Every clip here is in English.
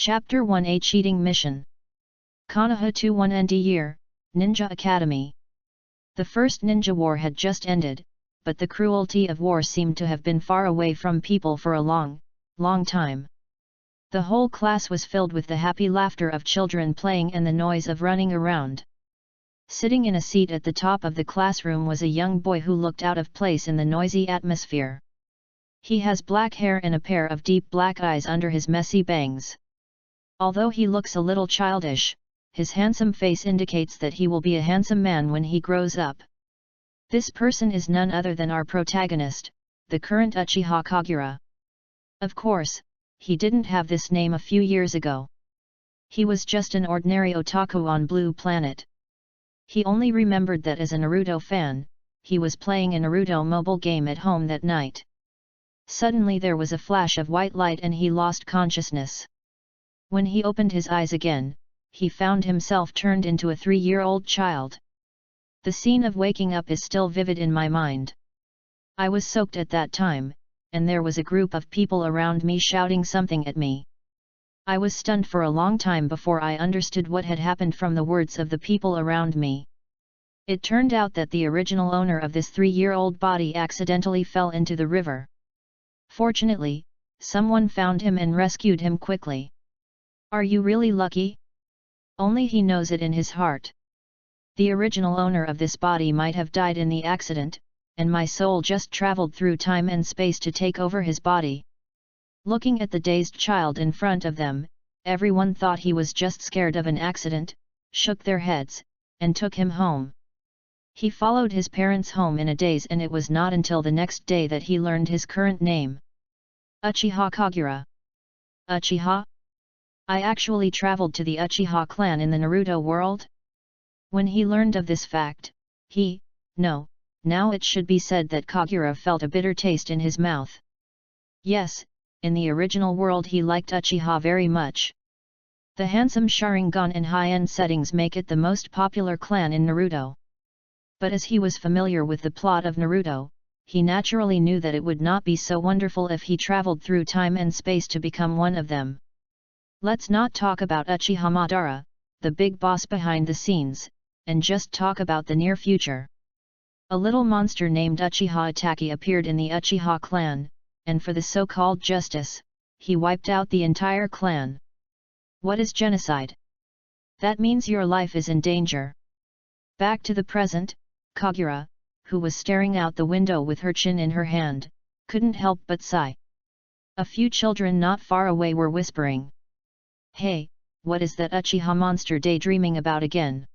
Chapter 1A Cheating Mission. Konoha 21 ND Year, Ninja Academy. The first ninja war had just ended, but the cruelty of war seemed to have been far away from people for a long, long time. The whole class was filled with the happy laughter of children playing and the noise of running around. Sitting in a seat at the top of the classroom was a young boy who looked out of place in the noisy atmosphere. He has black hair and a pair of deep black eyes under his messy bangs. Although he looks a little childish, his handsome face indicates that he will be a handsome man when he grows up. This person is none other than our protagonist, the current Uchiha Kagura. Of course, he didn't have this name a few years ago. He was just an ordinary otaku on Blue Planet. He only remembered that as a Naruto fan, he was playing a Naruto mobile game at home that night. Suddenly there was a flash of white light and he lost consciousness. When he opened his eyes again, he found himself turned into a 3-year-old child. The scene of waking up is still vivid in my mind. I was soaked at that time, and there was a group of people around me shouting something at me. I was stunned for a long time before I understood what had happened from the words of the people around me. It turned out that the original owner of this 3-year-old body accidentally fell into the river. Fortunately, someone found him and rescued him quickly. Are you really lucky? Only he knows it in his heart. The original owner of this body might have died in the accident, and my soul just traveled through time and space to take over his body. Looking at the dazed child in front of them, everyone thought he was just scared of an accident, shook their heads, and took him home. He followed his parents home in a daze, and it was not until the next day that he learned his current name. Uchiha Kagura. Uchiha? I actually traveled to the Uchiha clan in the Naruto world? When he learned of this fact, now it should be said that Kagura felt a bitter taste in his mouth. Yes, in the original world he liked Uchiha very much. The handsome Sharingan and high-end settings make it the most popular clan in Naruto. But as he was familiar with the plot of Naruto, he naturally knew that it would not be so wonderful if he traveled through time and space to become one of them. Let's not talk about Uchiha Madara, the big boss behind the scenes, and just talk about the near future. A little monster named Uchiha Itachi appeared in the Uchiha clan, and for the so-called justice, he wiped out the entire clan. What is genocide? That means your life is in danger. Back to the present, Kagura, who was staring out the window with her chin in her hand, couldn't help but sigh. A few children not far away were whispering. Hey, what is that Uchiha monster daydreaming about again?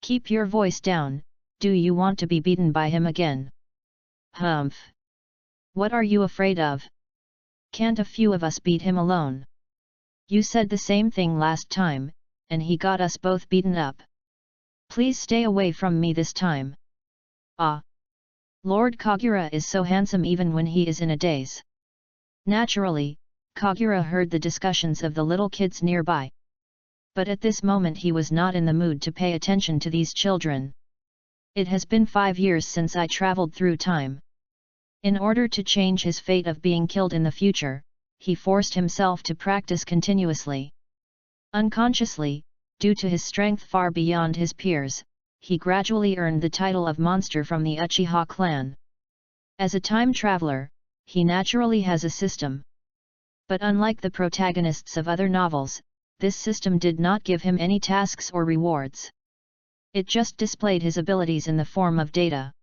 Keep your voice down, do you want to be beaten by him again? Humph! What are you afraid of? Can't a few of us beat him alone? You said the same thing last time, and he got us both beaten up. Please stay away from me this time. Ah! Lord Kagura is so handsome even when he is in a daze. Naturally, Kagura heard the discussions of the little kids nearby. But at this moment he was not in the mood to pay attention to these children. It has been 5 years since I traveled through time. In order to change his fate of being killed in the future, he forced himself to practice continuously. Unconsciously, due to his strength far beyond his peers, he gradually earned the title of monster from the Uchiha clan. As a time traveler, he naturally has a system. But unlike the protagonists of other novels, this system did not give him any tasks or rewards. It just displayed his abilities in the form of data.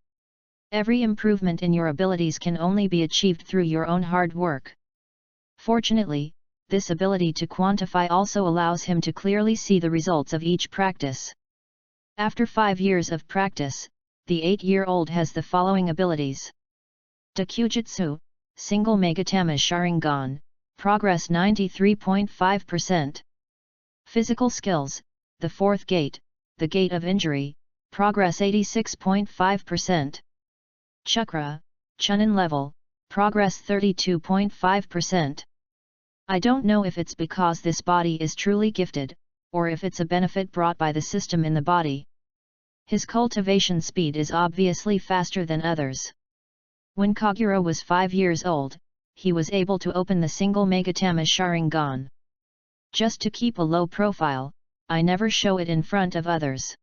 Every improvement in your abilities can only be achieved through your own hard work. Fortunately, this ability to quantify also allows him to clearly see the results of each practice. After 5 years of practice, the 8-year-old has the following abilities. Dakujutsu, Single Megatama Sharingan, Progress 93.5%. Physical Skills, the 4th Gate, the Gate of Injury, Progress 86.5%. Chakra, Chunin Level, Progress 32.5%. I don't know if it's because this body is truly gifted, or if it's a benefit brought by the system in the body. His cultivation speed is obviously faster than others. When Kagura was 5 years old, he was able to open the single Megatama Sharingan. Just to keep a low profile, I never show it in front of others.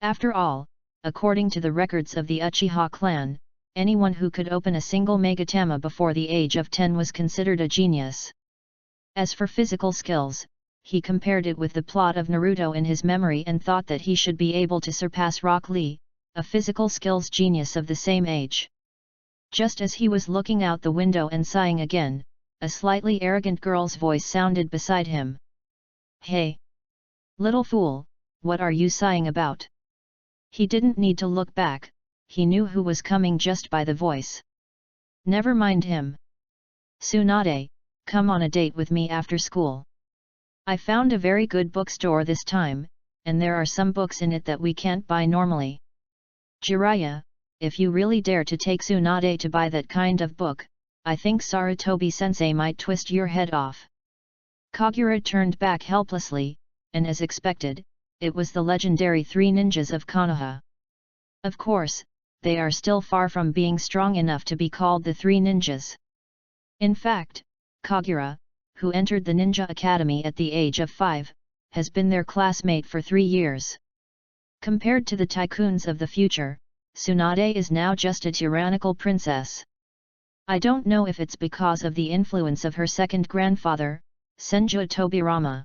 After all, according to the records of the Uchiha clan, anyone who could open a single Megatama before the age of 10 was considered a genius. As for physical skills, he compared it with the plot of Naruto in his memory and thought that he should be able to surpass Rock Lee, a physical skills genius of the same age. Just as he was looking out the window and sighing again, a slightly arrogant girl's voice sounded beside him. "Hey! Little fool, what are you sighing about?" He didn't need to look back, he knew who was coming just by the voice. "Never mind him. Tsunade, come on a date with me after school. I found a very good bookstore this time, and there are some books in it that we can't buy normally. Jiraiya, if you really dare to take Tsunade to buy that kind of book, I think Sarutobi-sensei might twist your head off." Kagura turned back helplessly, and as expected, it was the legendary three ninjas of Konoha. Of course, they are still far from being strong enough to be called the three ninjas. In fact, Kagura, who entered the Ninja Academy at the age of 5, has been their classmate for 3 years. Compared to the tycoons of the future, Tsunade is now just a tyrannical princess. I don't know if it's because of the influence of her second grandfather, Senju Tobirama.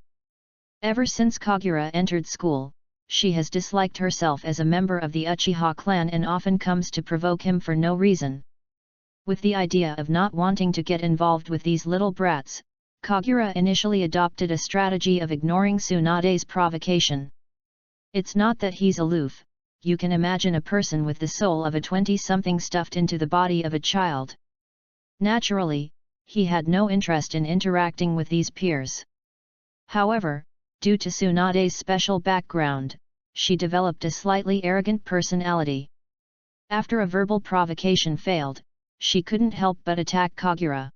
Ever since Kagura entered school, she has disliked herself as a member of the Uchiha clan and often comes to provoke him for no reason. With the idea of not wanting to get involved with these little brats, Kagura initially adopted a strategy of ignoring Tsunade's provocation. It's not that he's aloof, you can imagine a person with the soul of a 20-something stuffed into the body of a child. Naturally, he had no interest in interacting with these peers. However, due to Tsunade's special background, she developed a slightly arrogant personality. After a verbal provocation failed, she couldn't help but attack Kagura.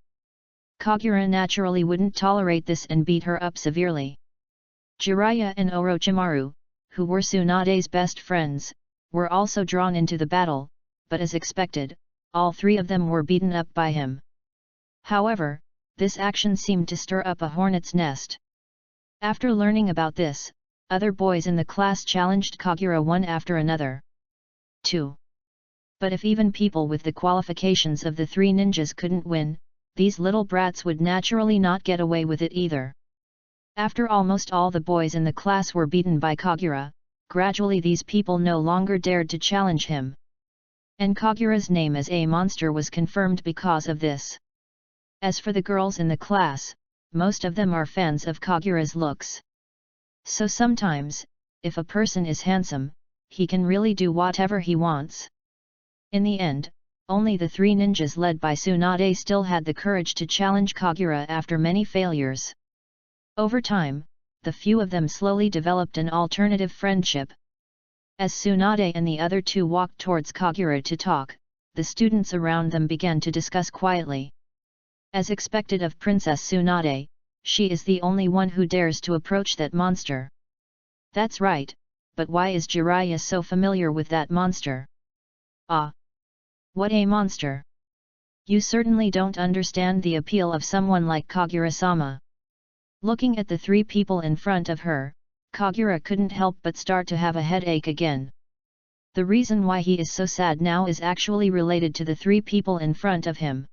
Kagura naturally wouldn't tolerate this and beat her up severely. Jiraiya and Orochimaru, who were Tsunade's best friends, were also drawn into the battle, but as expected, all 3 of them were beaten up by him. However, this action seemed to stir up a hornet's nest. After learning about this, other boys in the class challenged Kagura one after another. 2. But if even people with the qualifications of the 3 ninjas couldn't win, these little brats would naturally not get away with it either. After almost all the boys in the class were beaten by Kagura, gradually these people no longer dared to challenge him. And Kagura's name as a monster was confirmed because of this. As for the girls in the class, most of them are fans of Kagura's looks. So sometimes, if a person is handsome, he can really do whatever he wants. In the end, only the 3 ninjas led by Tsunade still had the courage to challenge Kagura after many failures. Over time, the few of them slowly developed an alternative friendship. As Tsunade and the other 2 walked towards Kagura to talk, the students around them began to discuss quietly. As expected of Princess Tsunade, she is the only one who dares to approach that monster. That's right, but why is Jiraiya so familiar with that monster? Ah! What a monster! You certainly don't understand the appeal of someone like Kagura-sama. Looking at the 3 people in front of her, Kagura couldn't help but start to have a headache again. The reason why he is so sad now is actually related to the 3 people in front of him.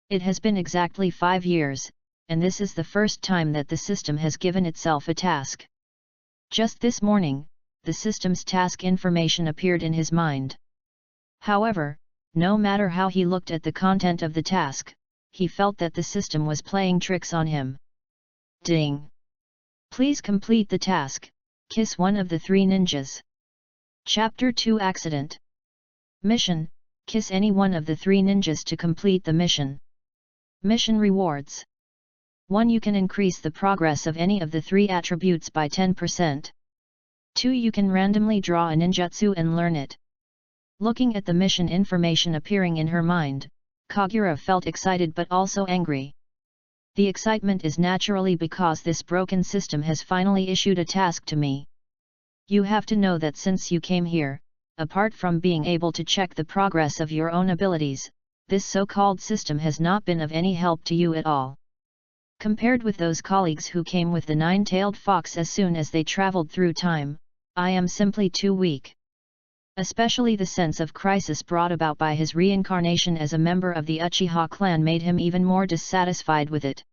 It has been exactly 5 years, and this is the first time that the system has given itself a task. Just this morning, the system's task information appeared in his mind. However, no matter how he looked at the content of the task, he felt that the system was playing tricks on him. Ding! Please complete the task, kiss one of the 3 ninjas. Chapter 2 Accident. Mission: kiss any one of the 3 ninjas to complete the mission. Mission rewards. 1. You can increase the progress of any of the 3 attributes by 10%. 2. You can randomly draw a ninjutsu and learn it. Looking at the mission information appearing in her mind, Kagura felt excited but also angry. The excitement is naturally because this broken system has finally issued a task to me. You have to know that since you came here, apart from being able to check the progress of your own abilities, this so-called system has not been of any help to you at all. Compared with those colleagues who came with the nine-tailed fox as soon as they traveled through time, I am simply too weak. Especially the sense of crisis brought about by his reincarnation as a member of the Uchiha clan made him even more dissatisfied with it.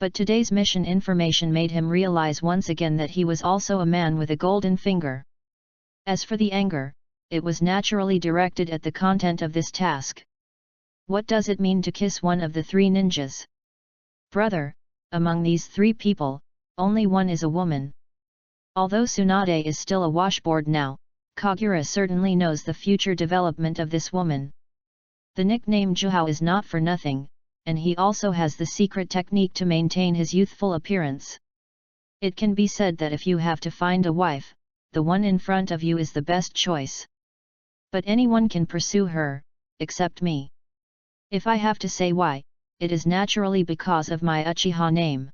But today's mission information made him realize once again that he was also a man with a golden finger. As for the anger, it was naturally directed at the content of this task. What does it mean to kiss one of the three ninjas? Brother, among these three people, only one is a woman. Although Tsunade is still a washboard now, Kagura certainly knows the future development of this woman. The nickname Juhao is not for nothing, and he also has the secret technique to maintain his youthful appearance. It can be said that if you have to find a wife, the one in front of you is the best choice. But anyone can pursue her, except me. If I have to say why, it is naturally because of my Uchiha name.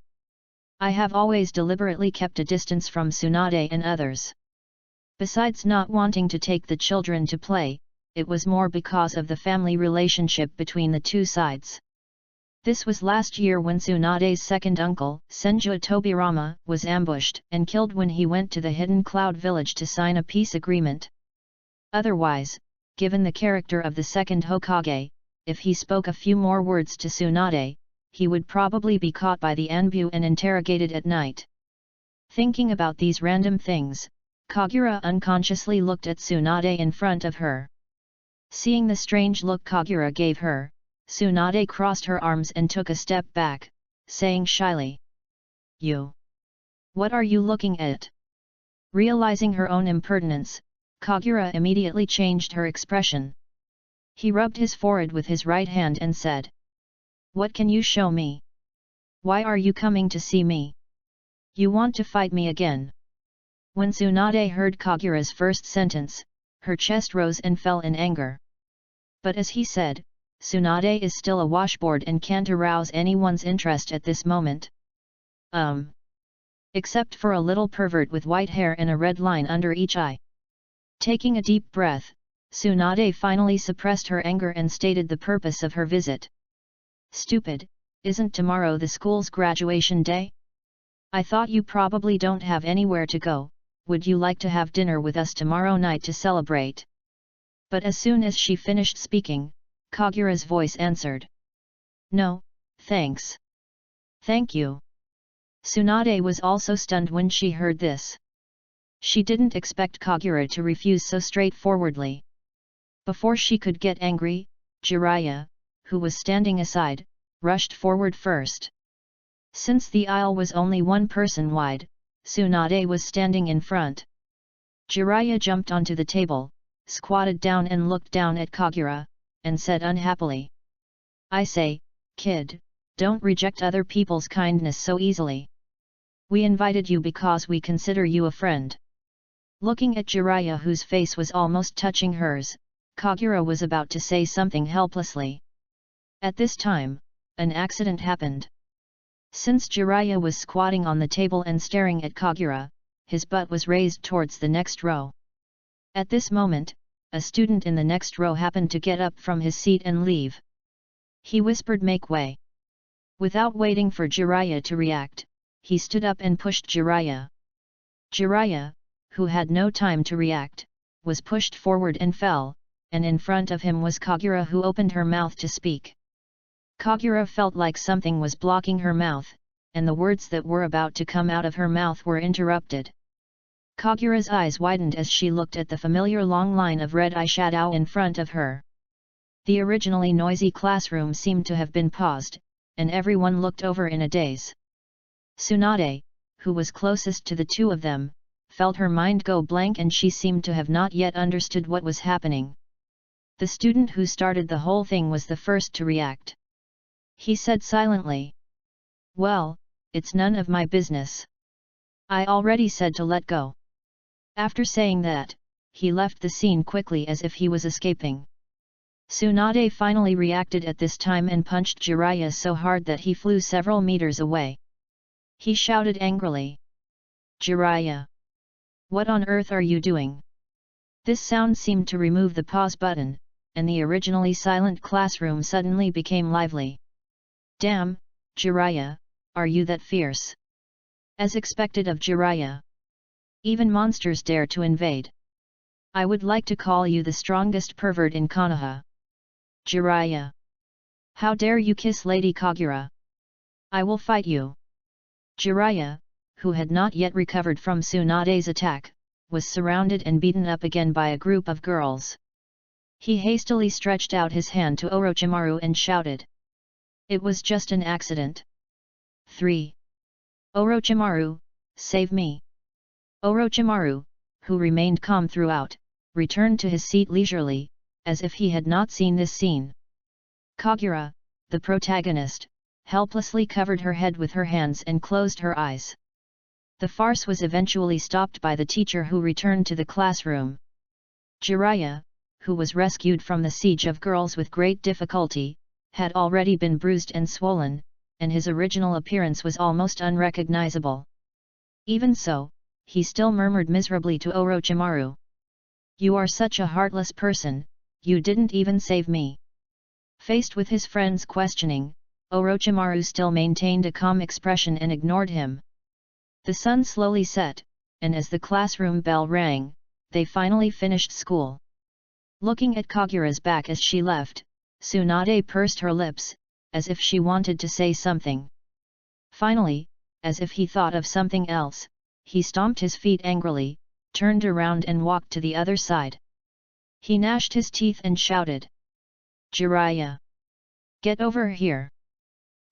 I have always deliberately kept a distance from Tsunade and others. Besides not wanting to take the children to play, it was more because of the family relationship between the two sides. This was last year when Tsunade's second uncle, Senju Tobirama, was ambushed and killed when he went to the Hidden Cloud village to sign a peace agreement. Otherwise, given the character of the second Hokage, if he spoke a few more words to Tsunade, he would probably be caught by the Anbu and interrogated at night. Thinking about these random things, Kagura unconsciously looked at Tsunade in front of her. Seeing the strange look Kagura gave her, Tsunade crossed her arms and took a step back, saying shyly, "You? What are you looking at?" Realizing her own impertinence, Kagura immediately changed her expression. He rubbed his forehead with his right hand and said, "What can you show me? Why are you coming to see me? You want to fight me again?" When Tsunade heard Kagura's first sentence, her chest rose and fell in anger. But as he said, Tsunade is still a washboard and can't arouse anyone's interest at this moment. Except for a little pervert with white hair and a red line under each eye. Taking a deep breath, Tsunade finally suppressed her anger and stated the purpose of her visit. "Stupid, isn't tomorrow the school's graduation day? I thought you probably don't have anywhere to go. Would you like to have dinner with us tomorrow night to celebrate?" But as soon as she finished speaking, Kagura's voice answered, "No, thanks." "Thank you." Tsunade was also stunned when she heard this. She didn't expect Kagura to refuse so straightforwardly. Before she could get angry, Jiraiya, who was standing aside, rushed forward first. Since the aisle was only one person wide, Tsunade was standing in front. Jiraiya jumped onto the table, squatted down and looked down at Kagura, and said unhappily, "I say, kid, don't reject other people's kindness so easily. We invited you because we consider you a friend." Looking at Jiraiya, whose face was almost touching hers, Kagura was about to say something helplessly. At this time, an accident happened. Since Jiraiya was squatting on the table and staring at Kagura, his butt was raised towards the next row. At this moment, a student in the next row happened to get up from his seat and leave. He whispered, "Make way." Without waiting for Jiraiya to react, he stood up and pushed Jiraiya. Jiraiya, who had no time to react, was pushed forward and fell, and in front of him was Kagura, who opened her mouth to speak. Kagura felt like something was blocking her mouth, and the words that were about to come out of her mouth were interrupted. Kagura's eyes widened as she looked at the familiar long line of red eyeshadow in front of her. The originally noisy classroom seemed to have been paused, and everyone looked over in a daze. Tsunade, who was closest to the two of them, felt her mind go blank, and she seemed to have not yet understood what was happening. The student who started the whole thing was the first to react. He said silently, "Well, it's none of my business. I already said to let go." After saying that, he left the scene quickly as if he was escaping. Tsunade finally reacted at this time and punched Jiraiya so hard that he flew several meters away. He shouted angrily, "Jiraiya! What on earth are you doing?" This sound seemed to remove the pause button, and the originally silent classroom suddenly became lively. "Damn, Jiraiya, are you that fierce? As expected of Jiraiya. Even monsters dare to invade. I would like to call you the strongest pervert in Konoha. Jiraiya. How dare you kiss Lady Kagura? I will fight you. Jiraiya, who had not yet recovered from Tsunade's attack, was surrounded and beaten up again by a group of girls. He hastily stretched out his hand to Orochimaru and shouted. It was just an accident. 3. Orochimaru, save me. Orochimaru, who remained calm throughout, returned to his seat leisurely, as if he had not seen this scene. Kagura, the protagonist, helplessly covered her head with her hands and closed her eyes. The farce was eventually stopped by the teacher, who returned to the classroom. Jiraiya, who was rescued from the siege of girls with great difficulty, had already been bruised and swollen, and his original appearance was almost unrecognizable. Even so, he still murmured miserably to Orochimaru. You are such a heartless person, you didn't even save me. Faced with his friend's questioning, Orochimaru still maintained a calm expression and ignored him. The sun slowly set, and as the classroom bell rang, they finally finished school. Looking at Kagura's back as she left, Tsunade pursed her lips, as if she wanted to say something. Finally, as if he thought of something else, he stomped his feet angrily, turned around and walked to the other side. He gnashed his teeth and shouted. Jiraiya! Get over here!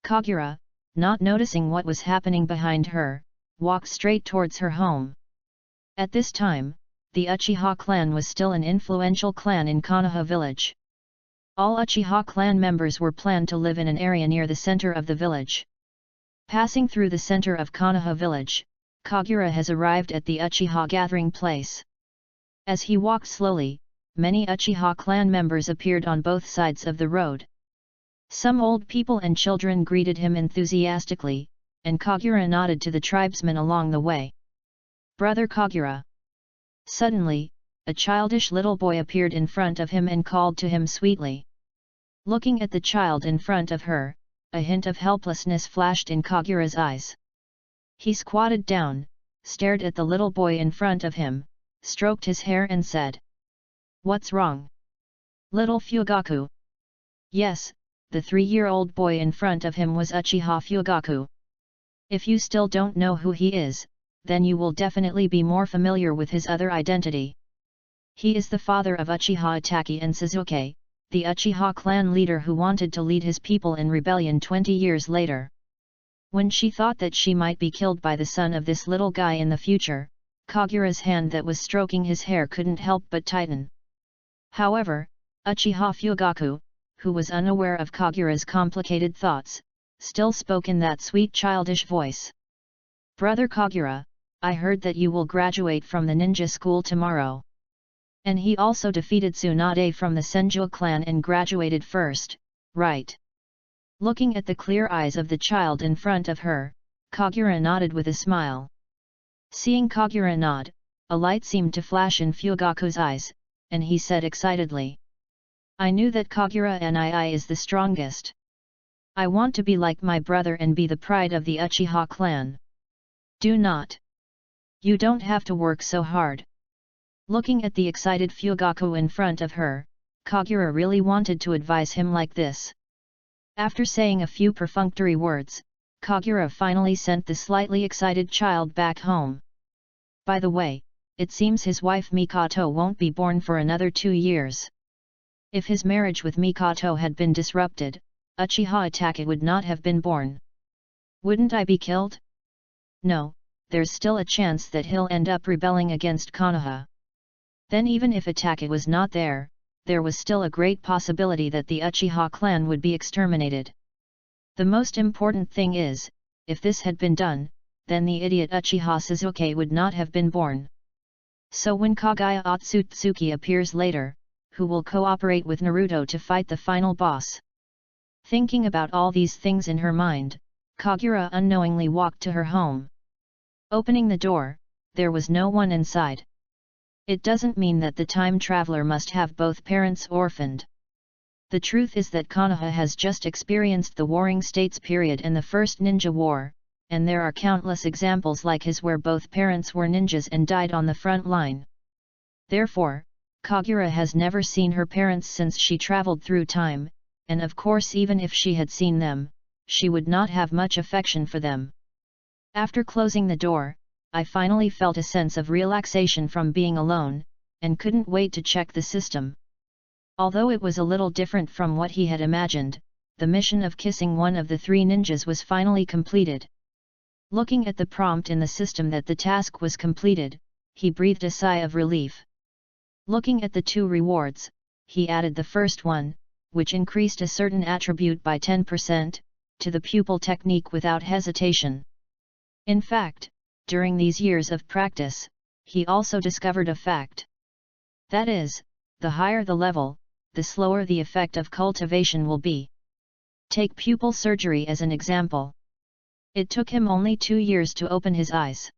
Kagura, not noticing what was happening behind her, walked straight towards her home. At this time, the Uchiha clan was still an influential clan in Konoha village. All Uchiha clan members were planned to live in an area near the center of the village. Passing through the center of Konoha village, Kagura has arrived at the Uchiha gathering place. As he walked slowly, many Uchiha clan members appeared on both sides of the road. Some old people and children greeted him enthusiastically, and Kagura nodded to the tribesmen along the way. Brother Kagura! Suddenly, a childish little boy appeared in front of him and called to him sweetly. Looking at the child in front of her, a hint of helplessness flashed in Kagura's eyes. He squatted down, stared at the little boy in front of him, stroked his hair and said. What's wrong? Little Fugaku? Yes, the 3-year-old boy in front of him was Uchiha Fugaku. If you still don't know who he is, then you will definitely be more familiar with his other identity. He is the father of Uchiha Itachi and Sasuke, the Uchiha clan leader who wanted to lead his people in rebellion 20 years later. When she thought that she might be killed by the son of this little guy in the future, Kagura's hand that was stroking his hair couldn't help but tighten. However, Uchiha Fugaku, who was unaware of Kagura's complicated thoughts, still spoke in that sweet childish voice. Brother Kagura, I heard that you will graduate from the ninja school tomorrow. And he also defeated Tsunade from the Senju clan and graduated first, right? Looking at the clear eyes of the child in front of her, Kagura nodded with a smile. Seeing Kagura nod, a light seemed to flash in Fugaku's eyes, and he said excitedly. I knew that Kagura Nii is the strongest. I want to be like my brother and be the pride of the Uchiha clan. Do not. You don't have to work so hard. Looking at the excited Fugaku in front of her, Kagura really wanted to advise him like this. After saying a few perfunctory words, Kagura finally sent the slightly excited child back home. By the way, it seems his wife Mikoto won't be born for another 2 years. If his marriage with Mikoto had been disrupted, Uchiha Itachi would not have been born. Wouldn't I be killed? No, there's still a chance that he'll end up rebelling against Konoha. Then even if Itachi was not there, there was still a great possibility that the Uchiha clan would be exterminated. The most important thing is, if this had been done, then the idiot Uchiha Sasuke would not have been born. So when Kaguya Otsutsuki appears later, who will cooperate with Naruto to fight the final boss? Thinking about all these things in her mind, Kagura unknowingly walked to her home. Opening the door, there was no one inside. It doesn't mean that the time traveler must have both parents orphaned. The truth is that Konoha has just experienced the Warring States period and the First Ninja War, and there are countless examples like his where both parents were ninjas and died on the front line. Therefore, Kagura has never seen her parents since she traveled through time, and of course even if she had seen them, she would not have much affection for them. After closing the door, I finally felt a sense of relaxation from being alone, and couldn't wait to check the system. Although it was a little different from what he had imagined, the mission of kissing one of the 3 ninjas was finally completed. Looking at the prompt in the system that the task was completed, he breathed a sigh of relief. Looking at the 2 rewards, he added the first one, which increased a certain attribute by 10%, to the pupil technique without hesitation. In fact, during these years of practice, he also discovered a fact. That is, the higher the level, the slower the effect of cultivation will be. Take pupil surgery as an example. It took him only 2 years to open his eyes.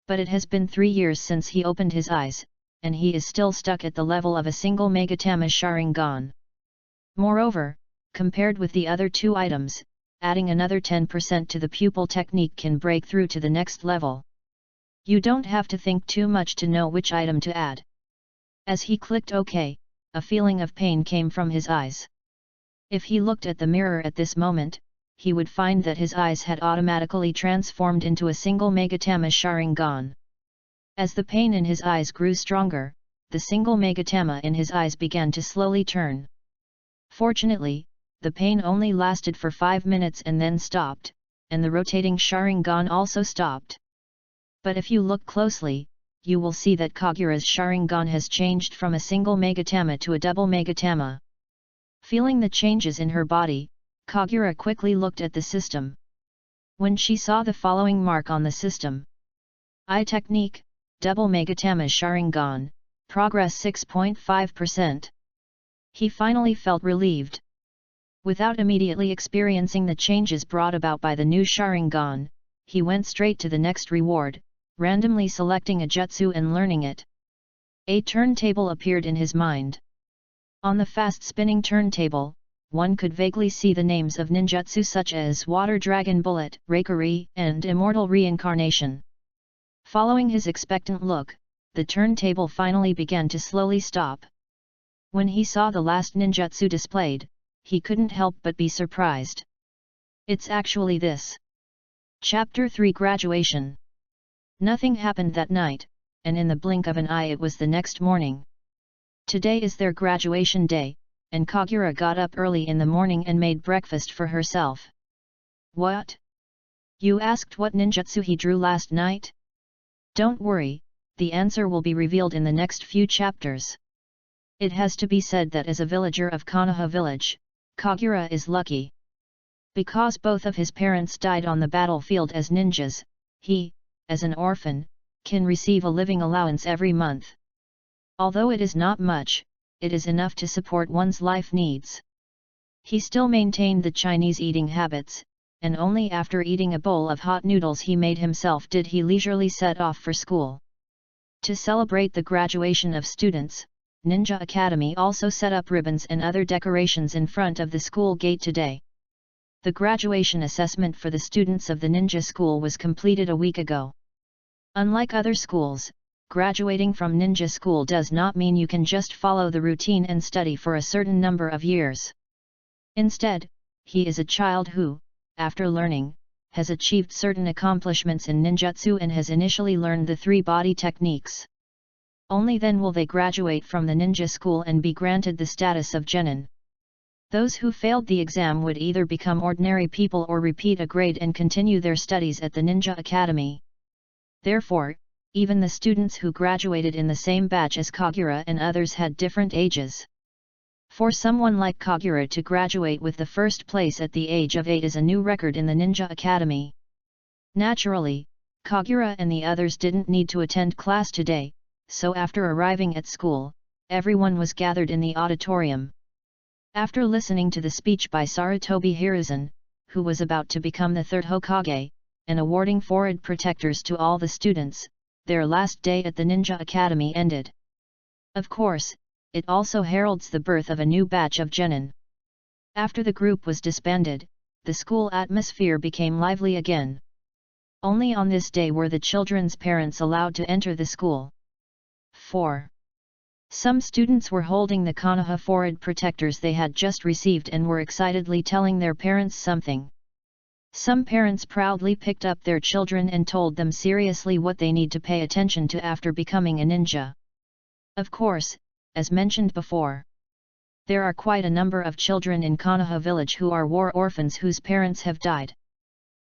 But it has been 3 years since he opened his eyes, and he is still stuck at the level of a single Megatama Sharingan. Moreover, compared with the other 2 items, adding another 10% to the pupil technique can break through to the next level. You don't have to think too much to know which item to add. As he clicked OK, a feeling of pain came from his eyes. If he looked at the mirror at this moment, he would find that his eyes had automatically transformed into a single Megatama Sharingan. As the pain in his eyes grew stronger, the single Megatama in his eyes began to slowly turn. Fortunately, the pain only lasted for 5 minutes and then stopped, and the rotating Sharingan also stopped. But if you look closely, you will see that Kagura's Sharingan has changed from a single Megatama to a double Megatama. Feeling the changes in her body, Kagura quickly looked at the system. When she saw the following mark on the system: Eye Technique, Double Megatama Sharingan, Progress 6.5%. He finally felt relieved. Without immediately experiencing the changes brought about by the new Sharingan, he went straight to the next reward, randomly selecting a jutsu and learning it. A turntable appeared in his mind. On the fast-spinning turntable, one could vaguely see the names of ninjutsu such as Water Dragon Bullet, Reikari, and Immortal Reincarnation. Following his expectant look, the turntable finally began to slowly stop. When he saw the last ninjutsu displayed, he couldn't help but be surprised. It's actually this. Chapter 3 Graduation. Nothing happened that night, and in the blink of an eye it was the next morning. Today is their graduation day, and Kagura got up early in the morning and made breakfast for herself. What? You asked what ninjutsu he drew last night? Don't worry, the answer will be revealed in the next few chapters. It has to be said that as a villager of Konoha village, Kagura is lucky. Because both of his parents died on the battlefield as ninjas, he, as an orphan, can receive a living allowance every month. Although it is not much, it is enough to support one's life needs. He still maintained the Chinese eating habits, and only after eating a bowl of hot noodles he made himself did he leisurely set off for school. To celebrate the graduation of students, Ninja Academy also set up ribbons and other decorations in front of the school gate today. The graduation assessment for the students of the ninja school was completed a week ago. Unlike other schools, graduating from ninja school does not mean you can just follow the routine and study for a certain number of years. Instead, he is a child who, after learning, has achieved certain accomplishments in ninjutsu and has initially learned the 3 body techniques. Only then will they graduate from the ninja school and be granted the status of genin. Those who failed the exam would either become ordinary people or repeat a grade and continue their studies at the Ninja Academy. Therefore, even the students who graduated in the same batch as Kagura and others had different ages. For someone like Kagura to graduate with the first place at the age of 8 is a new record in the Ninja Academy. Naturally, Kagura and the others didn't need to attend class today, so after arriving at school, everyone was gathered in the auditorium. After listening to the speech by Sarutobi Hiruzen, who was about to become the 3rd Hokage, and awarding forward protectors to all the students, their last day at the Ninja Academy ended. Of course, it also heralds the birth of a new batch of genin. After the group was disbanded, the school atmosphere became lively again. Only on this day were the children's parents allowed to enter the school. 4. Some students were holding the Konoha forehead protectors they had just received and were excitedly telling their parents something. Some parents proudly picked up their children and told them seriously what they need to pay attention to after becoming a ninja. Of course, as mentioned before, there are quite a number of children in Konoha village who are war orphans whose parents have died.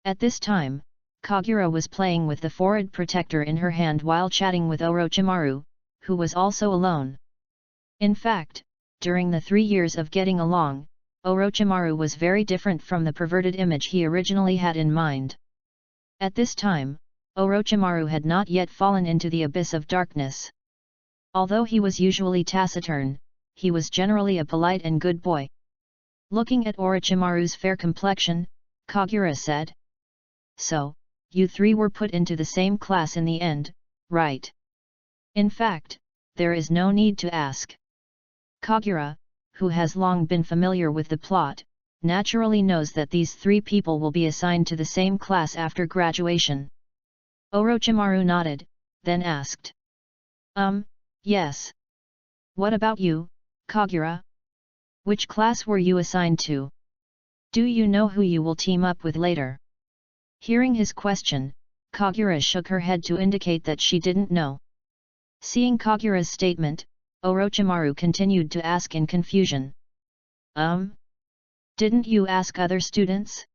At this time, Kagura was playing with the forehead protector in her hand while chatting with Orochimaru, who was also alone. In fact, during the 3 years of getting along, Orochimaru was very different from the perverted image he originally had in mind. At this time, Orochimaru had not yet fallen into the abyss of darkness. Although he was usually taciturn, he was generally a polite and good boy. Looking at Orochimaru's fair complexion, Kagura said, "So, you three were put into the same class in the end, right? In fact, there is no need to ask." Kagura, who has long been familiar with the plot, naturally knows that these 3 people will be assigned to the same class after graduation. Orochimaru nodded, then asked, Yes. What about you, Kagura? Which class were you assigned to? Do you know who you will team up with later?" Hearing his question, Kagura shook her head to indicate that she didn't know. Seeing Kagura's statement, Orochimaru continued to ask in confusion. Didn't you ask other students?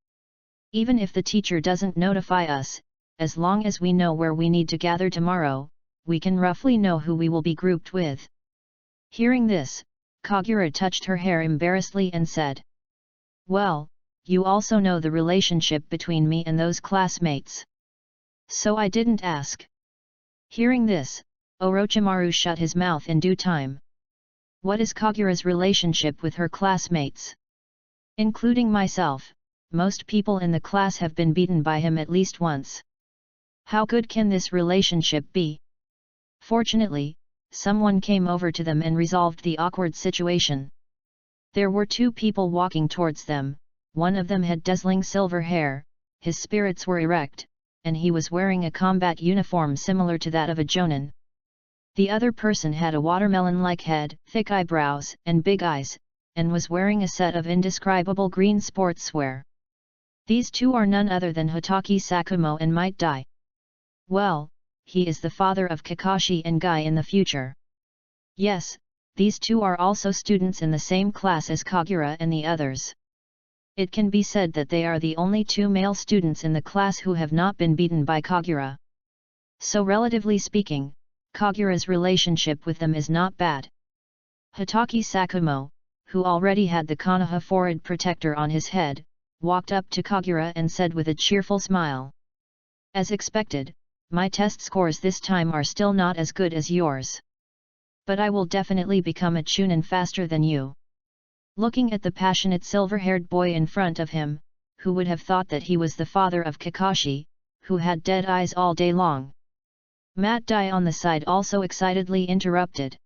Even if the teacher doesn't notify us, as long as we know where we need to gather tomorrow, we can roughly know who we will be grouped with." Hearing this, Kagura touched her hair embarrassedly and said, "Well, you also know the relationship between me and those classmates. So I didn't ask." Hearing this, Orochimaru shut his mouth in due time. What is Kagura's relationship with her classmates? Including myself, most people in the class have been beaten by him at least once. How good can this relationship be? Fortunately, someone came over to them and resolved the awkward situation. There were 2 people walking towards them, one of them had dazzling silver hair, his spirits were erect, and he was wearing a combat uniform similar to that of a jonin. The other person had a watermelon-like head, thick eyebrows, and big eyes, and was wearing a set of indescribable green sportswear. These 2 are none other than Hitaki Sakumo and Might Dai. Well, he is the father of Kakashi and Guy in the future. Yes, these 2 are also students in the same class as Kagura and the others. It can be said that they are the only 2 male students in the class who have not been beaten by Kagura. So relatively speaking, Kagura's relationship with them is not bad. Hitaki Sakumo, who already had the Konoha forehead protector on his head, walked up to Kagura and said with a cheerful smile, "As expected, my test scores this time are still not as good as yours. But I will definitely become a chunin faster than you." Looking at the passionate silver-haired boy in front of him, who would have thought that he was the father of Kakashi, who had dead eyes all day long. Might Dai on the side also excitedly interrupted.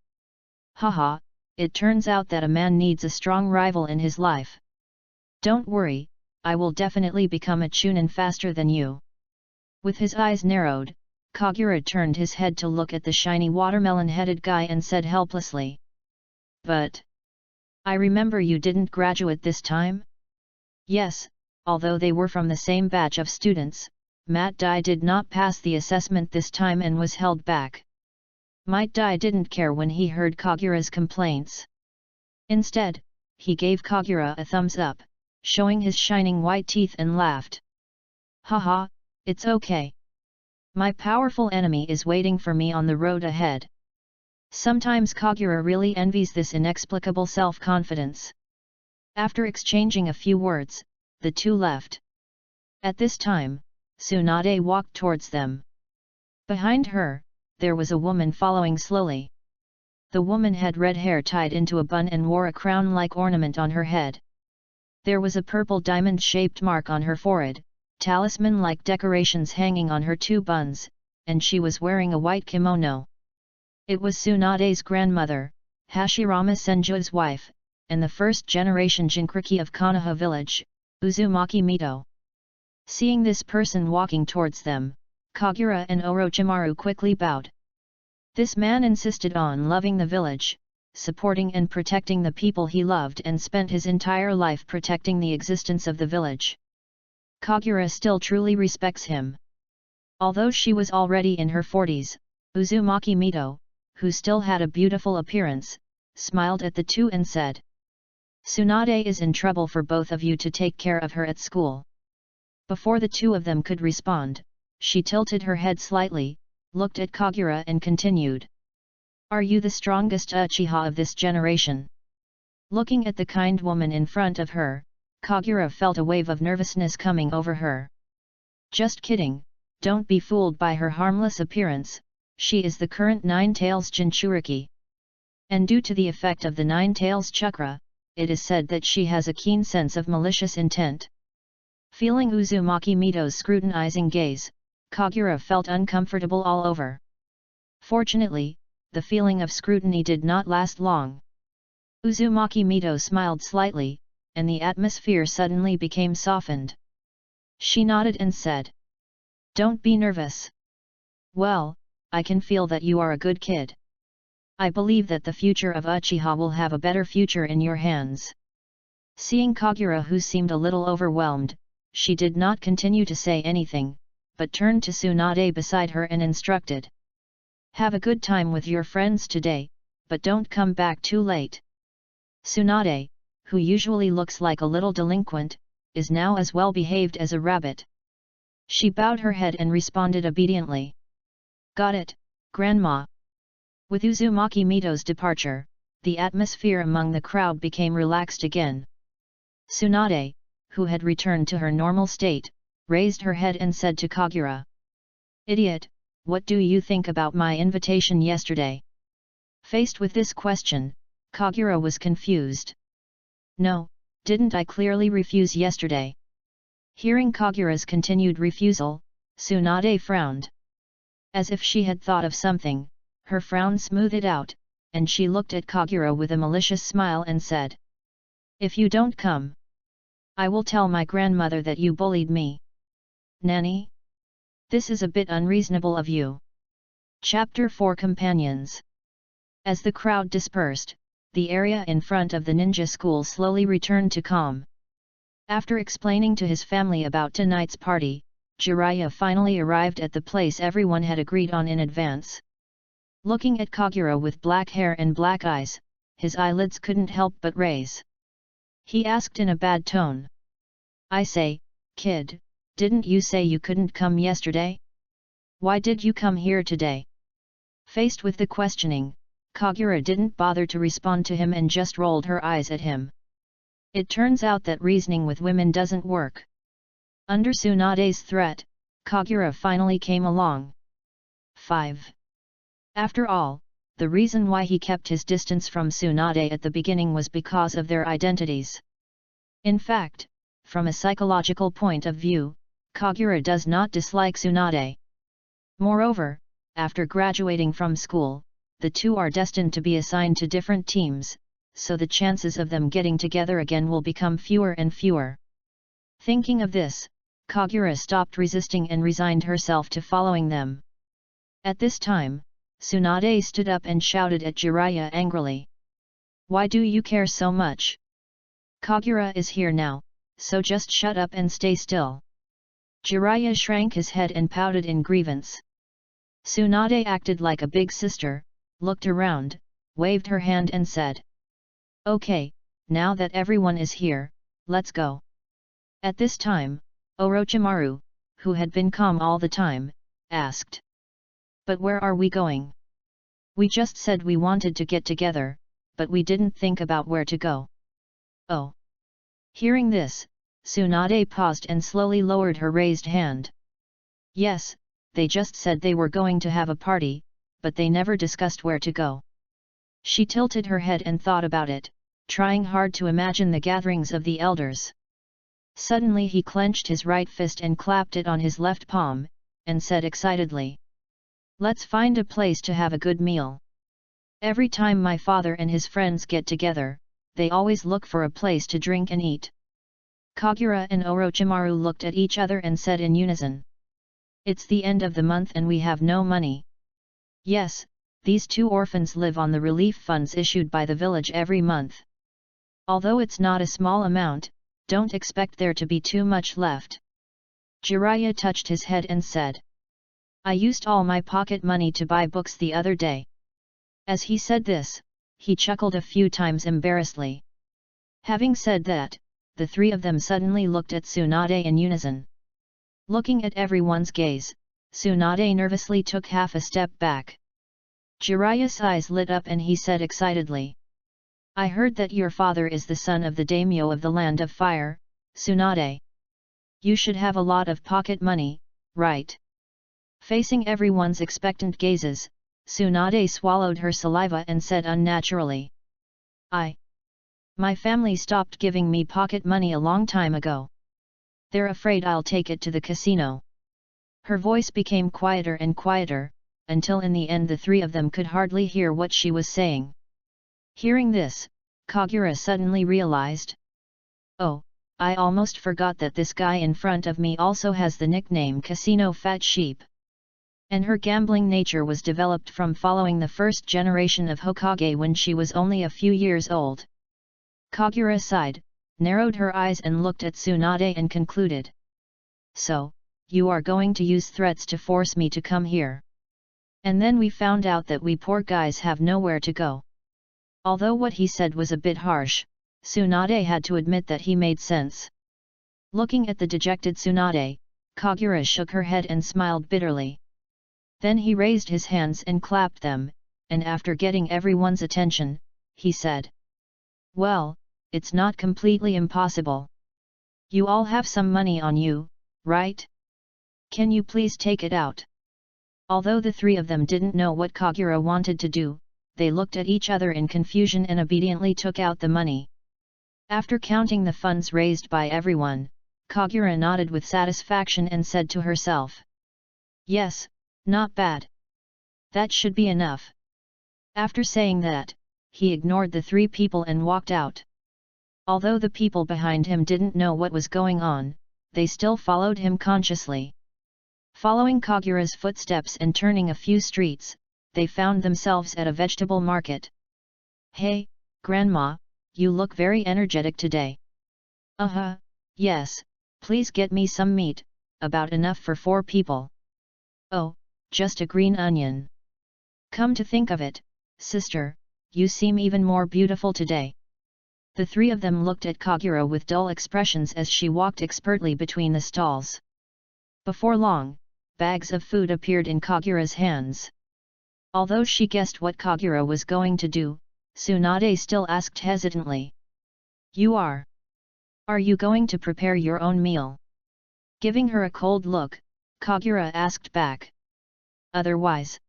"Haha, it turns out that a man needs a strong rival in his life. Don't worry, I will definitely become a chunin faster than you." With his eyes narrowed, Kagura turned his head to look at the shiny watermelon-headed guy and said helplessly, "But I remember you didn't graduate this time?" Yes, although they were from the same batch of students, Might Dai did not pass the assessment this time and was held back. Might Dai didn't care when he heard Kagura's complaints. Instead, he gave Kagura a thumbs up, showing his shining white teeth and laughed. "Haha, it's okay. My powerful enemy is waiting for me on the road ahead." Sometimes Kagura really envies this inexplicable self-confidence. After exchanging a few words, the 2 left. At this time, Tsunade walked towards them. Behind her, there was a woman following slowly. The woman had red hair tied into a bun and wore a crown-like ornament on her head. There was a purple diamond-shaped mark on her forehead, talisman-like decorations hanging on her 2 buns, and she was wearing a white kimono. It was Tsunade's grandmother, Hashirama Senju's wife, and the first-generation Jinchuriki of Konoha village, Uzumaki Mito. Seeing this person walking towards them, Kagura and Orochimaru quickly bowed. This man insisted on loving the village, supporting and protecting the people he loved, and spent his entire life protecting the existence of the village. Kagura still truly respects him. Although she was already in her 40s, Uzumaki Mito, who still had a beautiful appearance, smiled at the two and said, "Tsunade is in trouble for both of you to take care of her at school." Before the two of them could respond, she tilted her head slightly, looked at Kagura and continued, "Are you the strongest Uchiha of this generation?" Looking at the kind woman in front of her, Kagura felt a wave of nervousness coming over her. "Just kidding, don't be fooled by her harmless appearance, she is the current Nine Tails Jinchuriki. And due to the effect of the Nine Tails Chakra, it is said that she has a keen sense of malicious intent." Feeling Uzumaki Mito's scrutinizing gaze, Kagura felt uncomfortable all over. Fortunately, the feeling of scrutiny did not last long. Uzumaki Mito smiled slightly, and the atmosphere suddenly became softened. She nodded and said, "Don't be nervous. Well, I can feel that you are a good kid. I believe that the future of Uchiha will have a better future in your hands." Seeing Kagura, who seemed a little overwhelmed, she did not continue to say anything, but turned to Tsunade beside her and instructed, "Have a good time with your friends today, but don't come back too late." Tsunade, who usually looks like a little delinquent, is now as well behaved as a rabbit. She bowed her head and responded obediently. "Got it, Grandma." With Uzumaki Mito's departure, the atmosphere among the crowd became relaxed again. Tsunade, who had returned to her normal state, raised her head and said to Kagura, "Idiot, what do you think about my invitation yesterday?" Faced with this question, Kagura was confused. "No, didn't I clearly refuse yesterday?" Hearing Kagura's continued refusal, Tsunade frowned. As if she had thought of something, her frown smoothed out, and she looked at Kagura with a malicious smile and said, "If you don't come, I will tell my grandmother that you bullied me." "Nanny? This is a bit unreasonable of you." Chapter 4 Companions. As the crowd dispersed, the area in front of the ninja school slowly returned to calm. After explaining to his family about tonight's party, Jiraiya finally arrived at the place everyone had agreed on in advance. Looking at Kagura with black hair and black eyes, his eyelids couldn't help but raise. He asked in a bad tone, "I say, kid, didn't you say you couldn't come yesterday? Why did you come here today?" Faced with the questioning, Kagura didn't bother to respond to him and just rolled her eyes at him. It turns out that reasoning with women doesn't work. Under Tsunade's threat, Kagura finally came along. 5. After all, the reason why he kept his distance from Tsunade at the beginning was because of their identities. In fact, from a psychological point of view, Kagura does not dislike Tsunade. Moreover, after graduating from school, the two are destined to be assigned to different teams, so the chances of them getting together again will become fewer and fewer. Thinking of this, Kagura stopped resisting and resigned herself to following them. At this time, Tsunade stood up and shouted at Jiraiya angrily. "Why do you care so much? Kagura is here now, so just shut up and stay still." Jiraiya shrank his head and pouted in grievance. Tsunade acted like a big sister, looked around, waved her hand and said, "Okay, now that everyone is here, let's go." At this time, Orochimaru, who had been calm all the time, asked, "But where are we going? We just said we wanted to get together, but we didn't think about where to go." "Oh." Hearing this, Tsunade paused and slowly lowered her raised hand. "Yes, they just said they were going to have a party, but they never discussed where to go." She tilted her head and thought about it, trying hard to imagine the gatherings of the elders. Suddenly he clenched his right fist and clapped it on his left palm, and said excitedly, "Let's find a place to have a good meal. Every time my father and his friends get together, they always look for a place to drink and eat." Kagura and Orochimaru looked at each other and said in unison. It's the end of the month and we have no money. Yes, these two orphans live on the relief funds issued by the village every month. Although it's not a small amount, don't expect there to be too much left. Jiraiya touched his head and said. I used all my pocket money to buy books the other day. As he said this, he chuckled a few times embarrassedly. Having said that, the three of them suddenly looked at Tsunade in unison. Looking at everyone's gaze, Tsunade nervously took half a step back. Jiraiya's eyes lit up and he said excitedly. I heard that your father is the son of the daimyo of the land of fire, Tsunade. You should have a lot of pocket money, right? Facing everyone's expectant gazes, Tsunade swallowed her saliva and said unnaturally. My family stopped giving me pocket money a long time ago. They're afraid I'll take it to the casino. Her voice became quieter and quieter, until in the end the three of them could hardly hear what she was saying. Hearing this, Kagura suddenly realized. Oh, I almost forgot that this guy in front of me also has the nickname Casino Fat Sheep. And her gambling nature was developed from following the first generation of Hokage when she was only a few years old. Kagura sighed, narrowed her eyes and looked at Tsunade and concluded. So, you are going to use threats to force me to come here. And then we found out that we poor guys have nowhere to go. Although what he said was a bit harsh, Tsunade had to admit that he made sense. Looking at the dejected Tsunade, Kagura shook her head and smiled bitterly. Then he raised his hands and clapped them, and after getting everyone's attention, he said. Well, it's not completely impossible. You all have some money on you, right? Can you please take it out? Although the three of them didn't know what Kagura wanted to do, they looked at each other in confusion and obediently took out the money. After counting the funds raised by everyone, Kagura nodded with satisfaction and said to herself. Yes, not bad. That should be enough. After saying that, he ignored the three people and walked out. Although the people behind him didn't know what was going on, they still followed him consciously. Following Kagura's footsteps and turning a few streets, they found themselves at a vegetable market. Hey, Grandma, you look very energetic today. Yes, please get me some meat, about enough for 4 people. Oh, just a green onion. Come to think of it, sister, you seem even more beautiful today. The three of them looked at Kagura with dull expressions as she walked expertly between the stalls. Before long, bags of food appeared in Kagura's hands. Although she guessed what Kagura was going to do, Tsunade still asked hesitantly. Are you going to prepare your own meal? Giving her a cold look, Kagura asked back. Otherwise?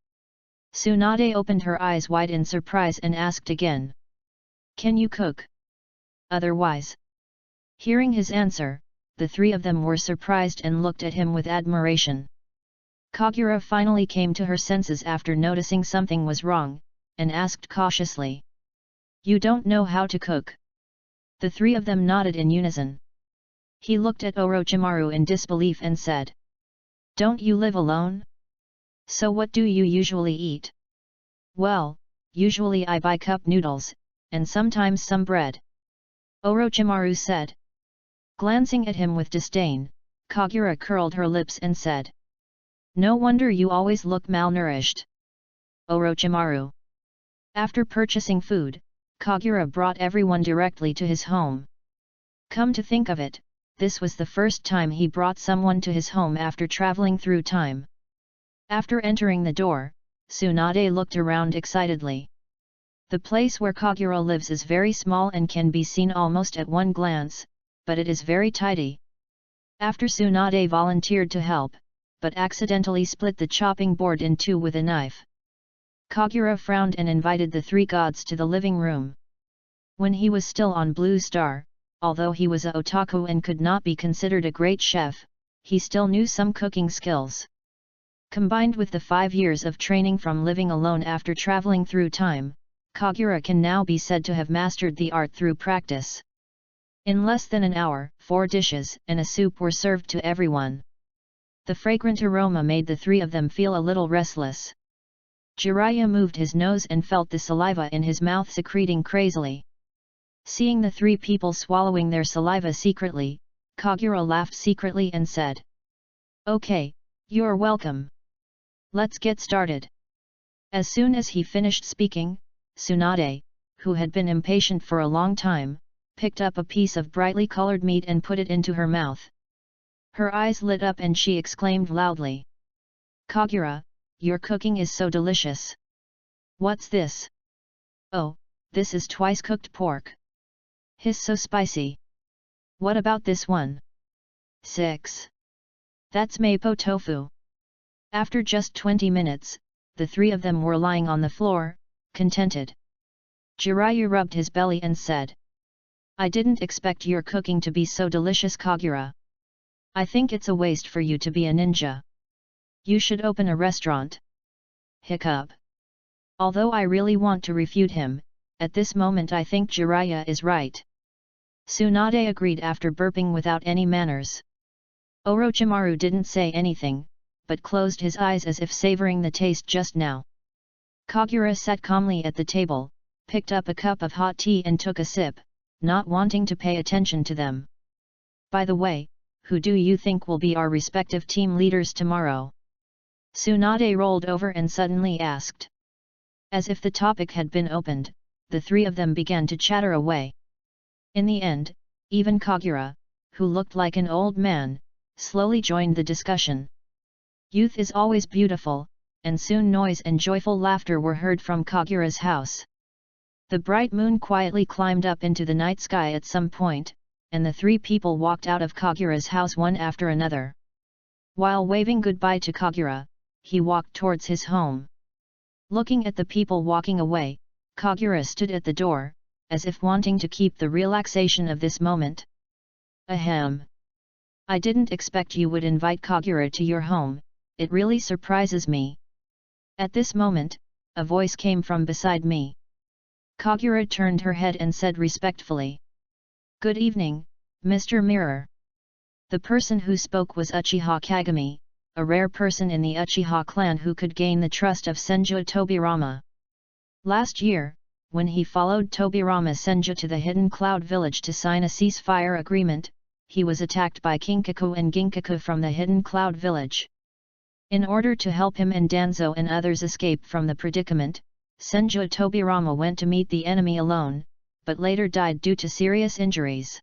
Tsunade opened her eyes wide in surprise and asked again. Can you cook? Otherwise? Hearing his answer, the three of them were surprised and looked at him with admiration. Kagura finally came to her senses after noticing something was wrong, and asked cautiously. You don't know how to cook? The three of them nodded in unison. He looked at Orochimaru in disbelief and said. Don't you live alone? So what do you usually eat? Well, usually I buy cup noodles, and sometimes some bread. Orochimaru said. Glancing at him with disdain, Kagura curled her lips and said. No wonder you always look malnourished. Orochimaru. After purchasing food, Kagura brought everyone directly to his home. Come to think of it, this was the first time he brought someone to his home after traveling through time. After entering the door, Tsunade looked around excitedly. The place where Kagura lives is very small and can be seen almost at one glance, but it is very tidy. After Tsunade volunteered to help, but accidentally split the chopping board in 2 with a knife. Kagura frowned and invited the 3 gods to the living room. When he was still on Blue Star, although he was a otaku and could not be considered a great chef, he still knew some cooking skills. Combined with the 5 years of training from living alone after traveling through time, Kagura can now be said to have mastered the art through practice. In less than an hour, 4 dishes and a soup were served to everyone. The fragrant aroma made the 3 of them feel a little restless. Jiraiya moved his nose and felt the saliva in his mouth secreting crazily. Seeing the 3 people swallowing their saliva secretly, Kagura laughed secretly and said, "Okay, you're welcome. Let's get started." As soon as he finished speaking, Tsunade, who had been impatient for a long time, picked up a piece of brightly colored meat and put it into her mouth. Her eyes lit up and she exclaimed loudly, "Kagura, your cooking is so delicious. What's this? Oh, this is twice cooked pork. Hiss, so spicy. What about this one? 6. That's mapo tofu." After just 20 minutes, the 3 of them were lying on the floor, contented. Jiraiya rubbed his belly and said, "I didn't expect your cooking to be so delicious, Kagura. I think it's a waste for you to be a ninja. You should open a restaurant." Hiccup. Although I really want to refute him, at this moment I think Jiraiya is right. Tsunade agreed after burping without any manners. Orochimaru didn't say anything, but closed his eyes as if savoring the taste just now. Kagura sat calmly at the table, picked up a cup of hot tea and took a sip, not wanting to pay attention to them. "By the way, who do you think will be our respective team leaders tomorrow?" Tsunade rolled over and suddenly asked. As if the topic had been opened, the 3 of them began to chatter away. In the end, even Kagura, who looked like an old man, slowly joined the discussion. Youth is always beautiful, and soon noise and joyful laughter were heard from Kagura's house. The bright moon quietly climbed up into the night sky at some point, and the 3 people walked out of Kagura's house one after another. While waving goodbye to Kagura, he walked towards his home. Looking at the people walking away, Kagura stood at the door, as if wanting to keep the relaxation of this moment. "Ahem. I didn't expect you would invite Kagura to your home, it really surprises me." At this moment, a voice came from beside me. Kagura turned her head and said respectfully, "Good evening, Mr. Mirror." The person who spoke was Uchiha Kagami, a rare person in the Uchiha clan who could gain the trust of Senju Tobirama. Last year, when he followed Tobirama Senju to the Hidden Cloud village to sign a ceasefire agreement, he was attacked by Kinkaku and Ginkaku from the Hidden Cloud village. In order to help him and Danzo and others escape from the predicament, Senju Tobirama went to meet the enemy alone, but later died due to serious injuries.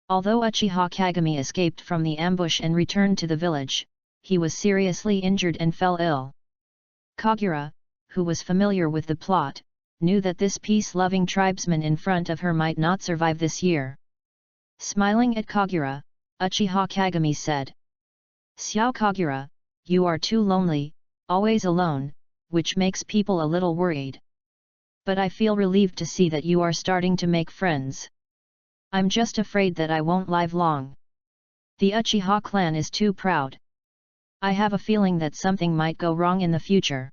Although Uchiha Kagami escaped from the ambush and returned to the village, he was seriously injured and fell ill. Kagura, who was familiar with the plot, knew that this peace-loving tribesman in front of her might not survive this year. Smiling at Kagura, Uchiha Kagami said, "Xiao Kagura, you are too lonely, always alone, which makes people a little worried. But I feel relieved to see that you are starting to make friends. I'm just afraid that I won't live long. The Uchiha clan is too proud. I have a feeling that something might go wrong in the future.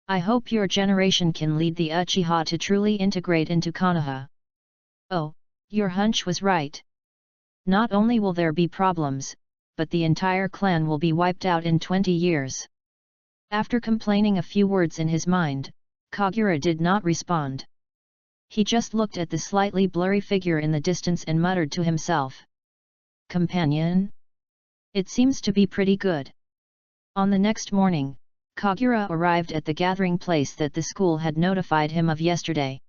I hope your generation can lead the Uchiha to truly integrate into Konoha." "Oh, your hunch was right. Not only will there be problems, but the entire clan will be wiped out in 20 years. After complaining a few words in his mind, Kagura did not respond. He just looked at the slightly blurry figure in the distance and muttered to himself, "Companion? It seems to be pretty good." On the next morning, Kagura arrived at the gathering place that the school had notified him of yesterday.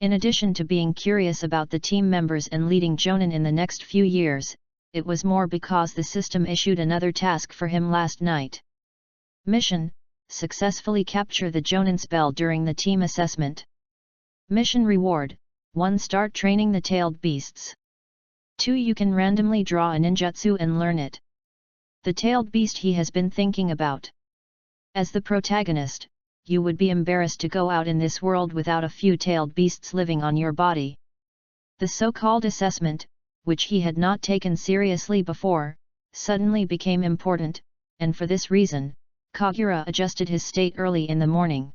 In addition to being curious about the team members and leading Jonin in the next few years, it was more because the system issued another task for him last night. Mission: successfully capture the Jonin spell during the team assessment. Mission reward: 1. Start training the tailed beasts. 2. You can randomly draw a ninjutsu and learn it. The tailed beast he has been thinking about. As the protagonist, you would be embarrassed to go out in this world without a few tailed beasts living on your body. The so-called assessment, which he had not taken seriously before, suddenly became important, and for this reason, Kagura adjusted his state early in the morning.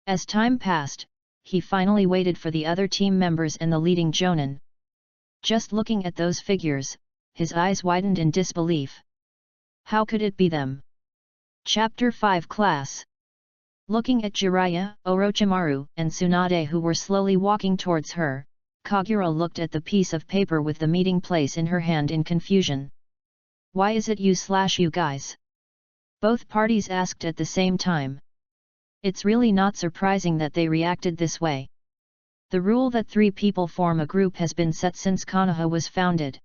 As time passed, he finally waited for the other team members and the leading Jonin. Just looking at those figures, his eyes widened in disbelief. How could it be them? Chapter 5 Class. Looking at Jiraiya, Orochimaru, and Tsunade who were slowly walking towards her, Kagura looked at the piece of paper with the meeting place in her hand in confusion. Why is it you guys? Both parties asked at the same time. It's really not surprising that they reacted this way. The rule that 3 people form a group has been set since Konoha was founded.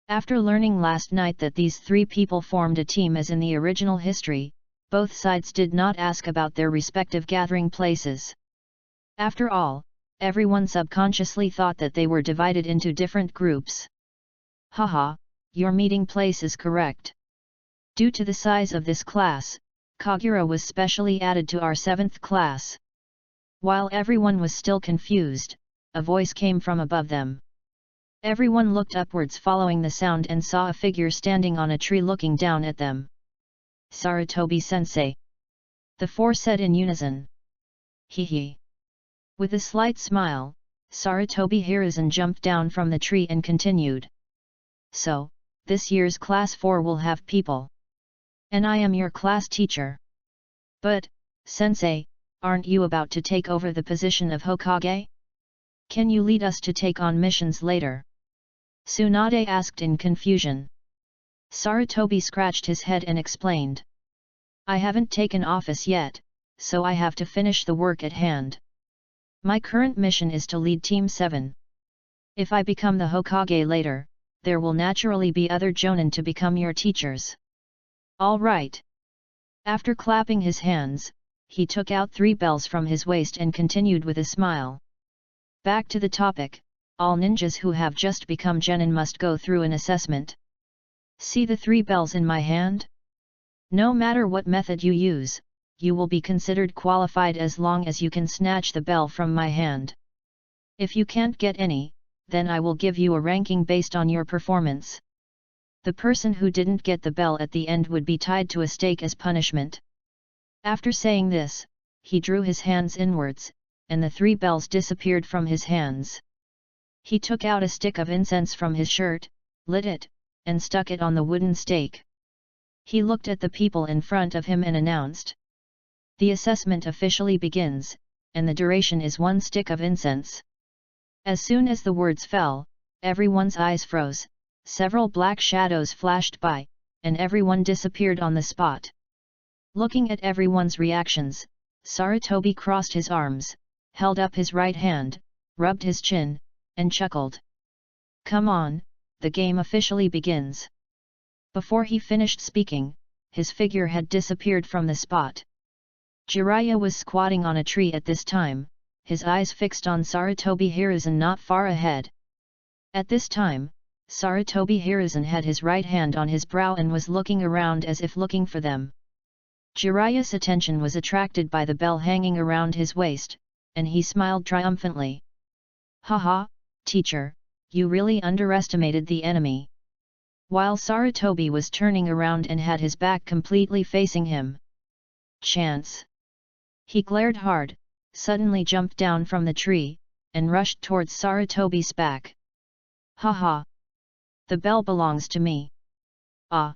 After learning last night that these 3 people formed a team as in the original history, both sides did not ask about their respective gathering places. After all, everyone subconsciously thought that they were divided into different groups. Haha, your meeting place is correct. Due to the size of this class, Kagura was specially added to our 7th class. While everyone was still confused, a voice came from above them. Everyone looked upwards following the sound and saw a figure standing on a tree looking down at them. Sarutobi-sensei. The 4 said in unison. Hee. With a slight smile, Sarutobi Hiruzen jumped down from the tree and continued. So, this year's class 4 will have people. And I am your class teacher. But, sensei, aren't you about to take over the position of Hokage? Can you lead us to take on missions later? Tsunade asked in confusion. Sarutobi scratched his head and explained. I haven't taken office yet, so I have to finish the work at hand. My current mission is to lead Team 7. If I become the Hokage later, there will naturally be other Jonin to become your teachers. All right. After clapping his hands, he took out 3 bells from his waist and continued with a smile. Back to the topic, all ninjas who have just become genin must go through an assessment. See the 3 bells in my hand? No matter what method you use, you will be considered qualified as long as you can snatch the bell from my hand. If you can't get any, then I will give you a ranking based on your performance. The person who didn't get the bell at the end would be tied to a stake as punishment. After saying this, he drew his hands inwards, and the 3 bells disappeared from his hands. He took out a stick of incense from his shirt, lit it, and stuck it on the wooden stake. He looked at the people in front of him and announced. The assessment officially begins, and the duration is 1 stick of incense. As soon as the words fell, everyone's eyes froze, several black shadows flashed by, and everyone disappeared on the spot. Looking at everyone's reactions, Sarutobi crossed his arms, held up his right hand, rubbed his chin, and chuckled. Come on, the game officially begins. Before he finished speaking, his figure had disappeared from the spot. Jiraiya was squatting on a tree at this time, his eyes fixed on Sarutobi Hiruzen not far ahead. At this time, Sarutobi Hiruzen had his right hand on his brow and was looking around as if looking for them. Jiraiya's attention was attracted by the bell hanging around his waist, and he smiled triumphantly. Haha, teacher, you really underestimated the enemy. While Sarutobi was turning around and had his back completely facing him. Chance! He glared hard, suddenly jumped down from the tree, and rushed towards Sarutobi's back. Haha! The bell belongs to me. Ah!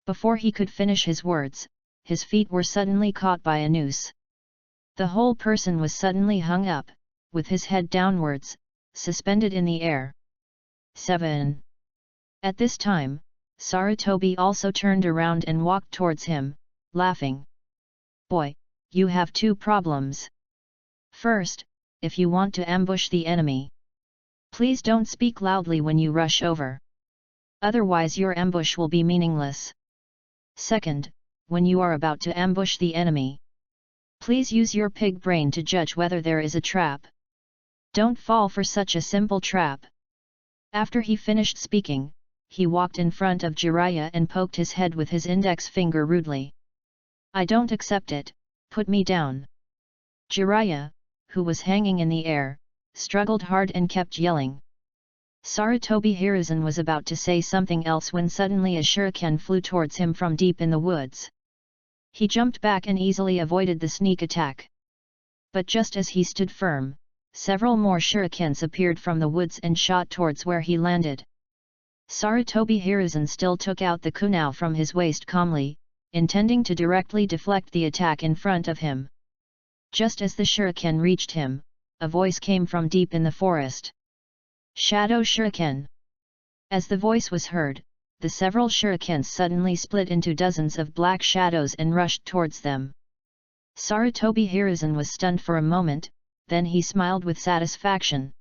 Before he could finish his words, his feet were suddenly caught by a noose. The whole person was suddenly hung up, with his head downwards, suspended in the air. 7. At this time, Sarutobi also turned around and walked towards him, laughing. Boy, you have 2 problems. First, if you want to ambush the enemy, please don't speak loudly when you rush over. Otherwise your ambush will be meaningless. Second, when you are about to ambush the enemy, please use your pig brain to judge whether there is a trap. Don't fall for such a simple trap. After he finished speaking, he walked in front of Jiraiya and poked his head with his index finger rudely. I don't accept it, put me down. Jiraiya, who was hanging in the air, struggled hard and kept yelling. Sarutobi Hiruzen was about to say something else when suddenly a shuriken flew towards him from deep in the woods. He jumped back and easily avoided the sneak attack. But just as he stood firm, several more shurikens appeared from the woods and shot towards where he landed. Sarutobi Hiruzen still took out the kunai from his waist calmly, intending to directly deflect the attack in front of him. Just as the shuriken reached him, a voice came from deep in the forest. Shadow Shuriken! As the voice was heard, the several shurikens suddenly split into dozens of black shadows and rushed towards them. Sarutobi Hiruzen was stunned for a moment, then he smiled with satisfaction.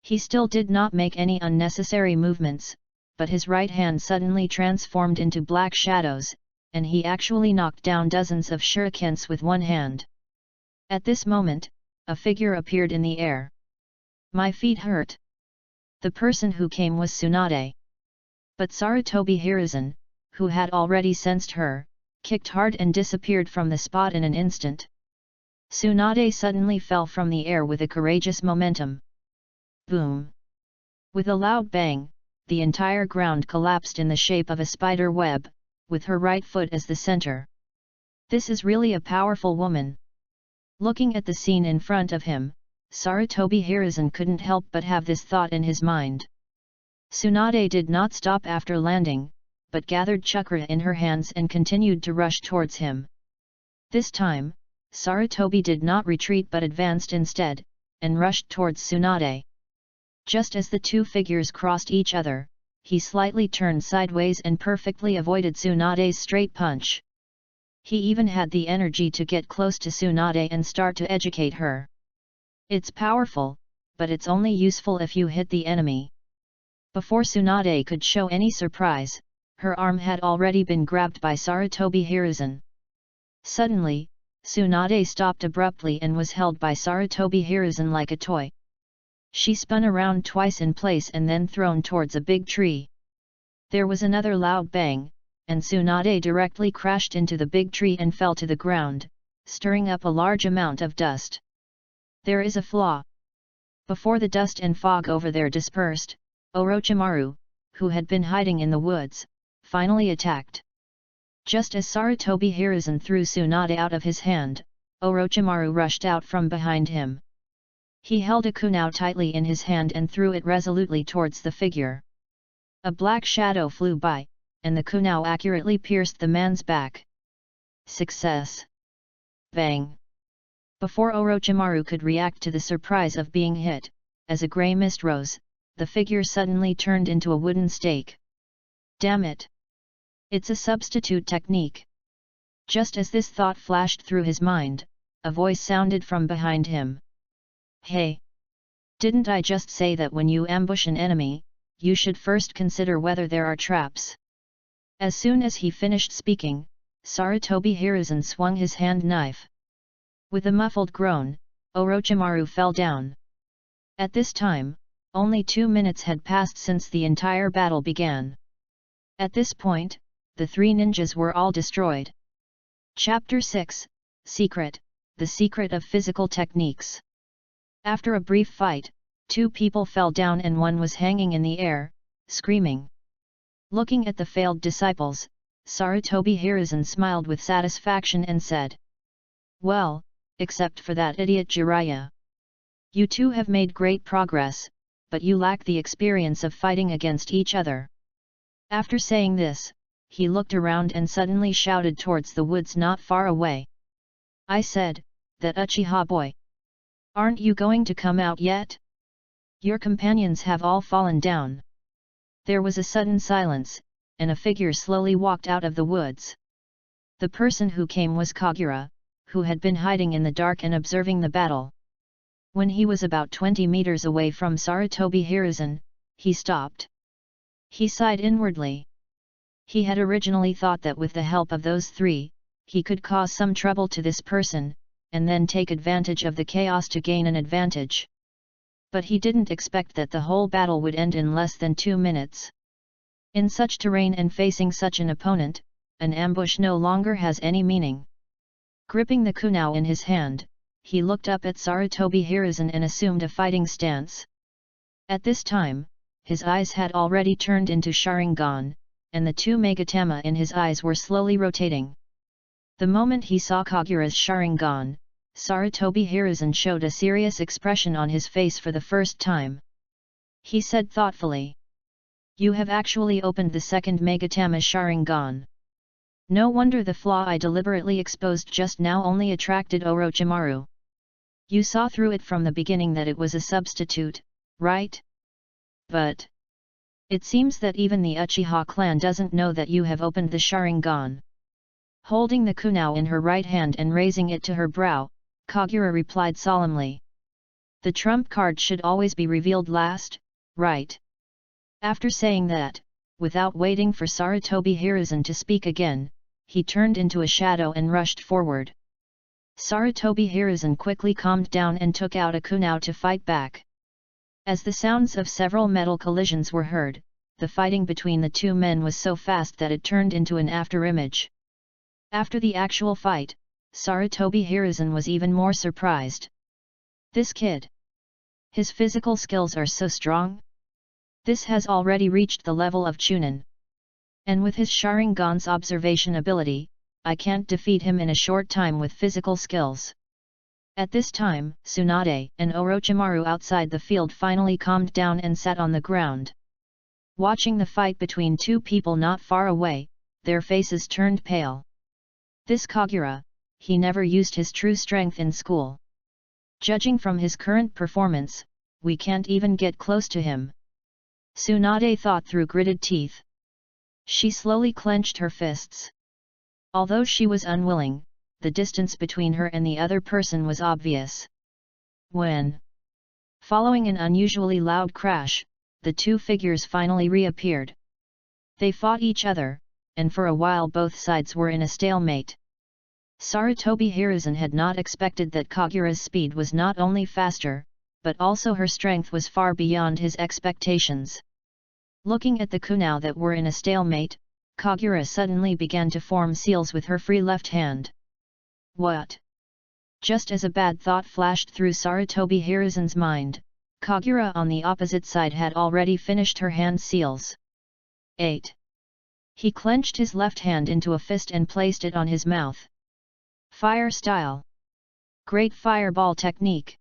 He still did not make any unnecessary movements, but his right hand suddenly transformed into black shadows, and he actually knocked down dozens of shurikens with one hand. At this moment, a figure appeared in the air. My feet hurt. The person who came was Tsunade. But Sarutobi Hiruzen, who had already sensed her, kicked hard and disappeared from the spot in an instant. Tsunade suddenly fell from the air with a courageous momentum. Boom! With a loud bang, the entire ground collapsed in the shape of a spider web, with her right foot as the center. This is really a powerful woman. Looking at the scene in front of him, Sarutobi Hiruzen couldn't help but have this thought in his mind. Tsunade did not stop after landing, but gathered chakra in her hands and continued to rush towards him. This time, Sarutobi did not retreat but advanced instead, and rushed towards Tsunade. Just as the two figures crossed each other, he slightly turned sideways and perfectly avoided Tsunade's straight punch. He even had the energy to get close to Tsunade and start to educate her. It's powerful, but it's only useful if you hit the enemy. Before Tsunade could show any surprise, her arm had already been grabbed by Sarutobi Hiruzen. Suddenly, Tsunade stopped abruptly and was held by Sarutobi Hiruzen like a toy. She spun around twice in place and then thrown towards a big tree. There was another loud bang, and Tsunade directly crashed into the big tree and fell to the ground, stirring up a large amount of dust. There is a flaw. Before the dust and fog over there dispersed, Orochimaru, who had been hiding in the woods, finally attacked. Just as Sarutobi Hiruzen threw Tsunade out of his hand, Orochimaru rushed out from behind him. He held a kunai tightly in his hand and threw it resolutely towards the figure. A black shadow flew by, and the kunai accurately pierced the man's back. Success! Bang! Before Orochimaru could react to the surprise of being hit, as a grey mist rose, the figure suddenly turned into a wooden stake. Damn it! It's a substitute technique. Just as this thought flashed through his mind, a voice sounded from behind him. Hey! Didn't I just say that when you ambush an enemy, you should first consider whether there are traps? As soon as he finished speaking, Sarutobi Hiruzen swung his hand knife. With a muffled groan, Orochimaru fell down. At this time, only 2 minutes had passed since the entire battle began. At this point, the three ninjas were all destroyed. Chapter 6, Secret, The Secret of Physical Techniques. After a brief fight, 2 people fell down and one was hanging in the air, screaming. Looking at the failed disciples, Sarutobi Hiruzen smiled with satisfaction and said, "Well, except for that idiot Jiraiya. You two have made great progress, but you lack the experience of fighting against each other." After saying this, he looked around and suddenly shouted towards the woods not far away. "I said, that Uchiha boy! Aren't you going to come out yet? Your companions have all fallen down." There was a sudden silence, and a figure slowly walked out of the woods. The person who came was Kagura, who had been hiding in the dark and observing the battle. When he was about 20 meters away from Sarutobi Hiruzen, he stopped. He sighed inwardly. He had originally thought that with the help of those three, he could cause some trouble to this person, and then take advantage of the chaos to gain an advantage. But he didn't expect that the whole battle would end in less than 2 minutes. In such terrain and facing such an opponent, an ambush no longer has any meaning. Gripping the kunai in his hand, he looked up at Sarutobi Hiruzen and assumed a fighting stance. At this time, his eyes had already turned into Sharingan, and the 2 Megatama in his eyes were slowly rotating. The moment he saw Kagura's Sharingan, Sarutobi Hiruzen showed a serious expression on his face for the first time. He said thoughtfully, "You have actually opened the second Megatama Sharingan. No wonder the flaw I deliberately exposed just now only attracted Orochimaru. You saw through it from the beginning that it was a substitute, right? But it seems that even the Uchiha clan doesn't know that you have opened the Sharingan." Holding the kunao in her right hand and raising it to her brow, Kagura replied solemnly. "The trump card should always be revealed last, right?" After saying that, without waiting for Sarutobi Hiruzen to speak again, he turned into a shadow and rushed forward. Sarutobi Hiruzen quickly calmed down and took out a kunao to fight back. As the sounds of several metal collisions were heard, the fighting between the two men was so fast that it turned into an afterimage. After the actual fight, Sarutobi Hiruzen was even more surprised. This kid! His physical skills are so strong? This has already reached the level of Chunin. And with his Sharingan's observation ability, I can't defeat him in a short time with physical skills. At this time, Tsunade and Orochimaru outside the field finally calmed down and sat on the ground. Watching the fight between two people not far away, their faces turned pale. This Kagura, he never used his true strength in school. Judging from his current performance, we can't even get close to him. Tsunade thought through gritted teeth. She slowly clenched her fists. Although she was unwilling, the distance between her and the other person was obvious. When, following an unusually loud crash, the two figures finally reappeared. They fought each other, and for a while both sides were in a stalemate. Sarutobi Hiruzen had not expected that Kagura's speed was not only faster, but also her strength was far beyond his expectations. Looking at the kunao that were in a stalemate, Kagura suddenly began to form seals with her free left hand. What? Just as a bad thought flashed through Sarutobi Hiruzen's mind, Kagura on the opposite side had already finished her hand seals. 8. He clenched his left hand into a fist and placed it on his mouth. Fire style. Great fireball technique.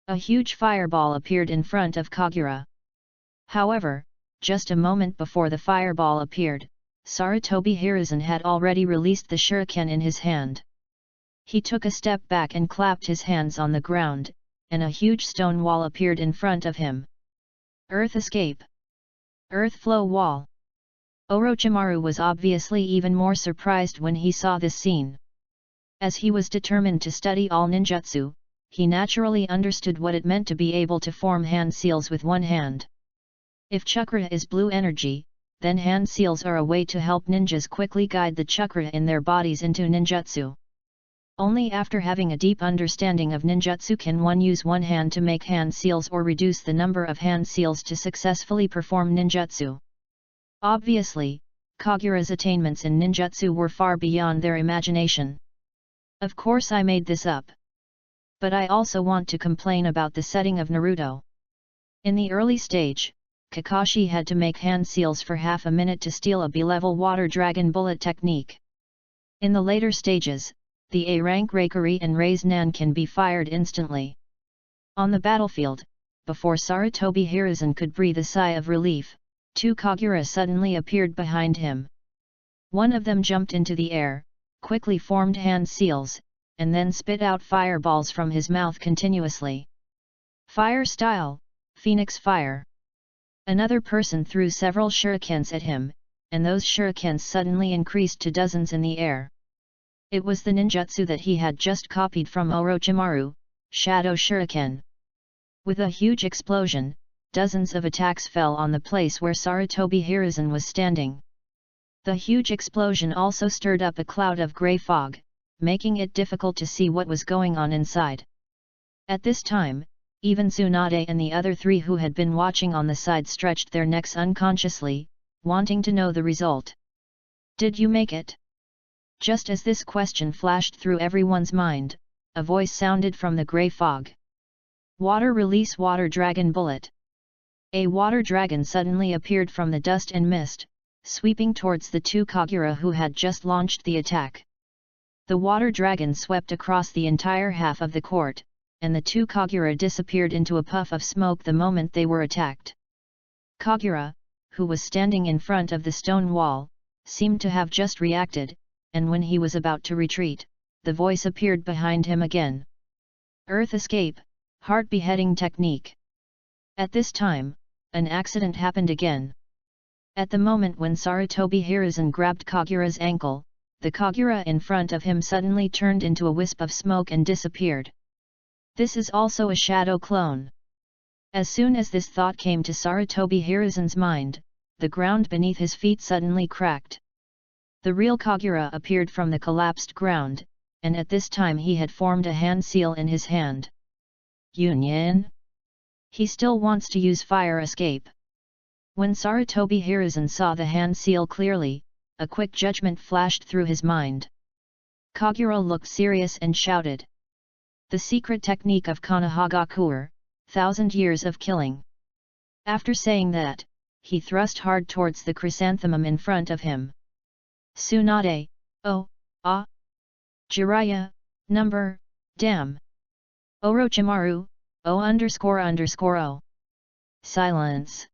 A huge fireball appeared in front of Kagura. However, just a moment before the fireball appeared, Sarutobi Hiruzen had already released the shuriken in his hand. He took a step back and clapped his hands on the ground, and a huge stone wall appeared in front of him. Earth escape. Earth flow wall. Orochimaru was obviously even more surprised when he saw this scene. As he was determined to study all ninjutsu, he naturally understood what it meant to be able to form hand seals with one hand. If chakra is blue energy, then hand seals are a way to help ninjas quickly guide the chakra in their bodies into ninjutsu. Only after having a deep understanding of ninjutsu can one use one hand to make hand seals or reduce the number of hand seals to successfully perform ninjutsu. Obviously, Kagura's attainments in ninjutsu were far beyond their imagination. Of course I made this up. But I also want to complain about the setting of Naruto. In the early stage, Kakashi had to make hand seals for half a minute to steal a B-level water dragon bullet technique. In the later stages, the A-rank Reikari and Raise Nan can be fired instantly. On the battlefield, before Sarutobi Hiruzen could breathe a sigh of relief, two Kagura suddenly appeared behind him. One of them jumped into the air, quickly formed hand seals, and then spit out fireballs from his mouth continuously. Fire style, Phoenix Fire. Another person threw several shurikens at him, and those shurikens suddenly increased to dozens in the air. It was the ninjutsu that he had just copied from Orochimaru, Shadow Shuriken. With a huge explosion, dozens of attacks fell on the place where Sarutobi Hiruzen was standing. The huge explosion also stirred up a cloud of grey fog, making it difficult to see what was going on inside. At this time, even Tsunade and the other three who had been watching on the side stretched their necks unconsciously, wanting to know the result. Did you make it? Just as this question flashed through everyone's mind, a voice sounded from the grey fog. Water release water dragon bullet. A water dragon suddenly appeared from the dust and mist, sweeping towards the two Kagura who had just launched the attack. The water dragon swept across the entire half of the court, and the two Kagura disappeared into a puff of smoke the moment they were attacked. Kagura, who was standing in front of the stone wall, seemed to have just reacted, and when he was about to retreat, the voice appeared behind him again. Earth escape, heart beheading technique. At this time, an accident happened again. At the moment when Sarutobi Hiruzen grabbed Kagura's ankle, the Kagura in front of him suddenly turned into a wisp of smoke and disappeared. This is also a shadow clone. As soon as this thought came to Sarutobi Hiruzen's mind, the ground beneath his feet suddenly cracked. The real Kagura appeared from the collapsed ground, and at this time he had formed a hand seal in his hand. Union? He still wants to use fire escape. When Sarutobi Hiruzen saw the hand seal clearly, a quick judgment flashed through his mind. Kagura looked serious and shouted. The secret technique of Konohagakuer, 1,000 years of killing. After saying that, he thrust hard towards the chrysanthemum in front of him. Tsunade, oh, ah. Jiraiya, number, damn. Orochimaru, O__O. Silence.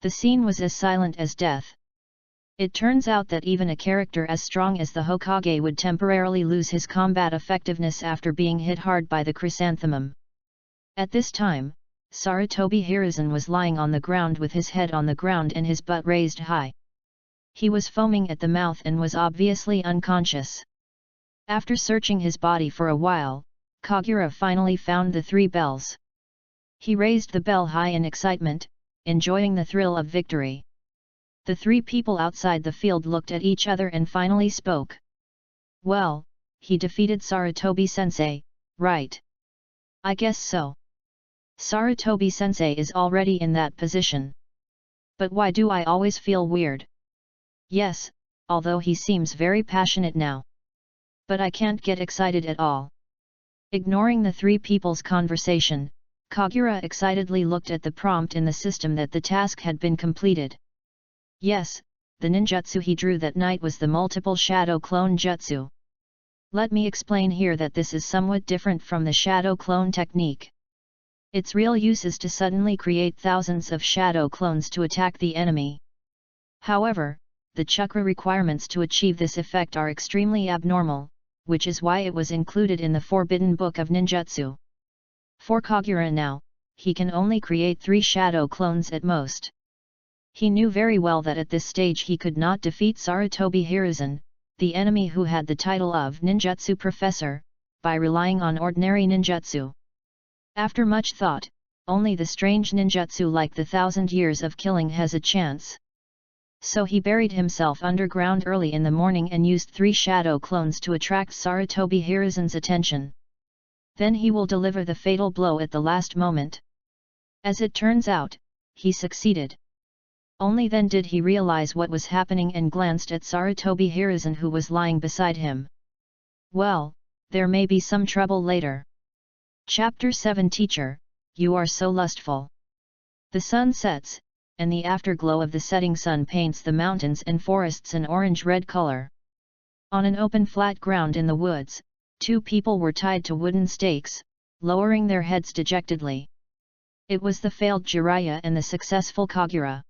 The scene was as silent as death. It turns out that even a character as strong as the Hokage would temporarily lose his combat effectiveness after being hit hard by the chrysanthemum. At this time, Sarutobi Hiruzen was lying on the ground with his head on the ground and his butt raised high. He was foaming at the mouth and was obviously unconscious. After searching his body for a while, Kagura finally found the 3 bells. He raised the bell high in excitement, enjoying the thrill of victory. The 3 people outside the field looked at each other and finally spoke. Well, he defeated Sarutobi-sensei, right? I guess so. Sarutobi-sensei is already in that position. But why do I always feel weird? Yes, although he seems very passionate now. But I can't get excited at all. Ignoring the 3 people's conversation, Kagura excitedly looked at the prompt in the system that the task had been completed. Yes, the ninjutsu he drew that night was the multiple shadow clone jutsu. Let me explain here that this is somewhat different from the shadow clone technique. Its real use is to suddenly create thousands of shadow clones to attack the enemy. However, the chakra requirements to achieve this effect are extremely abnormal, which is why it was included in the Forbidden Book of Ninjutsu. For Kagura now, he can only create 3 shadow clones at most. He knew very well that at this stage he could not defeat Sarutobi Hiruzen, the enemy who had the title of Ninjutsu Professor, by relying on ordinary ninjutsu. After much thought, only the strange ninjutsu like the 1,000 years of killing has a chance. So he buried himself underground early in the morning and used 3 shadow clones to attract Sarutobi Hiruzen's attention. Then he will deliver the fatal blow at the last moment. As it turns out, he succeeded. Only then did he realize what was happening and glanced at Sarutobi Hiruzen who was lying beside him. Well, there may be some trouble later. Chapter 7 Teacher, you are so lustful. The sun sets, and the afterglow of the setting sun paints the mountains and forests an orange-red color. On an open flat ground in the woods, 2 people were tied to wooden stakes, lowering their heads dejectedly. It was the failed Jiraiya and the successful Kagura.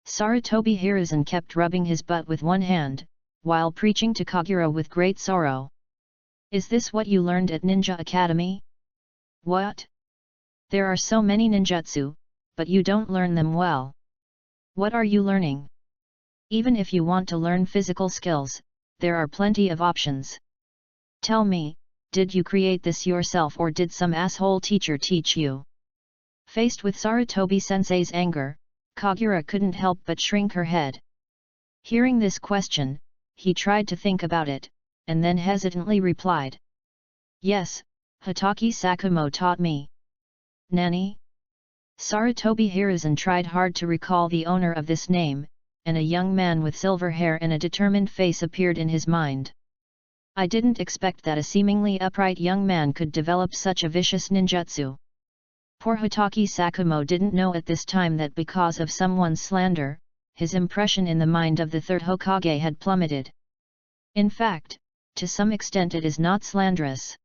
Sarutobi Hiruzen kept rubbing his butt with one hand, while preaching to Kagura with great sorrow. Is this what you learned at Ninja Academy? What? There are so many ninjutsu, but you don't learn them well. What are you learning? Even if you want to learn physical skills, there are plenty of options. Tell me, did you create this yourself or did some asshole teacher teach you? Faced with Sarutobi-sensei's anger, Kagura couldn't help but shrink her head. Hearing this question, he tried to think about it, and then hesitantly replied. Yes, Hatake Sakumo taught me. Nani? Sarutobi Hiruzen tried hard to recall the owner of this name, and a young man with silver hair and a determined face appeared in his mind. I didn't expect that a seemingly upright young man could develop such a vicious ninjutsu. Poor Hatake Sakumo didn't know at this time that because of someone's slander, his impression in the mind of the 3rd Hokage had plummeted. In fact, to some extent it is not slanderous.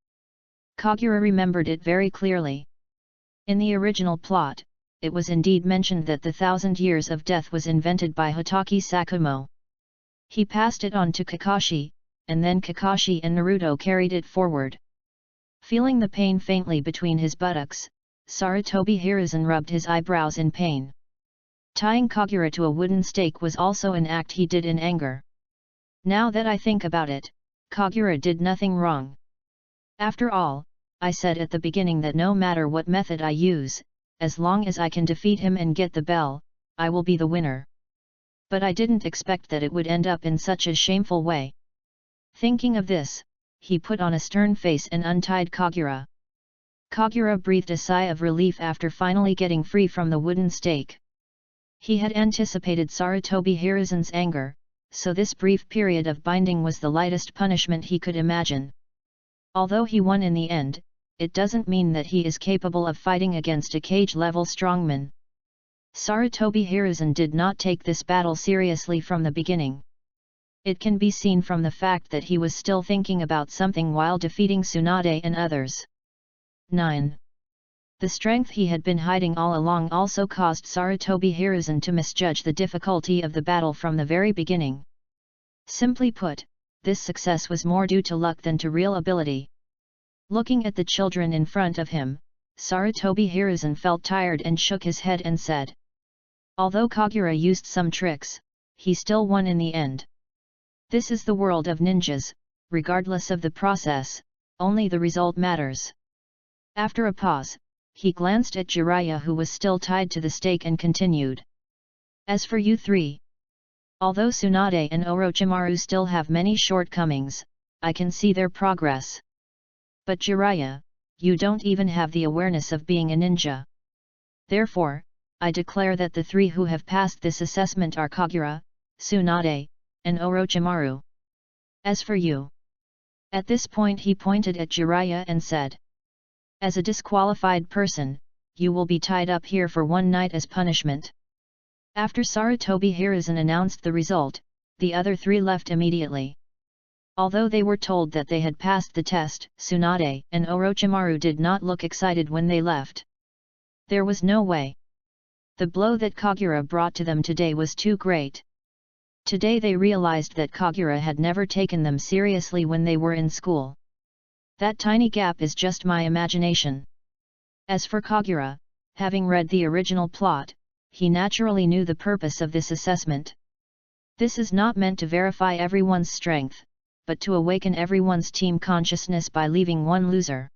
Kagura remembered it very clearly. In the original plot, it was indeed mentioned that the 1,000 Years of Death was invented by Hotaki Sakumo. He passed it on to Kakashi, and then Kakashi and Naruto carried it forward. Feeling the pain faintly between his buttocks, Sarutobi Hiruzen rubbed his eyebrows in pain. Tying Kagura to a wooden stake was also an act he did in anger. Now that I think about it, Kagura did nothing wrong. After all, I said at the beginning that no matter what method I use, as long as I can defeat him and get the bell, I will be the winner. But I didn't expect that it would end up in such a shameful way. Thinking of this, he put on a stern face and untied Kagura. Kagura breathed a sigh of relief after finally getting free from the wooden stake. He had anticipated Sarutobi Hiruzen's anger, so this brief period of binding was the lightest punishment he could imagine. Although he won in the end, it doesn't mean that he is capable of fighting against a cage-level strongman. Sarutobi Hiruzen did not take this battle seriously from the beginning. It can be seen from the fact that he was still thinking about something while defeating Tsunade and others. 9. The strength he had been hiding all along also caused Sarutobi Hiruzen to misjudge the difficulty of the battle from the very beginning. Simply put, this success was more due to luck than to real ability. Looking at the children in front of him, Sarutobi Hiruzen felt tired and shook his head and said, "Although Kagura used some tricks, he still won in the end. This is the world of ninjas, regardless of the process, only the result matters." After a pause, he glanced at Jiraiya who was still tied to the stake and continued. "As for you three, although Tsunade and Orochimaru still have many shortcomings, I can see their progress. But Jiraiya, you don't even have the awareness of being a ninja. Therefore, I declare that the three who have passed this assessment are Kagura, Tsunade, and Orochimaru. As for you..." At this point he pointed at Jiraiya and said, "As a disqualified person, you will be tied up here for one night as punishment." After Sarutobi Hiruzen announced the result, the other three left immediately. Although they were told that they had passed the test, Tsunade and Orochimaru did not look excited when they left. There was no way. The blow that Kagura brought to them today was too great. Today they realized that Kagura had never taken them seriously when they were in school. That tiny gap is just my imagination. As for Kagura, having read the original plot, he naturally knew the purpose of this assessment. This is not meant to verify everyone's strength, but to awaken everyone's team consciousness by leaving one loser.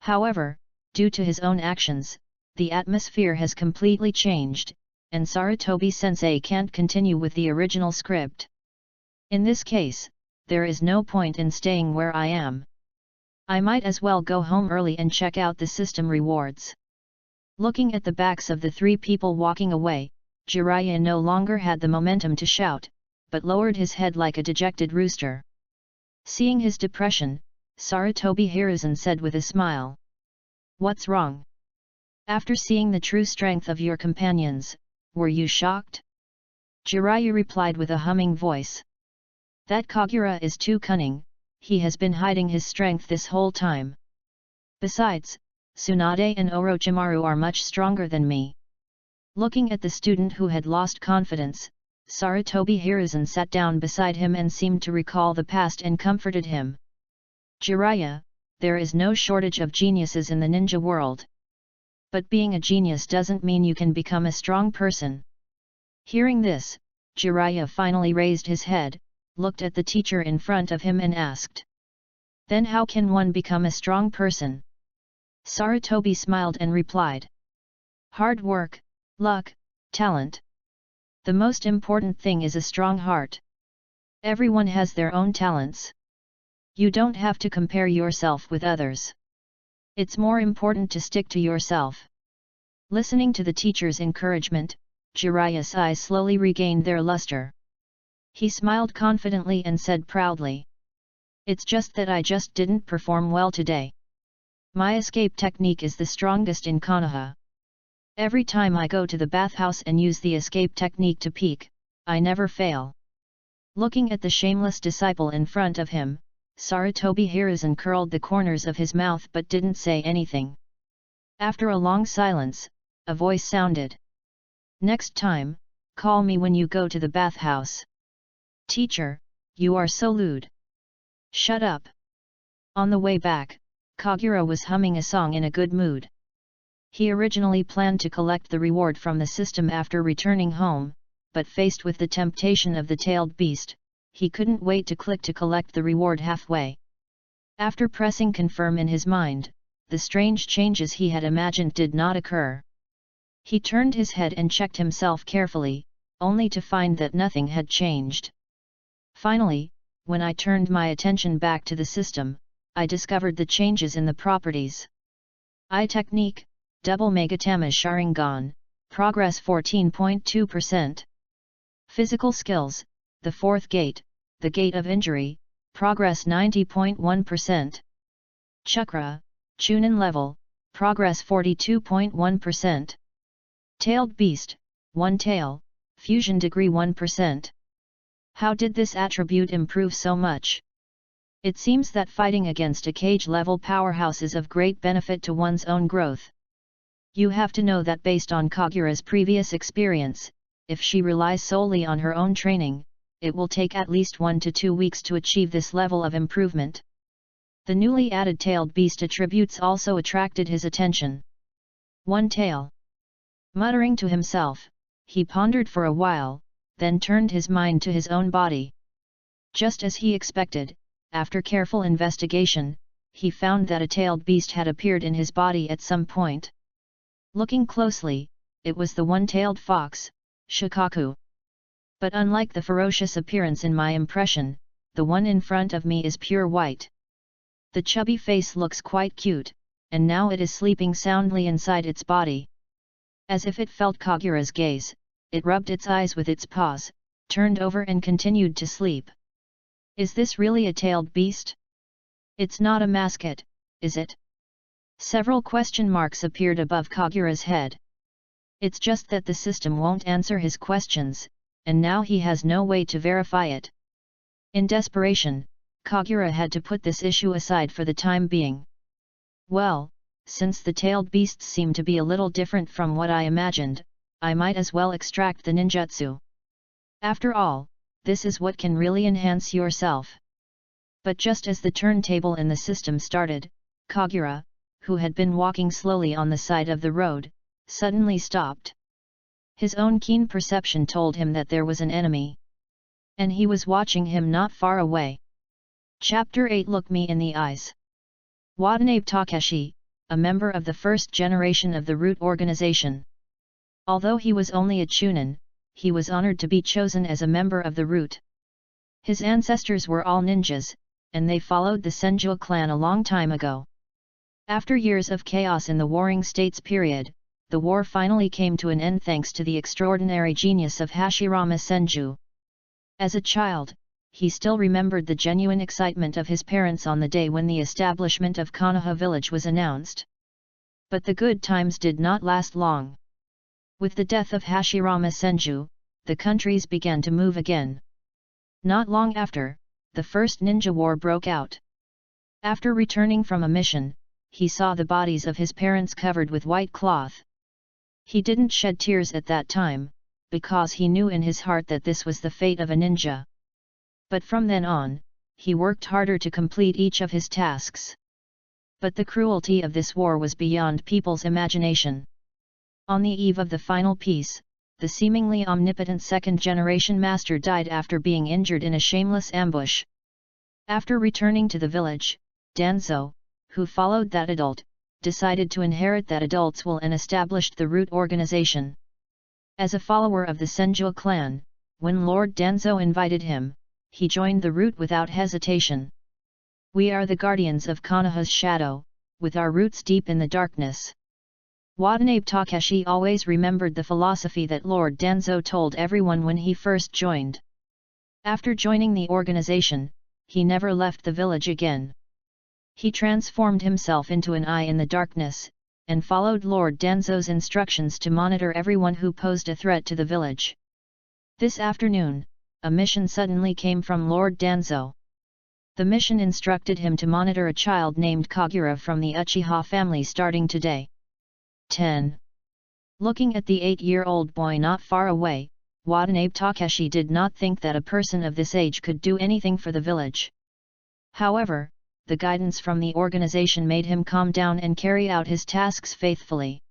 However, due to his own actions, the atmosphere has completely changed, and Sarutobi-sensei can't continue with the original script. In this case, there is no point in staying where I am. I might as well go home early and check out the system rewards. Looking at the backs of the three people walking away, Jiraiya no longer had the momentum to shout, but lowered his head like a dejected rooster. Seeing his depression, Sarutobi Hiruzen said with a smile, "What's wrong? After seeing the true strength of your companions, were you shocked?" Jiraiya replied with a humming voice, "That Kagura is too cunning. He has been hiding his strength this whole time. Besides, Tsunade and Orochimaru are much stronger than me." Looking at the student who had lost confidence, Sarutobi Hiruzen sat down beside him and seemed to recall the past and comforted him. "Jiraiya, there is no shortage of geniuses in the ninja world. But being a genius doesn't mean you can become a strong person." Hearing this, Jiraiya finally raised his head, looked at the teacher in front of him and asked, "Then how can one become a strong person?" Sarutobi smiled and replied, "Hard work, luck, talent. The most important thing is a strong heart. Everyone has their own talents. You don't have to compare yourself with others. It's more important to stick to yourself." Listening to the teacher's encouragement, Jiraiya's eyes slowly regained their luster. He smiled confidently and said proudly, "It's just that I just didn't perform well today. My escape technique is the strongest in Konoha. Every time I go to the bathhouse and use the escape technique to peek, I never fail." Looking at the shameless disciple in front of him, Sarutobi Hiruzen curled the corners of his mouth but didn't say anything. After a long silence, a voice sounded. "Next time, call me when you go to the bathhouse." "Teacher, you are so lewd." "Shut up." On the way back, Kagura was humming a song in a good mood. He originally planned to collect the reward from the system after returning home, but faced with the temptation of the tailed beast, he couldn't wait to click to collect the reward halfway. After pressing confirm in his mind, the strange changes he had imagined did not occur. He turned his head and checked himself carefully, only to find that nothing had changed. Finally, when I turned my attention back to the system, I discovered the changes in the properties. I technique, double Megatama Sharingan, progress 14.2%. Physical skills, the fourth gate, the gate of injury, progress 90.1%. Chakra, Chunin level, progress 42.1%. Tailed beast, one tail, fusion degree 1%. How did this attribute improve so much? It seems that fighting against a cage-level powerhouse is of great benefit to one's own growth. You have to know that based on Kagura's previous experience, if she relies solely on her own training, it will take at least 1 to 2 weeks to achieve this level of improvement. The newly added tailed beast attributes also attracted his attention. One tail. Muttering to himself, he pondered for a while, then turned his mind to his own body. Just as he expected, after careful investigation, he found that a tailed beast had appeared in his body at some point. Looking closely, it was the one-tailed fox, Shikaku. But unlike the ferocious appearance in my impression, the one in front of me is pure white. The chubby face looks quite cute, and now it is sleeping soundly inside its body. As if it felt Kagura's gaze, it rubbed its eyes with its paws, turned over and continued to sleep. Is this really a tailed beast? It's not a mascot, is it? Several question marks appeared above Kagura's head. It's just that the system won't answer his questions, and now he has no way to verify it. In desperation, Kagura had to put this issue aside for the time being. Well, since the tailed beasts seem to be a little different from what I imagined, I might as well extract the ninjutsu. After all, this is what can really enhance yourself. But just as the turntable in the system started, Kagura, who had been walking slowly on the side of the road, suddenly stopped. His own keen perception told him that there was an enemy. And he was watching him not far away. Chapter 8. Look me in the eyes. Watanabe Takeshi, a member of the first generation of the Root organization. Although he was only a Chunin, he was honored to be chosen as a member of the Root. His ancestors were all ninjas, and they followed the Senju clan a long time ago. After years of chaos in the Warring States period, the war finally came to an end thanks to the extraordinary genius of Hashirama Senju. As a child, he still remembered the genuine excitement of his parents on the day when the establishment of Konoha village was announced. But the good times did not last long. With the death of Hashirama Senju, the countries began to move again. Not long after, the first ninja war broke out. After returning from a mission, he saw the bodies of his parents covered with white cloth. He didn't shed tears at that time, because he knew in his heart that this was the fate of a ninja. But from then on, he worked harder to complete each of his tasks. But the cruelty of this war was beyond people's imagination. On the eve of the final peace, the seemingly omnipotent second-generation master died after being injured in a shameless ambush. After returning to the village, Danzo, who followed that adult, decided to inherit that adult's will and established the Root organization. As a follower of the Senju clan, when Lord Danzo invited him, he joined the Root without hesitation. We are the guardians of Konoha's shadow, with our roots deep in the darkness. Watanabe Takeshi always remembered the philosophy that Lord Danzo told everyone when he first joined. After joining the organization, he never left the village again. He transformed himself into an eye in the darkness, and followed Lord Danzo's instructions to monitor everyone who posed a threat to the village. This afternoon, a mission suddenly came from Lord Danzo. The mission instructed him to monitor a child named Kagura from the Uchiha family starting today. 10. Looking at the 8-year-old boy not far away, Watanabe Takeshi did not think that a person of this age could do anything for the village. However, the guidance from the organization made him calm down and carry out his tasks faithfully.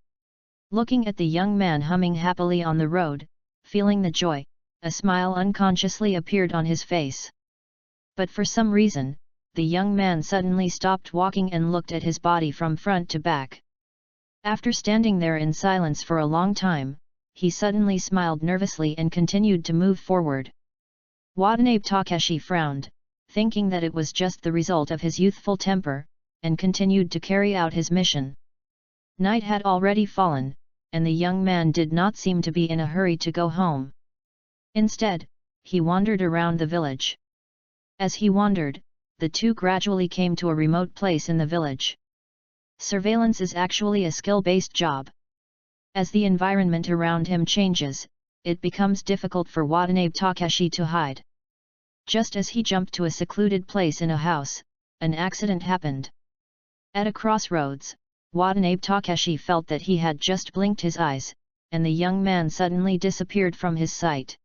Looking at the young man humming happily on the road, feeling the joy, a smile unconsciously appeared on his face. But for some reason, the young man suddenly stopped walking and looked at his body from front to back. After standing there in silence for a long time, he suddenly smiled nervously and continued to move forward. Watanabe Takeshi frowned, thinking that it was just the result of his youthful temper, and continued to carry out his mission. Night had already fallen, and the young man did not seem to be in a hurry to go home. Instead, he wandered around the village. As he wandered, the two gradually came to a remote place in the village. Surveillance is actually a skill-based job. As the environment around him changes, it becomes difficult for Watanabe Takeshi to hide. Just as he jumped to a secluded place in a house, an accident happened. At a crossroads, Watanabe Takeshi felt that he had just blinked his eyes, and the young man suddenly disappeared from his sight.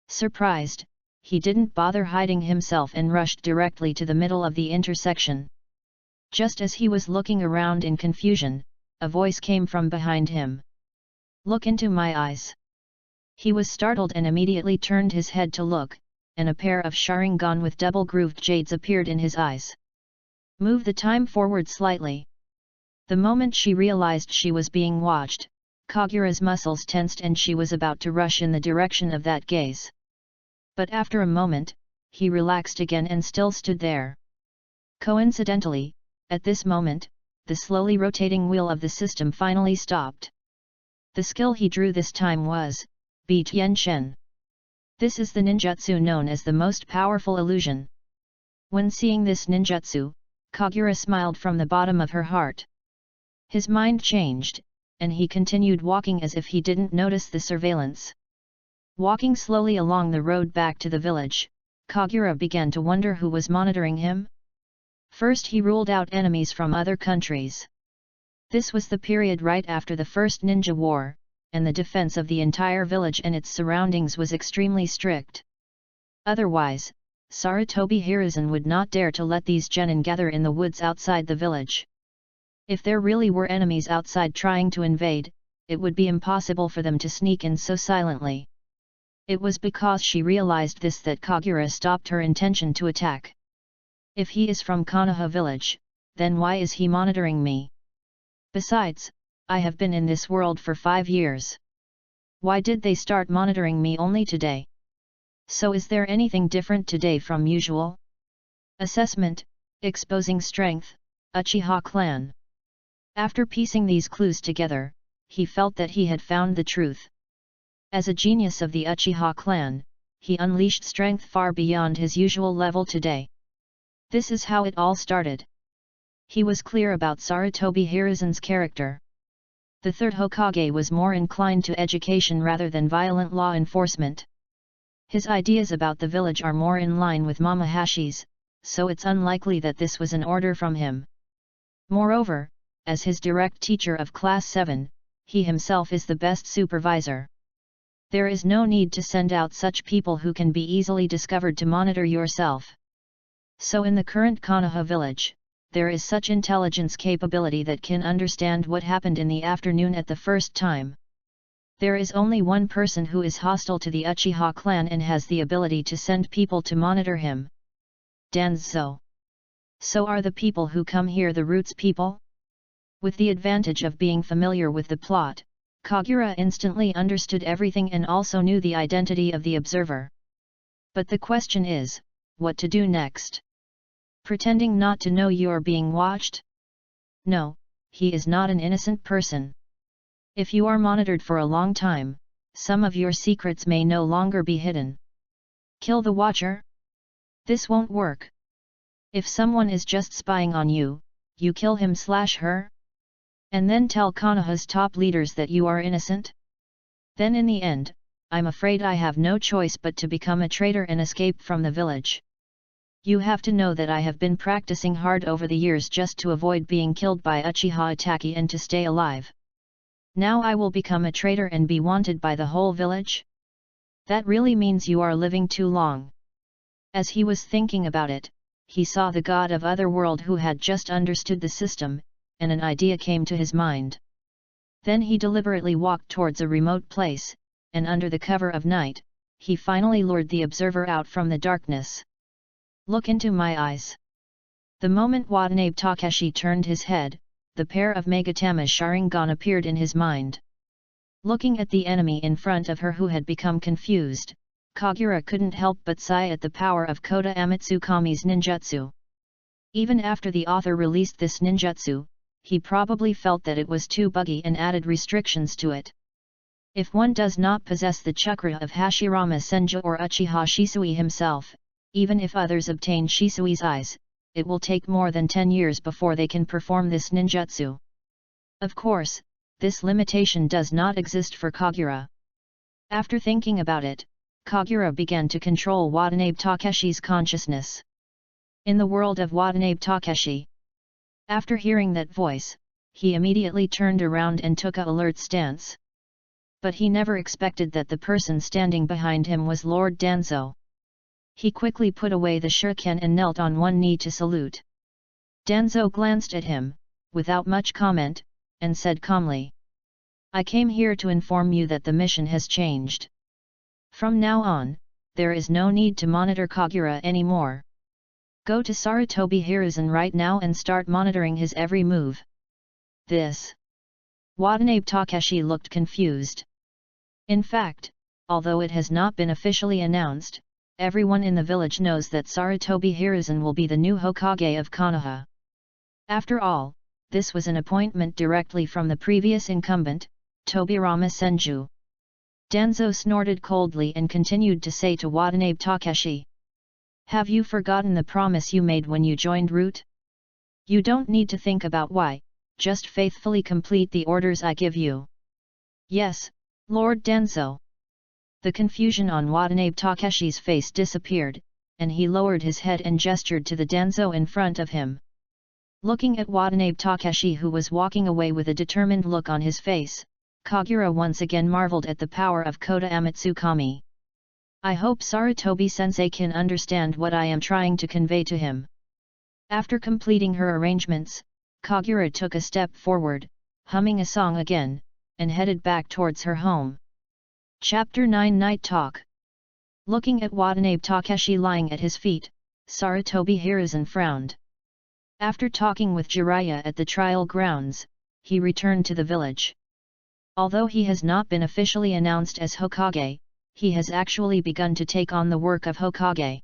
Surprised, he didn't bother hiding himself and rushed directly to the middle of the intersection. Just as he was looking around in confusion, a voice came from behind him. "Look into my eyes." He was startled and immediately turned his head to look, and a pair of Sharingan with double-grooved jades appeared in his eyes. "Move the time forward slightly." The moment she realized she was being watched, Kagura's muscles tensed and she was about to rush in the direction of that gaze. But after a moment, he relaxed again and still stood there. Coincidentally, at this moment, the slowly rotating wheel of the system finally stopped. The skill he drew this time was Bi Tian Shen. This is the ninjutsu known as the most powerful illusion. When seeing this ninjutsu, Kagura smiled from the bottom of her heart. His mind changed, and he continued walking as if he didn't notice the surveillance. Walking slowly along the road back to the village, Kagura began to wonder who was monitoring him. First he ruled out enemies from other countries. This was the period right after the First Ninja War, and the defense of the entire village and its surroundings was extremely strict. Otherwise, Sarutobi Hiruzen would not dare to let these genin gather in the woods outside the village. If there really were enemies outside trying to invade, it would be impossible for them to sneak in so silently. It was because she realized this that Kagura stopped her intention to attack. If he is from Konoha village, then why is he monitoring me? Besides, I have been in this world for 5 years. Why did they start monitoring me only today? So is there anything different today from usual? Assessment, exposing strength, Uchiha clan. After piecing these clues together, he felt that he had found the truth. As a genius of the Uchiha clan, he unleashed strength far beyond his usual level today. This is how it all started. He was clear about Sarutobi Hiruzen's character. The third Hokage was more inclined to education rather than violent law enforcement. His ideas about the village are more in line with Mamahashi's, so it's unlikely that this was an order from him. Moreover, as his direct teacher of Class 7, he himself is the best supervisor. There is no need to send out such people who can be easily discovered to monitor yourself. So in the current Konoha village, there is such intelligence capability that can understand what happened in the afternoon at the first time. There is only one person who is hostile to the Uchiha clan and has the ability to send people to monitor him. Danzo. So are the people who come here the Roots people? With the advantage of being familiar with the plot, Kagura instantly understood everything and also knew the identity of the observer. But the question is, what to do next? Pretending not to know you are being watched? No, he is not an innocent person. If you are monitored for a long time, some of your secrets may no longer be hidden. Kill the watcher? This won't work. If someone is just spying on you, you kill him/her? And then tell Konoha's top leaders that you are innocent? Then in the end, I'm afraid I have no choice but to become a traitor and escape from the village. You have to know that I have been practicing hard over the years just to avoid being killed by Uchiha Itachi and to stay alive. Now I will become a traitor and be wanted by the whole village? That really means you are living too long." As he was thinking about it, he saw the god of Otherworld who had just understood the system, and an idea came to his mind. Then he deliberately walked towards a remote place, and under the cover of night, he finally lured the observer out from the darkness. "Look into my eyes." The moment Watanabe Takeshi turned his head, the pair of Megatama Sharingan appeared in his mind. Looking at the enemy in front of her who had become confused, Kagura couldn't help but sigh at the power of Kota Amatsukami's ninjutsu. Even after the author released this ninjutsu, he probably felt that it was too buggy and added restrictions to it. If one does not possess the chakra of Hashirama Senju or Uchiha Shisui himself, even if others obtain Shisui's eyes, it will take more than 10 years before they can perform this ninjutsu. Of course, this limitation does not exist for Kagura. After thinking about it, Kagura began to control Watanabe Takeshi's consciousness. In the world of Watanabe Takeshi. After hearing that voice, he immediately turned around and took a alert stance. But he never expected that the person standing behind him was Lord Danzo. He quickly put away the shuriken and knelt on one knee to salute. Danzo glanced at him, without much comment, and said calmly, "I came here to inform you that the mission has changed. From now on, there is no need to monitor Kagura anymore. Go to Sarutobi Hiruzen right now and start monitoring his every move." This. Watanabe Takeshi looked confused. In fact, although it has not been officially announced, everyone in the village knows that Sarutobi Hiruzen will be the new Hokage of Konoha. After all, this was an appointment directly from the previous incumbent, Tobirama Senju. Danzo snorted coldly and continued to say to Watanabe Takeshi, "Have you forgotten the promise you made when you joined Root? You don't need to think about why, just faithfully complete the orders I give you." "Yes, Lord Danzo." The confusion on Watanabe Takeshi's face disappeared, and he lowered his head and gestured to the Danzo in front of him. Looking at Watanabe Takeshi who was walking away with a determined look on his face, Kagura once again marveled at the power of Kota Amatsukami. "I hope Sarutobi-sensei can understand what I am trying to convey to him." After completing her arrangements, Kagura took a step forward, humming a song again, and headed back towards her home. Chapter 9 Night Talk. Looking at Watanabe Takeshi lying at his feet, Sarutobi Hiruzen frowned. After talking with Jiraiya at the trial grounds, he returned to the village. Although he has not been officially announced as Hokage, he has actually begun to take on the work of Hokage.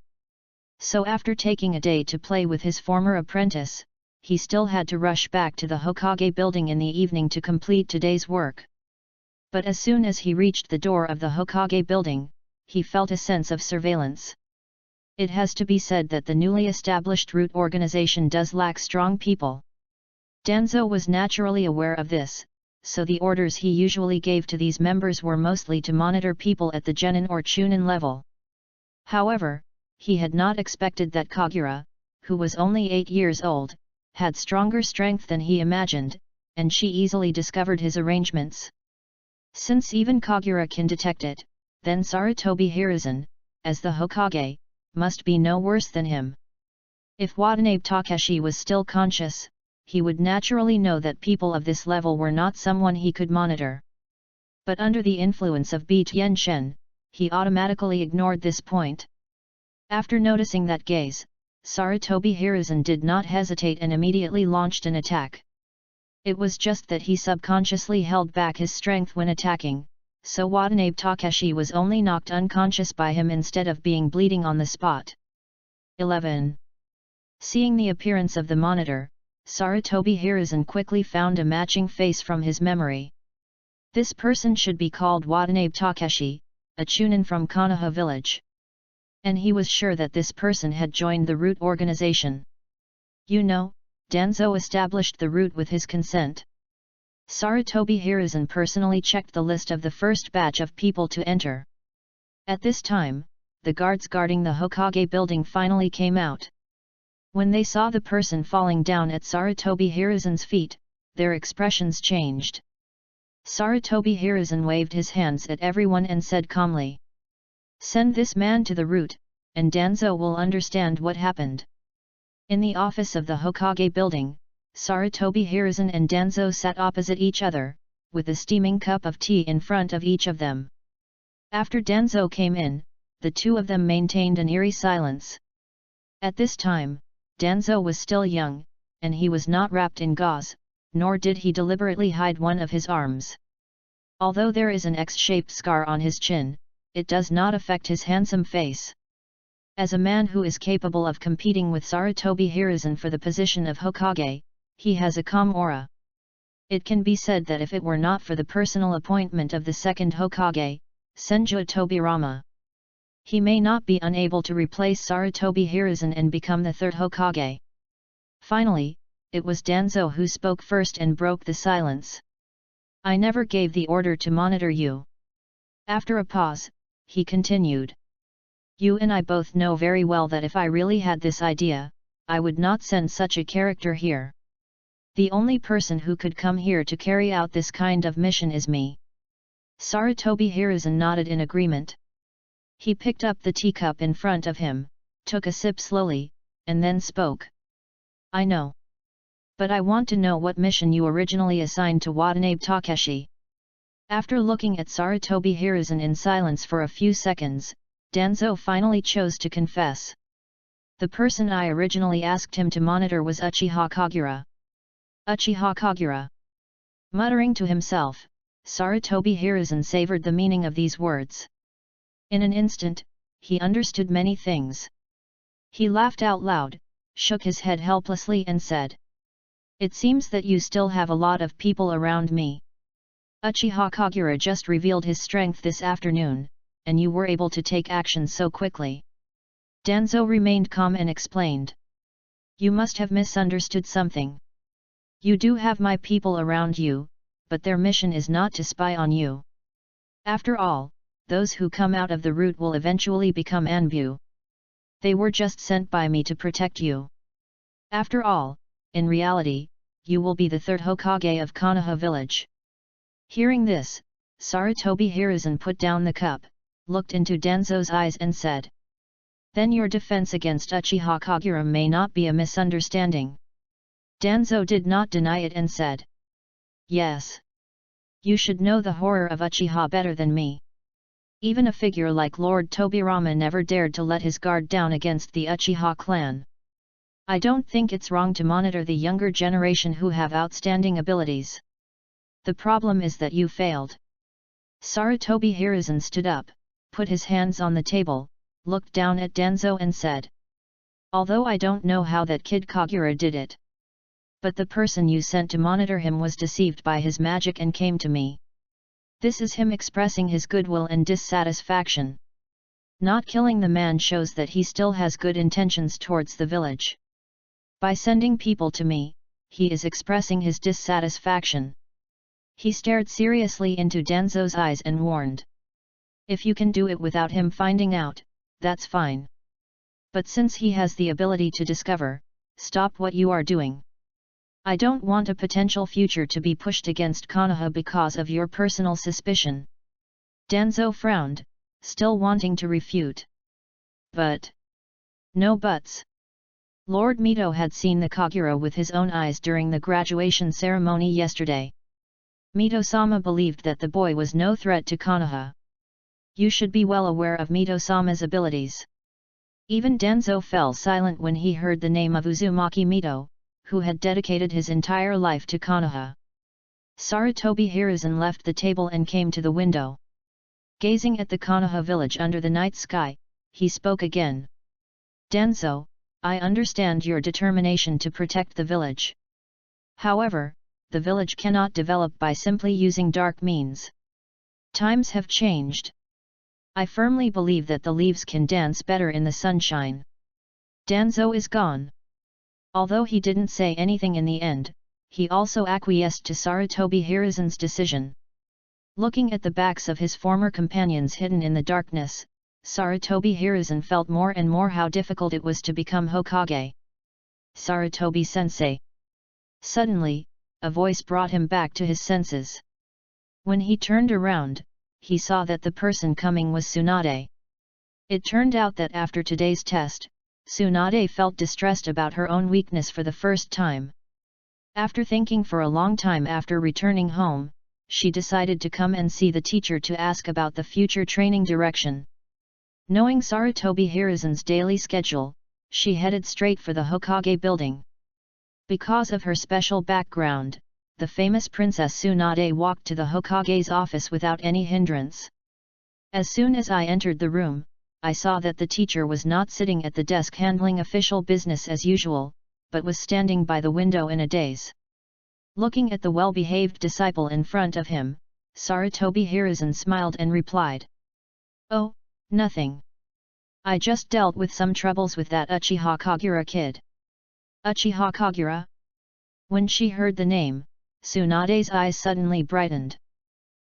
So after taking a day to play with his former apprentice, he still had to rush back to the Hokage building in the evening to complete today's work. But as soon as he reached the door of the Hokage building, he felt a sense of surveillance. It has to be said that the newly established Root organization does lack strong people. Danzo was naturally aware of this, so the orders he usually gave to these members were mostly to monitor people at the Genin or Chunin level. However, he had not expected that Kagura, who was only 8 years old, had stronger strength than he imagined, and she easily discovered his arrangements. Since even Kagura can detect it, then Sarutobi Hiruzen, as the Hokage, must be no worse than him. If Watanabe Takeshi was still conscious, he would naturally know that people of this level were not someone he could monitor. But under the influence of Bi Tianchen, he automatically ignored this point. After noticing that gaze, Sarutobi Hiruzen did not hesitate and immediately launched an attack. It was just that he subconsciously held back his strength when attacking, so Watanabe Takeshi was only knocked unconscious by him instead of being bleeding on the spot. 11. Seeing the appearance of the monitor, Sarutobi Hiruzen quickly found a matching face from his memory. This person should be called Watanabe Takeshi, a Chunin from Konoha village. And he was sure that this person had joined the Root organization. You know, Danzo established the Root with his consent. Sarutobi Hiruzen personally checked the list of the first batch of people to enter. At this time, the guards guarding the Hokage building finally came out. When they saw the person falling down at Sarutobi Hiruzen's feet, their expressions changed. Sarutobi Hiruzen waved his hands at everyone and said calmly, "Send this man to the root, and Danzo will understand what happened." In the office of the Hokage building, Sarutobi Hiruzen and Danzo sat opposite each other, with a steaming cup of tea in front of each of them. After Danzo came in, the two of them maintained an eerie silence. At this time, Danzo was still young, and he was not wrapped in gauze, nor did he deliberately hide one of his arms. Although there is an X-shaped scar on his chin, it does not affect his handsome face. As a man who is capable of competing with Sarutobi Hiruzen for the position of Hokage, he has a calm aura. It can be said that if it were not for the personal appointment of the second Hokage, Senju Tobirama, he may not be unable to replace Sarutobi Hiruzen and become the third Hokage. Finally, it was Danzo who spoke first and broke the silence. "I never gave the order to monitor you." After a pause, he continued. "You and I both know very well that if I really had this idea, I would not send such a character here. The only person who could come here to carry out this kind of mission is me." Sarutobi Hiruzen nodded in agreement. He picked up the teacup in front of him, took a sip slowly, and then spoke. "I know. But I want to know what mission you originally assigned to Watanabe Takeshi." After looking at Sarutobi Hiruzen in silence for a few seconds, Danzo finally chose to confess. "The person I originally asked him to monitor was Uchiha Kagura." Uchiha Kagura. Muttering to himself, Sarutobi Hiruzen savored the meaning of these words. In an instant, he understood many things. He laughed out loud, shook his head helplessly and said, "It seems that you still have a lot of people around me. Uchiha Kagura just revealed his strength this afternoon, and you were able to take action so quickly." Danzo remained calm and explained. "You must have misunderstood something. You do have my people around you, but their mission is not to spy on you. After all, those who come out of the root will eventually become Anbu. They were just sent by me to protect you. After all, in reality, you will be the third Hokage of Konoha village." Hearing this, Sarutobi Hiruzen put down the cup, looked into Danzo's eyes and said, "Then your defense against Uchiha Kagura may not be a misunderstanding." Danzo did not deny it and said, "Yes. You should know the horror of Uchiha better than me. Even a figure like Lord Tobirama never dared to let his guard down against the Uchiha clan. I don't think it's wrong to monitor the younger generation who have outstanding abilities. The problem is that you failed." Sarutobi Hiruzen stood up, put his hands on the table, looked down at Danzo and said, "Although I don't know how that kid Kagura did it, but the person you sent to monitor him was deceived by his magic and came to me. This is him expressing his goodwill and dissatisfaction. Not killing the man shows that he still has good intentions towards the village. By sending people to me, he is expressing his dissatisfaction." He stared seriously into Danzo's eyes and warned, "If you can do it without him finding out, that's fine. But since he has the ability to discover, stop what you are doing. I don't want a potential future to be pushed against Konoha because of your personal suspicion." Danzo frowned, still wanting to refute. "But..." "No buts. Lord Mito had seen the Kagura with his own eyes during the graduation ceremony yesterday. Mito-sama believed that the boy was no threat to Konoha. You should be well aware of Mito-sama's abilities." Even Danzo fell silent when he heard the name of Uzumaki Mito, who had dedicated his entire life to Konoha. Sarutobi Hiruzen left the table and came to the window. Gazing at the Konoha village under the night sky, he spoke again. "Danzo, I understand your determination to protect the village. However, the village cannot develop by simply using dark means. Times have changed. I firmly believe that the leaves can dance better in the sunshine." Danzo is gone. Although he didn't say anything in the end, he also acquiesced to Sarutobi Hiruzen's decision. Looking at the backs of his former companions hidden in the darkness, Sarutobi Hiruzen felt more and more how difficult it was to become Hokage. Sarutobi-sensei. Suddenly, a voice brought him back to his senses. When he turned around, he saw that the person coming was Tsunade. It turned out that after today's test, Tsunade felt distressed about her own weakness for the first time. After thinking for a long time after returning home, she decided to come and see the teacher to ask about the future training direction. Knowing Sarutobi Hiruzen's daily schedule, she headed straight for the Hokage building. Because of her special background, the famous Princess Tsunade walked to the Hokage's office without any hindrance. As soon as I entered the room, I saw that the teacher was not sitting at the desk handling official business as usual, but was standing by the window in a daze. Looking at the well-behaved disciple in front of him, Sarutobi Hiruzen smiled and replied, "Oh, nothing. I just dealt with some troubles with that Uchiha Kagura kid." Uchiha Kagura? When she heard the name, Tsunade's eyes suddenly brightened.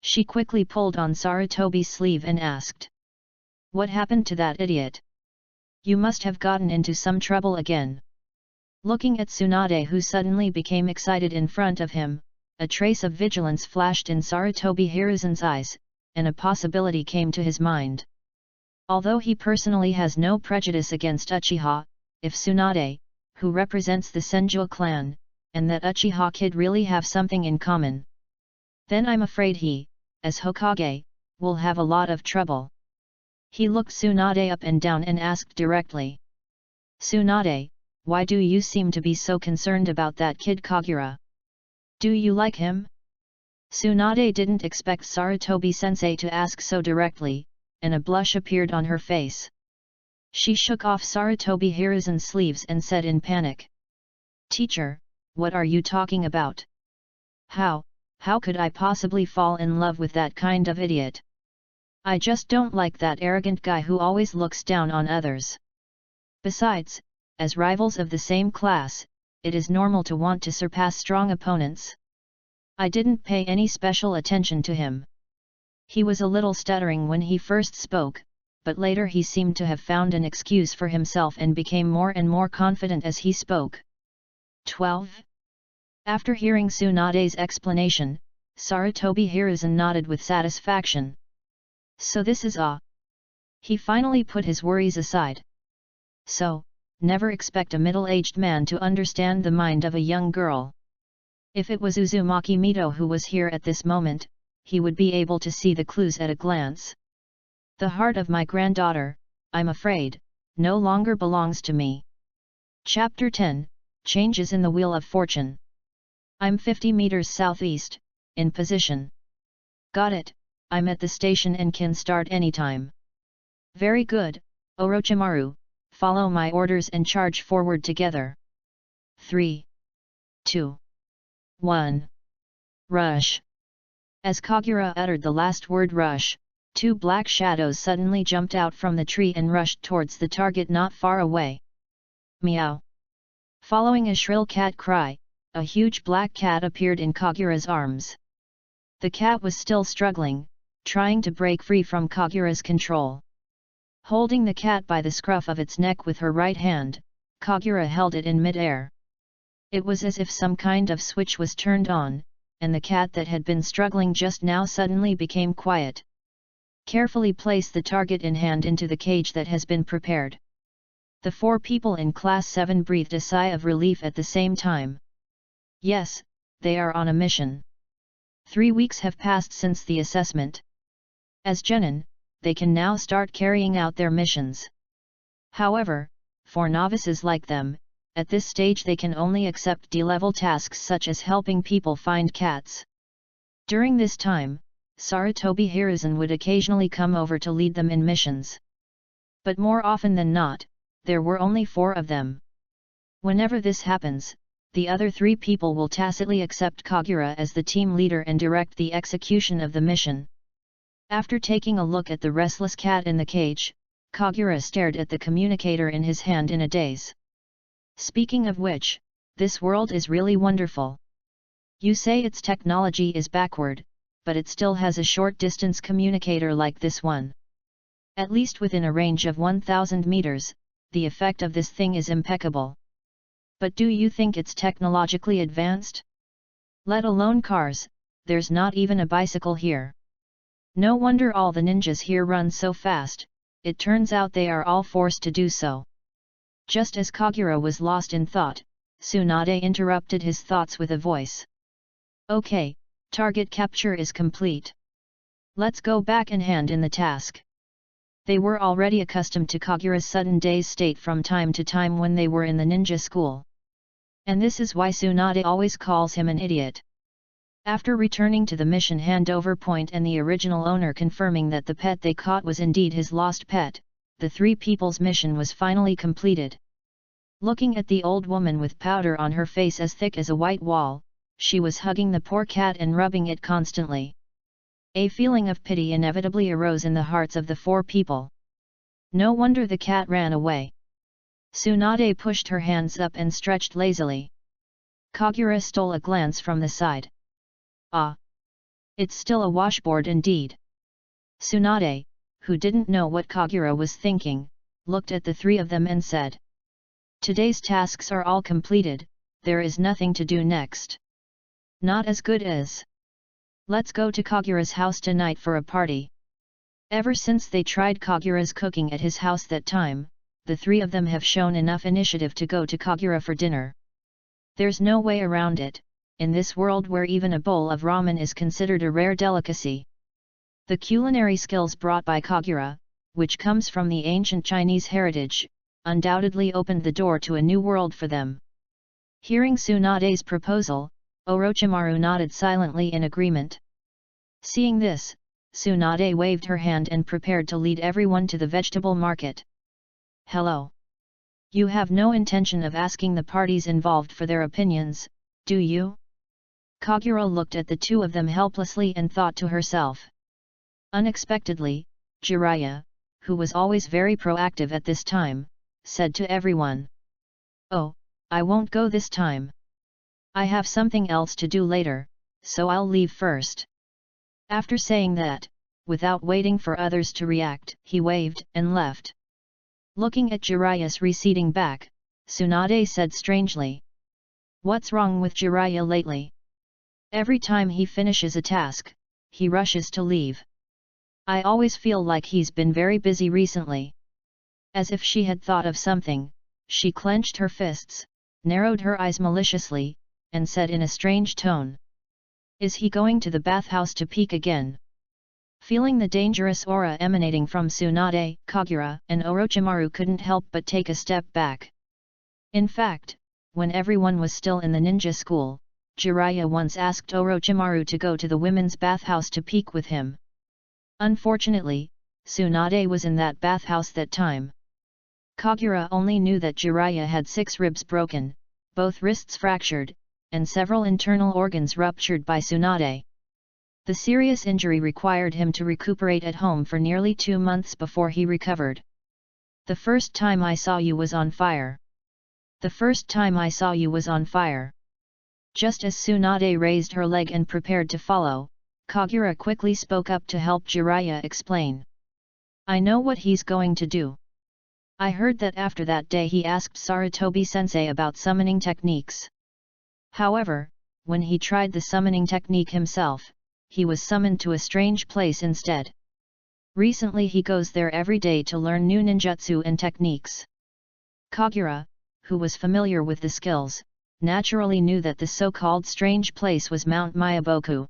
She quickly pulled on Sarutobi's sleeve and asked, "What happened to that idiot? You must have gotten into some trouble again." Looking at Tsunade, who suddenly became excited in front of him, a trace of vigilance flashed in Sarutobi Hiruzen's eyes, and a possibility came to his mind. Although he personally has no prejudice against Uchiha, if Tsunade, who represents the Senju clan, and that Uchiha kid really have something in common, then I'm afraid he, as Hokage, will have a lot of trouble. He looked Tsunade up and down and asked directly, "Tsunade, why do you seem to be so concerned about that kid Kagura? Do you like him?" Tsunade didn't expect Sarutobi-sensei to ask so directly, and a blush appeared on her face. She shook off Sarutobi Hiruzen's sleeves and said in panic, "Teacher, what are you talking about? How could I possibly fall in love with that kind of idiot? I just don't like that arrogant guy who always looks down on others. Besides, as rivals of the same class, it is normal to want to surpass strong opponents. I didn't pay any special attention to him." He was a little stuttering when he first spoke, but later he seemed to have found an excuse for himself and became more and more confident as he spoke. 12. After hearing Tsunade's explanation, Sarutobi Hiruzen nodded with satisfaction. So this is He finally put his worries aside. So, never expect a middle-aged man to understand the mind of a young girl. If it was Uzumaki Mito who was here at this moment, he would be able to see the clues at a glance. The heart of my granddaughter, I'm afraid, no longer belongs to me. Chapter 10, Changes in the Wheel of Fortune. I'm 50 meters southeast, in position. Got it, I'm at the station and can start anytime. Very good, Orochimaru, follow my orders and charge forward together. 3, 2, 1. Rush. As Kagura uttered the last word rush, two black shadows suddenly jumped out from the tree and rushed towards the target not far away. Meow. Following a shrill cat cry, a huge black cat appeared in Kagura's arms. The cat was still struggling, trying to break free from Kagura's control. Holding the cat by the scruff of its neck with her right hand, Kagura held it in mid-air. It was as if some kind of switch was turned on, and the cat that had been struggling just now suddenly became quiet. Carefully place the target in hand into the cage that has been prepared. The four people in Class 7 breathed a sigh of relief at the same time. Yes, they are on a mission. 3 weeks have passed since the assessment. As genin, they can now start carrying out their missions. However, for novices like them, at this stage they can only accept D-level tasks such as helping people find cats. During this time, Sarutobi Hiruzen would occasionally come over to lead them in missions. But more often than not, there were only 4 of them. Whenever this happens, the other 3 people will tacitly accept Kagura as the team leader and direct the execution of the mission. After taking a look at the restless cat in the cage, Kagura stared at the communicator in his hand in a daze. Speaking of which, this world is really wonderful. You say its technology is backward, but it still has a short-distance communicator like this one. At least within a range of 1000 meters, the effect of this thing is impeccable. But do you think it's technologically advanced? Let alone cars, there's not even a bicycle here. No wonder all the ninjas here run so fast, it turns out they are all forced to do so. Just as Kagura was lost in thought, Tsunade interrupted his thoughts with a voice. Okay, target capture is complete. Let's go back and hand in the task. They were already accustomed to Kagura's sudden dazed state from time to time when they were in the ninja school. And this is why Tsunade always calls him an idiot. After returning to the mission handover point and the original owner confirming that the pet they caught was indeed his lost pet, the three people's mission was finally completed. Looking at the old woman with powder on her face as thick as a white wall, she was hugging the poor cat and rubbing it constantly. A feeling of pity inevitably arose in the hearts of the four people. No wonder the cat ran away. Tsunade pushed her hands up and stretched lazily. Kagura stole a glance from the side. Ah! It's still a washboard indeed. Tsunade, who didn't know what Kagura was thinking, looked at the three of them and said. Today's tasks are all completed, there is nothing to do next. Not as good as. Let's go to Kagura's house tonight for a party. Ever since they tried Kagura's cooking at his house that time, the three of them have shown enough initiative to go to Kagura for dinner. There's no way around it, in this world where even a bowl of ramen is considered a rare delicacy. The culinary skills brought by Kagura, which comes from the ancient Chinese heritage, undoubtedly opened the door to a new world for them. Hearing Tsunade's proposal, Orochimaru nodded silently in agreement. Seeing this, Tsunade waved her hand and prepared to lead everyone to the vegetable market. Hello. You have no intention of asking the parties involved for their opinions, do you? Kagura looked at the two of them helplessly and thought to herself. Unexpectedly, Jiraiya, who was always very proactive at this time, said to everyone. Oh, I won't go this time. I have something else to do later, so I'll leave first. After saying that, without waiting for others to react, he waved and left. Looking at Jiraiya's receding back, Tsunade said strangely. What's wrong with Jiraiya lately? Every time he finishes a task, he rushes to leave. I always feel like he's been very busy recently. As if she had thought of something, she clenched her fists, narrowed her eyes maliciously, and said in a strange tone. Is he going to the bathhouse to peek again? Feeling the dangerous aura emanating from Tsunade, Kagura and Orochimaru couldn't help but take a step back. In fact, when everyone was still in the ninja school, Jiraiya once asked Orochimaru to go to the women's bathhouse to peek with him. Unfortunately, Tsunade was in that bathhouse that time. Kagura only knew that Jiraiya had 6 ribs broken, both wrists fractured, and several internal organs ruptured by Tsunade. The serious injury required him to recuperate at home for nearly 2 months before he recovered. The first time I saw you was on fire. The first time I saw you was on fire. Just as Tsunade raised her leg and prepared to follow, Kagura quickly spoke up to help Jiraiya explain. I know what he's going to do. I heard that after that day he asked Sarutobi-sensei about summoning techniques. However, when he tried the summoning technique himself, he was summoned to a strange place instead. Recently he goes there every day to learn new ninjutsu and techniques. Kagura, who was familiar with the skills, naturally knew that the so-called strange place was Mount Myaboku.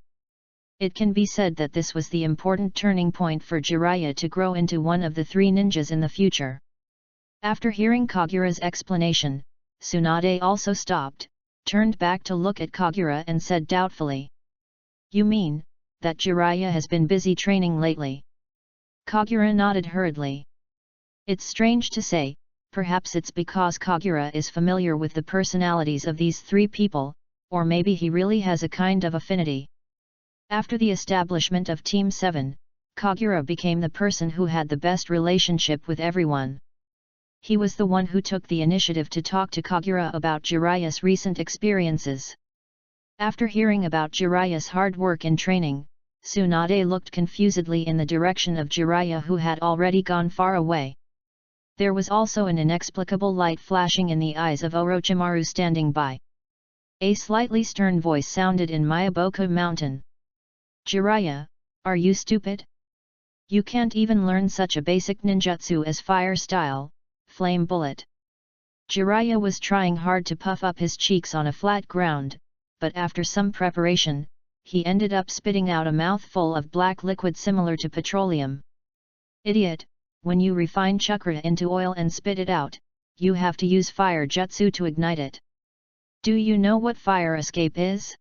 It can be said that this was the important turning point for Jiraiya to grow into one of the 3 ninjas in the future. After hearing Kagura's explanation, Tsunade also stopped, turned back to look at Kagura and said doubtfully. You mean, that Jiraiya has been busy training lately? Kagura nodded hurriedly. It's strange to say, perhaps it's because Kagura is familiar with the personalities of these 3 people, or maybe he really has a kind of affinity. After the establishment of Team 7, Kagura became the person who had the best relationship with everyone. He was the one who took the initiative to talk to Kagura about Jiraiya's recent experiences. After hearing about Jiraiya's hard work in training, Tsunade looked confusedly in the direction of Jiraiya, who had already gone far away. There was also an inexplicable light flashing in the eyes of Orochimaru standing by. A slightly stern voice sounded in Myaboku Mountain. Jiraiya, are you stupid? You can't even learn such a basic ninjutsu as fire style, flame bullet. Jiraiya was trying hard to puff up his cheeks on a flat ground, but after some preparation, he ended up spitting out a mouthful of black liquid similar to petroleum. Idiot, when you refine chakra into oil and spit it out, you have to use fire jutsu to ignite it. Do you know what fire escape is?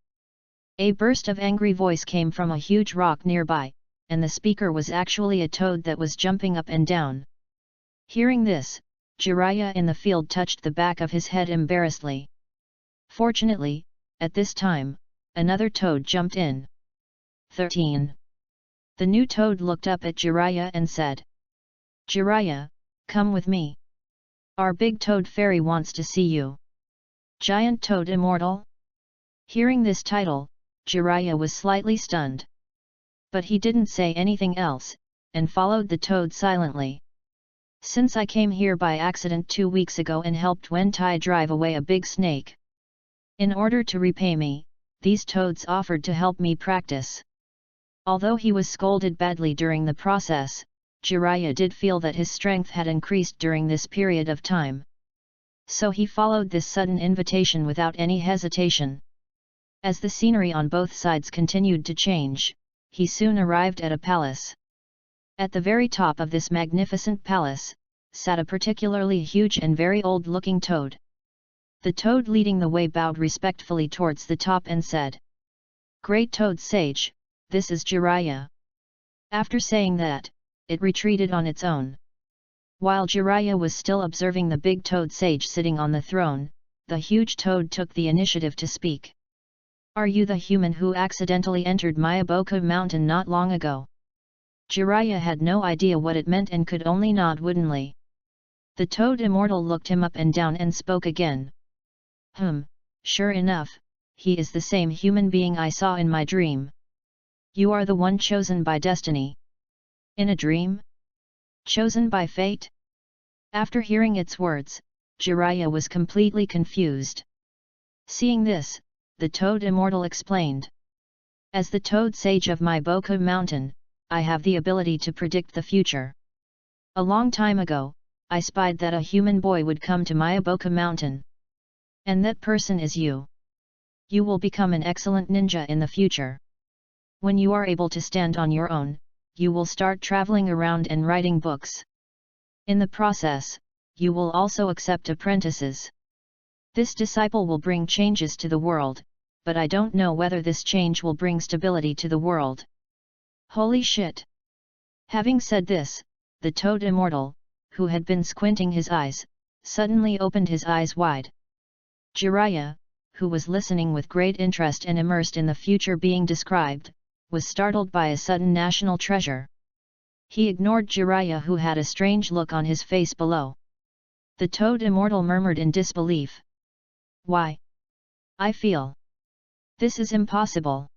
A burst of angry voice came from a huge rock nearby, and the speaker was actually a toad that was jumping up and down. Hearing this, Jiraiya in the field touched the back of his head embarrassedly. Fortunately, at this time, another toad jumped in. 13. The new toad looked up at Jiraiya and said, Jiraiya, come with me. Our big toad fairy wants to see you. Giant Toad Immortal? Hearing this title, Jiraiya was slightly stunned. But he didn't say anything else, and followed the toad silently. Since I came here by accident 2 weeks ago and helped Wen Tai drive away a big snake. In order to repay me, these toads offered to help me practice. Although he was scolded badly during the process, Jiraiya did feel that his strength had increased during this period of time. So he followed this sudden invitation without any hesitation. As the scenery on both sides continued to change, he soon arrived at a palace. At the very top of this magnificent palace, sat a particularly huge and very old-looking toad. The toad leading the way bowed respectfully towards the top and said, Great Toad Sage, this is Jiraiya. After saying that, it retreated on its own. While Jiraiya was still observing the big toad sage sitting on the throne, the huge toad took the initiative to speak. Are you the human who accidentally entered Myaboku Mountain not long ago? Jiraiya had no idea what it meant and could only nod woodenly. The toad immortal looked him up and down and spoke again. Sure enough, he is the same human being I saw in my dream. You are the one chosen by destiny. In a dream? Chosen by fate? After hearing its words, Jiraiya was completely confused. Seeing this, the Toad Immortal explained. As the Toad Sage of Myaboku Mountain, I have the ability to predict the future. A long time ago, I spied that a human boy would come to Myaboku Mountain. And that person is you. You will become an excellent ninja in the future. When you are able to stand on your own, you will start traveling around and writing books. In the process, you will also accept apprentices. This disciple will bring changes to the world, but I don't know whether this change will bring stability to the world. Holy shit! Having said this, the Toad Immortal, who had been squinting his eyes, suddenly opened his eyes wide. Jiraiya, who was listening with great interest and immersed in the future being described, was startled by a sudden national treasure. He ignored Jiraiya, who had a strange look on his face below. The Toad Immortal murmured in disbelief. Why? I feel. This is impossible.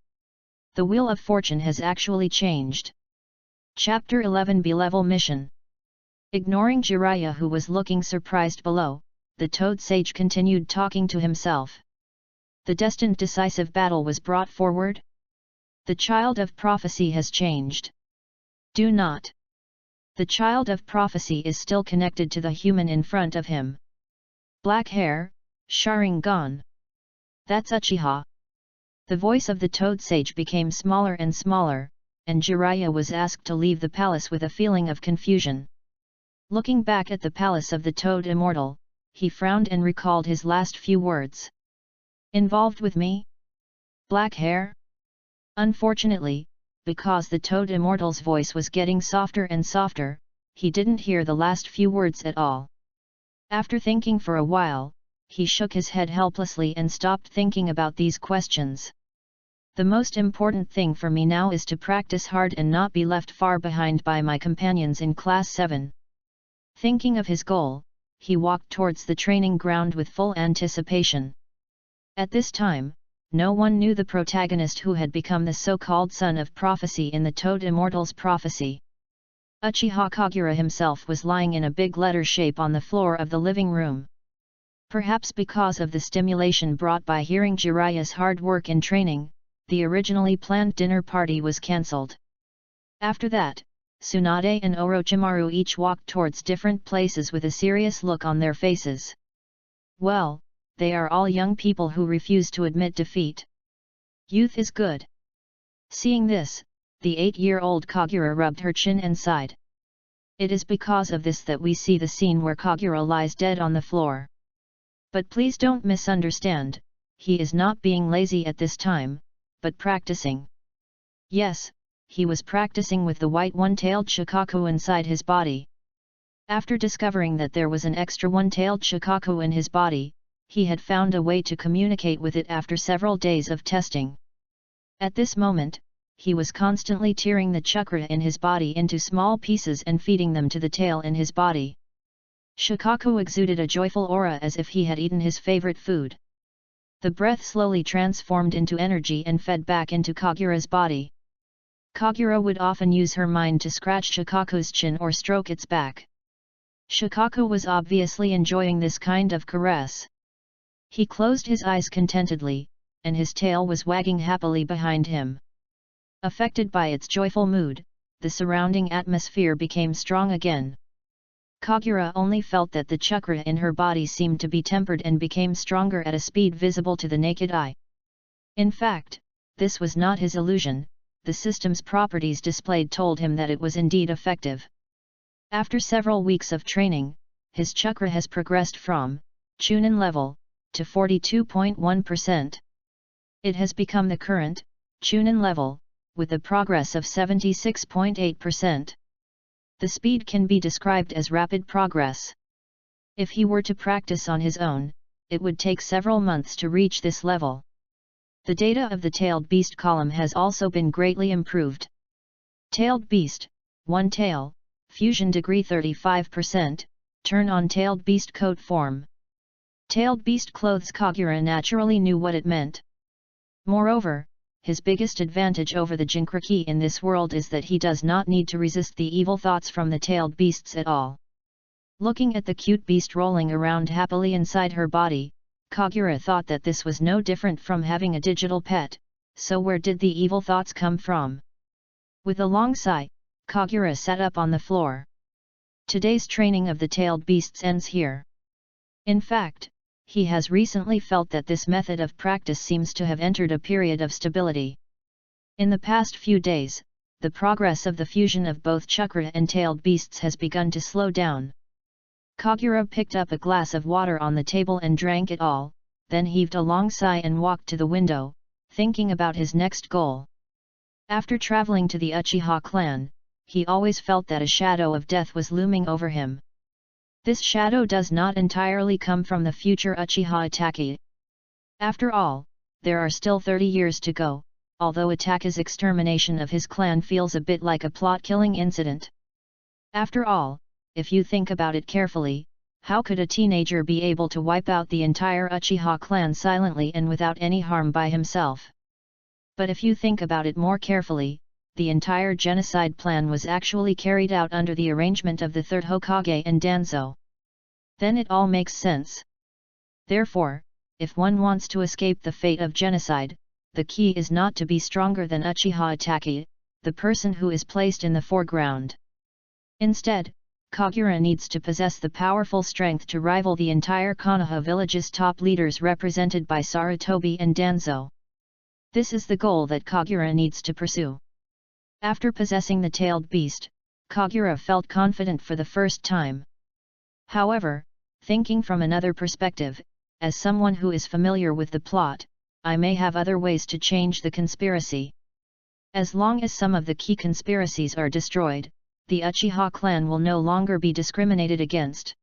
The Wheel of Fortune has actually changed. Chapter 11 B-Level Mission. Ignoring Jiraiya, who was looking surprised below, the Toad Sage continued talking to himself. The destined decisive battle was brought forward. The child of prophecy has changed. Do not. The child of prophecy is still connected to the human in front of him. Black hair, Sharingan. That's Uchiha. The voice of the Toad Sage became smaller and smaller, and Jiraiya was asked to leave the palace with a feeling of confusion. Looking back at the palace of the Toad Immortal, he frowned and recalled his last few words. Involved with me? Black hair? Unfortunately, because the Toad Immortal's voice was getting softer and softer, he didn't hear the last few words at all. After thinking for a while, he shook his head helplessly and stopped thinking about these questions. The most important thing for me now is to practice hard and not be left far behind by my companions in Class 7. Thinking of his goal, he walked towards the training ground with full anticipation. At this time, no one knew the protagonist who had become the so-called son of prophecy in the Toad Immortal's prophecy. Uchiha Kagura himself was lying in a big letter shape on the floor of the living room. Perhaps because of the stimulation brought by hearing Jiraiya's hard work in training, the originally planned dinner party was cancelled. After that, Tsunade and Orochimaru each walked towards different places with a serious look on their faces. Well, they are all young people who refuse to admit defeat. Youth is good. Seeing this, the 8-year-old Kagura rubbed her chin and sighed. It is because of this that we see the scene where Kagura lies dead on the floor. But please don't misunderstand, he is not being lazy at this time, but practicing. Yes, he was practicing with the white one-tailed Shikaku inside his body. After discovering that there was an extra one-tailed Shikaku in his body, he had found a way to communicate with it after several days of testing. At this moment, he was constantly tearing the chakra in his body into small pieces and feeding them to the tail in his body. Shikaku exuded a joyful aura as if he had eaten his favorite food. The breath slowly transformed into energy and fed back into Kagura's body. Kagura would often use her mind to scratch Shikaku's chin or stroke its back. Shikaku was obviously enjoying this kind of caress. He closed his eyes contentedly, and his tail was wagging happily behind him. Affected by its joyful mood, the surrounding atmosphere became strong again. Kagura only felt that the chakra in her body seemed to be tempered and became stronger at a speed visible to the naked eye. In fact, this was not his illusion, the system's properties displayed told him that it was indeed effective. After several weeks of training, his chakra has progressed from Chunin level to 42.1%. It has become the current Chunin level, with a progress of 76.8%. The speed can be described as rapid progress. If he were to practice on his own, it would take several months to reach this level. The data of the Tailed Beast column has also been greatly improved. Tailed Beast, 1 tail, fusion degree 35%, turn on Tailed Beast coat form. Tailed Beast clothes. Kagura naturally knew what it meant. Moreover, his biggest advantage over the Jinchuriki in this world is that he does not need to resist the evil thoughts from the tailed beasts at all. Looking at the cute beast rolling around happily inside her body, Kagura thought that this was no different from having a digital pet, so where did the evil thoughts come from? With a long sigh, Kagura sat up on the floor. Today's training of the tailed beasts ends here. In fact, he has recently felt that this method of practice seems to have entered a period of stability. In the past few days, the progress of the fusion of both chakra and tailed beasts has begun to slow down. Kagura picked up a glass of water on the table and drank it all, then heaved a long sigh and walked to the window, thinking about his next goal. After traveling to the Uchiha clan, he always felt that a shadow of death was looming over him. This shadow does not entirely come from the future Uchiha Itachi. After all, there are still 30 years to go, although Itachi's extermination of his clan feels a bit like a plot-killing incident. After all, if you think about it carefully, how could a teenager be able to wipe out the entire Uchiha clan silently and without any harm by himself? But if you think about it more carefully, the entire genocide plan was actually carried out under the arrangement of the third Hokage and Danzo. Then it all makes sense. Therefore, if one wants to escape the fate of genocide, the key is not to be stronger than Uchiha Itachi, the person who is placed in the foreground. Instead, Kagura needs to possess the powerful strength to rival the entire Konoha village's top leaders represented by Sarutobi and Danzo. This is the goal that Kagura needs to pursue. After possessing the tailed beast, Kagura felt confident for the first time. However, thinking from another perspective, as someone who is familiar with the plot, I may have other ways to change the conspiracy. As long as some of the key conspiracies are destroyed, the Uchiha clan will no longer be discriminated against.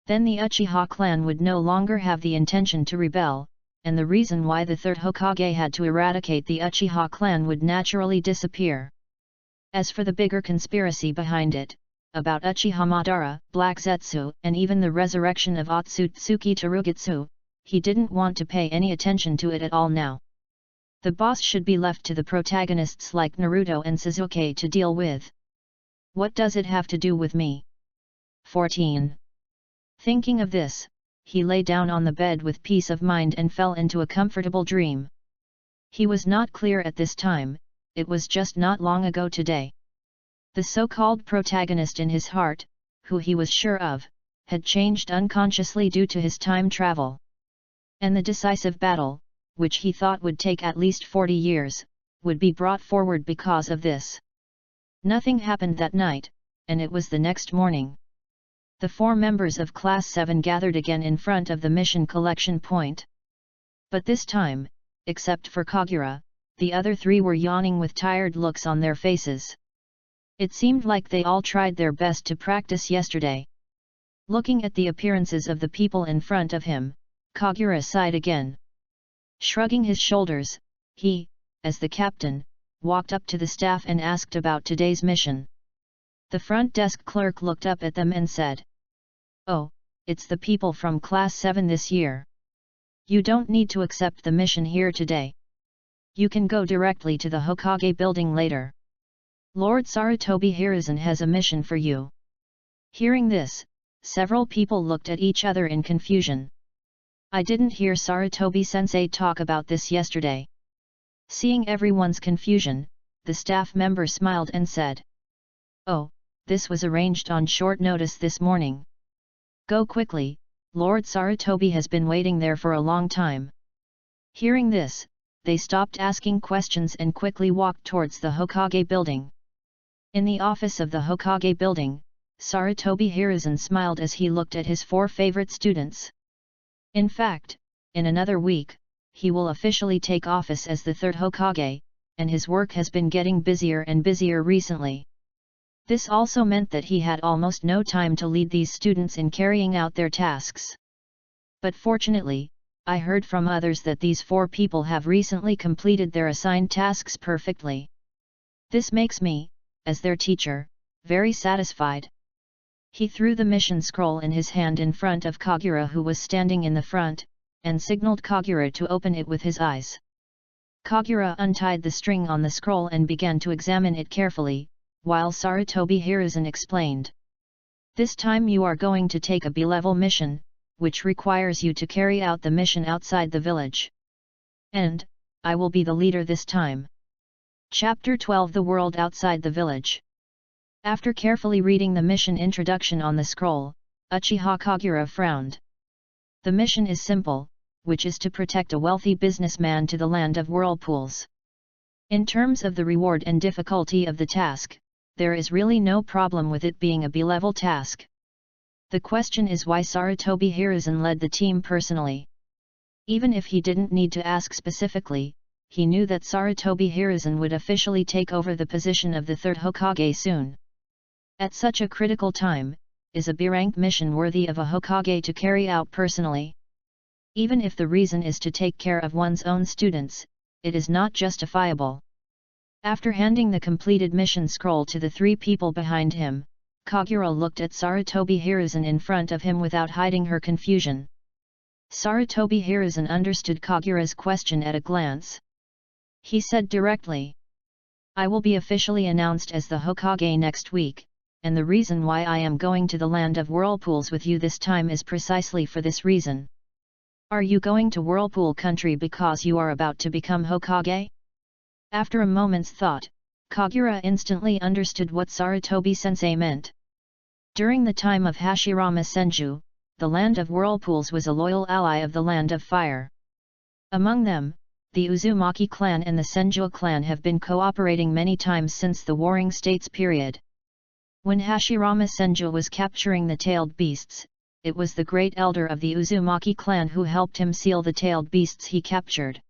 Then the Uchiha clan would no longer have the intention to rebel, and the reason why the third Hokage had to eradicate the Uchiha clan would naturally disappear. As for the bigger conspiracy behind it, about Uchiha Madara, Black Zetsu, and even the resurrection of Otsutsuki Tarugitsu, he didn't want to pay any attention to it at all now. The boss should be left to the protagonists like Naruto and Sasuke to deal with. What does it have to do with me? 14. Thinking of this, he lay down on the bed with peace of mind and fell into a comfortable dream. He was not clear at this time, it was just not long ago today. The so-called protagonist in his heart, who he was sure of, had changed unconsciously due to his time travel. And the decisive battle, which he thought would take at least 40 years, would be brought forward because of this. Nothing happened that night, and it was the next morning. The 4 members of Class 7 gathered again in front of the mission collection point. But this time, except for Kagura, the other 3 were yawning with tired looks on their faces. It seemed like they all tried their best to practice yesterday. Looking at the appearances of the people in front of him, Kagura sighed again. Shrugging his shoulders, he, as the captain, walked up to the staff and asked about today's mission. The front desk clerk looked up at them and said, "Oh, it's the people from Class 7 this year. You don't need to accept the mission here today. You can go directly to the Hokage building later. Lord Sarutobi Hiruzen has a mission for you." Hearing this, several people looked at each other in confusion. I didn't hear Sarutobi-sensei talk about this yesterday. Seeing everyone's confusion, the staff member smiled and said, "Oh, this was arranged on short notice this morning. Go quickly, Lord Sarutobi has been waiting there for a long time." Hearing this, they stopped asking questions and quickly walked towards the Hokage building. In the office of the Hokage building, Sarutobi Hiruzen smiled as he looked at his 4 favorite students. In fact, in another week, he will officially take office as the 3rd Hokage, and his work has been getting busier and busier recently. This also meant that he had almost no time to lead these students in carrying out their tasks. But fortunately, I heard from others that these 4 people have recently completed their assigned tasks perfectly. This makes me, as their teacher, very satisfied. He threw the mission scroll in his hand in front of Kagura, who was standing in the front, and signaled Kagura to open it with his eyes. Kagura untied the string on the scroll and began to examine it carefully, while Sarutobi Hiruzen explained. "This time you are going to take a B-level mission, which requires you to carry out the mission outside the village. And, I will be the leader this time." Chapter 12: The World Outside the Village. After carefully reading the mission introduction on the scroll, Uchiha Kagura frowned. The mission is simple, which is to protect a wealthy businessman to the land of whirlpools. In terms of the reward and difficulty of the task, there is really no problem with it being a B-level task. The question is why Sarutobi Hiruzen led the team personally. Even if he didn't need to ask specifically, he knew that Sarutobi Hiruzen would officially take over the position of the 3rd Hokage soon. At such a critical time, is a B-rank mission worthy of a Hokage to carry out personally? Even if the reason is to take care of one's own students, it is not justifiable. After handing the completed mission scroll to the 3 people behind him, Kagura looked at Sarutobi Hiruzen in front of him without hiding her confusion. Sarutobi Hiruzen understood Kagura's question at a glance. He said directly, "I will be officially announced as the Hokage next week, and the reason why I am going to the land of whirlpools with you this time is precisely for this reason." "Are you going to Whirlpool Country because you are about to become Hokage?" After a moment's thought, Kagura instantly understood what Sarutobi-sensei meant. During the time of Hashirama Senju, the land of whirlpools was a loyal ally of the land of fire. Among them, the Uzumaki clan and the Senju clan have been cooperating many times since the Warring States period. When Hashirama Senju was capturing the tailed beasts, it was the great elder of the Uzumaki clan who helped him seal the tailed beasts he captured.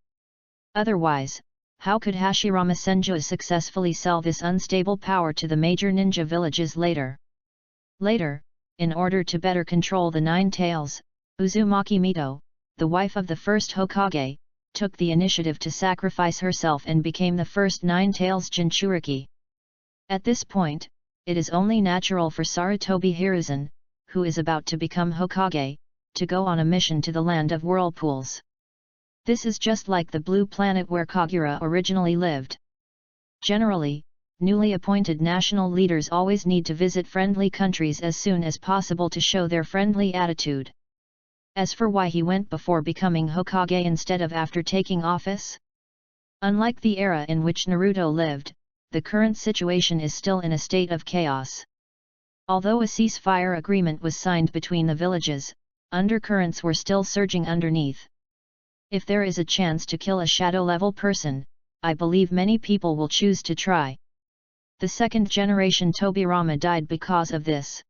Otherwise, how could Hashirama Senju successfully sell this unstable power to the major ninja villages later? Later, in order to better control the 9 tails, Uzumaki Mito, the wife of the first Hokage, took the initiative to sacrifice herself and became the first 9 tails Jinchuriki. At this point, it is only natural for Sarutobi Hiruzen, who is about to become Hokage, to go on a mission to the land of whirlpools. This is just like the blue planet where Kagura originally lived. Generally, newly appointed national leaders always need to visit friendly countries as soon as possible to show their friendly attitude. As for why he went before becoming Hokage instead of after taking office? Unlike the era in which Naruto lived, the current situation is still in a state of chaos. Although a ceasefire agreement was signed between the villages, undercurrents were still surging underneath. If there is a chance to kill a shadow-level person, I believe many people will choose to try. The second generation Tobirama died because of this.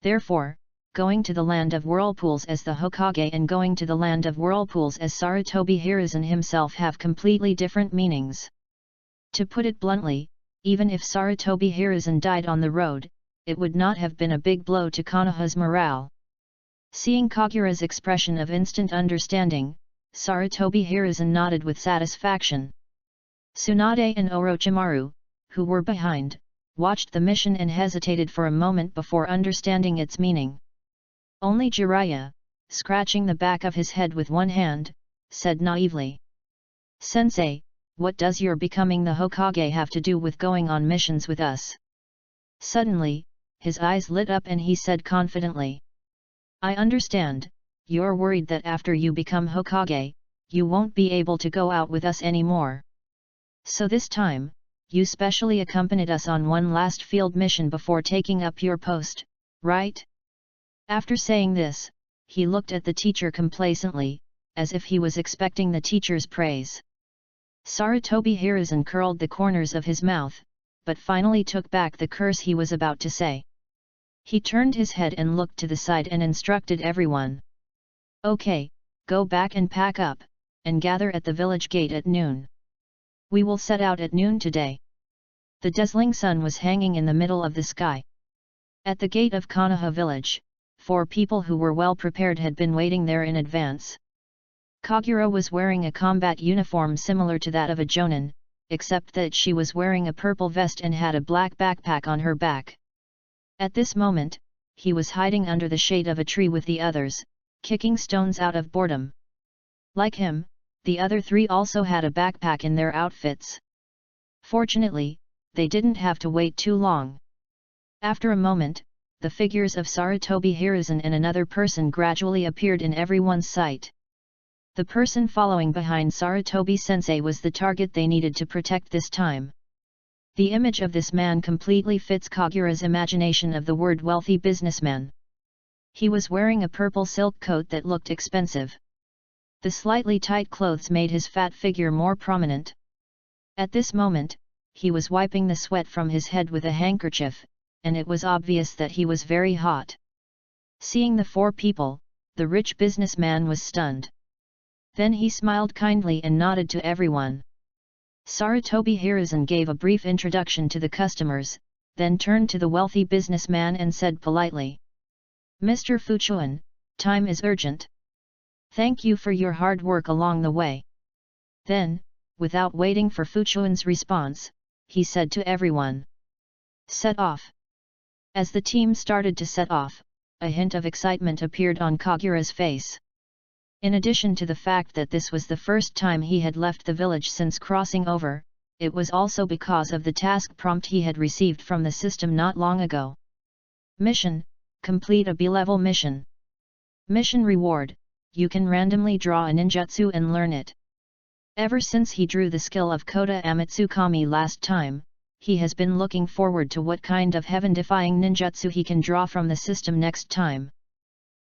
Therefore, going to the land of whirlpools as the Hokage and going to the land of whirlpools as Sarutobi Hiruzen himself have completely different meanings. To put it bluntly, even if Sarutobi Hiruzen died on the road, it would not have been a big blow to Konoha's morale. Seeing Kagura's expression of instant understanding, Sarutobi Hiruzen nodded with satisfaction. Tsunade and Orochimaru, who were behind, watched the mission and hesitated for a moment before understanding its meaning. Only Jiraiya, scratching the back of his head with one hand, said naively, "Sensei, what does your becoming the Hokage have to do with going on missions with us?" Suddenly, his eyes lit up and he said confidently, "I understand, you're worried that after you become Hokage, you won't be able to go out with us anymore. So this time, you specially accompanied us on one last field mission before taking up your post, right?" After saying this, he looked at the teacher complacently, as if he was expecting the teacher's praise. Sarutobi Hiruzen curled the corners of his mouth, but finally took back the curse he was about to say. He turned his head and looked to the side and instructed everyone. "Okay, go back and pack up, and gather at the village gate at noon. We will set out at noon today." The dazzling sun was hanging in the middle of the sky. At the gate of Konoha village, 4 people who were well prepared had been waiting there in advance. Kagura was wearing a combat uniform similar to that of a jonin, except that she was wearing a purple vest and had a black backpack on her back. At this moment, he was hiding under the shade of a tree with the others, kicking stones out of boredom. Like him, the other 3 also had a backpack in their outfits. Fortunately, they didn't have to wait too long. After a moment, the figures of Sarutobi Hiruzen and another person gradually appeared in everyone's sight. The person following behind Sarutobi Sensei was the target they needed to protect this time. The image of this man completely fits Kagura's imagination of the word wealthy businessman. He was wearing a purple silk coat that looked expensive. The slightly tight clothes made his fat figure more prominent. At this moment, he was wiping the sweat from his head with a handkerchief, and it was obvious that he was very hot. Seeing the 4 people, the rich businessman was stunned. Then he smiled kindly and nodded to everyone. Sarutobi Hiruzen gave a brief introduction to the customers, then turned to the wealthy businessman and said politely, "Mr. Fuchuan, time is urgent. Thank you for your hard work along the way." Then, without waiting for Fuchuan's response, he said to everyone, "Set off." As the team started to set off, a hint of excitement appeared on Kagura's face. In addition to the fact that this was the first time he had left the village since crossing over, it was also because of the task prompt he had received from the system not long ago. Mission: complete a B-level mission. Mission reward: you can randomly draw a ninjutsu and learn it. Ever since he drew the skill of Kota Amatsukami last time, he has been looking forward to what kind of heaven-defying ninjutsu he can draw from the system next time.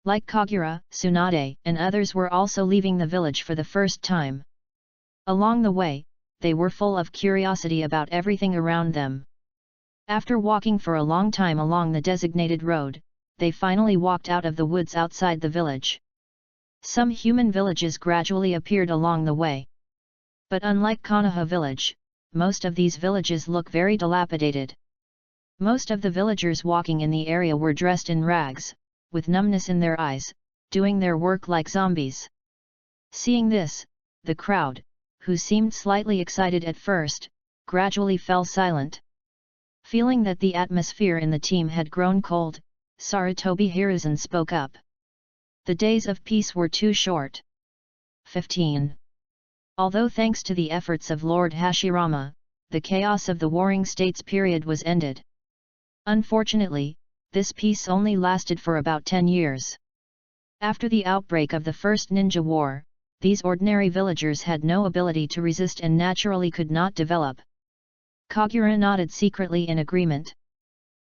Like Kagura, Tsunade, and others were also leaving the village for the first time. Along the way, they were full of curiosity about everything around them. After walking for a long time along the designated road, they finally walked out of the woods outside the village. Some human villages gradually appeared along the way. But unlike Konoha village, most of these villages look very dilapidated. Most of the villagers walking in the area were dressed in rags, with numbness in their eyes, doing their work like zombies. Seeing this, the crowd, who seemed slightly excited at first, gradually fell silent. Feeling that the atmosphere in the team had grown cold, Sarutobi Hiruzen spoke up. The days of peace were too short. 15. Although thanks to the efforts of Lord Hashirama, the chaos of the Warring States period was ended. Unfortunately, this peace only lasted for about 10 years. After the outbreak of the First Ninja War, these ordinary villagers had no ability to resist and naturally could not develop. Kagura nodded secretly in agreement.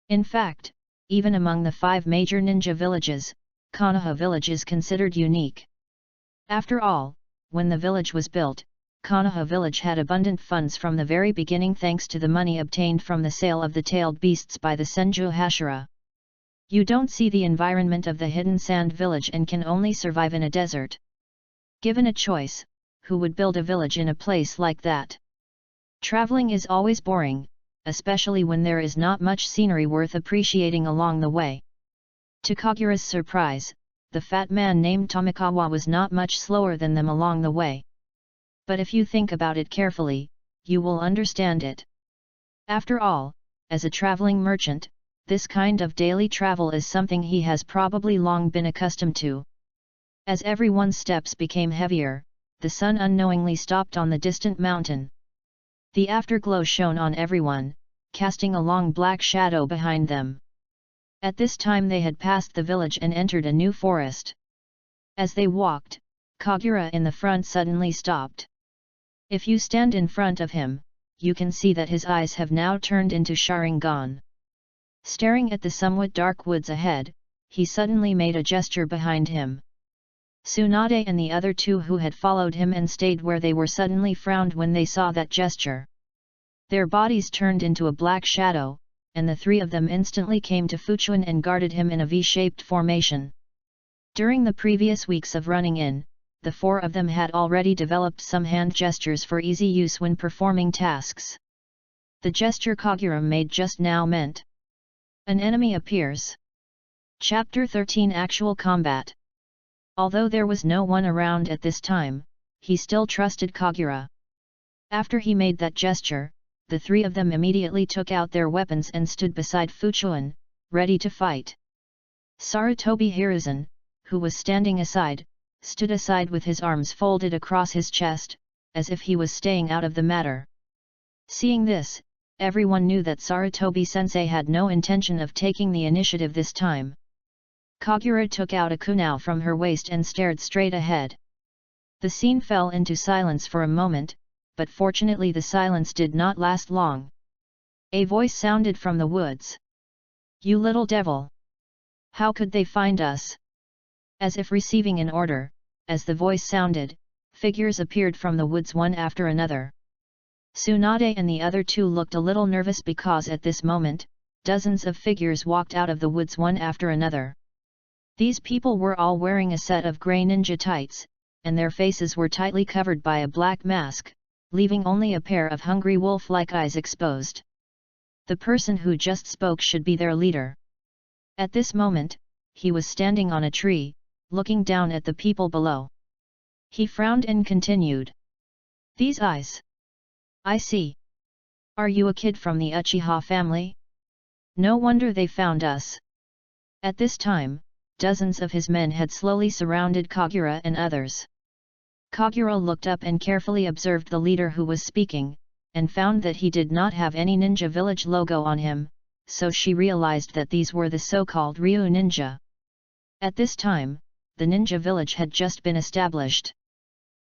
In fact, even among the 5 major ninja villages, Konoha village is considered unique. After all, when the village was built, Konoha village had abundant funds from the very beginning thanks to the money obtained from the sale of the tailed beasts by the Senju Hashira. You don't see the environment of the hidden sand village and can only survive in a desert. Given a choice, who would build a village in a place like that? Traveling is always boring, especially when there is not much scenery worth appreciating along the way. To Kagura's surprise, the fat man named Tomikawa was not much slower than them along the way. But if you think about it carefully, you will understand it. After all, as a traveling merchant, this kind of daily travel is something he has probably long been accustomed to. As everyone's steps became heavier, the sun unknowingly stopped on the distant mountain. The afterglow shone on everyone, casting a long black shadow behind them. At this time they had passed the village and entered a new forest. As they walked, Kagura in the front suddenly stopped. If you stand in front of him, you can see that his eyes have now turned into Sharingan. Staring at the somewhat dark woods ahead, he suddenly made a gesture behind him. Tsunade and the other 2 who had followed him and stayed where they were suddenly frowned when they saw that gesture. Their bodies turned into a black shadow, and the 3 of them instantly came to Fuchuan and guarded him in a V-shaped formation. During the previous weeks of running in, the 4 of them had already developed some hand gestures for easy use when performing tasks. The gesture Kagura made just now meant, "An enemy appears." Chapter 13 Actual Combat. Although there was no one around at this time, he still trusted Kagura. After he made that gesture, the 3 of them immediately took out their weapons and stood beside Fuchuan, ready to fight. Sarutobi Hiruzen, who was standing aside, stood aside with his arms folded across his chest, as if he was staying out of the matter. Seeing this, everyone knew that Sarutobi-sensei had no intention of taking the initiative this time. Kagura took out a kunai from her waist and stared straight ahead. The scene fell into silence for a moment, but fortunately the silence did not last long. A voice sounded from the woods. "You little devil! How could they find us?" As if receiving an order, as the voice sounded, figures appeared from the woods one after another. Tsunade and the other 2 looked a little nervous because at this moment, dozens of figures walked out of the woods one after another. These people were all wearing a set of grey ninja tights, and their faces were tightly covered by a black mask, leaving only a pair of hungry wolf-like eyes exposed. The person who just spoke should be their leader. At this moment, he was standing on a tree, looking down at the people below. He frowned and continued. "These eyes. I see. Are you a kid from the Uchiha family? No wonder they found us." At this time, dozens of his men had slowly surrounded Kagura and others. Kagura looked up and carefully observed the leader who was speaking, and found that he did not have any ninja village logo on him, so she realized that these were the so-called Ryu ninja. At this time, the ninja village had just been established.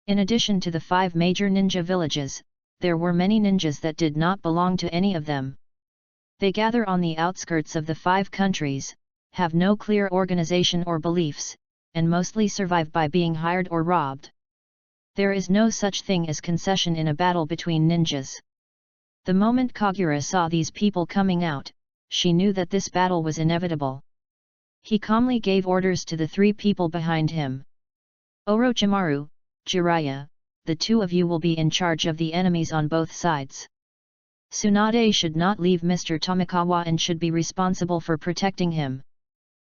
In addition to the 5 major ninja villages, there were many ninjas that did not belong to any of them. They gather on the outskirts of the 5 countries, have no clear organization or beliefs, and mostly survive by being hired or robbed. There is no such thing as concession in a battle between ninjas. The moment Kagura saw these people coming out, she knew that this battle was inevitable. He calmly gave orders to the 3 people behind him. "Orochimaru, Jiraiya, the 2 of you will be in charge of the enemies on both sides. Tsunade should not leave Mr. Tomikawa and should be responsible for protecting him.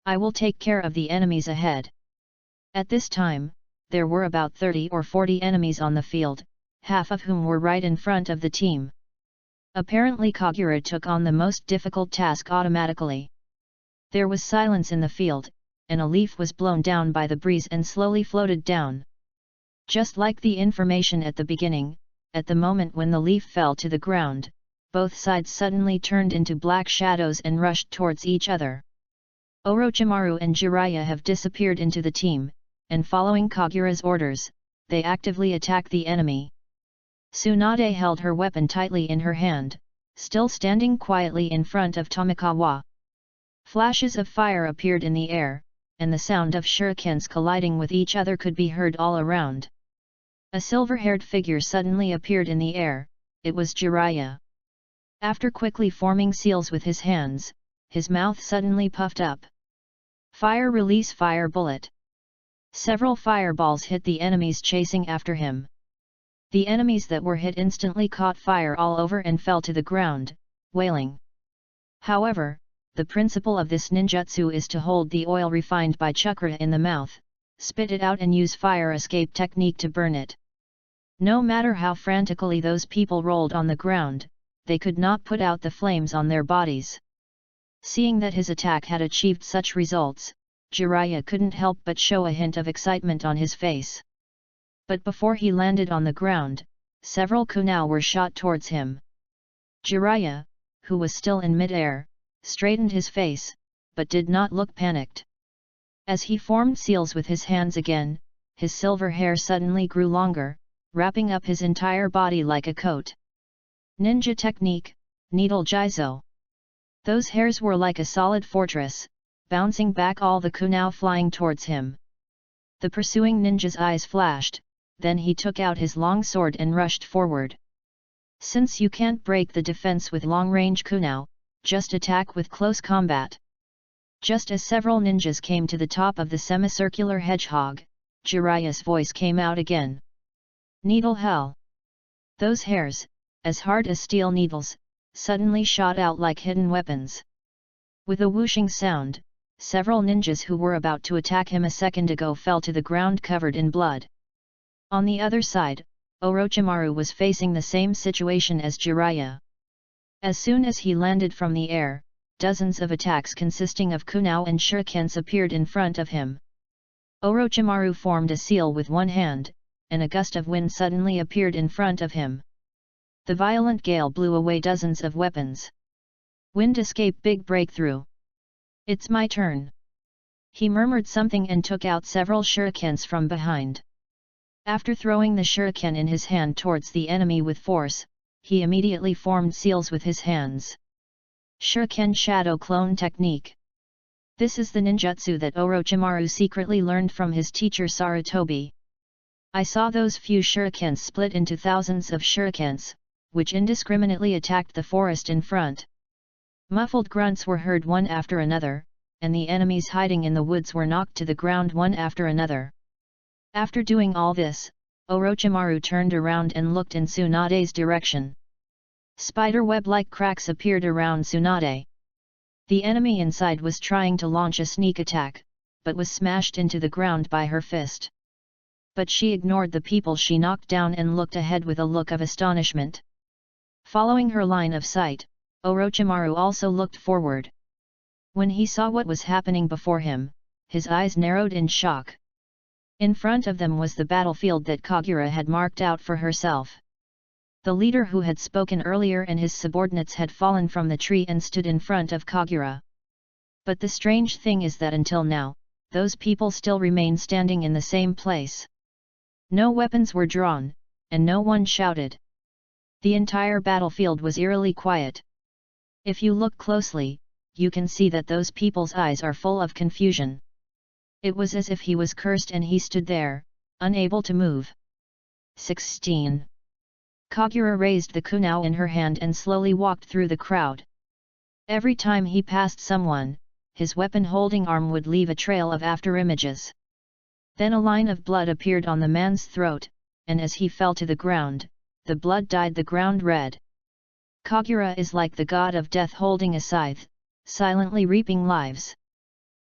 I will take care of the enemies ahead." At this time, there were about 30 or 40 enemies on the field, half of whom were right in front of the team. Apparently Kagura took on the most difficult task automatically. There was silence in the field, and a leaf was blown down by the breeze and slowly floated down. Just like the information at the beginning, at the moment when the leaf fell to the ground, both sides suddenly turned into black shadows and rushed towards each other. Orochimaru and Jiraiya have disappeared into the team, and following Kagura's orders, they actively attack the enemy. Tsunade held her weapon tightly in her hand, still standing quietly in front of Tamakawa. Flashes of fire appeared in the air, and the sound of shurikens colliding with each other could be heard all around. A silver-haired figure suddenly appeared in the air. It was Jiraiya. After quickly forming seals with his hands, his mouth suddenly puffed up. Fire release fire bullet. Several fireballs hit the enemies chasing after him. The enemies that were hit instantly caught fire all over and fell to the ground, wailing. However, the principle of this ninjutsu is to hold the oil refined by chakra in the mouth, spit it out and use fire escape technique to burn it. No matter how frantically those people rolled on the ground, they could not put out the flames on their bodies. Seeing that his attack had achieved such results, Jiraiya couldn't help but show a hint of excitement on his face. But before he landed on the ground, several kunai were shot towards him. Jiraiya, who was still in mid-air, straightened his face, but did not look panicked. As he formed seals with his hands again, his silver hair suddenly grew longer, wrapping up his entire body like a coat. Ninja technique, needle jizo. Those hairs were like a solid fortress, bouncing back all the kunai flying towards him. The pursuing ninja's eyes flashed, then he took out his long sword and rushed forward. Since you can't break the defense with long-range kunai, just attack with close combat. Just as several ninjas came to the top of the semicircular hedgehog, Jiraiya's voice came out again. Needle hell! Those hairs, as hard as steel needles, suddenly shot out like hidden weapons. With a whooshing sound, several ninjas who were about to attack him a second ago fell to the ground covered in blood. On the other side, Orochimaru was facing the same situation as Jiraiya. As soon as he landed from the air, dozens of attacks consisting of kunai and shurikens appeared in front of him. Orochimaru formed a seal with one hand, and a gust of wind suddenly appeared in front of him. The violent gale blew away dozens of weapons. Wind escape big breakthrough. It's my turn. He murmured something and took out several shurikens from behind. After throwing the shuriken in his hand towards the enemy with force, he immediately formed seals with his hands. Shuriken Shadow Clone Technique. This is the ninjutsu that Orochimaru secretly learned from his teacher Sarutobi. I saw those few shurikens split into thousands of shurikens, which indiscriminately attacked the forest in front. Muffled grunts were heard one after another, and the enemies hiding in the woods were knocked to the ground one after another. After doing all this, Orochimaru turned around and looked in Tsunade's direction. Spiderweb-like cracks appeared around Tsunade. The enemy inside was trying to launch a sneak attack, but was smashed into the ground by her fist. But she ignored the people she knocked down and looked ahead with a look of astonishment. Following her line of sight, Orochimaru also looked forward. When he saw what was happening before him, his eyes narrowed in shock. In front of them was the battlefield that Kagura had marked out for herself. The leader who had spoken earlier and his subordinates had fallen from the tree and stood in front of Kagura. But the strange thing is that until now, those people still remain standing in the same place. No weapons were drawn, and no one shouted. The entire battlefield was eerily quiet. If you look closely, you can see that those people's eyes are full of confusion. It was as if he was cursed and he stood there, unable to move. 16. Kagura raised the kunai in her hand and slowly walked through the crowd. Every time he passed someone, his weapon-holding arm would leave a trail of afterimages. Then a line of blood appeared on the man's throat, and as he fell to the ground, the blood dyed the ground red. Kagura is like the god of death holding a scythe, silently reaping lives.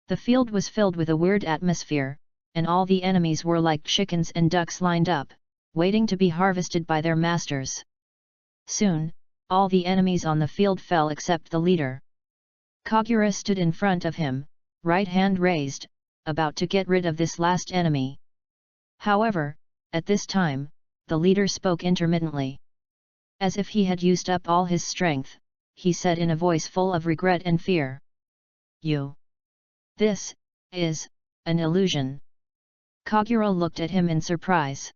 The field was filled with a weird atmosphere, and all the enemies were like chickens and ducks lined up, waiting to be harvested by their masters. Soon, all the enemies on the field fell except the leader. Kagura stood in front of him, right hand raised, about to get rid of this last enemy. However, At this time, the leader spoke intermittently. As if he had used up all his strength, he said in a voice full of regret and fear. This is an illusion. Kagura looked at him in surprise.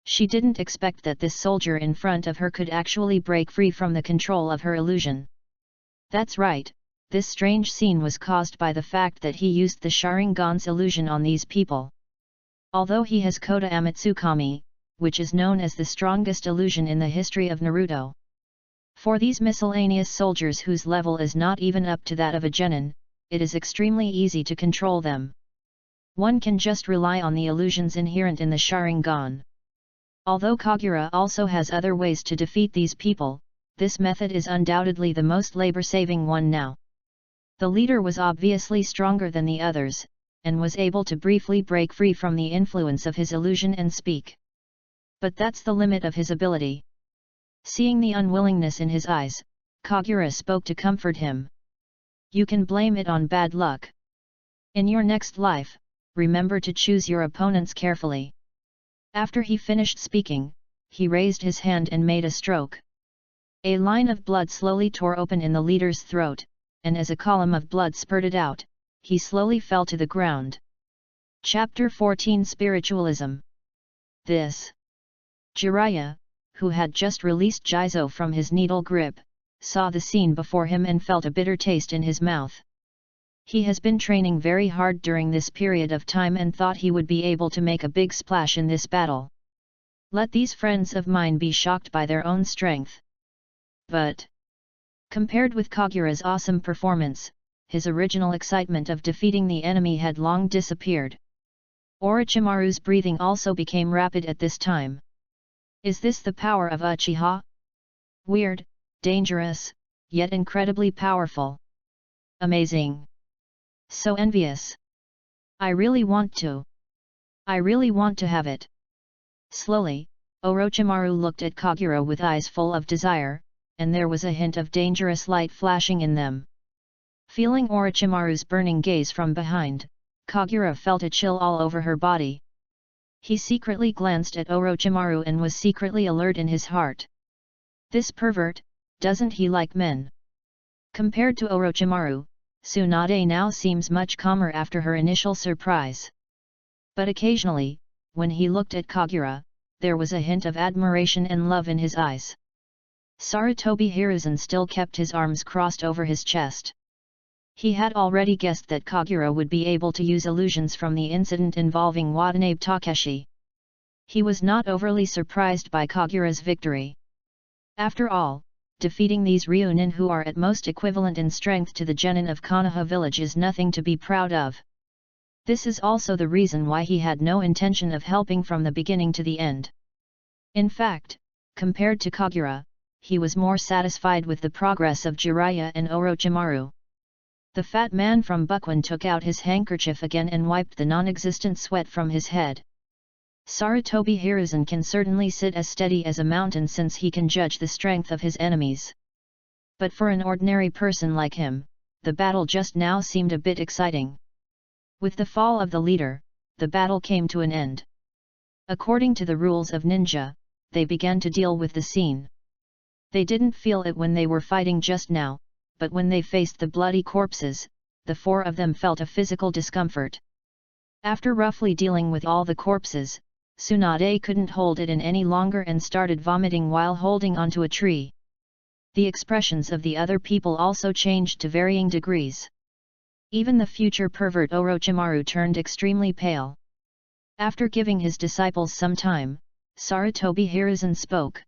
She didn't expect that this soldier in front of her could actually break free from the control of her illusion. That's right, this strange scene was caused by the fact that he used the Sharingan's illusion on these people. Although he has Kota Amatsukami, which is known as the strongest illusion in the history of Naruto. For these miscellaneous soldiers whose level is not even up to that of a genin, it is extremely easy to control them. One can just rely on the illusions inherent in the Sharingan. Although Kagura also has other ways to defeat these people, this method is undoubtedly the most labor-saving one now. The leader was obviously stronger than the others, and was able to briefly break free from the influence of his illusion and speak. But that's the limit of his ability. Seeing the unwillingness in his eyes, Kagura spoke to comfort him. You can blame it on bad luck. In your next life, remember to choose your opponents carefully. After he finished speaking, he raised his hand and made a stroke. A line of blood slowly tore open in the leader's throat, and as a column of blood spurted out, he slowly fell to the ground. Chapter 14 Spiritualism. This. Jiraiya, who had just released Jizo from his needle grip, saw the scene before him and felt a bitter taste in his mouth. He has been training very hard during this period of time and thought he would be able to make a big splash in this battle. Let these friends of mine be shocked by their own strength. But, compared with Kagura's awesome performance, his original excitement of defeating the enemy had long disappeared. Orochimaru's breathing also became rapid at this time. Is this the power of Uchiha? Weird, dangerous, yet incredibly powerful. Amazing. So envious. I really want to have it. Slowly, Orochimaru looked at Kagura with eyes full of desire, and there was a hint of dangerous light flashing in them. Feeling Orochimaru's burning gaze from behind, Kagura felt a chill all over her body. He secretly glanced at Orochimaru and was secretly alert in his heart. This pervert, doesn't he like men? Compared to Orochimaru, Tsunade now seems much calmer after her initial surprise. But occasionally, when he looked at Kagura, there was a hint of admiration and love in his eyes. Sarutobi Hiruzen still kept his arms crossed over his chest. He had already guessed that Kagura would be able to use illusions from the incident involving Watanabe Takeshi. He was not overly surprised by Kagura's victory. After all, defeating these Ryunin who are at most equivalent in strength to the genin of Konoha village is nothing to be proud of. This is also the reason why he had no intention of helping from the beginning to the end. In fact, compared to Kagura, he was more satisfied with the progress of Jiraiya and Orochimaru. The fat man from Bukwin took out his handkerchief again and wiped the non-existent sweat from his head. Sarutobi Hiruzen can certainly sit as steady as a mountain since he can judge the strength of his enemies. But for an ordinary person like him, the battle just now seemed a bit exciting. With the fall of the leader, the battle came to an end. According to the rules of ninja, they began to deal with the scene. They didn't feel it when they were fighting just now, but when they faced the bloody corpses, the four of them felt a physical discomfort. After roughly dealing with all the corpses, Tsunade couldn't hold it in any longer and started vomiting while holding onto a tree. The expressions of the other people also changed to varying degrees. Even the future pervert Orochimaru turned extremely pale. After giving his disciples some time, Sarutobi Hiruzen spoke.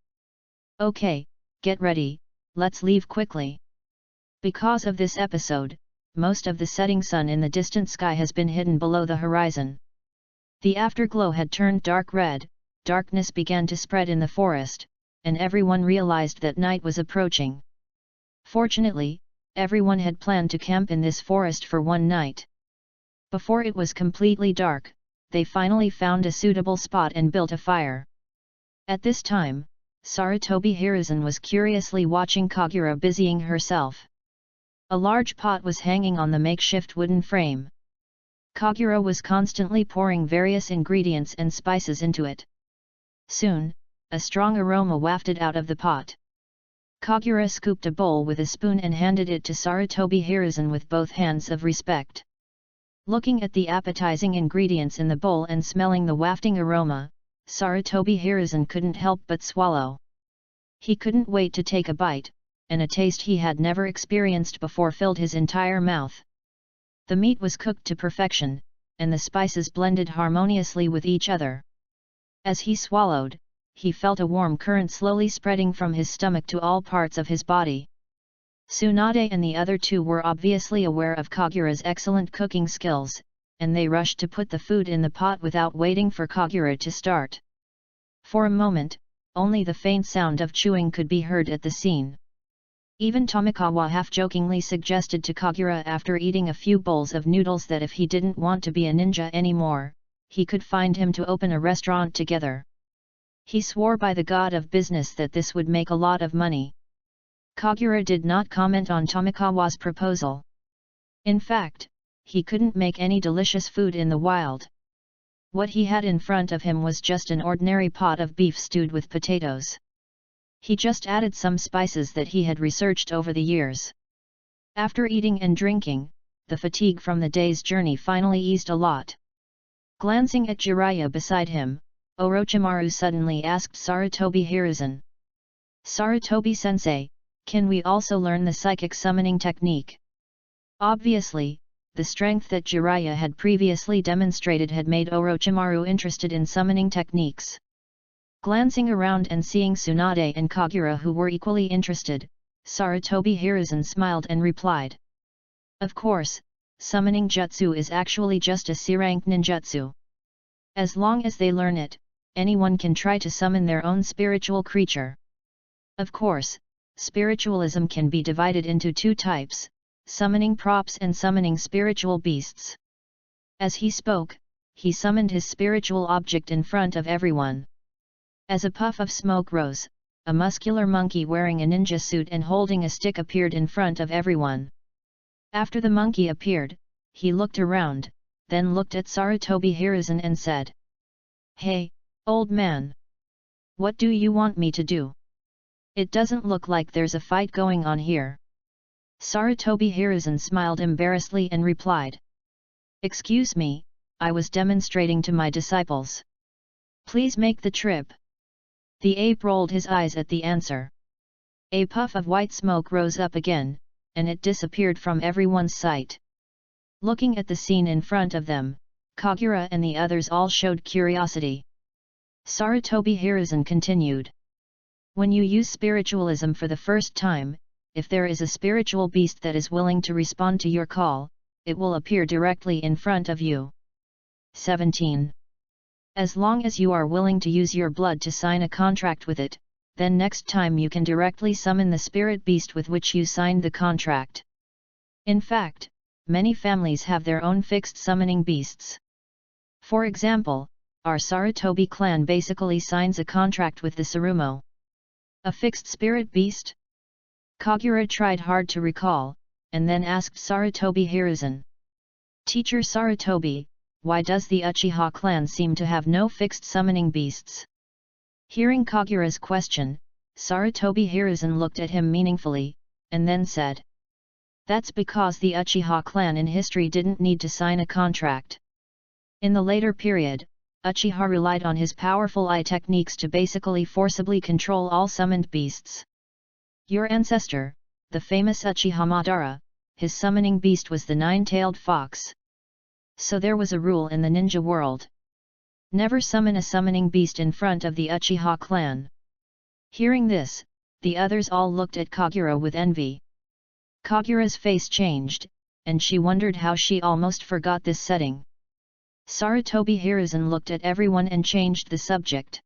Okay, get ready, let's leave quickly. Because of this episode, most of the setting sun in the distant sky has been hidden below the horizon. The afterglow had turned dark red, darkness began to spread in the forest, and everyone realized that night was approaching. Fortunately, everyone had planned to camp in this forest for one night. Before it was completely dark, they finally found a suitable spot and built a fire. At this time, Sarutobi Hiruzen was curiously watching Kagura busying herself. A large pot was hanging on the makeshift wooden frame. Kagura was constantly pouring various ingredients and spices into it. Soon, a strong aroma wafted out of the pot. Kagura scooped a bowl with a spoon and handed it to Sarutobi Hiruzen with both hands of respect. Looking at the appetizing ingredients in the bowl and smelling the wafting aroma, Sarutobi Hiruzen couldn't help but swallow. He couldn't wait to take a bite, and a taste he had never experienced before filled his entire mouth. The meat was cooked to perfection, and the spices blended harmoniously with each other. As he swallowed, he felt a warm current slowly spreading from his stomach to all parts of his body. Tsunade and the other two were obviously aware of Kagura's excellent cooking skills, and they rushed to put the food in the pot without waiting for Kagura to start. For a moment, only the faint sound of chewing could be heard at the scene. Even Tomikawa half-jokingly suggested to Kagura after eating a few bowls of noodles that if he didn't want to be a ninja anymore, he could find him to open a restaurant together. He swore by the god of business that this would make a lot of money. Kagura did not comment on Tomikawa's proposal. In fact, he couldn't make any delicious food in the wild. What he had in front of him was just an ordinary pot of beef stewed with potatoes. He just added some spices that he had researched over the years. After eating and drinking, the fatigue from the day's journey finally eased a lot. Glancing at Jiraiya beside him, Orochimaru suddenly asked Sarutobi Hiruzen. "Sarutobi-sensei, can we also learn the psychic summoning technique?" Obviously, the strength that Jiraiya had previously demonstrated had made Orochimaru interested in summoning techniques. Glancing around and seeing Tsunade and Kagura who were equally interested, Sarutobi Hiruzen smiled and replied. "Of course, summoning jutsu is actually just a C-rank ninjutsu. As long as they learn it, anyone can try to summon their own spiritual creature. Of course, spiritualism can be divided into two types, summoning props and summoning spiritual beasts." As he spoke, he summoned his spiritual object in front of everyone. As a puff of smoke rose, a muscular monkey wearing a ninja suit and holding a stick appeared in front of everyone. After the monkey appeared, he looked around, then looked at Sarutobi Hiruzen and said, "Hey, old man! What do you want me to do? It doesn't look like there's a fight going on here." Sarutobi Hiruzen smiled embarrassedly and replied, "Excuse me, I was demonstrating to my disciples. Please make the trip." The ape rolled his eyes at the answer. A puff of white smoke rose up again, and it disappeared from everyone's sight. Looking at the scene in front of them, Kagura and the others all showed curiosity. Sarutobi Hiruzen continued. "When you use spiritualism for the first time, if there is a spiritual beast that is willing to respond to your call, it will appear directly in front of you. 17. As long as you are willing to use your blood to sign a contract with it, then next time you can directly summon the spirit beast with which you signed the contract. In fact, many families have their own fixed summoning beasts. For example, our Sarutobi clan basically signs a contract with the Sarumo. A fixed spirit beast?" Kagura tried hard to recall, and then asked Sarutobi Hiruzen. "Teacher Sarutobi, why does the Uchiha clan seem to have no fixed summoning beasts?" Hearing Kagura's question, Sarutobi Hiruzen looked at him meaningfully, and then said, "That's because the Uchiha clan in history didn't need to sign a contract. In the later period, Uchiha relied on his powerful eye techniques to basically forcibly control all summoned beasts. Your ancestor, the famous Uchiha Madara, his summoning beast was the nine-tailed fox. So there was a rule in the ninja world. Never summon a summoning beast in front of the Uchiha clan." Hearing this, the others all looked at Kagura with envy. Kagura's face changed, and she wondered how she almost forgot this setting. Sarutobi Hiruzen looked at everyone and changed the subject.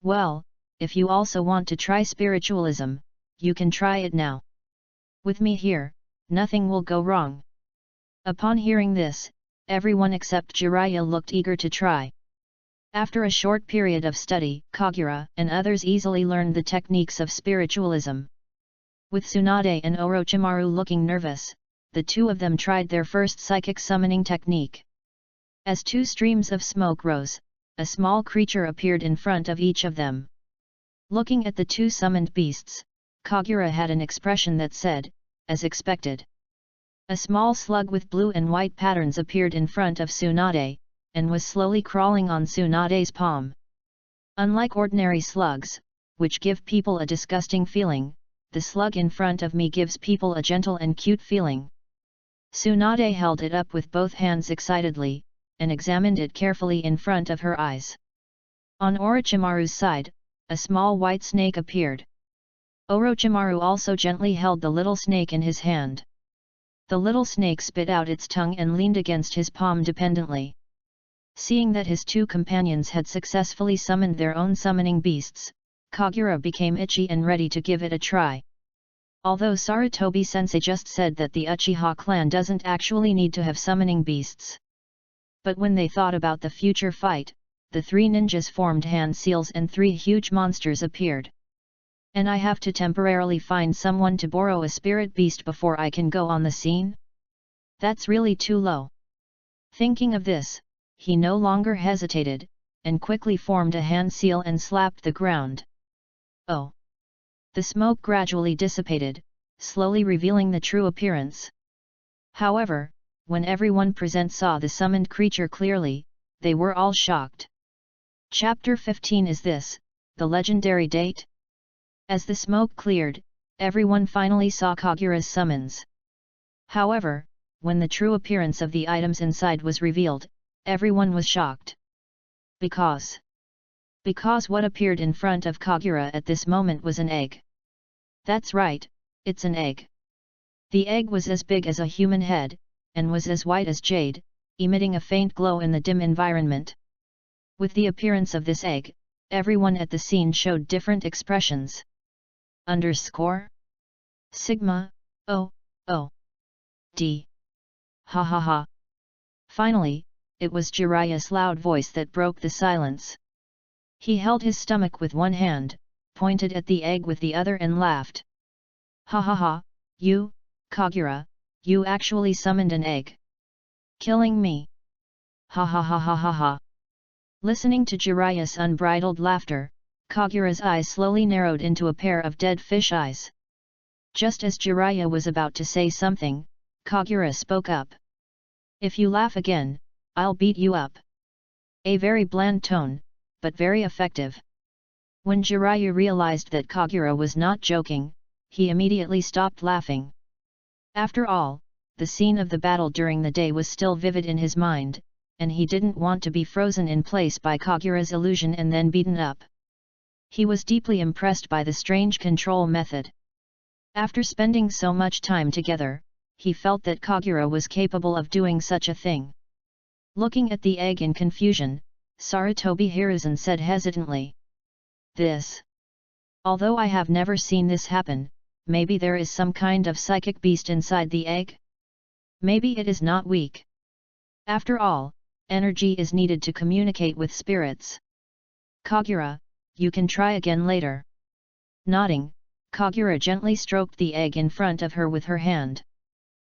"Well, if you also want to try spiritualism, you can try it now. With me here, nothing will go wrong." Upon hearing this, everyone except Jiraiya looked eager to try. After a short period of study, Kagura and others easily learned the techniques of spiritualism. With Tsunade and Orochimaru looking nervous, the two of them tried their first psychic summoning technique. As two streams of smoke rose, a small creature appeared in front of each of them. Looking at the two summoned beasts, Kagura had an expression that said, as expected. A small slug with blue and white patterns appeared in front of Tsunade, and was slowly crawling on Tsunade's palm. Unlike ordinary slugs, which give people a disgusting feeling, the slug in front of me gives people a gentle and cute feeling. Tsunade held it up with both hands excitedly, and examined it carefully in front of her eyes. On Orochimaru's side, a small white snake appeared. Orochimaru also gently held the little snake in his hand. The little snake spit out its tongue and leaned against his palm dependently. Seeing that his two companions had successfully summoned their own summoning beasts, Kagura became itchy and ready to give it a try. Although Sarutobi-sensei just said that the Uchiha clan doesn't actually need to have summoning beasts. But when they thought about the future fight, the three ninjas formed hand seals and three huge monsters appeared. And I have to temporarily find someone to borrow a spirit beast before I can go on the scene? That's really too low. Thinking of this, he no longer hesitated, and quickly formed a hand seal and slapped the ground. Oh! The smoke gradually dissipated, slowly revealing the true appearance. However, when everyone present saw the summoned creature clearly, they were all shocked. Chapter 15 is this, the legendary date? As the smoke cleared, everyone finally saw Kagura's summons. However, when the true appearance of the items inside was revealed, everyone was shocked. Because what appeared in front of Kagura at this moment was an egg. That's right, it's an egg. The egg was as big as a human head, and was as white as jade, emitting a faint glow in the dim environment. With the appearance of this egg, everyone at the scene showed different expressions. Underscore? Sigma, O, O, D. Ha ha ha. Finally, it was Jiraiya's loud voice that broke the silence. He held his stomach with one hand, pointed at the egg with the other and laughed. Ha ha ha, you, Kagura, you actually summoned an egg. Killing me. Ha ha ha ha ha ha. Listening to Jiraiya's unbridled laughter, Kagura's eyes slowly narrowed into a pair of dead fish eyes. Just as Jiraiya was about to say something, Kagura spoke up. If you laugh again, I'll beat you up. A very bland tone, but very effective. When Jiraiya realized that Kagura was not joking, he immediately stopped laughing. After all, the scene of the battle during the day was still vivid in his mind, and he didn't want to be frozen in place by Kagura's illusion and then beaten up. He was deeply impressed by the strange control method. After spending so much time together, he felt that Kagura was capable of doing such a thing. Looking at the egg in confusion, Sarutobi Hiruzen said hesitantly. This. Although I have never seen this happen, maybe there is some kind of psychic beast inside the egg? Maybe it is not weak. After all, energy is needed to communicate with spirits. Kagura, you can try again later. Nodding, Kagura gently stroked the egg in front of her with her hand.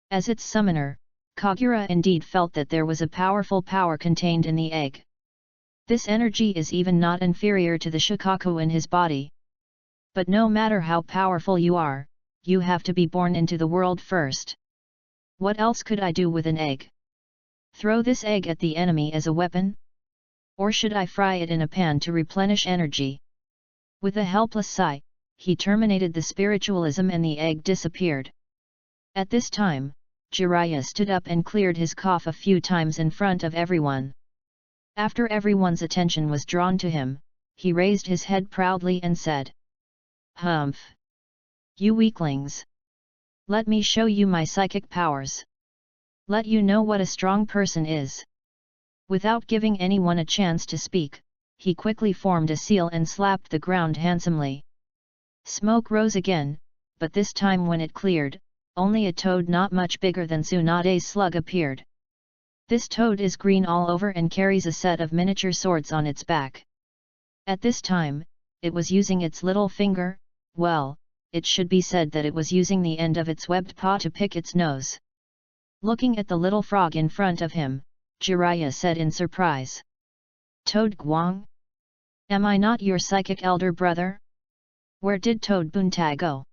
As its summoner, Kagura indeed felt that there was a powerful power contained in the egg. This energy is even not inferior to the Shikaku in his body. But no matter how powerful you are, you have to be born into the world first. What else could I do with an egg? Throw this egg at the enemy as a weapon? Or should I fry it in a pan to replenish energy? With a helpless sigh, he terminated the spiritualism and the egg disappeared. At this time, Jiraiya stood up and cleared his cough a few times in front of everyone. After everyone's attention was drawn to him, he raised his head proudly and said, "Humph! You weaklings! Let me show you my psychic powers. Let you know what a strong person is." Without giving anyone a chance to speak, he quickly formed a seal and slapped the ground handsomely. Smoke rose again, but this time when it cleared, only a toad not much bigger than Tsunade's slug appeared. This toad is green all over and carries a set of miniature swords on its back. At this time, it was using its little finger, well, it should be said that it was using the end of its webbed paw to pick its nose. Looking at the little frog in front of him, Jiraiya said in surprise. Toad Guang? Am I not your psychic elder brother? Where did Toad Bunta go?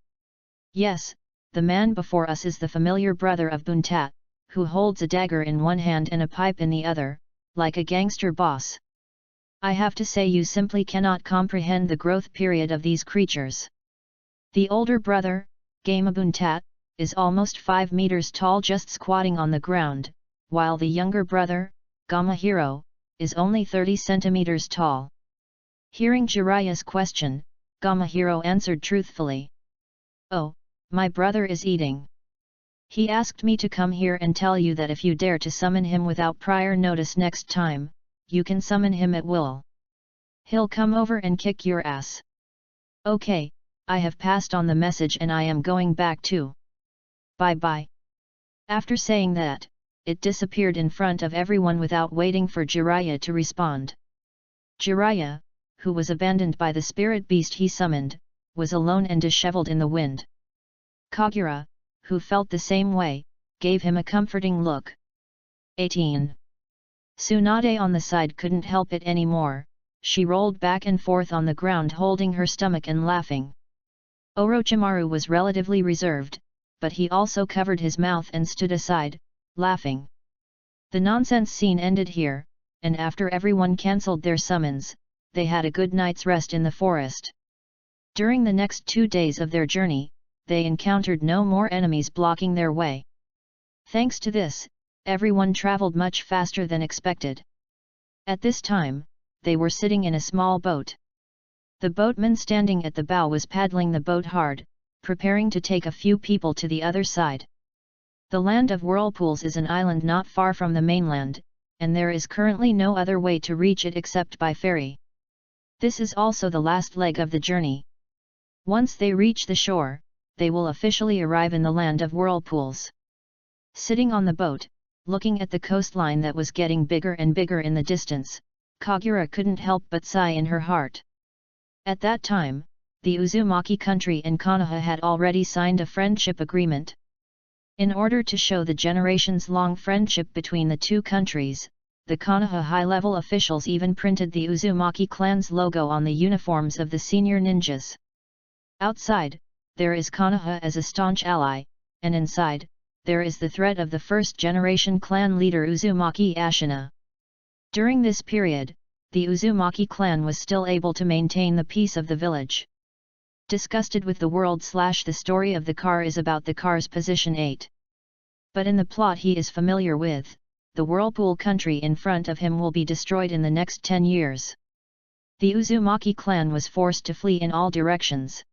Yes, the man before us is the familiar brother of Bunta, who holds a dagger in one hand and a pipe in the other, like a gangster boss. I have to say you simply cannot comprehend the growth period of these creatures. The older brother, Gama Bunta, is almost 5 meters tall just squatting on the ground, while the younger brother, Gama Hiro, is only 30 centimeters tall. Hearing Jiraiya's question, Gama Hiro answered truthfully. Oh, my brother is eating. He asked me to come here and tell you that if you dare to summon him without prior notice next time, you can summon him at will. He'll come over and kick your ass. Okay, I have passed on the message and I am going back too. Bye-bye. After saying that, it disappeared in front of everyone without waiting for Jiraiya to respond. Jiraiya, who was abandoned by the spirit beast he summoned, was alone and disheveled in the wind. Kagura, who felt the same way, gave him a comforting look. 18. Tsunade on the side couldn't help it anymore, she rolled back and forth on the ground holding her stomach and laughing. Orochimaru was relatively reserved, but he also covered his mouth and stood aside, laughing. The nonsense scene ended here, and after everyone cancelled their summons, they had a good night's rest in the forest. During the next 2 days of their journey, they encountered no more enemies blocking their way. Thanks to this, everyone traveled much faster than expected. At this time, they were sitting in a small boat. The boatman standing at the bow was paddling the boat hard, preparing to take a few people to the other side. The land of whirlpools is an island not far from the mainland, and there is currently no other way to reach it except by ferry. This is also the last leg of the journey. Once they reach the shore, they will officially arrive in the land of whirlpools. Sitting on the boat, looking at the coastline that was getting bigger and bigger in the distance, Kagura couldn't help but sigh in her heart. At that time, the Uzumaki country and Konoha had already signed a friendship agreement. In order to show the generations-long friendship between the two countries, the Konoha high-level officials even printed the Uzumaki clan's logo on the uniforms of the senior ninjas. Outside, there is Konoha as a staunch ally, and inside, there is the threat of the first-generation clan leader Uzumaki Ashina. During this period, the Uzumaki clan was still able to maintain the peace of the village. Disgusted with the world / the story of the car is about the car's position 8. But in the plot he is familiar with, the whirlpool country in front of him will be destroyed in the next 10 years. The Uzumaki clan was forced to flee in all directions.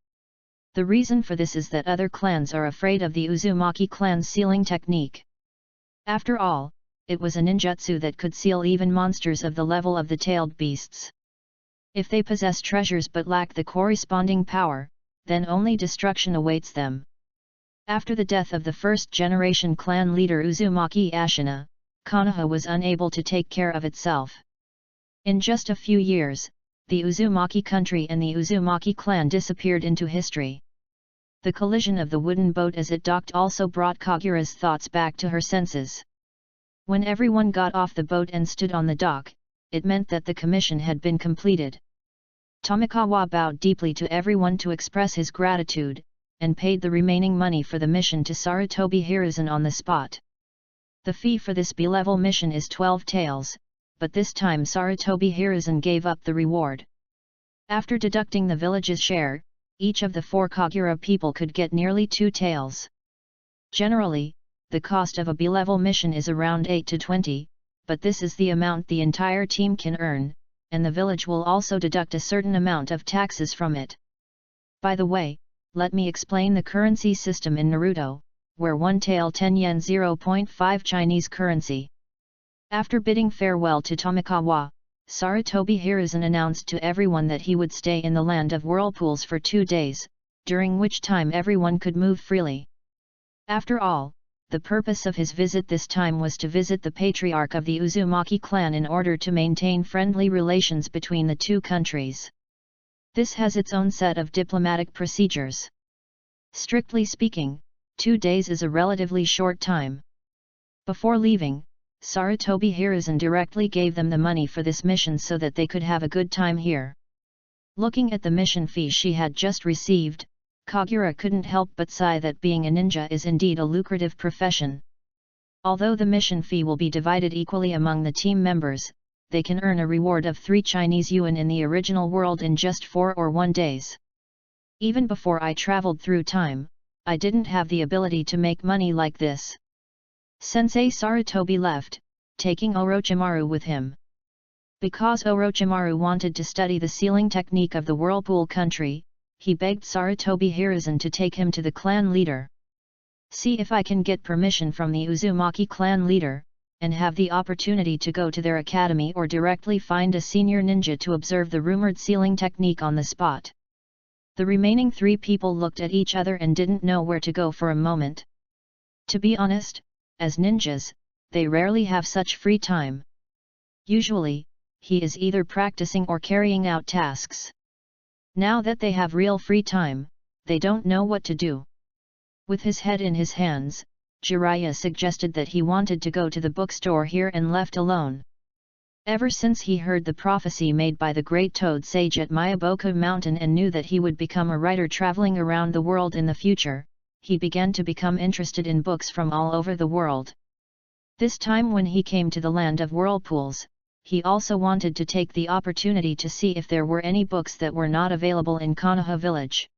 The reason for this is that other clans are afraid of the Uzumaki clan's sealing technique. After all, it was a ninjutsu that could seal even monsters of the level of the tailed beasts. If they possess treasures but lack the corresponding power, then only destruction awaits them. After the death of the first-generation clan leader Uzumaki Ashina, Konoha was unable to take care of itself. In just a few years, the Uzumaki country and the Uzumaki clan disappeared into history. The collision of the wooden boat as it docked also brought Kagura's thoughts back to her senses. When everyone got off the boat and stood on the dock, it meant that the commission had been completed. Tomikawa bowed deeply to everyone to express his gratitude, and paid the remaining money for the mission to Sarutobi Hiruzen on the spot. The fee for this B-level mission is 12 taels, but this time Sarutobi Hiruzen gave up the reward. After deducting the village's share, each of the 4 Kagura people could get nearly 2 taels. Generally, the cost of a B-level mission is around 8 to 20, but this is the amount the entire team can earn, and the village will also deduct a certain amount of taxes from it. By the way, let me explain the currency system in Naruto, where 1 tael 10 yen 0.5 Chinese currency. After bidding farewell to Tomikawa, Sarutobi Hiruzen announced to everyone that he would stay in the land of whirlpools for 2 days, during which time everyone could move freely. After all, the purpose of his visit this time was to visit the patriarch of the Uzumaki clan in order to maintain friendly relations between the two countries. This has its own set of diplomatic procedures. Strictly speaking, 2 days is a relatively short time. Before leaving, Sarutobi Hiruzen directly gave them the money for this mission so that they could have a good time here. Looking at the mission fee she had just received, Kagura couldn't help but sigh that being a ninja is indeed a lucrative profession. Although the mission fee will be divided equally among the team members, they can earn a reward of 3 Chinese yuan in the original world in just 4 or 1 days. Even before I traveled through time, I didn't have the ability to make money like this. Sensei Sarutobi left, taking Orochimaru with him. Because Orochimaru wanted to study the sealing technique of the Whirlpool country, he begged Sarutobi Hiruzen to take him to the clan leader. See if I can get permission from the Uzumaki clan leader, and have the opportunity to go to their academy or directly find a senior ninja to observe the rumored sealing technique on the spot. The remaining 3 people looked at each other and didn't know where to go for a moment. To be honest, as ninjas, they rarely have such free time. Usually, he is either practicing or carrying out tasks. Now that they have real free time, they don't know what to do. With his head in his hands, Jiraiya suggested that he wanted to go to the bookstore here and left alone. Ever since he heard the prophecy made by the great toad sage at Miyaboku Mountain and knew that he would become a writer traveling around the world in the future, he began to become interested in books from all over the world. This time when he came to the land of whirlpools, he also wanted to take the opportunity to see if there were any books that were not available in Konoha village.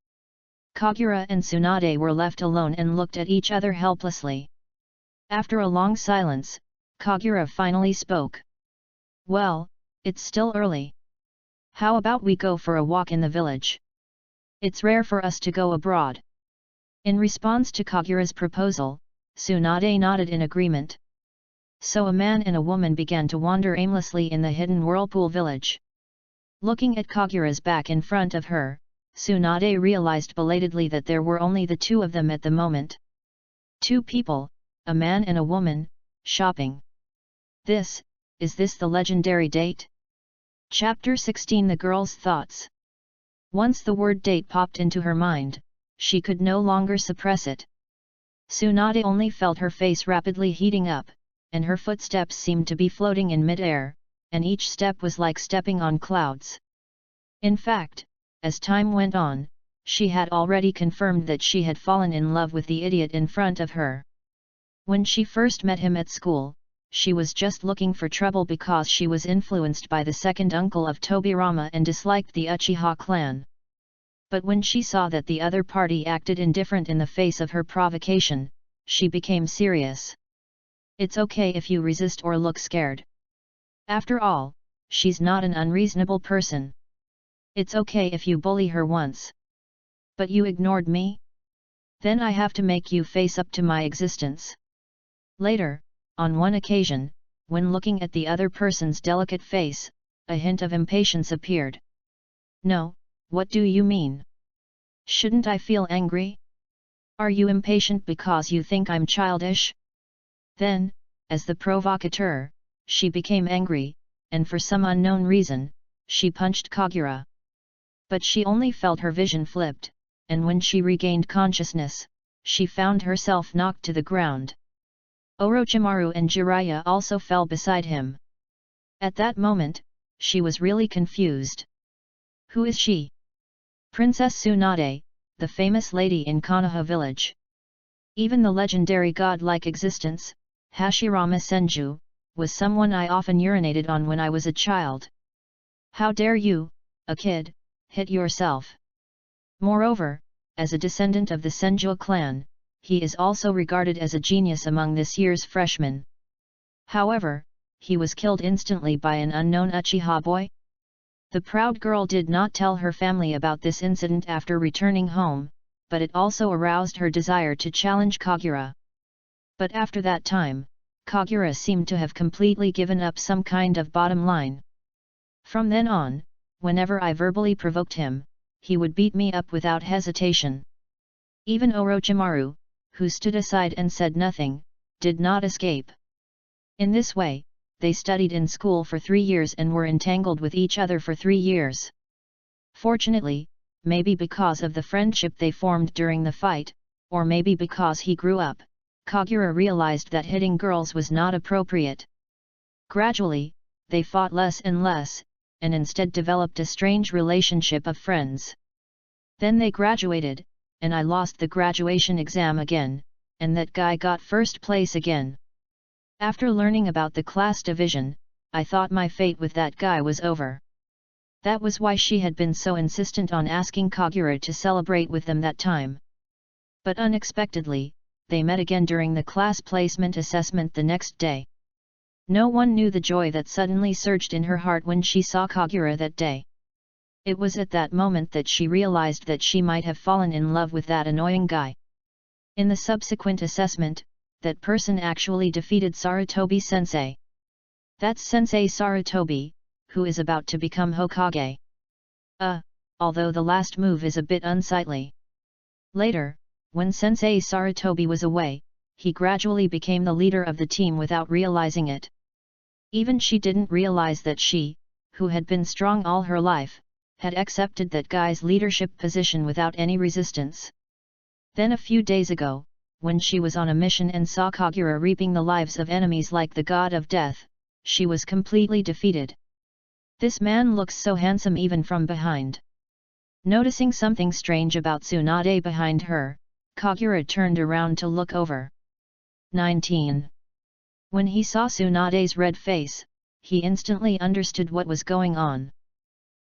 Kagura and Tsunade were left alone and looked at each other helplessly. After a long silence, Kagura finally spoke. Well, it's still early. How about we go for a walk in the village? It's rare for us to go abroad. In response to Kagura's proposal, Tsunade nodded in agreement. So a man and a woman began to wander aimlessly in the hidden whirlpool village. Looking at Kagura's back in front of her, Tsunade realized belatedly that there were only the 2 of them at the moment. 2 people, a man and a woman, shopping. Is this the legendary date? Chapter 16 The Girl's Thoughts. Once the word date popped into her mind, she could no longer suppress it. Tsunade only felt her face rapidly heating up, and her footsteps seemed to be floating in mid-air, and each step was like stepping on clouds. In fact, as time went on, she had already confirmed that she had fallen in love with the idiot in front of her. When she first met him at school, she was just looking for trouble because she was influenced by the second uncle of Tobirama and disliked the Uchiha clan. But when she saw that the other party acted indifferent in the face of her provocation, she became serious. It's okay if you resist or look scared. After all, she's not an unreasonable person. It's okay if you bully her once. But you ignored me? Then I have to make you face up to my existence. Later, on one occasion, when looking at the other person's delicate face, a hint of impatience appeared. No, what do you mean? Shouldn't I feel angry? Are you impatient because you think I'm childish? Then, as the provocateur, she became angry, and for some unknown reason, she punched Kagura. But she only felt her vision flipped, and when she regained consciousness, she found herself knocked to the ground. Orochimaru and Jiraiya also fell beside him. At that moment, she was really confused. Who is she? Princess Tsunade, the famous lady in Konoha village. Even the legendary god-like existence, Hashirama Senju, was someone I often urinated on when I was a child. How dare you, a kid, hit yourself? Moreover, as a descendant of the Senju clan, he is also regarded as a genius among this year's freshmen. However, he was killed instantly by an unknown Uchiha boy. The proud girl did not tell her family about this incident after returning home, but it also aroused her desire to challenge Kagura. But after that time, Kagura seemed to have completely given up some kind of bottom line. From then on, whenever I verbally provoked him, he would beat me up without hesitation. Even Orochimaru, who stood aside and said nothing, did not escape. In this way, they studied in school for 3 years and were entangled with each other for 3 years. Fortunately, maybe because of the friendship they formed during the fight, or maybe because he grew up, Kagura realized that hitting girls was not appropriate, Gradually, they fought less and less, and instead developed a strange relationship of friends. Then they graduated, and I lost the graduation exam again, and that guy got first place again. After learning about the class division, I thought my fate with that guy was over. That was why she had been so insistent on asking Kagura to celebrate with them that time. But unexpectedly, they met again during the class placement assessment the next day. No one knew the joy that suddenly surged in her heart when she saw Kagura that day. It was at that moment that she realized that she might have fallen in love with that annoying guy. In the subsequent assessment, that person actually defeated Sarutobi-sensei. That's Sensei Sarutobi, who is about to become Hokage. Although the last move is a bit unsightly. Later, when Sensei Sarutobi was away, he gradually became the leader of the team without realizing it. Even she didn't realize that she, who had been strong all her life, had accepted that guy's leadership position without any resistance. Then a few days ago, when she was on a mission and saw Kagura reaping the lives of enemies like the god of death, she was completely defeated. This man looks so handsome even from behind. Noticing something strange about Tsunade behind her, Kagura turned around to look over. 19. When he saw Tsunade's red face, he instantly understood what was going on.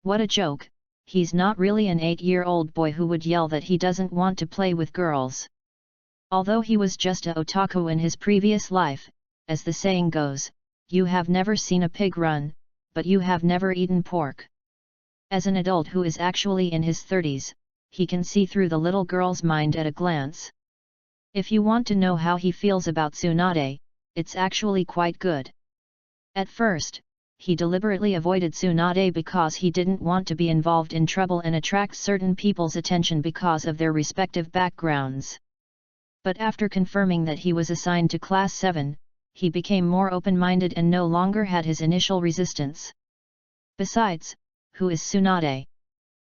What a joke, he's not really an 8-year-old boy who would yell that he doesn't want to play with girls. Although he was just a otaku in his previous life, as the saying goes, you have never seen a pig run, but you have never eaten pork. As an adult who is actually in his 30s, he can see through the little girl's mind at a glance. If you want to know how he feels about Tsunade, it's actually quite good. At first, he deliberately avoided Tsunade because he didn't want to be involved in trouble and attract certain people's attention because of their respective backgrounds. But after confirming that he was assigned to Class 7, he became more open-minded and no longer had his initial resistance. Besides, who is Tsunade?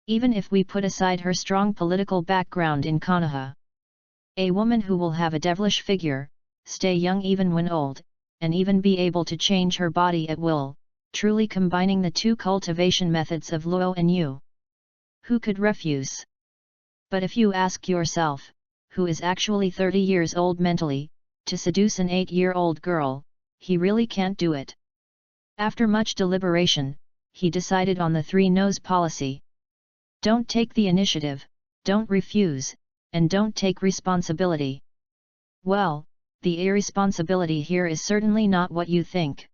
Even if we put aside her strong political background in Konoha, a woman who will have a devilish figure, stay young even when old, and even be able to change her body at will, truly combining the two cultivation methods of Luo and Yu. Who could refuse? But if you ask yourself, who is actually 30 years old mentally, to seduce an 8-year-old girl, he really can't do it. After much deliberation, he decided on the 3 no's policy. Don't take the initiative, don't refuse, and don't take responsibility. Well, the irresponsibility here is certainly not what you think.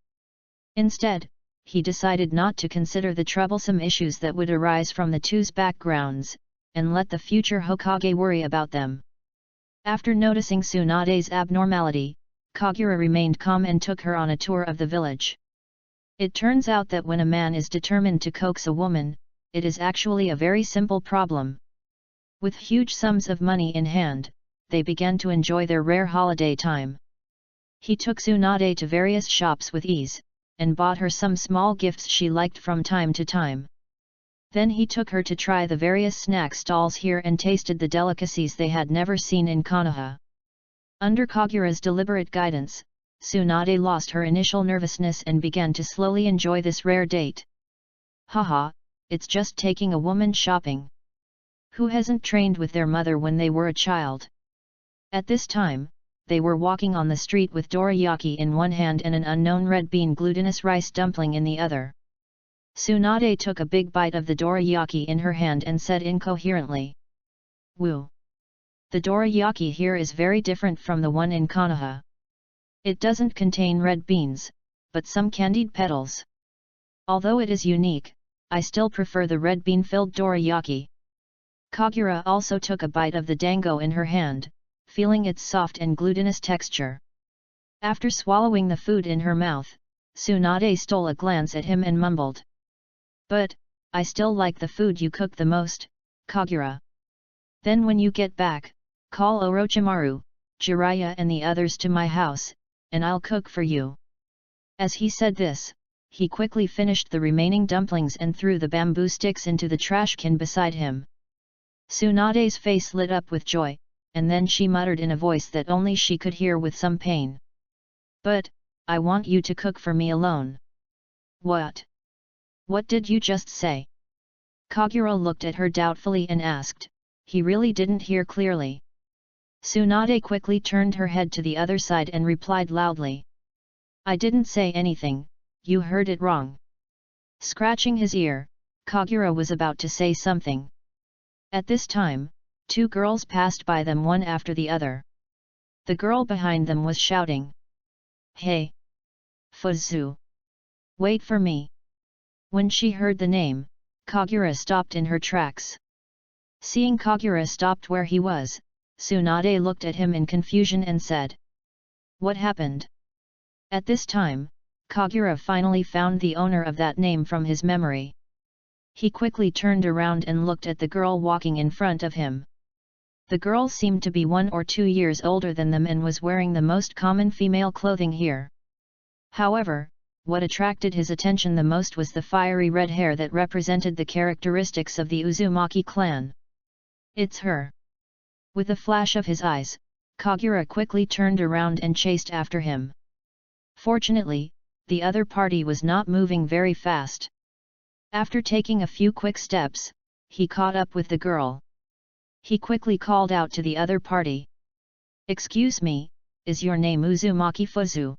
Instead, he decided not to consider the troublesome issues that would arise from the two's backgrounds, and let the future Hokage worry about them. After noticing Tsunade's abnormality, Kagura remained calm and took her on a tour of the village. It turns out that when a man is determined to coax a woman, it is actually a very simple problem. With huge sums of money in hand, they began to enjoy their rare holiday time. He took Tsunade to various shops with ease, and bought her some small gifts she liked from time to time. Then he took her to try the various snack stalls here and tasted the delicacies they had never seen in Konoha. Under Kagura's deliberate guidance, Tsunade lost her initial nervousness and began to slowly enjoy this rare date. Haha, it's just taking a woman shopping. Who hasn't trained with their mother when they were a child? At this time, they were walking on the street with dorayaki in one hand and an unknown red bean glutinous rice dumpling in the other. Tsunade took a big bite of the dorayaki in her hand and said incoherently, "Woo! The dorayaki here is very different from the one in Konoha. It doesn't contain red beans, but some candied petals. Although it is unique, I still prefer the red bean-filled dorayaki." Kagura also took a bite of the dango in her hand, feeling its soft and glutinous texture. After swallowing the food in her mouth, Tsunade stole a glance at him and mumbled, "But, I still like the food you cook the most, Kagura. Then when you get back, call Orochimaru, Jiraiya and the others to my house, and I'll cook for you." As he said this, he quickly finished the remaining dumplings and threw the bamboo sticks into the trash can beside him. Tsunade's face lit up with joy, and then she muttered in a voice that only she could hear with some pain, "But, I want you to cook for me alone. What? What did you just say? Kagura looked at her doubtfully and asked. He really didn't hear clearly. Tsunade quickly turned her head to the other side and replied loudly. I didn't say anything, you heard it wrong. Scratching his ear, Kagura was about to say something. At this time, two girls passed by them one after the other. The girl behind them was shouting. Hey! Fuzu! Wait for me! When she heard the name, Kagura stopped in her tracks. Seeing Kagura stopped where he was, Tsunade looked at him in confusion and said. What happened? At this time, Kagura finally found the owner of that name from his memory. He quickly turned around and looked at the girl walking in front of him. The girl seemed to be 1 or 2 years older than them and was wearing the most common female clothing here. However, what attracted his attention the most was the fiery red hair that represented the characteristics of the Uzumaki clan. It's her! With a flash of his eyes, Kagura quickly turned around and chased after him. Fortunately, the other party was not moving very fast. After taking a few quick steps, he caught up with the girl. He quickly called out to the other party. Excuse me, is your name Uzumaki Fuzu?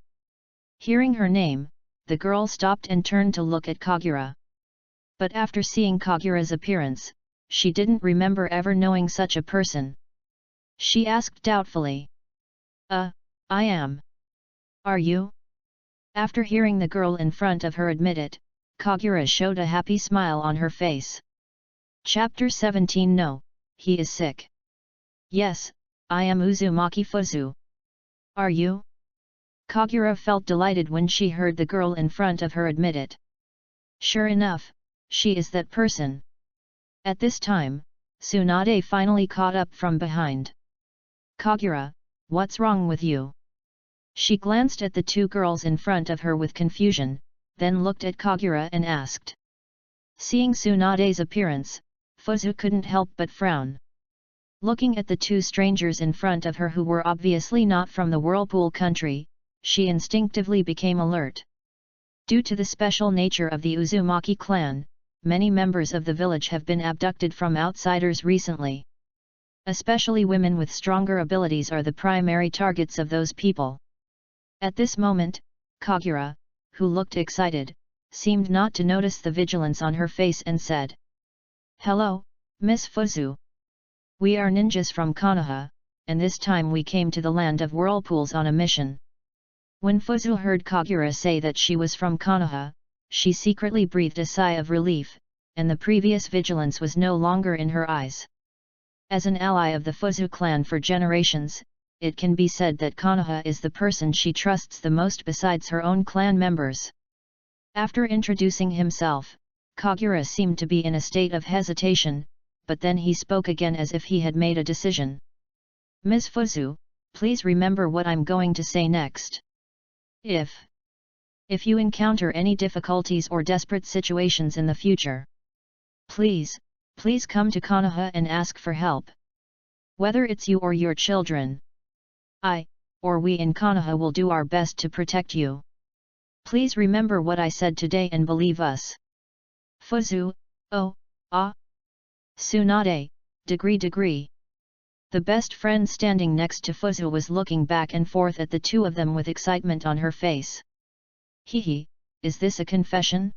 Hearing her name, the girl stopped and turned to look at Kagura. But after seeing Kagura's appearance, she didn't remember ever knowing such a person. She asked doubtfully. I am. Are you? After hearing the girl in front of her admit it, Kagura showed a happy smile on her face. Chapter 17 No, he is sick. Yes, I am Uzumaki Fuzu. Are you? Kagura felt delighted when she heard the girl in front of her admit it. Sure enough, she is that person. At this time, Tsunade finally caught up from behind. Kagura, what's wrong with you? She glanced at the two girls in front of her with confusion, then looked at Kagura and asked. Seeing Tsunade's appearance, Fuzu couldn't help but frown. Looking at the two strangers in front of her who were obviously not from the Whirlpool country, she instinctively became alert. Due to the special nature of the Uzumaki clan, many members of the village have been abducted from outsiders recently. Especially women with stronger abilities are the primary targets of those people. At this moment, Kagura, who looked excited, seemed not to notice the vigilance on her face and said. Hello, Miss Fuzu. We are ninjas from Konoha, and this time we came to the land of whirlpools on a mission. When Fuzu heard Kagura say that she was from Konoha, she secretly breathed a sigh of relief, and the previous vigilance was no longer in her eyes. As an ally of the Fuzu clan for generations, it can be said that Konoha is the person she trusts the most besides her own clan members. After introducing himself, Kagura seemed to be in a state of hesitation, but then he spoke again as if he had made a decision. Ms. Fuzu, please remember what I'm going to say next. If you encounter any difficulties or desperate situations in the future, please come to Konoha and ask for help. Whether it's you or your children, I, or we in Konoha will do our best to protect you. Please remember what I said today and believe us. Fuzu, Tsunade, degree. The best friend standing next to Fuzu was looking back and forth at the two of them with excitement on her face. Hehe, is this a confession?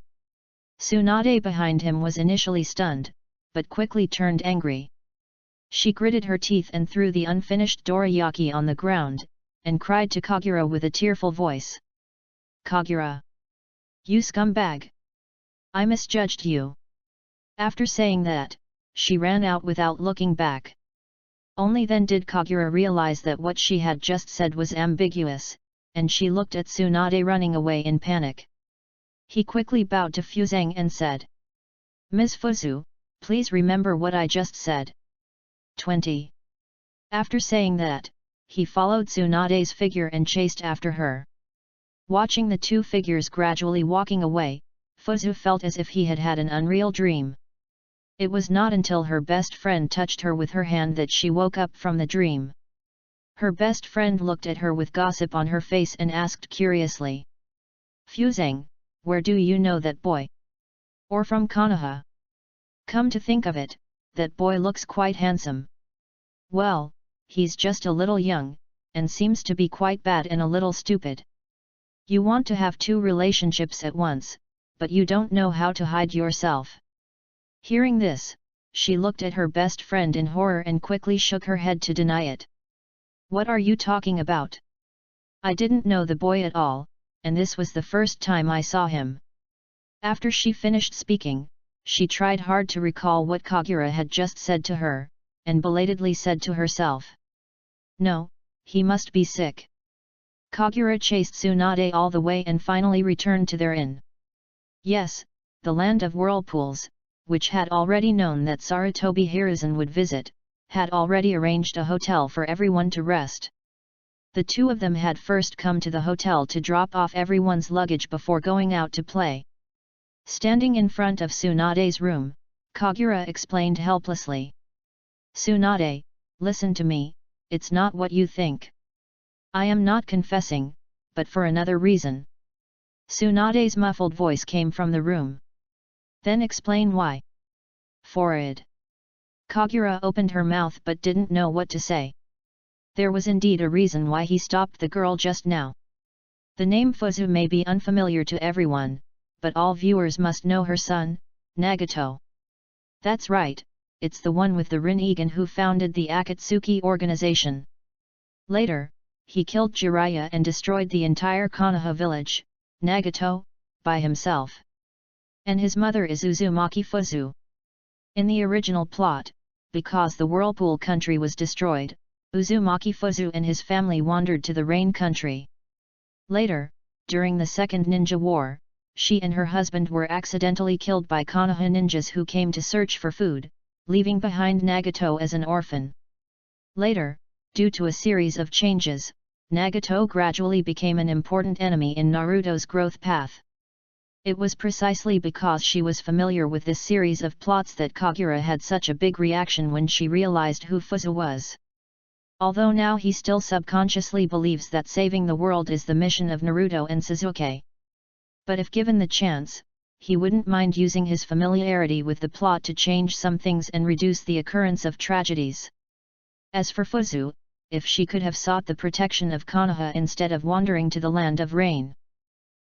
Tsunade behind him was initially stunned, but quickly turned angry. She gritted her teeth and threw the unfinished dorayaki on the ground, and cried to Kagura with a tearful voice. Kagura! You scumbag! I misjudged you! After saying that, she ran out without looking back. Only then did Kagura realize that what she had just said was ambiguous, and she looked at Tsunade running away in panic. He quickly bowed to Fuzang and said. Ms. Fuzu, please remember what I just said. 20. After saying that, he followed Tsunade's figure and chased after her. Watching the two figures gradually walking away, Fuzu felt as if he had had an unreal dream. It was not until her best friend touched her with her hand that she woke up from the dream. Her best friend looked at her with gossip on her face and asked curiously. Fusang, where do you know that boy? Or from Konoha? Come to think of it, that boy looks quite handsome. Well, he's just a little young, and seems to be quite bad and a little stupid. You want to have two relationships at once, but you don't know how to hide yourself. Hearing this, she looked at her best friend in horror and quickly shook her head to deny it. What are you talking about? I didn't know the boy at all, and this was the first time I saw him. After she finished speaking, she tried hard to recall what Kagura had just said to her, and belatedly said to herself. No, he must be sick. Kagura chased Tsunade all the way and finally returned to their inn. Yes, the land of whirlpools, which had already known that Sarutobi Hiruzen would visit, had already arranged a hotel for everyone to rest. The two of them had first come to the hotel to drop off everyone's luggage before going out to play. Standing in front of Tsunade's room, Kagura explained helplessly. Tsunade, listen to me, it's not what you think. I am not confessing, but for another reason. Tsunade's muffled voice came from the room. Then explain why. Forward. Kagura opened her mouth but didn't know what to say. There was indeed a reason why he stopped the girl just now. The name Fuzu may be unfamiliar to everyone, but all viewers must know her son, Nagato. That's right, it's the one with the Rinnegan who founded the Akatsuki organization. Later, he killed Jiraiya and destroyed the entire Konoha village, Nagato, by himself. And his mother is Uzumaki Fuzu. In the original plot, because the Whirlpool country was destroyed, Uzumaki Fuzu and his family wandered to the Rain country. Later, during the Second Ninja War, she and her husband were accidentally killed by Konoha ninjas who came to search for food, leaving behind Nagato as an orphan. Later, due to a series of changes, Nagato gradually became an important enemy in Naruto's growth path. It was precisely because she was familiar with this series of plots that Kagura had such a big reaction when she realized who Fuzu was. Although now he still subconsciously believes that saving the world is the mission of Naruto and Sasuke. But if given the chance, he wouldn't mind using his familiarity with the plot to change some things and reduce the occurrence of tragedies. As for Fuzu, if she could have sought the protection of Konoha instead of wandering to the land of rain,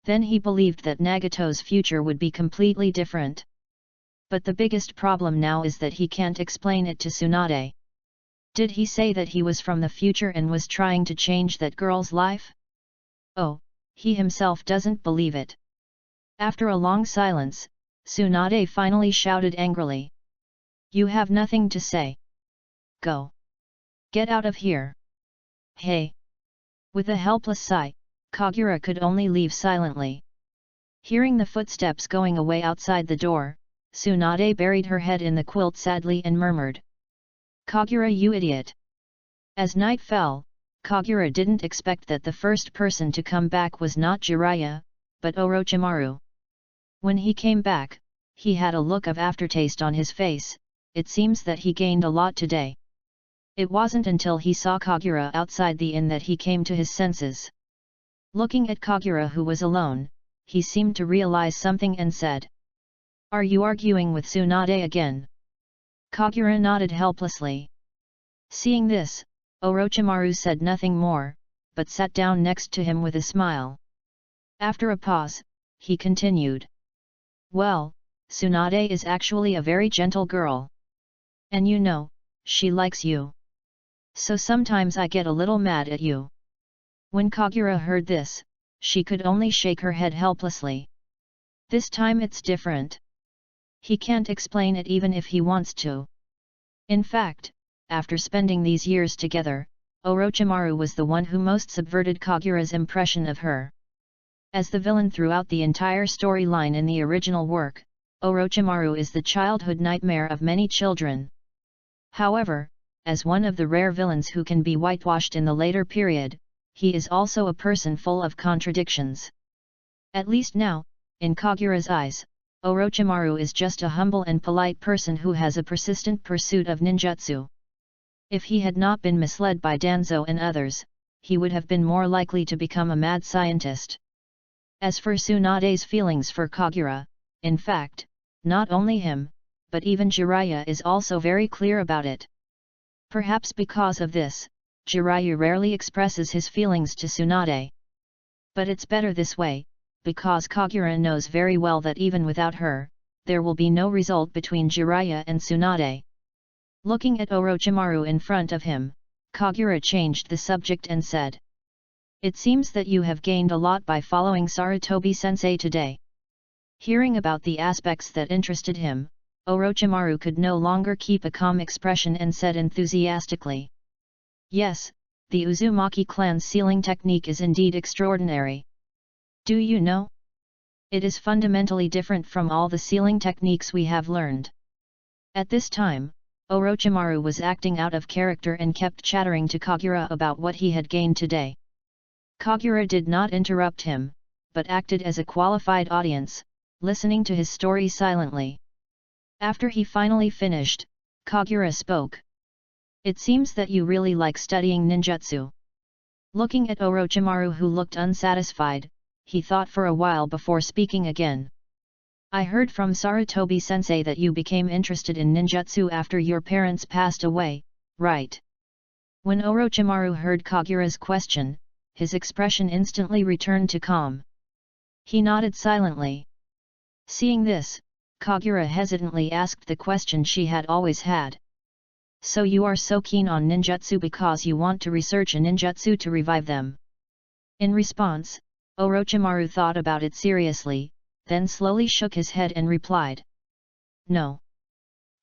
then he believed that Nagato's future would be completely different. But the biggest problem now is that he can't explain it to Tsunade. Did he say that he was from the future and was trying to change that girl's life? Oh, he himself doesn't believe it. After a long silence, Tsunade finally shouted angrily. You have nothing to say. Go. Get out of here. Hey. With a helpless sigh, Kagura could only leave silently. Hearing the footsteps going away outside the door, Tsunade buried her head in the quilt sadly and murmured. Kagura, you idiot. As night fell, Kagura didn't expect that the first person to come back was not Jiraiya, but Orochimaru. When he came back, he had a look of aftertaste on his face. It seems that he gained a lot today. It wasn't until he saw Kagura outside the inn that he came to his senses. Looking at Kagura, who was alone, he seemed to realize something and said. Are you arguing with Tsunade again? Kagura nodded helplessly. Seeing this, Orochimaru said nothing more, but sat down next to him with a smile. After a pause, he continued. Well, Tsunade is actually a very gentle girl. And you know, she likes you. So sometimes I get a little mad at you. When Kagura heard this, she could only shake her head helplessly. This time it's different. He can't explain it even if he wants to. In fact, after spending these years together, Orochimaru was the one who most subverted Kagura's impression of her. As the villain throughout the entire storyline in the original work, Orochimaru is the childhood nightmare of many children. However, as one of the rare villains who can be whitewashed in the later period, he is also a person full of contradictions. At least now, in Kagura's eyes, Orochimaru is just a humble and polite person who has a persistent pursuit of ninjutsu. If he had not been misled by Danzo and others, he would have been more likely to become a mad scientist. As for Tsunade's feelings for Kagura, in fact, not only him, but even Jiraiya is also very clear about it. Perhaps because of this, Jiraiya rarely expresses his feelings to Tsunade. But it's better this way, because Kagura knows very well that even without her, there will be no result between Jiraiya and Tsunade. Looking at Orochimaru in front of him, Kagura changed the subject and said, "It seems that you have gained a lot by following Sarutobi-sensei today." Hearing about the aspects that interested him, Orochimaru could no longer keep a calm expression and said enthusiastically, "Yes, the Uzumaki clan's sealing technique is indeed extraordinary. Do you know? It is fundamentally different from all the sealing techniques we have learned." At this time, Orochimaru was acting out of character and kept chattering to Kagura about what he had gained today. Kagura did not interrupt him, but acted as a qualified audience, listening to his story silently. After he finally finished, Kagura spoke. "It seems that you really like studying ninjutsu." Looking at Orochimaru, who looked unsatisfied, he thought for a while before speaking again. "I heard from Sarutobi-sensei that you became interested in ninjutsu after your parents passed away, right?" When Orochimaru heard Kagura's question, his expression instantly returned to calm. He nodded silently. Seeing this, Kagura hesitantly asked the question she had always had. "So you are so keen on ninjutsu because you want to research a ninjutsu to revive them?" In response, Orochimaru thought about it seriously, then slowly shook his head and replied, "No.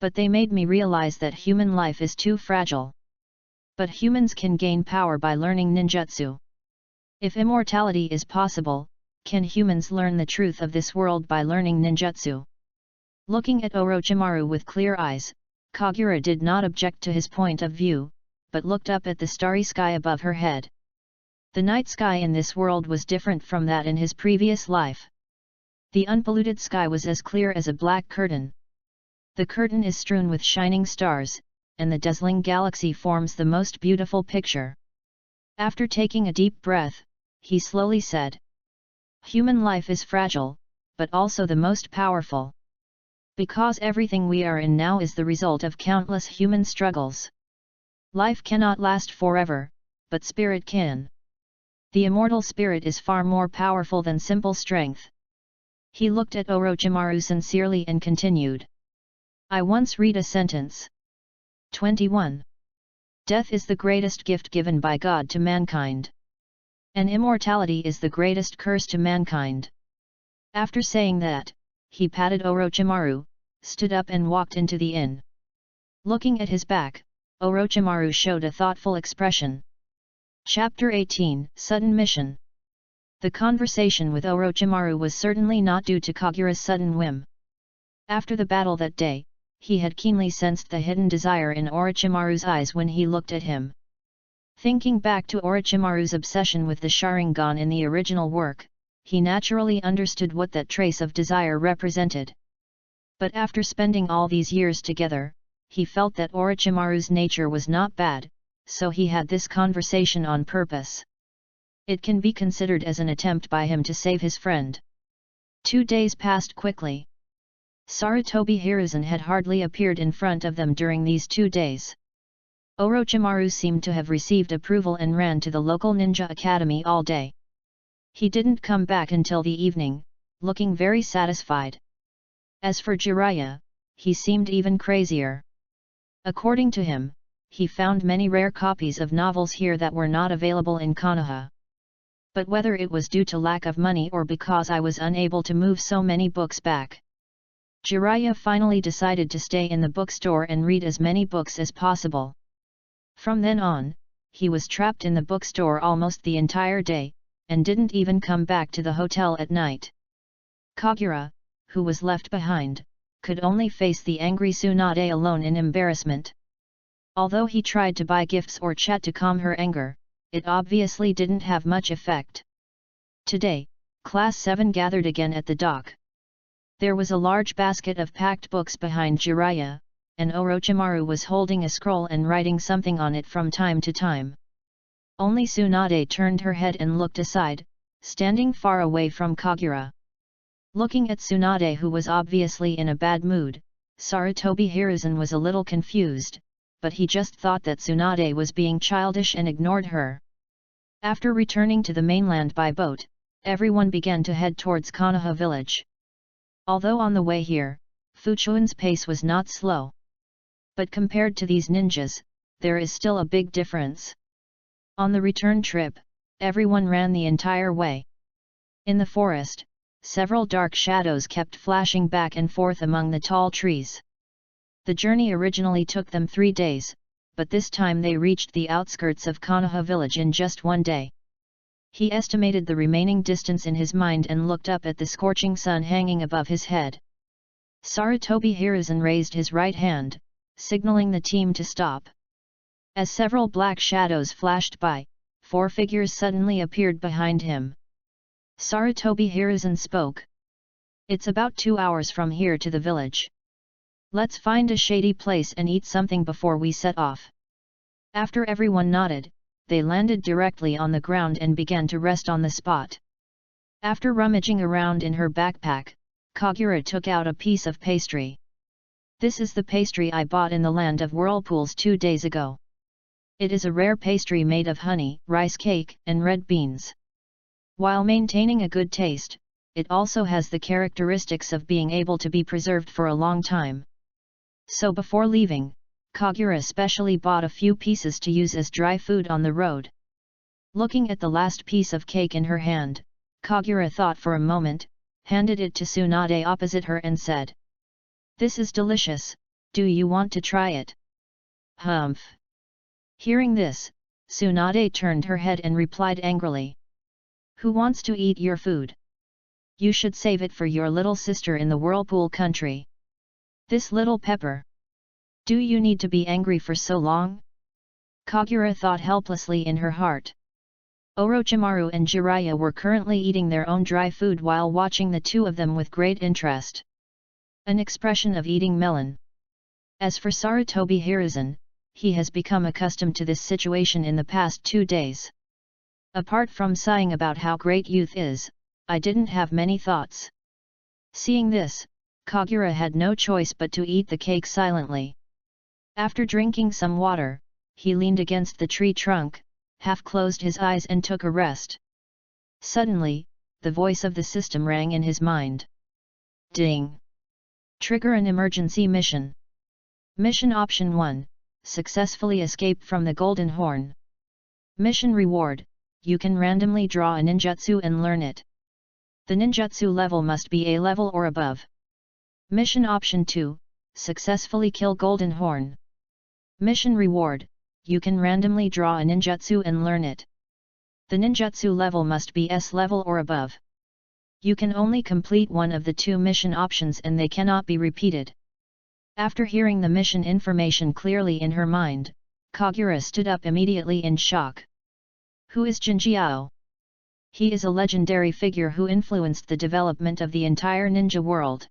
But they made me realize that human life is too fragile. But humans can gain power by learning ninjutsu. If immortality is possible, can humans learn the truth of this world by learning ninjutsu?" Looking at Orochimaru with clear eyes, Kagura did not object to his point of view, but looked up at the starry sky above her head. The night sky in this world was different from that in his previous life. The unpolluted sky was as clear as a black curtain. The curtain is strewn with shining stars, and the dazzling galaxy forms the most beautiful picture. After taking a deep breath, he slowly said, "Human life is fragile, but also the most powerful. Because everything we are in now is the result of countless human struggles. Life cannot last forever, but spirit can. The immortal spirit is far more powerful than simple strength." He looked at Orochimaru sincerely and continued, "I once read a sentence. 21. Death is the greatest gift given by God to mankind. And immortality is the greatest curse to mankind." After saying that, he patted Orochimaru, stood up and walked into the inn. Looking at his back, Orochimaru showed a thoughtful expression. Chapter 18, Sudden Mission. The conversation with Orochimaru was certainly not due to Kagura's sudden whim. After the battle that day, he had keenly sensed the hidden desire in Orochimaru's eyes when he looked at him. Thinking back to Orochimaru's obsession with the Sharingan in the original work, he naturally understood what that trace of desire represented. But after spending all these years together, he felt that Orochimaru's nature was not bad, so he had this conversation on purpose. It can be considered as an attempt by him to save his friend. 2 days passed quickly. Sarutobi Hiruzen had hardly appeared in front of them during these 2 days. Orochimaru seemed to have received approval and ran to the local ninja academy all day. He didn't come back until the evening, looking very satisfied. As for Jiraiya, he seemed even crazier. According to him, he found many rare copies of novels here that were not available in Konoha. But whether it was due to lack of money or because I was unable to move so many books back, Jiraiya finally decided to stay in the bookstore and read as many books as possible. From then on, he was trapped in the bookstore almost the entire day, and didn't even come back to the hotel at night. Kagura, who was left behind, could only face the angry Tsunade alone in embarrassment. Although he tried to buy gifts or chat to calm her anger, it obviously didn't have much effect. Today, Class 7 gathered again at the dock. There was a large basket of packed books behind Jiraiya, and Orochimaru was holding a scroll and writing something on it from time to time. Only Tsunade turned her head and looked aside, standing far away from Kagura. Looking at Tsunade, who was obviously in a bad mood, Sarutobi Hiruzen was a little confused, but he just thought that Tsunade was being childish and ignored her. After returning to the mainland by boat, everyone began to head towards Konoha village. Although on the way here, Fuchuan's pace was not slow. But compared to these ninjas, there is still a big difference. On the return trip, everyone ran the entire way. In the forest, several dark shadows kept flashing back and forth among the tall trees. The journey originally took them 3 days, but this time they reached the outskirts of Konoha village in just 1 day. He estimated the remaining distance in his mind and looked up at the scorching sun hanging above his head. Sarutobi Hiruzen raised his right hand, signaling the team to stop. As several black shadows flashed by, 4 figures suddenly appeared behind him. Sarutobi Hiruzen spoke. "It's about 2 hours from here to the village. Let's find a shady place and eat something before we set off." After everyone nodded, they landed directly on the ground and began to rest on the spot. After rummaging around in her backpack, Kagura took out a piece of pastry. "This is the pastry I bought in the land of whirlpools 2 days ago. It is a rare pastry made of honey, rice cake, and red beans. While maintaining a good taste, it also has the characteristics of being able to be preserved for a long time." So before leaving, Kagura specially bought a few pieces to use as dry food on the road. Looking at the last piece of cake in her hand, Kagura thought for a moment, handed it to Tsunade opposite her and said, "This is delicious, do you want to try it?" "Humph." Hearing this, Tsunade turned her head and replied angrily, "Who wants to eat your food? You should save it for your little sister in the whirlpool country. This little pepper. Do you need to be angry for so long?" Kagura thought helplessly in her heart. Orochimaru and Jiraiya were currently eating their own dry food while watching the two of them with great interest. An expression of eating melon. As for Sarutobi Hiruzen, he has become accustomed to this situation in the past 2 days. "Apart from sighing about how great youth is, I didn't have many thoughts." Seeing this, Kagura had no choice but to eat the cake silently. After drinking some water, he leaned against the tree trunk, half closed his eyes and took a rest. Suddenly, the voice of the system rang in his mind. Ding! Trigger an emergency mission. Mission Option 1, successfully escape from the Golden Horn. Mission Reward, you can randomly draw a ninjutsu and learn it. The ninjutsu level must be A level or above. Mission Option 2, successfully kill Golden Horn. Mission Reward, you can randomly draw a ninjutsu and learn it. The ninjutsu level must be S level or above. You can only complete one of the 2 mission options and they cannot be repeated. After hearing the mission information clearly in her mind, Kagura stood up immediately in shock. Who is Jinjiao? He is a legendary figure who influenced the development of the entire ninja world.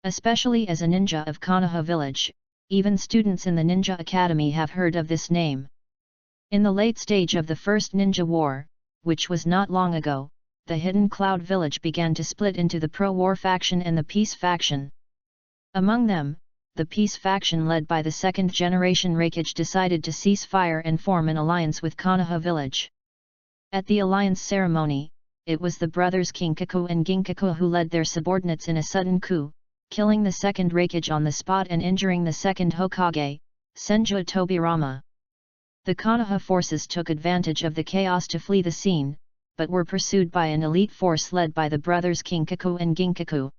Especially as a ninja of Konoha village, even students in the Ninja Academy have heard of this name. In the late stage of the First Ninja War, which was not long ago, the Hidden Cloud village began to split into the pro-war faction and the peace faction. Among them, the peace faction led by the second generation Raikage decided to cease fire and form an alliance with Konoha village. At the alliance ceremony, it was the brothers Kinkaku and Ginkaku who led their subordinates in a sudden coup, killing the second Raikage on the spot and injuring the second Hokage, Senju Tobirama. The Konoha forces took advantage of the chaos to flee the scene, but were pursued by an elite force led by the brothers Kinkaku and Ginkaku.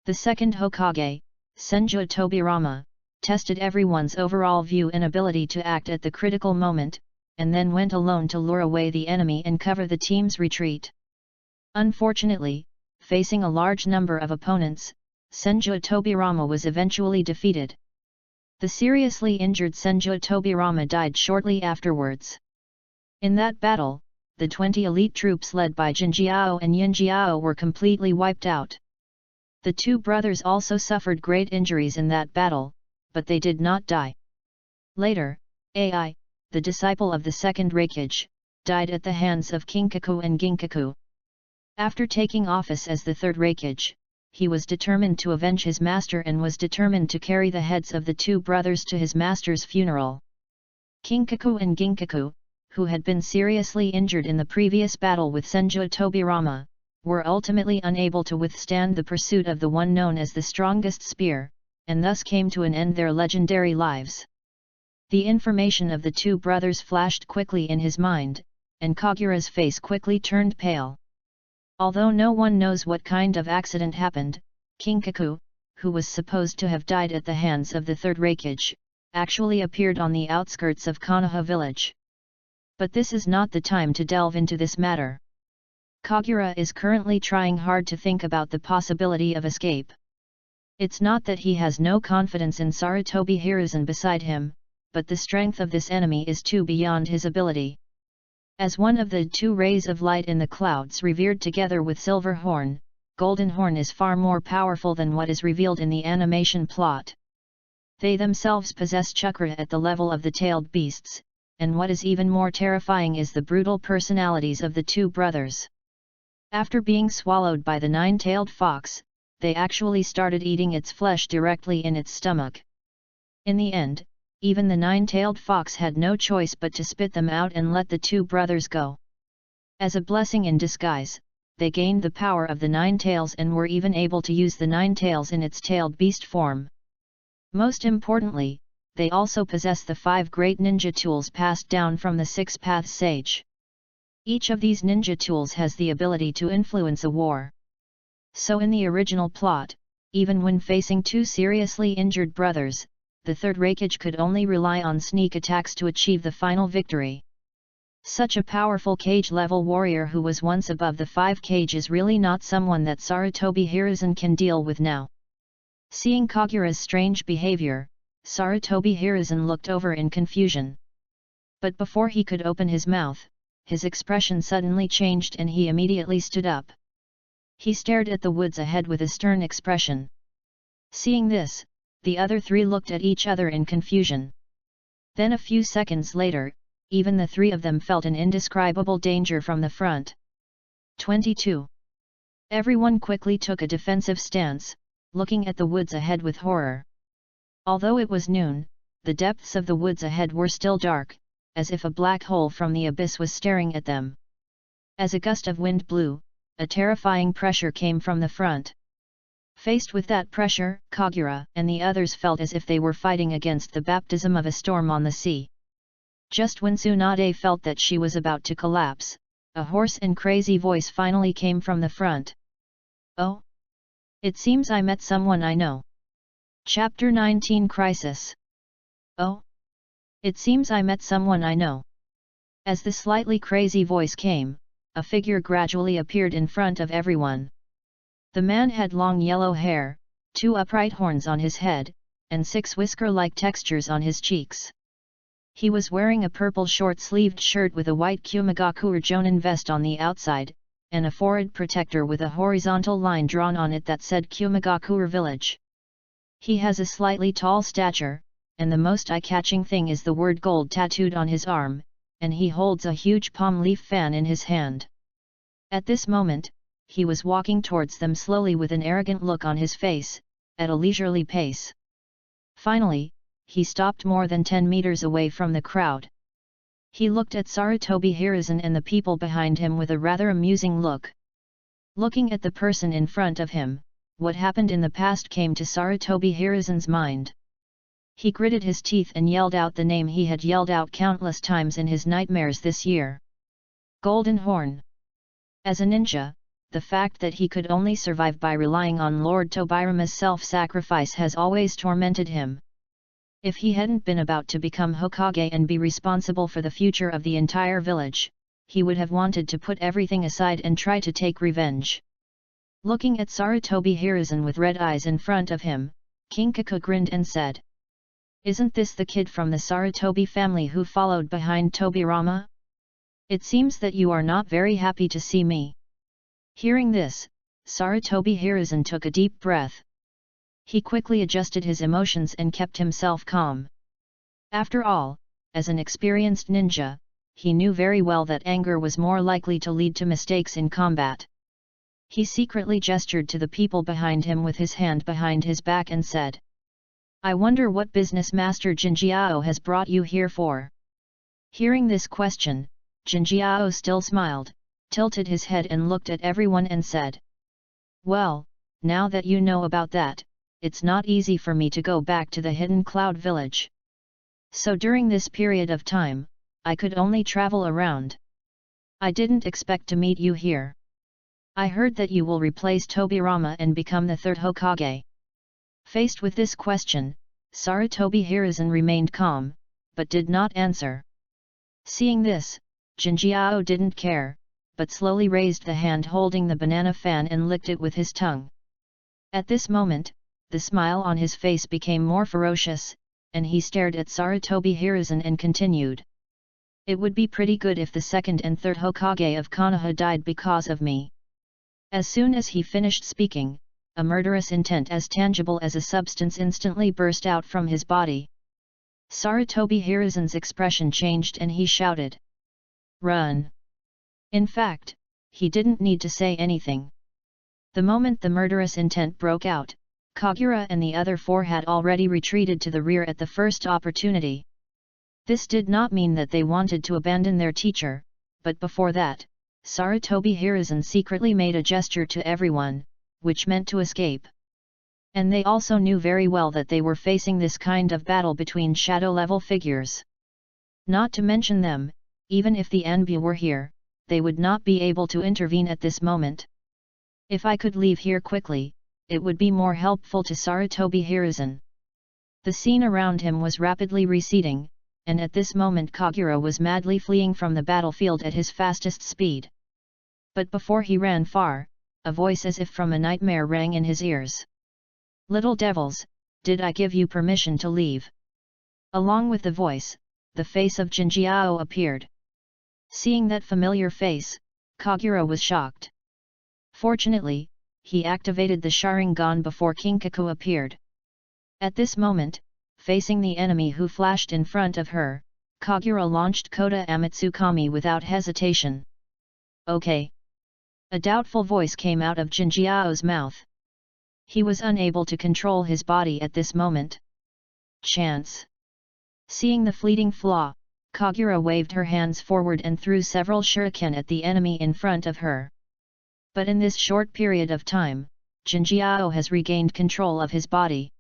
The second Hokage, Senju Tobirama, tested everyone's overall view and ability to act at the critical moment, and then went alone to lure away the enemy and cover the team's retreat. Unfortunately, facing a large number of opponents, Senju Tobirama was eventually defeated. The seriously injured Senju Tobirama died shortly afterwards. In that battle, the 20 elite troops led by Jinjiao and Yinjiao were completely wiped out. The two brothers also suffered great injuries in that battle, but they did not die. Later, Ai, the disciple of the second Raikage, died at the hands of Kinkaku and Ginkaku. After taking office as the third Raikage, he was determined to avenge his master and was determined to carry the heads of the two brothers to his master's funeral. Kinkaku and Ginkaku, who had been seriously injured in the previous battle with Senju Tobirama, were ultimately unable to withstand the pursuit of the one known as the strongest spear, and thus came to an end their legendary lives. The information of the two brothers flashed quickly in his mind, and Kagura's face quickly turned pale. Although no one knows what kind of accident happened, Kinkaku, who was supposed to have died at the hands of the third Raikage, actually appeared on the outskirts of Konoha village. But this is not the time to delve into this matter. Kagura is currently trying hard to think about the possibility of escape. It's not that he has no confidence in Sarutobi Hiruzen beside him, but the strength of this enemy is too beyond his ability. As one of the two rays of light in the clouds revered together with Silver Horn, Golden Horn is far more powerful than what is revealed in the animation plot. They themselves possess chakra at the level of the tailed beasts, and what is even more terrifying is the brutal personalities of the two brothers. After being swallowed by the nine-tailed fox, they actually started eating its flesh directly in its stomach. In the end, even the nine-tailed fox had no choice but to spit them out and let the two brothers go. As a blessing in disguise, they gained the power of the nine tails and were even able to use the nine tails in its tailed beast form. Most importantly, they also possess the 5 great ninja tools passed down from the 6 Paths Sage. Each of these ninja tools has the ability to influence a war. So in the original plot, even when facing two seriously injured brothers, the third Raikage could only rely on sneak attacks to achieve the final victory. Such a powerful cage-level warrior who was once above the 5 cage is really not someone that Sarutobi Hiruzen can deal with now. Seeing Kagura's strange behavior, Sarutobi Hiruzen looked over in confusion. But before he could open his mouth, his expression suddenly changed and he immediately stood up. He stared at the woods ahead with a stern expression. Seeing this, the other three looked at each other in confusion. Then a few seconds later, even the three of them felt an indescribable danger from the front. 22. Everyone quickly took a defensive stance, looking at the woods ahead with horror. Although it was noon, the depths of the woods ahead were still dark, as if a black hole from the abyss was staring at them. As a gust of wind blew, a terrifying pressure came from the front. Faced with that pressure, Kagura and the others felt as if they were fighting against the baptism of a storm on the sea. Just when Tsunade felt that she was about to collapse, a hoarse and crazy voice finally came from the front. "Oh! It seems I met someone I know." Chapter 19 Crisis. "Oh! It seems I met someone I know." As the slightly crazy voice came, a figure gradually appeared in front of everyone. The man had long yellow hair, 2 upright horns on his head, and 6 whisker-like textures on his cheeks. He was wearing a purple short-sleeved shirt with a white Kumagakure Jonin vest on the outside, and a forehead protector with a horizontal line drawn on it that said Kumagakure Village. He has a slightly tall stature, and the most eye-catching thing is the word gold tattooed on his arm, and he holds a huge palm leaf fan in his hand. At this moment, he was walking towards them slowly with an arrogant look on his face, at a leisurely pace. Finally, he stopped more than 10 meters away from the crowd. He looked at Sarutobi Hiruzen and the people behind him with a rather amusing look. Looking at the person in front of him, what happened in the past came to Sarutobi Hiruzen's mind. He gritted his teeth and yelled out the name he had yelled out countless times in his nightmares this year. Golden Horn. As a ninja, the fact that he could only survive by relying on Lord Tobirama's self-sacrifice has always tormented him. If he hadn't been about to become Hokage and be responsible for the future of the entire village, he would have wanted to put everything aside and try to take revenge. Looking at Sarutobi Hiruzen with red eyes in front of him, Kinkaku grinned and said, "Isn't this the kid from the Sarutobi family who followed behind Tobirama? It seems that you are not very happy to see me." Hearing this, Sarutobi Hiruzen took a deep breath. He quickly adjusted his emotions and kept himself calm. After all, as an experienced ninja, he knew very well that anger was more likely to lead to mistakes in combat. He secretly gestured to the people behind him with his hand behind his back and said, "I wonder what business Master Jinjiao has brought you here for?" Hearing this question, Jinjiao still smiled, tilted his head and looked at everyone and said, "Well, now that you know about that, it's not easy for me to go back to the hidden cloud village. So during this period of time, I could only travel around. I didn't expect to meet you here. I heard that you will replace Tobirama and become the third Hokage." Faced with this question, Sarutobi Hiruzen remained calm, but did not answer. Seeing this, Jinjiao didn't care, but slowly raised the hand holding the banana fan and licked it with his tongue. At this moment, the smile on his face became more ferocious, and he stared at Sarutobi Hiruzen and continued. "It would be pretty good if the second and third Hokage of Konoha died because of me." As soon as he finished speaking, a murderous intent as tangible as a substance instantly burst out from his body. Sarutobi Hiruzen's expression changed and he shouted, "Run!" In fact, he didn't need to say anything. The moment the murderous intent broke out, Kagura and the other four had already retreated to the rear at the first opportunity. This did not mean that they wanted to abandon their teacher, but before that, Sarutobi Hiruzen secretly made a gesture to everyone, which meant to escape. And they also knew very well that they were facing this kind of battle between shadow-level figures. Not to mention them, even if the Anbu were here, they would not be able to intervene at this moment. If I could leave here quickly, it would be more helpful to Sarutobi Hiruzen. The scene around him was rapidly receding, and at this moment Kagura was madly fleeing from the battlefield at his fastest speed. But before he ran far, a voice as if from a nightmare rang in his ears. "Little devils, did I give you permission to leave?" Along with the voice, the face of Jinjiao appeared. Seeing that familiar face, Kagura was shocked. Fortunately, he activated the Sharingan before Kinkaku appeared. At this moment, facing the enemy who flashed in front of her, Kagura launched Kota Amatsukami without hesitation. "Okay." A doubtful voice came out of Jinjiao's mouth. He was unable to control his body at this moment. "Chance." Seeing the fleeting flaw, Kagura waved her hands forward and threw several shuriken at the enemy in front of her. But in this short period of time, Jinjiao has regained control of his body.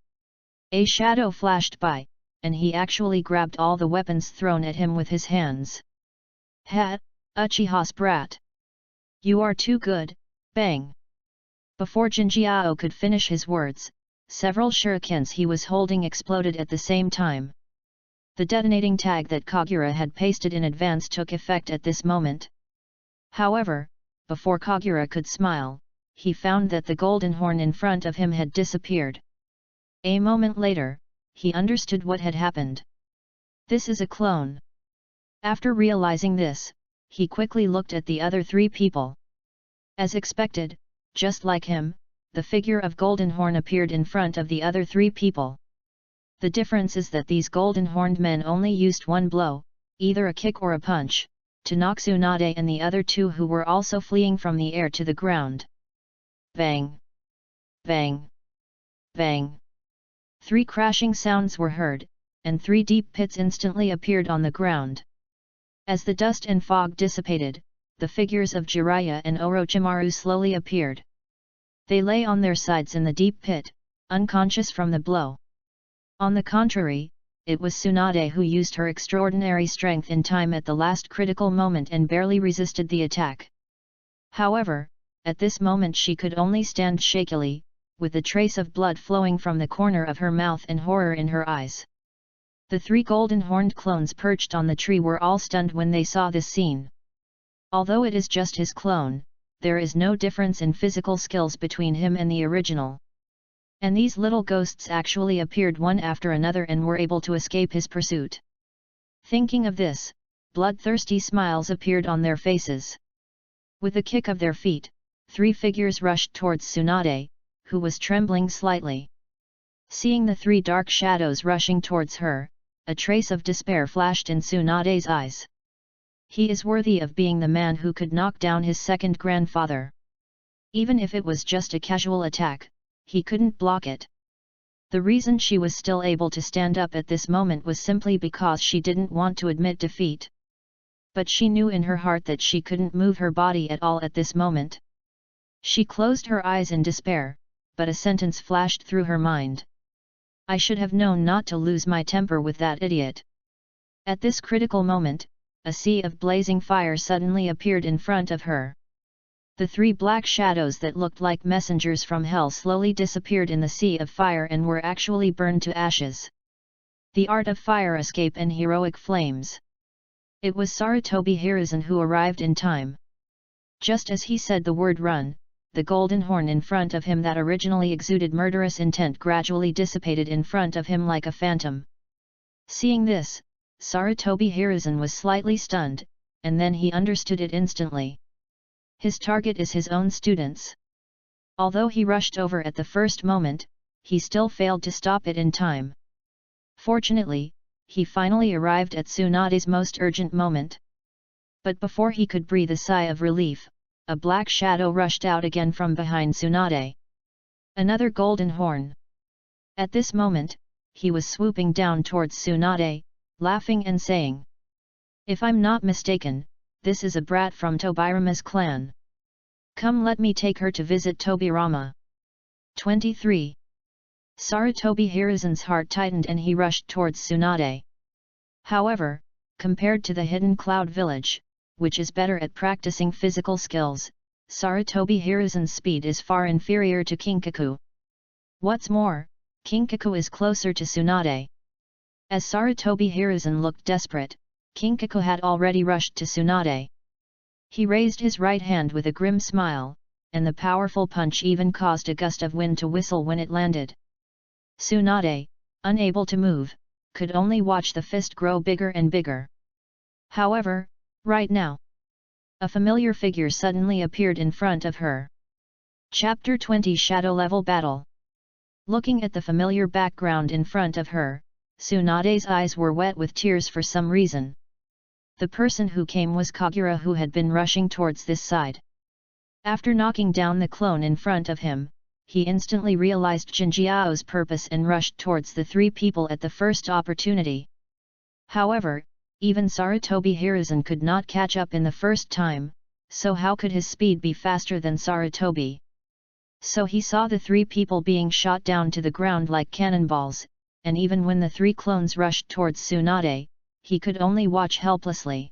A shadow flashed by, and he actually grabbed all the weapons thrown at him with his hands. "Ha, Uchiha's brat! You are too good!" Bang! Before Jinjiao could finish his words, several shurikens he was holding exploded at the same time. The detonating tag that Kagura had pasted in advance took effect at this moment. However, before Kagura could smile, he found that the golden horn in front of him had disappeared. A moment later, he understood what had happened. This is a clone. After realizing this, he quickly looked at the other three people. As expected, just like him, the figure of Golden Horn appeared in front of the other three people. The difference is that these golden-horned men only used one blow, either a kick or a punch, to knock Tsunade and the other two who were also fleeing from the air to the ground. Bang! Bang! Bang! 3 crashing sounds were heard, and 3 deep pits instantly appeared on the ground. As the dust and fog dissipated, the figures of Jiraiya and Orochimaru slowly appeared. They lay on their sides in the deep pit, unconscious from the blow. On the contrary, it was Tsunade who used her extraordinary strength in time at the last critical moment and barely resisted the attack. However, at this moment she could only stand shakily, with a trace of blood flowing from the corner of her mouth and horror in her eyes. The 3 golden-horned clones perched on the tree were all stunned when they saw this scene. Although it is just his clone, there is no difference in physical skills between him and the original. And these little ghosts actually appeared one after another and were able to escape his pursuit. Thinking of this, bloodthirsty smiles appeared on their faces. With a kick of their feet, 3 figures rushed towards Tsunade, who was trembling slightly. Seeing the three dark shadows rushing towards her, a trace of despair flashed in Tsunade's eyes. He is worthy of being the man who could knock down his second grandfather. Even if it was just a casual attack, he couldn't block it. The reason she was still able to stand up at this moment was simply because she didn't want to admit defeat. But she knew in her heart that she couldn't move her body at all at this moment. She closed her eyes in despair, but a sentence flashed through her mind. I should have known not to lose my temper with that idiot. At this critical moment, a sea of blazing fire suddenly appeared in front of her. The three black shadows that looked like messengers from hell slowly disappeared in the sea of fire and were actually burned to ashes. The art of fire escape and heroic flames. It was Sarutobi Hiruzen who arrived in time. Just as he said the word run, the golden horn in front of him that originally exuded murderous intent gradually dissipated in front of him like a phantom. Seeing this, Sarutobi Hiruzen was slightly stunned, and then he understood it instantly. His target is his own students. Although he rushed over at the first moment, he still failed to stop it in time. Fortunately, he finally arrived at Tsunade's most urgent moment. But before he could breathe a sigh of relief, a black shadow rushed out again from behind Tsunade. Another golden horn. At this moment, he was swooping down towards Tsunade, laughing and saying, "If I'm not mistaken, this is a brat from Tobirama's clan. Come, let me take her to visit Tobirama." 23. Sarutobi Hiruzen's heart tightened and he rushed towards Tsunade. However, compared to the hidden cloud village, which is better at practicing physical skills, Sarutobi Hiruzen's speed is far inferior to Kinkaku. What's more, Kinkaku is closer to Tsunade. As Sarutobi Hiruzen looked desperate, Kinkaku had already rushed to Tsunade. He raised his right hand with a grim smile, and the powerful punch even caused a gust of wind to whistle when it landed. Tsunade, unable to move, could only watch the fist grow bigger and bigger. However, right now, a familiar figure suddenly appeared in front of her. Chapter 20 Shadow Level Battle. Looking at the familiar background in front of her, Tsunade's eyes were wet with tears for some reason. The person who came was Kagura, who had been rushing towards this side. After knocking down the clone in front of him, he instantly realized Jinjiao's purpose and rushed towards the three people at the first opportunity. However, even Sarutobi Hiruzen could not catch up in the first time, so how could his speed be faster than Sarutobi? So he saw the three people being shot down to the ground like cannonballs, and even when the three clones rushed towards Tsunade, he could only watch helplessly.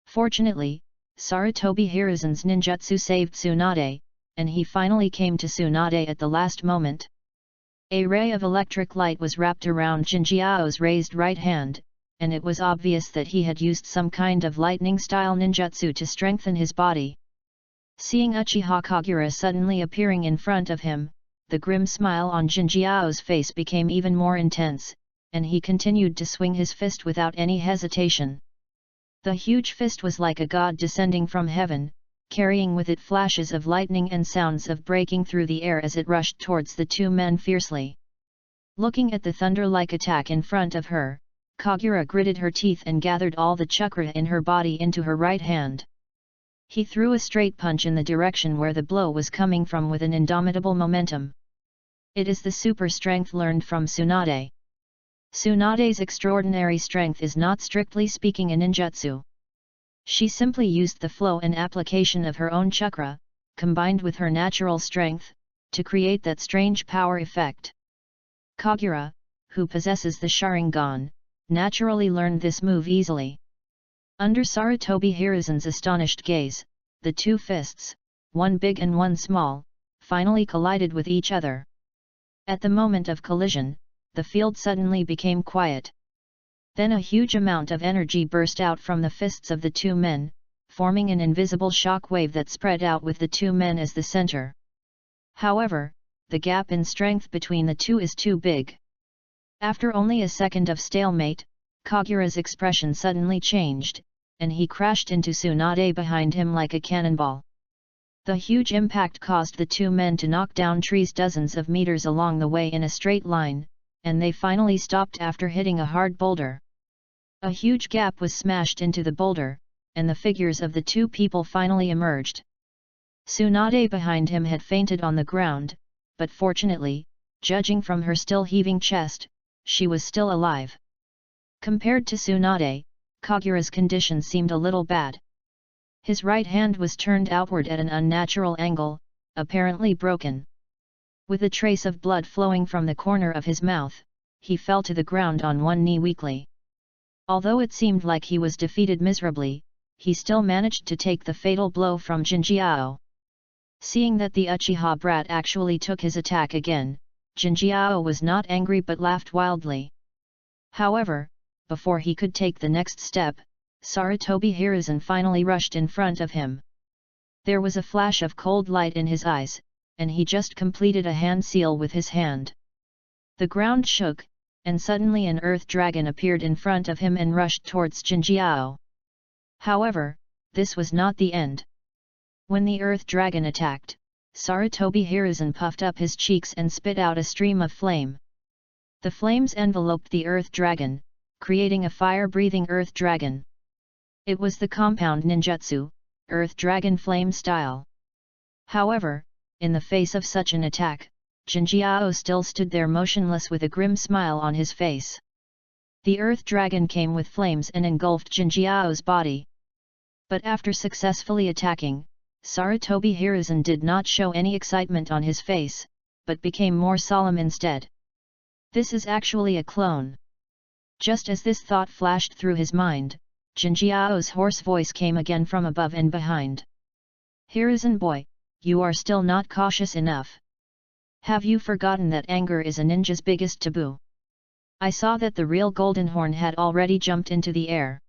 Fortunately, Sarutobi Hiruzen's ninjutsu saved Tsunade, and he finally came to Tsunade at the last moment. A ray of electric light was wrapped around Jinjiao's raised right hand, and it was obvious that he had used some kind of lightning-style ninjutsu to strengthen his body. Seeing Uchiha Kagura suddenly appearing in front of him, the grim smile on Jinjiao's face became even more intense, and he continued to swing his fist without any hesitation. The huge fist was like a god descending from heaven, carrying with it flashes of lightning and sounds of breaking through the air as it rushed towards the two men fiercely. Looking at the thunder-like attack in front of her, Kagura gritted her teeth and gathered all the chakra in her body into her right hand. He threw a straight punch in the direction where the blow was coming from with an indomitable momentum. It is the super strength learned from Tsunade. Tsunade's extraordinary strength is not strictly speaking a ninjutsu. She simply used the flow and application of her own chakra, combined with her natural strength, to create that strange power effect. Kagura, who possesses the Sharingan, naturally learned this move easily. Under Sarutobi Hiruzen's astonished gaze, the two fists, one big and one small, finally collided with each other. At the moment of collision, the field suddenly became quiet. Then a huge amount of energy burst out from the fists of the two men, forming an invisible shock wave that spread out with the two men as the center. However, the gap in strength between the two is too big. After only a second of stalemate, Kagura's expression suddenly changed, and he crashed into Tsunade behind him like a cannonball. The huge impact caused the two men to knock down trees dozens of meters along the way in a straight line, and they finally stopped after hitting a hard boulder. A huge gap was smashed into the boulder, and the figures of the two people finally emerged. Tsunade behind him had fainted on the ground, but fortunately, judging from her still heaving chest, she was still alive. Compared to Tsunade, Kagura's condition seemed a little bad. His right hand was turned outward at an unnatural angle, apparently broken. With a trace of blood flowing from the corner of his mouth, he fell to the ground on one knee weakly. Although it seemed like he was defeated miserably, he still managed to take the fatal blow from Jinjiao. Seeing that the Uchiha brat actually took his attack again, Jinjiao was not angry but laughed wildly. However, before he could take the next step, Sarutobi Hiruzen finally rushed in front of him. There was a flash of cold light in his eyes, and he just completed a hand seal with his hand. The ground shook, and suddenly an earth dragon appeared in front of him and rushed towards Jinjiao. However, this was not the end. When the earth dragon attacked, Sarutobi Hiruzen puffed up his cheeks and spit out a stream of flame. The flames enveloped the earth dragon, creating a fire-breathing earth dragon. It was the compound ninjutsu, earth dragon flame style. However, in the face of such an attack, Jinjiao still stood there motionless with a grim smile on his face. The earth dragon came with flames and engulfed Jinjiao's body. But after successfully attacking, Sarutobi Hiruzen did not show any excitement on his face, but became more solemn instead. This is actually a clone. Just as this thought flashed through his mind, Jinjiao's hoarse voice came again from above and behind. Hiruzen boy, you are still not cautious enough. Have you forgotten that anger is a ninja's biggest taboo? I saw that the real Golden Horn had already jumped into the air.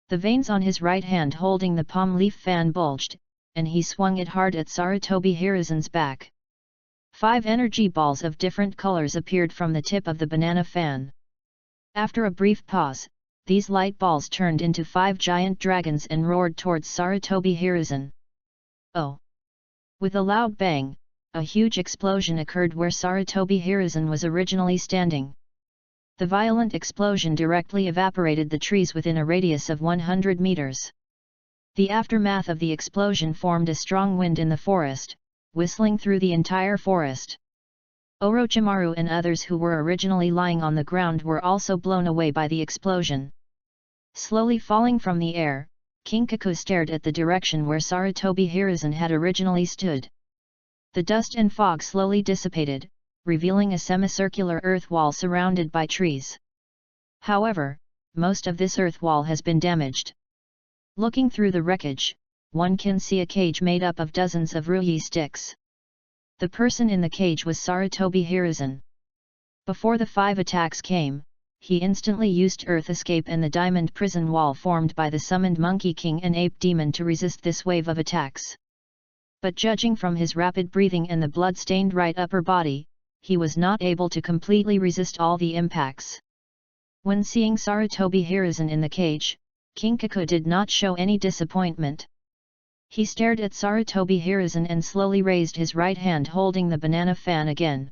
The veins on his right hand holding the palm leaf fan bulged, and he swung it hard at Sarutobi Hiruzen's back. 5 energy balls of different colors appeared from the tip of the banana fan. After a brief pause, these light balls turned into 5 giant dragons and roared towards Sarutobi Hiruzen. Oh! With a loud bang, a huge explosion occurred where Sarutobi Hiruzen was originally standing. The violent explosion directly evaporated the trees within a radius of 100 meters. The aftermath of the explosion formed a strong wind in the forest, whistling through the entire forest. Orochimaru and others who were originally lying on the ground were also blown away by the explosion. Slowly falling from the air, Kinkaku stared at the direction where Sarutobi Hiruzen had originally stood. The dust and fog slowly dissipated, revealing a semicircular earth wall surrounded by trees. However, most of this earth wall has been damaged. Looking through the wreckage, one can see a cage made up of dozens of ruyi sticks. The person in the cage was Sarutobi Hiruzen. Before the 5 attacks came, he instantly used Earth Escape and the diamond prison wall formed by the summoned Monkey King and Ape Demon to resist this wave of attacks. But judging from his rapid breathing and the blood-stained right upper body, he was not able to completely resist all the impacts. When seeing Sarutobi Hiruzen in the cage, Kinkaku did not show any disappointment. He stared at Sarutobi Hiruzen and slowly raised his right hand holding the banana fan again.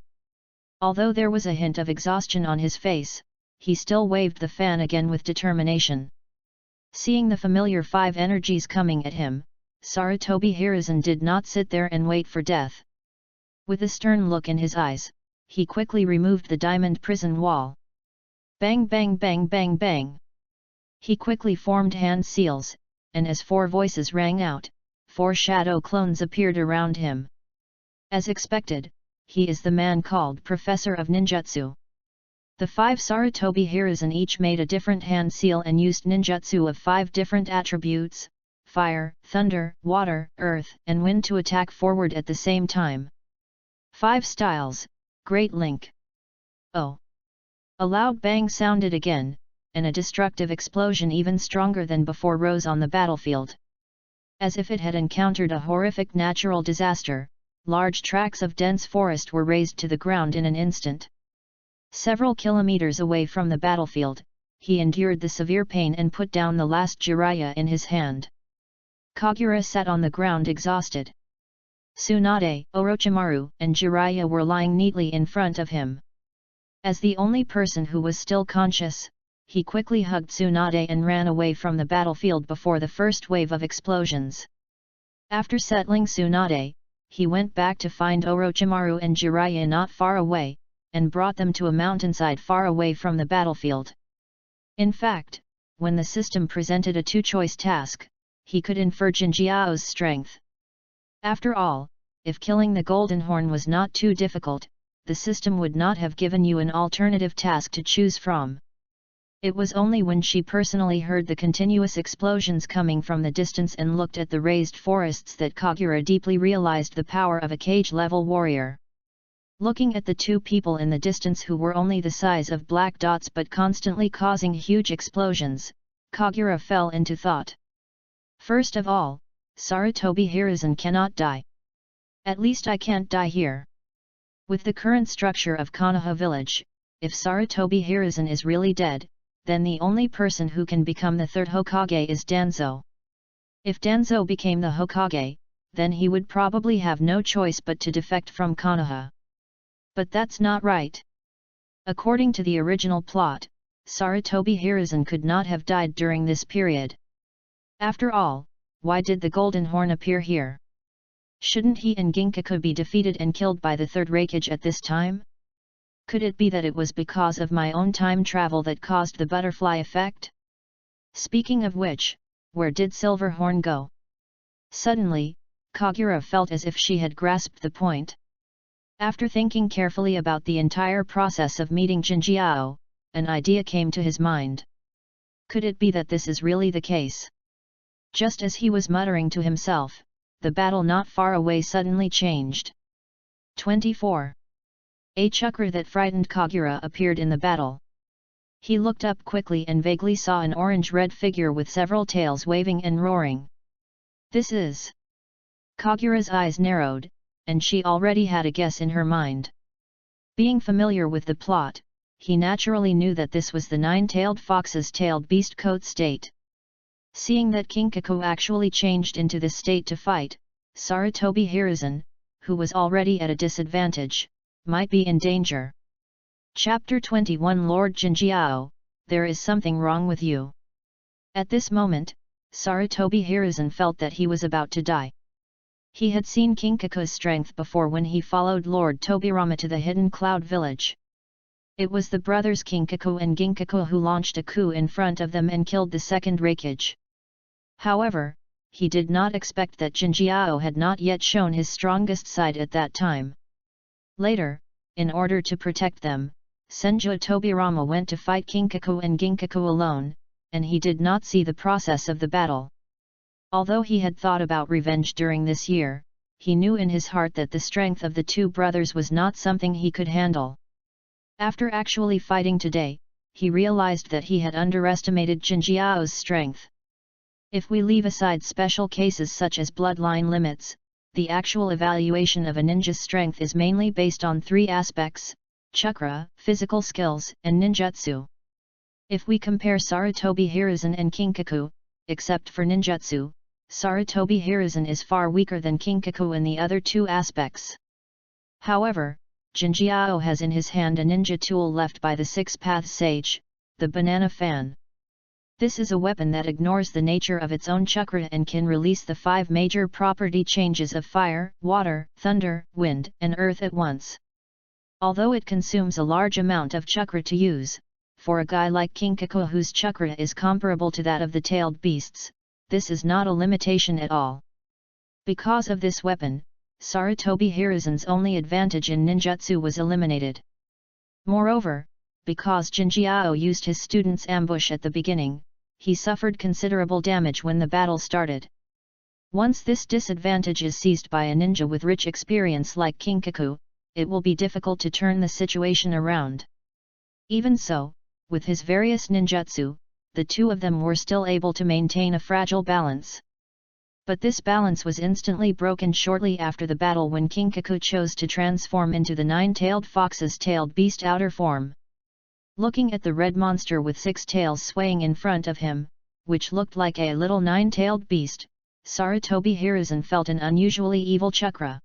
Although there was a hint of exhaustion on his face, he still waved the fan again with determination. Seeing the familiar 5 energies coming at him, Sarutobi Hiruzen did not sit there and wait for death. With a stern look in his eyes, he quickly removed the diamond prison wall. Bang bang bang bang bang! He quickly formed hand seals, and as 4 voices rang out, 4 shadow clones appeared around him. As expected, he is the man called Professor of Ninjutsu. The 5 Sarutobi Hiruzen each made a different hand seal and used ninjutsu of 5 different attributes, fire, thunder, water, earth, and wind to attack forward at the same time. 5 styles, Great Link. Oh! A loud bang sounded again, and a destructive explosion even stronger than before rose on the battlefield. As if it had encountered a horrific natural disaster, large tracts of dense forest were razed to the ground in an instant. Several kilometers away from the battlefield, he endured the severe pain and put down the last Jiraiya in his hand. Kagura sat on the ground exhausted. Tsunade, Orochimaru, and Jiraiya were lying neatly in front of him. As the only person who was still conscious, he quickly hugged Tsunade and ran away from the battlefield before the first wave of explosions. After settling Tsunade, he went back to find Orochimaru and Jiraiya not far away, and brought them to a mountainside far away from the battlefield. In fact, when the system presented a two-choice task, he could infer Jinjiao's strength. After all, if killing the Golden Horn was not too difficult, the system would not have given you an alternative task to choose from. It was only when she personally heard the continuous explosions coming from the distance and looked at the raised forests that Kagura deeply realized the power of a cage-level warrior. Looking at the two people in the distance who were only the size of black dots but constantly causing huge explosions, Kagura fell into thought. First of all, Sarutobi Hiruzen cannot die. At least I can't die here. With the current structure of Konoha village, if Sarutobi Hiruzen is really dead, then the only person who can become the third Hokage is Danzo. If Danzo became the Hokage, then he would probably have no choice but to defect from Konoha. But that's not right. According to the original plot, Sarutobi Hiruzen could not have died during this period. After all, why did the Golden Horn appear here? Shouldn't he and Ginkaku be defeated and killed by the third Raikage at this time? Could it be that it was because of my own time travel that caused the butterfly effect? Speaking of which, where did Silverhorn go? Suddenly, Kagura felt as if she had grasped the point. After thinking carefully about the entire process of meeting Jinjiao, an idea came to his mind. Could it be that this is really the case? Just as he was muttering to himself, the battle not far away suddenly changed. 24. A chakra that frightened Kagura appeared in the battle. He looked up quickly and vaguely saw an orange-red figure with several tails waving and roaring. This is... Kagura's eyes narrowed, and she already had a guess in her mind. Being familiar with the plot, he naturally knew that this was the nine-tailed fox's tailed beast coat state. Seeing that Ginkaku actually changed into this state to fight, Sarutobi Hiruzen, who was already at a disadvantage, might be in danger. Chapter 21 Lord Jinjiao, there is something wrong with you. At this moment, Sarutobi Hiruzen felt that he was about to die. He had seen Ginkaku's strength before when he followed Lord Tobirama to the hidden cloud village. It was the brothers Ginkaku and Ginkaku who launched a coup in front of them and killed the second Raikage. However, he did not expect that Jinjiao had not yet shown his strongest side at that time. Later, in order to protect them, Senju Tobirama went to fight Ginkaku and Ginkaku alone, and he did not see the process of the battle. Although he had thought about revenge during this year, he knew in his heart that the strength of the two brothers was not something he could handle. After actually fighting today, he realized that he had underestimated Jinjiao's strength. If we leave aside special cases such as bloodline limits, the actual evaluation of a ninja's strength is mainly based on three aspects: chakra, physical skills, and ninjutsu. If we compare Sarutobi Hiruzen and Ginkaku, except for ninjutsu, Sarutobi Hiruzen is far weaker than Ginkaku in the other two aspects. However, Jinjiao has in his hand a ninja tool left by the Six-Path Sage, the banana fan. This is a weapon that ignores the nature of its own chakra and can release the 5 major property changes of fire, water, thunder, wind, and earth at once. Although it consumes a large amount of chakra to use, for a guy like Ginkaku whose chakra is comparable to that of the tailed beasts, this is not a limitation at all. Because of this weapon, Sarutobi Hiruzen's only advantage in ninjutsu was eliminated. Moreover, because Jinjiao used his student's ambush at the beginning, he suffered considerable damage when the battle started. Once this disadvantage is seized by a ninja with rich experience like Ginkaku, it will be difficult to turn the situation around. Even so, with his various ninjutsu, the two of them were still able to maintain a fragile balance. But this balance was instantly broken shortly after the battle when Ginkaku chose to transform into the nine-tailed fox's tailed beast outer form. Looking at the red monster with 6 tails swaying in front of him, which looked like a little nine-tailed beast, Sarutobi Hiruzen felt an unusually evil chakra.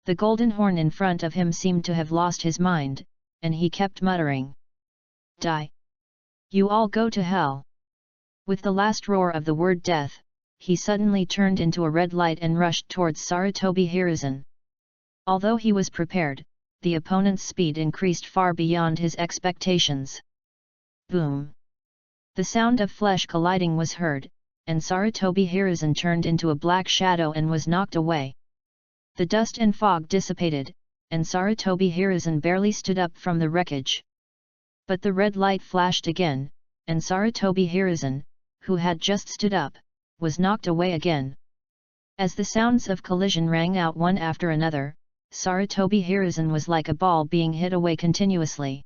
The golden horn in front of him seemed to have lost his mind, and he kept muttering, "Die! You all go to hell!" With the last roar of the word death, he suddenly turned into a red light and rushed towards Sarutobi Hiruzen. Although he was prepared, the opponent's speed increased far beyond his expectations. Boom! The sound of flesh colliding was heard, and Sarutobi Hiruzen turned into a black shadow and was knocked away. The dust and fog dissipated, and Sarutobi Hiruzen barely stood up from the wreckage. But the red light flashed again, and Sarutobi Hiruzen, who had just stood up, was knocked away again. As the sounds of collision rang out one after another, Sarutobi Hiruzen was like a ball being hit away continuously.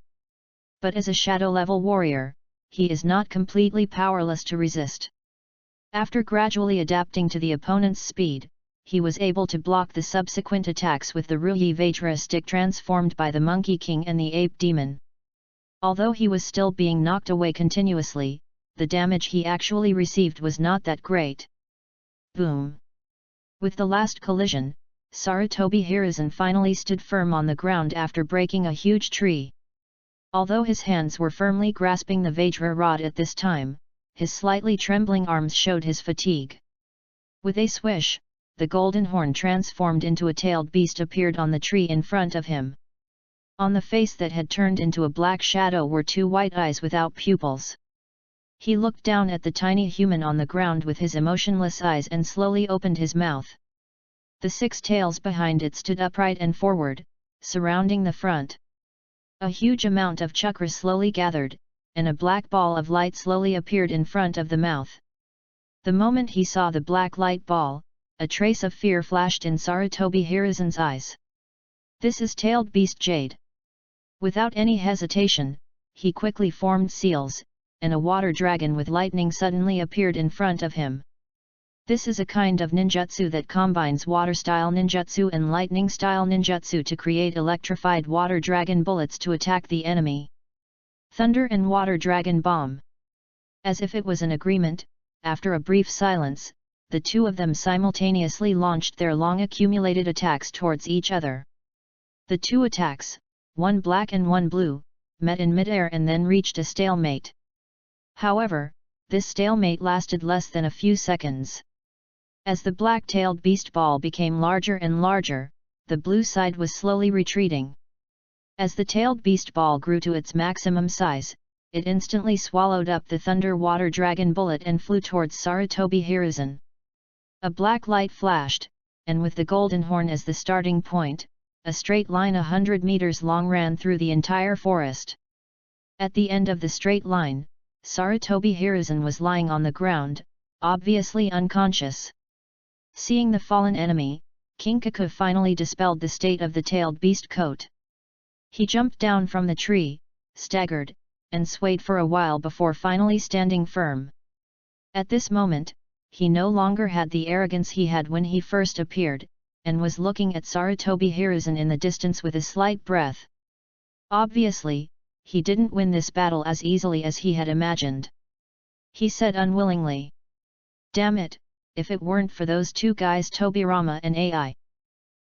But as a shadow-level warrior, he is not completely powerless to resist. After gradually adapting to the opponent's speed, he was able to block the subsequent attacks with the Ruyi Vajra stick transformed by the Monkey King and the Ape Demon. Although he was still being knocked away continuously, the damage he actually received was not that great. Boom! With the last collision, Sarutobi Hiruzen finally stood firm on the ground after breaking a huge tree. Although his hands were firmly grasping the Vajra rod at this time, his slightly trembling arms showed his fatigue. With a swish, the golden horn transformed into a tailed beast appeared on the tree in front of him. On the face that had turned into a black shadow were two white eyes without pupils. He looked down at the tiny human on the ground with his emotionless eyes and slowly opened his mouth. The 6 tails behind it stood upright and forward, surrounding the front. A huge amount of chakra slowly gathered, and a black ball of light slowly appeared in front of the mouth. The moment he saw the black light ball, a trace of fear flashed in Sarutobi Hiruzen's eyes. "This is tailed beast Jade." Without any hesitation, he quickly formed seals, and a water dragon with lightning suddenly appeared in front of him. This is a kind of ninjutsu that combines water-style ninjutsu and lightning-style ninjutsu to create electrified water dragon bullets to attack the enemy. Thunder and Water Dragon Bomb. As if it was an agreement, after a brief silence, the two of them simultaneously launched their long-accumulated attacks towards each other. The two attacks, one black and one blue, met in midair and then reached a stalemate. However, this stalemate lasted less than a few seconds. As the black-tailed beast ball became larger and larger, the blue side was slowly retreating. As the tailed beast ball grew to its maximum size, it instantly swallowed up the Thunder Water Dragon bullet and flew towards Sarutobi Hiruzen. A black light flashed, and with the golden horn as the starting point, a straight line 100 meters long ran through the entire forest. At the end of the straight line, Sarutobi Hiruzen was lying on the ground, obviously unconscious. Seeing the fallen enemy, Kinkaku finally dispelled the state of the tailed beast coat. He jumped down from the tree, staggered, and swayed for a while before finally standing firm. At this moment, he no longer had the arrogance he had when he first appeared, and was looking at Sarutobi Hiruzen in the distance with a slight breath. Obviously, he didn't win this battle as easily as he had imagined. He said unwillingly, "Damn it, if it weren't for those two guys Tobirama and AI."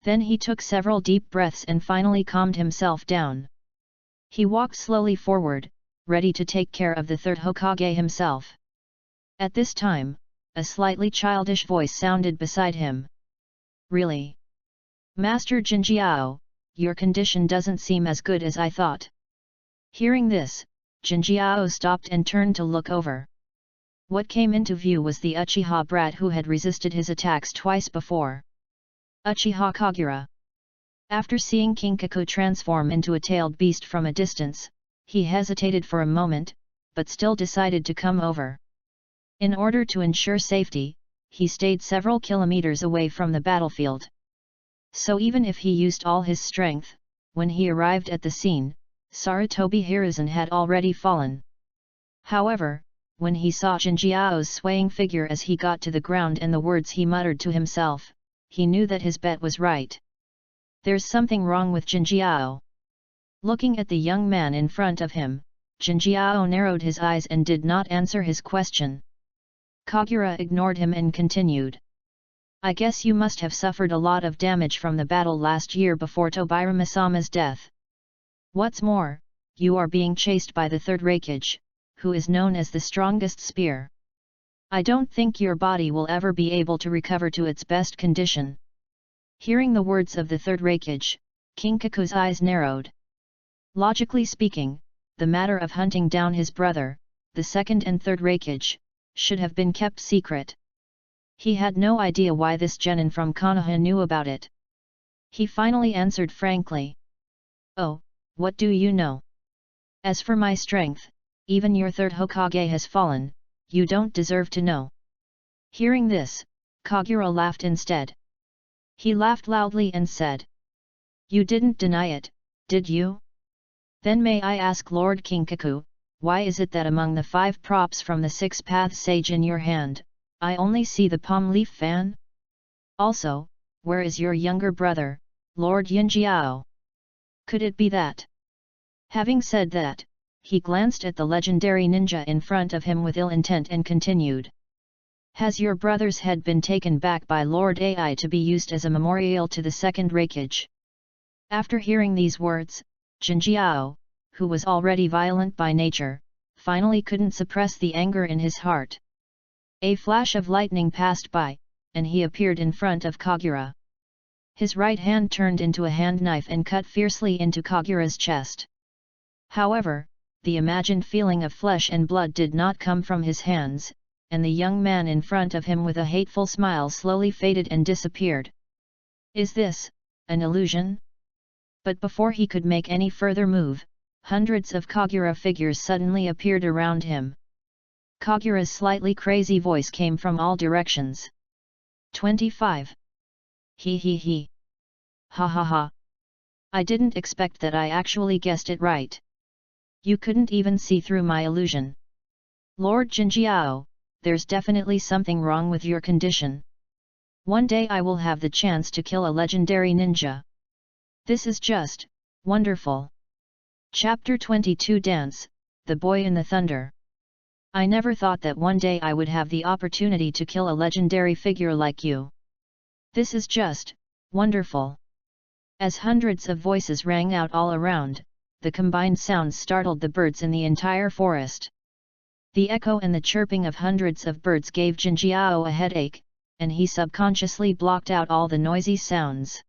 Then he took several deep breaths and finally calmed himself down. He walked slowly forward, ready to take care of the third Hokage himself. At this time, a slightly childish voice sounded beside him. "Really? Master Jinjiao, your condition doesn't seem as good as I thought." Hearing this, Jinjiao stopped and turned to look over. What came into view was the Uchiha brat who had resisted his attacks twice before. Uchiha Kagura. After seeing Kinkaku transform into a tailed beast from a distance, he hesitated for a moment, but still decided to come over. In order to ensure safety, he stayed several kilometers away from the battlefield. So even if he used all his strength, when he arrived at the scene, Sarutobi Hiruzen had already fallen. However, when he saw Jinjiao's swaying figure as he got to the ground and the words he muttered to himself, he knew that his bet was right. There's something wrong with Jinjiao. Looking at the young man in front of him, Jinjiao narrowed his eyes and did not answer his question. Kagura ignored him and continued. I guess you must have suffered a lot of damage from the battle last year before Tobirama-sama's death. What's more, you are being chased by the third Raikage, who is known as the strongest spear. I don't think your body will ever be able to recover to its best condition. Hearing the words of the third Raikage, Kinkaku's eyes narrowed. Logically speaking, the matter of hunting down his brother, the second and third Raikage, should have been kept secret. He had no idea why this genin from Konoha knew about it. He finally answered frankly. Oh, what do you know? As for my strength, even your third Hokage has fallen, you don't deserve to know. Hearing this, Kagura laughed instead. He laughed loudly and said. You didn't deny it, did you? Then may I ask Lord Kinkaku, why is it that among the 5 props from the 6-path sage in your hand, I only see the palm leaf fan? Also, where is your younger brother, Lord Yinjiao? Could it be that? Having said that, he glanced at the legendary ninja in front of him with ill intent and continued. Has your brother's head been taken back by Lord Ai to be used as a memorial to the second Raikage? After hearing these words, Jinjiao, who was already violent by nature, finally couldn't suppress the anger in his heart. A flash of lightning passed by, and he appeared in front of Kagura. His right hand turned into a hand knife and cut fiercely into Kagura's chest. However, the imagined feeling of flesh and blood did not come from his hands, and the young man in front of him with a hateful smile slowly faded and disappeared. Is this an illusion? But before he could make any further move, hundreds of Kagura figures suddenly appeared around him. Kagura's slightly crazy voice came from all directions. 25. He. Ha ha ha. I didn't expect that I actually guessed it right. You couldn't even see through my illusion. Lord Jinjiao, there's definitely something wrong with your condition. One day I will have the chance to kill a legendary ninja. This is just wonderful. Chapter 22 Dance, The Boy in the Thunder. I never thought that one day I would have the opportunity to kill a legendary figure like you. This is just wonderful. As hundreds of voices rang out all around, the combined sounds startled the birds in the entire forest. The echo and the chirping of hundreds of birds gave Jinjiao a headache, and he subconsciously blocked out all the noisy sounds.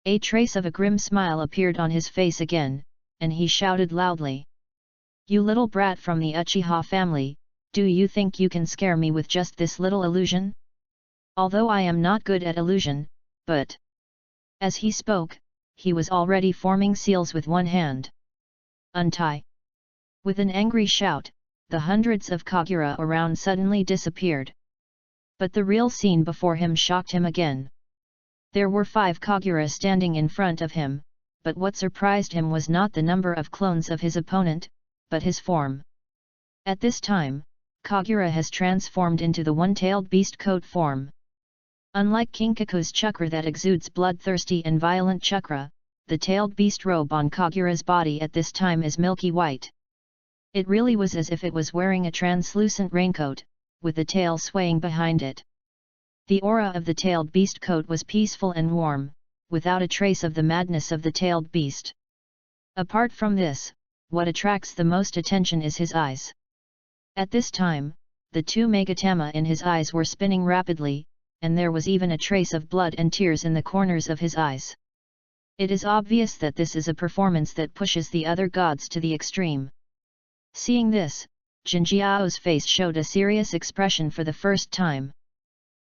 A trace of a grim smile appeared on his face again, and he shouted loudly. You little brat from the Uchiha family, do you think you can scare me with just this little illusion? Although I am not good at illusion, but... As he spoke, he was already forming seals with one hand. Untie! With an angry shout, the hundreds of Kagura around suddenly disappeared. But the real scene before him shocked him again. There were 5 Kagura standing in front of him, but what surprised him was not the number of clones of his opponent, but his form. At this time, Kagura has transformed into the one-tailed beast coat form. Unlike Kinkaku's chakra that exudes bloodthirsty and violent chakra, the tailed beast robe on Kagura's body at this time is milky white. It really was as if it was wearing a translucent raincoat, with the tail swaying behind it. The aura of the tailed beast coat was peaceful and warm, without a trace of the madness of the tailed beast. Apart from this, what attracts the most attention is his eyes. At this time, the 2 megatama in his eyes were spinning rapidly, and there was even a trace of blood and tears in the corners of his eyes. It is obvious that this is a performance that pushes the other gods to the extreme. Seeing this, Jinjiao's face showed a serious expression for the first time.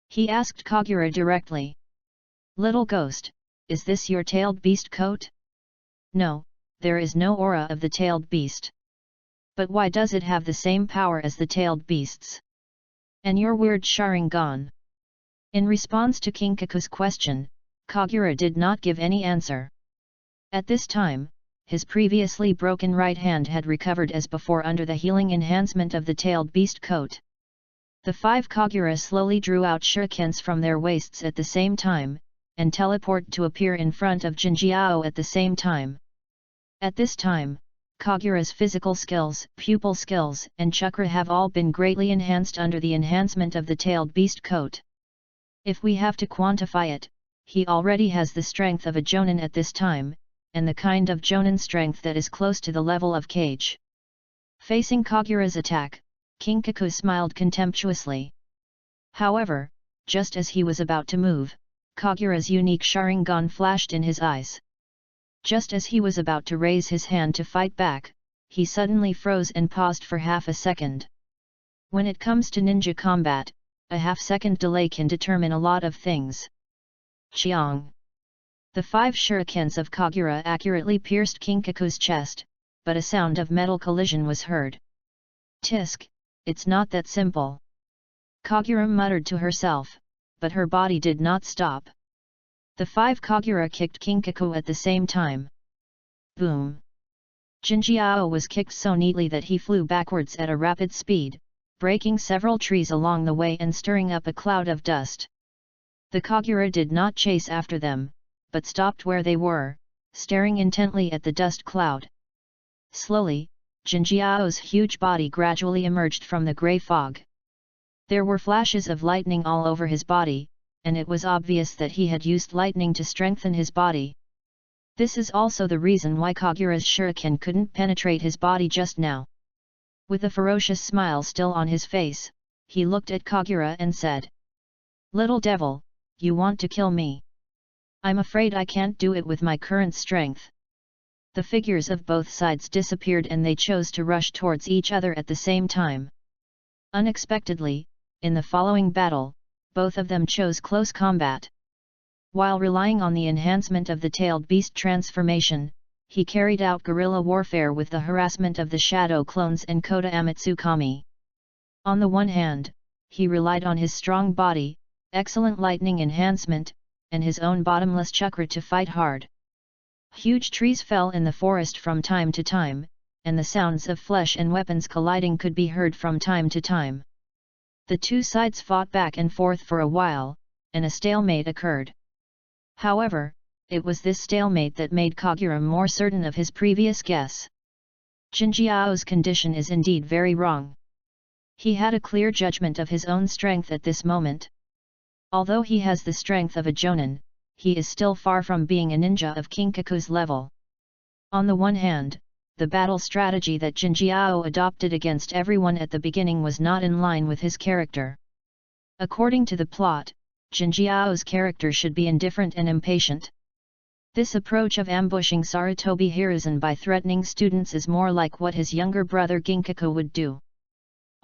He asked Kagura directly. Little ghost, is this your tailed beast coat? No, there is no aura of the tailed beast. But why does it have the same power as the tailed beasts? And your weird Sharingan? In response to Kinkaku's question, Kagura did not give any answer. At this time, his previously broken right hand had recovered as before under the healing enhancement of the tailed beast coat. The 5 Kagura slowly drew out shurikens from their waists at the same time, and teleported to appear in front of Jinjiao at the same time. At this time, Kagura's physical skills, pupil skills, and chakra have all been greatly enhanced under the enhancement of the tailed beast coat. If we have to quantify it, he already has the strength of a jonin at this time, and the kind of jonin strength that is close to the level of Kage. Facing Kagura's attack, Kinkaku smiled contemptuously. However, just as he was about to move, Kagura's unique Sharingan flashed in his eyes. Just as he was about to raise his hand to fight back, he suddenly froze and paused for half a second. When it comes to ninja combat, a half-second delay can determine a lot of things. Chiang! The 5 shurikens of Kagura accurately pierced Kinkaku's chest, but a sound of metal collision was heard. Tisk, it's not that simple. Kagura muttered to herself, but her body did not stop. The 5 Kagura kicked Kinkaku at the same time. Boom! Jinjiao was kicked so neatly that he flew backwards at a rapid speed, breaking several trees along the way and stirring up a cloud of dust. The Kagura did not chase after them, but stopped where they were, staring intently at the dust cloud. Slowly, Jinjiao's huge body gradually emerged from the grey fog. There were flashes of lightning all over his body, and it was obvious that he had used lightning to strengthen his body. This is also the reason why Kagura's shuriken couldn't penetrate his body just now. With a ferocious smile still on his face, he looked at Kagura and said, "Little devil, you want to kill me? I'm afraid I can't do it with my current strength." The figures of both sides disappeared and they chose to rush towards each other at the same time. Unexpectedly, in the following battle, both of them chose close combat. While relying on the enhancement of the tailed beast transformation, he carried out guerrilla warfare with the harassment of the shadow clones and Kota Amatsukami. On the one hand, he relied on his strong body, excellent lightning enhancement, and his own bottomless chakra to fight hard. Huge trees fell in the forest from time to time, and the sounds of flesh and weapons colliding could be heard from time to time. The two sides fought back and forth for a while, and a stalemate occurred. However, it was this stalemate that made Kagura more certain of his previous guess. Jinjiao's condition is indeed very wrong. He had a clear judgment of his own strength at this moment. Although he has the strength of a jonin, he is still far from being a ninja of Kinkaku's level. On the one hand, the battle strategy that Jinjiao adopted against everyone at the beginning was not in line with his character. According to the plot, Jinjiao's character should be indifferent and impatient. This approach of ambushing Sarutobi Hiruzen by threatening students is more like what his younger brother Ginkaku would do.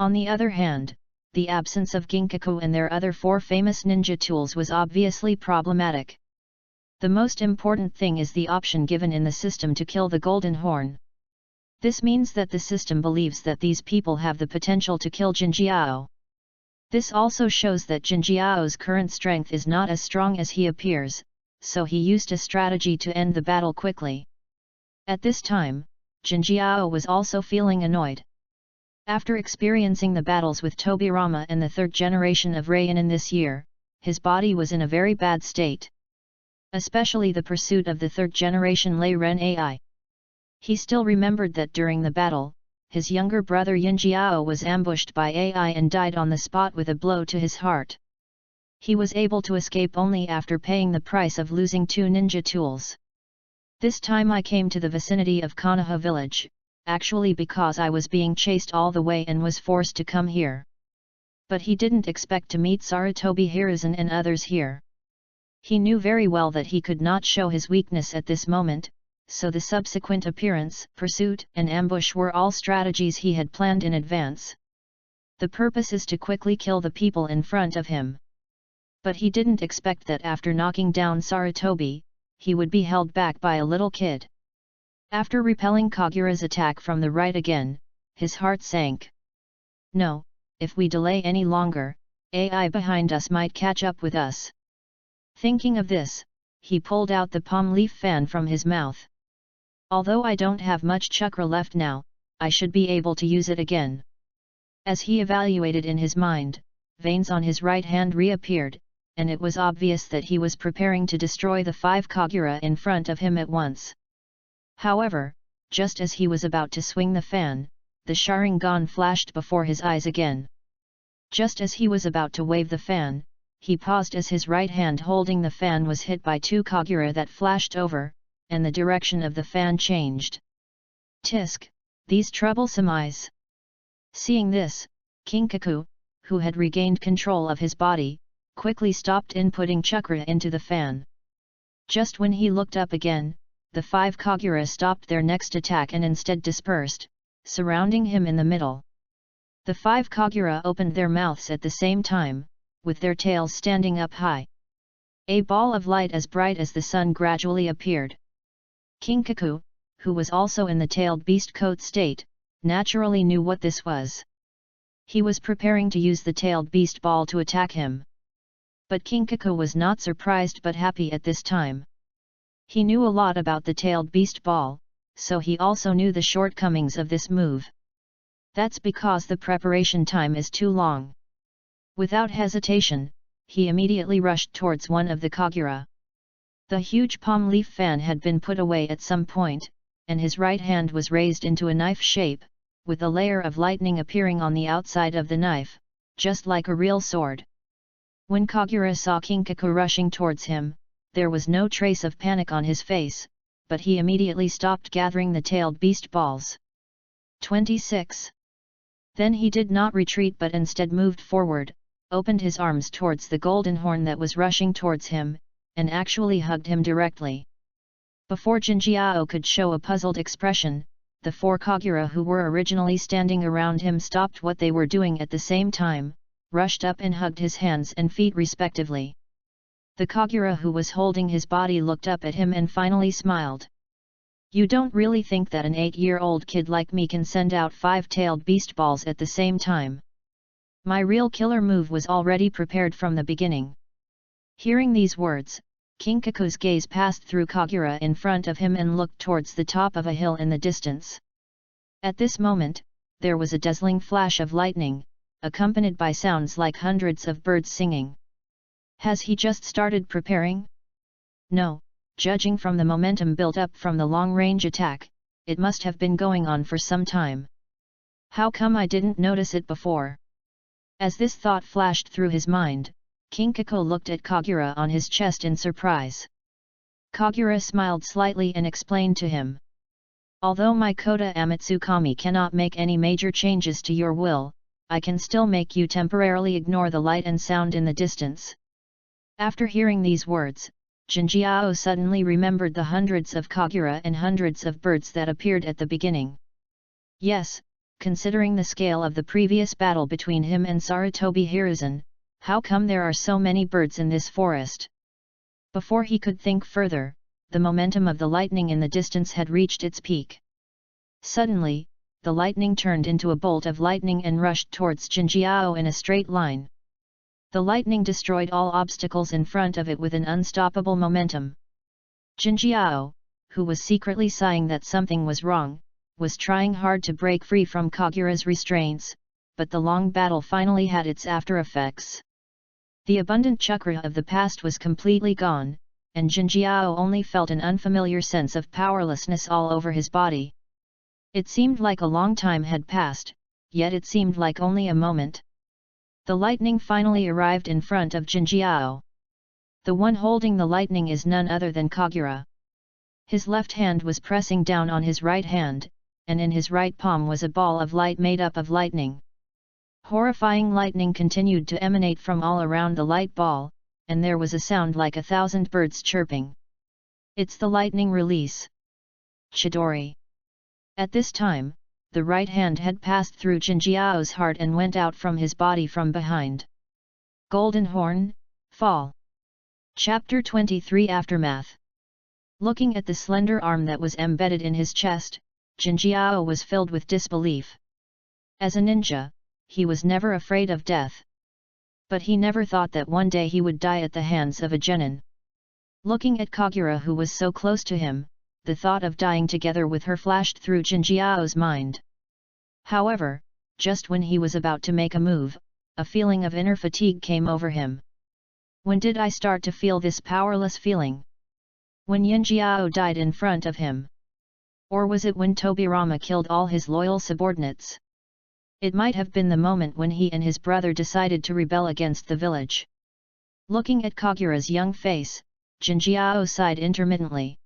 On the other hand, the absence of Ginkaku and their other 4 famous ninja tools was obviously problematic. The most important thing is the option given in the system to kill the Golden Horn. This means that the system believes that these people have the potential to kill Jinjiao. This also shows that Jinjiao's current strength is not as strong as he appears, so he used a strategy to end the battle quickly. At this time, Jinjiao was also feeling annoyed. After experiencing the battles with Tobirama and the 3rd generation of Rainin this year, his body was in a very bad state. Especially the pursuit of the 3rd generation Lei Ren AI. He still remembered that during the battle, his younger brother Yinjiao was ambushed by AI and died on the spot with a blow to his heart. He was able to escape only after paying the price of losing 2 ninja tools. This time I came to the vicinity of Konoha village, actually because I was being chased all the way and was forced to come here. But he didn't expect to meet Sarutobi Hiruzen and others here. He knew very well that he could not show his weakness at this moment, so the subsequent appearance, pursuit, and ambush were all strategies he had planned in advance. The purpose is to quickly kill the people in front of him. But he didn't expect that after knocking down Sarutobi, he would be held back by a little kid. After repelling Kagura's attack from the right again, his heart sank. No, if we delay any longer, AI behind us might catch up with us. Thinking of this, he pulled out the palm leaf fan from his mouth. Although I don't have much chakra left now, I should be able to use it again. As he evaluated in his mind, veins on his right hand reappeared, and it was obvious that he was preparing to destroy the 5 Kagura in front of him at once. However, just as he was about to swing the fan, the Sharingan flashed before his eyes again. Just as he was about to wave the fan, he paused as his right hand holding the fan was hit by two kagura that flashed over, and the direction of the fan changed. Tisk, these troublesome eyes! Seeing this, Kinkaku, who had regained control of his body, quickly stopped inputting chakra into the fan. Just when he looked up again, the 5 kagura stopped their next attack and instead dispersed, surrounding him in the middle. The 5 kagura opened their mouths at the same time, with their tails standing up high. A ball of light as bright as the sun gradually appeared. Kinkaku, who was also in the tailed beast coat state, naturally knew what this was. He was preparing to use the tailed beast ball to attack him. But Kinkaku was not surprised but happy at this time. He knew a lot about the tailed beast ball, so he also knew the shortcomings of this move. That's because the preparation time is too long. Without hesitation, he immediately rushed towards one of the kagura. The huge palm leaf fan had been put away at some point, and his right hand was raised into a knife shape, with a layer of lightning appearing on the outside of the knife, just like a real sword. When Kagura saw Kinkaku rushing towards him, there was no trace of panic on his face, but he immediately stopped gathering the tailed beast balls. 26. Then he did not retreat but instead moved forward, opened his arms towards the golden horn that was rushing towards him, and actually hugged him directly. Before Jinjiao could show a puzzled expression, the 4 kagura who were originally standing around him stopped what they were doing at the same time, rushed up and hugged his hands and feet respectively. The kagura who was holding his body looked up at him and finally smiled. You don't really think that an 8-year-old kid like me can send out 5-tailed beast balls at the same time? My real killer move was already prepared from the beginning. Hearing these words, Kinkaku's gaze passed through Kagura in front of him and looked towards the top of a hill in the distance. At this moment, there was a dazzling flash of lightning, accompanied by sounds like hundreds of birds singing. Has he just started preparing? No, judging from the momentum built up from the long-range attack, it must have been going on for some time. How come I didn't notice it before? As this thought flashed through his mind, Kinkaku looked at Kagura on his chest in surprise. Kagura smiled slightly and explained to him. Although my Kota Amatsukami cannot make any major changes to your will, I can still make you temporarily ignore the light and sound in the distance. After hearing these words, Jinjiao suddenly remembered the hundreds of kagura and hundreds of birds that appeared at the beginning. Yes, considering the scale of the previous battle between him and Sarutobi Hiruzen, how come there are so many birds in this forest? Before he could think further, the momentum of the lightning in the distance had reached its peak. Suddenly, the lightning turned into a bolt of lightning and rushed towards Jinjiao in a straight line. The lightning destroyed all obstacles in front of it with an unstoppable momentum. Jinjiao, who was secretly sighing that something was wrong, was trying hard to break free from Kagura's restraints, but the long battle finally had its after effects. The abundant chakra of the past was completely gone, and Jinjiao only felt an unfamiliar sense of powerlessness all over his body. It seemed like a long time had passed, yet it seemed like only a moment. The lightning finally arrived in front of Jinjiao. The one holding the lightning is none other than Kagura. His left hand was pressing down on his right hand, and in his right palm was a ball of light made up of lightning. Horrifying lightning continued to emanate from all around the light ball, and there was a sound like 1,000 birds chirping. It's the lightning release. Chidori. At this time, the right hand had passed through Jinjiao's heart and went out from his body from behind. Golden Horn, Fall. Chapter 23 Aftermath. Looking at the slender arm that was embedded in his chest, Jinjiao was filled with disbelief. As a ninja, he was never afraid of death. But he never thought that one day he would die at the hands of a genin. Looking at Kagura who was so close to him, the thought of dying together with her flashed through Jinjiao's mind. However, just when he was about to make a move, a feeling of inner fatigue came over him. When did I start to feel this powerless feeling? When Jinjiao died in front of him? Or was it when Tobirama killed all his loyal subordinates? It might have been the moment when he and his brother decided to rebel against the village. Looking at Kagura's young face, Jinjiao sighed intermittently.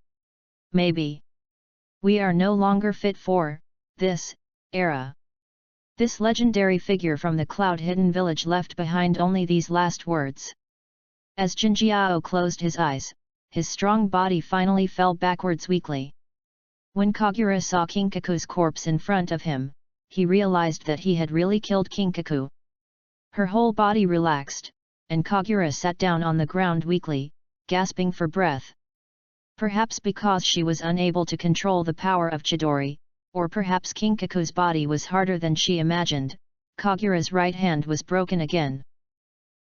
Maybe we are no longer fit for this era. This legendary figure from the cloud-hidden village left behind only these last words. As Jinjiao closed his eyes, his strong body finally fell backwards weakly. When Kagura saw Kinkaku's corpse in front of him, he realized that he had really killed Kinkaku. Her whole body relaxed, and Kagura sat down on the ground weakly, gasping for breath. Perhaps because she was unable to control the power of Chidori, or perhaps Kinkaku's body was harder than she imagined, Kagura's right hand was broken again.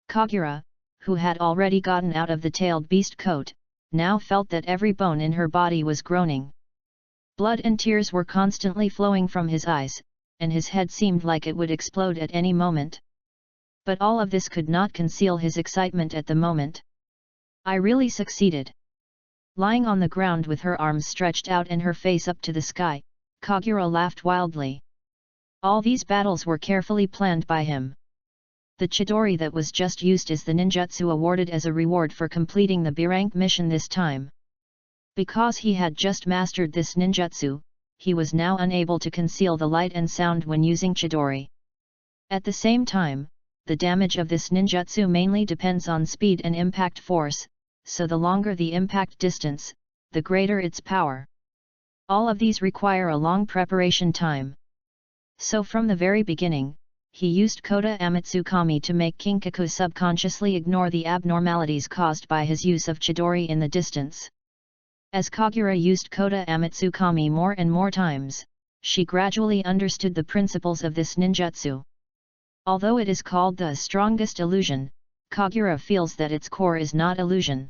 Kagura, who had already gotten out of the tailed beast coat, now felt that every bone in her body was groaning. Blood and tears were constantly flowing from his eyes, and his head seemed like it would explode at any moment. But all of this could not conceal his excitement at the moment. I really succeeded. Lying on the ground with her arms stretched out and her face up to the sky, Kagura laughed wildly. All these battles were carefully planned by him. The Chidori that was just used is the ninjutsu awarded as a reward for completing the B-rank mission this time. Because he had just mastered this ninjutsu, he was now unable to conceal the light and sound when using Chidori. At the same time, the damage of this ninjutsu mainly depends on speed and impact force, so the longer the impact distance, the greater its power. All of these require a long preparation time. So from the very beginning, he used Kota Amatsukami to make Kinkaku subconsciously ignore the abnormalities caused by his use of Chidori in the distance. As Kagura used Kota Amatsukami more and more times, she gradually understood the principles of this ninjutsu. Although it is called the strongest illusion, Kagura feels that its core is not illusion.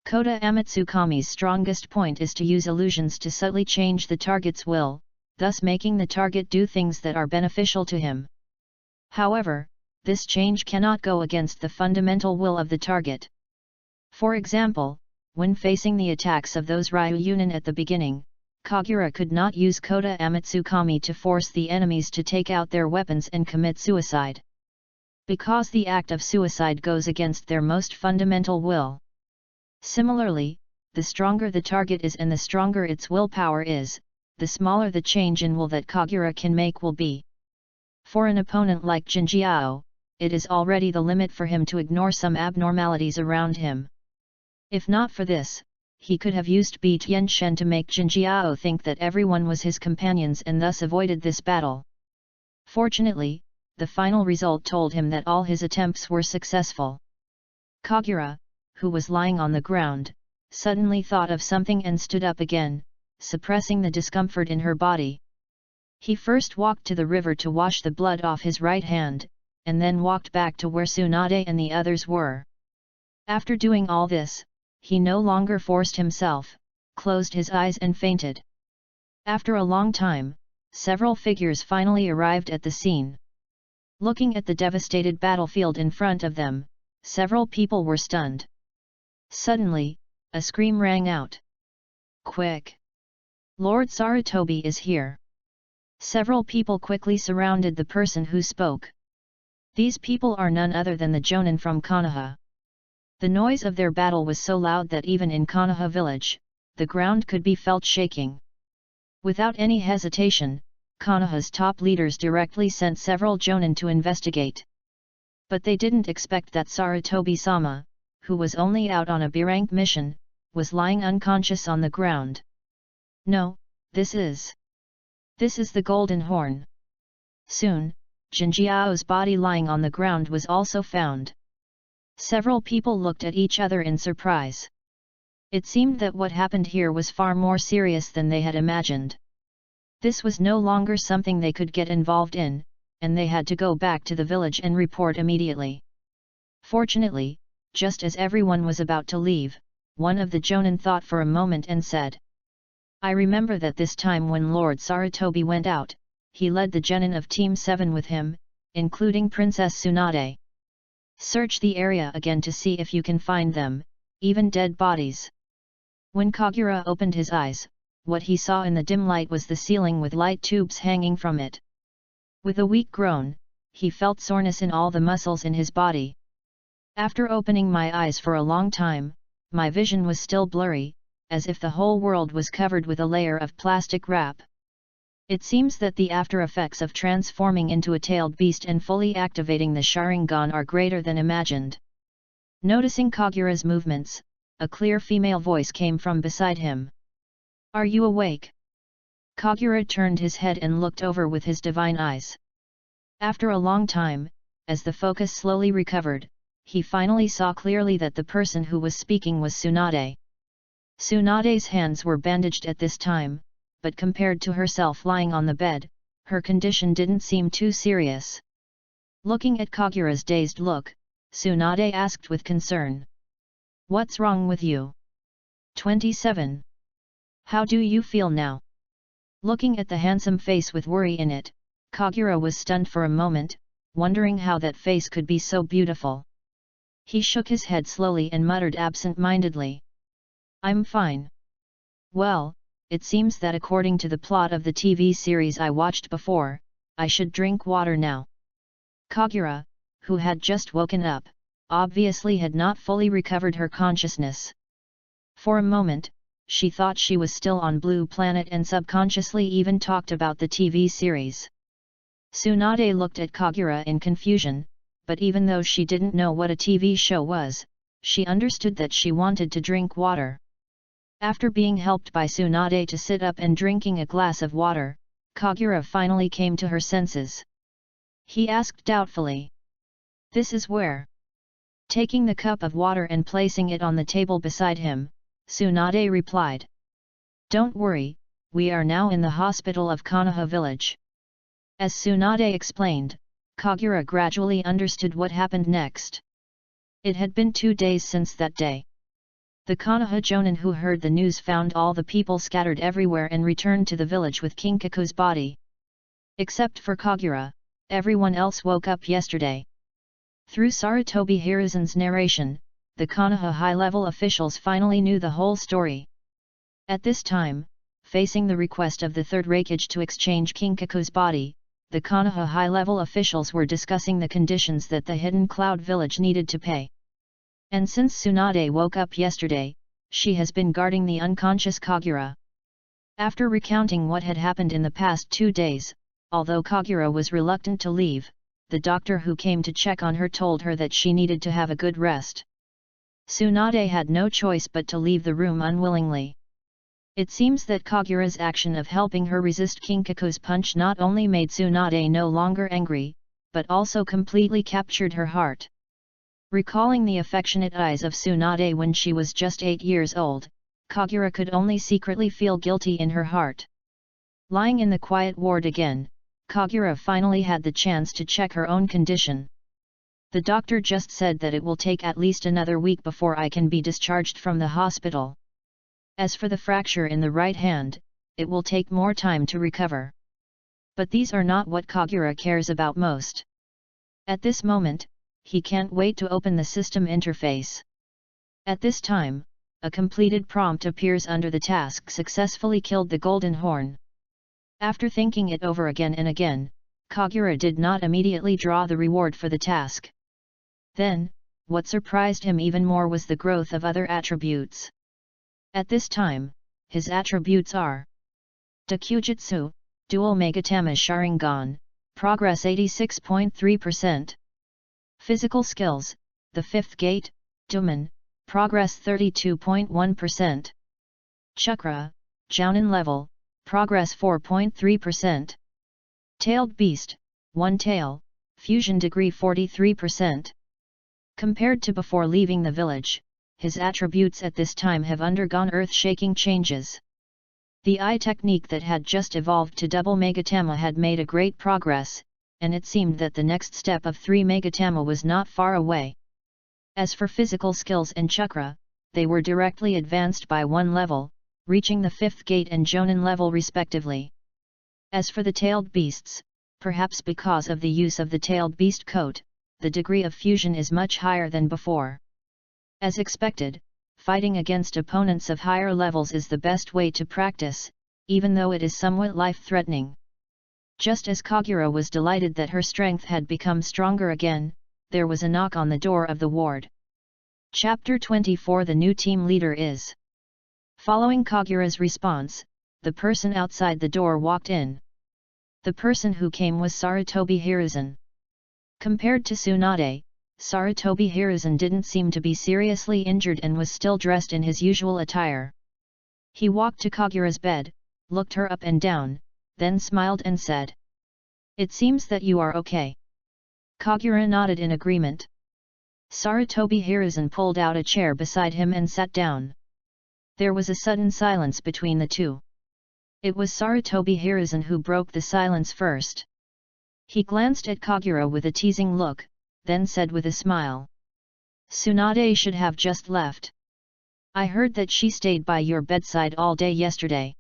Kota Amatsukami's strongest point is to use illusions to subtly change the target's will, thus making the target do things that are beneficial to him. However, this change cannot go against the fundamental will of the target. For example, when facing the attacks of those Ryunin at the beginning, Kagura could not use Kota Amatsukami to force the enemies to take out their weapons and commit suicide. Because the act of suicide goes against their most fundamental will. Similarly, the stronger the target is and the stronger its willpower is, the smaller the change in will that Kagura can make will be. For an opponent like Jinjiao, it is already the limit for him to ignore some abnormalities around him. If not for this, he could have used Bi Tianchen to make Jinjiao think that everyone was his companions and thus avoided this battle. Fortunately, the final result told him that all his attempts were successful. Kagura, who was lying on the ground, suddenly thought of something and stood up again, suppressing the discomfort in her body. He first walked to the river to wash the blood off his right hand, and then walked back to where Tsunade and the others were. After doing all this, he no longer forced himself, closed his eyes and fainted. After a long time, several figures finally arrived at the scene. Looking at the devastated battlefield in front of them, several people were stunned. Suddenly, a scream rang out. "Quick! Lord Sarutobi is here!" Several people quickly surrounded the person who spoke. These people are none other than the Jonin from Konoha. The noise of their battle was so loud that even in Konoha village, the ground could be felt shaking. Without any hesitation, Konoha's top leaders directly sent several Jonin to investigate. But they didn't expect that Sarutobi-sama, who was only out on a B-rank mission, was lying unconscious on the ground. "No, this is the Golden Horn." Soon, Jinjiao's body lying on the ground was also found. Several people looked at each other in surprise. It seemed that what happened here was far more serious than they had imagined. This was no longer something they could get involved in, and they had to go back to the village and report immediately. Fortunately, just as everyone was about to leave, one of the Jonin thought for a moment and said, "I remember that this time when Lord Sarutobi went out, he led the genin of Team 7 with him, including Princess Tsunade. Search the area again to see if you can find them, even dead bodies." When Kagura opened his eyes, what he saw in the dim light was the ceiling with light tubes hanging from it. With a weak groan, he felt soreness in all the muscles in his body. After opening my eyes for a long time, my vision was still blurry, as if the whole world was covered with a layer of plastic wrap. It seems that the after effects of transforming into a tailed beast and fully activating the Sharingan are greater than imagined. Noticing Kagura's movements, a clear female voice came from beside him. Are you awake? Kagura turned his head and looked over with his divine eyes. After a long time, as the focus slowly recovered, he finally saw clearly that the person who was speaking was Tsunade. Tsunade's hands were bandaged at this time, but compared to herself lying on the bed, her condition didn't seem too serious. Looking at Kagura's dazed look, Tsunade asked with concern. What's wrong with you? 27. How do you feel now? Looking at the handsome face with worry in it, Kagura was stunned for a moment, wondering how that face could be so beautiful. He shook his head slowly and muttered absent-mindedly. I'm fine. Well, it seems that according to the plot of the TV series I watched before, I should drink water now. Kagura, who had just woken up, obviously had not fully recovered her consciousness. For a moment, she thought she was still on Blue Planet and subconsciously even talked about the TV series. Tsunade looked at Kagura in confusion, but even though she didn't know what a TV show was, she understood that she wanted to drink water. After being helped by Tsunade to sit up and drinking a glass of water, Kagura finally came to her senses. He asked doubtfully. This is where? Taking the cup of water and placing it on the table beside him, Tsunade replied. Don't worry, we are now in the hospital of Konoha village. As Tsunade explained, Kagura gradually understood what happened next. It had been 2 days since that day. The Konoha Jonin who heard the news found all the people scattered everywhere and returned to the village with Kinkaku's body. Except for Kagura, everyone else woke up yesterday. Through Sarutobi Hiruzen's narration, the Konoha high-level officials finally knew the whole story. At this time, facing the request of the Third Raikage to exchange Kinkaku's body, the Konoha high-level officials were discussing the conditions that the Hidden Cloud village needed to pay. And since Tsunade woke up yesterday, she has been guarding the unconscious Kagura. After recounting what had happened in the past 2 days, although Kagura was reluctant to leave, the doctor who came to check on her told her that she needed to have a good rest. Tsunade had no choice but to leave the room unwillingly. It seems that Kagura's action of helping her resist Kinkaku's punch not only made Tsunade no longer angry, but also completely captured her heart. Recalling the affectionate eyes of Tsunade when she was just 8 years old, Kagura could only secretly feel guilty in her heart. Lying in the quiet ward again, Kagura finally had the chance to check her own condition. The doctor just said that it will take at least another week before I can be discharged from the hospital. As for the fracture in the right hand, it will take more time to recover. But these are not what Kagura cares about most. At this moment, he can't wait to open the system interface. At this time, a completed prompt appears under the task successfully killed the golden horn. After thinking it over again and again, Kagura did not immediately draw the reward for the task. Then, what surprised him even more was the growth of other attributes. At this time, his attributes are Dakujutsu, Dual Megatama Sharingan, Progress 86.3%. Physical Skills, the 5th Gate, Duman, Progress 32.1%. Chakra, Jounin Level, Progress 4.3%. Tailed Beast, 1 Tail, Fusion Degree 43%. Compared to before leaving the village, his attributes at this time have undergone earth-shaking changes. The eye technique that had just evolved to double Megatama had made a great progress, and it seemed that the next step of 3 Megatama was not far away. As for physical skills and chakra, they were directly advanced by 1 level, reaching the 5th gate and Jonin level respectively. As for the tailed beasts, perhaps because of the use of the tailed beast coat, the degree of fusion is much higher than before. As expected, fighting against opponents of higher levels is the best way to practice, even though it is somewhat life-threatening. Just as Kagura was delighted that her strength had become stronger again, there was a knock on the door of the ward. Chapter 24 The new team leader is. Following Kagura's response, the person outside the door walked in. The person who came was Sarutobi Hiruzen. Compared to Tsunade, Sarutobi Hiruzen didn't seem to be seriously injured and was still dressed in his usual attire. He walked to Kagura's bed, looked her up and down, then smiled and said, "It seems that you are okay." Kagura nodded in agreement. Sarutobi Hiruzen pulled out a chair beside him and sat down. There was a sudden silence between the two. It was Sarutobi Hiruzen who broke the silence first. He glanced at Kagura with a teasing look, then said with a smile, "Tsunade should have just left. I heard that she stayed by your bedside all day yesterday."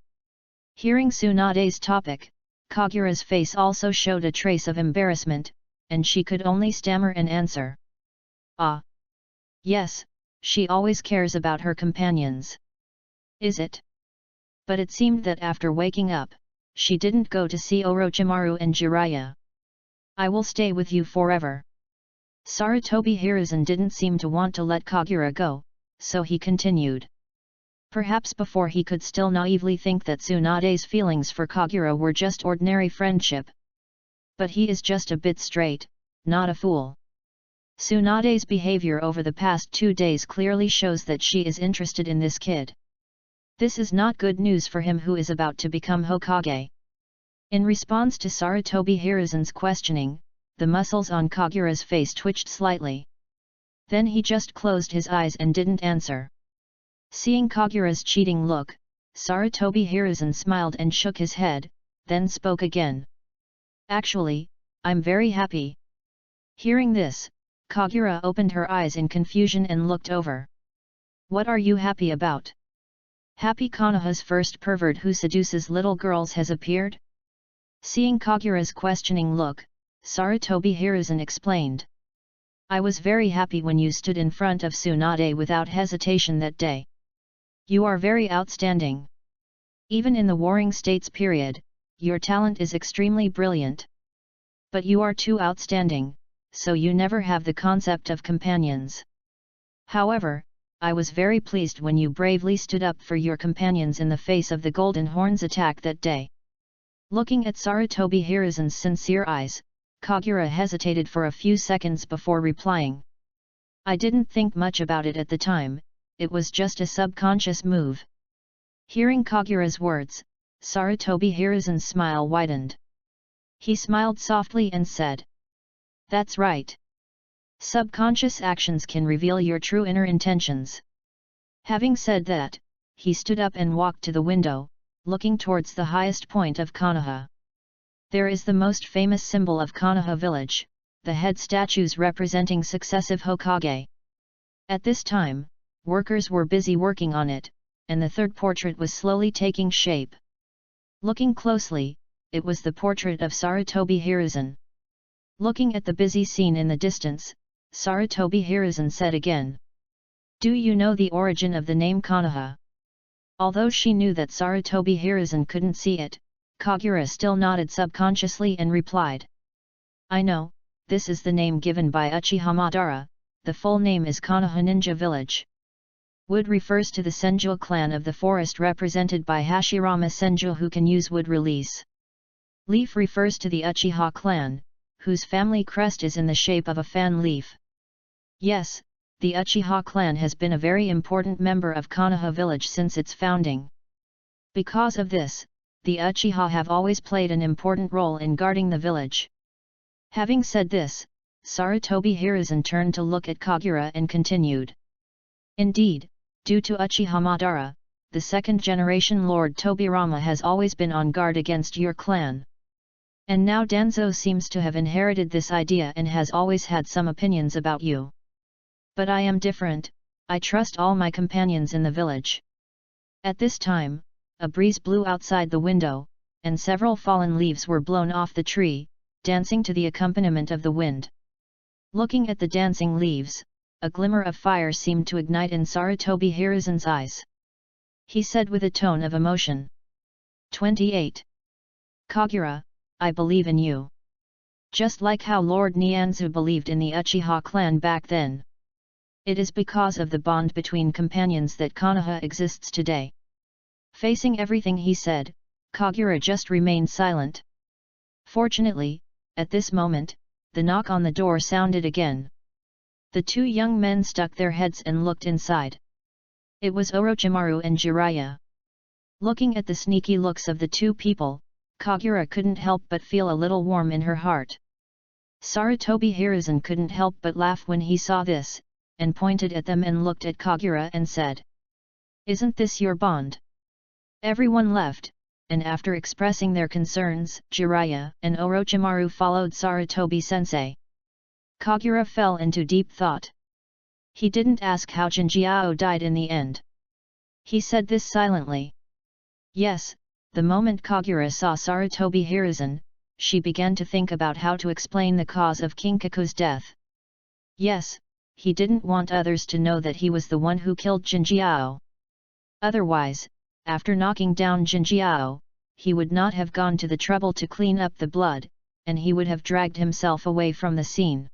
Hearing Tsunade's topic, Kagura's face also showed a trace of embarrassment, and she could only stammer an answer. "Ah. Yes, she always cares about her companions." "Is it?" But it seemed that after waking up, she didn't go to see Orochimaru and Jiraiya. "I will stay with you forever." Sarutobi Hiruzen didn't seem to want to let Kagura go, so he continued. Perhaps before he could still naively think that Tsunade's feelings for Kagura were just ordinary friendship. But he is just a bit straight, not a fool. Tsunade's behavior over the past 2 days clearly shows that she is interested in this kid. This is not good news for him who is about to become Hokage. In response to Sarutobi Hiruzen's questioning, the muscles on Kagura's face twitched slightly. Then he just closed his eyes and didn't answer. Seeing Kagura's cheating look, Sarutobi Hiruzen smiled and shook his head, then spoke again. "Actually, I'm very happy." Hearing this, Kagura opened her eyes in confusion and looked over. "What are you happy about?" "Happy Konoha's first pervert who seduces little girls has appeared?" Seeing Kagura's questioning look, Sarutobi Hiruzen explained. "I was very happy when you stood in front of Tsunade without hesitation that day. You are very outstanding. Even in the Warring States period, your talent is extremely brilliant. But you are too outstanding, so you never have the concept of companions. However, I was very pleased when you bravely stood up for your companions in the face of the Golden Horn's attack that day." Looking at Sarutobi Hiruzen's sincere eyes, Kagura hesitated for a few seconds before replying. "I didn't think much about it at the time, it was just a subconscious move." Hearing Kagura's words, Sarutobi Hiruzen's smile widened. He smiled softly and said, "That's right. Subconscious actions can reveal your true inner intentions." Having said that, he stood up and walked to the window, looking towards the highest point of Konoha. There is the most famous symbol of Konoha village, the head statues representing successive Hokage. At this time, workers were busy working on it, and the third portrait was slowly taking shape. Looking closely, it was the portrait of Sarutobi Hiruzen. Looking at the busy scene in the distance, Sarutobi Hiruzen said again, "Do you know the origin of the name Konoha?" Although she knew that Sarutobi Hiruzen couldn't see it, Kagura still nodded subconsciously and replied, "I know, this is the name given by Uchiha Madara, the full name is Konoha Ninja Village." Wood refers to the Senju clan of the forest represented by Hashirama Senju who can use wood release. Leaf refers to the Uchiha clan, whose family crest is in the shape of a fan leaf. Yes, the Uchiha clan has been a very important member of Konoha village since its founding. Because of this, the Uchiha have always played an important role in guarding the village. Having said this, Sarutobi Hiruzen turned to look at Kagura and continued. "Indeed, due to Uchiha Madara, the second-generation Lord Tobirama has always been on guard against your clan. And now Danzo seems to have inherited this idea and has always had some opinions about you. But I am different, I trust all my companions in the village." At this time, a breeze blew outside the window, and several fallen leaves were blown off the tree, dancing to the accompaniment of the wind. Looking at the dancing leaves, a glimmer of fire seemed to ignite in Sarutobi Hiruzen's eyes. He said with a tone of emotion, 28. "Kagura, I believe in you." Just like how Lord Nyanzu believed in the Uchiha clan back then. It is because of the bond between companions that Konoha exists today. Facing everything he said, Kagura just remained silent. Fortunately, at this moment, the knock on the door sounded again. The two young men stuck their heads and looked inside. It was Orochimaru and Jiraiya. Looking at the sneaky looks of the two people, Kagura couldn't help but feel a little warm in her heart. Sarutobi Hiruzen couldn't help but laugh when he saw this, and pointed at them and looked at Kagura and said, "Isn't this your bond?" Everyone left, and after expressing their concerns, Jiraiya and Orochimaru followed Sarutobi-sensei. Kagura fell into deep thought. He didn't ask how Jinjiao died in the end. He said this silently. Yes, the moment Kagura saw Sarutobi Hiruzen, she began to think about how to explain the cause of Kinkaku's death. Yes, he didn't want others to know that he was the one who killed Jinjiao. Otherwise, after knocking down Jinjiao, he would not have gone to the trouble to clean up the blood, and he would have dragged himself away from the scene.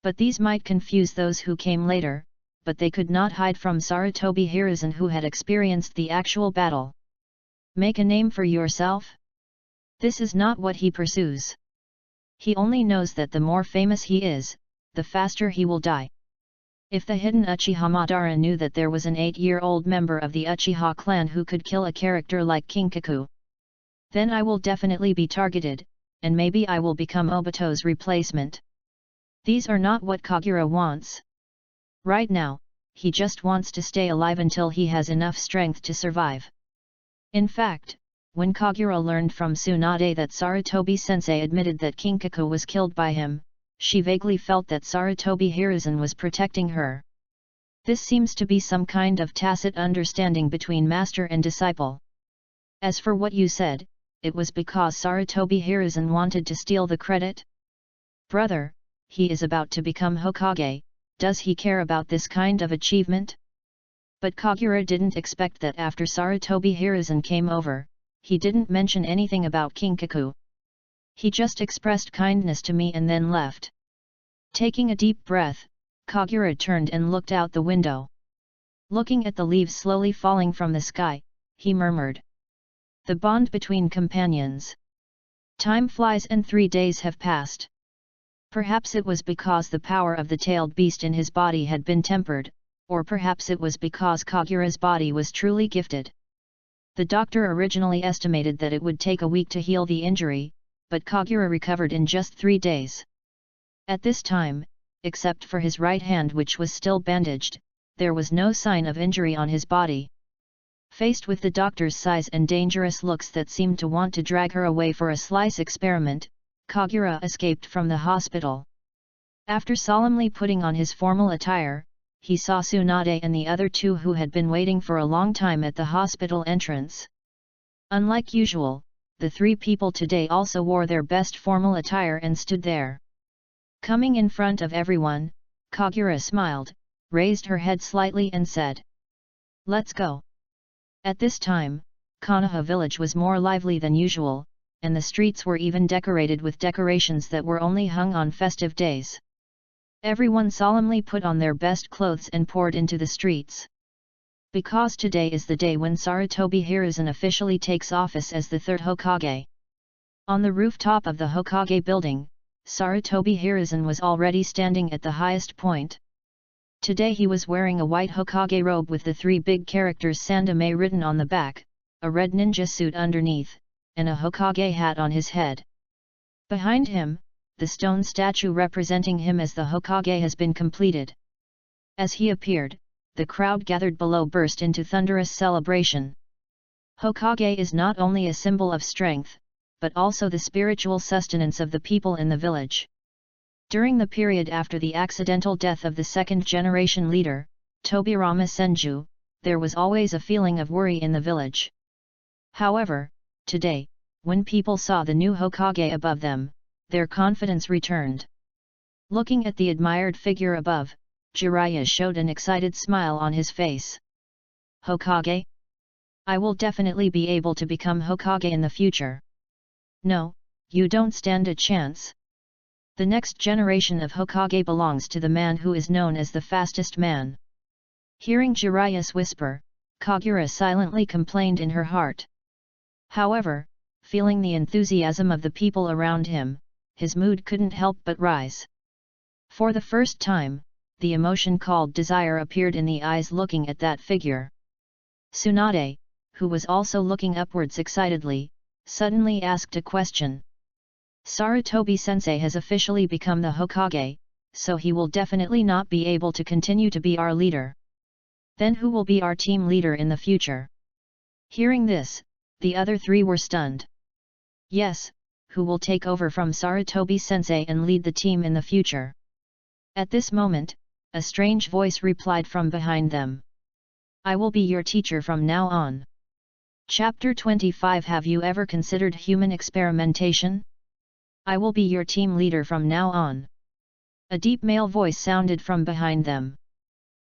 But these might confuse those who came later, but they could not hide from Sarutobi Hiruzen, who had experienced the actual battle. Make a name for yourself? This is not what he pursues. He only knows that the more famous he is, the faster he will die. If the hidden Uchiha Madara knew that there was an 8-year-old member of the Uchiha clan who could kill a character like Kinkaku, then I will definitely be targeted, and maybe I will become Obito's replacement. These are not what Kagura wants. Right now, he just wants to stay alive until he has enough strength to survive. In fact, when Kagura learned from Tsunade that Sarutobi-sensei admitted that Kinkaku was killed by him, she vaguely felt that Sarutobi Hiruzen was protecting her. This seems to be some kind of tacit understanding between master and disciple. As for what you said, it was because Sarutobi Hiruzen wanted to steal the credit? Brother, he is about to become Hokage, does he care about this kind of achievement? But Kagura didn't expect that after Sarutobi Hiruzen came over, he didn't mention anything about Kinkaku. He just expressed kindness to me and then left. Taking a deep breath, Kagura turned and looked out the window. Looking at the leaves slowly falling from the sky, he murmured. The bond between companions. Time flies and 3 days have passed. Perhaps it was because the power of the tailed beast in his body had been tempered, or perhaps it was because Kagura's body was truly gifted. The doctor originally estimated that it would take a week to heal the injury, but Kagura recovered in just 3 days. At this time, except for his right hand which was still bandaged, there was no sign of injury on his body. Faced with the doctor's sighs and dangerous looks that seemed to want to drag her away for a slice experiment, Kagura escaped from the hospital. After solemnly putting on his formal attire, he saw Tsunade and the other two who had been waiting for a long time at the hospital entrance. Unlike usual, the 3 people today also wore their best formal attire and stood there. Coming in front of everyone, Kagura smiled, raised her head slightly and said, "Let's go." At this time, Konoha village was more lively than usual, and the streets were even decorated with decorations that were only hung on festive days. Everyone solemnly put on their best clothes and poured into the streets. Because today is the day when Sarutobi Hiruzen officially takes office as the 3rd Hokage. On the rooftop of the Hokage building, Sarutobi Hiruzen was already standing at the highest point. Today he was wearing a white Hokage robe with the 3 big characters Sandame written on the back, a red ninja suit underneath, and a Hokage hat on his head. Behind him, the stone statue representing him as the Hokage has been completed. As he appeared, the crowd gathered below burst into thunderous celebration. Hokage is not only a symbol of strength, but also the spiritual sustenance of the people in the village. During the period after the accidental death of the 2nd-generation leader, Tobirama Senju, there was always a feeling of worry in the village. However, today, when people saw the new Hokage above them, their confidence returned. Looking at the admired figure above, Jiraiya showed an excited smile on his face. Hokage? I will definitely be able to become Hokage in the future. No, you don't stand a chance. The next generation of Hokage belongs to the man who is known as the fastest man. Hearing Jiraiya's whisper, Kagura silently complained in her heart. However, feeling the enthusiasm of the people around him, his mood couldn't help but rise. For the first time, the emotion called desire appeared in the eyes looking at that figure. Tsunade, who was also looking upwards excitedly, suddenly asked a question. Sarutobi-sensei has officially become the Hokage, so he will definitely not be able to continue to be our leader. Then who will be our team leader in the future? Hearing this, the other three were stunned. Yes, who will take over from Sarutobi-sensei and lead the team in the future? At this moment, a strange voice replied from behind them. I will be your teacher from now on. Chapter 25. Have you ever considered human experimentation? I will be your team leader from now on. A deep male voice sounded from behind them.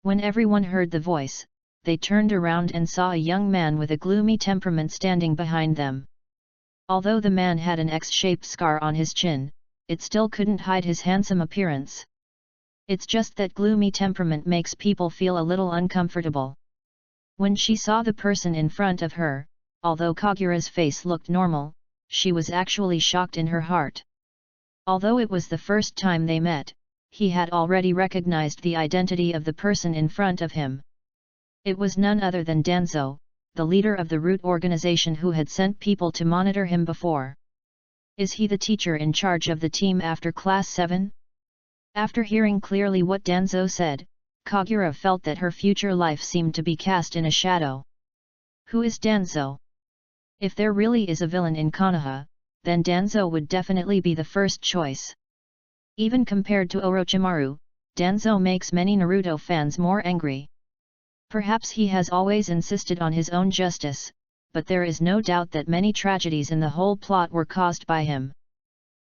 When everyone heard the voice, they turned around and saw a young man with a gloomy temperament standing behind them. Although the man had an X-shaped scar on his chin, it still couldn't hide his handsome appearance. It's just that gloomy temperament makes people feel a little uncomfortable. When she saw the person in front of her, although Kagura's face looked normal, she was actually shocked in her heart. Although it was the first time they met, he had already recognized the identity of the person in front of him. It was none other than Danzo, the leader of the root organization who had sent people to monitor him before. Is he the teacher in charge of the team after Class 7? After hearing clearly what Danzo said, Kagura felt that her future life seemed to be cast in a shadow. Who is Danzo? If there really is a villain in Konoha, then Danzo would definitely be the first choice. Even compared to Orochimaru, Danzo makes many Naruto fans more angry. Perhaps he has always insisted on his own justice, but there is no doubt that many tragedies in the whole plot were caused by him.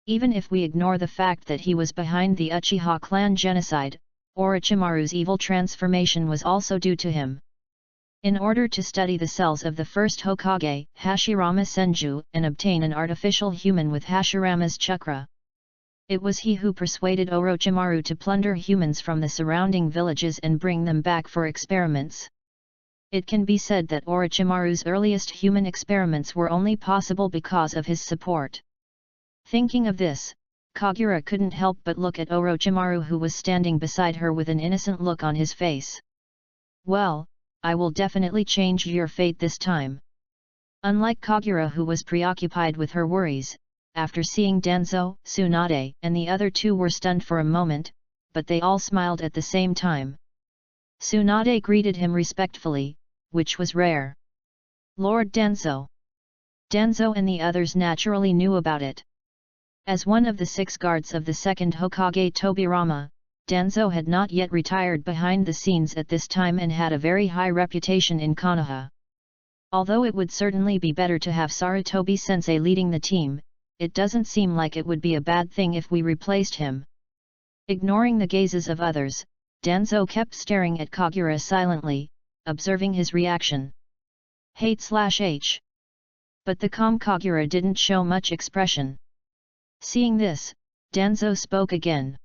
Even if we ignore the fact that he was behind the Uchiha clan genocide, Orochimaru's evil transformation was also due to him. In order to study the cells of the first Hokage, Hashirama Senju, and obtain an artificial human with Hashirama's chakra, it was he who persuaded Orochimaru to plunder humans from the surrounding villages and bring them back for experiments. It can be said that Orochimaru's earliest human experiments were only possible because of his support. Thinking of this, Kagura couldn't help but look at Orochimaru, who was standing beside her with an innocent look on his face. Well, I will definitely change your fate this time. Unlike Kagura, who was preoccupied with her worries, after seeing Danzo, Tsunade and the other two were stunned for a moment, but they all smiled at the same time. Tsunade greeted him respectfully, which was rare. Lord Danzo. Danzo and the others naturally knew about it. As one of the 6 guards of the second Hokage Tobirama, Danzo had not yet retired behind the scenes at this time and had a very high reputation in Konoha. Although it would certainly be better to have Sarutobi-sensei leading the team, it doesn't seem like it would be a bad thing if we replaced him. Ignoring the gazes of others, Danzo kept staring at Kagura silently, observing his reaction. Hate/H. But the calm Kagura didn't show much expression. Seeing this, Danzo spoke again.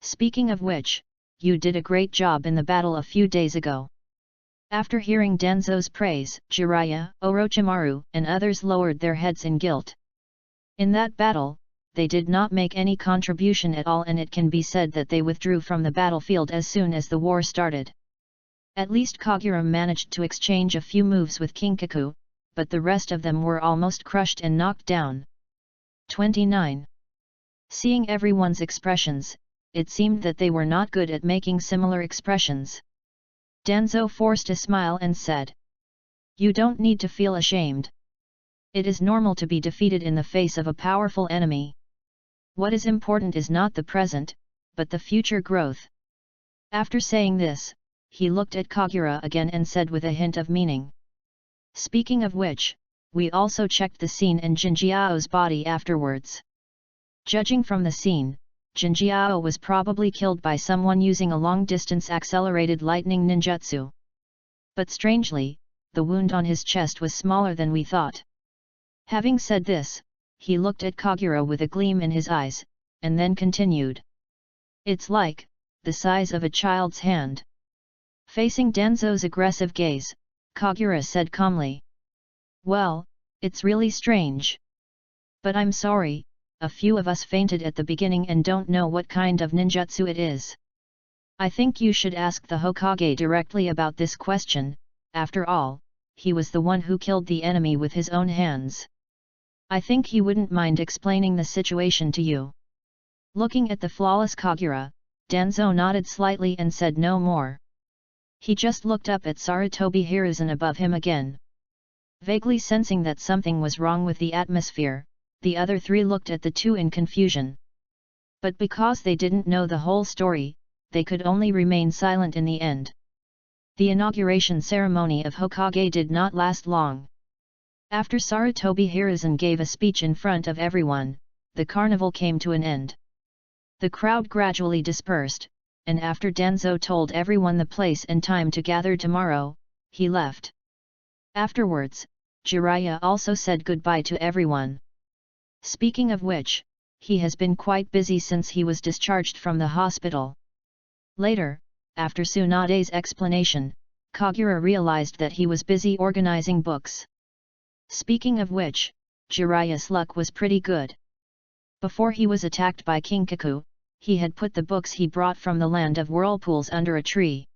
Speaking of which, you did a great job in the battle a few days ago. After hearing Danzo's praise, Jiraiya, Orochimaru, and others lowered their heads in guilt. In that battle, they did not make any contribution at all, and it can be said that they withdrew from the battlefield as soon as the war started. At least Kagura managed to exchange a few moves with Kinkaku, but the rest of them were almost crushed and knocked down. 29. Seeing everyone's expressions, it seemed that they were not good at making similar expressions. Danzo forced a smile and said, "You don't need to feel ashamed. It is normal to be defeated in the face of a powerful enemy. What is important is not the present, but the future growth." After saying this, he looked at Kagura again and said with a hint of meaning, "Speaking of which, we also checked the scene and Jinjiao's body afterwards. Judging from the scene, Jinjiao was probably killed by someone using a long-distance accelerated lightning ninjutsu. But strangely, the wound on his chest was smaller than we thought." Having said this, he looked at Kagura with a gleam in his eyes, and then continued. It's like, the size of a child's hand. Facing Danzo's aggressive gaze, Kagura said calmly. Well, it's really strange. But I'm sorry, a few of us fainted at the beginning and don't know what kind of ninjutsu it is. I think you should ask the Hokage directly about this question, after all, he was the one who killed the enemy with his own hands. I think he wouldn't mind explaining the situation to you. Looking at the flawless Kagura, Danzo nodded slightly and said no more. He just looked up at Sarutobi Hiruzen above him again. Vaguely sensing that something was wrong with the atmosphere, the other three looked at the two in confusion. But because they didn't know the whole story, they could only remain silent in the end. The inauguration ceremony of Hokage did not last long. After Sarutobi Hiruzen gave a speech in front of everyone, the carnival came to an end. The crowd gradually dispersed, and after Danzo told everyone the place and time to gather tomorrow, he left. Afterwards, Jiraiya also said goodbye to everyone. Speaking of which, he has been quite busy since he was discharged from the hospital. Later, after Tsunade's explanation, Kagura realized that he was busy organizing books. Speaking of which, Jiraiya's luck was pretty good. Before he was attacked by Kinkaku, he had put the books he brought from the land of whirlpools under a tree.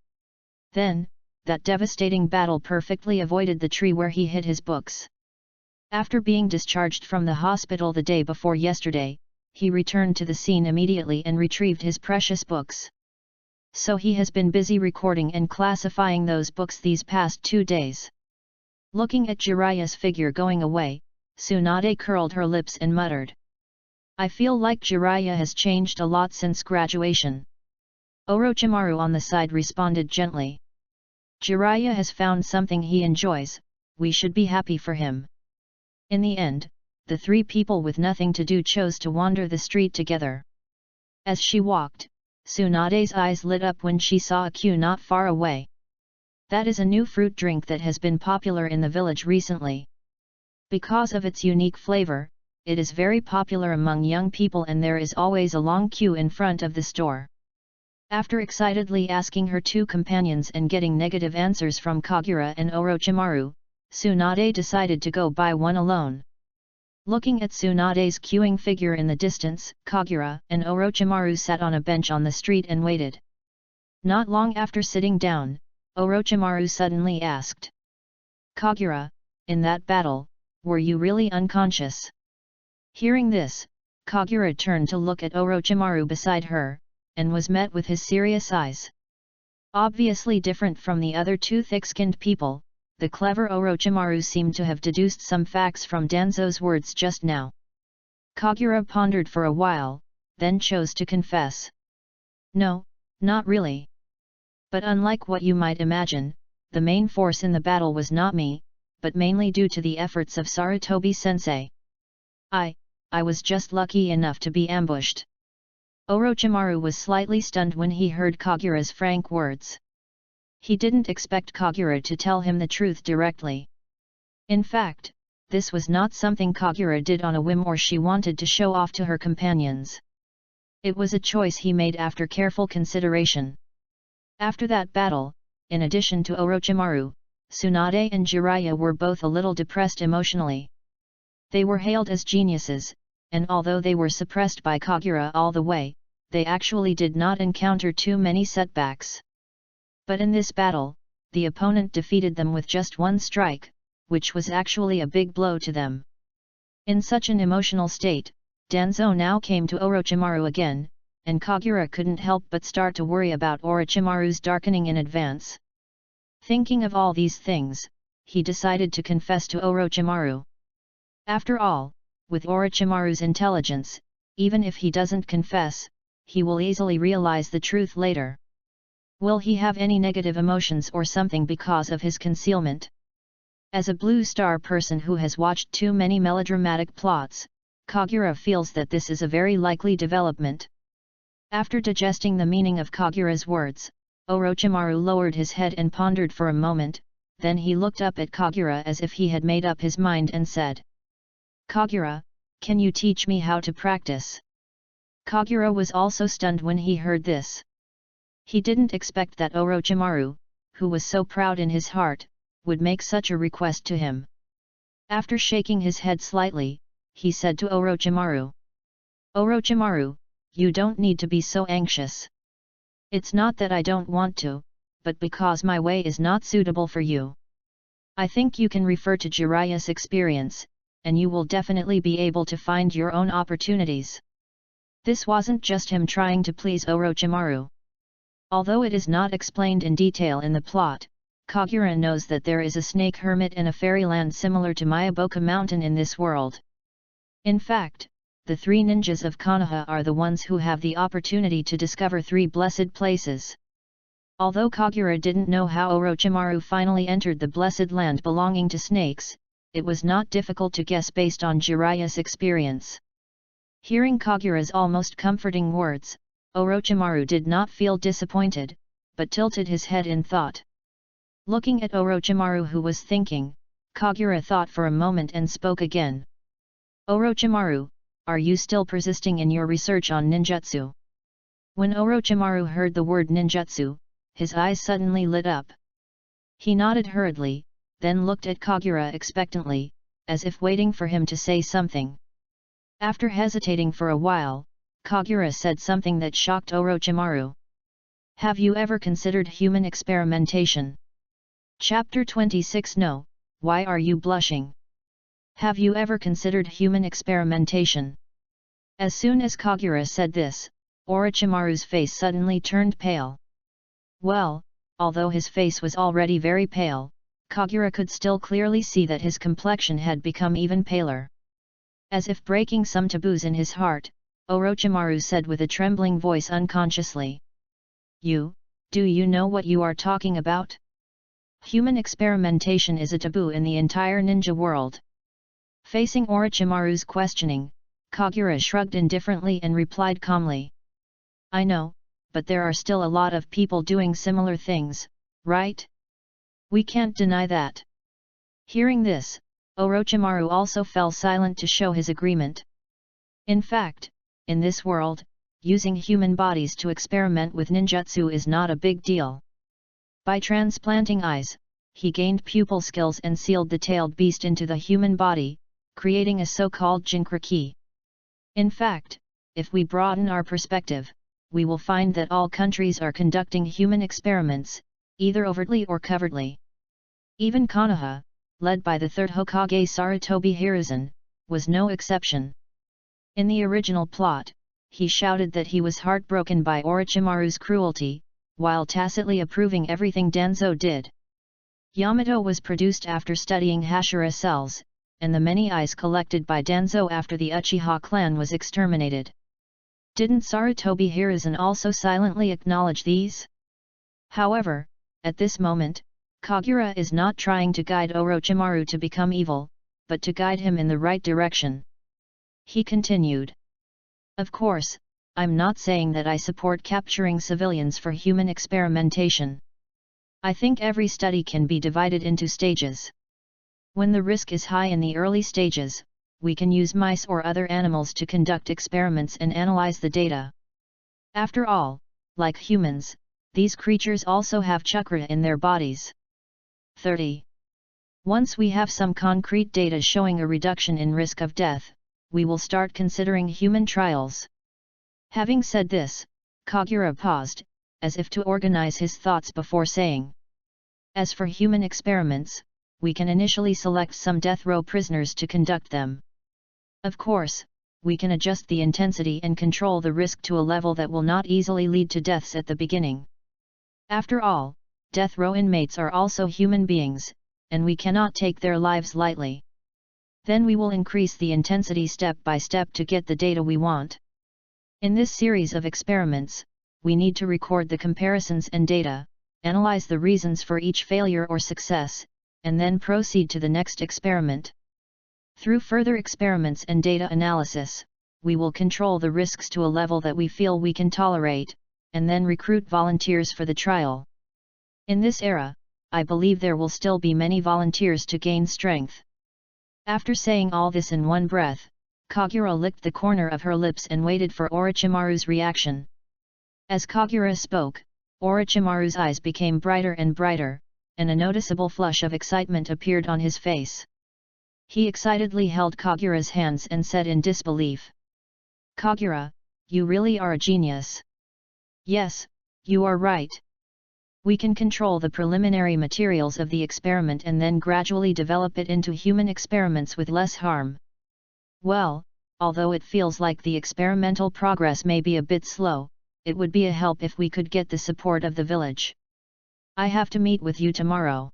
Then, that devastating battle perfectly avoided the tree where he hid his books. After being discharged from the hospital the day before yesterday, he returned to the scene immediately and retrieved his precious books. So he has been busy recording and classifying those books these past 2 days. Looking at Jiraiya's figure going away, Tsunade curled her lips and muttered. I feel like Jiraiya has changed a lot since graduation. Orochimaru on the side responded gently. Jiraiya has found something he enjoys, we should be happy for him. In the end, the three people with nothing to do chose to wander the street together. As she walked, Tsunade's eyes lit up when she saw a queue not far away. That is a new fruit drink that has been popular in the village recently. Because of its unique flavor, it is very popular among young people and there is always a long queue in front of the store. After excitedly asking her two companions and getting negative answers from Kagura and Orochimaru, Tsunade decided to go buy one alone. Looking at Tsunade's queuing figure in the distance, Kagura and Orochimaru sat on a bench on the street and waited. Not long after sitting down, Orochimaru suddenly asked. Kagura, in that battle, were you really unconscious? Hearing this, Kagura turned to look at Orochimaru beside her, and was met with his serious eyes. Obviously different from the other two thick-skinned people, the clever Orochimaru seemed to have deduced some facts from Danzo's words just now. Kagura pondered for a while, then chose to confess. No, not really. But unlike what you might imagine, the main force in the battle was not me, but mainly due to the efforts of Sarutobi-sensei. I was just lucky enough to be ambushed. Orochimaru was slightly stunned when he heard Kagura's frank words. He didn't expect Kagura to tell him the truth directly. In fact, this was not something Kagura did on a whim or she wanted to show off to her companions. It was a choice he made after careful consideration. After that battle, in addition to Orochimaru, Tsunade and Jiraiya were both a little depressed emotionally. They were hailed as geniuses, and although they were suppressed by Kagura all the way, they actually did not encounter too many setbacks. But in this battle, the opponent defeated them with just one strike, which was actually a big blow to them. In such an emotional state, Danzo now came to Orochimaru again, and Kagura couldn't help but start to worry about Orochimaru's darkening in advance. Thinking of all these things, he decided to confess to Orochimaru. After all, with Orochimaru's intelligence, even if he doesn't confess, he will easily realize the truth later. Will he have any negative emotions or something because of his concealment? As a Blue Star person who has watched too many melodramatic plots, Kagura feels that this is a very likely development. After digesting the meaning of Kagura's words, Orochimaru lowered his head and pondered for a moment, then he looked up at Kagura as if he had made up his mind and said, Kagura, can you teach me how to practice? Kagura was also stunned when he heard this. He didn't expect that Orochimaru, who was so proud in his heart, would make such a request to him. After shaking his head slightly, he said to Orochimaru, "Orochimaru, you don't need to be so anxious. It's not that I don't want to, but because my way is not suitable for you. I think you can refer to Jiraiya's experience, and you will definitely be able to find your own opportunities." This wasn't just him trying to please Orochimaru. Although it is not explained in detail in the plot, Kagura knows that there is a snake hermit in a fairyland similar to Mayaboka Mountain in this world. In fact, the three ninjas of Konoha are the ones who have the opportunity to discover three blessed places. Although Kagura didn't know how Orochimaru finally entered the blessed land belonging to snakes, it was not difficult to guess based on Jiraiya's experience. Hearing Kagura's almost comforting words, Orochimaru did not feel disappointed, but tilted his head in thought. Looking at Orochimaru, who was thinking, Kagura thought for a moment and spoke again. "Orochimaru, are you still persisting in your research on ninjutsu?" When Orochimaru heard the word ninjutsu, his eyes suddenly lit up. He nodded hurriedly, then looked at Kagura expectantly, as if waiting for him to say something. After hesitating for a while, Kagura said something that shocked Orochimaru. "Have you ever considered human experimentation?" Chapter 26. No, why are you blushing? Have you ever considered human experimentation? As soon as Kagura said this, Orochimaru's face suddenly turned pale. Well, although his face was already very pale, Kagura could still clearly see that his complexion had become even paler. As if breaking some taboos in his heart, Orochimaru said with a trembling voice unconsciously. Do you know what you are talking about? Human experimentation is a taboo in the entire ninja world." Facing Orochimaru's questioning, Kagura shrugged indifferently and replied calmly. "I know, but there are still a lot of people doing similar things, right? We can't deny that." Hearing this, Orochimaru also fell silent to show his agreement. In fact, in this world, using human bodies to experiment with ninjutsu is not a big deal. By transplanting eyes, he gained pupil skills and sealed the tailed beast into the human body, creating a so-called Jinchuriki. In fact, if we broaden our perspective, we will find that all countries are conducting human experiments, either overtly or covertly. Even Konoha, led by the third Hokage Sarutobi Hiruzen, was no exception. In the original plot, he shouted that he was heartbroken by Orochimaru's cruelty, while tacitly approving everything Danzo did. Yamato was produced after studying Hashira cells, and the many eyes collected by Danzo after the Uchiha clan was exterminated. Didn't Sarutobi Hiruzen also silently acknowledge these? However, at this moment, Kagura is not trying to guide Orochimaru to become evil, but to guide him in the right direction. He continued. "Of course, I'm not saying that I support capturing civilians for human experimentation. I think every study can be divided into stages. When the risk is high in the early stages, we can use mice or other animals to conduct experiments and analyze the data. After all, like humans, these creatures also have chakra in their bodies." 30. Once we have some concrete data showing a reduction in risk of death, we will start considering human trials. Having said this, Kagura paused, as if to organize his thoughts before saying. "As for human experiments, we can initially select some death row prisoners to conduct them. Of course, we can adjust the intensity and control the risk to a level that will not easily lead to deaths at the beginning. After all, death row inmates are also human beings, and we cannot take their lives lightly. Then we will increase the intensity step by step to get the data we want. In this series of experiments, we need to record the comparisons and data, analyze the reasons for each failure or success, and then proceed to the next experiment. Through further experiments and data analysis, we will control the risks to a level that we feel we can tolerate, and then recruit volunteers for the trial. In this era, I believe there will still be many volunteers to gain strength." After saying all this in one breath, Kagura licked the corner of her lips and waited for Orochimaru's reaction. As Kagura spoke, Orochimaru's eyes became brighter and brighter, and a noticeable flush of excitement appeared on his face. He excitedly held Kagura's hands and said in disbelief, "Kagura, you really are a genius." "Yes, you are right. We can control the preliminary materials of the experiment and then gradually develop it into human experiments with less harm. Well, although it feels like the experimental progress may be a bit slow, it would be a help if we could get the support of the village. I have to meet with you tomorrow.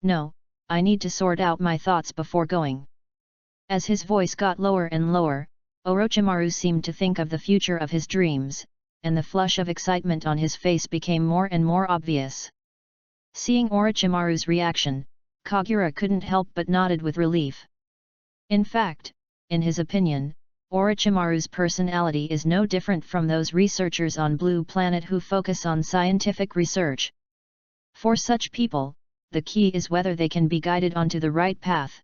No, I need to sort out my thoughts before going." As his voice got lower and lower, Orochimaru seemed to think of the future of his dreams, and the flush of excitement on his face became more and more obvious. Seeing Orochimaru's reaction, Kagura couldn't help but nodded with relief. In fact, in his opinion, Orochimaru's personality is no different from those researchers on Blue Planet who focus on scientific research. For such people, the key is whether they can be guided onto the right path.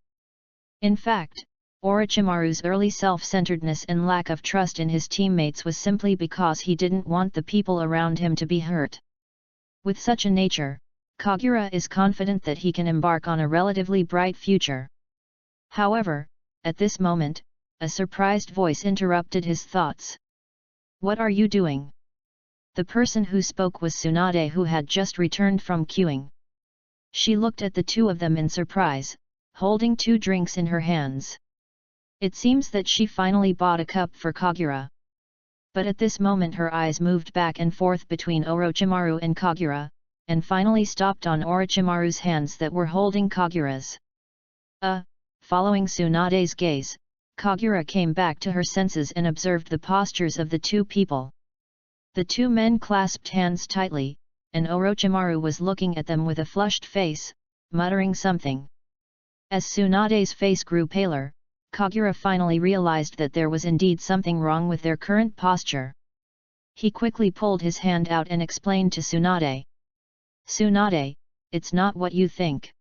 In fact, Orochimaru's early self-centeredness and lack of trust in his teammates was simply because he didn't want the people around him to be hurt. With such a nature, Kagura is confident that he can embark on a relatively bright future. However, at this moment, a surprised voice interrupted his thoughts. "What are you doing?" The person who spoke was Tsunade, who had just returned from queuing. She looked at the two of them in surprise, holding 2 drinks in her hands. It seems that she finally bought a cup for Kagura. But at this moment her eyes moved back and forth between Orochimaru and Kagura, and finally stopped on Orochimaru's hands that were holding Kagura's. Following Tsunade's gaze, Kagura came back to her senses and observed the postures of the 2 people. The 2 men clasped hands tightly, and Orochimaru was looking at them with a flushed face, muttering something. As Tsunade's face grew paler, Kagura finally realized that there was indeed something wrong with their current posture. He quickly pulled his hand out and explained to Tsunade. "Tsunade, it's not what you think."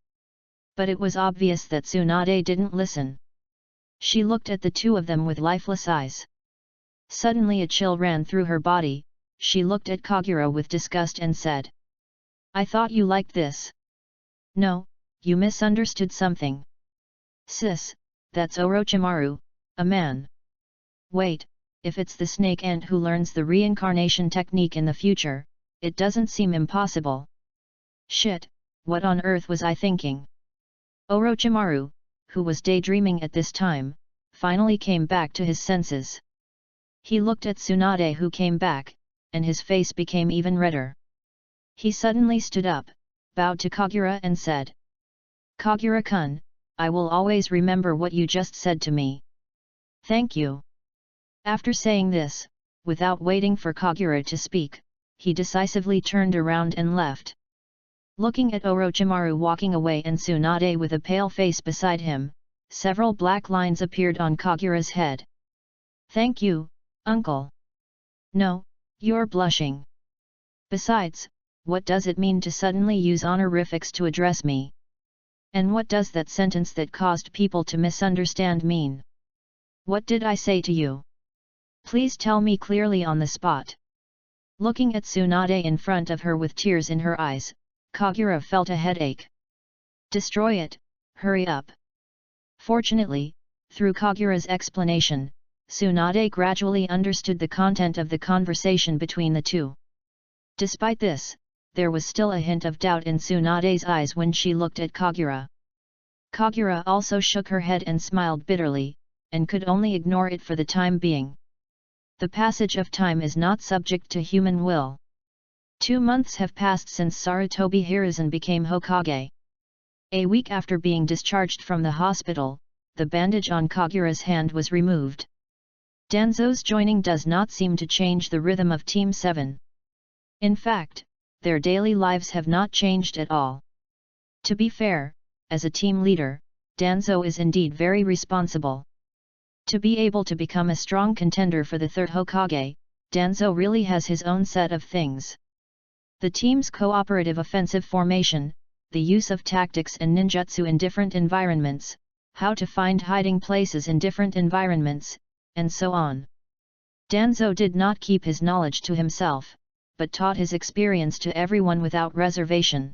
But it was obvious that Tsunade didn't listen. She looked at the 2 of them with lifeless eyes. Suddenly a chill ran through her body. She looked at Kagura with disgust and said, "I thought you liked this." "No, you misunderstood something. Sis, that's Orochimaru, a man." "Wait, if it's the snake ant who learns the reincarnation technique in the future, it doesn't seem impossible." "Shit, what on earth was I thinking?" Orochimaru, who was daydreaming at this time, finally came back to his senses. He looked at Tsunade, who came back, and his face became even redder. He suddenly stood up, bowed to Kagura and said, "Kagura-kun, I will always remember what you just said to me. Thank you." After saying this, without waiting for Kagura to speak, he decisively turned around and left. Looking at Orochimaru walking away and Tsunade with a pale face beside him, several black lines appeared on Kagura's head. "Thank you, uncle." "No, you're blushing. Besides, what does it mean to suddenly use honorifics to address me? And what does that sentence that caused people to misunderstand mean? What did I say to you? Please tell me clearly on the spot." Looking at Tsunade in front of her with tears in her eyes, Kagura felt a headache. "Destroy it, hurry up." Fortunately, through Kagura's explanation, Tsunade gradually understood the content of the conversation between the 2. Despite this, there was still a hint of doubt in Tsunade's eyes when she looked at Kagura. Kagura also shook her head and smiled bitterly, and could only ignore it for the time being. The passage of time is not subject to human will. 2 months have passed since Sarutobi Hiruzen became Hokage. A week after being discharged from the hospital, the bandage on Kagura's hand was removed. Danzo's joining does not seem to change the rhythm of Team 7. In fact, their daily lives have not changed at all. To be fair, as a team leader, Danzo is indeed very responsible. To be able to become a strong contender for the 3rd Hokage, Danzo really has his own set of things. The team's cooperative offensive formation, the use of tactics and ninjutsu in different environments, how to find hiding places in different environments, and so on. Danzo did not keep his knowledge to himself, but taught his experience to everyone without reservation.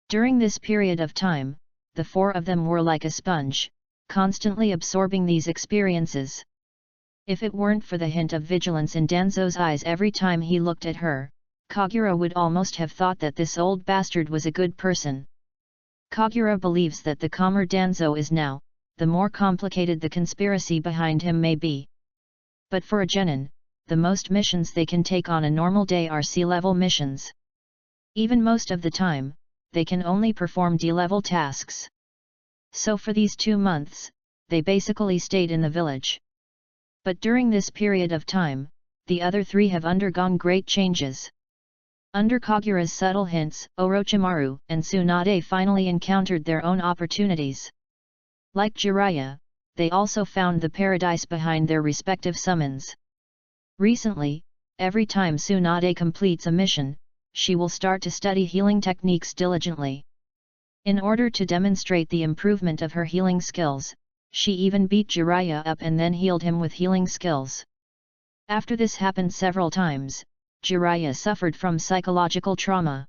During this period of time, the four of them were like a sponge, constantly absorbing these experiences. If it weren't for the hint of vigilance in Danzo's eyes every time he looked at her, Kagura would almost have thought that this old bastard was a good person. Kagura believes that the calmer Danzo is now, the more complicated the conspiracy behind him may be. But for a genin, the most missions they can take on a normal day are C-level missions. Even most of the time, they can only perform D-level tasks. So for these 2 months, they basically stayed in the village. But during this period of time, the other three have undergone great changes. Under Kagura's subtle hints, Orochimaru and Tsunade finally encountered their own opportunities. Like Jiraiya, they also found the paradise behind their respective summons. Recently, every time Tsunade completes a mission, she will start to study healing techniques diligently. In order to demonstrate the improvement of her healing skills, she even beat Jiraiya up and then healed him with healing skills. After this happened several times, Jiraiya suffered from psychological trauma.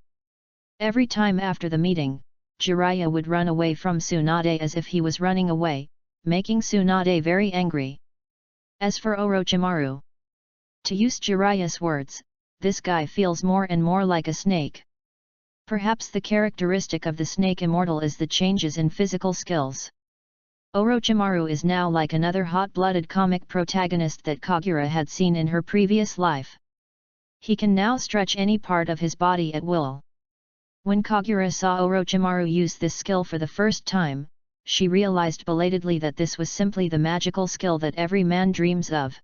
Every time after the meeting, Jiraiya would run away from Tsunade as if he was running away, making Tsunade very angry. As for Orochimaru, to use Jiraiya's words, this guy feels more and more like a snake. Perhaps the characteristic of the snake immortal is the changes in physical skills. Orochimaru is now like another hot-blooded comic protagonist that Kagura had seen in her previous life. He can now stretch any part of his body at will. When Kagura saw Orochimaru use this skill for the first time, she realized belatedly that this was simply the magical skill that every man dreams of.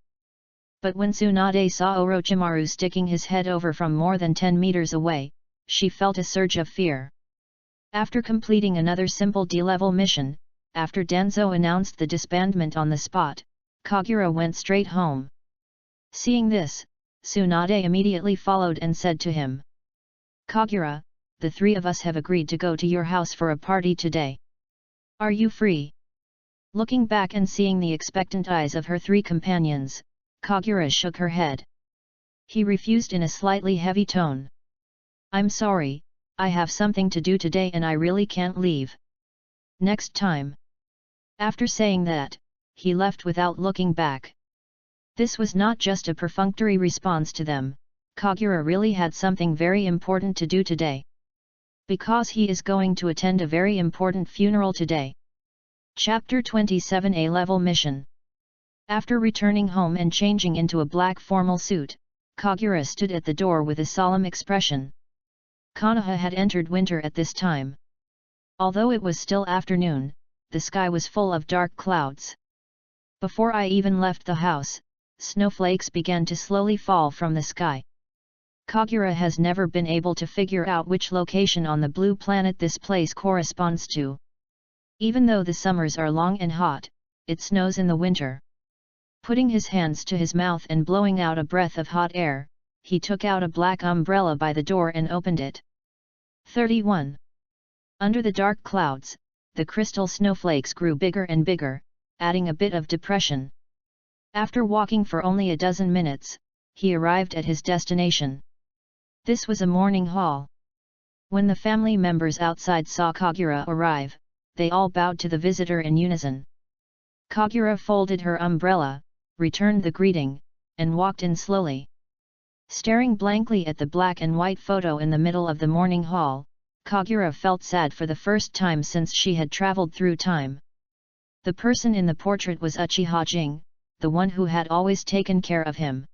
But when Tsunade saw Orochimaru sticking his head over from more than 10 meters away, she felt a surge of fear. After completing another simple D-level mission, after Danzo announced the disbandment on the spot, Kagura went straight home. Seeing this, Tsunade immediately followed and said to him, "Kagura, the three of us have agreed to go to your house for a party today. Are you free?" Looking back and seeing the expectant eyes of her three companions, Kagura shook her head. He refused in a slightly heavy tone. "I'm sorry, I have something to do today and I really can't leave. Next time." After saying that, he left without looking back. This was not just a perfunctory response to them, Kagura really had something very important to do today. Because he is going to attend a very important funeral today. Chapter 27 A-Level Mission. After returning home and changing into a black formal suit, Kagura stood at the door with a solemn expression. Konoha had entered winter at this time. Although it was still afternoon, the sky was full of dark clouds. Before I even left the house, snowflakes began to slowly fall from the sky. Kagura has never been able to figure out which location on the blue planet this place corresponds to. Even though the summers are long and hot, it snows in the winter. Putting his hands to his mouth and blowing out a breath of hot air, he took out a black umbrella by the door and opened it. 31. Under the dark clouds, the crystal snowflakes grew bigger and bigger, adding a bit of depression. After walking for only a dozen minutes, he arrived at his destination. This was a morning hall. When the family members outside saw Kagura arrive, they all bowed to the visitor in unison. Kagura folded her umbrella, returned the greeting, and walked in slowly. Staring blankly at the black and white photo in the middle of the morning hall, Kagura felt sad for the first time since she had traveled through time. The person in the portrait was Uchiha Jing, the one who had always taken care of him.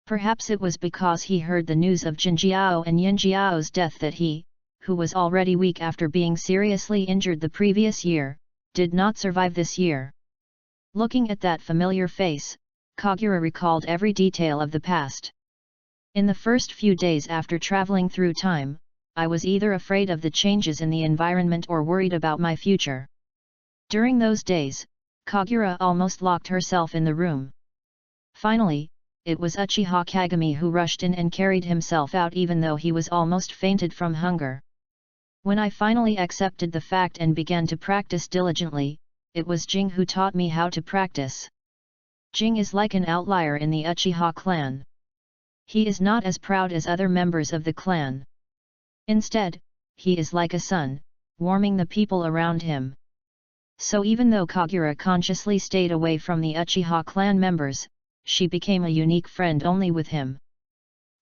Perhaps it was because he heard the news of Jinjiao and Yinjiao's death that he, who was already weak after being seriously injured the previous year, did not survive this year. Looking at that familiar face, Kagura recalled every detail of the past. In the first few days after traveling through time, I was either afraid of the changes in the environment or worried about my future. During those days, Kagura almost locked herself in the room. Finally, it was Uchiha Kagami who rushed in and carried himself out even though he was almost fainted from hunger. When I finally accepted the fact and began to practice diligently, it was Jing who taught me how to practice. Jing is like an outlier in the Uchiha clan. He is not as proud as other members of the clan. Instead, he is like a sun, warming the people around him. So even though Kagura consciously stayed away from the Uchiha clan members, she became a unique friend only with him.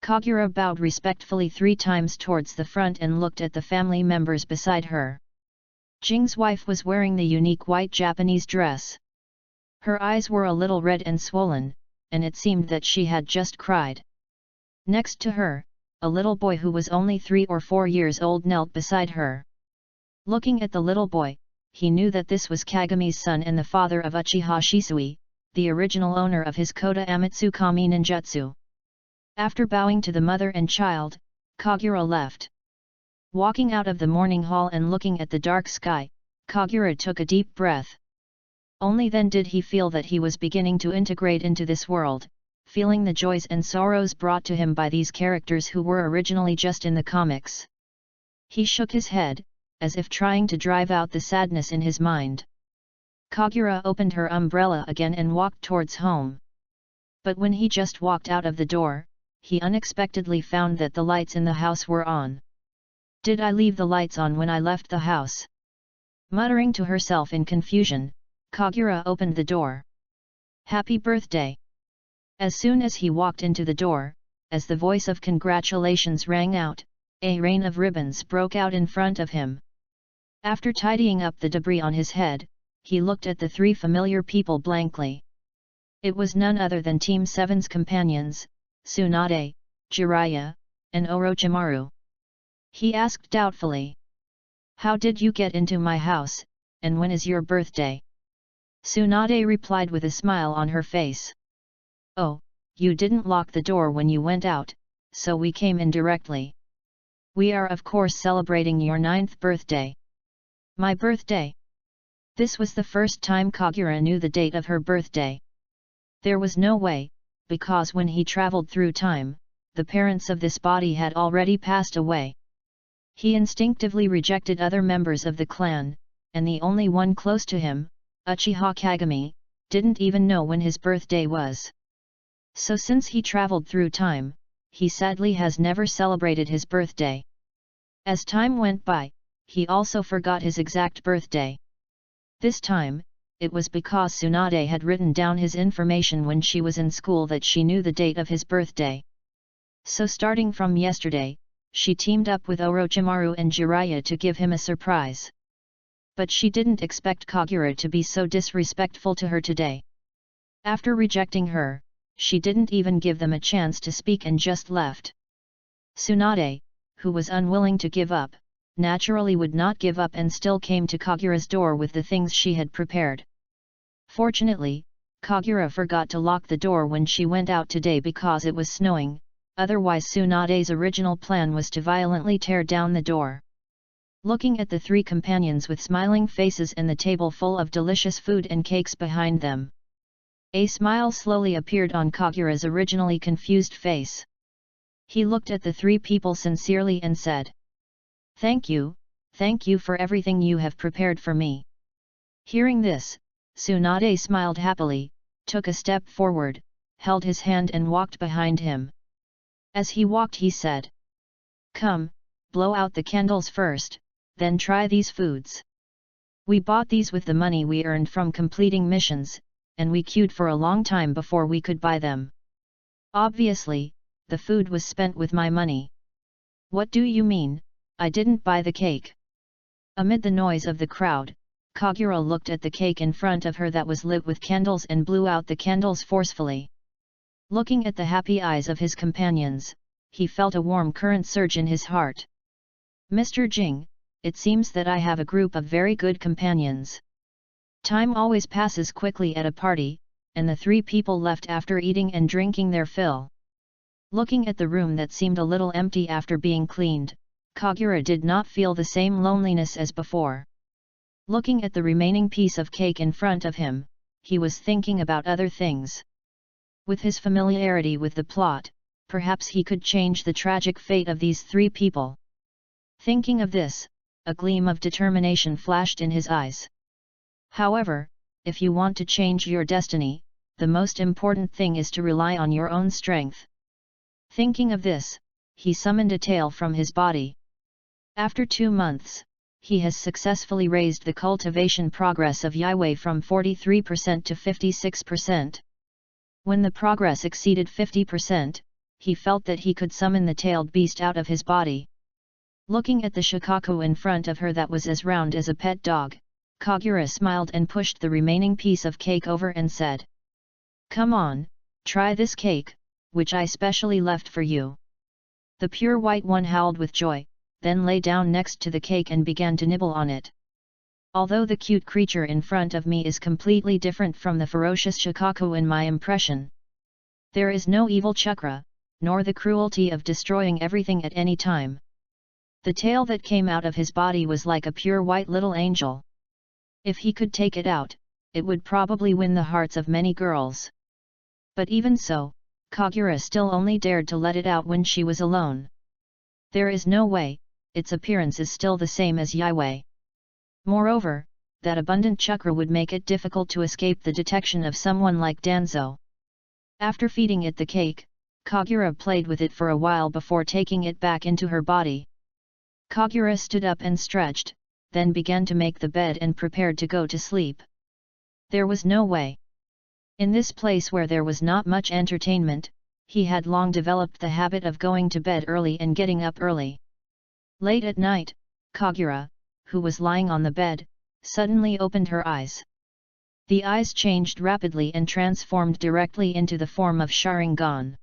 Kagura bowed respectfully 3 times towards the front and looked at the family members beside her. Jing's wife was wearing the unique white Japanese dress. Her eyes were a little red and swollen, and it seemed that she had just cried. Next to her, a little boy who was only 3 or 4 years old knelt beside her. Looking at the little boy, he knew that this was Kagami's son and the father of Uchiha Shisui, the original owner of his Koda Amatsu Kami ninjutsu. After bowing to the mother and child, Kagura left. Walking out of the morning hall and looking at the dark sky, Kagura took a deep breath. Only then did he feel that he was beginning to integrate into this world, feeling the joys and sorrows brought to him by these characters who were originally just in the comics. He shook his head, as if trying to drive out the sadness in his mind. Kagura opened her umbrella again and walked towards home. But when he just walked out of the door, he unexpectedly found that the lights in the house were on. Did I leave the lights on when I left the house? Muttering to herself in confusion, Kagura opened the door. Happy birthday! As soon as he walked into the door, as the voice of congratulations rang out, a rain of ribbons broke out in front of him. After tidying up the debris on his head, he looked at the 3 familiar people blankly. It was none other than Team 7's companions, Tsunade, Jiraiya, and Orochimaru. He asked doubtfully. How did you get into my house, and when is your birthday? Tsunade replied with a smile on her face. Oh, you didn't lock the door when you went out, so we came in directly. We are of course celebrating your 9th birthday. My birthday? This was the first time Kagura knew the date of her birthday. There was no way, because when he traveled through time, the parents of this body had already passed away. He instinctively rejected other members of the clan, and the only one close to him, Uchiha Kagami, didn't even know when his birthday was. So since he traveled through time, he sadly has never celebrated his birthday. As time went by, he also forgot his exact birthday. This time, it was because Tsunade had written down his information when she was in school that she knew the date of his birthday. So starting from yesterday, she teamed up with Orochimaru and Jiraiya to give him a surprise. But she didn't expect Kagura to be so disrespectful to her today. After rejecting her, she didn't even give them a chance to speak and just left. Tsunade, who was unwilling to give up, naturally would not give up and still came to Kagura's door with the things she had prepared. Fortunately, Kagura forgot to lock the door when she went out today because it was snowing, otherwise Tsunade's original plan was to violently tear down the door. Looking at the 3 companions with smiling faces and the table full of delicious food and cakes behind them, a smile slowly appeared on Kagura's originally confused face. He looked at the 3 people sincerely and said, thank you for everything you have prepared for me." Hearing this, Tsunade smiled happily, took a step forward, held his hand and walked behind him. As he walked he said, "Come, blow out the candles first, then try these foods. We bought these with the money we earned from completing missions, and we queued for a long time before we could buy them. Obviously, the food was spent with my money." "What do you mean? I didn't buy the cake." Amid the noise of the crowd, Kagura looked at the cake in front of her that was lit with candles and blew out the candles forcefully. Looking at the happy eyes of his companions, he felt a warm current surge in his heart. "Mr. Jing, it seems that I have a group of very good companions." Time always passes quickly at a party, and the 3 people left after eating and drinking their fill. Looking at the room that seemed a little empty after being cleaned, Kagura did not feel the same loneliness as before. Looking at the remaining piece of cake in front of him, he was thinking about other things. With his familiarity with the plot, perhaps he could change the tragic fate of these 3 people. Thinking of this, a gleam of determination flashed in his eyes. However, if you want to change your destiny, the most important thing is to rely on your own strength. Thinking of this, he summoned a tail from his body. After 2 months, he has successfully raised the cultivation progress of Yue from 43% to 56%. When the progress exceeded 50%, he felt that he could summon the tailed beast out of his body. Looking at the shikaku in front of her that was as round as a pet dog, Kagura smiled and pushed the remaining piece of cake over and said, "Come on, try this cake, which I specially left for you." The pure white one howled with joy, then lay down next to the cake and began to nibble on it. Although the cute creature in front of me is completely different from the ferocious shikaku in my impression. There is no evil chakra, nor the cruelty of destroying everything at any time. The tail that came out of his body was like a pure white little angel. If he could take it out, it would probably win the hearts of many girls. But even so, Kagura still only dared to let it out when she was alone. There is no way, its appearance is still the same as Yue. Moreover, that abundant chakra would make it difficult to escape the detection of someone like Danzo. After feeding it the cake, Kagura played with it for a while before taking it back into her body. Kagura stood up and stretched, then began to make the bed and prepared to go to sleep. There was no way. In this place where there was not much entertainment, he had long developed the habit of going to bed early and getting up early. Late at night, Kagura, who was lying on the bed, suddenly opened her eyes. The eyes changed rapidly and transformed directly into the form of Sharingan.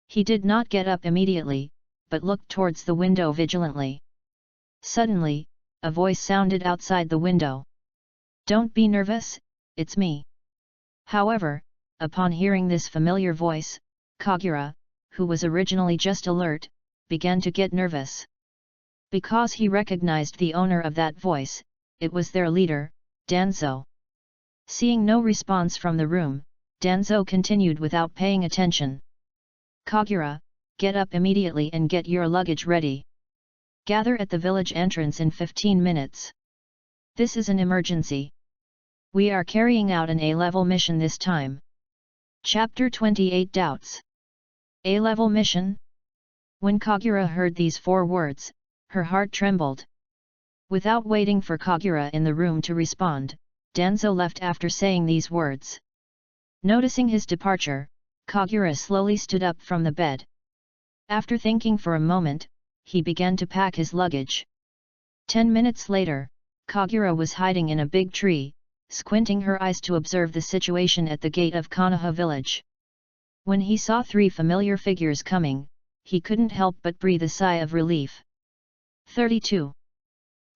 He did not get up immediately, but looked towards the window vigilantly. Suddenly, a voice sounded outside the window. "Don't be nervous, it's me." However, upon hearing this familiar voice, Kagura, who was originally just alert, began to get nervous. Because he recognized the owner of that voice, it was their leader, Danzo. Seeing no response from the room, Danzo continued without paying attention. "Kagura, get up immediately and get your luggage ready. Gather at the village entrance in 15 minutes. This is an emergency. We are carrying out an A-level mission this time." Chapter 28 Doubts. A-level mission? When Kagura heard these 4 words, her heart trembled. Without waiting for Kagura in the room to respond, Danzo left after saying these words. Noticing his departure, Kagura slowly stood up from the bed. After thinking for a moment, he began to pack his luggage. 10 minutes later, Kagura was hiding in a big tree, squinting her eyes to observe the situation at the gate of Konoha village. When he saw 3 familiar figures coming, he couldn't help but breathe a sigh of relief. 32.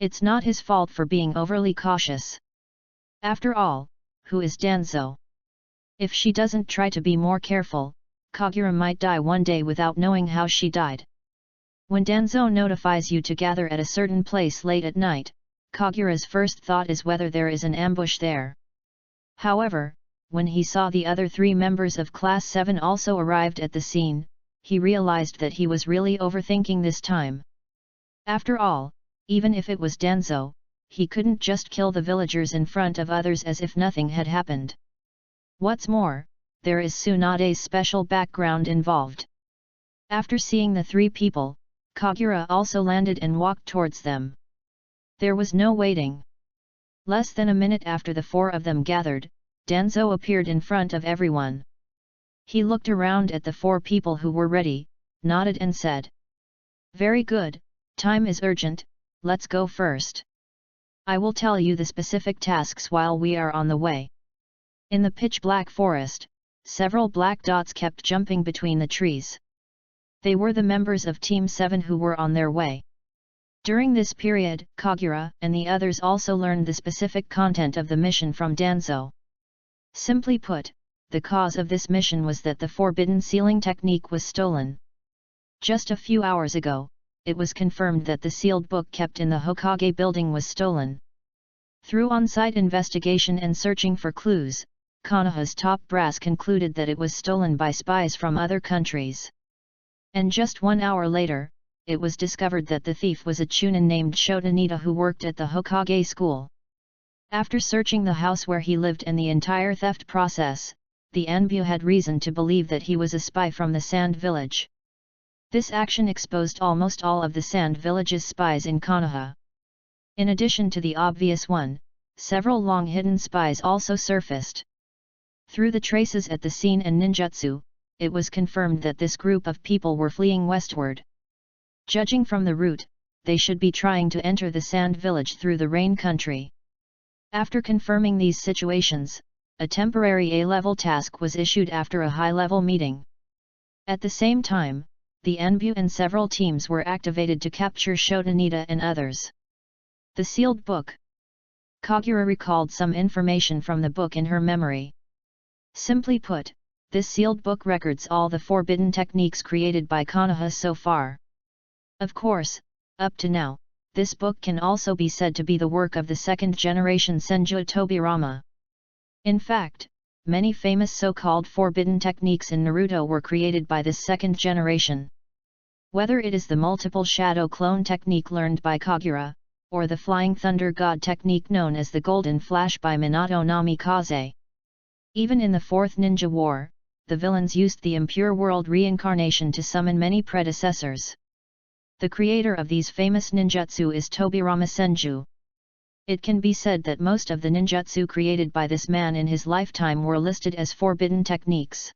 It's not his fault for being overly cautious. After all, who is Danzo? If she doesn't try to be more careful, Kagura might die one day without knowing how she died. When Danzo notifies you to gather at a certain place late at night, Kagura's first thought is whether there is an ambush there. However, when he saw the other 3 members of Class 7 also arrived at the scene, he realized that he was really overthinking this time. After all, even if it was Danzo, he couldn't just kill the villagers in front of others as if nothing had happened. What's more, there is Tsunade's special background involved. After seeing the 3 people, Kagura also landed and walked towards them. There was no waiting. Less than a minute after the 4 of them gathered, Danzo appeared in front of everyone. He looked around at the 4 people who were ready, nodded and said, "Very good, time is urgent, let's go first. I will tell you the specific tasks while we are on the way." In the pitch-black forest, several black dots kept jumping between the trees. They were the members of Team 7 who were on their way. During this period, Kagura and the others also learned the specific content of the mission from Danzo. Simply put, the cause of this mission was that the forbidden sealing technique was stolen. Just a few hours ago, it was confirmed that the sealed book kept in the Hokage building was stolen. Through on-site investigation and searching for clues, Konoha's top brass concluded that it was stolen by spies from other countries. And just 1 hour later, it was discovered that the thief was a Chunin named Shotanita who worked at the Hokage school. After searching the house where he lived and the entire theft process, the Anbu had reason to believe that he was a spy from the Sand Village. This action exposed almost all of the Sand Village's spies in Konoha. In addition to the obvious one, several long-hidden spies also surfaced. Through the traces at the scene and ninjutsu, it was confirmed that this group of people were fleeing westward. Judging from the route, they should be trying to enter the Sand Village through the Rain Country. After confirming these situations, a temporary A-level task was issued after a high-level meeting. At the same time, the Anbu and several teams were activated to capture Shotanida and others. The sealed book. Kagura recalled some information from the book in her memory. Simply put, this sealed book records all the forbidden techniques created by Konoha so far. Of course, up to now, this book can also be said to be the work of the second-generation Senju Tobirama. In fact, many famous so-called forbidden techniques in Naruto were created by this second generation. Whether it is the multiple shadow clone technique learned by Kagura, or the Flying Thunder God technique known as the Golden Flash by Minato Namikaze. Even in the Fourth Ninja War, the villains used the impure world reincarnation to summon many predecessors. The creator of these famous ninjutsu is Tobirama Senju. It can be said that most of the ninjutsu created by this man in his lifetime were listed as forbidden techniques.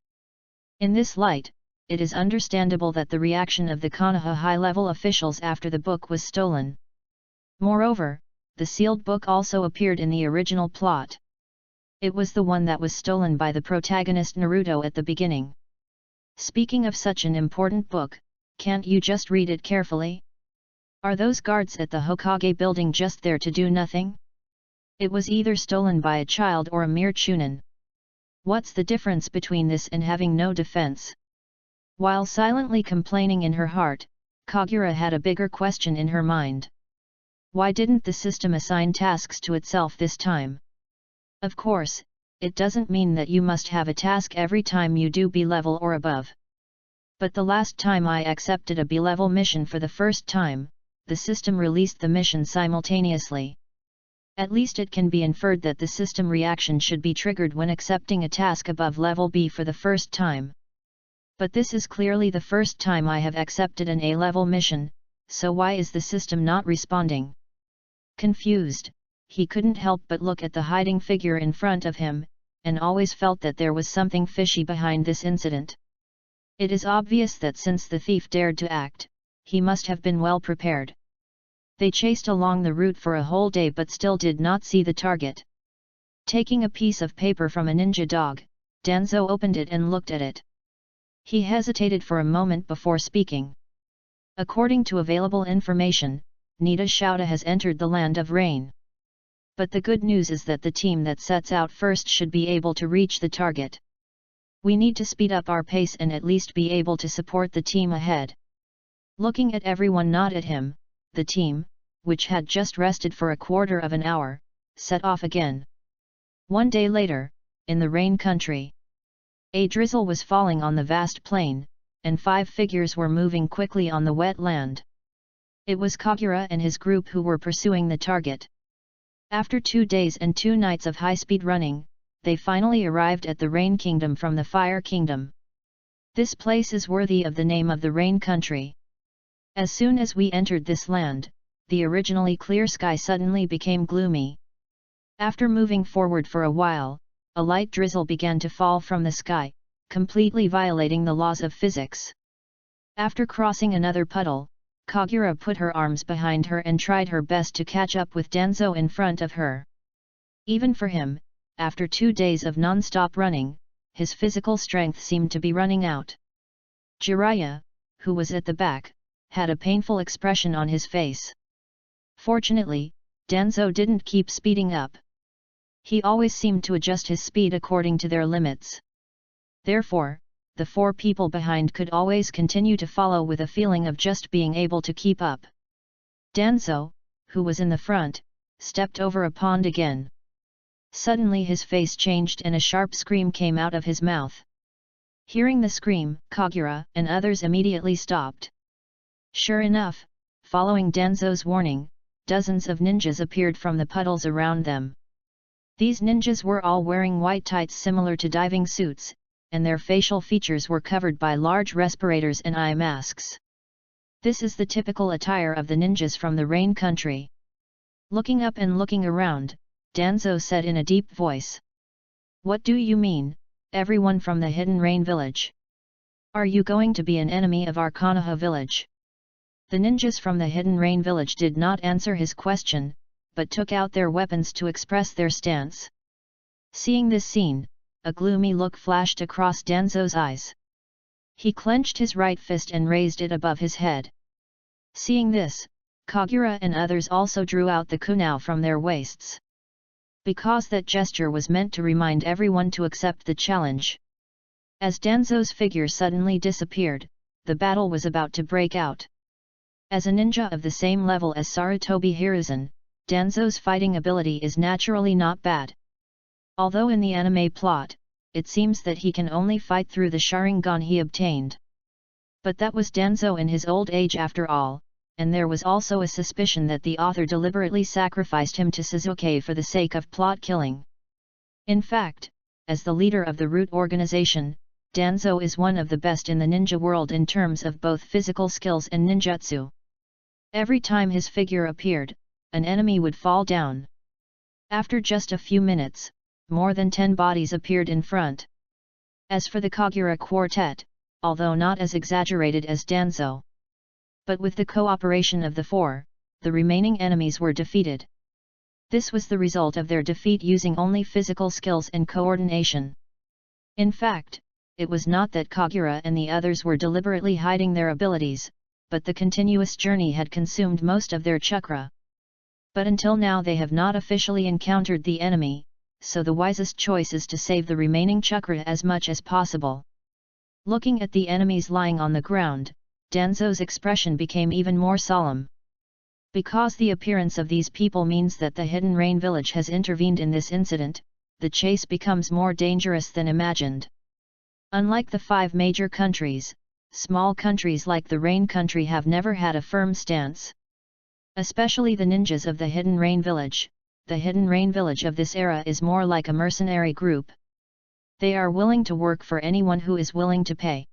In this light, it is understandable that the reaction of the Konoha high-level officials after the book was stolen. Moreover, the sealed book also appeared in the original plot. It was the one that was stolen by the protagonist Naruto at the beginning. Speaking of such an important book, can't you just read it carefully? Are those guards at the Hokage building just there to do nothing? It was either stolen by a child or a mere chunin. What's the difference between this and having no defense? While silently complaining in her heart, Kagura had a bigger question in her mind. Why didn't the system assign tasks to itself this time? Of course, it doesn't mean that you must have a task every time you do B-level or above. But the last time I accepted a B-level mission for the first time, the system released the mission simultaneously. At least it can be inferred that the system reaction should be triggered when accepting a task above level B for the first time. But this is clearly the first time I have accepted an A-level mission, so why is the system not responding? Confused, he couldn't help but look at the hiding figure in front of him, and always felt that there was something fishy behind this incident. It is obvious that since the thief dared to act, he must have been well prepared. They chased along the route for a whole day but still did not see the target. Taking a piece of paper from a ninja dog, Danzo opened it and looked at it. He hesitated for a moment before speaking. According to available information, Nida Shouta has entered the Land of Rain. But the good news is that the team that sets out first should be able to reach the target. We need to speed up our pace and at least be able to support the team ahead. Looking at everyone nod at him, the team, which had just rested for a quarter of an hour, set off again. One day later, in the Rain Country, a drizzle was falling on the vast plain, and 5 figures were moving quickly on the wet land. It was Kagura and his group who were pursuing the target. After 2 days and 2 nights of high-speed running, they finally arrived at the Rain Kingdom from the Fire Kingdom. This place is worthy of the name of the Rain Country. As soon as we entered this land, the originally clear sky suddenly became gloomy. After moving forward for a while, a light drizzle began to fall from the sky, completely violating the laws of physics. After crossing another puddle, Kagura put her arms behind her and tried her best to catch up with Danzo in front of her. Even for him, after 2 days of non-stop running, his physical strength seemed to be running out. Jiraiya, who was at the back, had a painful expression on his face. Fortunately, Danzo didn't keep speeding up. He always seemed to adjust his speed according to their limits. Therefore, the 4 people behind could always continue to follow with a feeling of just being able to keep up. Danzo, who was in the front, stepped over a pond again. Suddenly his face changed and a sharp scream came out of his mouth. Hearing the scream, Kagura and others immediately stopped. Sure enough, following Danzo's warning, dozens of ninjas appeared from the puddles around them. These ninjas were all wearing white tights similar to diving suits, and their facial features were covered by large respirators and eye masks. This is the typical attire of the ninjas from the Rain Country. Looking up and looking around, Danzo said in a deep voice. What do you mean, everyone from the Hidden Rain village? Are you going to be an enemy of our Konoha village? The ninjas from the Hidden Rain village did not answer his question, but took out their weapons to express their stance. Seeing this scene, a gloomy look flashed across Danzo's eyes. He clenched his right fist and raised it above his head. Seeing this, Kagura and others also drew out the kunai from their waists. Because that gesture was meant to remind everyone to accept the challenge. As Danzo's figure suddenly disappeared, the battle was about to break out. As a ninja of the same level as Sarutobi Hiruzen, Danzo's fighting ability is naturally not bad. Although in the anime plot, it seems that he can only fight through the Sharingan he obtained. But that was Danzo in his old age after all, and there was also a suspicion that the author deliberately sacrificed him to Sasuke for the sake of plot killing. In fact, as the leader of the Root organization, Danzo is one of the best in the ninja world in terms of both physical skills and ninjutsu. Every time his figure appeared, an enemy would fall down. After just a few minutes, more than 10 bodies appeared in front. As for the Kagura quartet, although not as exaggerated as Danzo, but with the cooperation of the 4, the remaining enemies were defeated. This was the result of their defeat using only physical skills and coordination. In fact, it was not that Kagura and the others were deliberately hiding their abilities, but the continuous journey had consumed most of their chakra. But until now they have not officially encountered the enemy, so the wisest choice is to save the remaining chakra as much as possible. Looking at the enemies lying on the ground, Danzo's expression became even more solemn. Because the appearance of these people means that the Hidden Rain village has intervened in this incident, the chase becomes more dangerous than imagined. Unlike the 5 major countries, small countries like the Rain Country have never had a firm stance. Especially the ninjas of the Hidden Rain village, the Hidden Rain village of this era is more like a mercenary group. They are willing to work for anyone who is willing to pay.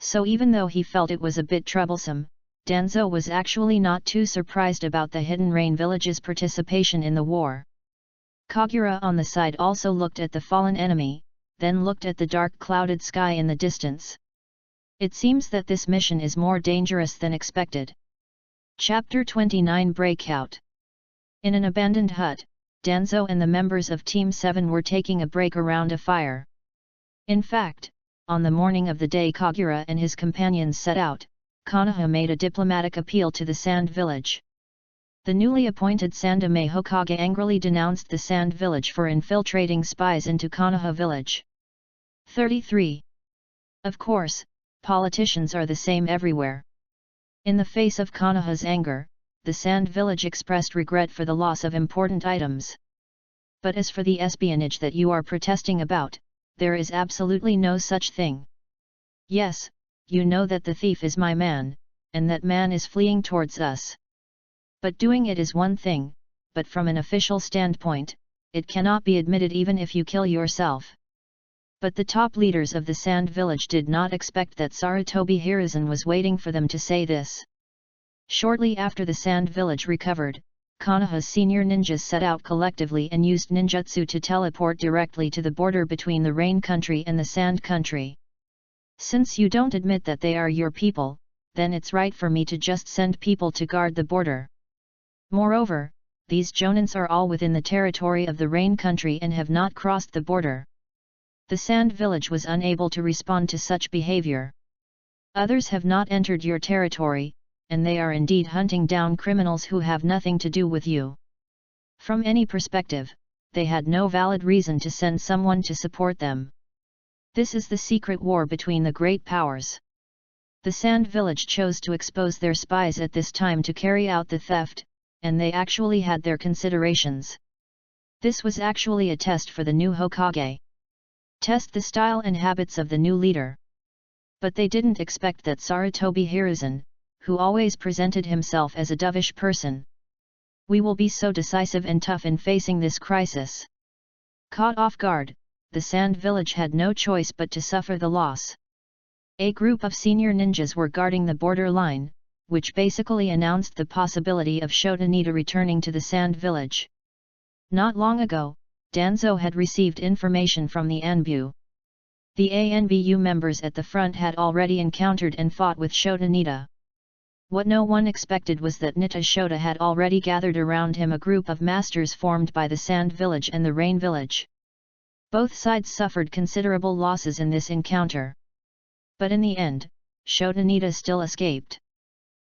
So even though he felt it was a bit troublesome, Danzo was actually not too surprised about the Hidden Rain village's participation in the war. Kagura on the side also looked at the fallen enemy, then looked at the dark clouded sky in the distance. It seems that this mission is more dangerous than expected. Chapter 29 Breakout. In an abandoned hut, Danzo and the members of Team 7 were taking a break around a fire. In fact, on the morning of the day Kagura and his companions set out, Konoha made a diplomatic appeal to the Sand Village. The newly appointed Sandome Hokage angrily denounced the Sand Village for infiltrating spies into Konoha Village. 33. Of course, politicians are the same everywhere. In the face of Konoha's anger, the Sand Village expressed regret for the loss of important items. But as for the espionage that you are protesting about, there is absolutely no such thing. Yes, you know that the thief is my man, and that man is fleeing towards us. But doing it is one thing, but from an official standpoint, it cannot be admitted even if you kill yourself. But the top leaders of the Sand Village did not expect that Sarutobi Hiruzen was waiting for them to say this. Shortly after the Sand Village recovered, Konoha's senior ninjas set out collectively and used ninjutsu to teleport directly to the border between the Rain Country and the Sand Country. Since you don't admit that they are your people, then it's right for me to just send people to guard the border. Moreover, these jonins are all within the territory of the Rain Country and have not crossed the border. The Sand Village was unable to respond to such behavior. Others have not entered your territory, and they are indeed hunting down criminals who have nothing to do with you. From any perspective, they had no valid reason to send someone to support them. This is the secret war between the great powers. The Sand Village chose to expose their spies at this time to carry out the theft, and they actually had their considerations. This was actually a test for the new Hokage. Test the style and habits of the new leader. But they didn't expect that Sarutobi Hiruzen, who always presented himself as a dovish person. We will be so decisive and tough in facing this crisis. Caught off guard, the Sand Village had no choice but to suffer the loss. A group of senior ninjas were guarding the border line, which basically announced the possibility of Shotanida returning to the Sand Village. Not long ago, Danzo had received information from the ANBU. The ANBU members at the front had already encountered and fought with Shotanida. What no one expected was that Nita Shota had already gathered around him a group of masters formed by the Sand Village and the Rain Village. Both sides suffered considerable losses in this encounter. But in the end, Shotanida still escaped.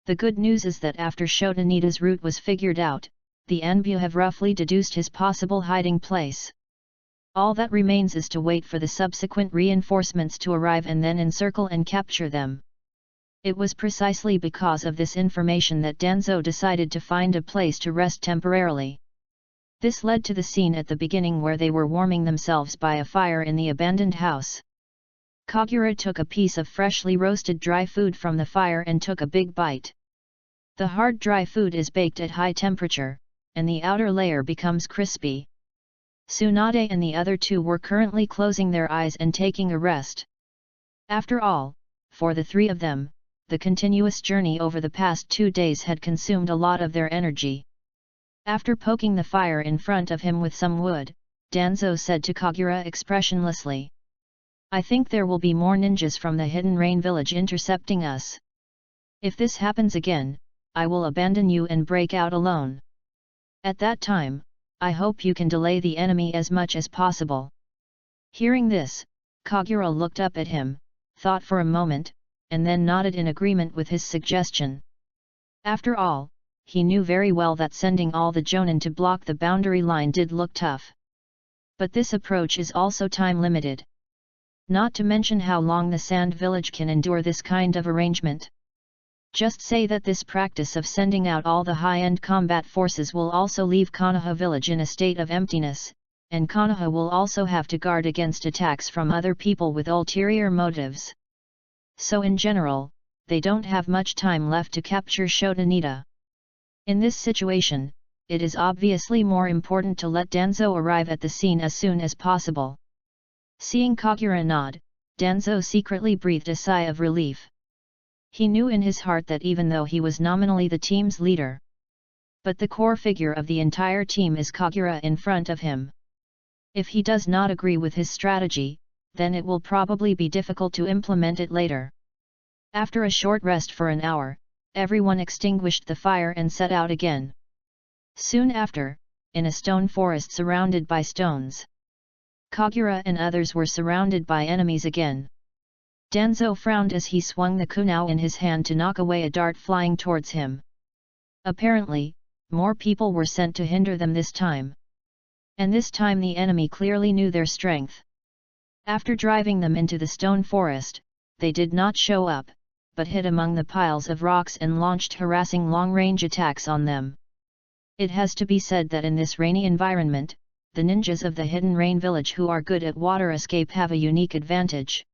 The good news is that after Shotanida's route was figured out, the ANBU have roughly deduced his possible hiding place. All that remains is to wait for the subsequent reinforcements to arrive and then encircle and capture them. It was precisely because of this information that Danzo decided to find a place to rest temporarily. This led to the scene at the beginning where they were warming themselves by a fire in the abandoned house. Kagura took a piece of freshly roasted dry food from the fire and took a big bite. The hard dry food is baked at high temperature, and the outer layer becomes crispy. Tsunade and the other two were currently closing their eyes and taking a rest. After all, for the three of them, the continuous journey over the past 2 days had consumed a lot of their energy. After poking the fire in front of him with some wood, Danzo said to Kagura expressionlessly, "I think there will be more ninjas from the Hidden Rain Village intercepting us. If this happens again, I will abandon you and break out alone. At that time, I hope you can delay the enemy as much as possible." Hearing this, Kagura looked up at him, thought for a moment, and then nodded in agreement with his suggestion. After all, he knew very well that sending all the Jonin to block the boundary line did look tough. But this approach is also time-limited. Not to mention how long the Sand Village can endure this kind of arrangement. Just say that this practice of sending out all the high-end combat forces will also leave Konoha village in a state of emptiness, and Konoha will also have to guard against attacks from other people with ulterior motives. So in general, they don't have much time left to capture Shotanida. In this situation, it is obviously more important to let Danzo arrive at the scene as soon as possible. Seeing Kagura nod, Danzo secretly breathed a sigh of relief. He knew in his heart that even though he was nominally the team's leader, but the core figure of the entire team is Kagura in front of him. If he does not agree with his strategy, then it will probably be difficult to implement it later. After a short rest for an hour, everyone extinguished the fire and set out again. Soon after, in a stone forest surrounded by stones, Kagura and others were surrounded by enemies again. Danzo frowned as he swung the kunao in his hand to knock away a dart flying towards him. Apparently, more people were sent to hinder them this time. And this time the enemy clearly knew their strength. After driving them into the stone forest, they did not show up, but hid among the piles of rocks and launched harassing long-range attacks on them. It has to be said that in this rainy environment, the ninjas of the Hidden Rain Village who are good at water escape have a unique advantage.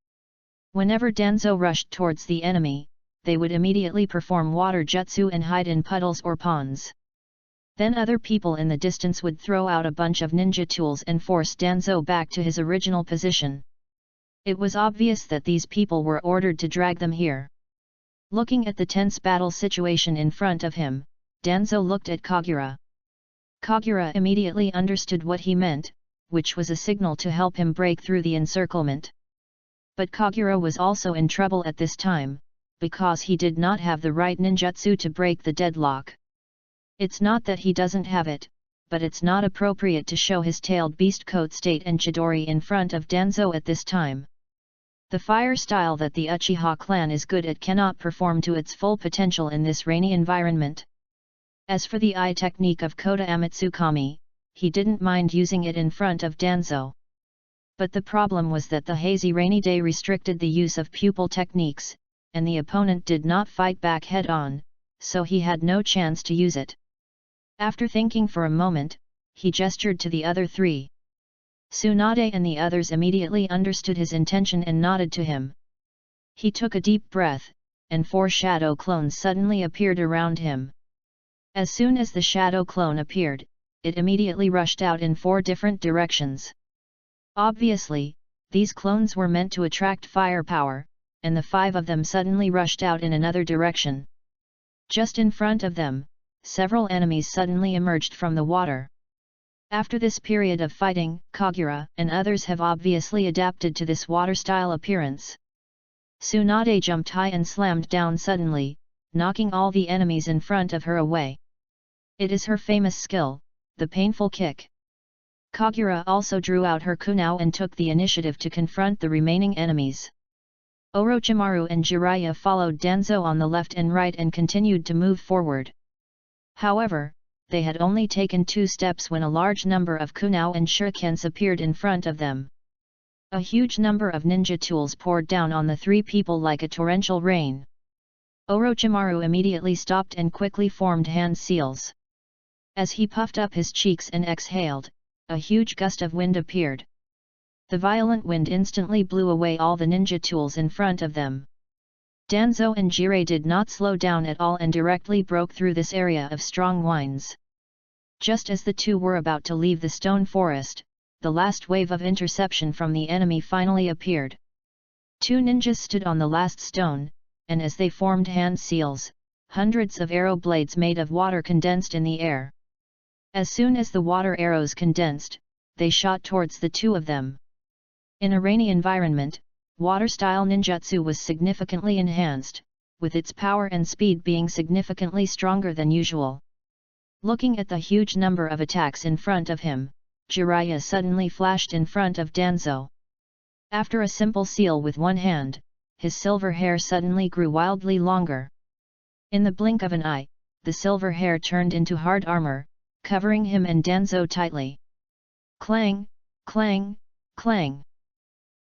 Whenever Danzo rushed towards the enemy, they would immediately perform water jutsu and hide in puddles or ponds. Then other people in the distance would throw out a bunch of ninja tools and force Danzo back to his original position. It was obvious that these people were ordered to drag them here. Looking at the tense battle situation in front of him, Danzo looked at Kagura. Kagura immediately understood what he meant, which was a signal to help him break through the encirclement. But Kagura was also in trouble at this time, because he did not have the right ninjutsu to break the deadlock. It's not that he doesn't have it, but it's not appropriate to show his tailed beast coat state and Chidori in front of Danzo at this time. The fire style that the Uchiha clan is good at cannot perform to its full potential in this rainy environment. As for the eye technique of Kota Amatsukami, he didn't mind using it in front of Danzo. But the problem was that the hazy rainy day restricted the use of pupil techniques, and the opponent did not fight back head-on, so he had no chance to use it. After thinking for a moment, he gestured to the other three. Tsunade and the others immediately understood his intention and nodded to him. He took a deep breath, and 4 shadow clones suddenly appeared around him. As soon as the shadow clone appeared, it immediately rushed out in 4 different directions. Obviously, these clones were meant to attract firepower, and the 5 of them suddenly rushed out in another direction. Just in front of them, several enemies suddenly emerged from the water. After this period of fighting, Kagura and others have obviously adapted to this water-style appearance. Tsunade jumped high and slammed down suddenly, knocking all the enemies in front of her away. It is her famous skill, the painful kick. Kagura also drew out her kunao and took the initiative to confront the remaining enemies. Orochimaru and Jiraiya followed Danzo on the left and right and continued to move forward. However, they had only taken 2 steps when a large number of kunao and shurikens appeared in front of them. A huge number of ninja tools poured down on the 3 people like a torrential rain. Orochimaru immediately stopped and quickly formed hand seals. As he puffed up his cheeks and exhaled, a huge gust of wind appeared. The violent wind instantly blew away all the ninja tools in front of them. Danzo and Jiraiya did not slow down at all and directly broke through this area of strong winds. Just as the 2 were about to leave the stone forest, the last wave of interception from the enemy finally appeared. 2 ninjas stood on the last stone, and as they formed hand seals, hundreds of arrow blades made of water condensed in the air. As soon as the water arrows condensed, they shot towards the 2 of them. In a rainy environment, water-style ninjutsu was significantly enhanced, with its power and speed being significantly stronger than usual. Looking at the huge number of attacks in front of him, Jiraiya suddenly flashed in front of Danzo. After a simple seal with one hand, his silver hair suddenly grew wildly longer. In the blink of an eye, the silver hair turned into hard armor, covering him and Danzo tightly. Clang, clang, clang.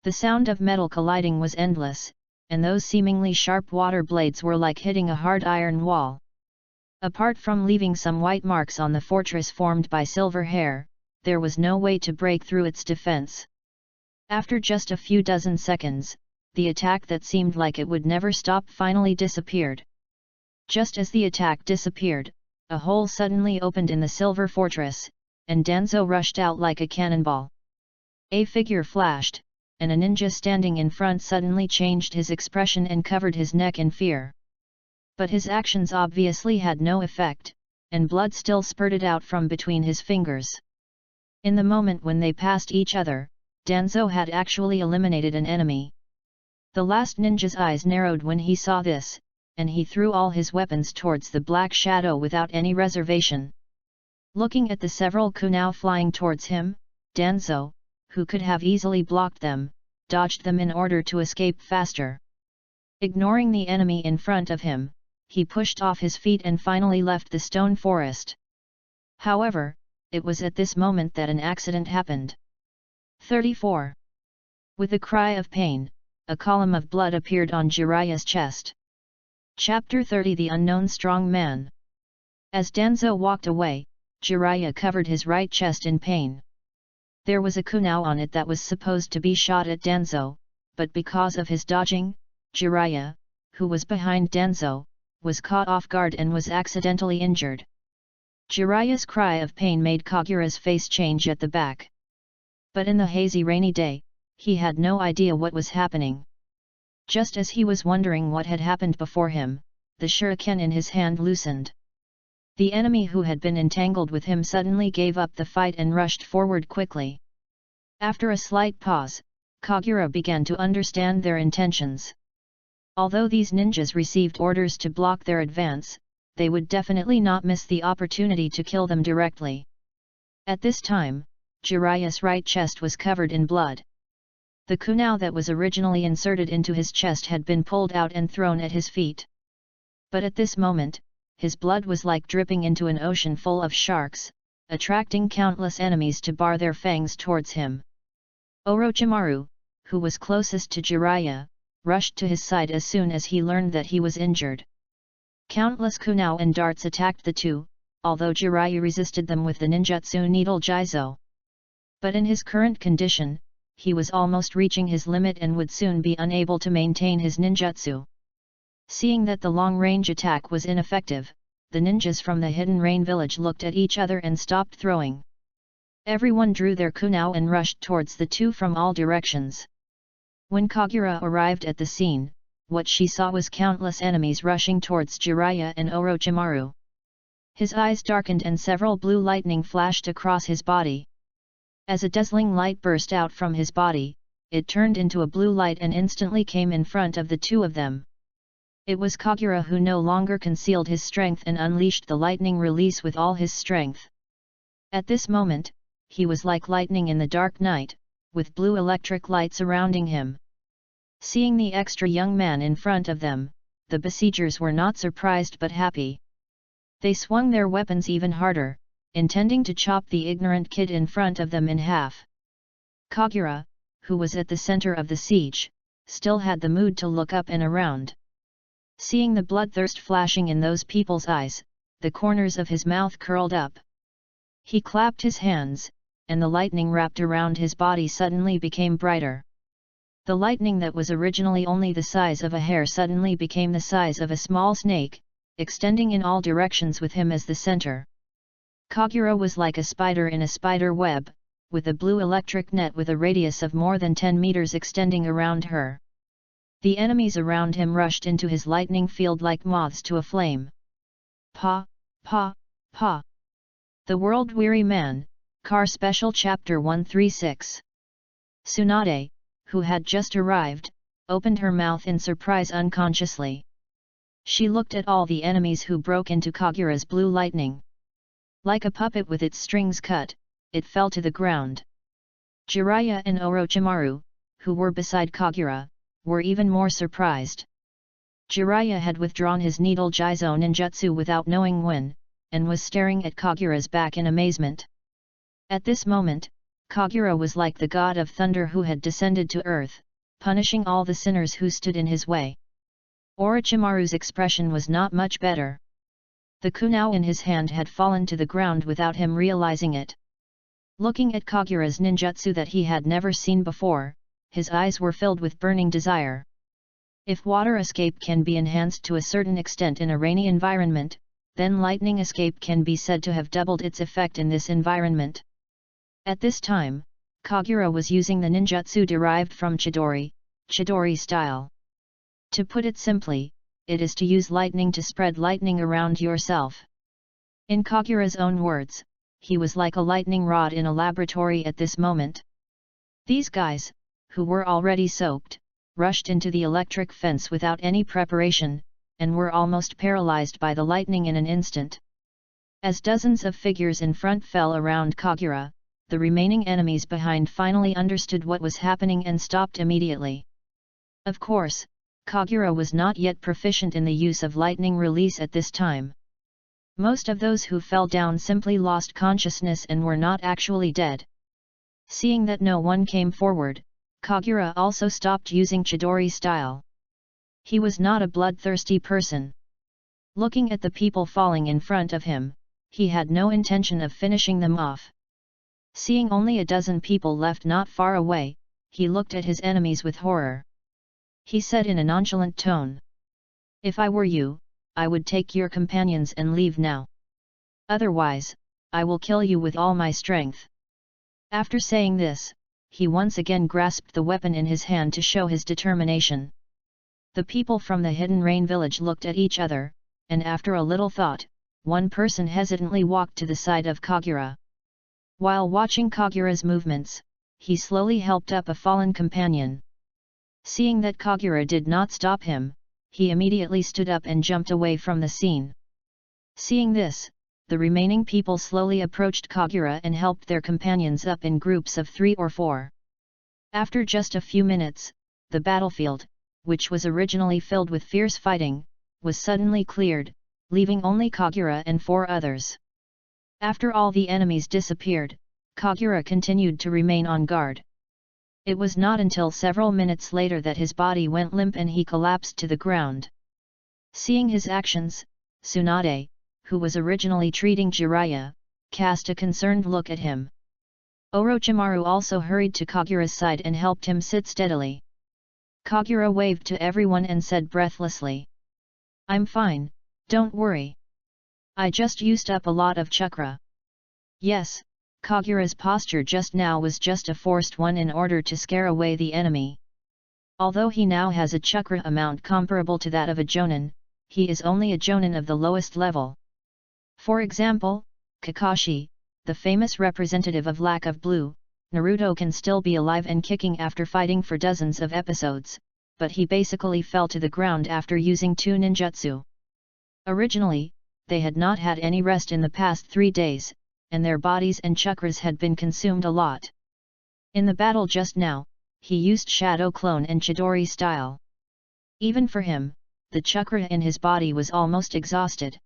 The sound of metal colliding was endless, and those seemingly sharp water blades were like hitting a hard iron wall. Apart from leaving some white marks on the fortress formed by silver hair, there was no way to break through its defense. After just a few dozen seconds, the attack that seemed like it would never stop finally disappeared. Just as the attack disappeared, a hole suddenly opened in the silver fortress, and Danzo rushed out like a cannonball. A figure flashed, and a ninja standing in front suddenly changed his expression and covered his neck in fear. But his actions obviously had no effect, and blood still spurted out from between his fingers. In the moment when they passed each other, Danzo had actually eliminated an enemy. The last ninja's eyes narrowed when he saw this, and he threw all his weapons towards the black shadow without any reservation. Looking at the several kunao flying towards him, Danzo, who could have easily blocked them, dodged them in order to escape faster. Ignoring the enemy in front of him, he pushed off his feet and finally left the stone forest. However, it was at this moment that an accident happened. 34. With a cry of pain, a column of blood appeared on Jiraiya's chest. Chapter 30 The Unknown Strong Man. As Danzo walked away, Jiraiya covered his right chest in pain. There was a kunao on it that was supposed to be shot at Danzo, but because of his dodging, Jiraiya, who was behind Danzo, was caught off guard and was accidentally injured. Jiraiya's cry of pain made Kagura's face change at the back. But in the hazy rainy day, he had no idea what was happening. Just as he was wondering what had happened before him, the shuriken in his hand loosened. The enemy who had been entangled with him suddenly gave up the fight and rushed forward quickly. After a slight pause, Kagura began to understand their intentions. Although these ninjas received orders to block their advance, they would definitely not miss the opportunity to kill them directly. At this time, Jiraiya's right chest was covered in blood. The kunao that was originally inserted into his chest had been pulled out and thrown at his feet. But at this moment, his blood was like dripping into an ocean full of sharks, attracting countless enemies to bar their fangs towards him. Orochimaru, who was closest to Jiraiya, rushed to his side as soon as he learned that he was injured. Countless kunao and darts attacked the two, although Jiraiya resisted them with the ninjutsu needle Jizo. But in his current condition, he was almost reaching his limit and would soon be unable to maintain his ninjutsu. Seeing that the long-range attack was ineffective, the ninjas from the Hidden Rain village looked at each other and stopped throwing. Everyone drew their kunao and rushed towards the two from all directions. When Kagura arrived at the scene, what she saw was countless enemies rushing towards Jiraiya and Orochimaru. His eyes darkened and several blue lightning flashed across his body. As a dazzling light burst out from his body, it turned into a blue light and instantly came in front of the two of them. It was Kagura who no longer concealed his strength and unleashed the lightning release with all his strength. At this moment, he was like lightning in the dark night, with blue electric light surrounding him. Seeing the extra young man in front of them, the besiegers were not surprised but happy. They swung their weapons even harder, intending to chop the ignorant kid in front of them in half. Kagura, who was at the center of the siege, still had the mood to look up and around. Seeing the bloodthirst flashing in those people's eyes, the corners of his mouth curled up. He clapped his hands, and the lightning wrapped around his body suddenly became brighter. The lightning that was originally only the size of a hair suddenly became the size of a small snake, extending in all directions with him as the center. Kagura was like a spider in a spider web, with a blue electric net with a radius of more than 10 meters extending around her. The enemies around him rushed into his lightning field like moths to a flame. Pa, pa, pa. The World-Weary Man, Car Special Chapter 136. Tsunade, who had just arrived, opened her mouth in surprise unconsciously. She looked at all the enemies who broke into Kagura's blue lightning. Like a puppet with its strings cut, it fell to the ground. Jiraiya and Orochimaru, who were beside Kagura, were even more surprised. Jiraiya had withdrawn his needle Jizo ninjutsu without knowing when, and was staring at Kagura's back in amazement. At this moment, Kagura was like the god of thunder who had descended to earth, punishing all the sinners who stood in his way. Orochimaru's expression was not much better. The kunao in his hand had fallen to the ground without him realizing it. Looking at Kagura's ninjutsu that he had never seen before, his eyes were filled with burning desire. If water escape can be enhanced to a certain extent in a rainy environment, then lightning escape can be said to have doubled its effect in this environment. At this time, Kagura was using the ninjutsu derived from Chidori style. To put it simply, it is to use lightning to spread lightning around yourself. In Kagura's own words, he was like a lightning rod in a laboratory at this moment. These guys, who were already soaked, rushed into the electric fence without any preparation, and were almost paralyzed by the lightning in an instant. As dozens of figures in front fell around Kagura, the remaining enemies behind finally understood what was happening and stopped immediately. Of course, Kagura was not yet proficient in the use of lightning release at this time. Most of those who fell down simply lost consciousness and were not actually dead. Seeing that no one came forward, Kagura also stopped using Chidori style. He was not a bloodthirsty person. Looking at the people falling in front of him, he had no intention of finishing them off. Seeing only a dozen people left not far away, he looked at his enemies with horror. He said in a nonchalant tone, "If I were you, I would take your companions and leave now. Otherwise, I will kill you with all my strength." After saying this, he once again grasped the weapon in his hand to show his determination. The people from the hidden rain village looked at each other, and after a little thought, one person hesitantly walked to the side of Kagura. While watching Kagura's movements, he slowly helped up a fallen companion. Seeing that Kagura did not stop him, he immediately stood up and jumped away from the scene. Seeing this, the remaining people slowly approached Kagura and helped their companions up in groups of 3 or 4. After just a few minutes, the battlefield, which was originally filled with fierce fighting, was suddenly cleared, leaving only Kagura and 4 others. After all the enemies disappeared, Kagura continued to remain on guard. It was not until several minutes later that his body went limp and he collapsed to the ground. Seeing his actions, Tsunade, who was originally treating Jiraiya, cast a concerned look at him. Orochimaru also hurried to Kagura's side and helped him sit steadily. Kagura waved to everyone and said breathlessly, "I'm fine, don't worry. I just used up a lot of chakra." "Yes, Kagura's posture just now was just a forced one in order to scare away the enemy. Although he now has a chakra amount comparable to that of a jonin, he is only a jonin of the lowest level. For example, Kakashi, the famous representative of Lack of Blue, Naruto can still be alive and kicking after fighting for dozens of episodes, but he basically fell to the ground after using 2 ninjutsu. Originally, they had not had any rest in the past 3 days, and their bodies and chakras had been consumed a lot. In the battle just now, he used Shadow Clone and Chidori style. Even for him, the chakra in his body was almost exhausted.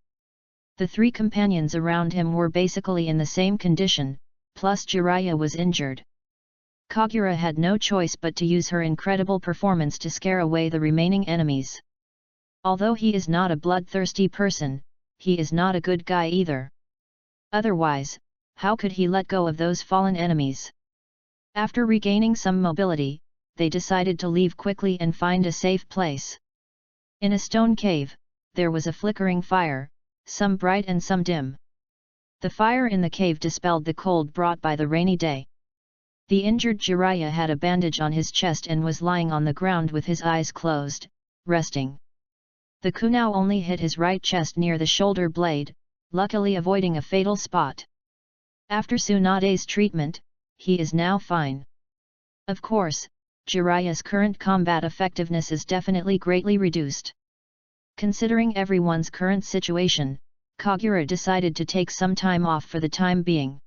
The 3 companions around him were basically in the same condition, plus Jiraiya was injured. Kagura had no choice but to use her incredible performance to scare away the remaining enemies. Although he is not a bloodthirsty person, he is not a good guy either. Otherwise, how could he let go of those fallen enemies? After regaining some mobility, they decided to leave quickly and find a safe place. In a stone cave, there was a flickering fire, some bright and some dim. The fire in the cave dispelled the cold brought by the rainy day. The injured Jiraiya had a bandage on his chest and was lying on the ground with his eyes closed, resting. The kunai only hit his right chest near the shoulder blade, luckily avoiding a fatal spot. After Tsunade's treatment, he is now fine. Of course, Jiraiya's current combat effectiveness is definitely greatly reduced. Considering everyone's current situation, Kagura decided to take some time off for the time being.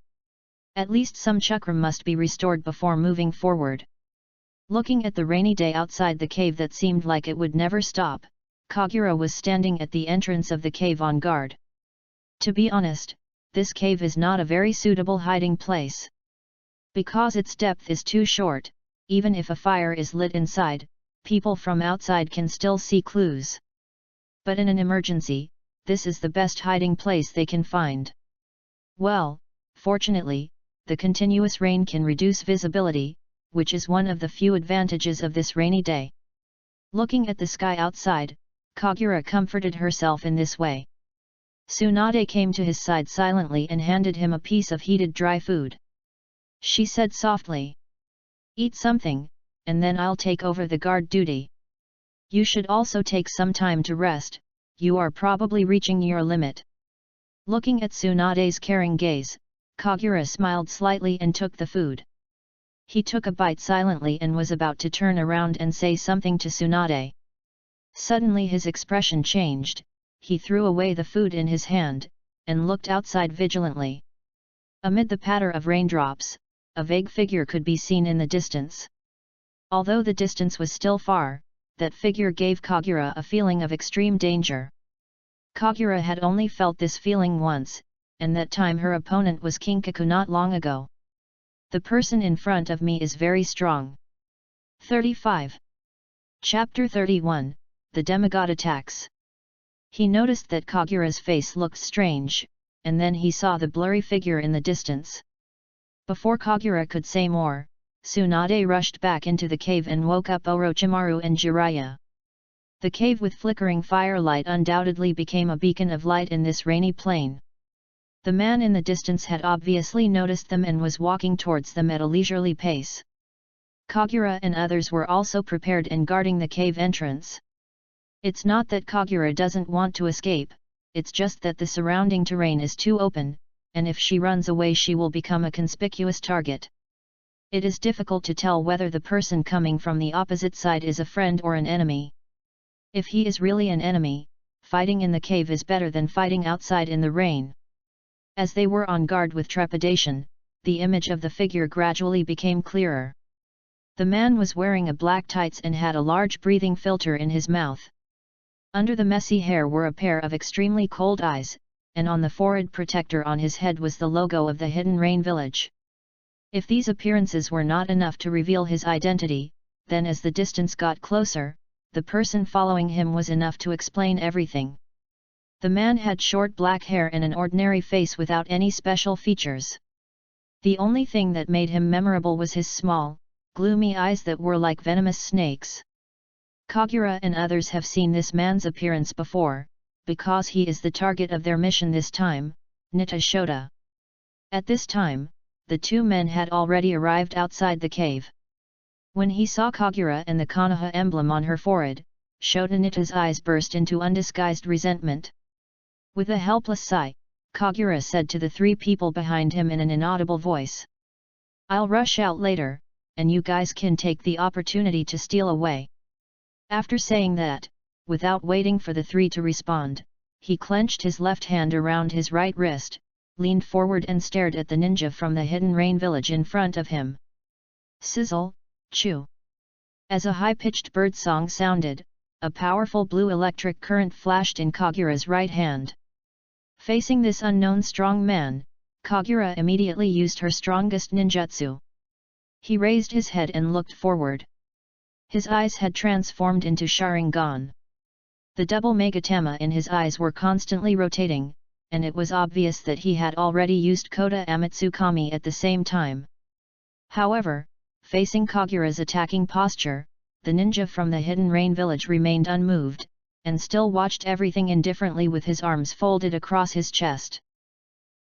At least some chakra must be restored before moving forward. Looking at the rainy day outside the cave that seemed like it would never stop, Kagura was standing at the entrance of the cave on guard. To be honest, this cave is not a very suitable hiding place. Because its depth is too short, even if a fire is lit inside, people from outside can still see clues. But in an emergency, this is the best hiding place they can find. Well, fortunately, the continuous rain can reduce visibility, which is one of the few advantages of this rainy day. Looking at the sky outside, Kagura comforted herself in this way. Tsunade came to his side silently and handed him a piece of heated dry food. She said softly, "Eat something, and then I'll take over the guard duty. You should also take some time to rest, you are probably reaching your limit." Looking at Tsunade's caring gaze, Kagura smiled slightly and took the food. He took a bite silently and was about to turn around and say something to Tsunade. Suddenly his expression changed, he threw away the food in his hand, and looked outside vigilantly. Amid the patter of raindrops, a vague figure could be seen in the distance. Although the distance was still far, that figure gave Kagura a feeling of extreme danger. Kagura had only felt this feeling once, and that time her opponent was Kinkaku not long ago. The person in front of me is very strong. 35. Chapter 31, The Demigod Attacks. He noticed that Kagura's face looked strange, and then he saw the blurry figure in the distance. Before Kagura could say more, Tsunade rushed back into the cave and woke up Orochimaru and Jiraiya. The cave with flickering firelight undoubtedly became a beacon of light in this rainy plain. The man in the distance had obviously noticed them and was walking towards them at a leisurely pace. Kagura and others were also prepared and guarding the cave entrance. It's not that Kagura doesn't want to escape, it's just that the surrounding terrain is too open, and if she runs away she will become a conspicuous target. It is difficult to tell whether the person coming from the opposite side is a friend or an enemy. If he is really an enemy, fighting in the cave is better than fighting outside in the rain. As they were on guard with trepidation, the image of the figure gradually became clearer. The man was wearing a black tights and had a large breathing filter in his mouth. Under the messy hair were a pair of extremely cold eyes, and on the forehead protector on his head was the logo of the Hidden Rain Village. If these appearances were not enough to reveal his identity, then as the distance got closer, the person following him was enough to explain everything. The man had short black hair and an ordinary face without any special features. The only thing that made him memorable was his small, gloomy eyes that were like venomous snakes. Kagura and others have seen this man's appearance before, because he is the target of their mission this time, Nita Shota. At this time, the two men had already arrived outside the cave. When he saw Kagura and the Konoha emblem on her forehead, Shota Nita's eyes burst into undisguised resentment. With a helpless sigh, Kagura said to the three people behind him in an inaudible voice, "I'll rush out later, and you guys can take the opportunity to steal away." After saying that, without waiting for the three to respond, he clenched his left hand around his right wrist, leaned forward and stared at the ninja from the hidden rain village in front of him. Sizzle, chew. As a high-pitched bird song sounded, a powerful blue electric current flashed in Kagura's right hand. Facing this unknown strong man, Kagura immediately used her strongest ninjutsu. He raised his head and looked forward. His eyes had transformed into Sharingan. The double Megatama in his eyes were constantly rotating, and it was obvious that he had already used Kota Amatsukami at the same time. However, facing Kagura's attacking posture, the ninja from the hidden rain village remained unmoved, and still watched everything indifferently with his arms folded across his chest.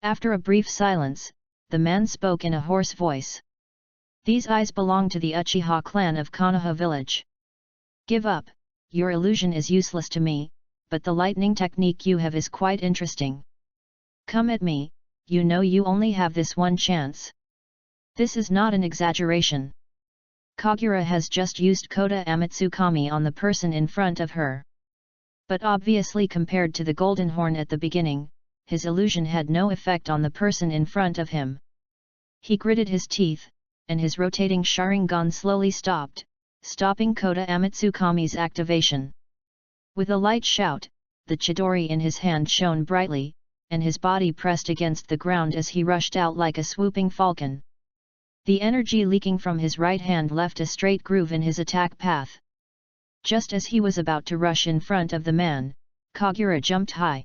After a brief silence, the man spoke in a hoarse voice. "These eyes belong to the Uchiha clan of Konoha village. Give up, your illusion is useless to me, but the lightning technique you have is quite interesting. Come at me, you know you only have this one chance. This is not an exaggeration. Kagura has just used Kota Amatsukami on the person in front of her. But obviously compared to the golden horn at the beginning, his illusion had no effect on the person in front of him." He gritted his teeth, and his rotating Sharingan slowly stopped, stopping Kota Amatsukami's activation. With a light shout, the Chidori in his hand shone brightly, and his body pressed against the ground as he rushed out like a swooping falcon. The energy leaking from his right hand left a straight groove in his attack path. Just as he was about to rush in front of the man, Kagura jumped high.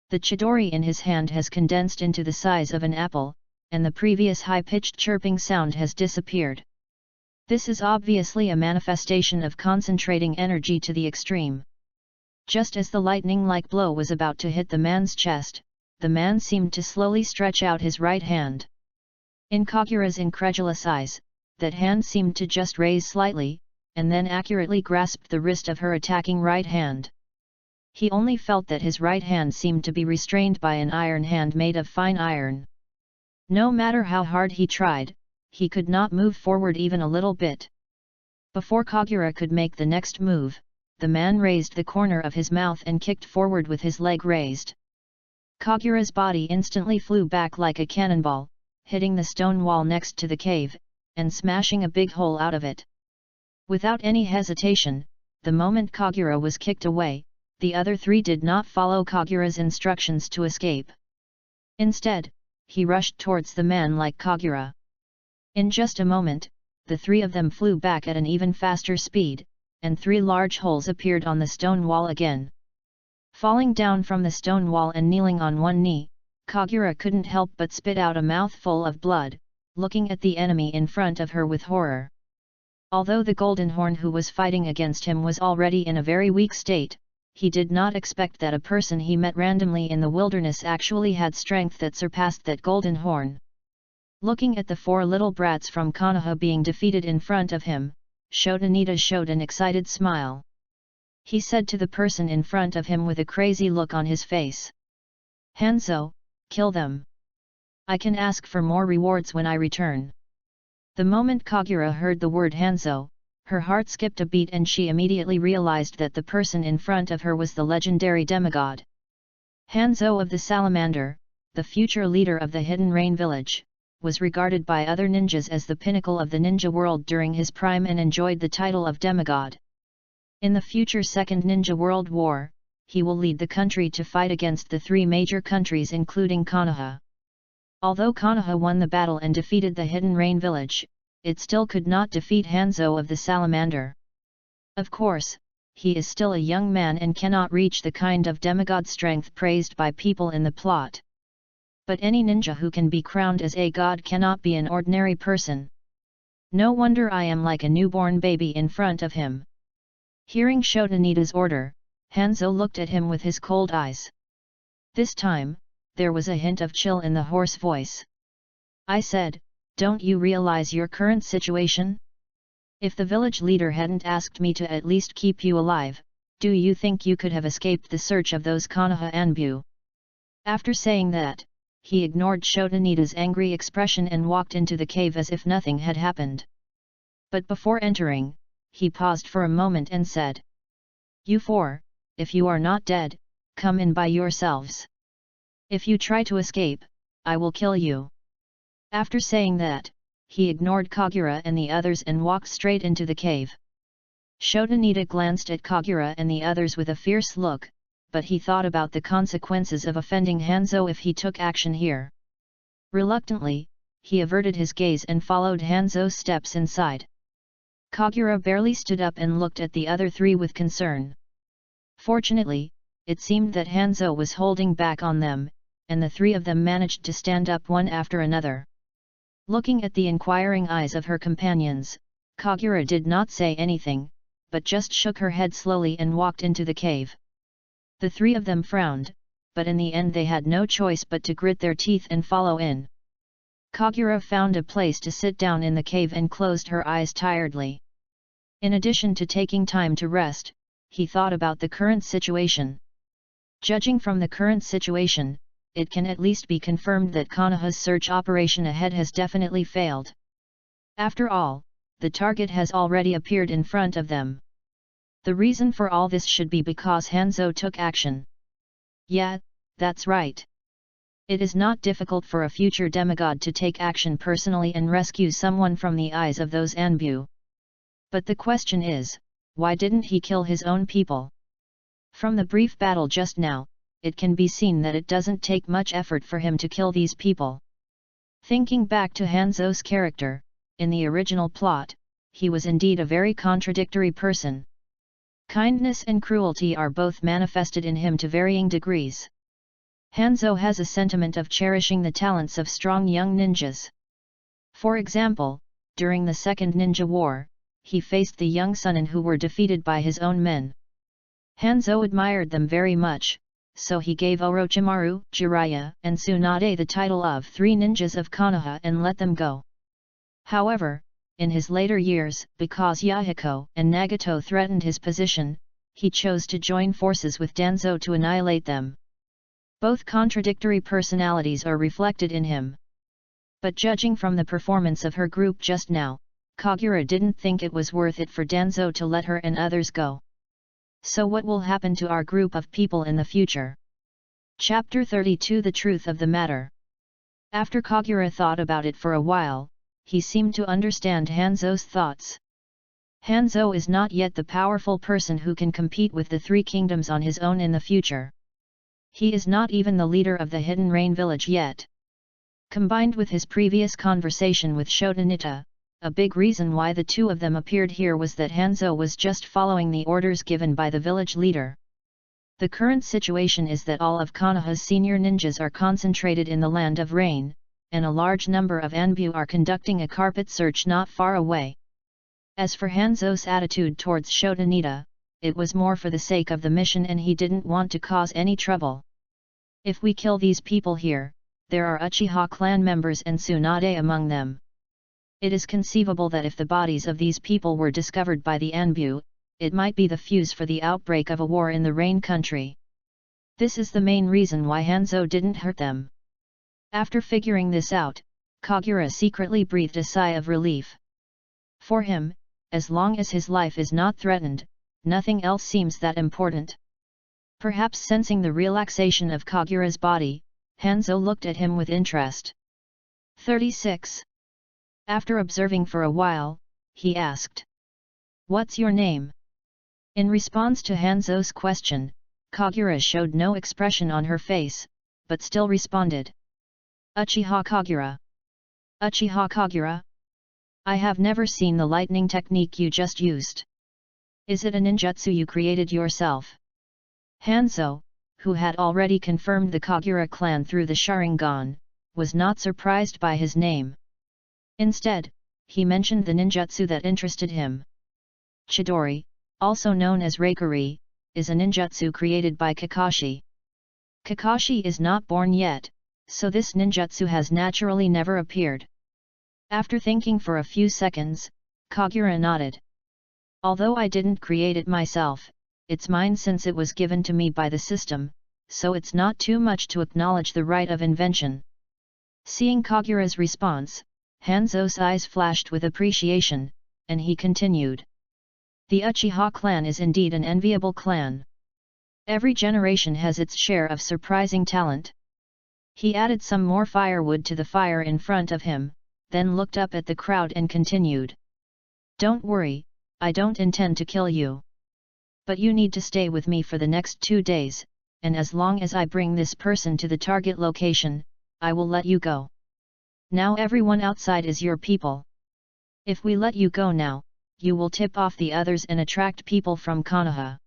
The Chidori in his hand has condensed into the size of an apple, and the previous high-pitched chirping sound has disappeared. This is obviously a manifestation of concentrating energy to the extreme. Just as the lightning-like blow was about to hit the man's chest, the man seemed to slowly stretch out his right hand. In Kagura's incredulous eyes, that hand seemed to just raise slightly, and then accurately grasped the wrist of her attacking right hand. He only felt that his right hand seemed to be restrained by an iron hand made of fine iron. No matter how hard he tried, he could not move forward even a little bit. Before Kagura could make the next move, the man raised the corner of his mouth and kicked forward with his leg raised. Kagura's body instantly flew back like a cannonball, hitting the stone wall next to the cave, and smashing a big hole out of it. Without any hesitation, the moment Kagura was kicked away, the other three did not follow Kagura's instructions to escape. Instead, he rushed towards the man like Kagura. In just a moment, the three of them flew back at an even faster speed, and three large holes appeared on the stone wall again. Falling down from the stone wall and kneeling on one knee, Kagura couldn't help but spit out a mouthful of blood, looking at the enemy in front of her with horror. Although the Golden Horn who was fighting against him was already in a very weak state, he did not expect that a person he met randomly in the wilderness actually had strength that surpassed that Golden Horn. Looking at the four little brats from Konoha being defeated in front of him, Shota Nita showed an excited smile. He said to the person in front of him with a crazy look on his face, "Hanzo, kill them. I can ask for more rewards when I return." The moment Kagura heard the word Hanzo, her heart skipped a beat and she immediately realized that the person in front of her was the legendary demigod. Hanzo of the Salamander, the future leader of the Hidden Rain Village, was regarded by other ninjas as the pinnacle of the ninja world during his prime and enjoyed the title of demigod. In the future Second Ninja World War, he will lead the country to fight against the three major countries including Konoha. Although Konoha won the battle and defeated the Hidden Rain Village, it still could not defeat Hanzo of the Salamander. Of course, he is still a young man and cannot reach the kind of demigod strength praised by people in the plot. But any ninja who can be crowned as a god cannot be an ordinary person. No wonder I am like a newborn baby in front of him. Hearing Shota Nita's order, Hanzo looked at him with his cold eyes. This time, there was a hint of chill in the hoarse voice. I said, don't you realize your current situation? If the village leader hadn't asked me to at least keep you alive, do you think you could have escaped the search of those Konoha Anbu? After saying that, he ignored Shotanita's angry expression and walked into the cave as if nothing had happened. But before entering, he paused for a moment and said, "You four, if you are not dead, come in by yourselves. If you try to escape, I will kill you." After saying that, he ignored Kagura and the others and walked straight into the cave. Shotanita glanced at Kagura and the others with a fierce look, but he thought about the consequences of offending Hanzo if he took action here. Reluctantly, he averted his gaze and followed Hanzo's steps inside. Kagura barely stood up and looked at the other three with concern. Fortunately, it seemed that Hanzo was holding back on them, and the three of them managed to stand up one after another. Looking at the inquiring eyes of her companions, Kagura did not say anything, but just shook her head slowly and walked into the cave. The three of them frowned, but in the end they had no choice but to grit their teeth and follow in. Kagura found a place to sit down in the cave and closed her eyes tiredly. In addition to taking time to rest, he thought about the current situation. Judging from the current situation, it can at least be confirmed that Konoha's search operation ahead has definitely failed. After all, the target has already appeared in front of them. The reason for all this should be because Hanzo took action. Yeah, that's right. It is not difficult for a future demigod to take action personally and rescue someone from the eyes of those Anbu. But the question is, why didn't he kill his own people? From the brief battle just now, it can be seen that it doesn't take much effort for him to kill these people. Thinking back to Hanzo's character, in the original plot, he was indeed a very contradictory person. Kindness and cruelty are both manifested in him to varying degrees. Hanzo has a sentiment of cherishing the talents of strong young ninjas. For example, during the Second Ninja War, he faced the young Sunin who were defeated by his own men. Hanzo admired them very much, so he gave Orochimaru, Jiraiya, and Tsunade the title of Three Ninjas of Konoha and let them go. However, in his later years, because Yahiko and Nagato threatened his position, he chose to join forces with Danzo to annihilate them. Both contradictory personalities are reflected in him. But judging from the performance of her group just now, Kagura didn't think it was worth it for Danzo to let her and others go. So what will happen to our group of people in the future? Chapter 32 The Truth of the Matter. After Kagura thought about it for a while, he seemed to understand Hanzo's thoughts. Hanzo is not yet the powerful person who can compete with the three kingdoms on his own in the future. He is not even the leader of the Hidden Rain village yet. Combined with his previous conversation with Shotanita, a big reason why the two of them appeared here was that Hanzo was just following the orders given by the village leader. The current situation is that all of Konoha's senior ninjas are concentrated in the Land of Rain, and a large number of Anbu are conducting a carpet search not far away. As for Hanzo's attitude towards Shotanita, it was more for the sake of the mission and he didn't want to cause any trouble. If we kill these people here, there are Uchiha clan members and Tsunade among them. It is conceivable that if the bodies of these people were discovered by the Anbu, it might be the fuse for the outbreak of a war in the Rain country. This is the main reason why Hanzo didn't hurt them. After figuring this out, Kagura secretly breathed a sigh of relief. For him, as long as his life is not threatened, nothing else seems that important. Perhaps sensing the relaxation of Kagura's body, Hanzo looked at him with interest. 36. After observing for a while, he asked, "What's your name?" In response to Hanzo's question, Kagura showed no expression on her face, but still responded, "Uchiha Kagura." "Uchiha Kagura? I have never seen the lightning technique you just used. Is it a ninjutsu you created yourself?" Hanzo, who had already confirmed the Kagura clan through the Sharingan, was not surprised by his name. Instead, he mentioned the ninjutsu that interested him. Chidori, also known as Reikari, is a ninjutsu created by Kakashi. Kakashi is not born yet, so this ninjutsu has naturally never appeared. After thinking for a few seconds, Kagura nodded. Although I didn't create it myself, it's mine since it was given to me by the system, so it's not too much to acknowledge the right of invention. Seeing Kagura's response, Hanzo's eyes flashed with appreciation, and he continued. The Uchiha clan is indeed an enviable clan. Every generation has its share of surprising talent. He added some more firewood to the fire in front of him, then looked up at the crowd and continued. Don't worry, I don't intend to kill you. But you need to stay with me for the next 2 days, and as long as I bring this person to the target location, I will let you go. Now everyone outside is your people. If we let you go now, you will tip off the others and attract people from Konoha.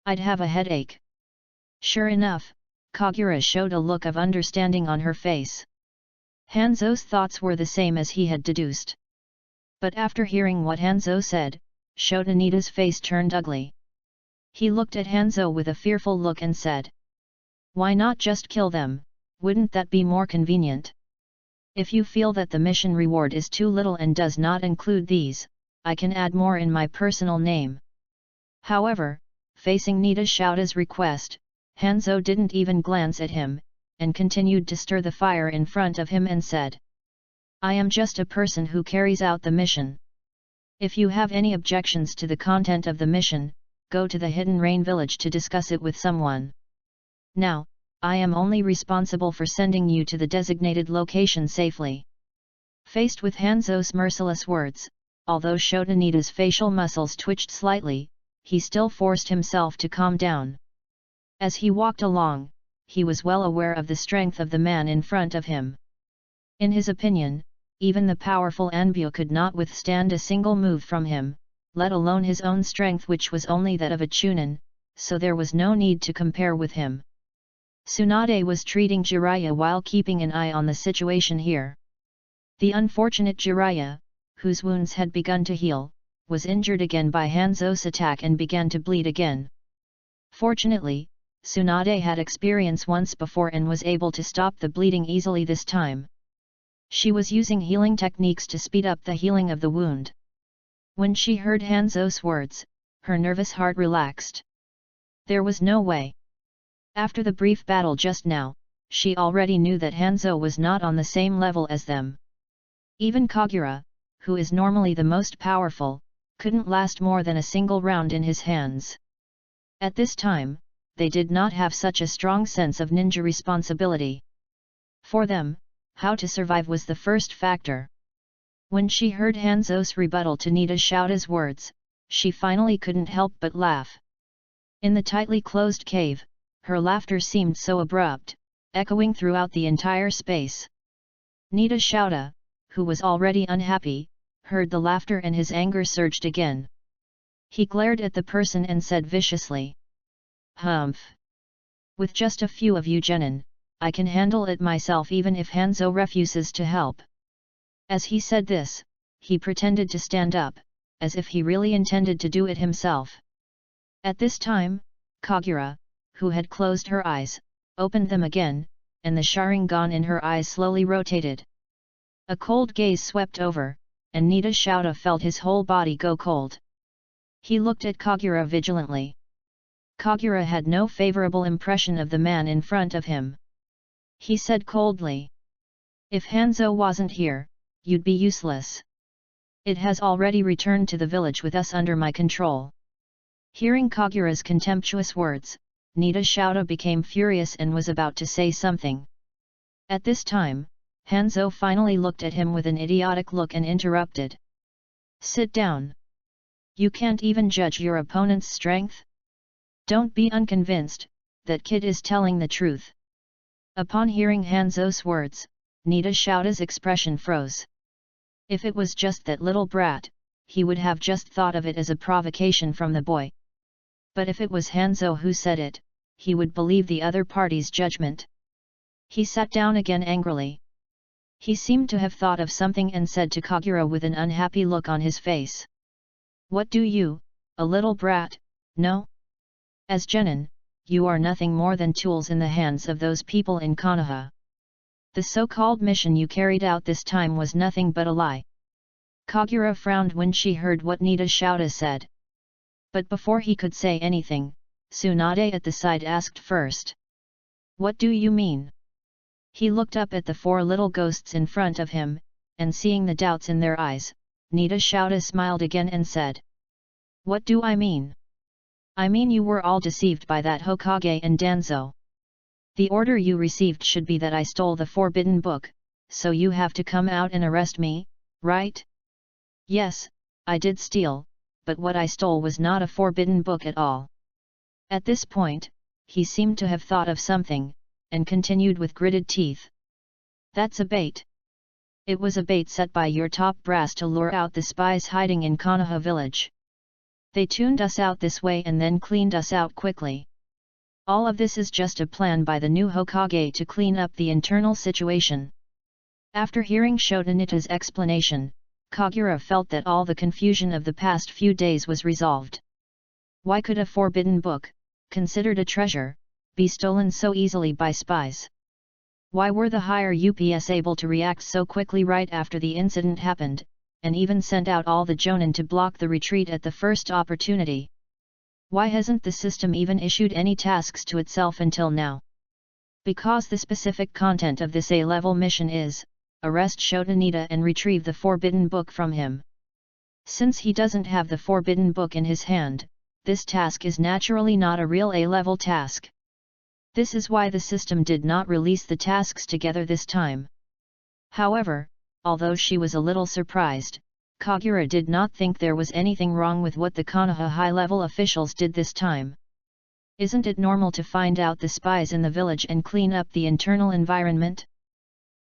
I'd have a headache. Sure enough, Kagura showed a look of understanding on her face. Hanzo's thoughts were the same as he had deduced. But after hearing what Hanzo said, Shotanita's face turned ugly. He looked at Hanzo with a fearful look and said. Why not just kill them, wouldn't that be more convenient? If you feel that the mission reward is too little and does not include these, I can add more in my personal name. However, facing Nita Shouta's request, Hanzo didn't even glance at him, and continued to stir the fire in front of him and said. I am just a person who carries out the mission. If you have any objections to the content of the mission, go to the Hidden Rain village to discuss it with someone. Now, I am only responsible for sending you to the designated location safely. Faced with Hanzo's merciless words, although Shotanita's facial muscles twitched slightly, he still forced himself to calm down. As he walked along, he was well aware of the strength of the man in front of him. In his opinion, even the powerful Anbyo could not withstand a single move from him, let alone his own strength, which was only that of a Chunin, so there was no need to compare with him. Tsunade was treating Jiraiya while keeping an eye on the situation here. The unfortunate Jiraiya, whose wounds had begun to heal, was injured again by Hanzo's attack and began to bleed again. Fortunately, Tsunade had experience once before and was able to stop the bleeding easily this time. She was using healing techniques to speed up the healing of the wound. When she heard Hanzo's words, her nervous heart relaxed. There was no way. After the brief battle just now, she already knew that Hanzo was not on the same level as them. Even Kagura, who is normally the most powerful, couldn't last more than a single round in his hands. At this time, they did not have such a strong sense of ninja responsibility. For them, how to survive was the first factor. When she heard Hanzo's rebuttal to Nita Shouta's words, she finally couldn't help but laugh. In the tightly closed cave, her laughter seemed so abrupt, echoing throughout the entire space. Nita Shouta, who was already unhappy, heard the laughter and his anger surged again. He glared at the person and said viciously. Humph! With just a few of you genin, I can handle it myself even if Hanzo refuses to help. As he said this, he pretended to stand up, as if he really intended to do it himself. At this time, Kagura, who had closed her eyes, opened them again, and the Sharingan in her eyes slowly rotated. A cold gaze swept over, and Nita Shouta felt his whole body go cold. He looked at Kagura vigilantly. Kagura had no favorable impression of the man in front of him. He said coldly. If Hanzo wasn't here, you'd be useless. It has already returned to the village with us under my control. Hearing Kagura's contemptuous words, Nita Shouta became furious and was about to say something. At this time, Hanzo finally looked at him with an idiotic look and interrupted. Sit down. You can't even judge your opponent's strength? Don't be unconvinced, that kid is telling the truth. Upon hearing Hanzo's words, Nita Shouta's expression froze. If it was just that little brat, he would have just thought of it as a provocation from the boy. But if it was Hanzo who said it, he would believe the other party's judgment. He sat down again angrily. He seemed to have thought of something and said to Kagura with an unhappy look on his face. What do you, a little brat, know? As genin, you are nothing more than tools in the hands of those people in Konoha. The so-called mission you carried out this time was nothing but a lie. Kagura frowned when she heard what Nidashouta said. But before he could say anything, Tsunade at the side asked first. What do you mean? He looked up at the four little ghosts in front of him, and seeing the doubts in their eyes, Nidashouta smiled again and said. What do I mean? I mean you were all deceived by that Hokage and Danzo. The order you received should be that I stole the forbidden book, so you have to come out and arrest me, right? Yes, I did steal, but what I stole was not a forbidden book at all. At this point, he seemed to have thought of something, and continued with gritted teeth. That's a bait. It was a bait set by your top brass to lure out the spies hiding in Konoha village. They tuned us out this way and then cleaned us out quickly. All of this is just a plan by the new Hokage to clean up the internal situation. After hearing Shotanita's explanation, Kagura felt that all the confusion of the past few days was resolved. Why could a forbidden book, considered a treasure, be stolen so easily by spies? Why were the higher UPS able to react so quickly right after the incident happened, and even sent out all the Jonin to block the retreat at the first opportunity? Why hasn't the system even issued any tasks to itself until now? Because the specific content of this A-level mission is, arrest Shotanita and retrieve the forbidden book from him. Since he doesn't have the forbidden book in his hand, this task is naturally not a real A-level task. This is why the system did not release the tasks together this time. However, although she was a little surprised, Kagura did not think there was anything wrong with what the Konoha high-level officials did this time. Isn't it normal to find out the spies in the village and clean up the internal environment?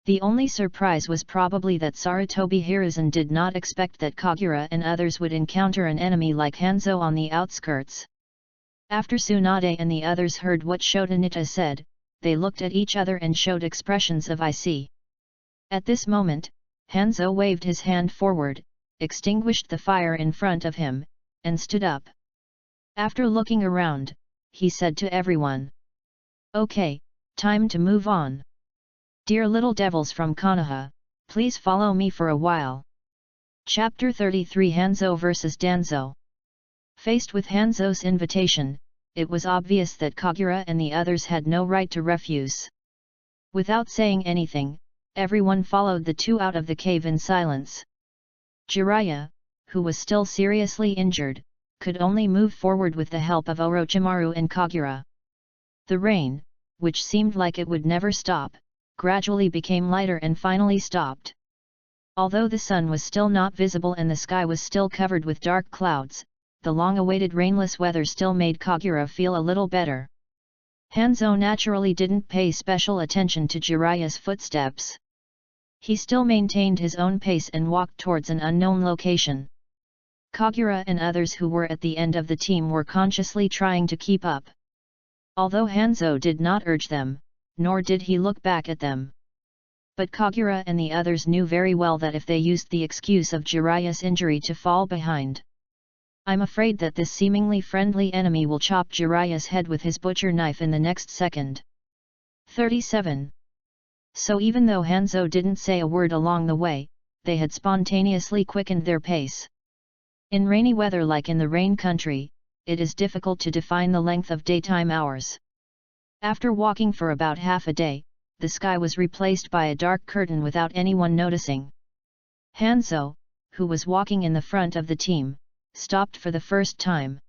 The only surprise was probably that Sarutobi Hiruzen did not expect that Kagura and others would encounter an enemy like Hanzo on the outskirts. After Tsunade and the others heard what Shotanita said, they looked at each other and showed expressions of I see. At this moment, Hanzo waved his hand forward, extinguished the fire in front of him, and stood up. After looking around, he said to everyone. Okay, time to move on. Dear little devils from Konoha, please follow me for a while. Chapter 33 Hanzo vs Danzo. Faced with Hanzo's invitation, it was obvious that Kagura and the others had no right to refuse. Without saying anything, everyone followed the two out of the cave in silence. Jiraiya, who was still seriously injured, could only move forward with the help of Orochimaru and Kagura. The rain, which seemed like it would never stop, gradually became lighter and finally stopped. Although the sun was still not visible and the sky was still covered with dark clouds, the long-awaited rainless weather still made Kagura feel a little better. Hanzo naturally didn't pay special attention to Jiraiya's footsteps. He still maintained his own pace and walked towards an unknown location. Kagura and others who were at the end of the team were consciously trying to keep up. Although Hanzo did not urge them, nor did he look back at them. But Kagura and the others knew very well that if they used the excuse of Jiraiya's injury to fall behind, I'm afraid that this seemingly friendly enemy will chop Jiraiya's head with his butcher knife in the next second. 37. So even though Hanzo didn't say a word along the way, they had spontaneously quickened their pace. In rainy weather like in the rain country, it is difficult to define the length of daytime hours. After walking for about half a day, the sky was replaced by a dark curtain without anyone noticing. Hanzo, who was walking in the front of the team, stopped for the first time.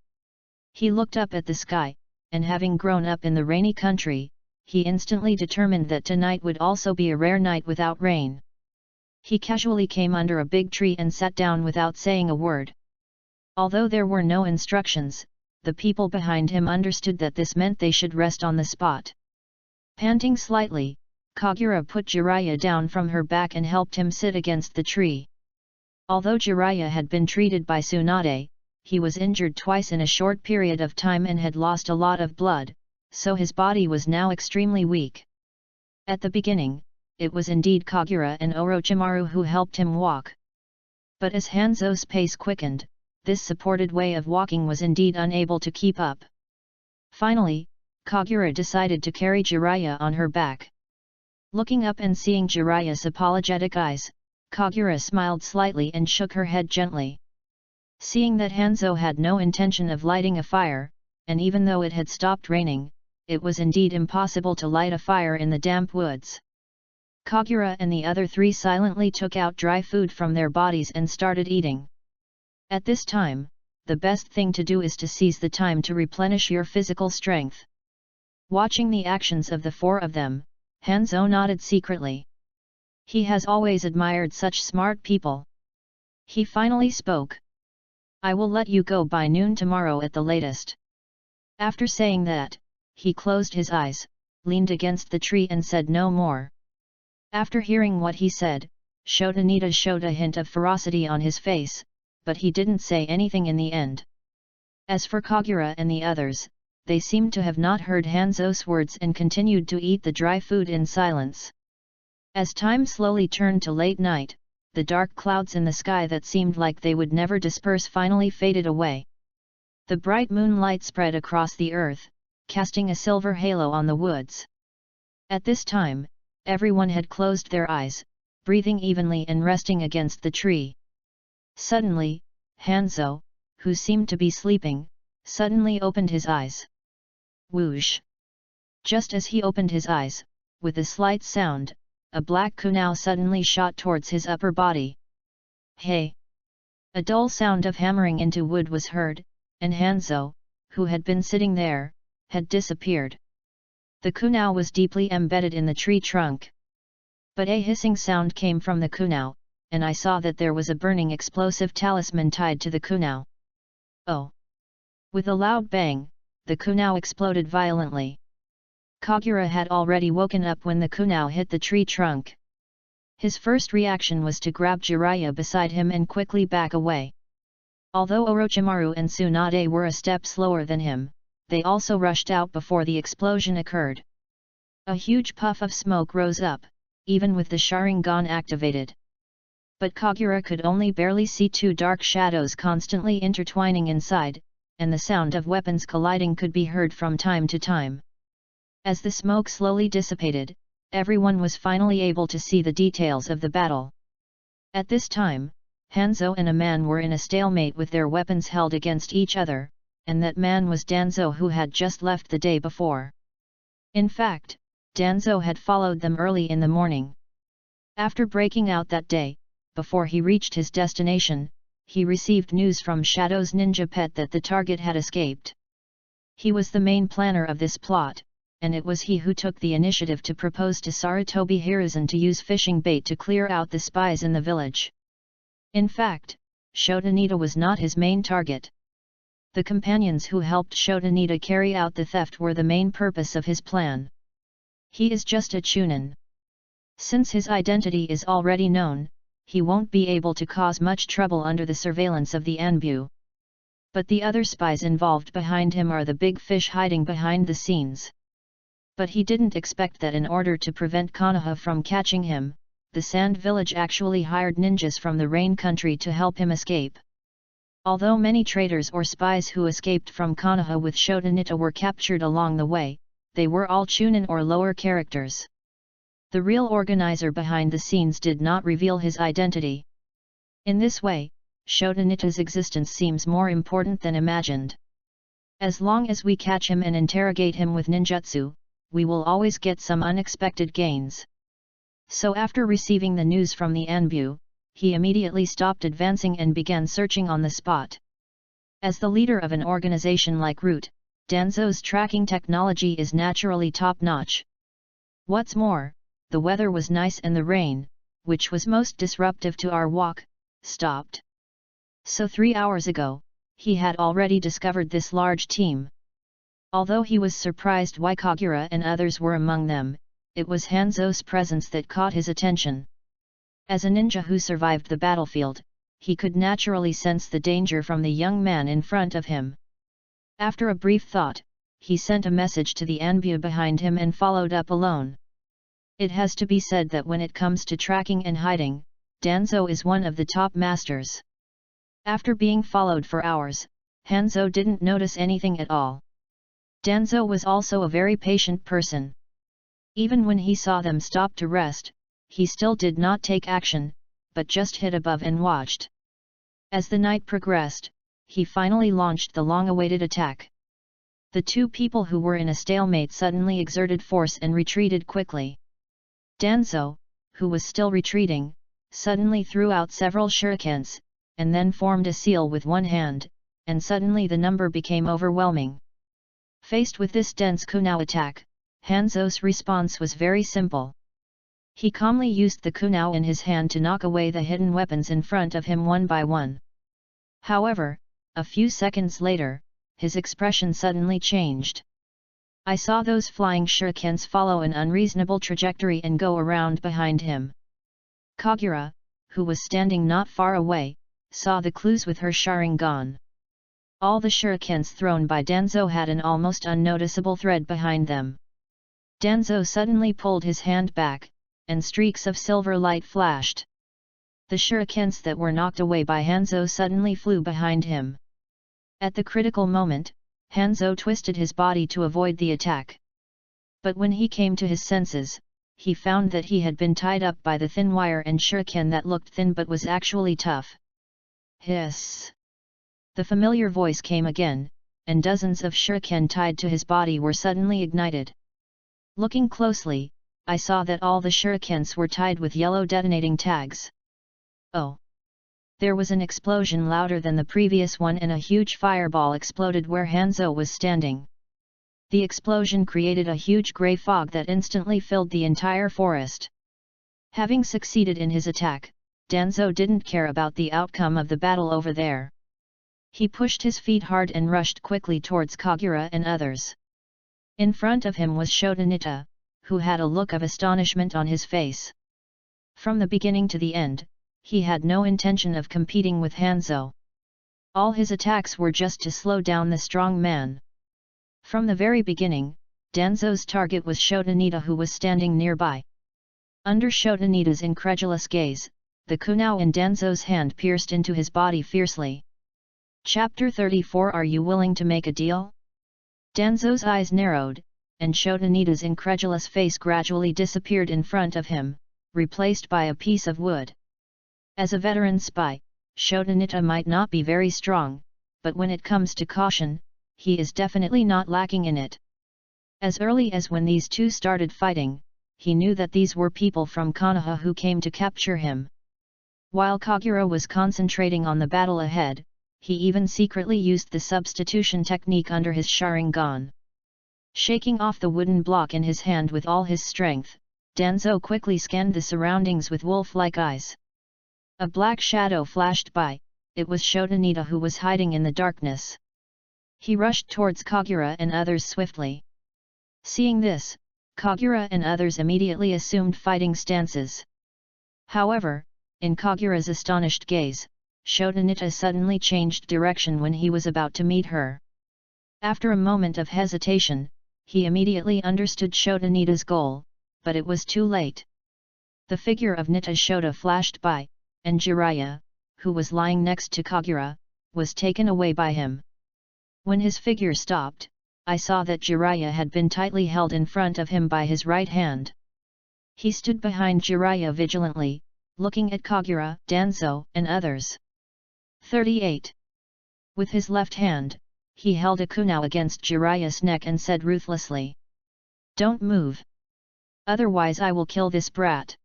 He looked up at the sky, and having grown up in the rainy country, he instantly determined that tonight would also be a rare night without rain. He casually came under a big tree and sat down without saying a word. Although there were no instructions, the people behind him understood that this meant they should rest on the spot. Panting slightly, Kagura put Jiraiya down from her back and helped him sit against the tree. Although Jiraiya had been treated by Tsunade, he was injured twice in a short period of time and had lost a lot of blood, so his body was now extremely weak. At the beginning, it was indeed Kagura and Orochimaru who helped him walk. But as Hanzo's pace quickened, this supported way of walking was indeed unable to keep up. Finally, Kagura decided to carry Jiraiya on her back. Looking up and seeing Jiraiya's apologetic eyes, Kagura smiled slightly and shook her head gently. Seeing that Hanzo had no intention of lighting a fire, and even though it had stopped raining, it was indeed impossible to light a fire in the damp woods. Kagura and the other three silently took out dry food from their bodies and started eating. At this time, the best thing to do is to seize the time to replenish your physical strength. Watching the actions of the four of them, Hanzo nodded secretly. He has always admired such smart people. He finally spoke. I will let you go by noon tomorrow at the latest. After saying that, he closed his eyes, leaned against the tree and said no more. After hearing what he said, Shodanita showed a hint of ferocity on his face, but he didn't say anything in the end. As for Kagura and the others, they seemed to have not heard Hanzo's words and continued to eat the dry food in silence. As time slowly turned to late night, the dark clouds in the sky that seemed like they would never disperse finally faded away. The bright moonlight spread across the earth, casting a silver halo on the woods. At this time, everyone had closed their eyes, breathing evenly and resting against the tree. Suddenly, Hanzo, who seemed to be sleeping, suddenly opened his eyes. Whoosh! Just as he opened his eyes, with a slight sound, a black kunai suddenly shot towards his upper body. Hey! A dull sound of hammering into wood was heard, and Hanzo, who had been sitting there, had disappeared. The kunai was deeply embedded in the tree trunk. But a hissing sound came from the kunai, and I saw that there was a burning explosive talisman tied to the kunai. Oh! With a loud bang, the kunai exploded violently. Kagura had already woken up when the kunai hit the tree trunk. His first reaction was to grab Jiraiya beside him and quickly back away. Although Orochimaru and Tsunade were a step slower than him, they also rushed out before the explosion occurred. A huge puff of smoke rose up, even with the Sharingan activated. But Kagura could only barely see two dark shadows constantly intertwining inside, and the sound of weapons colliding could be heard from time to time. As the smoke slowly dissipated, everyone was finally able to see the details of the battle. At this time, Hanzo and a man were in a stalemate with their weapons held against each other, and that man was Danzo, who had just left the day before. In fact, Danzo had followed them early in the morning. After breaking out that day, before he reached his destination, he received news from Shadow's ninja pet that the target had escaped. He was the main planner of this plot, and it was he who took the initiative to propose to Sarutobi Hiruzen to use fishing bait to clear out the spies in the village. In fact, Shodanita was not his main target. The companions who helped Shodanita carry out the theft were the main purpose of his plan. He is just a chunin. Since his identity is already known, he won't be able to cause much trouble under the surveillance of the Anbu. But the other spies involved behind him are the big fish hiding behind the scenes. But he didn't expect that in order to prevent Konoha from catching him, the Sand Village actually hired ninjas from the Rain Country to help him escape. Although many traitors or spies who escaped from Konoha with Shodanita were captured along the way, they were all chunin or lower characters. The real organizer behind the scenes did not reveal his identity. In this way, Shodanita's existence seems more important than imagined. As long as we catch him and interrogate him with ninjutsu, we will always get some unexpected gains. So after receiving the news from the Anbu, he immediately stopped advancing and began searching on the spot. As the leader of an organization like Root, Danzo's tracking technology is naturally top-notch. What's more, the weather was nice and the rain, which was most disruptive to our walk, stopped. So 3 hours ago, he had already discovered this large team. Although he was surprised why Kagura and others were among them, it was Hanzo's presence that caught his attention. As a ninja who survived the battlefield, he could naturally sense the danger from the young man in front of him. After a brief thought, he sent a message to the Anbu behind him and followed up alone. It has to be said that when it comes to tracking and hiding, Danzo is one of the top masters. After being followed for hours, Hanzo didn't notice anything at all. Danzo was also a very patient person. Even when he saw them stop to rest, he still did not take action, but just hid above and watched. As the night progressed, he finally launched the long-awaited attack. The two people who were in a stalemate suddenly exerted force and retreated quickly. Danzo, who was still retreating, suddenly threw out several shurikens, and then formed a seal with one hand, and suddenly the number became overwhelming. Faced with this dense kunao attack, Hanzo's response was very simple. He calmly used the kunao in his hand to knock away the hidden weapons in front of him one by one. However, a few seconds later, his expression suddenly changed. I saw those flying shurikens follow an unreasonable trajectory and go around behind him. Kagura, who was standing not far away, saw the clues with her Sharingan. All the shurikens thrown by Danzo had an almost unnoticeable thread behind them. Danzo suddenly pulled his hand back, and streaks of silver light flashed. The shurikens that were knocked away by Hanzo suddenly flew behind him. At the critical moment, Hanzo twisted his body to avoid the attack. But when he came to his senses, he found that he had been tied up by the thin wire and shuriken that looked thin but was actually tough. Hiss! The familiar voice came again, and dozens of shuriken tied to his body were suddenly ignited. Looking closely, I saw that all the shurikens were tied with yellow detonating tags. Oh! There was an explosion louder than the previous one and a huge fireball exploded where Hanzo was standing. The explosion created a huge grey fog that instantly filled the entire forest. Having succeeded in his attack, Danzo didn't care about the outcome of the battle over there. He pushed his feet hard and rushed quickly towards Kagura and others. In front of him was Shodanita, who had a look of astonishment on his face. From the beginning to the end, he had no intention of competing with Hanzo. All his attacks were just to slow down the strong man. From the very beginning, Danzo's target was Shodanita, who was standing nearby. Under Shodanita's incredulous gaze, the kunao in Danzo's hand pierced into his body fiercely. Chapter 34 Are you willing to make a deal? Danzo's eyes narrowed, and Shodanita's incredulous face gradually disappeared in front of him, replaced by a piece of wood. As a veteran spy, Shodanita might not be very strong, but when it comes to caution, he is definitely not lacking in it. As early as when these two started fighting, he knew that these were people from Konoha who came to capture him. While Kagura was concentrating on the battle ahead, he even secretly used the substitution technique under his Sharingan. Shaking off the wooden block in his hand with all his strength, Danzo quickly scanned the surroundings with wolf-like eyes. A black shadow flashed by. It was Shodanita who was hiding in the darkness. He rushed towards Kagura and others swiftly. Seeing this, Kagura and others immediately assumed fighting stances. However, in Kagura's astonished gaze, Shodanita suddenly changed direction when he was about to meet her. After a moment of hesitation, he immediately understood Shodanita's goal, but it was too late. The figure of Nita Shota flashed by, and Jiraiya, who was lying next to Kagura, was taken away by him. When his figure stopped, I saw that Jiraiya had been tightly held in front of him by his right hand. He stood behind Jiraiya vigilantly, looking at Kagura, Danzo, and others. 38. With his left hand, he held a kunao against Jiraiya's neck and said ruthlessly, "Don't move. Otherwise I will kill this brat."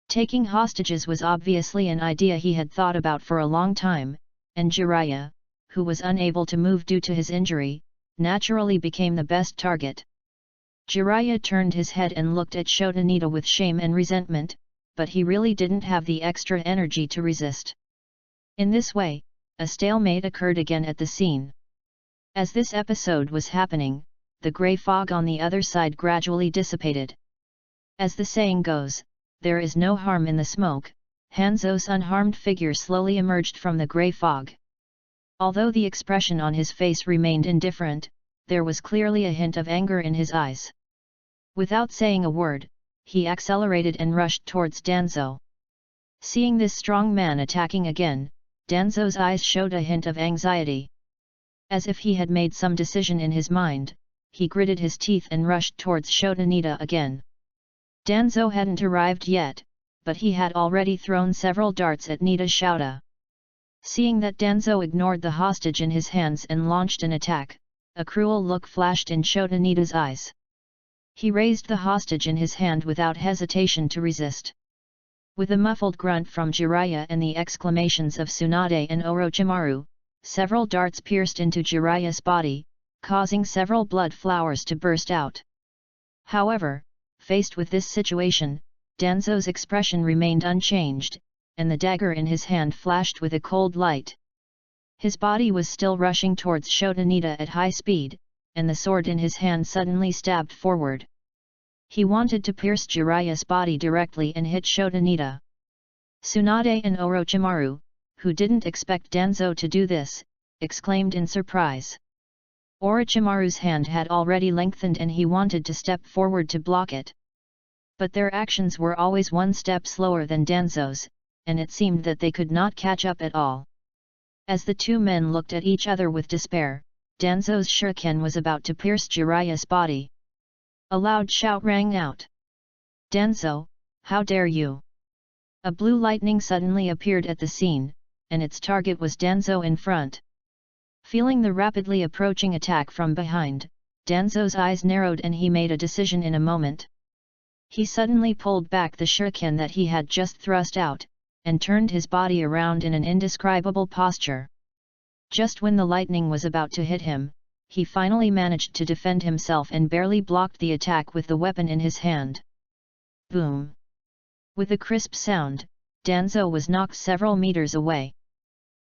Taking hostages was obviously an idea he had thought about for a long time, and Jiraiya, who was unable to move due to his injury, naturally became the best target. Jiraiya turned his head and looked at Shodanita with shame and resentment, but he really didn't have the extra energy to resist. In this way, a stalemate occurred again at the scene. As this episode was happening, the grey fog on the other side gradually dissipated. As the saying goes, there is no harm in the smoke. Hanzo's unharmed figure slowly emerged from the grey fog. Although the expression on his face remained indifferent, there was clearly a hint of anger in his eyes. Without saying a word, he accelerated and rushed towards Danzo. Seeing this strong man attacking again, Danzo's eyes showed a hint of anxiety. As if he had made some decision in his mind, he gritted his teeth and rushed towards Shodanita again. Danzo hadn't arrived yet, but he had already thrown several darts at Nita Shouta. Seeing that Danzo ignored the hostage in his hands and launched an attack, a cruel look flashed in Shota Nita's eyes. He raised the hostage in his hand without hesitation to resist. With a muffled grunt from Jiraiya and the exclamations of Tsunade and Orochimaru, several darts pierced into Jiraiya's body, causing several blood flowers to burst out. However, faced with this situation, Danzo's expression remained unchanged, and the dagger in his hand flashed with a cold light. His body was still rushing towards Shota Nita at high speed, and the sword in his hand suddenly stabbed forward. He wanted to pierce Jiraiya's body directly and hit Shota Nita. Tsunade and Orochimaru, who didn't expect Danzo to do this, exclaimed in surprise. Orochimaru's hand had already lengthened and he wanted to step forward to block it. But their actions were always one step slower than Danzo's, and it seemed that they could not catch up at all. As the two men looked at each other with despair, Danzo's shuriken was about to pierce Jiraiya's body. A loud shout rang out. "Danzo, how dare you!" A blue lightning suddenly appeared at the scene, and its target was Danzo in front. Feeling the rapidly approaching attack from behind, Danzo's eyes narrowed and he made a decision in a moment. He suddenly pulled back the shuriken that he had just thrust out, and turned his body around in an indescribable posture. Just when the lightning was about to hit him, he finally managed to defend himself and barely blocked the attack with the weapon in his hand. Boom! With a crisp sound, Danzo was knocked several meters away.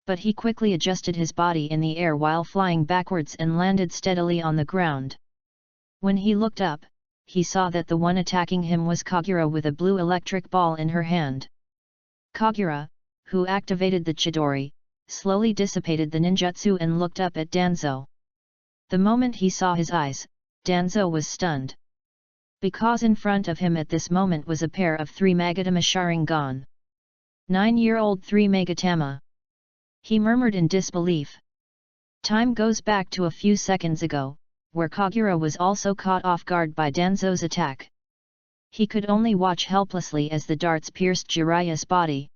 But he quickly adjusted his body in the air while flying backwards and landed steadily on the ground. When he looked up, he saw that the one attacking him was Kagura with a blue electric ball in her hand. Kagura, who activated the Chidori, slowly dissipated the ninjutsu and looked up at Danzo. The moment he saw his eyes, Danzo was stunned. Because in front of him at this moment was a pair of 3 Magatama Sharingan. 9-year-old 3 Magatama. He murmured in disbelief. Time goes back to a few seconds ago, where Kagura was also caught off guard by Danzo's attack. He could only watch helplessly as the darts pierced Jiraiya's body.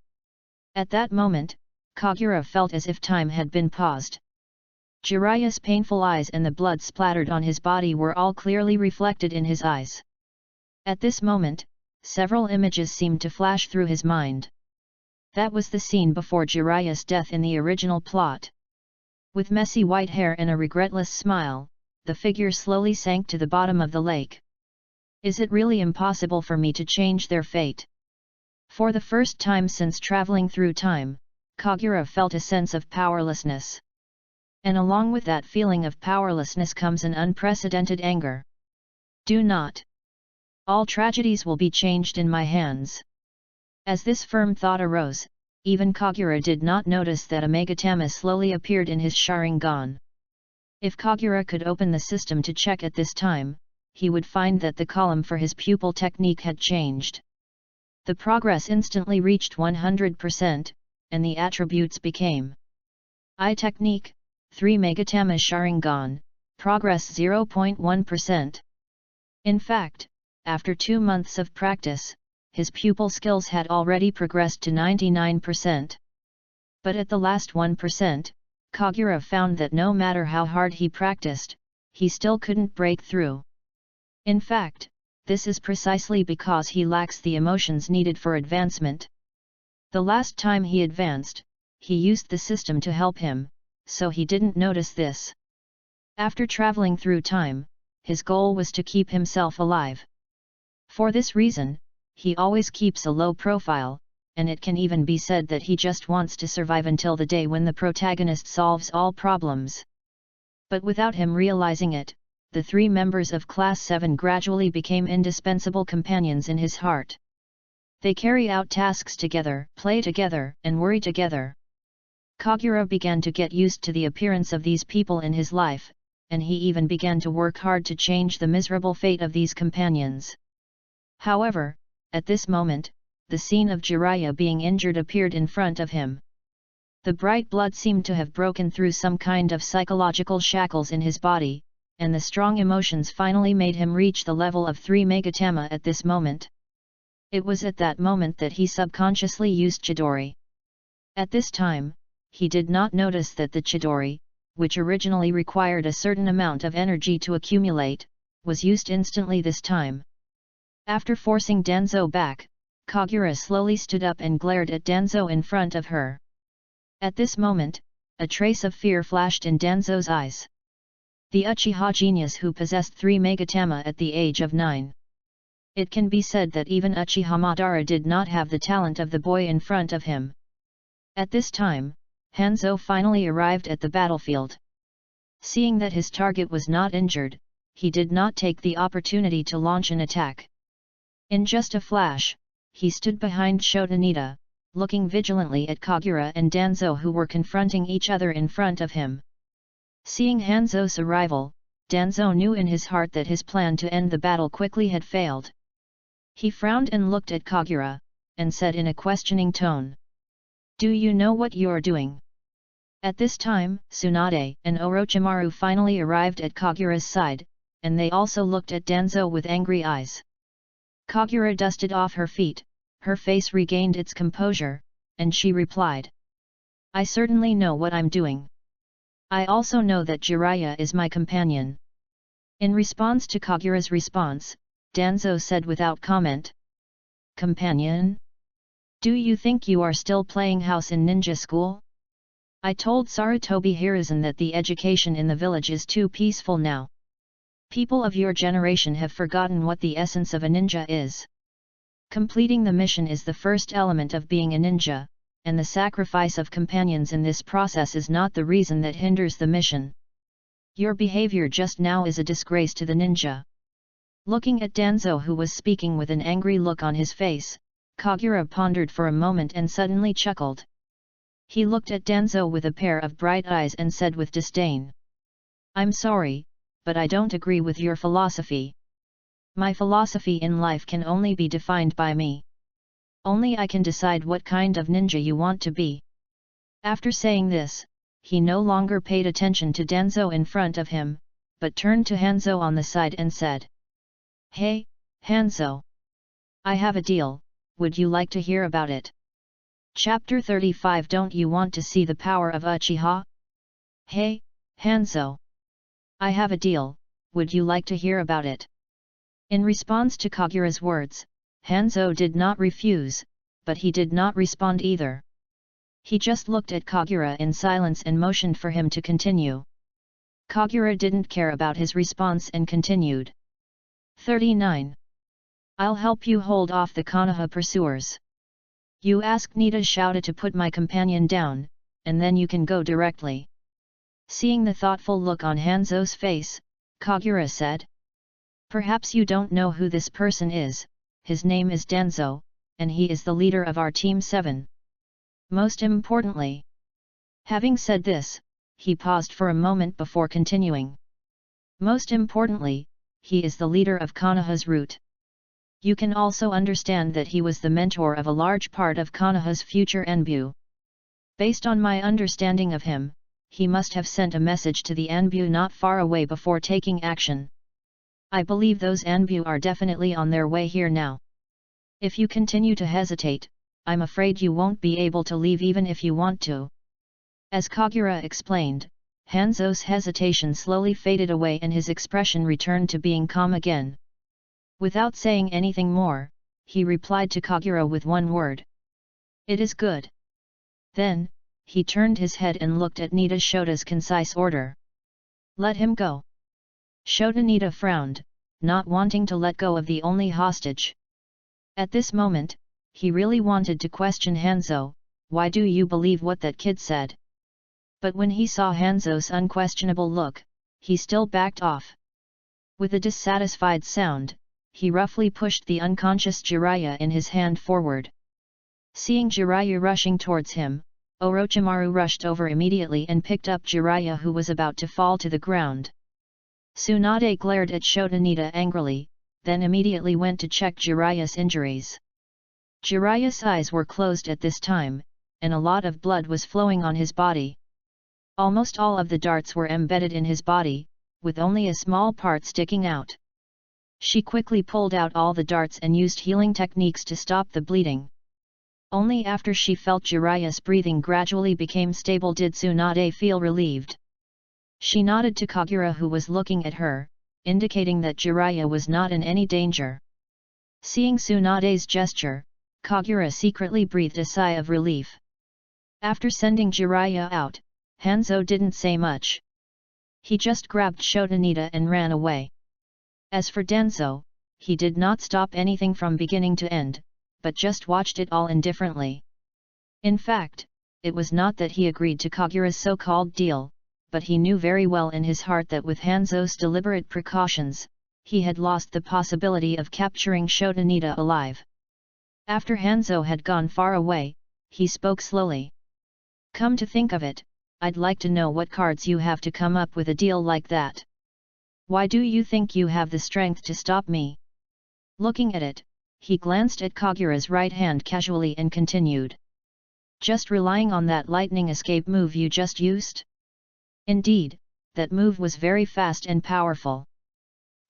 At that moment, Kagura felt as if time had been paused. Jiraiya's painful eyes and the blood splattered on his body were all clearly reflected in his eyes. At this moment, several images seemed to flash through his mind. That was the scene before Jiraiya's death in the original plot. With messy white hair and a regretless smile, the figure slowly sank to the bottom of the lake. Is it really impossible for me to change their fate? For the first time since traveling through time, Kagura felt a sense of powerlessness. And along with that feeling of powerlessness comes an unprecedented anger. Do not. All tragedies will be changed in my hands. As this firm thought arose, even Kagura did not notice that a Magatama slowly appeared in his Sharingan. If Kagura could open the system to check at this time, he would find that the column for his pupil technique had changed. The progress instantly reached 100%, and the attributes became I technique, 3 Magatama Sharingan, progress 0.1%. In fact, after 2 months of practice, his pupil skills had already progressed to 99%. But at the last 1%, Kagura found that no matter how hard he practiced, he still couldn't break through. In fact, this is precisely because he lacks the emotions needed for advancement. The last time he advanced, he used the system to help him, so he didn't notice this. After traveling through time, his goal was to keep himself alive. For this reason, he always keeps a low profile, and it can even be said that he just wants to survive until the day when the protagonist solves all problems. But without him realizing it, the 3 members of Class 7 gradually became indispensable companions in his heart. They carry out tasks together, play together, and worry together. Kagura began to get used to the appearance of these people in his life, and he even began to work hard to change the miserable fate of these companions. However, at this moment, the scene of Jiraiya being injured appeared in front of him. The bright blood seemed to have broken through some kind of psychological shackles in his body, and the strong emotions finally made him reach the level of 3 Magatama at this moment. It was at that moment that he subconsciously used Chidori. At this time, he did not notice that the Chidori, which originally required a certain amount of energy to accumulate, was used instantly this time. After forcing Danzo back, Kagura slowly stood up and glared at Danzo in front of her. At this moment, a trace of fear flashed in Danzo's eyes. The Uchiha genius who possessed 3 Megatama at the age of 9. It can be said that even Uchiha Madara did not have the talent of the boy in front of him. At this time, Hanzo finally arrived at the battlefield. Seeing that his target was not injured, he did not take the opportunity to launch an attack. In just a flash, he stood behind Shodanita, looking vigilantly at Kagura and Danzo who were confronting each other in front of him. Seeing Hanzo's arrival, Danzo knew in his heart that his plan to end the battle quickly had failed. He frowned and looked at Kagura, and said in a questioning tone, "Do you know what you're doing?" At this time, Tsunade and Orochimaru finally arrived at Kagura's side, and they also looked at Danzo with angry eyes. Kagura dusted off her feet, her face regained its composure, and she replied, "I certainly know what I'm doing. I also know that Jiraiya is my companion." In response to Kagura's response, Danzo said without comment, "Companion? Do you think you are still playing house in ninja school? I told Sarutobi Hiruzen that the education in the village is too peaceful now. People of your generation have forgotten what the essence of a ninja is. Completing the mission is the first element of being a ninja, and the sacrifice of companions in this process is not the reason that hinders the mission. Your behavior just now is a disgrace to the ninja." Looking at Danzo who was speaking with an angry look on his face, Kagura pondered for a moment and suddenly chuckled. He looked at Danzo with a pair of bright eyes and said with disdain, "I'm sorry, but I don't agree with your philosophy. My philosophy in life can only be defined by me. Only I can decide what kind of ninja you want to be." After saying this, he no longer paid attention to Danzo in front of him, but turned to Hanzo on the side and said, "Hey, Hanzo! I have a deal, would you like to hear about it?" Chapter 35. Don't you want to see the power of Uchiha? "Hey, Hanzo! I have a deal, would you like to hear about it?" In response to Kagura's words, Hanzo did not refuse, but he did not respond either. He just looked at Kagura in silence and motioned for him to continue. Kagura didn't care about his response and continued. 39. I'll help you hold off the Konoha pursuers. You ask Nita shouted to put my companion down, and then you can go directly. Seeing the thoughtful look on Hanzo's face, Kagura said, "Perhaps you don't know who this person is, his name is Danzo, and he is the leader of our Team 7. Most importantly." Having said this, he paused for a moment before continuing. "Most importantly, he is the leader of Konoha's route. You can also understand that he was the mentor of a large part of Konoha's future Enbu. Based on my understanding of him, he must have sent a message to the Enbu not far away before taking action. I believe those Enbu are definitely on their way here now. If you continue to hesitate, I'm afraid you won't be able to leave even if you want to." As Kagura explained, Hanzo's hesitation slowly faded away and his expression returned to being calm again. Without saying anything more, he replied to Kagura with one word. "It is good." Then, he turned his head and looked at Nita Shota's concise order. "Let him go." Shota Nita frowned, not wanting to let go of the only hostage. At this moment, he really wanted to question Hanzo, "Why do you believe what that kid said?" But when he saw Hanzo's unquestionable look, he still backed off. With a dissatisfied sound, he roughly pushed the unconscious Jiraiya in his hand forward. Seeing Jiraiya rushing towards him, Orochimaru rushed over immediately and picked up Jiraiya who was about to fall to the ground. Tsunade glared at Shota Nita angrily, then immediately went to check Jiraiya's injuries. Jiraiya's eyes were closed at this time, and a lot of blood was flowing on his body. Almost all of the darts were embedded in his body, with only a small part sticking out. She quickly pulled out all the darts and used healing techniques to stop the bleeding. Only after she felt Jiraiya's breathing gradually became stable did Tsunade feel relieved. She nodded to Kagura, who was looking at her, indicating that Jiraiya was not in any danger. Seeing Tsunade's gesture, Kagura secretly breathed a sigh of relief. After sending Jiraiya out, Hanzo didn't say much. He just grabbed Shotenita and ran away. As for Danzo, he did not stop anything from beginning to end, but just watched it all indifferently. In fact, it was not that he agreed to Kagura's so-called deal, but he knew very well in his heart that with Hanzo's deliberate precautions, he had lost the possibility of capturing Shotenita alive. After Hanzo had gone far away, he spoke slowly. "Come to think of it, I'd like to know what cards you have to come up with a deal like that. Why do you think you have the strength to stop me?" Looking at it, he glanced at Kagura's right hand casually and continued. "Just relying on that lightning escape move you just used? Indeed, that move was very fast and powerful.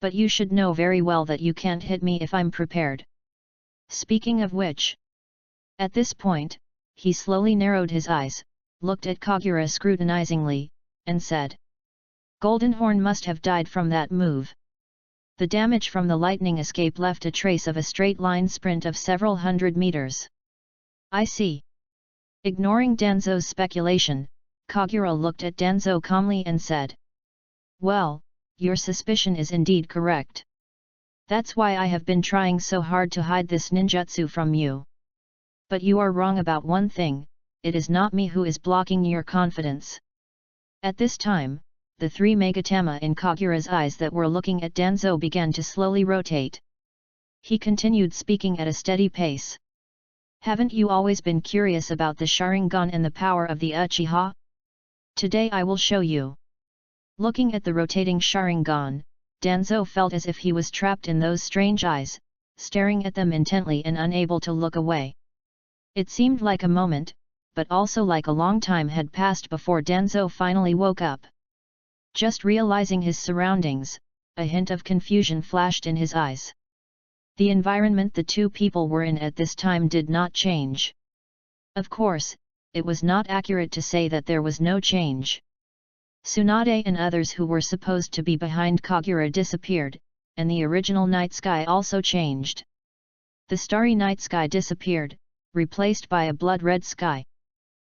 But you should know very well that you can't hit me if I'm prepared. Speaking of which..." At this point, he slowly narrowed his eyes, looked at Kagura scrutinizingly, and said, "Goldenhorn must have died from that move. The damage from the lightning escape left a trace of a straight line sprint of several hundred meters." "I see." Ignoring Danzo's speculation, Kagura looked at Danzo calmly and said, "Well, your suspicion is indeed correct. That's why I have been trying so hard to hide this ninjutsu from you. But you are wrong about one thing, it is not me who is blocking your confidence." At this time, the three Megatama in Kagura's eyes that were looking at Danzo began to slowly rotate. He continued speaking at a steady pace. "Haven't you always been curious about the Sharingan and the power of the Uchiha? Today I will show you." Looking at the rotating Sharingan, Danzo felt as if he was trapped in those strange eyes, staring at them intently and unable to look away. It seemed like a moment, but also like a long time had passed before Danzo finally woke up. Just realizing his surroundings, a hint of confusion flashed in his eyes. The environment the two people were in at this time did not change. Of course, it was not accurate to say that there was no change. Tsunade and others who were supposed to be behind Kagura disappeared, and the original night sky also changed. The starry night sky disappeared, replaced by a blood-red sky.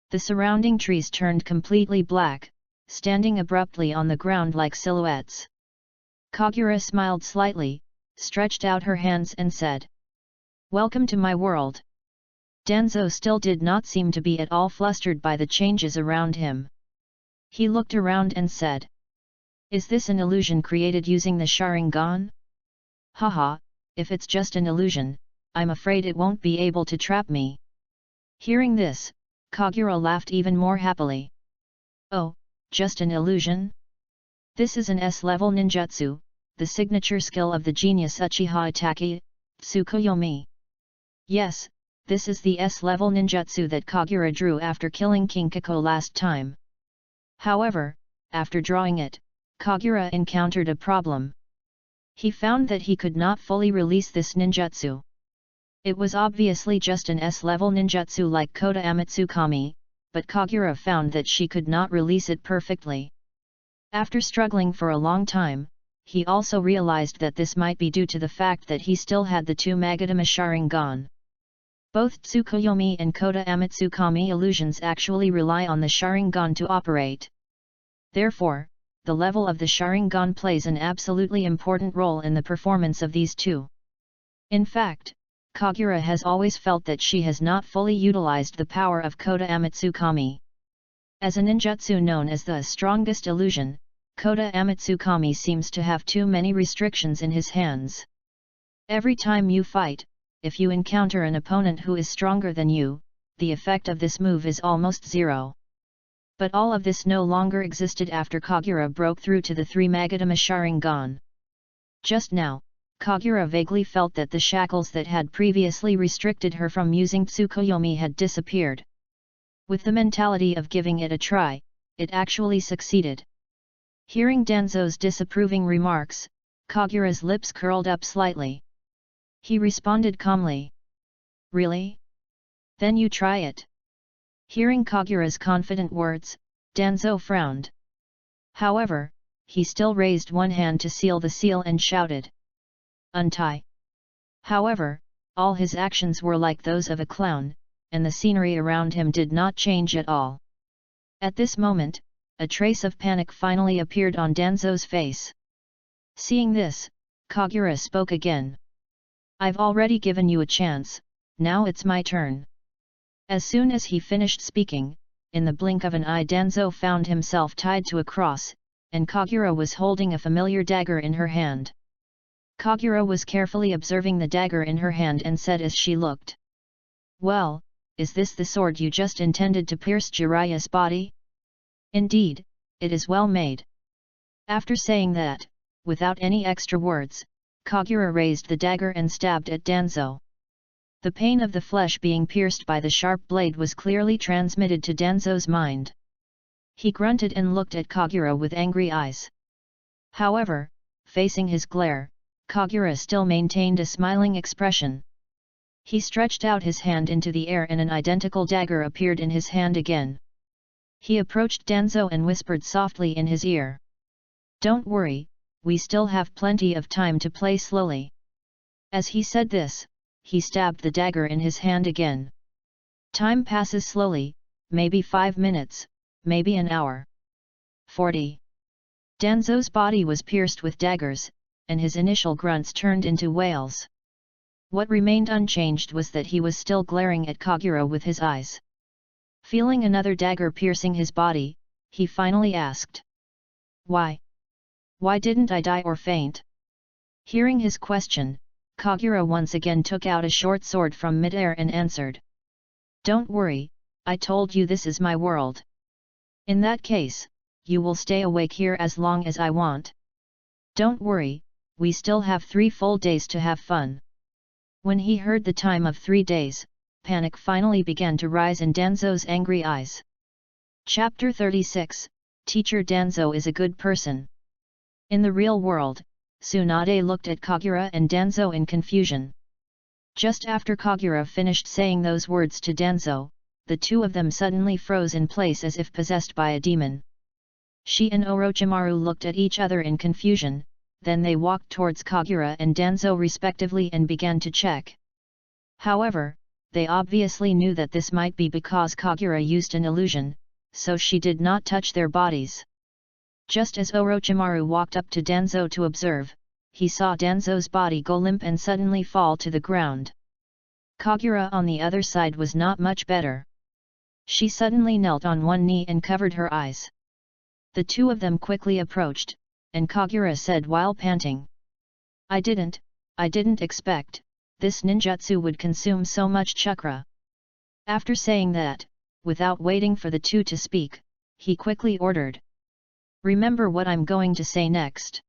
The surrounding trees turned completely black, standing abruptly on the ground like silhouettes. Kagura smiled slightly, stretched out her hands and said, "Welcome to my world." Danzo still did not seem to be at all flustered by the changes around him. He looked around and said, "Is this an illusion created using the Sharingan? Haha, if it's just an illusion, I'm afraid it won't be able to trap me." Hearing this, Kagura laughed even more happily. "Oh, just an illusion? This is an S-level ninjutsu, the signature skill of the genius Uchiha Itachi, Tsukuyomi. Yes, this is the S-level ninjutsu that Kagura drew after killing King Kako last time. However, after drawing it, Kagura encountered a problem. He found that he could not fully release this ninjutsu. It was obviously just an S-level ninjutsu like Kota Amatsukami, but Kagura found that she could not release it perfectly. After struggling for a long time, he also realized that this might be due to the fact that he still had the two Magatama Sharingan. Both Tsukuyomi and Kota Amatsukami illusions actually rely on the Sharingan to operate. Therefore, the level of the Sharingan plays an absolutely important role in the performance of these two. In fact, Kagura has always felt that she has not fully utilized the power of Kota Amatsukami. As a ninjutsu known as the strongest illusion, Kota Amatsukami seems to have too many restrictions in his hands. Every time you fight, if you encounter an opponent who is stronger than you, the effect of this move is almost zero. But all of this no longer existed after Kagura broke through to the three Magatama Sharingan. Just now, Kagura vaguely felt that the shackles that had previously restricted her from using Tsukuyomi had disappeared. With the mentality of giving it a try, it actually succeeded. Hearing Danzo's disapproving remarks, Kagura's lips curled up slightly. He responded calmly. Really? Then you try it. Hearing Kagura's confident words, Danzo frowned. However, he still raised one hand to seal the seal and shouted. Untie. However, all his actions were like those of a clown, and the scenery around him did not change at all. At this moment, a trace of panic finally appeared on Danzo's face. Seeing this, Kagura spoke again. I've already given you a chance, now it's my turn. As soon as he finished speaking, in the blink of an eye Danzo found himself tied to a cross, and Kagura was holding a familiar dagger in her hand. Kagura was carefully observing the dagger in her hand and said as she looked. Well, is this the sword you just intended to pierce Jiraiya's body? Indeed, it is well made. After saying that, without any extra words, Kagura raised the dagger and stabbed at Danzo. The pain of the flesh being pierced by the sharp blade was clearly transmitted to Danzo's mind. He grunted and looked at Kagura with angry eyes. However, facing his glare, Kagura still maintained a smiling expression. He stretched out his hand into the air and an identical dagger appeared in his hand again. He approached Danzo and whispered softly in his ear. Don't worry, we still have plenty of time to play slowly. As he said this, he stabbed the dagger in his hand again. Time passes slowly, maybe 5 minutes, maybe an hour. 40. Danzo's body was pierced with daggers, and his initial grunts turned into wails. What remained unchanged was that he was still glaring at Kagura with his eyes. Feeling another dagger piercing his body, he finally asked. Why? Why didn't I die or faint? Hearing his question, Kagura once again took out a short sword from midair and answered. Don't worry, I told you this is my world. In that case, you will stay awake here as long as I want. Don't worry, we still have 3 full days to have fun. When he heard the time of 3 days, panic finally began to rise in Danzo's angry eyes. Chapter 36, Teacher Danzo is a good person. In the real world, Tsunade looked at Kagura and Danzo in confusion. Just after Kagura finished saying those words to Danzo, the two of them suddenly froze in place as if possessed by a demon. She and Orochimaru looked at each other in confusion, then they walked towards Kagura and Danzo respectively and began to check. However, they obviously knew that this might be because Kagura used an illusion, so she did not touch their bodies. Just as Orochimaru walked up to Danzo to observe, he saw Danzo's body go limp and suddenly fall to the ground. Kagura on the other side was not much better. She suddenly knelt on one knee and covered her eyes. The two of them quickly approached, and Kagura said while panting. I didn't expect, this ninjutsu would consume so much chakra. After saying that, without waiting for the two to speak, he quickly ordered. Remember what I'm going to say next.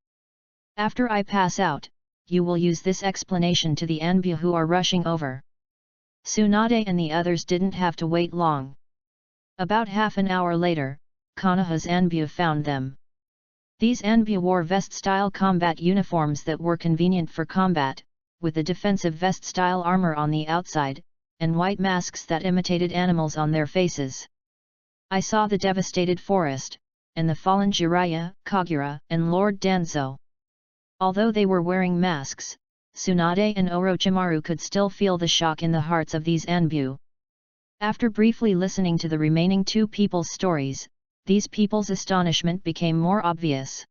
After I pass out, you will use this explanation to the Anbu who are rushing over. Tsunade and the others didn't have to wait long. About half an hour later, Konoha's Anbu found them. These Anbu wore vest-style combat uniforms that were convenient for combat, with a defensive vest-style armor on the outside, and white masks that imitated animals on their faces. I saw the devastated forest, and the fallen Jiraiya, Kagura, and Lord Danzo. Although they were wearing masks, Tsunade and Orochimaru could still feel the shock in the hearts of these Anbu. After briefly listening to the remaining two people's stories, these people's astonishment became more obvious.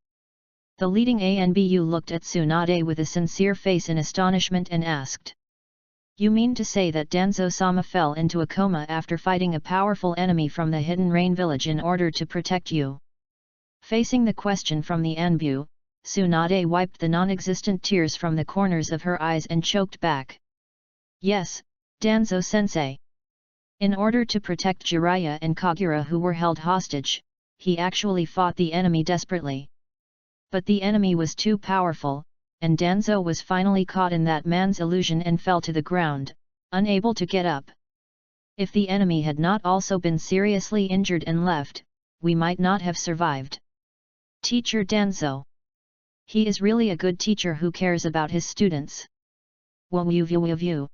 The leading Anbu looked at Tsunade with a sincere face in astonishment and asked. You mean to say that Danzo-sama fell into a coma after fighting a powerful enemy from the Hidden Rain village in order to protect you? Facing the question from the Anbu, Tsunade wiped the non-existent tears from the corners of her eyes and choked back. Yes, Danzo-sensei. In order to protect Jiraiya and Kagura who were held hostage, he actually fought the enemy desperately. But the enemy was too powerful, and Danzo was finally caught in that man's illusion and fell to the ground, unable to get up. If the enemy had not also been seriously injured and left, we might not have survived. Teacher Danzo. He is really a good teacher who cares about his students. Woo.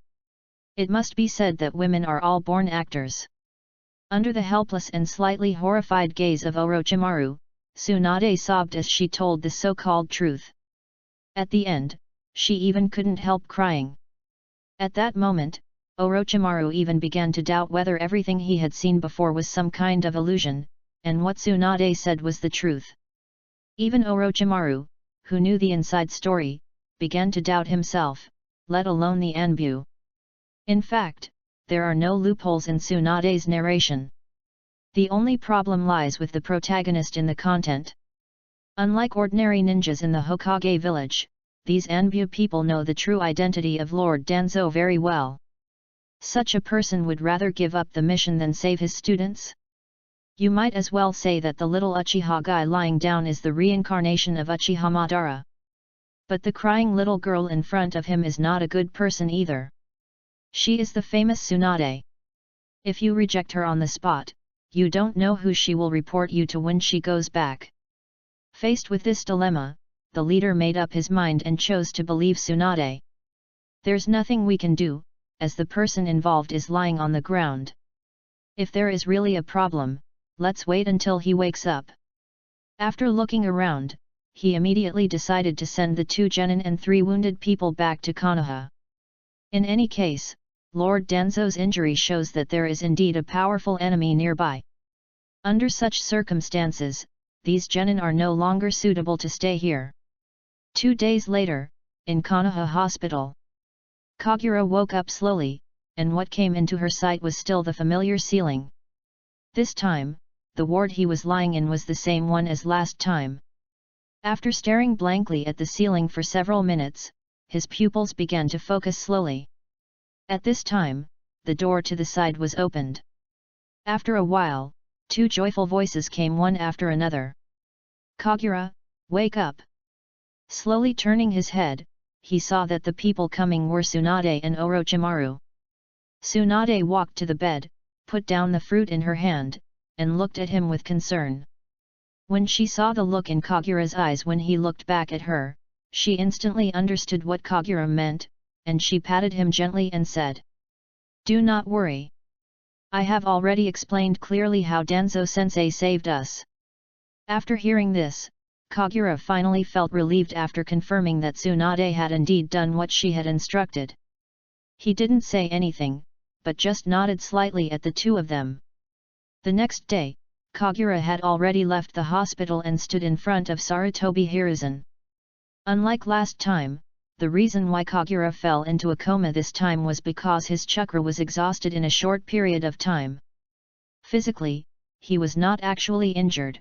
It must be said that women are all born actors. Under the helpless and slightly horrified gaze of Orochimaru, Tsunade sobbed as she told the so-called truth. At the end, she even couldn't help crying. At that moment, Orochimaru even began to doubt whether everything he had seen before was some kind of illusion, and what Tsunade said was the truth. Even Orochimaru, who knew the inside story, began to doubt himself, let alone the Anbu. In fact, there are no loopholes in Tsunade's narration. The only problem lies with the protagonist in the content. Unlike ordinary ninjas in the Hokage village, these Anbu people know the true identity of Lord Danzo very well. Such a person would rather give up the mission than save his students? You might as well say that the little Uchiha guy lying down is the reincarnation of Uchiha Madara. But the crying little girl in front of him is not a good person either. She is the famous Tsunade. If you reject her on the spot, you don't know who she will report you to when she goes back. Faced with this dilemma, the leader made up his mind and chose to believe Tsunade. There's nothing we can do, as the person involved is lying on the ground. If there is really a problem, let's wait until he wakes up. After looking around, he immediately decided to send the 2 genin and 3 wounded people back to Konoha. In any case, Lord Danzo's injury shows that there is indeed a powerful enemy nearby. Under such circumstances, these genin are no longer suitable to stay here. 2 days later, in Konoha Hospital, Kagura woke up slowly, and what came into her sight was still the familiar ceiling. This time, the ward he was lying in was the same one as last time. After staring blankly at the ceiling for several minutes, his pupils began to focus slowly. At this time, the door to the side was opened. After a while, 2 joyful voices came one after another. Kagura, wake up! Slowly turning his head, he saw that the people coming were Tsunade and Orochimaru. Tsunade walked to the bed, put down the fruit in her hand, and looked at him with concern. When she saw the look in Kagura's eyes when he looked back at her, she instantly understood what Kagura meant, and she patted him gently and said, "Do not worry. I have already explained clearly how Danzo-sensei saved us." After hearing this, Kagura finally felt relieved after confirming that Tsunade had indeed done what she had instructed. He didn't say anything, but just nodded slightly at the 2 of them. The next day, Kagura had already left the hospital and stood in front of Sarutobi Hiruzen. Unlike last time, the reason why Kagura fell into a coma this time was because his chakra was exhausted in a short period of time. Physically, he was not actually injured.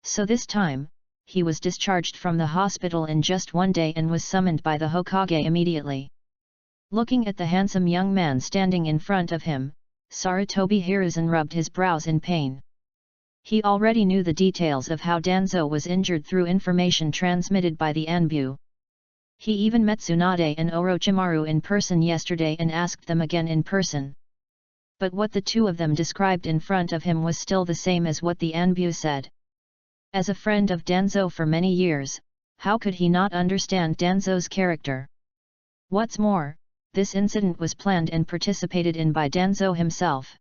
So this time, he was discharged from the hospital in just 1 day and was summoned by the Hokage immediately. Looking at the handsome young man standing in front of him, Sarutobi Hiruzen rubbed his brows in pain. He already knew the details of how Danzo was injured through information transmitted by the Anbu. He even met Tsunade and Orochimaru in person yesterday and asked them again in person. But what the 2 of them described in front of him was still the same as what the Anbu said. As a friend of Danzo for many years, how could he not understand Danzo's character? What's more, this incident was planned and participated in by Danzo himself.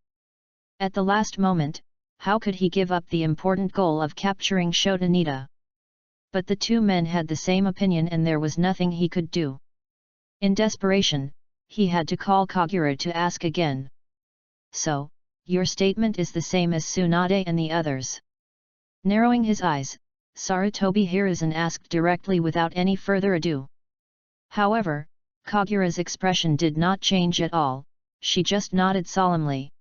At the last moment, how could he give up the important goal of capturing Shodanita? But the 2 men had the same opinion and there was nothing he could do. In desperation, he had to call Kagura to ask again. "So, your statement is the same as Tsunade and the others?" Narrowing his eyes, Sarutobi Hiruzen asked directly without any further ado. However, Kagura's expression did not change at all, she just nodded solemnly.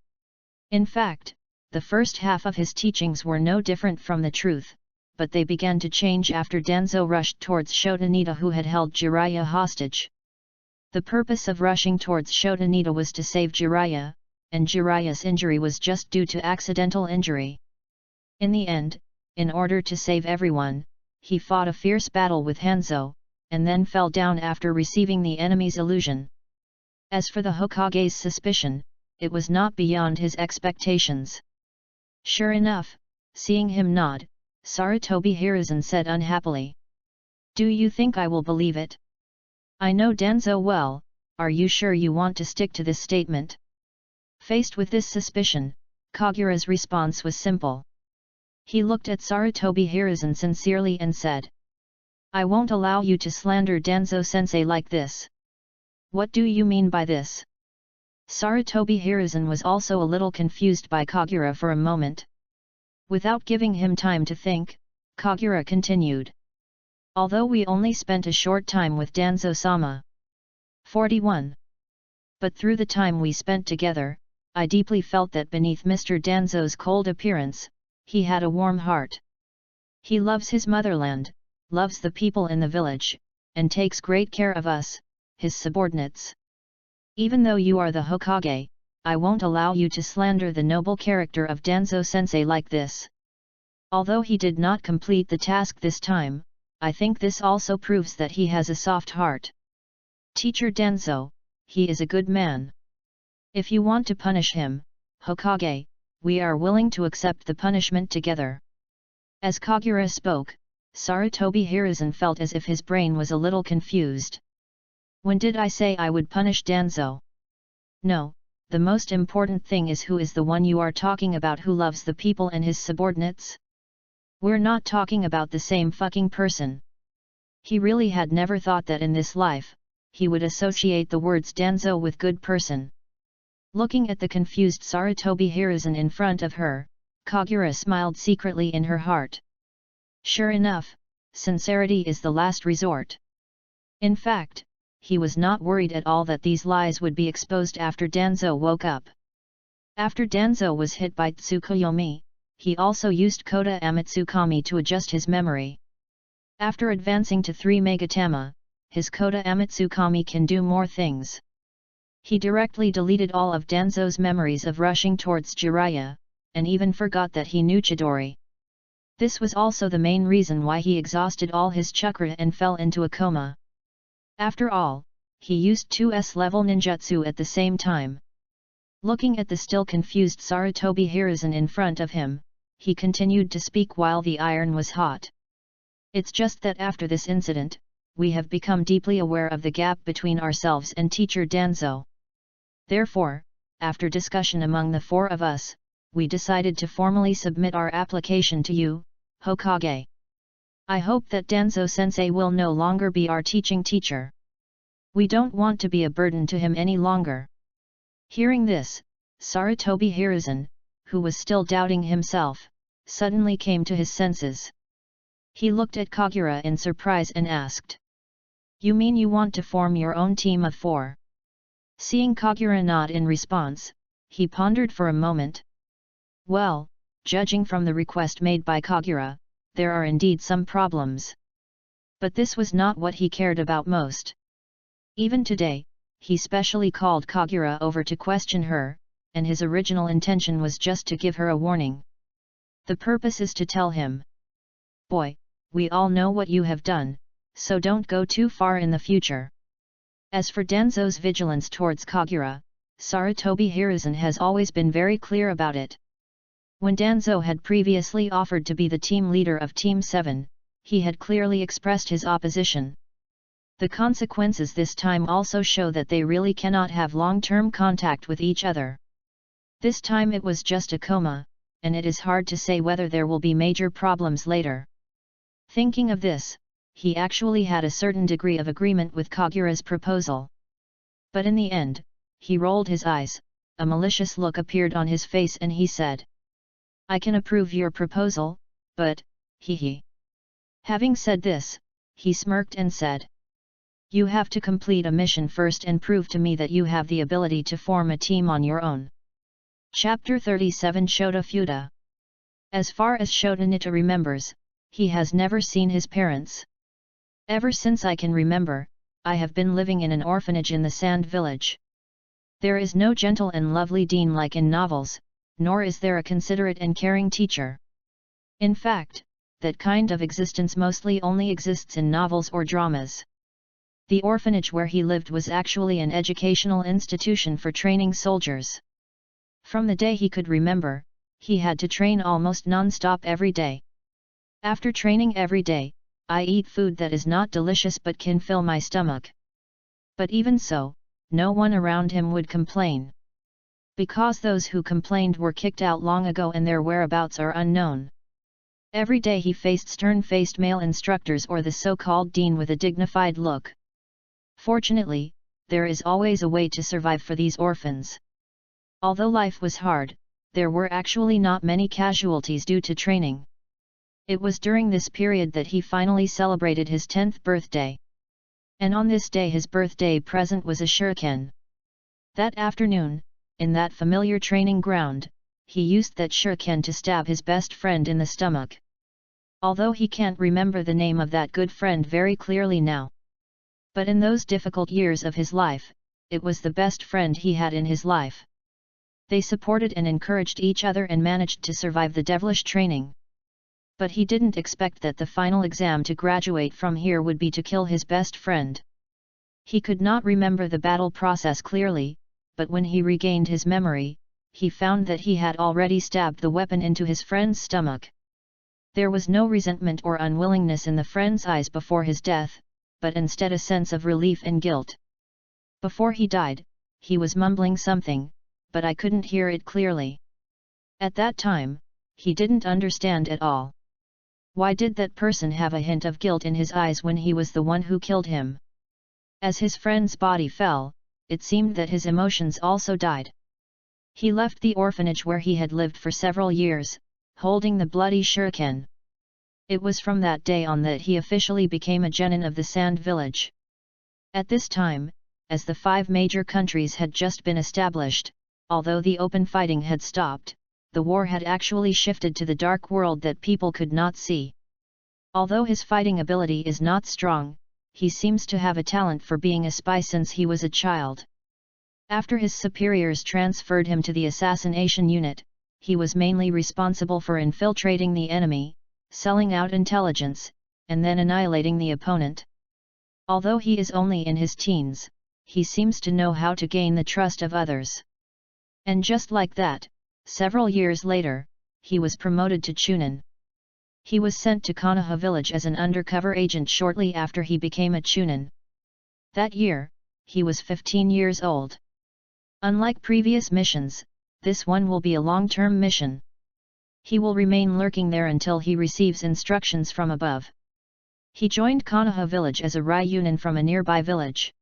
In fact, the first half of his teachings were no different from the truth, but they began to change after Danzo rushed towards Shodanita who had held Jiraiya hostage. The purpose of rushing towards Shodanita was to save Jiraiya, and Jiraiya's injury was just due to accidental injury. In the end, in order to save everyone, he fought a fierce battle with Hanzo, and then fell down after receiving the enemy's illusion. As for the Hokage's suspicion, it was not beyond his expectations. Sure enough, seeing him nod, Sarutobi Hiruzen said unhappily. Do you think I will believe it? I know Danzo well, are you sure you want to stick to this statement? Faced with this suspicion, Kagura's response was simple. He looked at Sarutobi Hiruzen sincerely and said, I won't allow you to slander Danzo-sensei like this. What do you mean by this? Sarutobi Hiruzen was also a little confused by Kagura for a moment. Without giving him time to think, Kagura continued. Although we only spent a short time with Danzo-sama. 41. But through the time we spent together, I deeply felt that beneath Mr. Danzo's cold appearance, he had a warm heart. He loves his motherland, loves the people in the village, and takes great care of us, his subordinates. Even though you are the Hokage, I won't allow you to slander the noble character of Danzo-sensei like this. Although he did not complete the task this time, I think this also proves that he has a soft heart. Teacher Danzo, he is a good man. If you want to punish him, Hokage, we are willing to accept the punishment together. As Kagura spoke, Sarutobi Hiruzen felt as if his brain was a little confused. When did I say I would punish Danzo? No, the most important thing is who is the one you are talking about who loves the people and his subordinates? We're not talking about the same fucking person. He really had never thought that in this life, he would associate the words Danzo with good person. Looking at the confused Sarutobi Hiruzen in front of her, Kagura smiled secretly in her heart. Sure enough, sincerity is the last resort. In fact, he was not worried at all that these lies would be exposed after Danzo woke up. After Danzo was hit by Tsukuyomi, he also used Kota Amatsukami to adjust his memory. After advancing to 3 Megatama, his Kota Amatsukami can do more things. He directly deleted all of Danzo's memories of rushing towards Jiraiya, and even forgot that he knew Chidori. This was also the main reason why he exhausted all his chakra and fell into a coma. After all, he used 2S level ninjutsu at the same time. Looking at the still confused Sarutobi Hiruzen in front of him, he continued to speak while the iron was hot. It's just that after this incident, we have become deeply aware of the gap between ourselves and Teacher Danzo. Therefore, after discussion among the 4 of us, we decided to formally submit our application to you, Hokage. I hope that Danzo-sensei will no longer be our teaching teacher. We don't want to be a burden to him any longer. Hearing this, Sarutobi Hiruzen, who was still doubting himself, suddenly came to his senses. He looked at Kagura in surprise and asked, You mean you want to form your own team of 4? Seeing Kagura nod in response, he pondered for a moment. Well, judging from the request made by Kagura, there are indeed some problems. But this was not what he cared about most. Even today, he specially called Kagura over to question her, and his original intention was just to give her a warning. The purpose is to tell him, Boy, we all know what you have done, so don't go too far in the future. As for Danzo's vigilance towards Kagura, Sarutobi Hiruzen has always been very clear about it. When Danzo had previously offered to be the team leader of Team 7, he had clearly expressed his opposition. The consequences this time also show that they really cannot have long-term contact with each other. This time it was just a coma, and it is hard to say whether there will be major problems later. Thinking of this, he actually had a certain degree of agreement with Kagura's proposal. But in the end, he rolled his eyes, a malicious look appeared on his face and he said, I can approve your proposal, but, hee. Having said this, he smirked and said, You have to complete a mission first and prove to me that you have the ability to form a team on your own. Chapter 37 Shota Fuda. As far as Shota Nita remembers, he has never seen his parents. Ever since I can remember, I have been living in an orphanage in the Sand Village. There is no gentle and lovely dean like in novels, nor is there a considerate and caring teacher. In fact, that kind of existence mostly only exists in novels or dramas. The orphanage where he lived was actually an educational institution for training soldiers. From the day he could remember, he had to train almost non-stop every day. After training every day, I eat food that is not delicious but can fill my stomach. But even so, no one around him would complain. Because those who complained were kicked out long ago and their whereabouts are unknown. Every day he faced stern-faced male instructors or the so-called dean with a dignified look. Fortunately, there is always a way to survive for these orphans. Although life was hard, there were actually not many casualties due to training. It was during this period that he finally celebrated his 10th birthday. And on this day his birthday present was a shuriken. That afternoon, in that familiar training ground, he used that shuriken to stab his best friend in the stomach. Although he can't remember the name of that good friend very clearly now. But in those difficult years of his life, it was the best friend he had in his life. They supported and encouraged each other and managed to survive the devilish training. But he didn't expect that the final exam to graduate from here would be to kill his best friend. He could not remember the battle process clearly, but when he regained his memory, he found that he had already stabbed the weapon into his friend's stomach. There was no resentment or unwillingness in the friend's eyes before his death, but instead a sense of relief and guilt. Before he died, he was mumbling something, but I couldn't hear it clearly. At that time, he didn't understand at all. Why did that person have a hint of guilt in his eyes when he was the one who killed him? As his friend's body fell, it seemed that his emotions also died. He left the orphanage where he had lived for several years, holding the bloody shuriken. It was from that day on that he officially became a genin of the Sand Village. At this time, as the 5 major countries had just been established, although the open fighting had stopped, the war had actually shifted to the dark world that people could not see. Although his fighting ability is not strong, he seems to have a talent for being a spy since he was a child. After his superiors transferred him to the assassination unit, he was mainly responsible for infiltrating the enemy, selling out intelligence, and then annihilating the opponent. Although he is only in his teens, he seems to know how to gain the trust of others. And just like that, several years later, he was promoted to Chunin. He was sent to Konoha village as an undercover agent shortly after he became a Chunin. That year, he was 15 years old. Unlike previous missions, this one will be a long-term mission. He will remain lurking there until he receives instructions from above. He joined Konoha village as a Ryunin from a nearby village.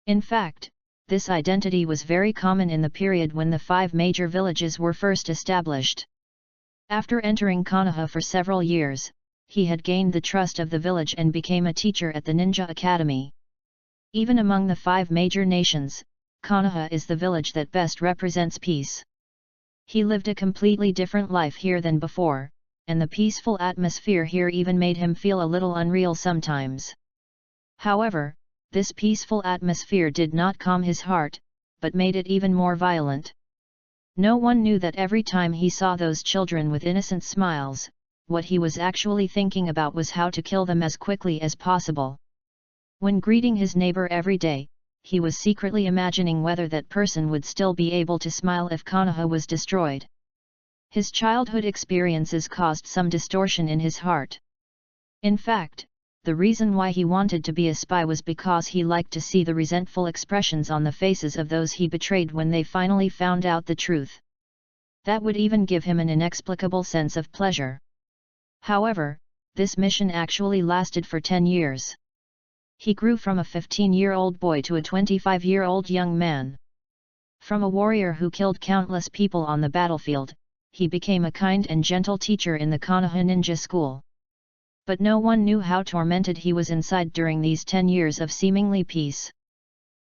In fact, this identity was very common in the period when the 5 major villages were first established. After entering Konoha for several years, he had gained the trust of the village and became a teacher at the Ninja Academy. Even among the 5 major nations, Konoha is the village that best represents peace. He lived a completely different life here than before, and the peaceful atmosphere here even made him feel a little unreal sometimes. However, this peaceful atmosphere did not calm his heart, but made it even more violent. No one knew that every time he saw those children with innocent smiles, what he was actually thinking about was how to kill them as quickly as possible. When greeting his neighbor every day, he was secretly imagining whether that person would still be able to smile if Konoha was destroyed. His childhood experiences caused some distortion in his heart. In fact, the reason why he wanted to be a spy was because he liked to see the resentful expressions on the faces of those he betrayed when they finally found out the truth. That would even give him an inexplicable sense of pleasure. However, this mission actually lasted for 10 years. He grew from a 15-year-old boy to a 25-year-old young man. From a warrior who killed countless people on the battlefield, he became a kind and gentle teacher in the Konoha Ninja School. But no one knew how tormented he was inside during these 10 years of seemingly peace.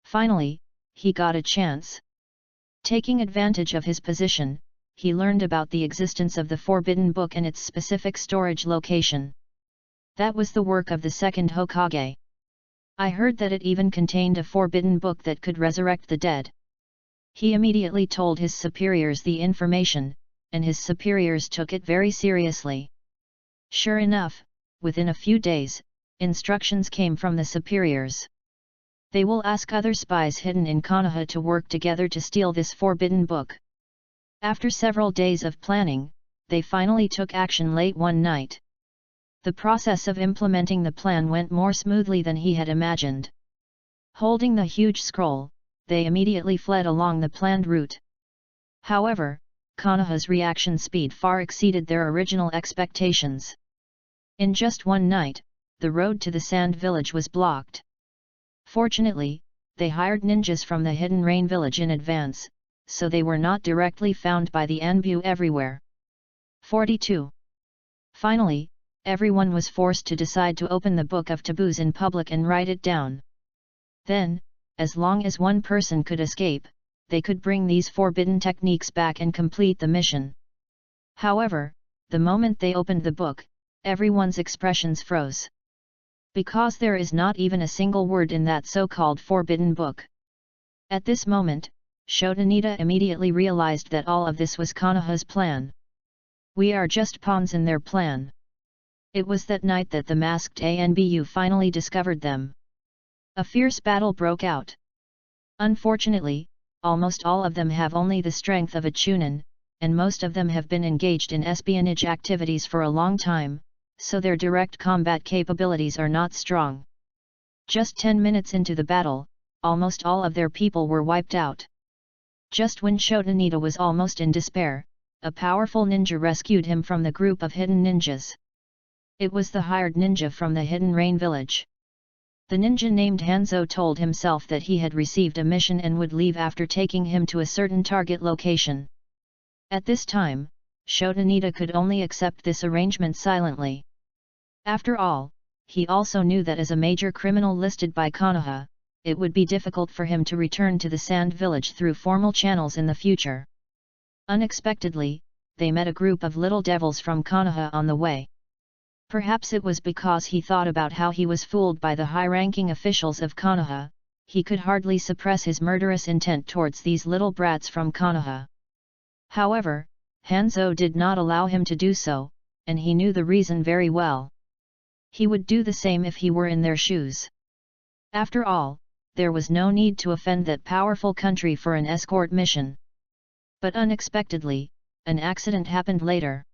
Finally, he got a chance. Taking advantage of his position, he learned about the existence of the Forbidden Book and its specific storage location. That was the work of the second Hokage. I heard that it even contained a forbidden book that could resurrect the dead. He immediately told his superiors the information, and his superiors took it very seriously. Sure enough, within a few days, instructions came from the superiors. They will ask other spies hidden in Konoha to work together to steal this forbidden book. After several days of planning, they finally took action late one night. The process of implementing the plan went more smoothly than he had imagined. Holding the huge scroll, they immediately fled along the planned route. However, Konoha's reaction speed far exceeded their original expectations. In just one night, the road to the Sand Village was blocked. Fortunately, they hired ninjas from the Hidden Rain Village in advance, so they were not directly found by the Anbu everywhere. 42. Finally, everyone was forced to decide to open the Book of Taboos in public and write it down. Then, as long as one person could escape, they could bring these forbidden techniques back and complete the mission. However, the moment they opened the book, everyone's expressions froze. Because there is not even a single word in that so-called forbidden book. At this moment, Shodanita immediately realized that all of this was Konoha's plan. We are just pawns in their plan. It was that night that the masked Anbu finally discovered them. A fierce battle broke out. Unfortunately, almost all of them have only the strength of a Chunin, and most of them have been engaged in espionage activities for a long time, so their direct combat capabilities are not strong. Just 10 minutes into the battle, almost all of their people were wiped out. Just when Shodanita was almost in despair, a powerful ninja rescued him from the group of hidden ninjas. It was the hired ninja from the Hidden Rain Village. The ninja named Hanzo told himself that he had received a mission and would leave after taking him to a certain target location. At this time, Shodanita could only accept this arrangement silently. After all, he also knew that as a major criminal listed by Konoha, it would be difficult for him to return to the Sand Village through formal channels in the future. Unexpectedly, they met a group of little devils from Konoha on the way. Perhaps it was because he thought about how he was fooled by the high-ranking officials of Konoha, he could hardly suppress his murderous intent towards these little brats from Konoha. However, Hanzo did not allow him to do so, and he knew the reason very well. He would do the same if he were in their shoes. After all, there was no need to offend that powerful country for an escort mission. But unexpectedly, an accident happened later.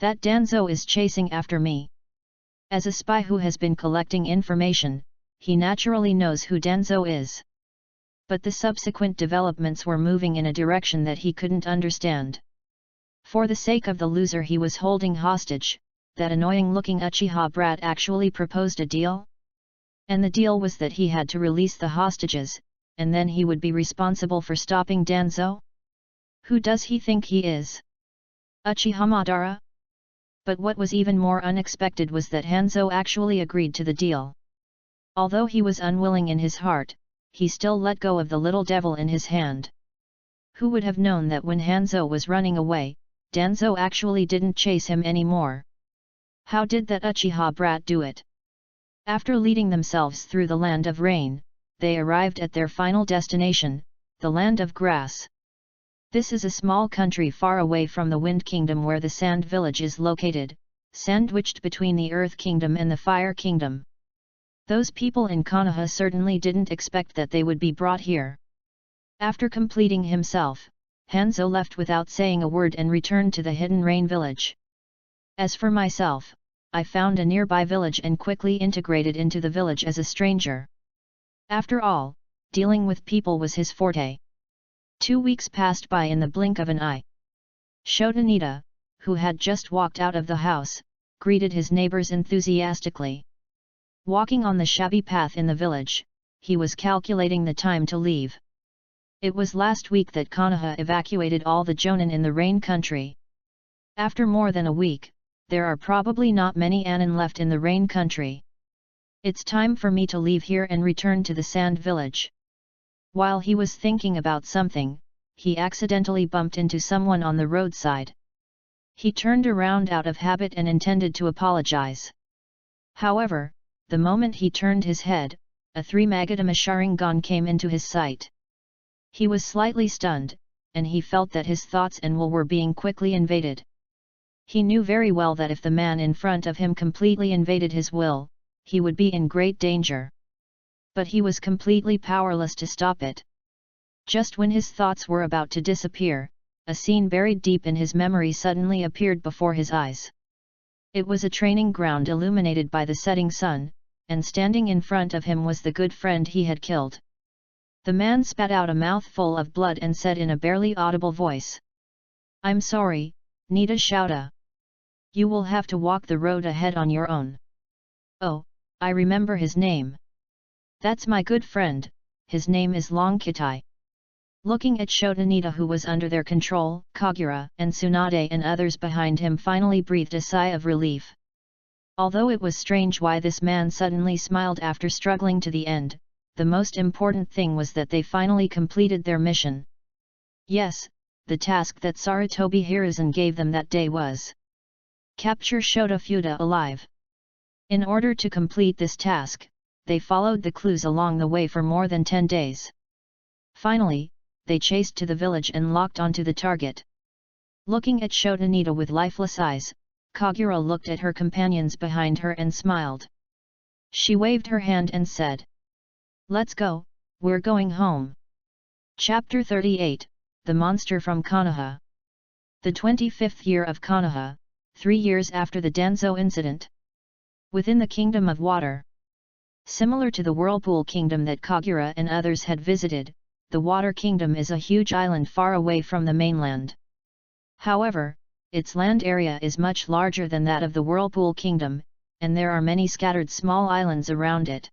That Danzo is chasing after me. As a spy who has been collecting information, he naturally knows who Danzo is. But the subsequent developments were moving in a direction that he couldn't understand. For the sake of the loser he was holding hostage, that annoying-looking Uchiha brat actually proposed a deal? And the deal was that he had to release the hostages, and then he would be responsible for stopping Danzo? Who does he think he is? Uchiha Madara? But what was even more unexpected was that Hanzo actually agreed to the deal. Although he was unwilling in his heart, he still let go of the little devil in his hand. Who would have known that when Hanzo was running away, Danzo actually didn't chase him anymore? How did that Uchiha brat do it? After leading themselves through the Land of Rain, they arrived at their final destination, the Land of Grass. This is a small country far away from the Wind Kingdom where the Sand Village is located, sandwiched between the Earth Kingdom and the Fire Kingdom. Those people in Konoha certainly didn't expect that they would be brought here. After completing himself, Hanzo left without saying a word and returned to the Hidden Rain Village. As for myself, I found a nearby village and quickly integrated into the village as a stranger. After all, dealing with people was his forte. 2 weeks passed by in the blink of an eye. Shodanita, who had just walked out of the house, greeted his neighbors enthusiastically. Walking on the shabby path in the village, he was calculating the time to leave. It was last week that Konoha evacuated all the Jonin in the Rain Country. After more than a week, there are probably not many Anin left in the Rain Country. It's time for me to leave here and return to the Sand Village. While he was thinking about something, he accidentally bumped into someone on the roadside. He turned around out of habit and intended to apologize. However, the moment he turned his head, a 3-Magatama Sharingan came into his sight. He was slightly stunned, and he felt that his thoughts and will were being quickly invaded. He knew very well that if the man in front of him completely invaded his will, he would be in great danger. But he was completely powerless to stop it. Just when his thoughts were about to disappear, a scene buried deep in his memory suddenly appeared before his eyes. It was a training ground illuminated by the setting sun, and standing in front of him was the good friend he had killed. The man spat out a mouthful of blood and said in a barely audible voice, "I'm sorry, Nita Shouta. You will have to walk the road ahead on your own." "Oh, I remember his name. That's my good friend, his name is Long Kitai." Looking at Shota, Nita, who was under their control, Kagura and Tsunade and others behind him finally breathed a sigh of relief. Although it was strange why this man suddenly smiled after struggling to the end, the most important thing was that they finally completed their mission. Yes, the task that Sarutobi Hiruzen gave them that day was capture Shota Fuda alive. In order to complete this task, they followed the clues along the way for more than 10 days. Finally, they chased to the village and locked onto the target. Looking at Shota Nita with lifeless eyes, Kagura looked at her companions behind her and smiled. She waved her hand and said, "Let's go, we're going home." Chapter 38, The Monster from Konoha. The 25th year of Konoha, 3 years after the Danzo incident. Within the Kingdom of Water. Similar to the Whirlpool Kingdom that Kagura and others had visited, the Water Kingdom is a huge island far away from the mainland. However, its land area is much larger than that of the Whirlpool Kingdom, and there are many scattered small islands around it.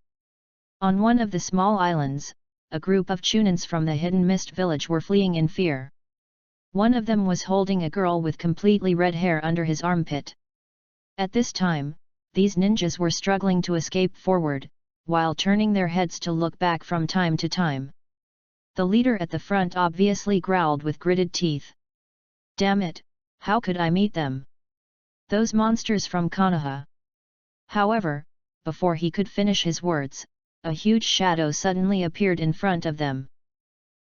On one of the small islands, a group of Chunins from the Hidden Mist village were fleeing in fear. One of them was holding a girl with completely red hair under his armpit. At this time, these ninjas were struggling to escape forward, while turning their heads to look back from time to time. The leader at the front obviously growled with gritted teeth. "Damn it, how could I meet them? Those monsters from Konoha." However, before he could finish his words, a huge shadow suddenly appeared in front of them.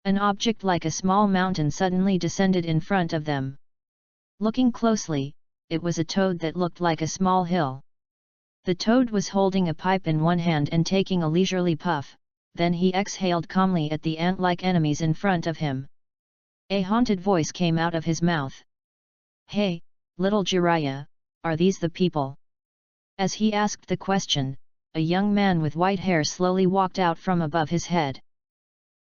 An object like a small mountain suddenly descended in front of them. Looking closely, it was a toad that looked like a small hill. The toad was holding a pipe in one hand and taking a leisurely puff. Then he exhaled calmly at the ant-like enemies in front of him. A haunted voice came out of his mouth. "Hey, little Jiraiya, are these the people?" As he asked the question, a young man with white hair slowly walked out from above his head.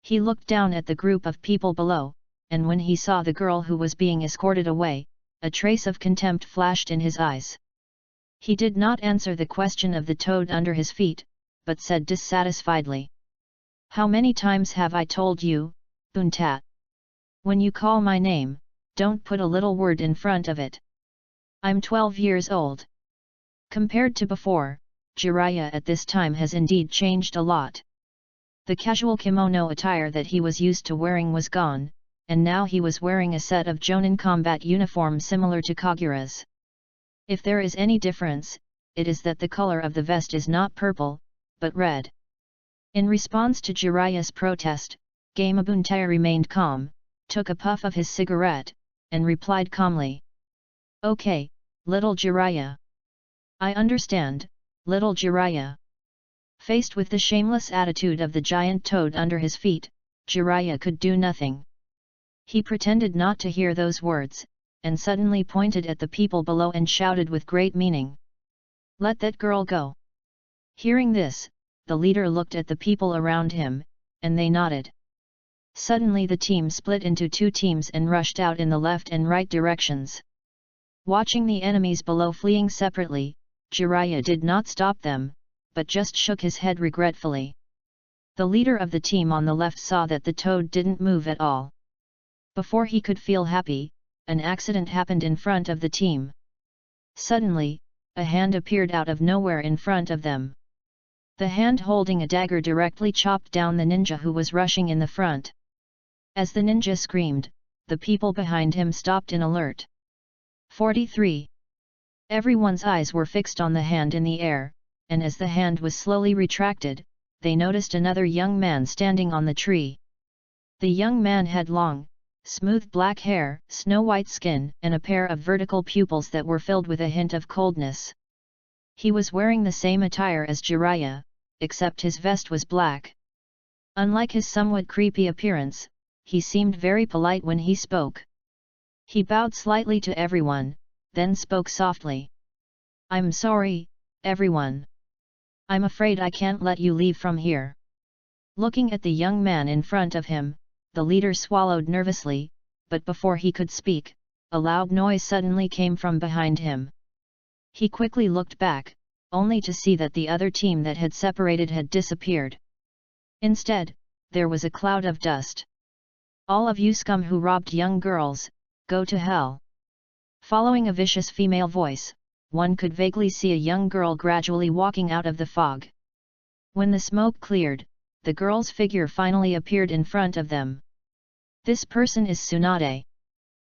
He looked down at the group of people below, and when he saw the girl who was being escorted away, a trace of contempt flashed in his eyes. He did not answer the question of the toad under his feet, but said dissatisfiedly, "How many times have I told you, Buntat? When you call my name, don't put a little word in front of it. I'm 12 years old." Compared to before, Jiraiya at this time has indeed changed a lot. The casual kimono attire that he was used to wearing was gone, and now he was wearing a set of Jonin combat uniform similar to Kagura's. If there is any difference, it is that the color of the vest is not purple, but red. In response to Jiraiya's protest, Gamabuntai remained calm, took a puff of his cigarette, and replied calmly. "Okay, little Jiraiya. I understand, little Jiraiya." Faced with the shameless attitude of the giant toad under his feet, Jiraiya could do nothing. He pretended not to hear those words, and suddenly pointed at the people below and shouted with great meaning. "Let that girl go." Hearing this, the leader looked at the people around him, and they nodded. Suddenly the team split into 2 teams and rushed out in the left and right directions. Watching the enemies below fleeing separately, Jiraiya did not stop them, but just shook his head regretfully. The leader of the team on the left saw that the toad didn't move at all. Before he could feel happy, an accident happened in front of the team. Suddenly, a hand appeared out of nowhere in front of them. The hand holding a dagger directly chopped down the ninja who was rushing in the front. As the ninja screamed, the people behind him stopped in alert. 43. Everyone's eyes were fixed on the hand in the air, and as the hand was slowly retracted, they noticed another young man standing on the tree. The young man had long, smooth black hair, snow-white skin, and a pair of vertical pupils that were filled with a hint of coldness. He was wearing the same attire as Jiraiya, except his vest was black. Unlike his somewhat creepy appearance, he seemed very polite when he spoke. He bowed slightly to everyone, then spoke softly. I'm sorry, everyone. I'm afraid I can't let you leave from here. Looking at the young man in front of him, the leader swallowed nervously, but before he could speak, a loud noise suddenly came from behind him. He quickly looked back, only to see that the other team that had separated had disappeared. Instead, there was a cloud of dust. All of you scum who robbed young girls, go to hell. Following a vicious female voice, one could vaguely see a young girl gradually walking out of the fog. When the smoke cleared, the girl's figure finally appeared in front of them. This person is Tsunade.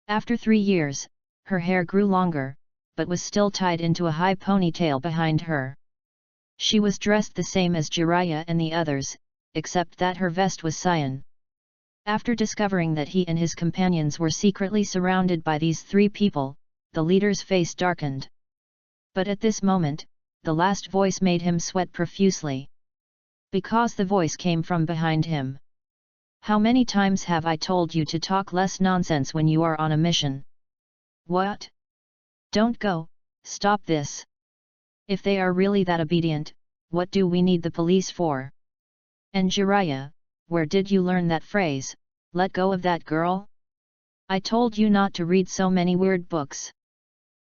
After 3 years, her hair grew longer, but was still tied into a high ponytail behind her. She was dressed the same as Jiraiya and the others, except that her vest was cyan. After discovering that he and his companions were secretly surrounded by these 3 people, the leader's face darkened. But at this moment, the last voice made him sweat profusely. Because the voice came from behind him. How many times have I told you to talk less nonsense when you are on a mission? What? Don't go, stop this. If they are really that obedient, what do we need the police for? And Jiraiya, where did you learn that phrase, let go of that girl? I told you not to read so many weird books.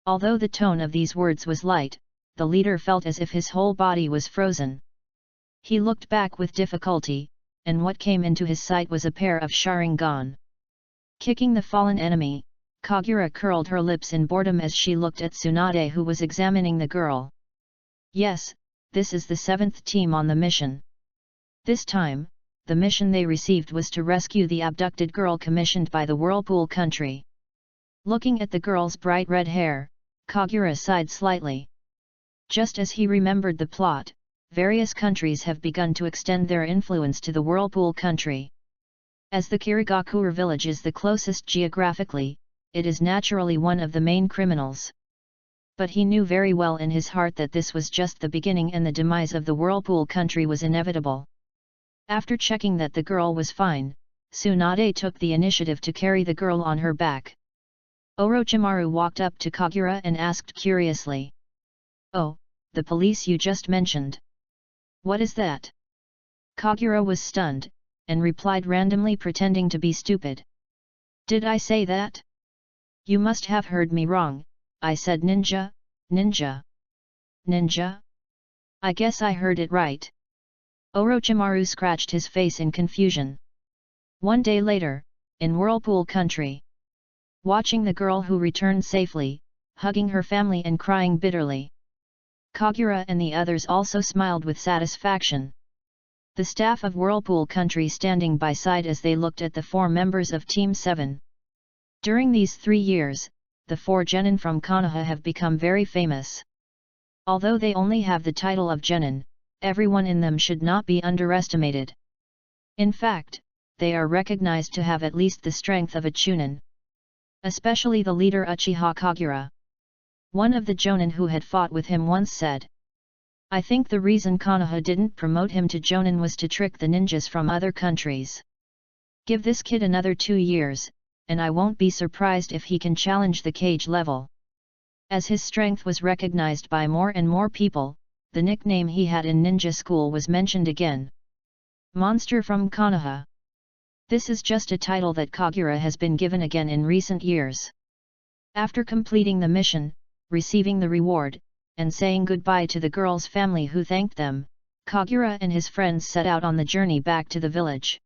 Although the tone of these words was light, the leader felt as if his whole body was frozen. He looked back with difficulty, and what came into his sight was a pair of Sharingan. Kicking the fallen enemy, Kagura curled her lips in boredom as she looked at Tsunade, who was examining the girl. Yes, this is the 7th team on the mission. This time, the mission they received was to rescue the abducted girl commissioned by the Whirlpool country. Looking at the girl's bright red hair, Kagura sighed slightly. Just as he remembered the plot, various countries have begun to extend their influence to the Whirlpool country. As the Kirigakure village is the closest geographically, it is naturally one of the main criminals. But he knew very well in his heart that this was just the beginning and the demise of the Whirlpool country was inevitable. After checking that the girl was fine, Tsunade took the initiative to carry the girl on her back. Orochimaru walked up to Kagura and asked curiously. Oh, the police you just mentioned. What is that? Kagura was stunned, and replied randomly, pretending to be stupid. Did I say that? You must have heard me wrong. I said ninja, ninja. Ninja? I guess I heard it right. Orochimaru scratched his face in confusion. One day later, in Whirlpool country. Watching the girl who returned safely, hugging her family and crying bitterly. Kagura and the others also smiled with satisfaction. The staff of Whirlpool country standing by side as they looked at the 4 members of Team 7. During these 3 years, the 4 genin from Konoha have become very famous. Although they only have the title of genin, everyone in them should not be underestimated. In fact, they are recognized to have at least the strength of a chunin. Especially the leader Uchiha Kagura. One of the jonin who had fought with him once said. I think the reason Konoha didn't promote him to jonin was to trick the ninjas from other countries. Give this kid another 2 years, and I won't be surprised if he can challenge the cage level. As his strength was recognized by more and more people, the nickname he had in ninja school was mentioned again. Monster from Konoha. This is just a title that Kagura has been given again in recent years. After completing the mission, receiving the reward, and saying goodbye to the girl's family who thanked them, Kagura and his friends set out on the journey back to the village.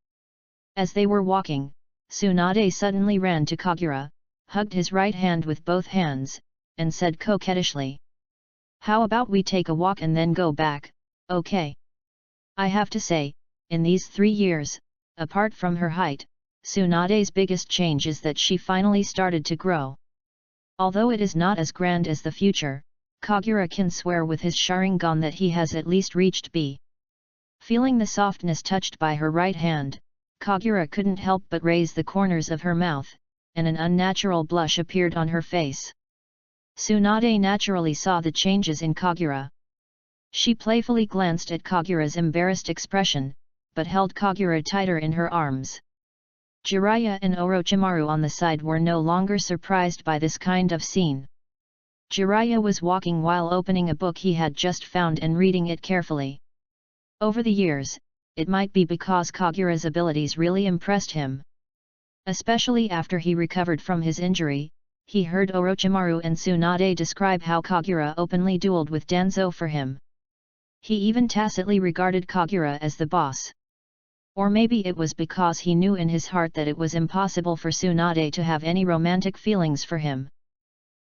As they were walking, Tsunade suddenly ran to Kagura, hugged his right hand with both hands, and said coquettishly. How about we take a walk and then go back, okay? I have to say, in these 3 years, apart from her height, Tsunade's biggest change is that she finally started to grow. Although it is not as grand as the future, Kagura can swear with his Sharingan that he has at least reached B. Feeling the softness touched by her right hand, Kagura couldn't help but raise the corners of her mouth, and an unnatural blush appeared on her face. Tsunade naturally saw the changes in Kagura. She playfully glanced at Kagura's embarrassed expression, but held Kagura tighter in her arms. Jiraiya and Orochimaru on the side were no longer surprised by this kind of scene. Jiraiya was walking while opening a book he had just found and reading it carefully. Over the years, it might be because Kagura's abilities really impressed him. Especially after he recovered from his injury, he heard Orochimaru and Tsunade describe how Kagura openly dueled with Danzo for him. He even tacitly regarded Kagura as the boss. Or maybe it was because he knew in his heart that it was impossible for Tsunade to have any romantic feelings for him.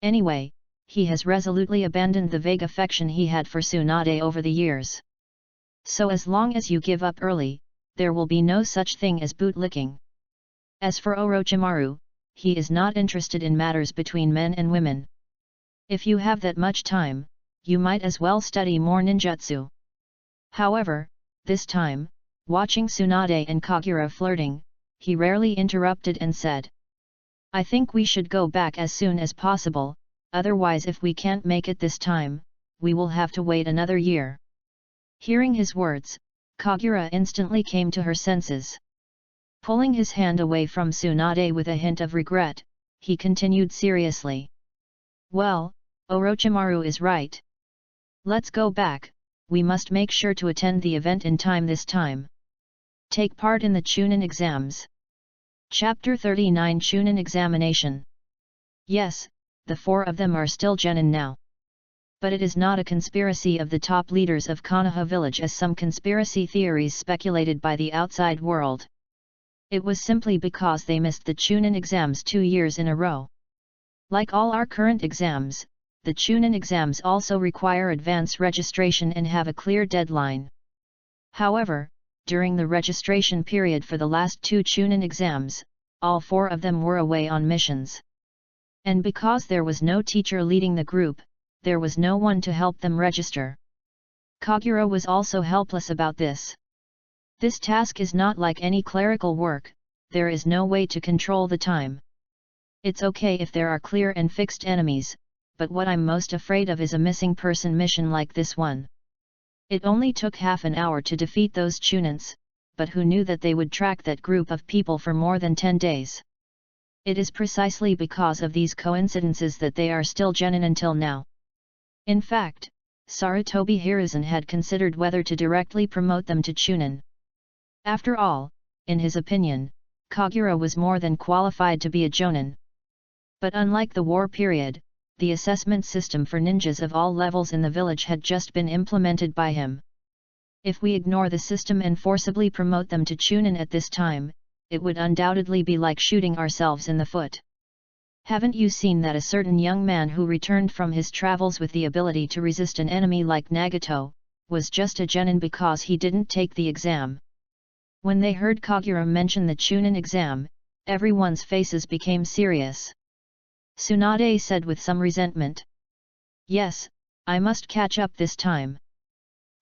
Anyway, he has resolutely abandoned the vague affection he had for Tsunade over the years. So as long as you give up early, there will be no such thing as bootlicking. As for Orochimaru, he is not interested in matters between men and women. If you have that much time, you might as well study more ninjutsu. However, this time, watching Tsunade and Kagura flirting, he rarely interrupted and said, "I think we should go back as soon as possible, otherwise if we can't make it this time, we will have to wait another year." Hearing his words, Kagura instantly came to her senses. Pulling his hand away from Tsunade with a hint of regret, he continued seriously. "Well, Orochimaru is right. Let's go back, we must make sure to attend the event in time this time. Take part in the Chunin exams." Chapter 39 Chunin Examination. Yes, the four of them are still genin now. But it is not a conspiracy of the top leaders of Konoha village as some conspiracy theories speculated by the outside world. It was simply because they missed the Chunin exams 2 years in a row. Like all our current exams, the Chunin exams also require advance registration and have a clear deadline. However, during the registration period for the last 2 Chunin exams, all 4 of them were away on missions. And because there was no teacher leading the group, there was no one to help them register. Kagura was also helpless about this. This task is not like any clerical work, there is no way to control the time. It's okay if there are clear and fixed enemies, but what I'm most afraid of is a missing person mission like this one. It only took half an hour to defeat those Chunins, but who knew that they would track that group of people for more than 10 days? It is precisely because of these coincidences that they are still genin until now. In fact, Sarutobi Hiruzen had considered whether to directly promote them to Chunin. After all, in his opinion, Kagura was more than qualified to be a jonin. But unlike the war period, the assessment system for ninjas of all levels in the village had just been implemented by him. If we ignore the system and forcibly promote them to Chunin at this time, it would undoubtedly be like shooting ourselves in the foot. Haven't you seen that a certain young man who returned from his travels with the ability to resist an enemy like Nagato, was just a genin because he didn't take the exam? When they heard Kagura mention the Chunin exam, everyone's faces became serious. Tsunade said with some resentment. "Yes, I must catch up this time."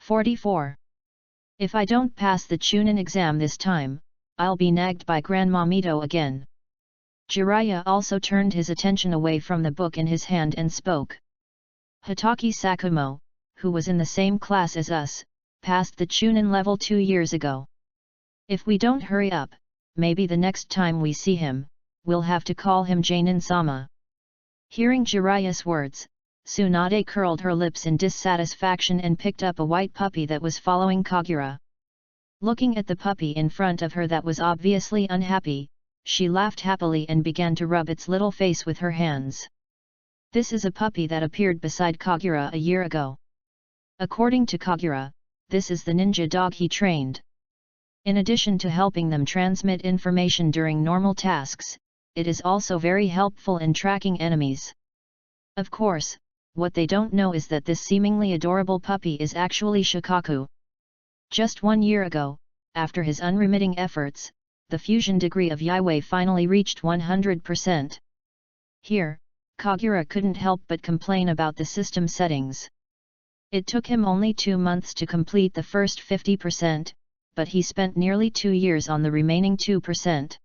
44. If I don't pass the Chunin exam this time, I'll be nagged by Grandma Mito again. Jiraiya also turned his attention away from the book in his hand and spoke. Hitaki Sakumo, who was in the same class as us, passed the Chunin level 2 years ago. If we don't hurry up, maybe the next time we see him, we'll have to call him Janin-sama. Hearing Jiraiya's words, Tsunade curled her lips in dissatisfaction and picked up a white puppy that was following Kagura. Looking at the puppy in front of her that was obviously unhappy, she laughed happily and began to rub its little face with her hands. This is a puppy that appeared beside Kagura a year ago. According to Kagura, this is the ninja dog he trained. In addition to helping them transmit information during normal tasks, it is also very helpful in tracking enemies. Of course, what they don't know is that this seemingly adorable puppy is actually Shikaku. Just 1 year ago, after his unremitting efforts, the fusion degree of Yaiwei finally reached 100%. Here, Kagura couldn't help but complain about the system settings. It took him only 2 months to complete the first 50%, but he spent nearly 2 years on the remaining 2%.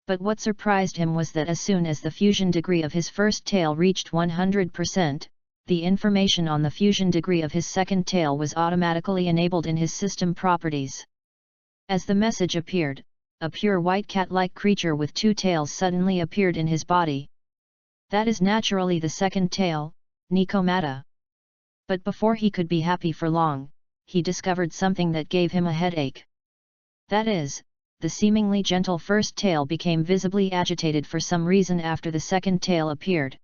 But what surprised him was that as soon as the fusion degree of his first tail reached 100%, the information on the fusion degree of his second tail was automatically enabled in his system properties. As the message appeared, a pure white cat-like creature with 2 tails suddenly appeared in his body. That is naturally the second tail, Nikomata. But before he could be happy for long, he discovered something that gave him a headache. That is, the seemingly gentle first tale became visibly agitated for some reason after the second tale appeared.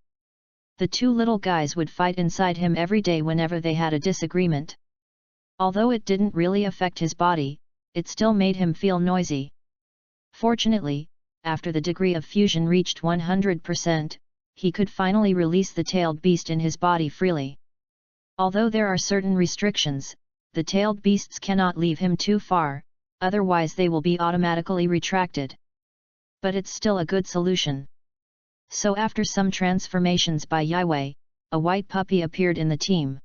The two little guys would fight inside him every day whenever they had a disagreement. Although it didn't really affect his body, it still made him feel noisy. Fortunately, after the degree of fusion reached 100%, he could finally release the tailed beast in his body freely. Although there are certain restrictions, the tailed beasts cannot leave him too far, otherwise they will be automatically retracted. But it's still a good solution. So after some transformations by Yaiwei, a white puppy appeared in the team.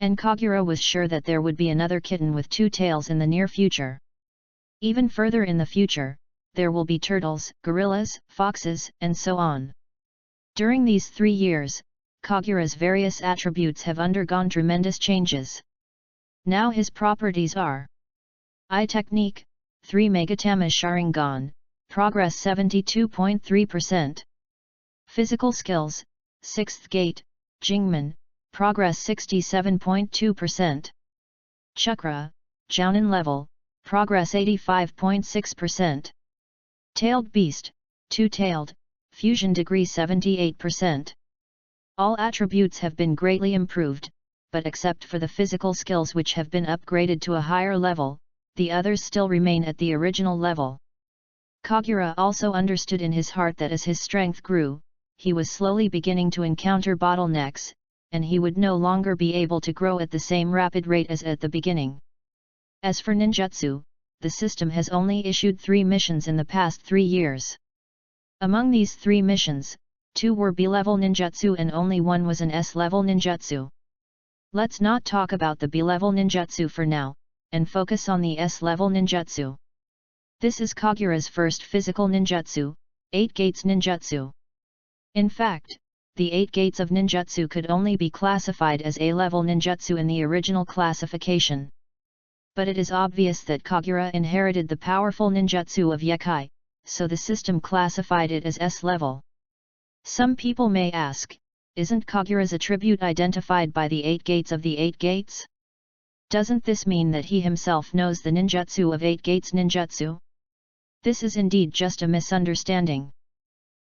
And Kagura was sure that there would be another kitten with two tails in the near future. Even further in the future, there will be turtles, gorillas, foxes, and so on. During these 3 years, Kagura's various attributes have undergone tremendous changes. Now his properties are: Eye Technique, 3 Megatama Sharingan, progress 72.3%. Physical Skills, 6th Gate, Jingmen, progress 67.2%. Chakra, Jounin level, progress 85.6%. Tailed Beast, Two-tailed, fusion degree 78%. All attributes have been greatly improved, but except for the physical skills which have been upgraded to a higher level, the others still remain at the original level. Kagura also understood in his heart that as his strength grew, he was slowly beginning to encounter bottlenecks, and he would no longer be able to grow at the same rapid rate as at the beginning. As for ninjutsu, the system has only issued 3 missions in the past 3 years. Among these 3 missions, 2 were B-level ninjutsu and only 1 was an S-level ninjutsu. Let's not talk about the B-level ninjutsu for now, and focus on the S-level ninjutsu. This is Kagura's first physical ninjutsu, 8 Gates Ninjutsu. In fact, the 8 Gates of Ninjutsu could only be classified as A-level ninjutsu in the original classification. But it is obvious that Kagura inherited the powerful ninjutsu of Yekai, so the system classified it as S-level. Some people may ask, isn't Kagura's attribute identified by the 8 gates of the 8 gates? Doesn't this mean that he himself knows the ninjutsu of 8 gates ninjutsu? This is indeed just a misunderstanding.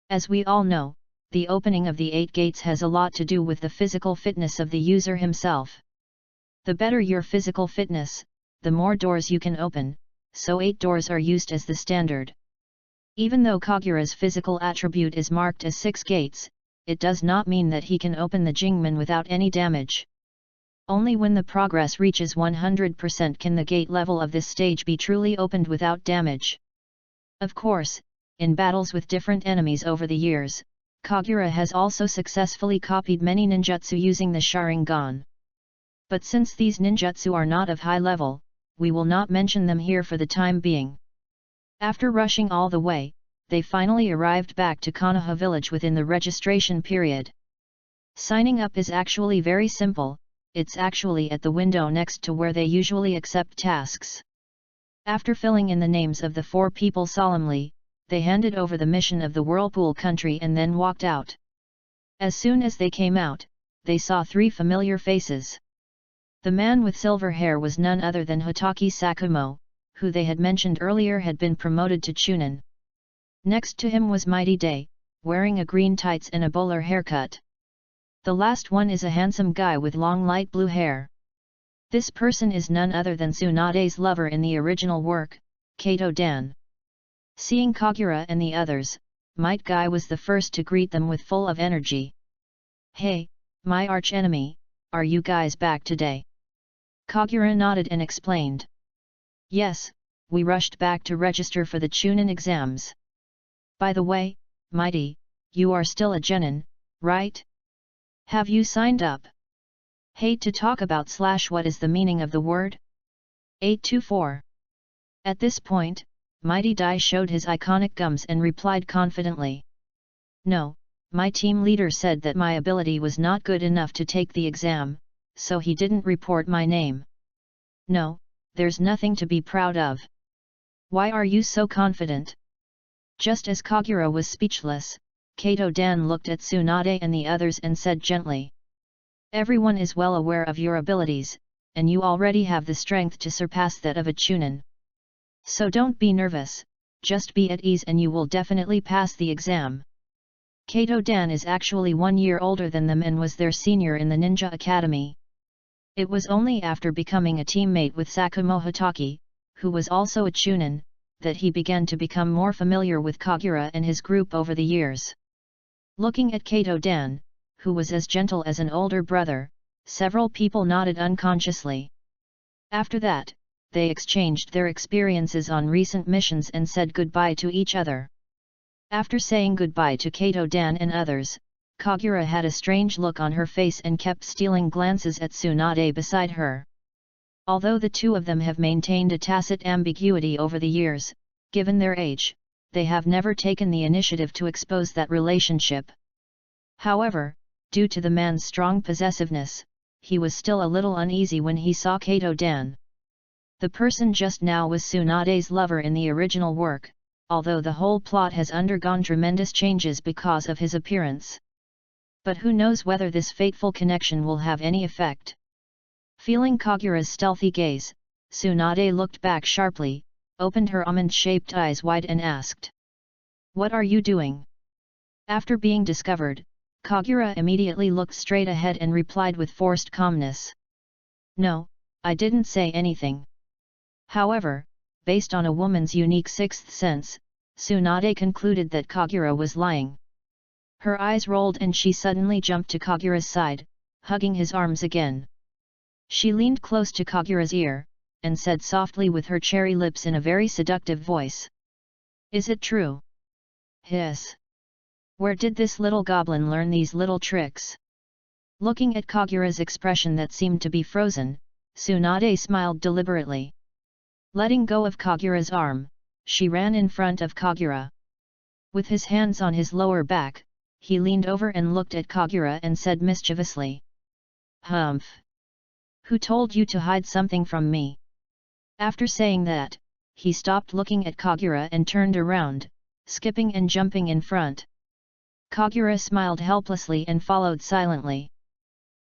As we all know, the opening of the 8 gates has a lot to do with the physical fitness of the user himself. The better your physical fitness, the more doors you can open, so 8 doors are used as the standard. Even though Kagura's physical attribute is marked as 6 gates, it does not mean that he can open the Jingmen without any damage. Only when the progress reaches 100% can the gate level of this stage be truly opened without damage. Of course, in battles with different enemies over the years, Kagura has also successfully copied many ninjutsu using the Sharingan. But since these ninjutsu are not of high level, we will not mention them here for the time being. After rushing all the way, they finally arrived back to Konoha village within the registration period. Signing up is actually very simple, it's actually at the window next to where they usually accept tasks. After filling in the names of the 4 people solemnly, they handed over the mission of the Whirlpool country and then walked out. As soon as they came out, they saw 3 familiar faces. The man with silver hair was none other than Hotaki Sakumo, who they had mentioned earlier had been promoted to Chunin. Next to him was Mighty Day, wearing a green tights and a bowler haircut. The last one is a handsome guy with long light blue hair. This person is none other than Tsunade's lover in the original work, Kato Dan. Seeing Kagura and the others, Might Guy was the first to greet them with full of energy. "Hey, my arch-enemy, are you guys back today?" Kagura nodded and explained. "Yes, we rushed back to register for the Chunin exams. By the way, Mighty, you are still a genin, right? Have you signed up? Hate to talk about / what is the meaning of the word? 824. At this point, Mighty Dai showed his iconic gums and replied confidently. "No, my team leader said that my ability was not good enough to take the exam, so he didn't report my name." "No, there's nothing to be proud of. Why are you so confident?" Just as Kagura was speechless, Kato Dan looked at Tsunade and the others and said gently. Everyone is well aware of your abilities, and you already have the strength to surpass that of a Chunin. So don't be nervous, just be at ease and you will definitely pass the exam. Kato Dan is actually 1 year older than them and was their senior in the Ninja Academy. It was only after becoming a teammate with Sakumo Hitaki, who was also a Chunin, that he began to become more familiar with Kagura and his group over the years. Looking at Kato Dan, who was as gentle as an older brother, several people nodded unconsciously. After that, they exchanged their experiences on recent missions and said goodbye to each other. After saying goodbye to Kato Dan and others, Kagura had a strange look on her face and kept stealing glances at Tsunade beside her. Although the two of them have maintained a tacit ambiguity over the years, given their age, they have never taken the initiative to expose that relationship. However, due to the man's strong possessiveness, he was still a little uneasy when he saw Kato Dan. The person just now was Tsunade's lover in the original work, although the whole plot has undergone tremendous changes because of his appearance. But who knows whether this fateful connection will have any effect. Feeling Kagura's stealthy gaze, Tsunade looked back sharply, opened her almond-shaped eyes wide and asked, "What are you doing?" After being discovered, Kagura immediately looked straight ahead and replied with forced calmness, "No, I didn't say anything." However, based on a woman's unique sixth sense, Tsunade concluded that Kagura was lying. Her eyes rolled and she suddenly jumped to Kagura's side, hugging his arms again. She leaned close to Kagura's ear, and said softly with her cherry lips in a very seductive voice, "Is it true?" "Hiss. Where did this little goblin learn these little tricks?" Looking at Kagura's expression that seemed to be frozen, Tsunade smiled deliberately. Letting go of Kagura's arm, she ran in front of Kagura. With his hands on his lower back, he leaned over and looked at Kagura and said mischievously, "Humph! Who told you to hide something from me?" After saying that, he stopped looking at Kagura and turned around, skipping and jumping in front. Kagura smiled helplessly and followed silently.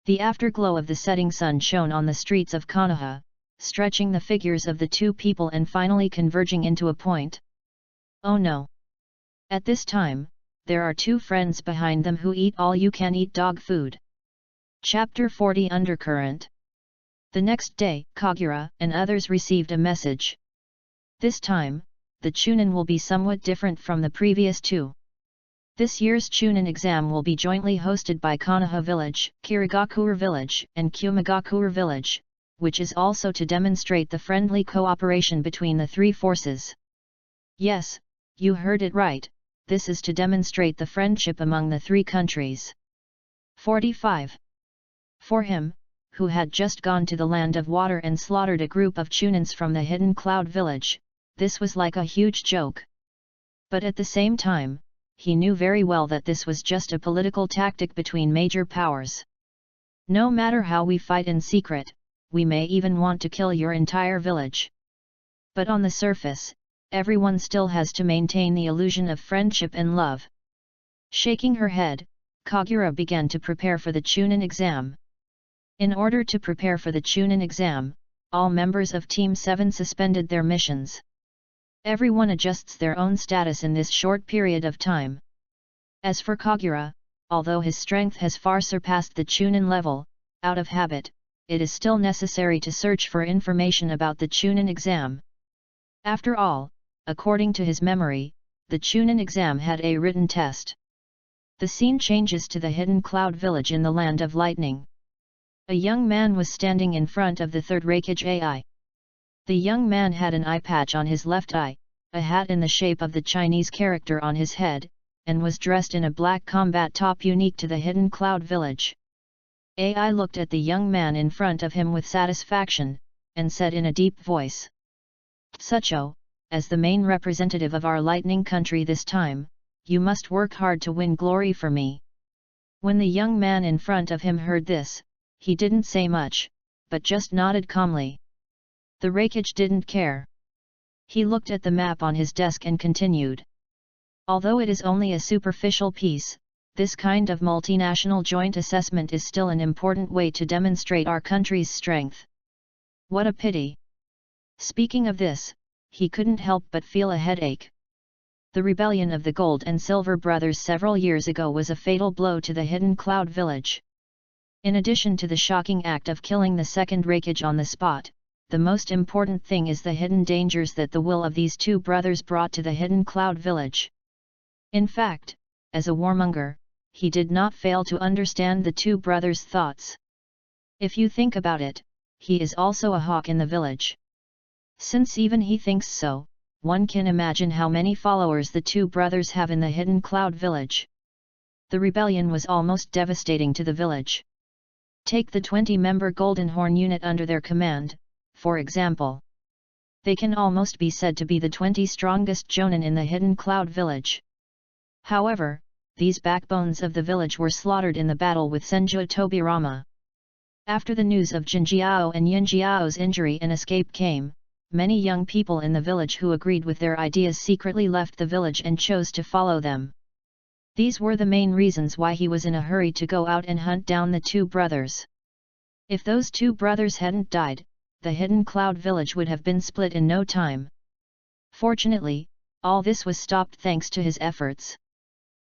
The afterglow of the setting sun shone on the streets of Konoha, stretching the figures of the two people and finally converging into a point. Oh no! At this time, there are two friends behind them who eat all-you-can-eat dog food. Chapter 40 Undercurrent. The next day, Kagura and others received a message. This time, the Chunin will be somewhat different from the previous two. This year's Chunin exam will be jointly hosted by Konoha Village, Kirigakure Village, and Kumagakure Village, which is also to demonstrate the friendly cooperation between the three forces. Yes, you heard it right, this is to demonstrate the friendship among the three countries. 45. For him, who had just gone to the land of water and slaughtered a group of Chunins from the hidden cloud village, this was like a huge joke. But at the same time, he knew very well that this was just a political tactic between major powers. No matter how we fight in secret, we may even want to kill your entire village. But on the surface, everyone still has to maintain the illusion of friendship and love. Shaking her head, Kagura began to prepare for the Chunin exam. In order to prepare for the Chunin exam, all members of Team 7 suspended their missions. Everyone adjusts their own status in this short period of time. As for Kagura, although his strength has far surpassed the Chunin level, out of habit, it is still necessary to search for information about the Chunin exam. After all, according to his memory, the Chunin exam had a written test. The scene changes to the hidden cloud village in the land of lightning. A young man was standing in front of the third Reikage AI. The young man had an eye patch on his left eye, a hat in the shape of the Chinese character on his head, and was dressed in a black combat top unique to the hidden cloud village. AI looked at the young man in front of him with satisfaction, and said in a deep voice, "Tsucho, as the main representative of our lightning country this time, you must work hard to win glory for me." When the young man in front of him heard this, he didn't say much, but just nodded calmly. The Reikage didn't care. He looked at the map on his desk and continued. Although it is only a superficial piece, This kind of multinational joint assessment is still an important way to demonstrate our country's strength. What a pity. Speaking of this, he couldn't help but feel a headache. The rebellion of the Gold and Silver Brothers several years ago was a fatal blow to the hidden Cloud Village. In addition to the shocking act of killing the second Raikage on the spot, the most important thing is the hidden dangers that the will of these two brothers brought to the hidden Cloud Village. In fact, as a warmonger, he did not fail to understand the two brothers' thoughts. If you think about it, he is also a hawk in the village. Since even he thinks so, one can imagine how many followers the two brothers have in the hidden Cloud Village. The rebellion was almost devastating to the village. Take the 20-member Golden Horn unit under their command, for example. They can almost be said to be the 20 strongest Jonin in the hidden Cloud Village. However, these backbones of the village were slaughtered in the battle with Senju Tobirama. After the news of Jinjiao and Yinjiao's injury and escape came, many young people in the village who agreed with their ideas secretly left the village and chose to follow them. These were the main reasons why he was in a hurry to go out and hunt down the two brothers. If those two brothers hadn't died, the hidden Cloud Village would have been split in no time. Fortunately, all this was stopped thanks to his efforts.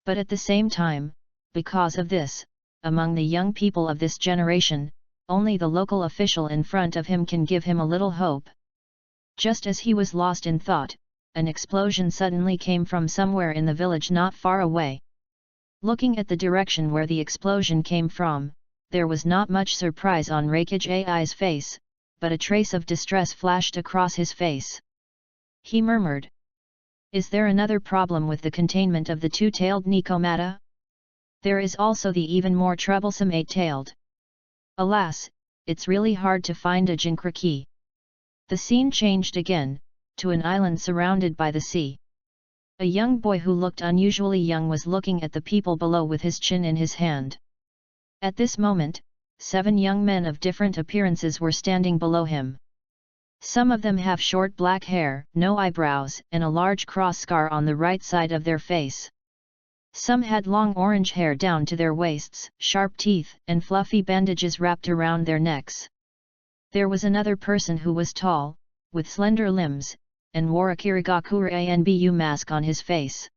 But at the same time, because of this, among the young people of this generation, only the local official in front of him can give him a little hope. Just as he was lost in thought, an explosion suddenly came from somewhere in the village not far away. Looking at the direction where the explosion came from, there was not much surprise on Raikage Ai's face, but a trace of distress flashed across his face. He murmured. Is there another problem with the containment of the two-tailed Nikomata? There is also the even more troublesome eight-tailed. Alas, it's really hard to find a Jinkraki. The scene changed again, to an island surrounded by the sea. A young boy who looked unusually young was looking at the people below with his chin in his hand. At this moment, 7 young men of different appearances were standing below him. Some of them have short black hair, no eyebrows, and a large cross scar on the right side of their face. Some had long orange hair down to their waists, sharp teeth, and fluffy bandages wrapped around their necks. There was another person who was tall, with slender limbs, and wore a Kirigakure Anbu mask on his face.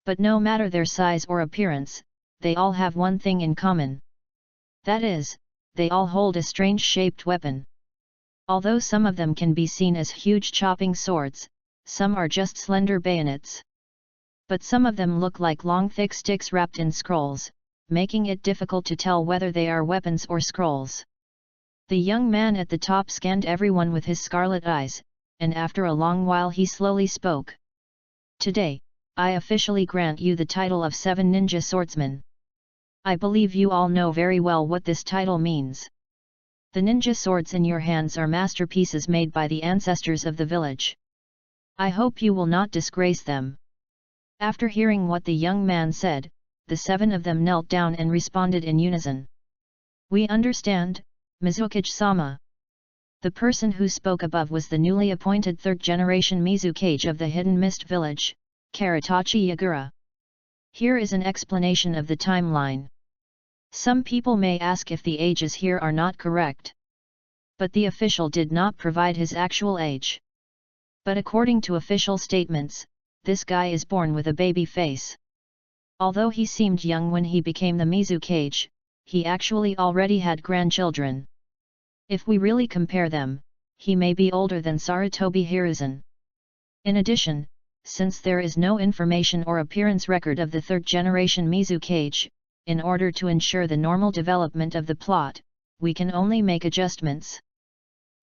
But no matter their size or appearance, they all have one thing in common. That is, they all hold a strange-shaped weapon. Although some of them can be seen as huge chopping swords, some are just slender bayonets. But some of them look like long thick sticks wrapped in scrolls, making it difficult to tell whether they are weapons or scrolls. The young man at the top scanned everyone with his scarlet eyes, and after a long while he slowly spoke. Today, I officially grant you the title of 7 Ninja Swordsman. I believe you all know very well what this title means. The ninja swords in your hands are masterpieces made by the ancestors of the village. I hope you will not disgrace them. After hearing what the young man said, the 7 of them knelt down and responded in unison. We understand, Mizukage-sama. The person who spoke above was the newly appointed 3rd-generation Mizukage of the Hidden Mist Village, Karitachi Yagura. Here is an explanation of the timeline. Some people may ask if the ages here are not correct. But the official did not provide his actual age. But according to official statements, this guy is born with a baby face. Although he seemed young when he became the Mizukage, he actually already had grandchildren. If we really compare them, he may be older than Sarutobi Hiruzen. In addition, since there is no information or appearance record of the 3rd-generation Mizukage, in order to ensure the normal development of the plot, we can only make adjustments.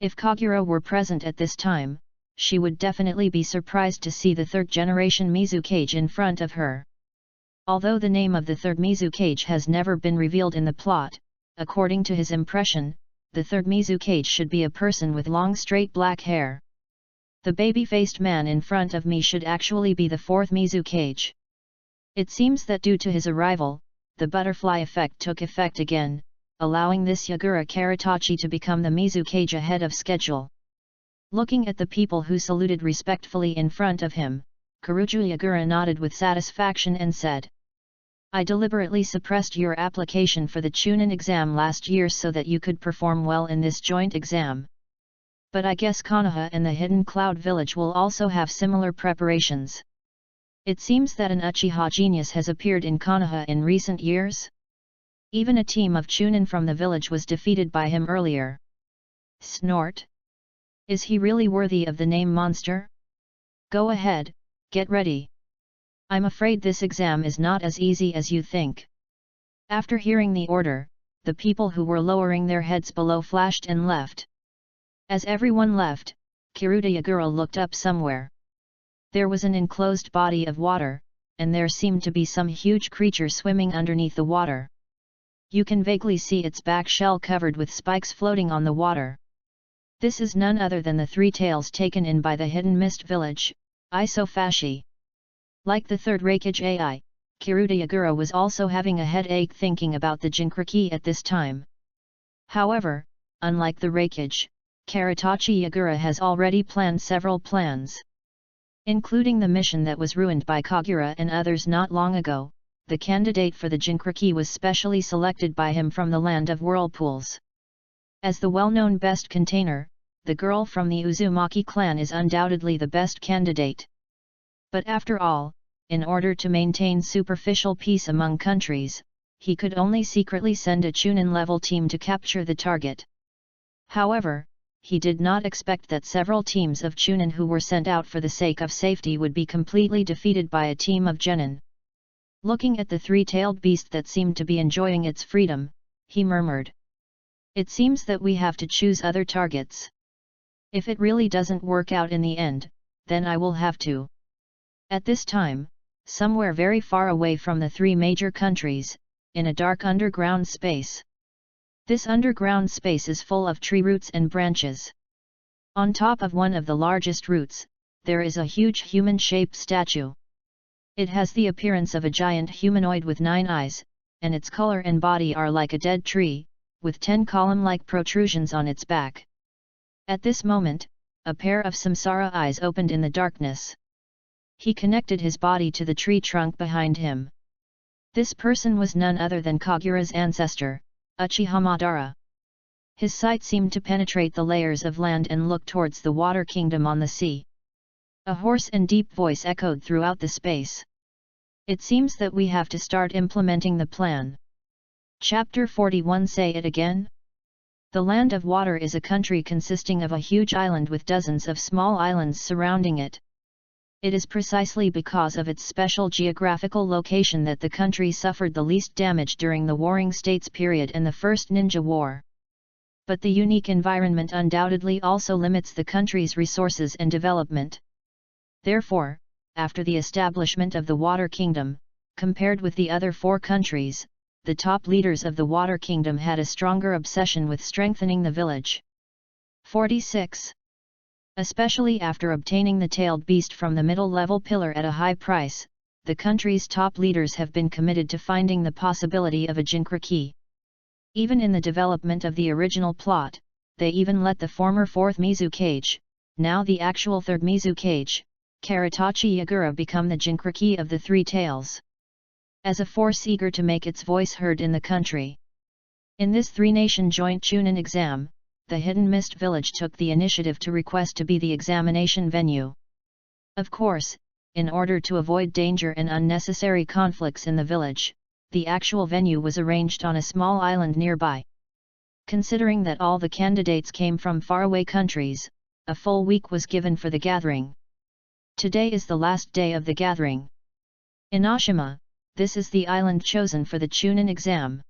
If Kagura were present at this time, she would definitely be surprised to see the 3rd-generation Mizukage in front of her. Although the name of the 3rd Mizukage has never been revealed in the plot, according to his impression, the 3rd Mizukage should be a person with long straight black hair. The baby-faced man in front of me should actually be the 4th Mizukage. It seems that due to his arrival, the butterfly effect took effect again, allowing this Yagura Karitachi to become the Mizukage ahead of schedule. Looking at the people who saluted respectfully in front of him, Kuruju Yagura nodded with satisfaction and said, I deliberately suppressed your application for the Chunin exam last year so that you could perform well in this joint exam. But I guess Konoha and the Hidden Cloud Village will also have similar preparations. It seems that an Uchiha genius has appeared in Konoha in recent years. Even a team of Chunin from the village was defeated by him earlier. Snort. Is he really worthy of the name monster? Go ahead, get ready. I'm afraid this exam is not as easy as you think. After hearing the order, the people who were lowering their heads below flashed and left. As everyone left, Kiruta Yagura looked up somewhere. There was an enclosed body of water, and there seemed to be some huge creature swimming underneath the water. You can vaguely see its back shell covered with spikes floating on the water. This is none other than the three tails taken in by the Hidden Mist Village, Isofashi. Like the third Reikage AI, Kiruta Yagura was also having a headache thinking about the Jinchuriki at this time. However, unlike the Reikage, Karatachi Yagura has already planned several plans. Including the mission that was ruined by Kagura and others not long ago, the candidate for the Jinchuriki was specially selected by him from the land of whirlpools. As the well-known best container, the girl from the Uzumaki clan is undoubtedly the best candidate. But after all, in order to maintain superficial peace among countries, he could only secretly send a Chunin-level team to capture the target. However, he did not expect that several teams of Chunin who were sent out for the sake of safety would be completely defeated by a team of genin. Looking at the three-tailed beast that seemed to be enjoying its freedom, he murmured. It seems that we have to choose other targets. If it really doesn't work out in the end, then I will have to. At this time, somewhere very far away from the three major countries, in a dark underground space. This underground space is full of tree roots and branches. On top of one of the largest roots, there is a huge human-shaped statue. It has the appearance of a giant humanoid with 9 eyes, and its color and body are like a dead tree, with 10 column-like protrusions on its back. At this moment, a pair of samsara eyes opened in the darkness. He connected his body to the tree trunk behind him. This person was none other than Kagura's ancestor, Uchiha Madara. His sight seemed to penetrate the layers of land and look towards the water kingdom on the sea. A hoarse and deep voice echoed throughout the space. It seems that we have to start implementing the plan. Chapter 41. Say it again? The Land of Water is a country consisting of a huge island with dozens of small islands surrounding it. It is precisely because of its special geographical location that the country suffered the least damage during the Warring States period and the First Ninja War. But the unique environment undoubtedly also limits the country's resources and development. Therefore, after the establishment of the Water Kingdom, compared with the other 4 countries, the top leaders of the Water Kingdom had a stronger obsession with strengthening the village. 46. Especially after obtaining the tailed beast from the middle-level pillar at a high price, the country's top leaders have been committed to finding the possibility of a Jinchuriki. Even in the development of the original plot, they even let the former 4th Mizukage, now the actual 3rd Mizukage, Karatachi Yagura become the Jinchuriki of the Three Tails. As a force eager to make its voice heard in the country. In this 3-nation joint Chunin exam, the Hidden Mist Village took the initiative to request to be the examination venue. Of course, in order to avoid danger and unnecessary conflicts in the village, the actual venue was arranged on a small island nearby. Considering that all the candidates came from faraway countries, a full week was given for the gathering. Today is the last day of the gathering. Inoshima, this is the island chosen for the Chunin exam.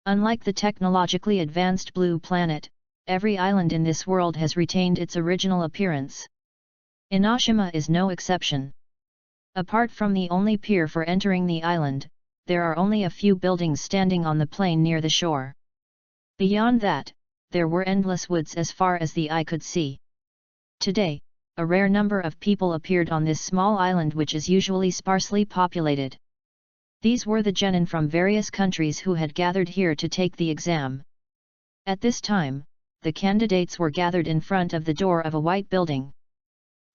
Unlike the technologically advanced Blue Planet, every island in this world has retained its original appearance. Inoshima is no exception. Apart from the only pier for entering the island, there are only a few buildings standing on the plain near the shore. Beyond that, there were endless woods as far as the eye could see. Today, a rare number of people appeared on this small island which is usually sparsely populated. These were the genin from various countries who had gathered here to take the exam. At this time, the candidates were gathered in front of the door of a white building.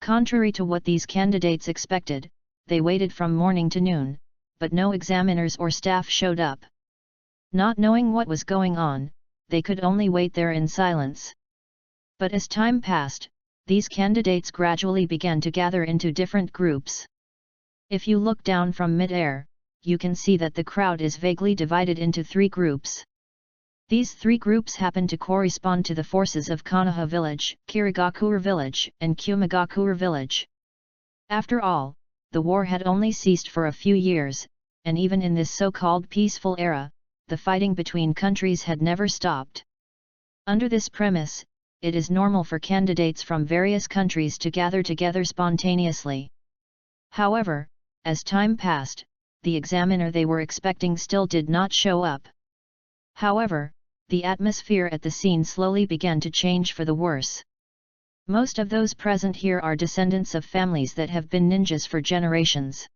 Contrary to what these candidates expected, they waited from morning to noon, but no examiners or staff showed up. Not knowing what was going on, they could only wait there in silence. But as time passed, these candidates gradually began to gather into different groups. If you look down from mid-air, you can see that the crowd is vaguely divided into 3 groups. These 3 groups happen to correspond to the forces of Konoha village, Kirigakure village, and Kumagakure village. After all, the war had only ceased for a few years, and even in this so-called peaceful era, the fighting between countries had never stopped. Under this premise, it is normal for candidates from various countries to gather together spontaneously. However, as time passed, the examiner they were expecting still did not show up. However, the atmosphere at the scene slowly began to change for the worse. Most of those present here are descendants of families that have been ninjas for generations.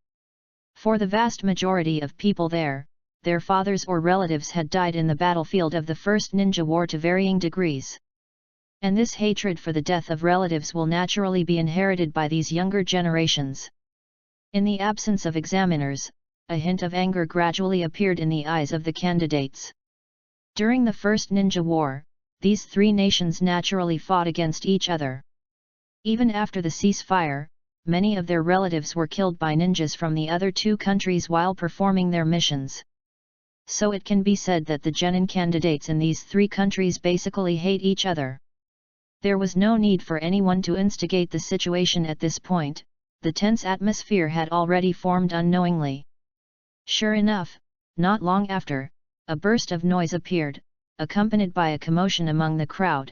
For the vast majority of people there, their fathers or relatives had died in the battlefield of the First Ninja War to varying degrees. And this hatred for the death of relatives will naturally be inherited by these younger generations. In the absence of examiners, a hint of anger gradually appeared in the eyes of the candidates. During the First Ninja War, these 3 nations naturally fought against each other. Even after the ceasefire, many of their relatives were killed by ninjas from the other 2 countries while performing their missions. So it can be said that the genin candidates in these 3 countries basically hate each other. There was no need for anyone to instigate the situation at this point, the tense atmosphere had already formed unknowingly. Sure enough, not long after, a burst of noise appeared, accompanied by a commotion among the crowd.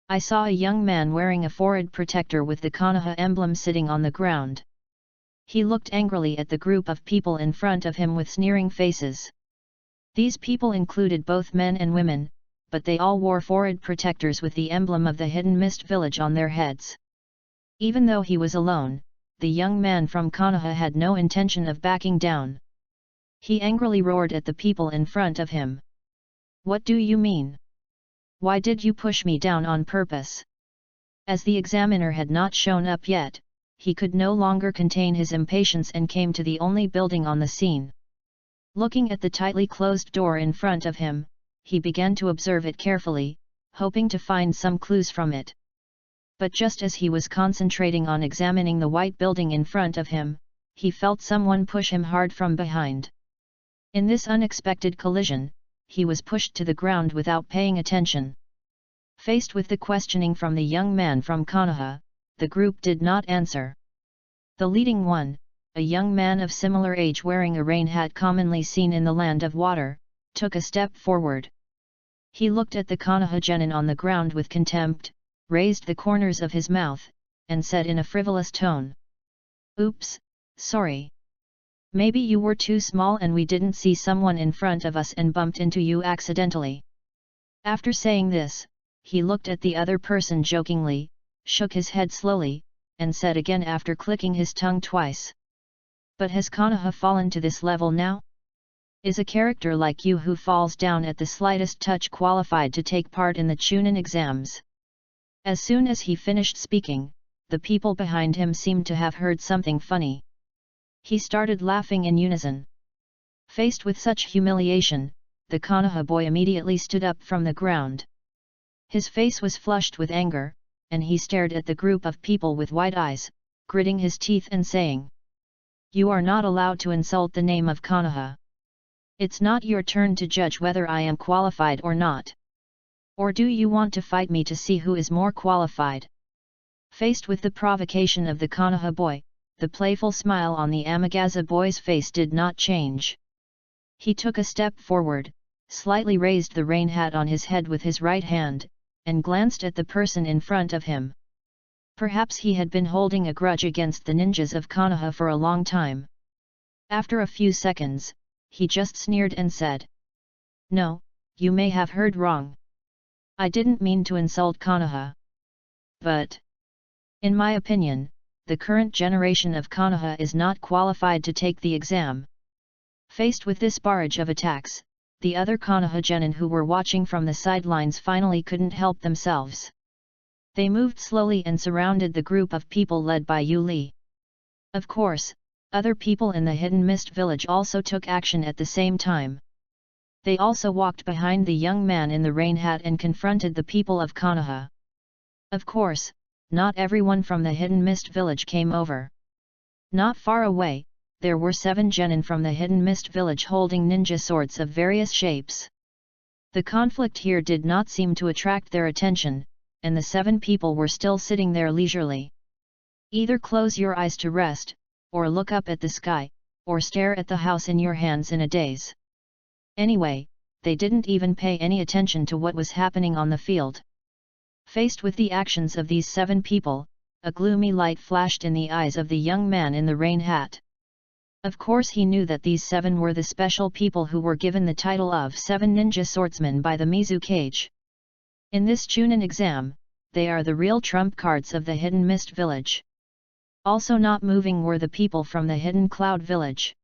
I saw a young man wearing a forehead protector with the Konoha emblem sitting on the ground. He looked angrily at the group of people in front of him with sneering faces. These people included both men and women, but they all wore forehead protectors with the emblem of the Hidden Mist Village on their heads. Even though he was alone, the young man from Konoha had no intention of backing down. He angrily roared at the people in front of him. "What do you mean? Why did you push me down on purpose?" As the examiner had not shown up yet, he could no longer contain his impatience and came to the only building on the scene. Looking at the tightly closed door in front of him, he began to observe it carefully, hoping to find some clues from it. But just as he was concentrating on examining the white building in front of him, he felt someone push him hard from behind. In this unexpected collision, he was pushed to the ground without paying attention. Faced with the questioning from the young man from Konoha, the group did not answer. The leading one, a young man of similar age wearing a rain hat commonly seen in the Land of Water, took a step forward. He looked at the Konoha genin on the ground with contempt, raised the corners of his mouth, and said in a frivolous tone, "Oops, sorry. Maybe you were too small and we didn't see someone in front of us and bumped into you accidentally." After saying this, he looked at the other person jokingly, shook his head slowly, and said again after clicking his tongue twice, "But has Konoha fallen to this level now? Is a character like you who falls down at the slightest touch qualified to take part in the Chunin exams?" As soon as he finished speaking, the people behind him seemed to have heard something funny. He started laughing in unison. Faced with such humiliation, the Konoha boy immediately stood up from the ground. His face was flushed with anger, and he stared at the group of people with wide eyes, gritting his teeth and saying, "You are not allowed to insult the name of Konoha. It's not your turn to judge whether I am qualified or not. Or do you want to fight me to see who is more qualified?" Faced with the provocation of the Konoha boy, the playful smile on the Amagaza boy's face did not change. He took a step forward, slightly raised the rain hat on his head with his right hand, and glanced at the person in front of him. Perhaps he had been holding a grudge against the ninjas of Konoha for a long time. After a few seconds, he just sneered and said, "No, you may have heard wrong. I didn't mean to insult Konoha. But, in my opinion, the current generation of Konoha is not qualified to take the exam." Faced with this barrage of attacks, the other Konoha genin who were watching from the sidelines finally couldn't help themselves. They moved slowly and surrounded the group of people led by Yu Li. Of course, Other people in the Hidden Mist village also took action at the same time. They also walked behind the young man in the rain hat and confronted the people of Konoha. Of course, not everyone from the Hidden Mist village came over. Not far away, there were 7 genin from the Hidden Mist village holding ninja swords of various shapes. The conflict here did not seem to attract their attention, and the 7 people were still sitting there leisurely. Either close your eyes to rest, or look up at the sky, or stare at the house in your hands in a daze. Anyway, they didn't even pay any attention to what was happening on the field. Faced with the actions of these 7 people, a gloomy light flashed in the eyes of the young man in the rain hat. Of course he knew that these 7 were the special people who were given the title of 7 Ninja Swordsmen by the Mizukage. In this Chunin exam, they are the real trump cards of the Hidden Mist village. Also not moving were the people from the Hidden Cloud village.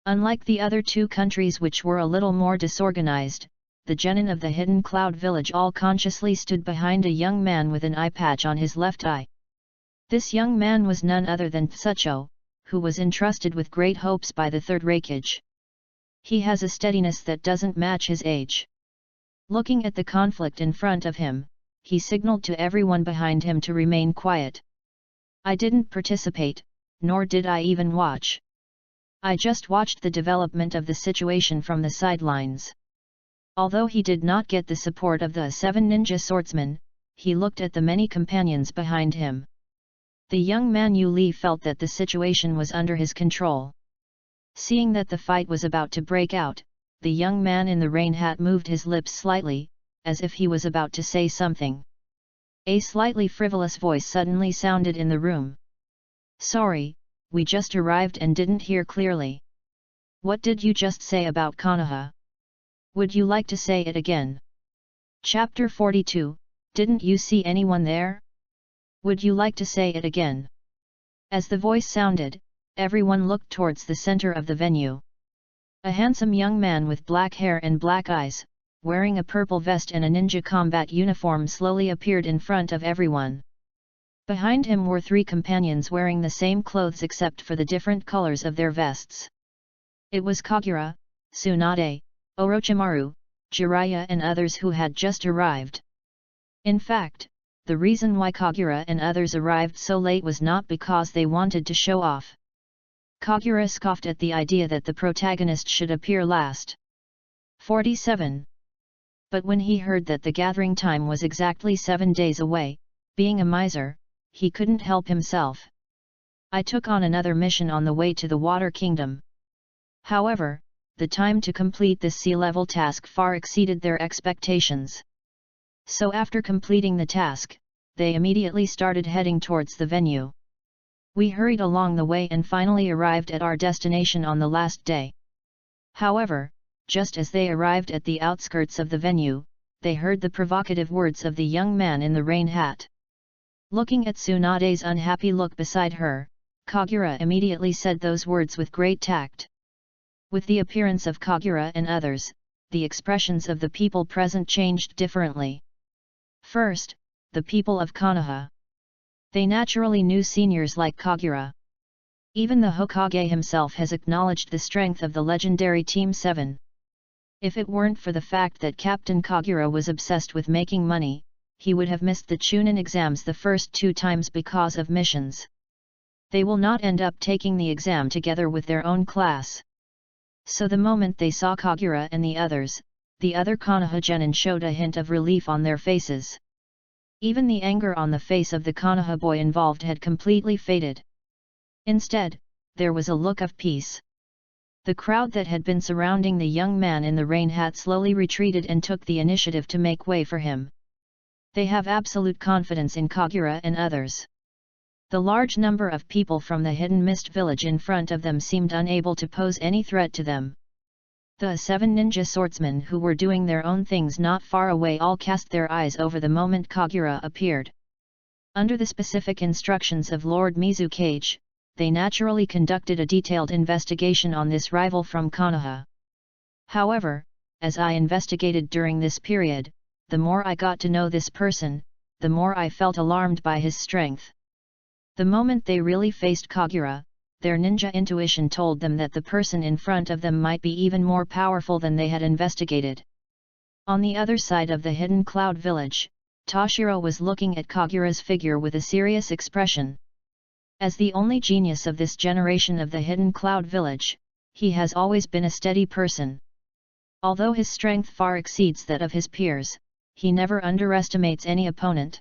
Unlike the other 2 countries which were a little more disorganized, the genin of the Hidden Cloud village all consciously stood behind a young man with an eye patch on his left eye. This young man was none other than Tsucho, who was entrusted with great hopes by the Third Reikage. He has a steadiness that doesn't match his age. Looking at the conflict in front of him, he signaled to everyone behind him to remain quiet. I didn't participate, nor did I even watch. I just watched the development of the situation from the sidelines. Although he did not get the support of the 7 ninja swordsmen, he looked at the many companions behind him. The young man Yu Li felt that the situation was under his control. Seeing that the fight was about to break out, the young man in the rain hat moved his lips slightly, as if he was about to say something. A slightly frivolous voice suddenly sounded in the room. "Sorry, we just arrived and didn't hear clearly. What did you just say about Konoha? Would you like to say it again?" Chapter 42, Didn't you see anyone there? Would you like to say it again? As the voice sounded, everyone looked towards the center of the venue. A handsome young man with black hair and black eyes, wearing a purple vest and a ninja combat uniform slowly appeared in front of everyone. Behind him were 3 companions wearing the same clothes except for the different colors of their vests. It was Kagura, Tsunade, Orochimaru, Jiraiya and others who had just arrived. In fact, the reason why Kagura and others arrived so late was not because they wanted to show off. Kagura scoffed at the idea that the protagonist should appear last. 47. But when he heard that the gathering time was exactly 7 days away, being a miser, he couldn't help himself. I took on another mission on the way to the Water Kingdom. However, the time to complete this sea-level task far exceeded their expectations. So after completing the task, they immediately started heading towards the venue. We hurried along the way and finally arrived at our destination on the last day. However, just as they arrived at the outskirts of the venue, they heard the provocative words of the young man in the rain hat. Looking at Tsunade's unhappy look beside her, Kagura immediately said those words with great tact. With the appearance of Kagura and others, the expressions of the people present changed differently. First, the people of Konoha. They naturally knew seniors like Kagura. Even the Hokage himself has acknowledged the strength of the legendary Team 7. If it weren't for the fact that Captain Kagura was obsessed with making money, he would have missed the Chunin exams the first 2 times because of missions. They will not end up taking the exam together with their own class. So the moment they saw Kagura and the other Konoha genin showed a hint of relief on their faces. Even the anger on the face of the Konoha boy involved had completely faded. Instead, there was a look of peace. The crowd that had been surrounding the young man in the rain hat slowly retreated and took the initiative to make way for him. They have absolute confidence in Kagura and others. The large number of people from the Hidden Mist village in front of them seemed unable to pose any threat to them. The 7 ninja swordsmen who were doing their own things not far away all cast their eyes over the moment Kagura appeared. Under the specific instructions of Lord Mizukage, they naturally conducted a detailed investigation on this rival from Konoha. However, as I investigated during this period, the more I got to know this person, the more I felt alarmed by his strength. The moment they really faced Kagura, their ninja intuition told them that the person in front of them might be even more powerful than they had investigated. On the other side of the hidden cloud village, Toshiro was looking at Kagura's figure with a serious expression. As the only genius of this generation of the hidden cloud village, he has always been a steady person. Although his strength far exceeds that of his peers, he never underestimates any opponent.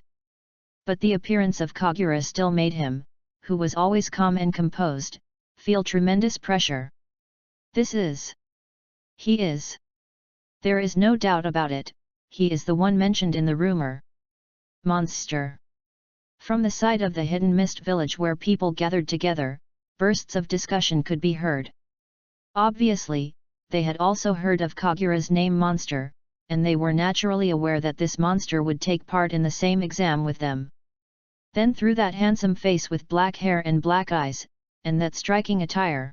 But the appearance of Kagura still made him, who was always calm and composed, feel tremendous pressure. He is. There is no doubt about it, he is the one mentioned in the rumor. Monster. From the side of the hidden mist village where people gathered together, bursts of discussion could be heard. Obviously, they had also heard of Kagura's name Monster, and they were naturally aware that this monster would take part in the same exam with them. Then through that handsome face with black hair and black eyes, and that striking attire.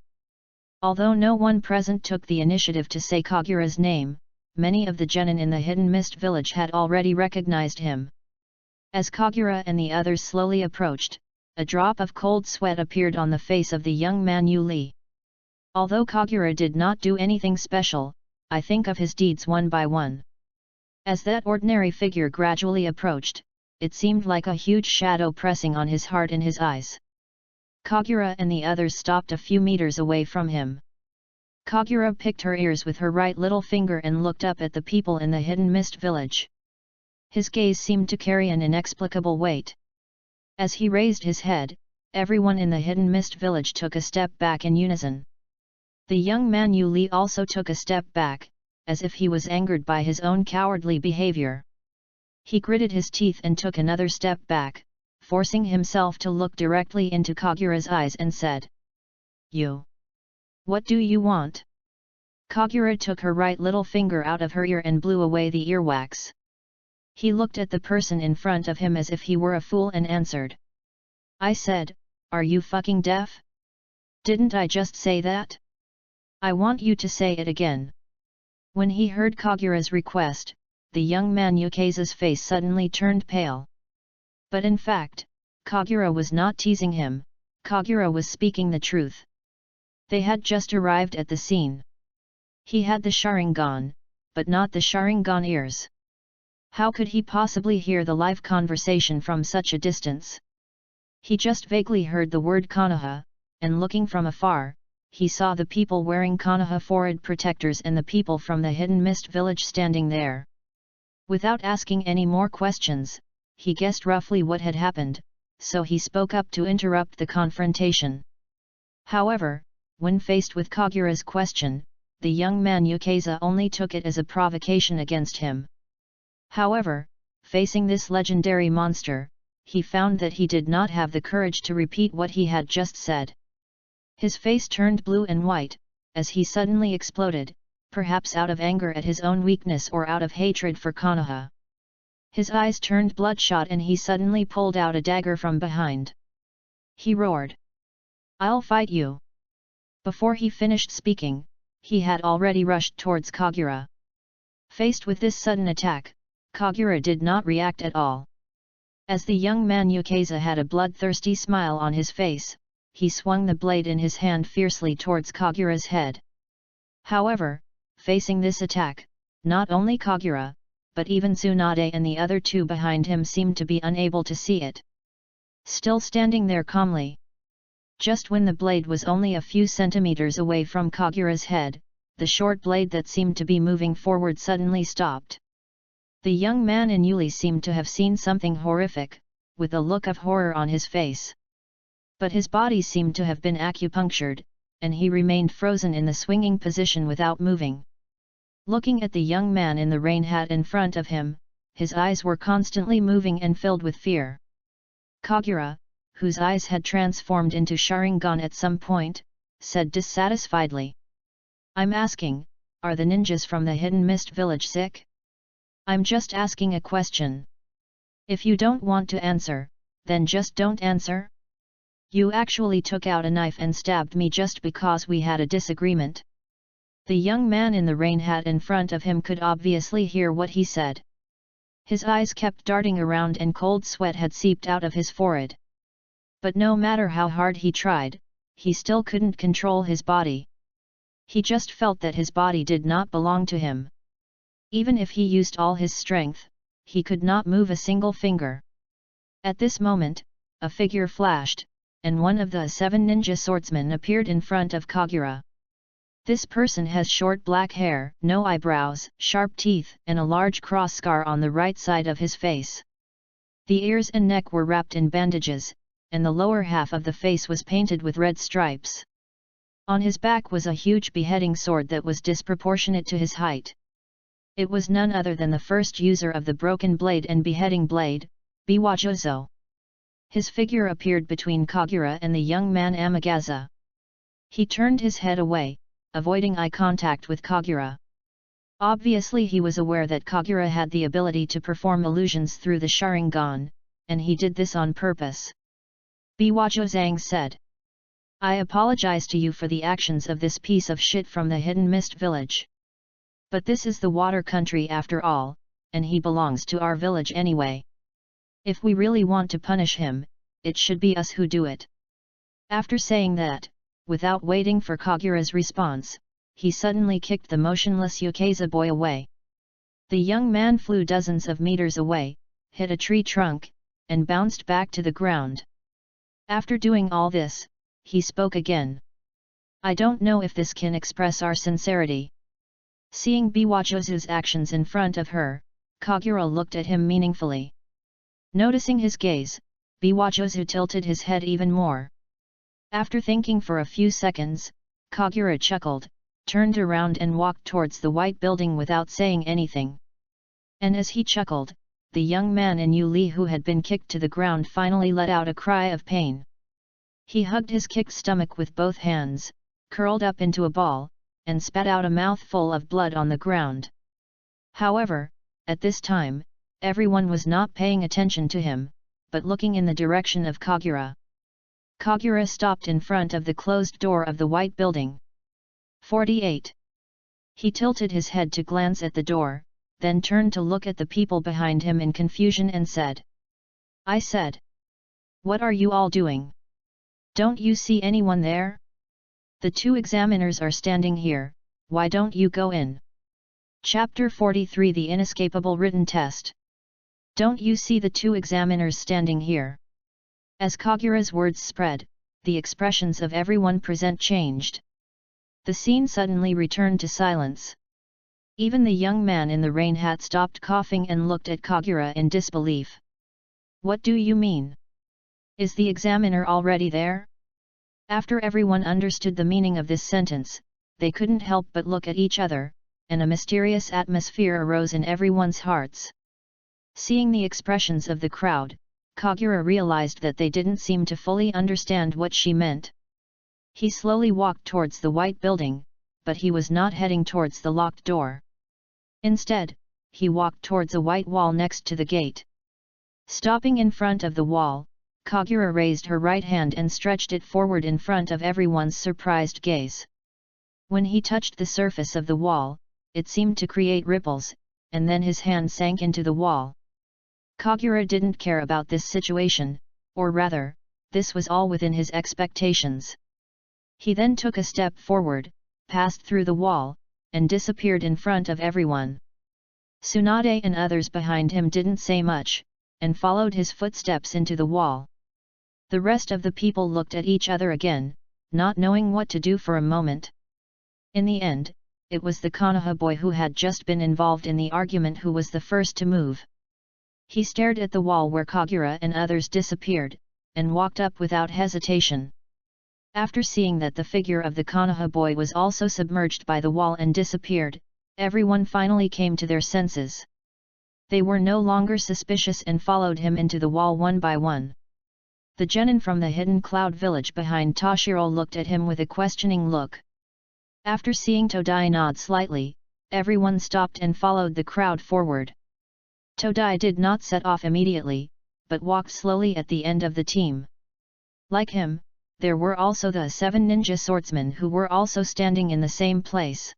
Although no one present took the initiative to say Kagura's name, many of the genin in the hidden mist village had already recognized him. As Kagura and the others slowly approached, a drop of cold sweat appeared on the face of the young man Yuli. Although Kagura did not do anything special, I think of his deeds one by one. As that ordinary figure gradually approached, it seemed like a huge shadow pressing on his heart and his eyes. Kagura and the others stopped a few meters away from him. Kagura picked her ears with her right little finger and looked up at the people in the hidden mist village. His gaze seemed to carry an inexplicable weight. As he raised his head, everyone in the hidden mist village took a step back in unison. The young man Yuli also took a step back, as if he was angered by his own cowardly behavior. He gritted his teeth and took another step back, forcing himself to look directly into Kagura's eyes and said, "You. What do you want?" Kagura took her right little finger out of her ear and blew away the earwax. He looked at the person in front of him as if he were a fool and answered. "I said, are you fucking deaf? Didn't I just say that? I want you to say it again." When he heard Kagura's request, the young man Yukaza's face suddenly turned pale. But in fact, Kagura was not teasing him, Kagura was speaking the truth. They had just arrived at the scene. He had the Sharingan, but not the Sharingan ears. How could he possibly hear the live conversation from such a distance? He just vaguely heard the word Konoha, and looking from afar, he saw the people wearing Konoha forehead protectors and the people from the hidden mist village standing there. Without asking any more questions, he guessed roughly what had happened, so he spoke up to interrupt the confrontation. However, when faced with Kagura's question, the young man Yukaza only took it as a provocation against him. However, facing this legendary monster, he found that he did not have the courage to repeat what he had just said. His face turned blue and white, as he suddenly exploded, perhaps out of anger at his own weakness or out of hatred for Konoha. His eyes turned bloodshot and he suddenly pulled out a dagger from behind. He roared, "I'll fight you!" Before he finished speaking, he had already rushed towards Kagura. Faced with this sudden attack, Kagura did not react at all. As the young man Yukaza had a bloodthirsty smile on his face, he swung the blade in his hand fiercely towards Kagura's head. However, facing this attack, not only Kagura, but even Tsunade and the other two behind him seemed to be unable to see it. Still standing there calmly. Just when the blade was only a few centimeters away from Kagura's head, the short blade that seemed to be moving forward suddenly stopped. The young man in Yuli seemed to have seen something horrific, with a look of horror on his face. But his body seemed to have been acupunctured, and he remained frozen in the swinging position without moving. Looking at the young man in the rain hat in front of him, his eyes were constantly moving and filled with fear. Kagura, whose eyes had transformed into Sharingan at some point, said dissatisfiedly, "I'm asking, are the ninjas from the hidden mist village sick? I'm just asking a question. If you don't want to answer, then just don't answer. You actually took out a knife and stabbed me just because we had a disagreement." The young man in the rain hat in front of him could obviously hear what he said. His eyes kept darting around and cold sweat had seeped out of his forehead. But no matter how hard he tried, he still couldn't control his body. He just felt that his body did not belong to him. Even if he used all his strength, he could not move a single finger. At this moment, a figure flashed, and one of the 7 ninja swordsmen appeared in front of Kagura. This person has short black hair, no eyebrows, sharp teeth, and a large cross scar on the right side of his face. The ears and neck were wrapped in bandages, and the lower half of the face was painted with red stripes. On his back was a huge beheading sword that was disproportionate to his height. It was none other than the first user of the broken blade and beheading blade, Biwajozo. His figure appeared between Kagura and the young man Amagaza. He turned his head away, avoiding eye contact with Kagura. Obviously he was aware that Kagura had the ability to perform illusions through the Sharingan, and he did this on purpose. Biwajozang said. I apologize to you for the actions of this piece of shit from the Hidden Mist village. But this is the water country after all, and he belongs to our village anyway. If we really want to punish him, it should be us who do it. After saying that, without waiting for Kagura's response, he suddenly kicked the motionless Yukaza boy away. The young man flew dozens of meters away, hit a tree trunk, and bounced back to the ground. After doing all this, he spoke again. I don't know if this can express our sincerity. Seeing Biwajozu's actions in front of her, Kagura looked at him meaningfully. Noticing his gaze, Biwajozu tilted his head even more. After thinking for a few seconds, Kagura chuckled, turned around and walked towards the white building without saying anything. And as he chuckled, the young man in Yuli who had been kicked to the ground finally let out a cry of pain. He hugged his kicked stomach with both hands, curled up into a ball, and spat out a mouthful of blood on the ground. However, at this time, everyone was not paying attention to him, but looking in the direction of Kagura. Kagura stopped in front of the closed door of the white building. 48. He tilted his head to glance at the door, then turned to look at the people behind him in confusion and said. I said. What are you all doing? Don't you see anyone there? The 2 examiners are standing here, why don't you go in? Chapter 43 The Inescapable Written Test. Don't you see the 2 examiners standing here? As Kagura's words spread, the expressions of everyone present changed. The scene suddenly returned to silence. Even the young man in the rain hat stopped coughing and looked at Kagura in disbelief. What do you mean? Is the examiner already there? After everyone understood the meaning of this sentence, they couldn't help but look at each other, and a mysterious atmosphere arose in everyone's hearts. Seeing the expressions of the crowd, Kagura realized that they didn't seem to fully understand what she meant. He slowly walked towards the white building, but he was not heading towards the locked door. Instead, he walked towards a white wall next to the gate. Stopping in front of the wall, Kagura raised her right hand and stretched it forward in front of everyone's surprised gaze. When he touched the surface of the wall, it seemed to create ripples, and then his hand sank into the wall. Kagura didn't care about this situation, or rather, this was all within his expectations. He then took a step forward, passed through the wall, and disappeared in front of everyone. Tsunade and others behind him didn't say much, and followed his footsteps into the wall. The rest of the people looked at each other again, not knowing what to do for a moment. In the end, it was the Konoha boy who had just been involved in the argument who was the first to move. He stared at the wall where Kagura and others disappeared, and walked up without hesitation. After seeing that the figure of the Konoha boy was also submerged by the wall and disappeared, everyone finally came to their senses. They were no longer suspicious and followed him into the wall one by one. The genin from the hidden cloud village behind Toshiro looked at him with a questioning look. After seeing Todai nod slightly, everyone stopped and followed the crowd forward. Todai did not set off immediately, but walked slowly at the end of the team. Like him, there were also the 7 ninja swordsmen who were also standing in the same place.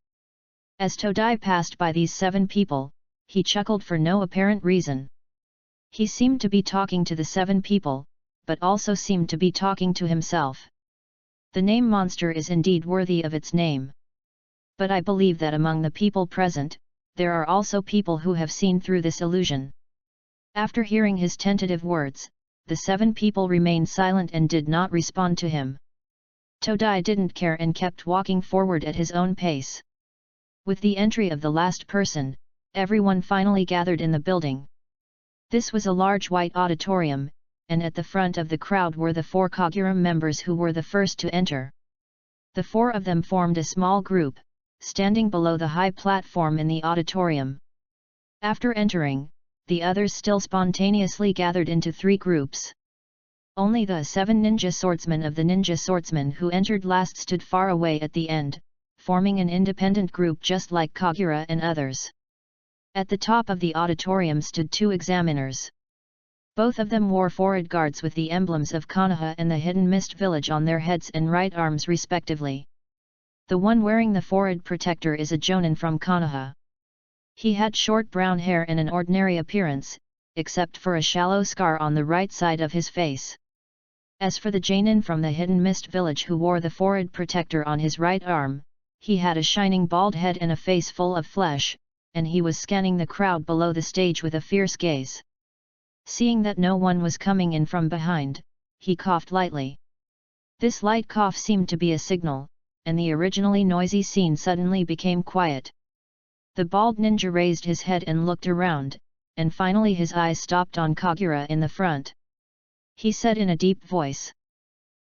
As Todai passed by these 7 people, he chuckled for no apparent reason. He seemed to be talking to the 7 people, but also seemed to be talking to himself. The name monster is indeed worthy of its name. But I believe that among the people present, there are also people who have seen through this illusion. After hearing his tentative words, the 7 people remained silent and did not respond to him. Todai didn't care and kept walking forward at his own pace. With the entry of the last person, everyone finally gathered in the building. This was a large white auditorium, and at the front of the crowd were the 4 Kagura members who were the first to enter. The 4 of them formed a small group, standing below the high platform in the auditorium. After entering, the others still spontaneously gathered into 3 groups. Only the 7 ninja swordsmen of the ninja swordsmen who entered last stood far away at the end, forming an independent group just like Kagura and others. At the top of the auditorium stood 2 examiners. Both of them wore forehead guards with the emblems of Konoha and the Hidden Mist Village on their heads and right arms respectively. The one wearing the forehead protector is a jonin from Konoha. He had short brown hair and an ordinary appearance, except for a shallow scar on the right side of his face. As for the jonin from the Hidden Mist Village who wore the forehead protector on his right arm, he had a shining bald head and a face full of flesh, and he was scanning the crowd below the stage with a fierce gaze. Seeing that no one was coming in from behind, he coughed lightly. This light cough seemed to be a signal, and the originally noisy scene suddenly became quiet. The bald ninja raised his head and looked around, and finally his eyes stopped on Kagura in the front. He said in a deep voice,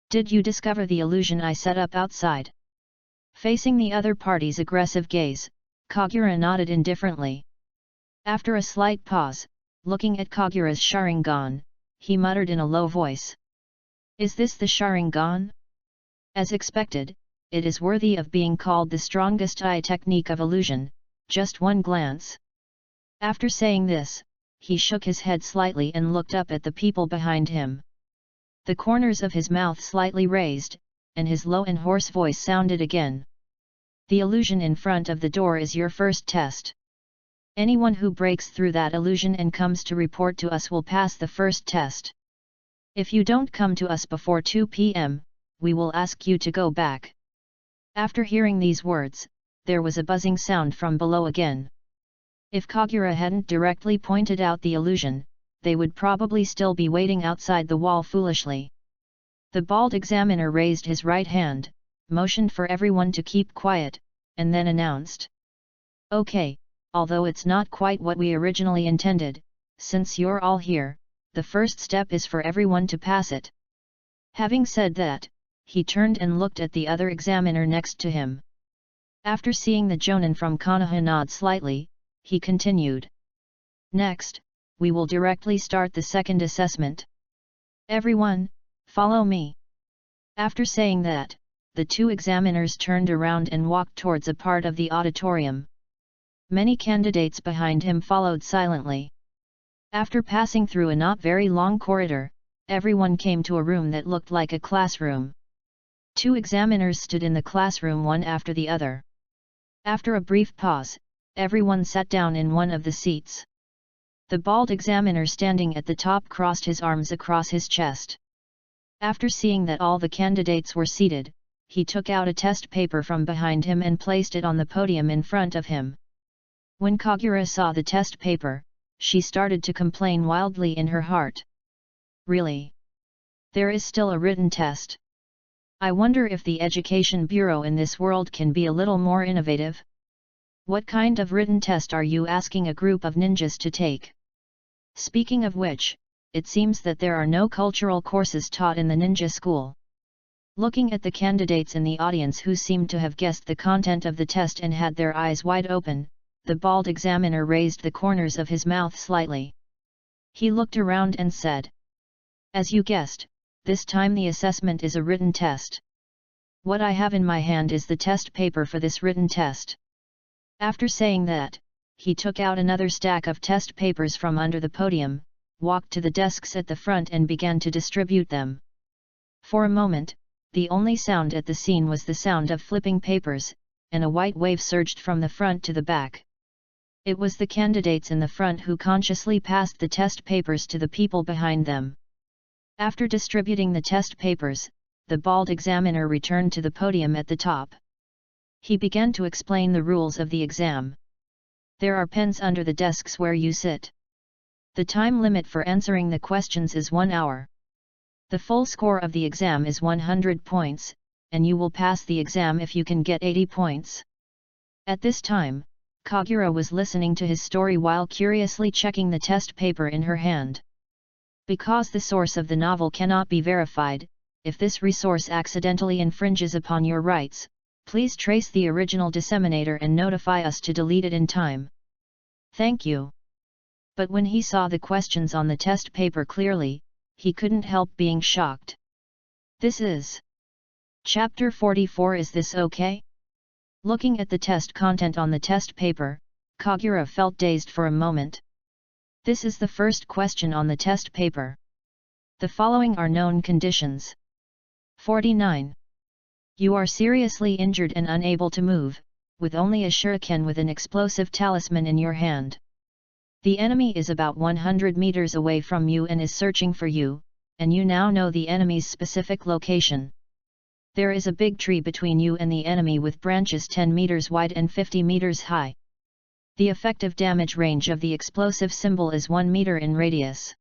"Did you discover the illusion I set up outside?" Facing the other party's aggressive gaze, Kagura nodded indifferently. After a slight pause, looking at Kagura's Sharingan, he muttered in a low voice, "Is this the Sharingan?" As expected, it is worthy of being called the strongest eye technique of illusion, just one glance. After saying this, he shook his head slightly and looked up at the people behind him. The corners of his mouth slightly raised, and his low and hoarse voice sounded again. "The illusion in front of the door is your first test. Anyone who breaks through that illusion and comes to report to us will pass the first test. If you don't come to us before 2 p.m., we will ask you to go back." After hearing these words, there was a buzzing sound from below again. If Kagura hadn't directly pointed out the illusion, they would probably still be waiting outside the wall foolishly. The bald examiner raised his right hand, motioned for everyone to keep quiet, and then announced, "Okay, although it's not quite what we originally intended, since you're all here, the first step is for everyone to pass it." Having said that, he turned and looked at the other examiner next to him. After seeing the jonin from Konoha nod slightly, he continued, "Next, we will directly start the second assessment. Everyone, follow me." After saying that, the 2 examiners turned around and walked towards a part of the auditorium. Many candidates behind him followed silently. After passing through a not very long corridor, everyone came to a room that looked like a classroom. 2 examiners stood in the classroom one after the other. After a brief pause, everyone sat down in one of the seats. The bald examiner standing at the top crossed his arms across his chest. After seeing that all the candidates were seated, he took out a test paper from behind him and placed it on the podium in front of him. When Kagura saw the test paper, she started to complain wildly in her heart. "Really? There is still a written test? I wonder if the Education Bureau in this world can be a little more innovative? What kind of written test are you asking a group of ninjas to take? Speaking of which, it seems that there are no cultural courses taught in the ninja school." Looking at the candidates in the audience who seemed to have guessed the content of the test and had their eyes wide open, the bald examiner raised the corners of his mouth slightly. He looked around and said, "As you guessed, this time the assessment is a written test. What I have in my hand is the test paper for this written test." After saying that, he took out another stack of test papers from under the podium, walked to the desks at the front and began to distribute them. For a moment, the only sound at the scene was the sound of flipping papers, and a white wave surged from the front to the back. It was the candidates in the front who consciously passed the test papers to the people behind them. After distributing the test papers, the bald examiner returned to the podium at the top. He began to explain the rules of the exam. There are pens under the desks where you sit. The time limit for answering the questions is 1 hour. The full score of the exam is 100 points, and you will pass the exam if you can get 80 points. At this time, Kagura was listening to his story while curiously checking the test paper in her hand. Because the source of the novel cannot be verified, if this resource accidentally infringes upon your rights, please trace the original disseminator and notify us to delete it in time. Thank you. But when he saw the questions on the test paper clearly, he couldn't help being shocked. This is Chapter 44. Is this okay? Looking at the test content on the test paper, Kagura felt dazed for a moment. This is the first question on the test paper. The following are known conditions. 49. You are seriously injured and unable to move, with only a shuriken with an explosive talisman in your hand. The enemy is about 100 meters away from you and is searching for you, and you now know the enemy's specific location. There is a big tree between you and the enemy with branches 10 meters wide and 50 meters high. The effective damage range of the explosive symbol is 1 meter in radius.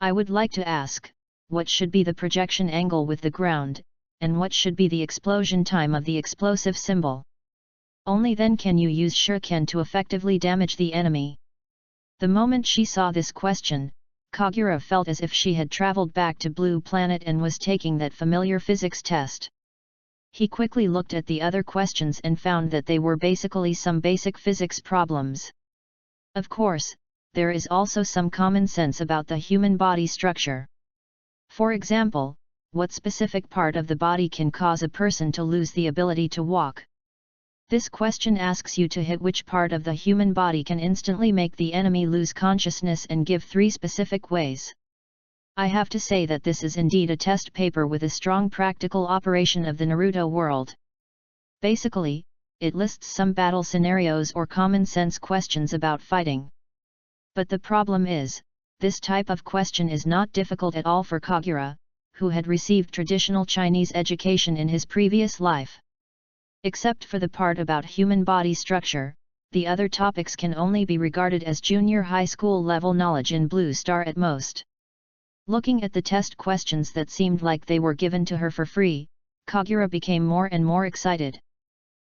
I would like to ask, what should be the projection angle with the ground, and what should be the explosion time of the explosive symbol? Only then can you use shuriken to effectively damage the enemy. The moment she saw this question, Kagura felt as if she had traveled back to Blue Planet and was taking that familiar physics test. He quickly looked at the other questions and found that they were basically some basic physics problems. Of course, there is also some common sense about the human body structure. For example, what specific part of the body can cause a person to lose the ability to walk? This question asks you to hit which part of the human body can instantly make the enemy lose consciousness and give 3 specific ways. I have to say that this is indeed a test paper with a strong practical operation of the Naruto world. Basically, it lists some battle scenarios or common sense questions about fighting. But the problem is, this type of question is not difficult at all for Kagura, who had received traditional Chinese education in his previous life. Except for the part about human body structure, the other topics can only be regarded as junior high school level knowledge in Blue Star at most. Looking at the test questions that seemed like they were given to her for free, Kagura became more and more excited.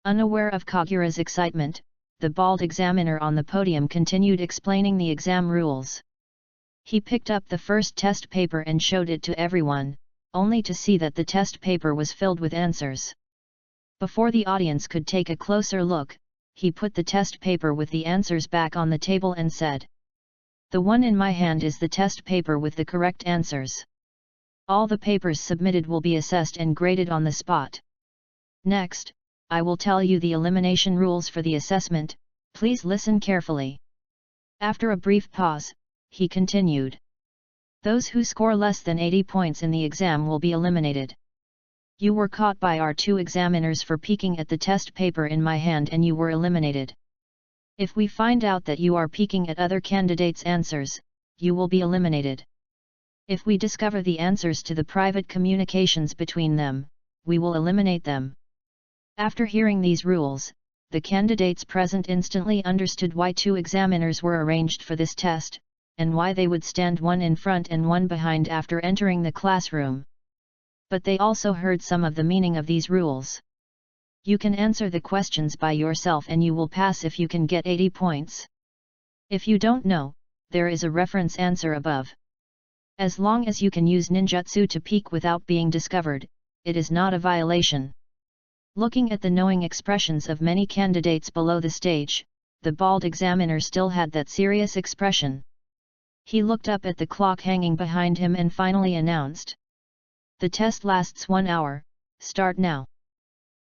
Unaware of Kagura's excitement, the bald examiner on the podium continued explaining the exam rules. He picked up the first test paper and showed it to everyone, only to see that the test paper was filled with answers. Before the audience could take a closer look, he put the test paper with the answers back on the table and said, "The one in my hand is the test paper with the correct answers. All the papers submitted will be assessed and graded on the spot. Next, I will tell you the elimination rules for the assessment, please listen carefully." After a brief pause, he continued. "Those who score less than 80 points in the exam will be eliminated. You were caught by our 2 examiners for peeking at the test paper in my hand and you were eliminated. If we find out that you are peeking at other candidates' answers, you will be eliminated. If we discover the answers to the private communications between them, we will eliminate them." After hearing these rules, the candidates present instantly understood why 2 examiners were arranged for this test, and why they would stand one in front and one behind after entering the classroom. But they also heard some of the meaning of these rules. You can answer the questions by yourself and you will pass if you can get 80 points. If you don't know, there is a reference answer above. As long as you can use ninjutsu to peek without being discovered, it is not a violation. Looking at the knowing expressions of many candidates below the stage, the bald examiner still had that serious expression. He looked up at the clock hanging behind him and finally announced, "The test lasts 1 hour, start now."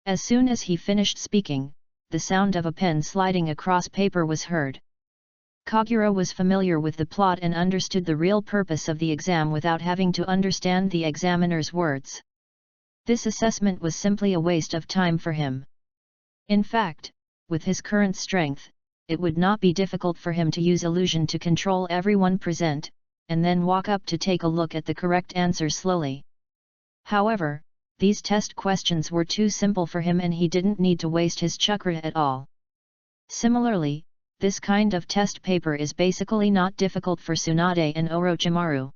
As soon as he finished speaking, the sound of a pen sliding across paper was heard. Kagura was familiar with the plot and understood the real purpose of the exam without having to understand the examiner's words. This assessment was simply a waste of time for him. In fact, with his current strength, it would not be difficult for him to use illusion to control everyone present, and then walk up to take a look at the correct answer slowly. However, these test questions were too simple for him and he didn't need to waste his chakra at all. Similarly, this kind of test paper is basically not difficult for Tsunade and Orochimaru.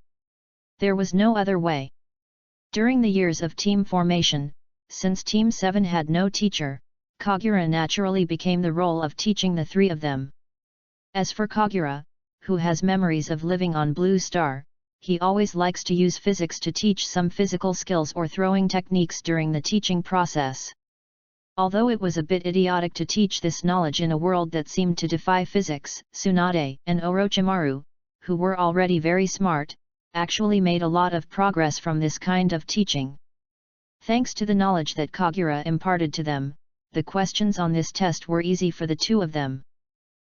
There was no other way. During the years of team formation, since Team 7 had no teacher, Kagura naturally became the role of teaching the three of them. As for Kagura, who has memories of living on Blue Star, he always likes to use physics to teach some physical skills or throwing techniques during the teaching process. Although it was a bit idiotic to teach this knowledge in a world that seemed to defy physics, Tsunade and Orochimaru, who were already very smart, actually made a lot of progress from this kind of teaching. Thanks to the knowledge that Kagura imparted to them, the questions on this test were easy for the two of them.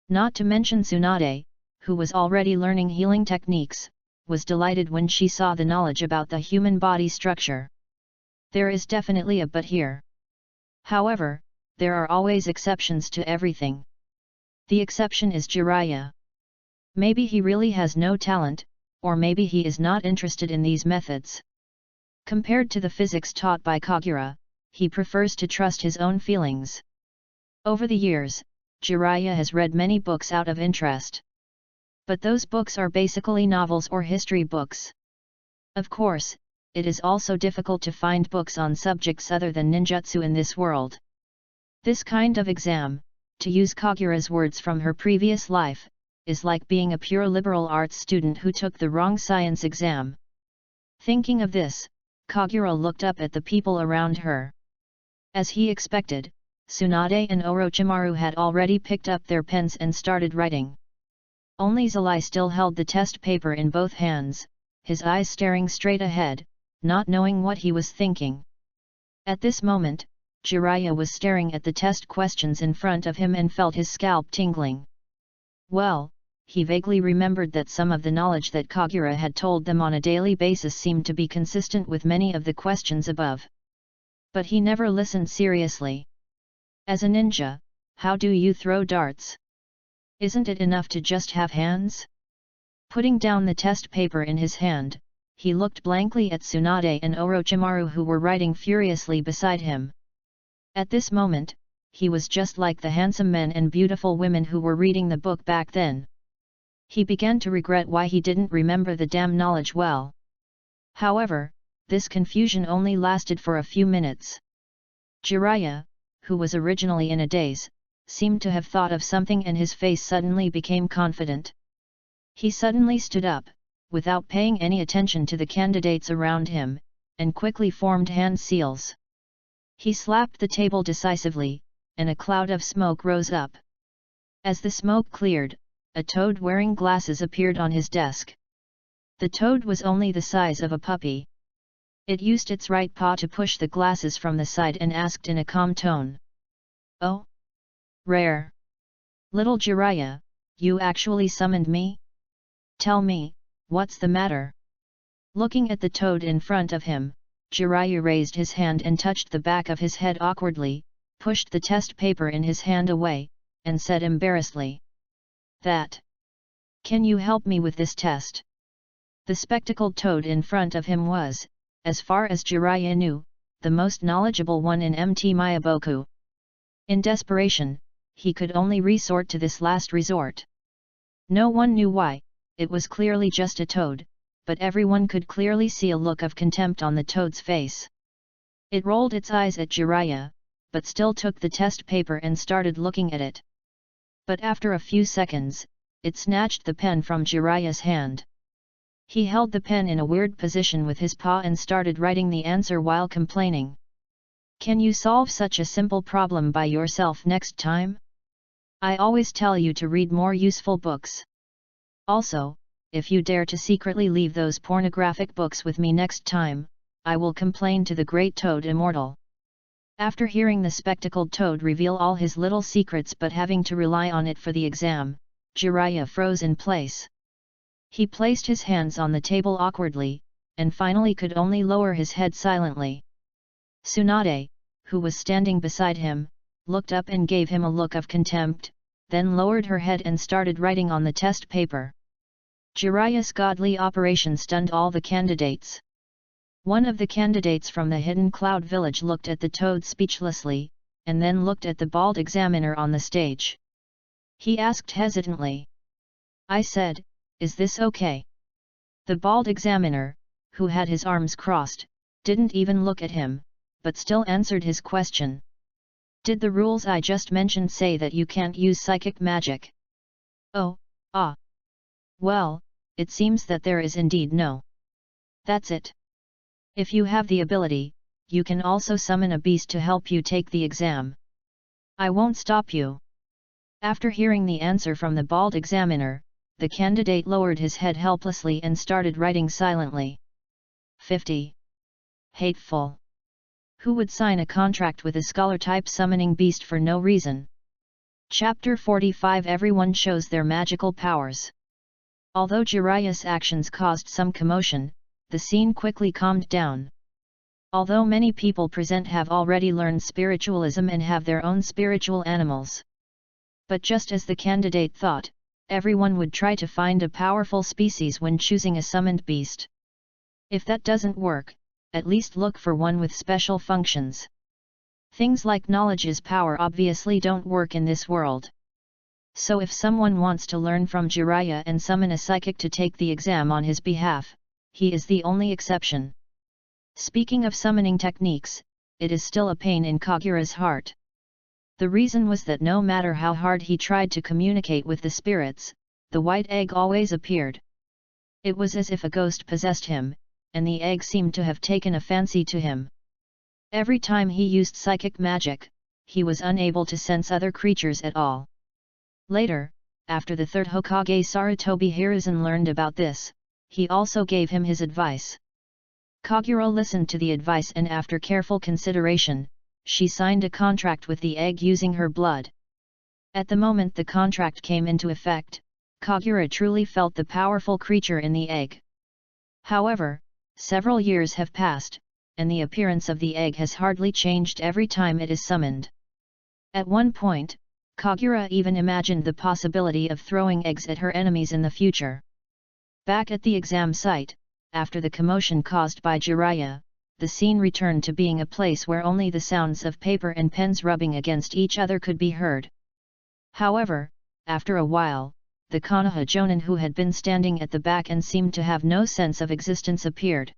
Not to mention Tsunade, who was already learning healing techniques, was delighted when she saw the knowledge about the human body structure. There is definitely a but here. However, there are always exceptions to everything. The exception is Jiraiya. Maybe he really has no talent, or maybe he is not interested in these methods. Compared to the physics taught by Kagura, he prefers to trust his own feelings. Over the years, Jiraiya has read many books out of interest. But those books are basically novels or history books. Of course, it is also difficult to find books on subjects other than ninjutsu in this world. This kind of exam, to use Kagura's words from her previous life, is like being a pure liberal arts student who took the wrong science exam. Thinking of this, Kagura looked up at the people around her. As he expected, Tsunade and Orochimaru had already picked up their pens and started writing. Only Zalai still held the test paper in both hands, his eyes staring straight ahead, not knowing what he was thinking. At this moment, Jiraiya was staring at the test questions in front of him and felt his scalp tingling. Well, he vaguely remembered that some of the knowledge that Kagura had told them on a daily basis seemed to be consistent with many of the questions above. But he never listened seriously. As a ninja, how do you throw darts? Isn't it enough to just have hands? Putting down the test paper in his hand, he looked blankly at Tsunade and Orochimaru who were writing furiously beside him. At this moment, he was just like the handsome men and beautiful women who were reading the book back then. He began to regret why he didn't remember the damn knowledge well. However, this confusion only lasted for a few minutes. Jiraiya, who was originally in a daze, seemed to have thought of something and his face suddenly became confident. He suddenly stood up, without paying any attention to the candidates around him, and quickly formed hand seals. He slapped the table decisively, and a cloud of smoke rose up. As the smoke cleared, a toad wearing glasses appeared on his desk. The toad was only the size of a puppy. It used its right paw to push the glasses from the side and asked in a calm tone. "Oh? Rare. Little Jiraiya, you actually summoned me? Tell me, what's the matter?" Looking at the toad in front of him, Jiraiya raised his hand and touched the back of his head awkwardly, pushed the test paper in his hand away, and said embarrassedly, "That. Can you help me with this test?" The spectacled toad in front of him was, as far as Jiraiya knew, the most knowledgeable one in MT Miyaboku. In desperation, he could only resort to this last resort. No one knew why, it was clearly just a toad, but everyone could clearly see a look of contempt on the toad's face. It rolled its eyes at Jiraiya, but still took the test paper and started looking at it. But after a few seconds, it snatched the pen from Jiraiya's hand. He held the pen in a weird position with his paw and started writing the answer while complaining. "Can you solve such a simple problem by yourself next time? I always tell you to read more useful books. Also, if you dare to secretly leave those pornographic books with me next time, I will complain to the Great Toad Immortal." After hearing the spectacled toad reveal all his little secrets but having to rely on it for the exam, Jiraiya froze in place. He placed his hands on the table awkwardly, and finally could only lower his head silently. Tsunade, who was standing beside him, looked up and gave him a look of contempt, then lowered her head and started writing on the test paper. Jiraiya's godly operation stunned all the candidates. One of the candidates from the hidden cloud village looked at the toad speechlessly, and then looked at the bald examiner on the stage. He asked hesitantly. I said, is this okay? The bald examiner, who had his arms crossed, didn't even look at him, but still answered his question. Did the rules I just mentioned say that you can't use psychic magic? Oh, ah. Well, it seems that there is indeed no. That's it. If you have the ability, you can also summon a beast to help you take the exam. I won't stop you. After hearing the answer from the bald examiner, the candidate lowered his head helplessly and started writing silently. 50. Hateful. Who would sign a contract with a scholar-type summoning beast for no reason? Chapter 45. Everyone shows their magical powers. Although Jiraiya's actions caused some commotion, the scene quickly calmed down. Although many people present have already learned spiritualism and have their own spiritual animals. But just as the candidate thought, everyone would try to find a powerful species when choosing a summoned beast. If that doesn't work, at least look for one with special functions. Things like knowledge is power obviously don't work in this world. So if someone wants to learn from Jiraiya and summon a psychic to take the exam on his behalf, he is the only exception. Speaking of summoning techniques, it is still a pain in Kagura's heart. The reason was that no matter how hard he tried to communicate with the spirits, the white egg always appeared. It was as if a ghost possessed him, and the egg seemed to have taken a fancy to him. Every time he used psychic magic, he was unable to sense other creatures at all. Later, after the third Hokage Sarutobi Hiruzen learned about this, he also gave him his advice. Kagura listened to the advice and after careful consideration, she signed a contract with the egg using her blood. At the moment the contract came into effect, Kagura truly felt the powerful creature in the egg. However, several years have passed, and the appearance of the egg has hardly changed every time it is summoned. At one point, Kagura even imagined the possibility of throwing eggs at her enemies in the future. Back at the exam site, after the commotion caused by Jiraiya, the scene returned to being a place where only the sounds of paper and pens rubbing against each other could be heard. However, after a while, the Konoha Jonin who had been standing at the back and seemed to have no sense of existence appeared.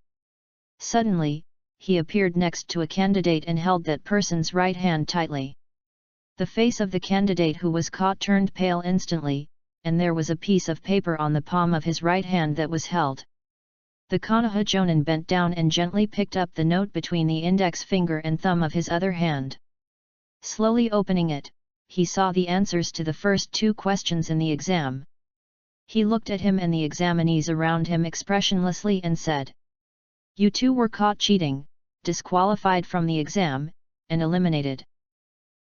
Suddenly, he appeared next to a candidate and held that person's right hand tightly. The face of the candidate who was caught turned pale instantly, and there was a piece of paper on the palm of his right hand that was held. The Konoha Jonin bent down and gently picked up the note between the index finger and thumb of his other hand. Slowly opening it, he saw the answers to the first two questions in the exam. He looked at him and the examinees around him expressionlessly and said, "You two were caught cheating, disqualified from the exam, and eliminated."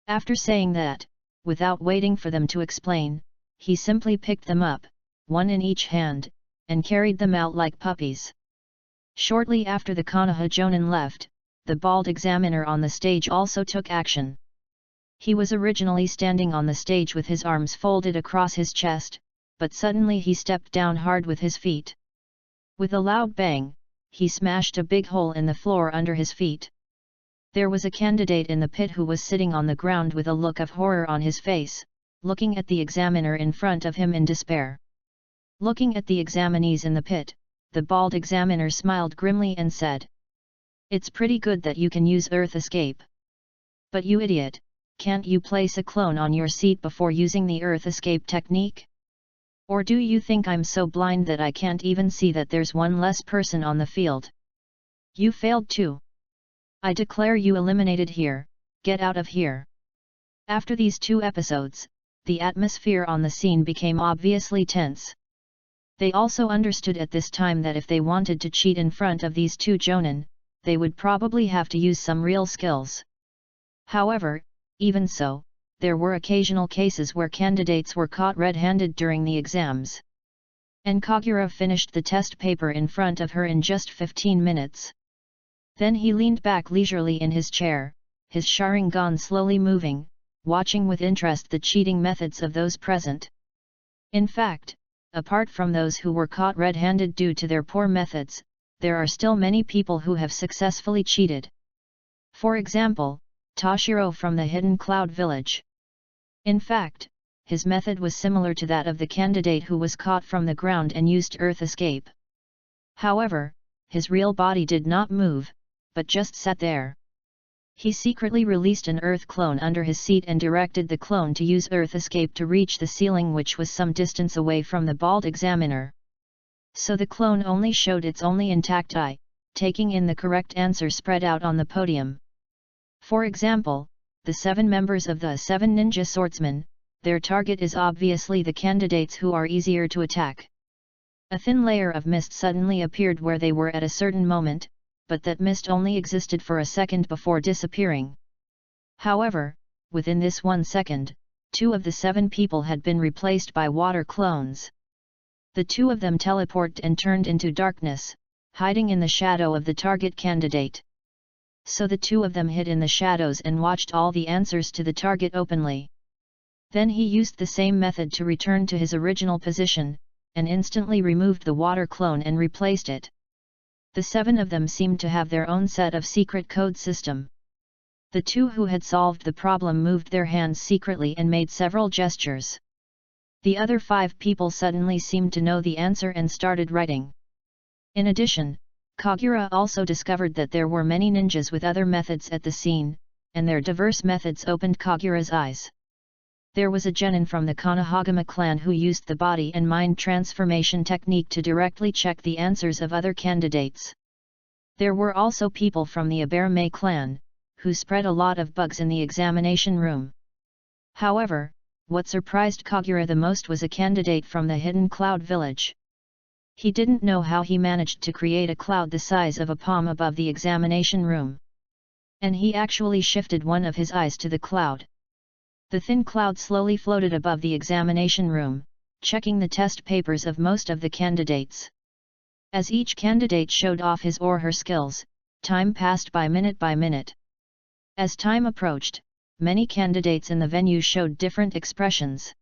After saying that, without waiting for them to explain, he simply picked them up, one in each hand, and carried them out like puppies. Shortly after the Konoha Jonin left, the bald examiner on the stage also took action. He was originally standing on the stage with his arms folded across his chest, but suddenly he stepped down hard with his feet. With a loud bang, he smashed a big hole in the floor under his feet. There was a candidate in the pit who was sitting on the ground with a look of horror on his face, looking at the examiner in front of him in despair. Looking at the examinees in the pit, the bald examiner smiled grimly and said, "It's pretty good that you can use Earth Escape. But you idiot, can't you place a clone on your seat before using the Earth Escape technique? Or do you think I'm so blind that I can't even see that there's one less person on the field? You failed too. I declare you eliminated here, get out of here." After these two episodes, the atmosphere on the scene became obviously tense. They also understood at this time that if they wanted to cheat in front of these two Jonin, they would probably have to use some real skills. However, even so, there were occasional cases where candidates were caught red-handed during the exams. And Kagura finished the test paper in front of her in just 15 minutes. Then he leaned back leisurely in his chair, his Sharingan slowly moving, watching with interest the cheating methods of those present. In fact, apart from those who were caught red-handed due to their poor methods, there are still many people who have successfully cheated. For example, Toshiro from the Hidden Cloud Village. In fact, his method was similar to that of the candidate who was caught from the ground and used earth escape. However, his real body did not move, but just sat there. He secretly released an earth clone under his seat and directed the clone to use earth escape to reach the ceiling, which was some distance away from the bald examiner. So the clone only showed its only intact eye, taking in the correct answer spread out on the podium. For example, the 7 members of the 7 ninja swordsmen, their target is obviously the candidates who are easier to attack. A thin layer of mist suddenly appeared where they were at a certain moment, but that mist only existed for a second before disappearing. However, within this 1 second, 2 of the 7 people had been replaced by water clones. The 2 of them teleported and turned into darkness, hiding in the shadow of the target candidate. So the 2 of them hid in the shadows and watched all the answers to the target openly. Then he used the same method to return to his original position, and instantly removed the water clone and replaced it. The 7 of them seemed to have their own set of secret code system. The 2 who had solved the problem moved their hands secretly and made several gestures. The other 5 people suddenly seemed to know the answer and started writing. In addition, Kagura also discovered that there were many ninjas with other methods at the scene, and their diverse methods opened Kagura's eyes. There was a genin from the Konohagama clan who used the body and mind transformation technique to directly check the answers of other candidates. There were also people from the Aberame clan, who spread a lot of bugs in the examination room. However, what surprised Kagura the most was a candidate from the Hidden Cloud Village. He didn't know how he managed to create a cloud the size of a palm above the examination room. And he actually shifted one of his eyes to the cloud. The thin cloud slowly floated above the examination room, checking the test papers of most of the candidates. As each candidate showed off his or her skills, time passed by minute. As time approached, many candidates in the venue showed different expressions.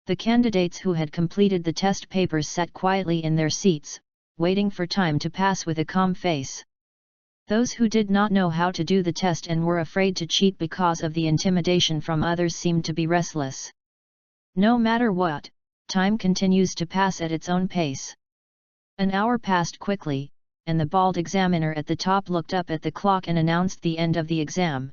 The candidates who had completed the test papers sat quietly in their seats, waiting for time to pass with a calm face. Those who did not know how to do the test and were afraid to cheat because of the intimidation from others seemed to be restless. No matter what, time continues to pass at its own pace. An hour passed quickly, and the bald examiner at the top looked up at the clock and announced the end of the exam.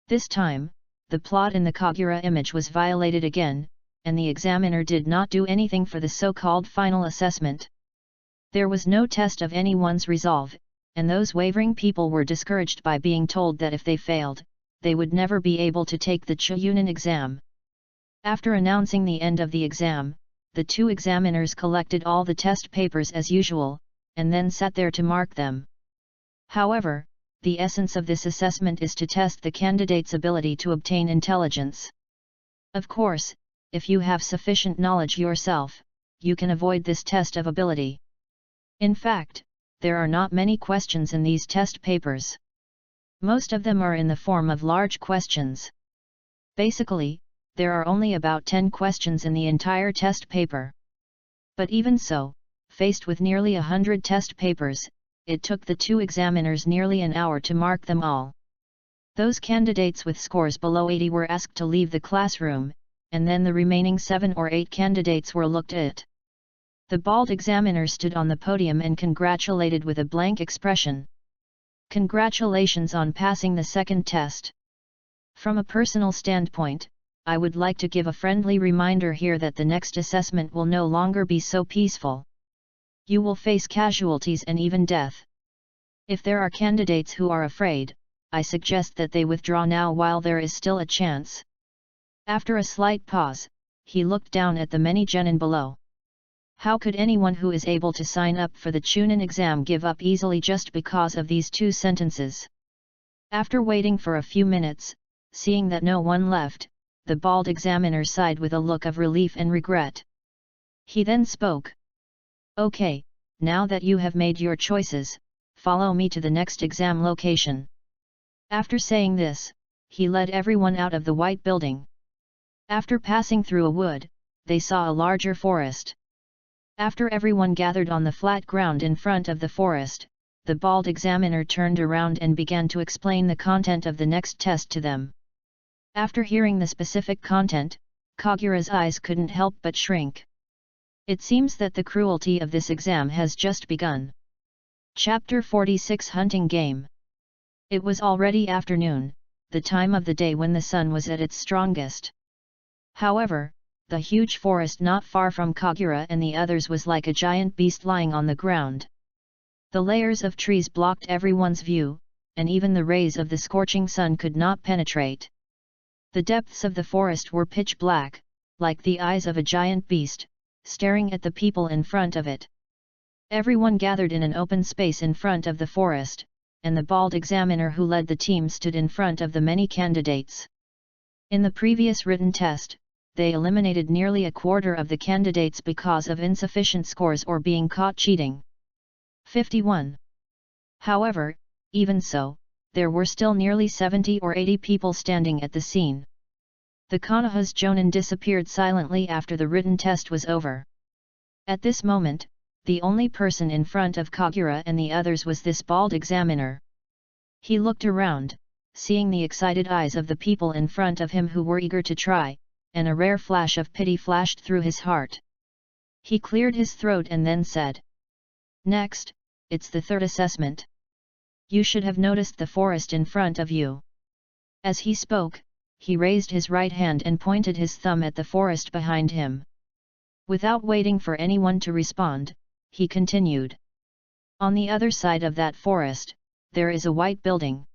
This time, the plot in the Kagura image was violated again, and the examiner did not do anything for the so-called final assessment. There was no test of anyone's resolve, and those wavering people were discouraged by being told that if they failed, they would never be able to take the Chuunin exam. After announcing the end of the exam, the 2 examiners collected all the test papers as usual, and then sat there to mark them. However, the essence of this assessment is to test the candidate's ability to obtain intelligence. Of course, if you have sufficient knowledge yourself, you can avoid this test of ability. In fact, there are not many questions in these test papers. Most of them are in the form of large questions. Basically, there are only about 10 questions in the entire test paper. But even so, faced with nearly 100 test papers, it took the 2 examiners nearly an hour to mark them all. Those candidates with scores below 80 were asked to leave the classroom, and then the remaining 7 or 8 candidates were looked at. The bald examiner stood on the podium and congratulated with a blank expression. Congratulations on passing the second test. From a personal standpoint, I would like to give a friendly reminder here that the next assessment will no longer be so peaceful. You will face casualties and even death. If there are candidates who are afraid, I suggest that they withdraw now while there is still a chance. After a slight pause, he looked down at the many genin below. How could anyone who is able to sign up for the Chuunin exam give up easily just because of these 2 sentences? After waiting for a few minutes, seeing that no one left, the bald examiner sighed with a look of relief and regret. He then spoke. Okay, now that you have made your choices, follow me to the next exam location. After saying this, he led everyone out of the white building. After passing through a wood, they saw a larger forest. After everyone gathered on the flat ground in front of the forest, the bald examiner turned around and began to explain the content of the next test to them. After hearing the specific content, Kagura's eyes couldn't help but shrink. It seems that the cruelty of this exam has just begun. Chapter 46 Hunting Game. It was already afternoon, the time of the day when the sun was at its strongest. However, the huge forest not far from Kagura and the others was like a giant beast lying on the ground. The layers of trees blocked everyone's view, and even the rays of the scorching sun could not penetrate. The depths of the forest were pitch black, like the eyes of a giant beast, staring at the people in front of it. Everyone gathered in an open space in front of the forest, and the bald examiner who led the team stood in front of the many candidates. In the previous written test, they eliminated nearly a quarter of the candidates because of insufficient scores or being caught cheating. 51. However, even so, there were still nearly 70 or 80 people standing at the scene. The Konoha's Jonin disappeared silently after the written test was over. At this moment, the only person in front of Kagura and the others was this bald examiner. He looked around, seeing the excited eyes of the people in front of him who were eager to try, and a rare flash of pity flashed through his heart. He cleared his throat and then said, "Next, it's the third assessment. You should have noticed the forest in front of you." As he spoke, he raised his right hand and pointed his thumb at the forest behind him. Without waiting for anyone to respond, he continued. "On the other side of that forest, there is a white building.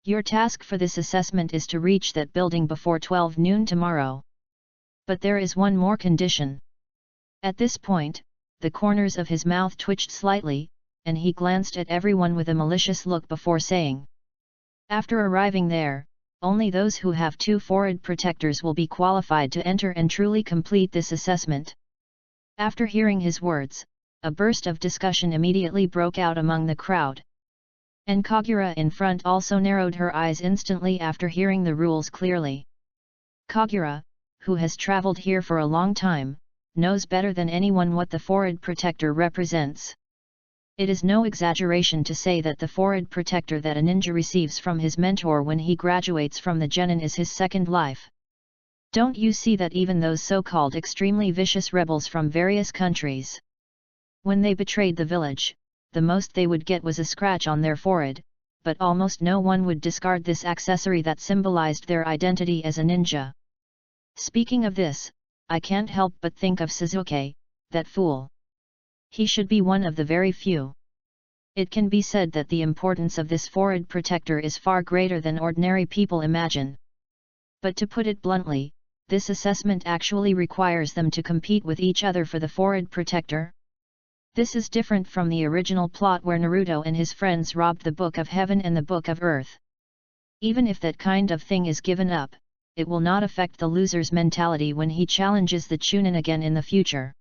Your task for this assessment is to reach that building before 12 noon tomorrow. But there is one more condition." At this point, the corners of his mouth twitched slightly, and he glanced at everyone with a malicious look before saying, "After arriving there, only those who have 2 forehead protectors will be qualified to enter and truly complete this assessment." After hearing his words, a burst of discussion immediately broke out among the crowd. And Kagura in front also narrowed her eyes instantly after hearing the rules clearly. Kagura, who has traveled here for a long time, knows better than anyone what the forehead protector represents. It is no exaggeration to say that the forehead protector that a ninja receives from his mentor when he graduates from the genin is his second life. Don't you see that even those so-called extremely vicious rebels from various countries, when they betrayed the village, the most they would get was a scratch on their forehead, but almost no one would discard this accessory that symbolized their identity as a ninja. Speaking of this, I can't help but think of Suzuki, that fool. He should be one of the very few. It can be said that the importance of this forehead protector is far greater than ordinary people imagine. But to put it bluntly, this assessment actually requires them to compete with each other for the forehead protector. This is different from the original plot where Naruto and his friends robbed the Book of Heaven and the Book of Earth. Even if that kind of thing is given up, it will not affect the loser's mentality when he challenges the Chunin again in the future.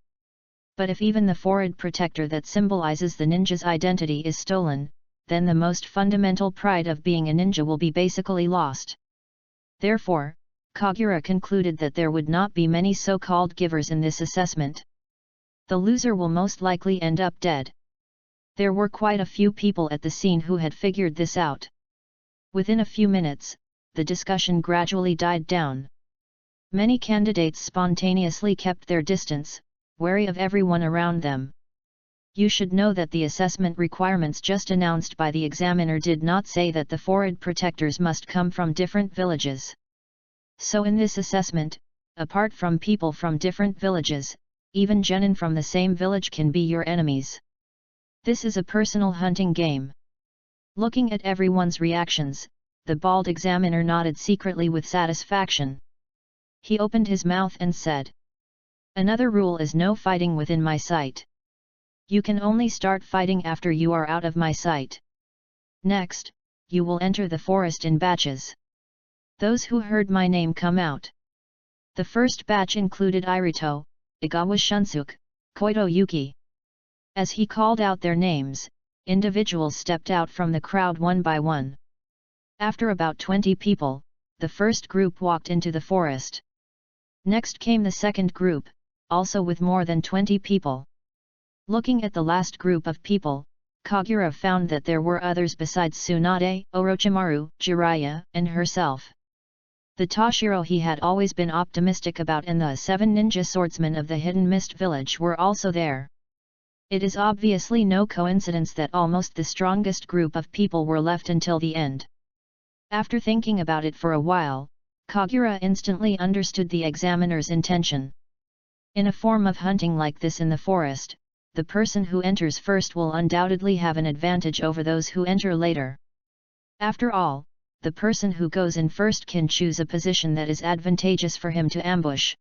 But if even the forehead protector that symbolizes the ninja's identity is stolen, then the most fundamental pride of being a ninja will be basically lost. Therefore, Kagura concluded that there would not be many so-called givers in this assessment. The loser will most likely end up dead. There were quite a few people at the scene who had figured this out. Within a few minutes, the discussion gradually died down. Many candidates spontaneously kept their distance, wary of everyone around them. You should know that the assessment requirements just announced by the examiner did not say that the forehead protectors must come from different villages. So in this assessment, apart from people from different villages, even genin from the same village can be your enemies. This is a personal hunting game. Looking at everyone's reactions, the bald examiner nodded secretly with satisfaction. He opened his mouth and said, "Another rule is no fighting within my sight. You can only start fighting after you are out of my sight. Next, you will enter the forest in batches. Those who heard my name come out." The first batch included Iruto, Igawa Shunsuke, Koito Yuki. As he called out their names, individuals stepped out from the crowd one by one. After about 20 people, the first group walked into the forest. Next came the second group, also with more than 20 people. Looking at the last group of people, Kagura found that there were others besides Tsunade, Orochimaru, Jiraiya, and herself. The Toshiro he had always been optimistic about and the 7 ninja swordsmen of the Hidden Mist Village were also there. It is obviously no coincidence that almost the strongest group of people were left until the end. After thinking about it for a while, Kagura instantly understood the examiner's intention. In a form of hunting like this in the forest, the person who enters first will undoubtedly have an advantage over those who enter later. After all, the person who goes in first can choose a position that is advantageous for him to ambush.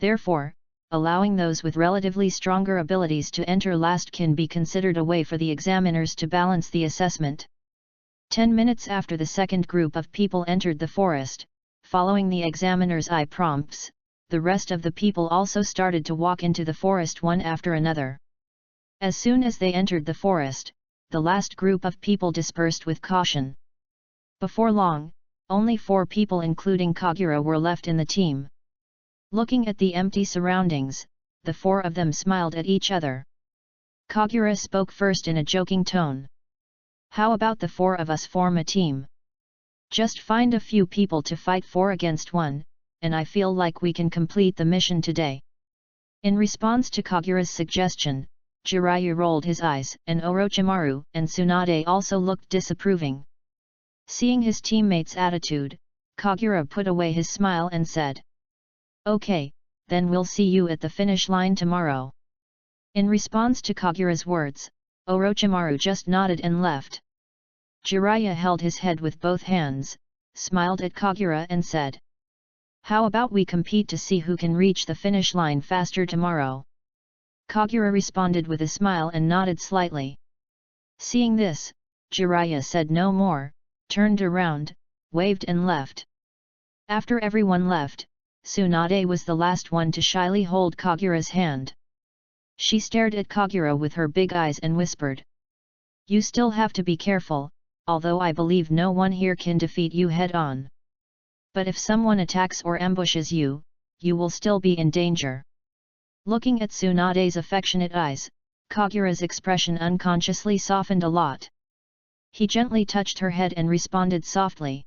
Therefore, allowing those with relatively stronger abilities to enter last can be considered a way for the examiners to balance the assessment. 10 minutes after the second group of people entered the forest, following the examiner's eye prompts, the rest of the people also started to walk into the forest one after another. As soon as they entered the forest, the last group of people dispersed with caution. Before long, only 4 people including Kagura were left in the team. Looking at the empty surroundings, the 4 of them smiled at each other. Kagura spoke first in a joking tone. "How about the 4 of us form a team? Just find a few people to fight 4 against 1, and I feel like we can complete the mission today." In response to Kagura's suggestion, Jiraiya rolled his eyes and Orochimaru and Tsunade also looked disapproving. Seeing his teammates' attitude, Kagura put away his smile and said, "Okay, then we'll see you at the finish line tomorrow." In response to Kagura's words, Orochimaru just nodded and left. Jiraiya held his head with both hands, smiled at Kagura and said, "How about we compete to see who can reach the finish line faster tomorrow?" Kagura responded with a smile and nodded slightly. Seeing this, Jiraiya said no more, turned around, waved and left. After everyone left, Tsunade was the last one to shyly hold Kagura's hand. She stared at Kagura with her big eyes and whispered, "You still have to be careful, although I believe no one here can defeat you head-on. But if someone attacks or ambushes you, you will still be in danger." Looking at Tsunade's affectionate eyes, Kagura's expression unconsciously softened a lot. He gently touched her head and responded softly,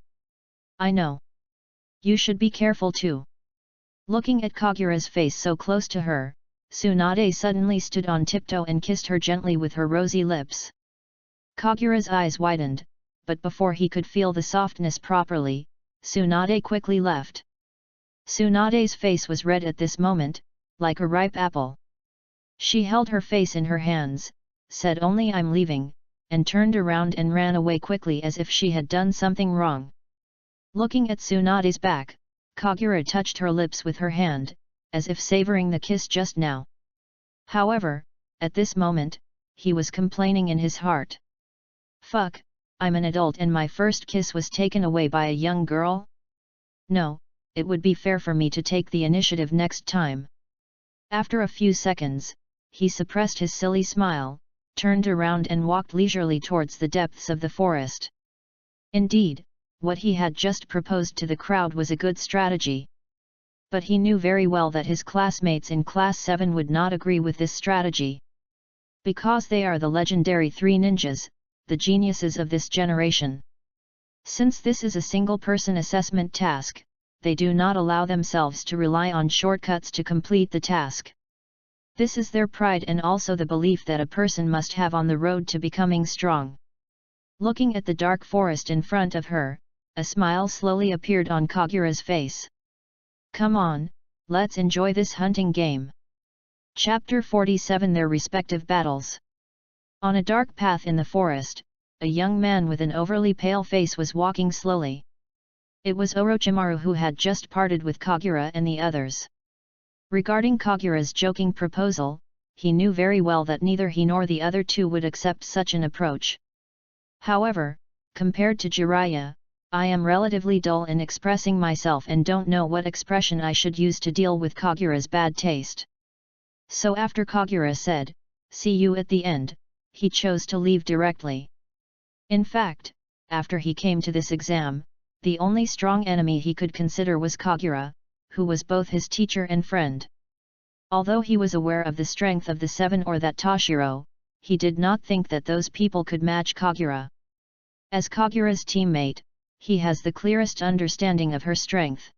"I know. You should be careful too." Looking at Kagura's face so close to her, Tsunade suddenly stood on tiptoe and kissed her gently with her rosy lips. Kagura's eyes widened, but before he could feel the softness properly, Tsunade quickly left. Tsunade's face was red at this moment, like a ripe apple. She held her face in her hands, said only "I'm leaving," and turned around and ran away quickly as if she had done something wrong. Looking at Tsunade's back, Kagura touched her lips with her hand, as if savoring the kiss just now. However, at this moment, he was complaining in his heart. "Fuck, I'm an adult and my first kiss was taken away by a young girl? No, it would be fair for me to take the initiative next time." After a few seconds, he suppressed his silly smile, turned around and walked leisurely towards the depths of the forest. Indeed, what he had just proposed to the crowd was a good strategy. But he knew very well that his classmates in Class 7 would not agree with this strategy. Because they are the legendary 3 ninjas, the geniuses of this generation. Since this is a single-person assessment task, they do not allow themselves to rely on shortcuts to complete the task. This is their pride and also the belief that a person must have on the road to becoming strong. Looking at the dark forest in front of her, a smile slowly appeared on Kagura's face. "Come on, let's enjoy this hunting game." Chapter 47 Their Respective Battles. On a dark path in the forest, a young man with an overly pale face was walking slowly. It was Orochimaru who had just parted with Kagura and the others. Regarding Kagura's joking proposal, he knew very well that neither he nor the other 2 would accept such an approach. However, compared to Jiraiya, I am relatively dull in expressing myself and don't know what expression I should use to deal with Kagura's bad taste. So after Kagura said, "See you at the end," he chose to leave directly. In fact, after he came to this exam, the only strong enemy he could consider was Kagura, who was both his teacher and friend. Although he was aware of the strength of the seven or that Toshiro, he did not think that those people could match Kagura. As Kagura's teammate, he has the clearest understanding of her strength.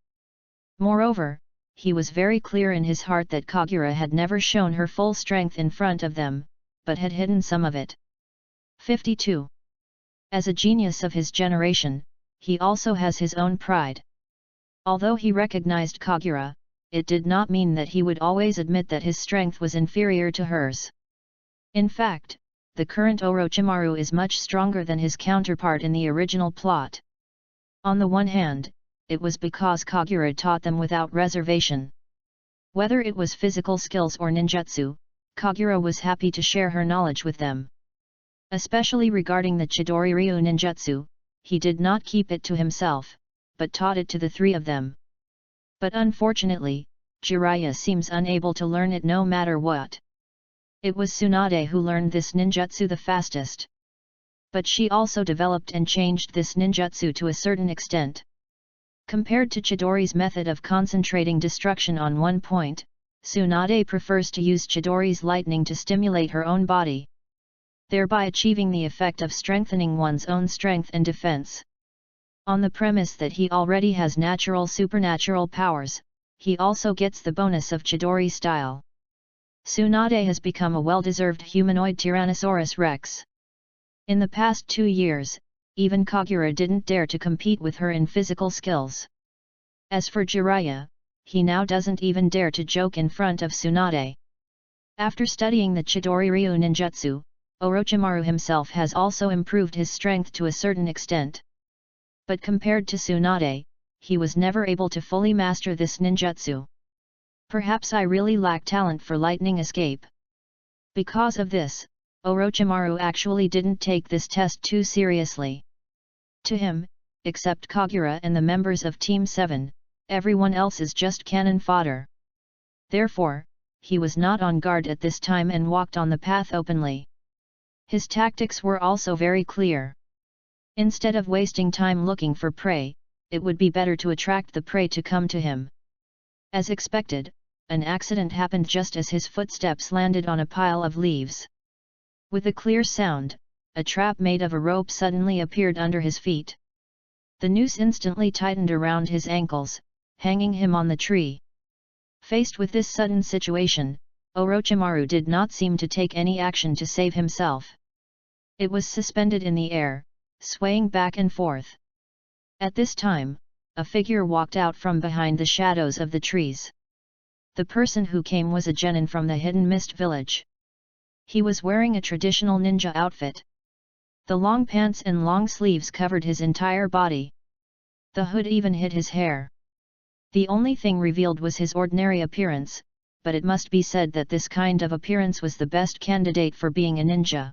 Moreover, he was very clear in his heart that Kagura had never shown her full strength in front of them, but had hidden some of it. 52. As a genius of his generation, he also has his own pride. Although he recognized Kagura, it did not mean that he would always admit that his strength was inferior to hers. In fact, the current Orochimaru is much stronger than his counterpart in the original plot. On the one hand, it was because Kagura taught them without reservation. Whether it was physical skills or ninjutsu, Kagura was happy to share her knowledge with them. Especially regarding the Chidori-ryu ninjutsu, he did not keep it to himself, but taught it to the three of them. But unfortunately, Jiraiya seems unable to learn it no matter what. It was Tsunade who learned this ninjutsu the fastest. But she also developed and changed this ninjutsu to a certain extent. Compared to Chidori's method of concentrating destruction on one point, Tsunade prefers to use Chidori's lightning to stimulate her own body, thereby achieving the effect of strengthening one's own strength and defense. On the premise that he already has natural supernatural powers, he also gets the bonus of Chidori style. Tsunade has become a well-deserved humanoid Tyrannosaurus Rex. In the past 2 years, even Kagura didn't dare to compete with her in physical skills. As for Jiraiya, he now doesn't even dare to joke in front of Tsunade. After studying the Chidori-ryu ninjutsu, Orochimaru himself has also improved his strength to a certain extent. But compared to Tsunade, he was never able to fully master this ninjutsu. Perhaps I really lack talent for lightning escape. Because of this, Orochimaru actually didn't take this test too seriously. To him, except Kagura and the members of Team 7, everyone else is just cannon fodder. Therefore, he was not on guard at this time and walked on the path openly. His tactics were also very clear. Instead of wasting time looking for prey, it would be better to attract the prey to come to him. As expected, an accident happened just as his footsteps landed on a pile of leaves. With a clear sound, a trap made of a rope suddenly appeared under his feet. The noose instantly tightened around his ankles, hanging him on the tree. Faced with this sudden situation, Orochimaru did not seem to take any action to save himself. It was suspended in the air, swaying back and forth. At this time, a figure walked out from behind the shadows of the trees. The person who came was a genin from the Hidden Mist village. He was wearing a traditional ninja outfit. The long pants and long sleeves covered his entire body. The hood even hid his hair. The only thing revealed was his ordinary appearance, but it must be said that this kind of appearance was the best candidate for being a ninja.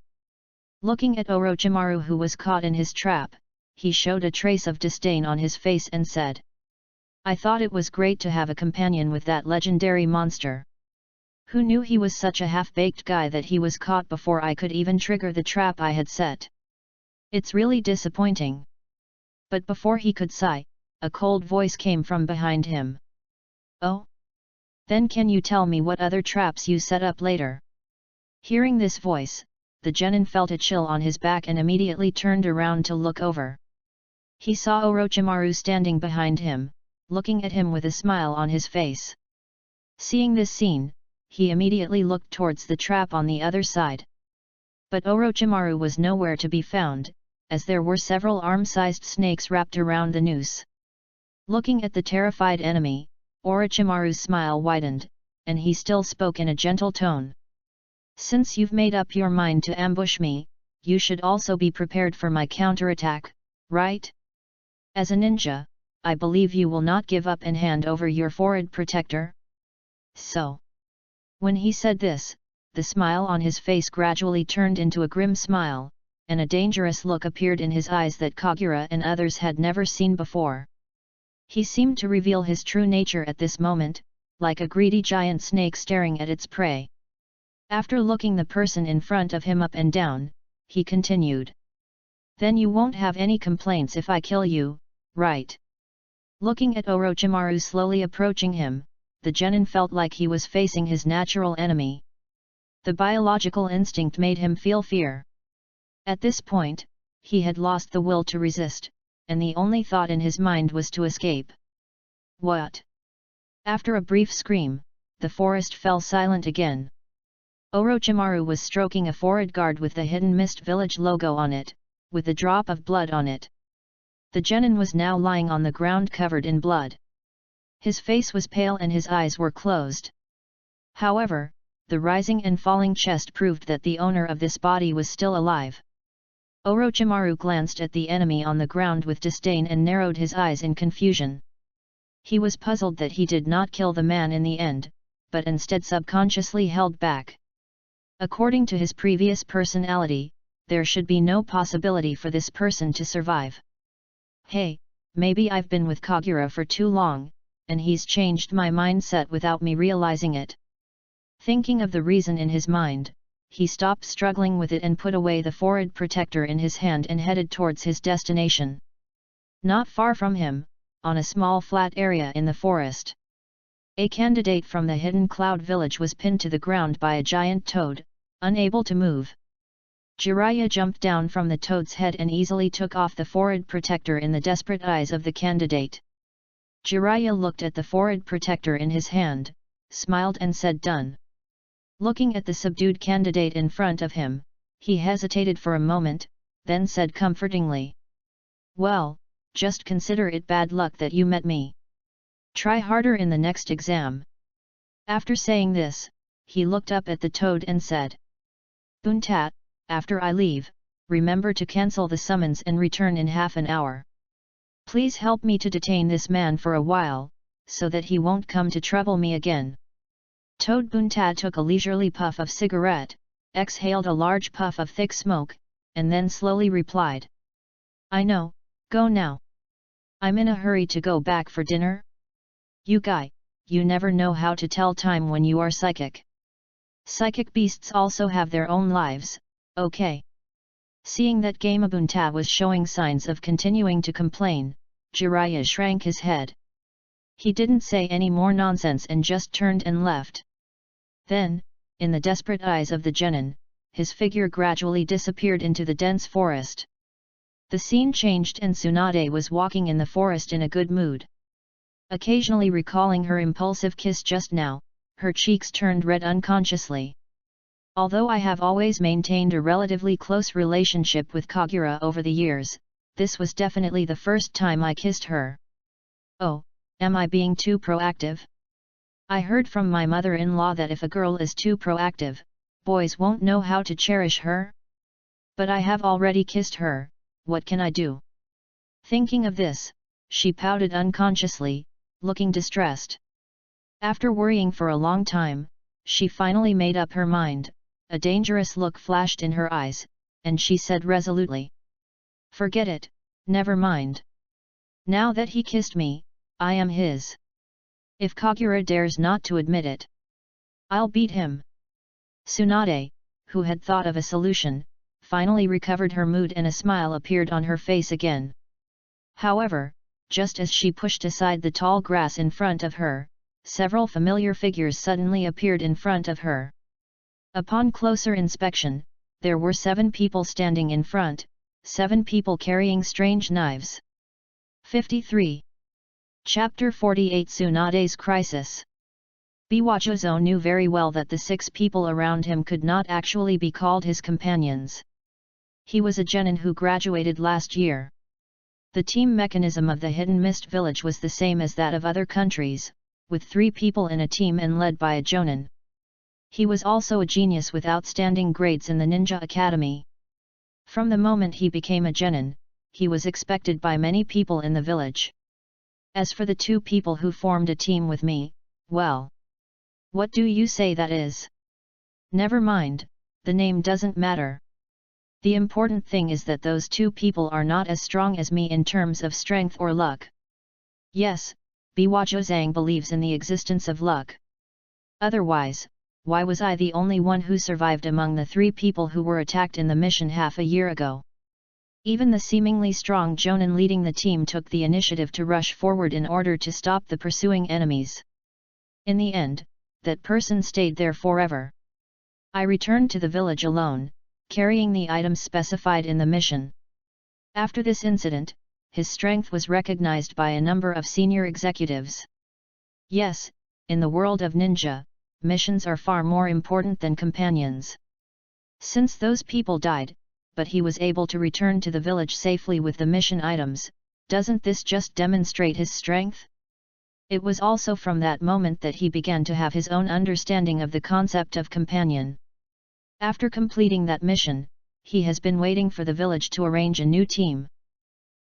Looking at Orochimaru, who was caught in his trap, he showed a trace of disdain on his face and said, "I thought it was great to have a companion with that legendary monster. Who knew he was such a half-baked guy that he was caught before I could even trigger the trap I had set? It's really disappointing." But before he could sigh, a cold voice came from behind him. "Oh? Then can you tell me what other traps you set up later?" Hearing this voice, the genin felt a chill on his back and immediately turned around to look over. He saw Orochimaru standing behind him, looking at him with a smile on his face. Seeing this scene, he immediately looked towards the trap on the other side. But Orochimaru was nowhere to be found, as there were several arm-sized snakes wrapped around the noose. Looking at the terrified enemy, Orochimaru's smile widened, and he still spoke in a gentle tone. "Since you've made up your mind to ambush me, you should also be prepared for my counterattack, right? As a ninja, I believe you will not give up and hand over your forehead protector? So." When he said this, the smile on his face gradually turned into a grim smile, and a dangerous look appeared in his eyes that Kagura and others had never seen before. He seemed to reveal his true nature at this moment, like a greedy giant snake staring at its prey. After looking the person in front of him up and down, he continued. "Then you won't have any complaints if I kill you, right?" Looking at Orochimaru slowly approaching him, the genin felt like he was facing his natural enemy. The biological instinct made him feel fear. At this point, he had lost the will to resist, and the only thought in his mind was to escape. What? After a brief scream, the forest fell silent again. Orochimaru was stroking a forest guard with the Hidden Mist Village logo on it, with a drop of blood on it. The genin was now lying on the ground covered in blood. His face was pale and his eyes were closed. However, the rising and falling chest proved that the owner of this body was still alive. Orochimaru glanced at the enemy on the ground with disdain and narrowed his eyes in confusion. He was puzzled that he did not kill the man in the end, but instead subconsciously held back. According to his previous personality, there should be no possibility for this person to survive. Hey, maybe I've been with Kagura for too long, and he's changed my mindset without me realizing it. Thinking of the reason in his mind, he stopped struggling with it and put away the forehead protector in his hand and headed towards his destination. Not far from him, on a small flat area in the forest, a candidate from the hidden cloud village was pinned to the ground by a giant toad, unable to move. Jiraiya jumped down from the toad's head and easily took off the forehead protector in the desperate eyes of the candidate. Jiraiya looked at the forehead protector in his hand, smiled and said, "Done." Looking at the subdued candidate in front of him, he hesitated for a moment, then said comfortingly, "Well, just consider it bad luck that you met me. Try harder in the next exam." After saying this, he looked up at the toad and said, "Buntat, after I leave, remember to cancel the summons and return in half an hour. Please help me to detain this man for a while, so that he won't come to trouble me again." Toad Buntat took a leisurely puff of cigarette, exhaled a large puff of thick smoke, and then slowly replied, "I know, go now. I'm in a hurry to go back for dinner." "You guy, you never know how to tell time when you are psychic. Psychic beasts also have their own lives, okay?" Seeing that Gamabunta was showing signs of continuing to complain, Jiraiya shrank his head. He didn't say any more nonsense and just turned and left. Then, in the desperate eyes of the genin, his figure gradually disappeared into the dense forest. The scene changed and Tsunade was walking in the forest in a good mood. Occasionally recalling her impulsive kiss just now, her cheeks turned red unconsciously. "Although I have always maintained a relatively close relationship with Kagura over the years, this was definitely the first time I kissed her. Oh, am I being too proactive? I heard from my mother-in-law that if a girl is too proactive, boys won't know how to cherish her. But I have already kissed her, what can I do?" Thinking of this, she pouted unconsciously, looking distressed. After worrying for a long time, she finally made up her mind. A dangerous look flashed in her eyes, and she said resolutely, "Forget it, never mind. Now that he kissed me, I am his. If Kagura dares not to admit it, I'll beat him." Tsunade, who had thought of a solution, finally recovered her mood and a smile appeared on her face again. However, just as she pushed aside the tall grass in front of her, several familiar figures suddenly appeared in front of her. Upon closer inspection, there were 7 people standing in front, 7 people carrying strange knives. 53. Chapter 48 Tsunade's Crisis. Biwajozo knew very well that the 6 people around him could not actually be called his companions. He was a genin who graduated last year. The team mechanism of the Hidden Mist Village was the same as that of other countries, with 3 people in a team and led by a jonin. He was also a genius with outstanding grades in the Ninja Academy. From the moment he became a genin, he was expected by many people in the village. As for the 2 people who formed a team with me, well, what do you say that is? Never mind, the name doesn't matter. The important thing is that those 2 people are not as strong as me in terms of strength or luck. Yes, Biwajozang believes in the existence of luck. Otherwise, why was I the only one who survived among the 3 people who were attacked in the mission half a year ago? Even the seemingly strong jonin leading the team took the initiative to rush forward in order to stop the pursuing enemies. In the end, that person stayed there forever. I returned to the village alone, carrying the items specified in the mission. After this incident, his strength was recognized by a number of senior executives. Yes, in the world of ninja, missions are far more important than companions. Since those people died, but he was able to return to the village safely with the mission items, doesn't this just demonstrate his strength? It was also from that moment that he began to have his own understanding of the concept of companion. After completing that mission, he has been waiting for the village to arrange a new team.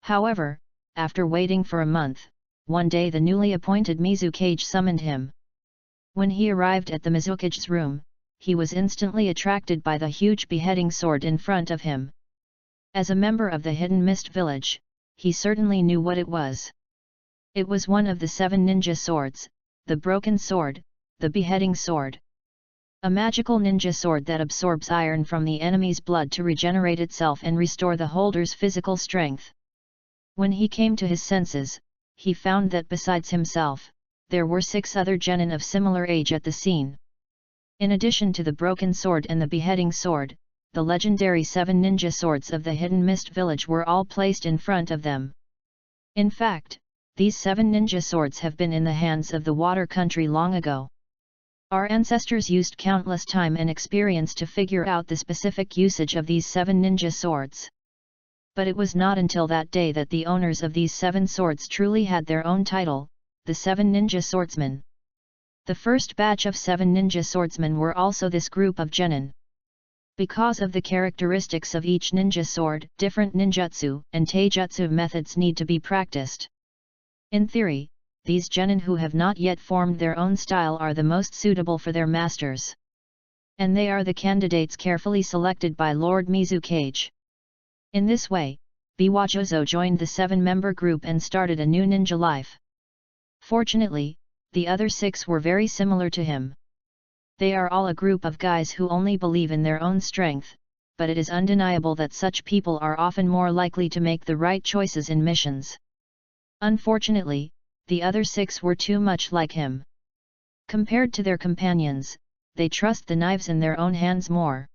However, after waiting for a month, one day the newly appointed Mizukage summoned him. When he arrived at the Mizukage's room, he was instantly attracted by the huge beheading sword in front of him. As a member of the Hidden Mist village, he certainly knew what it was. It was one of the 7 ninja swords, the broken sword, the beheading sword. A magical ninja sword that absorbs iron from the enemy's blood to regenerate itself and restore the holder's physical strength. When he came to his senses, he found that besides himself, there were 6 other genin of similar age at the scene. In addition to the broken sword and the beheading sword, the legendary 7 ninja swords of the Hidden Mist village were all placed in front of them. In fact, these 7 ninja swords have been in the hands of the Water Country long ago. Our ancestors used countless time and experience to figure out the specific usage of these 7 ninja swords. But it was not until that day that the owners of these 7 swords truly had their own title, the 7 ninja swordsmen. The first batch of 7 ninja swordsmen were also this group of genin. Because of the characteristics of each ninja sword, different ninjutsu and taijutsu methods need to be practiced. In theory, these genin who have not yet formed their own style are the most suitable for their masters. And they are the candidates carefully selected by Lord Mizukage. In this way, Biwajozo joined the 7-member group and started a new ninja life. Fortunately, the other 6 were very similar to him. They are all a group of guys who only believe in their own strength, but it is undeniable that such people are often more likely to make the right choices in missions. Unfortunately, the other 6 were too much like him. Compared to their companions, they trust the knives in their own hands more.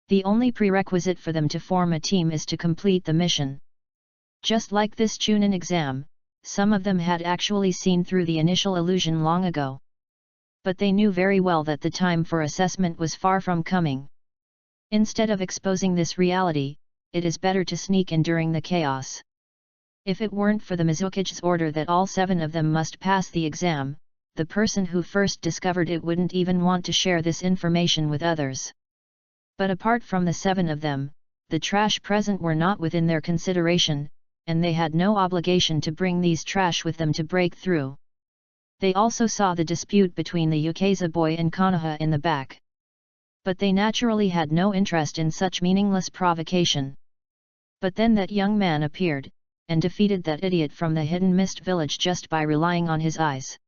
The only prerequisite for them to form a team is to complete the mission. Just like this Chunin exam, some of them had actually seen through the initial illusion long ago. But they knew very well that the time for assessment was far from coming. Instead of exposing this reality, it is better to sneak in during the chaos. If it weren't for the Mizukage's order that all 7 of them must pass the exam, the person who first discovered it wouldn't even want to share this information with others. But apart from the 7 of them, the trash present were not within their consideration, and they had no obligation to bring these trash with them to break through. They also saw the dispute between the Yukaza boy and Konoha in the back. But they naturally had no interest in such meaningless provocation. But then that young man appeared, and defeated that idiot from the Hidden Mist village just by relying on his eyes.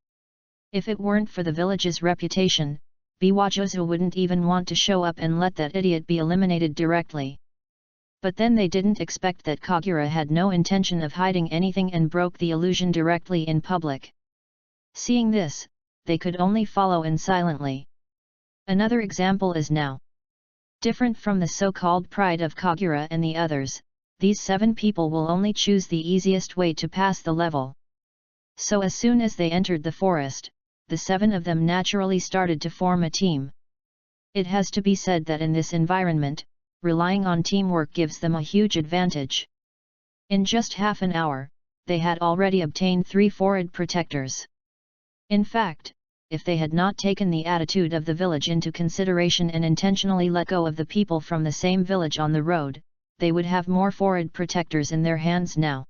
If it weren't for the village's reputation, Biwajozo wouldn't even want to show up and let that idiot be eliminated directly. But then they didn't expect that Kagura had no intention of hiding anything and broke the illusion directly in public. Seeing this, they could only follow in silently. Another example is now. Different from the so-called pride of Kagura and the others, these 7 people will only choose the easiest way to pass the level. So as soon as they entered the forest, the 7 of them naturally started to form a team. It has to be said that in this environment, relying on teamwork gives them a huge advantage. In just half an hour, they had already obtained 3 forehead protectors. In fact, if they had not taken the attitude of the village into consideration and intentionally let go of the people from the same village on the road, they would have more forehead protectors in their hands now.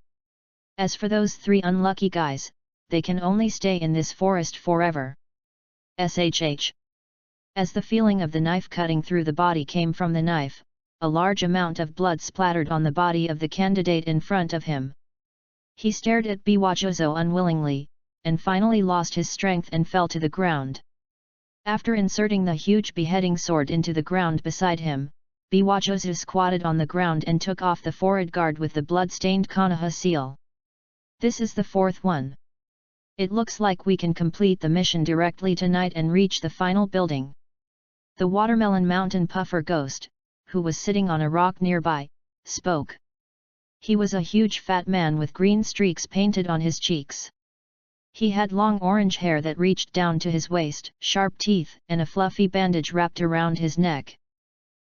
As for those 3 unlucky guys, they can only stay in this forest forever. SHH. As the feeling of the knife cutting through the body came from the knife, a large amount of blood splattered on the body of the candidate in front of him. He stared at Biwajozo unwillingly, and finally lost his strength and fell to the ground. After inserting the huge beheading sword into the ground beside him, Biwajozo squatted on the ground and took off the forehead guard with the blood-stained Konoha seal. This is the 4th one. It looks like we can complete the mission directly tonight and reach the final building. The Watermelon Mountain Puffer Ghost, who was sitting on a rock nearby, spoke. He was a huge fat man with green streaks painted on his cheeks. He had long orange hair that reached down to his waist, sharp teeth, and a fluffy bandage wrapped around his neck.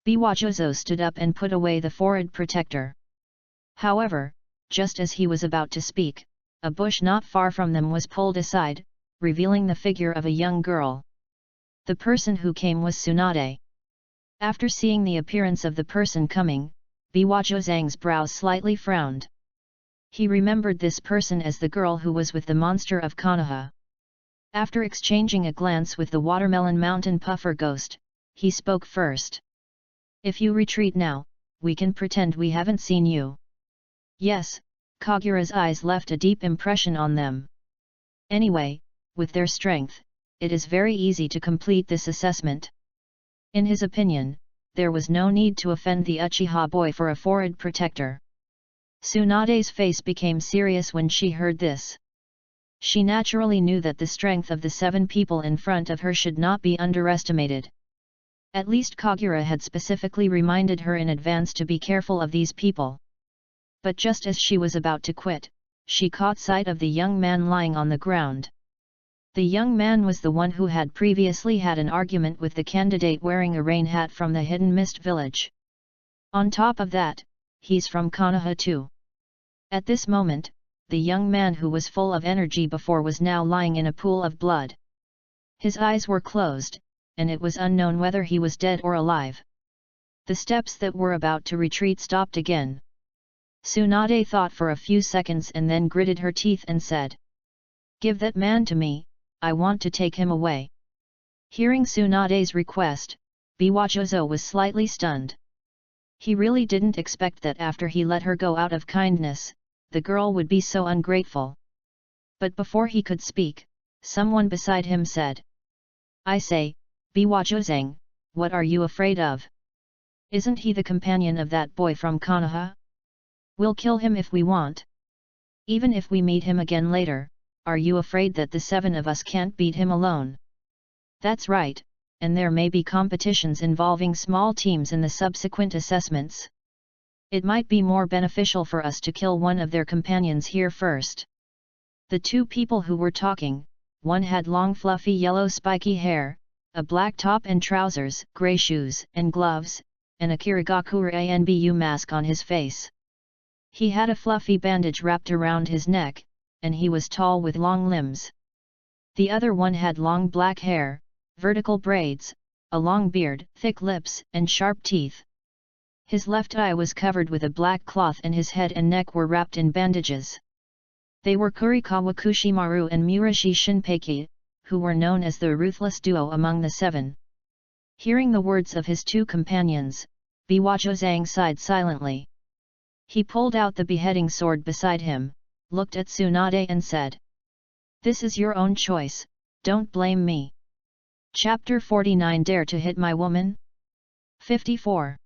Biwajozo stood up and put away the forehead protector. However, just as he was about to speak, a bush not far from them was pulled aside, revealing the figure of a young girl. The person who came was Tsunade. After seeing the appearance of the person coming, Biwajozang's brows slightly frowned. He remembered this person as the girl who was with the monster of Konoha. After exchanging a glance with the Watermelon Mountain Puffer Ghost, he spoke first. If you retreat now, we can pretend we haven't seen you. Yes, Kagura's eyes left a deep impression on them. Anyway, with their strength, it is very easy to complete this assessment. In his opinion, there was no need to offend the Uchiha boy for a forehead protector. Tsunade's face became serious when she heard this. She naturally knew that the strength of the 7 people in front of her should not be underestimated. At least Kagura had specifically reminded her in advance to be careful of these people. But just as she was about to quit, she caught sight of the young man lying on the ground. The young man was the one who had previously had an argument with the candidate wearing a rain hat from the Hidden Mist village. On top of that, he's from Konoha too. At this moment, the young man who was full of energy before was now lying in a pool of blood. His eyes were closed, and it was unknown whether he was dead or alive. The steps that were about to retreat stopped again. Tsunade thought for a few seconds and then gritted her teeth and said, "Give that man to me, I want to take him away." Hearing Tsunade's request, Biwajozo was slightly stunned. He really didn't expect that after he let her go out of kindness, the girl would be so ungrateful. But before he could speak, someone beside him said, "I say, Biwajozang, what are you afraid of? Isn't he the companion of that boy from Konoha? We'll kill him if we want. Even if we meet him again later, are you afraid that the 7 of us can't beat him alone?" "That's right, and there may be competitions involving small teams in the subsequent assessments. It might be more beneficial for us to kill one of their companions here first." The 2 people who were talking, one had long fluffy yellow spiky hair, a black top and trousers, grey shoes and gloves, and a Kirigakure Anbu mask on his face. He had a fluffy bandage wrapped around his neck, and he was tall with long limbs. The other one had long black hair, vertical braids, a long beard, thick lips, and sharp teeth. His left eye was covered with a black cloth and his head and neck were wrapped in bandages. They were Kurikawa Kushimaru and Murashi Shinpeiki, who were known as the ruthless duo among the 7. Hearing the words of his 2 companions, Biwajozang sighed silently. He pulled out the beheading sword beside him, looked at Tsunade and said, "This is your own choice, don't blame me." Chapter 49 Dare to Hit My Woman? 54.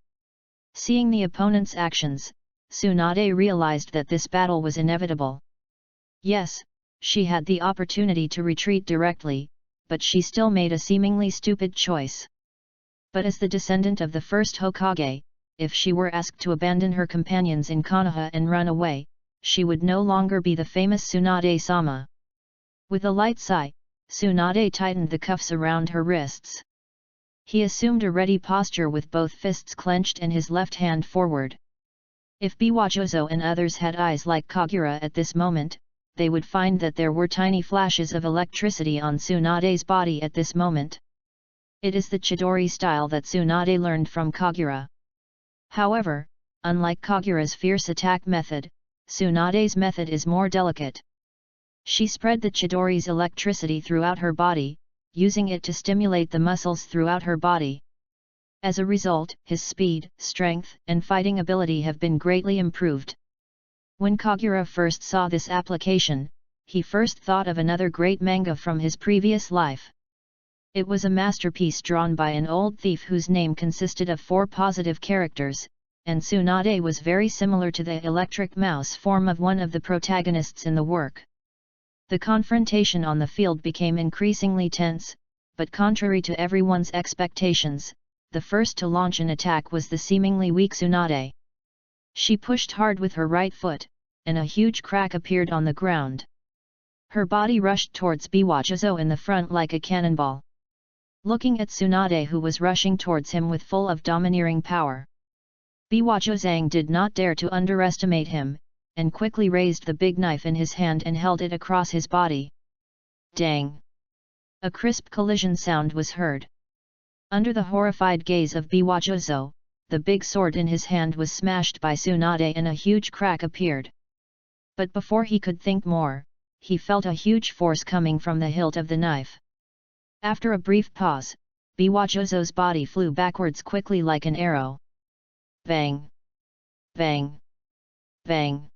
Seeing the opponent's actions, Tsunade realized that this battle was inevitable. Yes, she had the opportunity to retreat directly, but she still made a seemingly stupid choice. But as the descendant of the first Hokage, if she were asked to abandon her companions in Konoha and run away, she would no longer be the famous Tsunade-sama. With a light sigh, Tsunade tightened the cuffs around her wrists. He assumed a ready posture with both fists clenched and his left hand forward. If Biwajozo and others had eyes like Kagura at this moment, they would find that there were tiny flashes of electricity on Tsunade's body at this moment. It is the Chidori style that Tsunade learned from Kagura. However, unlike Kagura's fierce attack method, Tsunade's method is more delicate. She spread the Chidori's electricity throughout her body, using it to stimulate the muscles throughout her body. As a result, his speed, strength, and fighting ability have been greatly improved. When Kagura first saw this application, he first thought of another great manga from his previous life. It was a masterpiece drawn by an old thief whose name consisted of 4 positive characters, and Tsunade was very similar to the electric mouse form of one of the protagonists in the work. The confrontation on the field became increasingly tense, but contrary to everyone's expectations, the first to launch an attack was the seemingly weak Tsunade. She pushed hard with her right foot, and a huge crack appeared on the ground. Her body rushed towards Biwajizo in the front like a cannonball. Looking at Tsunade, who was rushing towards him with full of domineering power, Biwajizang did not dare to underestimate him, and quickly raised the big knife in his hand and held it across his body. Dang! A crisp collision sound was heard. Under the horrified gaze of Biwajizo, the big sword in his hand was smashed by Tsunade and a huge crack appeared. But before he could think more, he felt a huge force coming from the hilt of the knife. After a brief pause, Biwajizo's body flew backwards quickly like an arrow. Bang! Bang! Bang!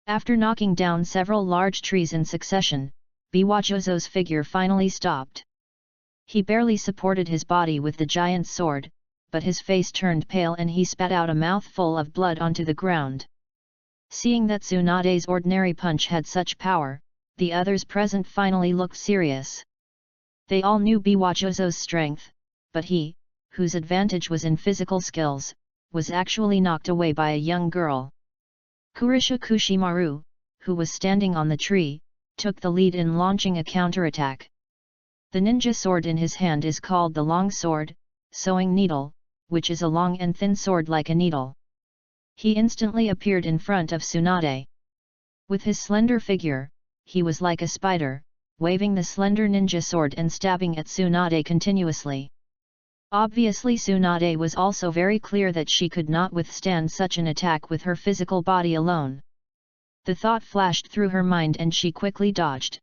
After knocking down several large trees in succession, Biwajizo's figure finally stopped. He barely supported his body with the giant's sword, but his face turned pale and he spat out a mouthful of blood onto the ground. Seeing that Tsunade's ordinary punch had such power, the others present finally looked serious. They all knew Biwajizo's strength, but he, whose advantage was in physical skills, was actually knocked away by a young girl. Kurisha Kushimaru, who was standing on the tree, took the lead in launching a counterattack. The ninja sword in his hand is called the long sword, sewing needle, which is a long and thin sword like a needle. He instantly appeared in front of Tsunade. With his slender figure, he was like a spider, waving the slender ninja sword and stabbing at Tsunade continuously. Obviously Tsunade was also very clear that she could not withstand such an attack with her physical body alone. The thought flashed through her mind and she quickly dodged.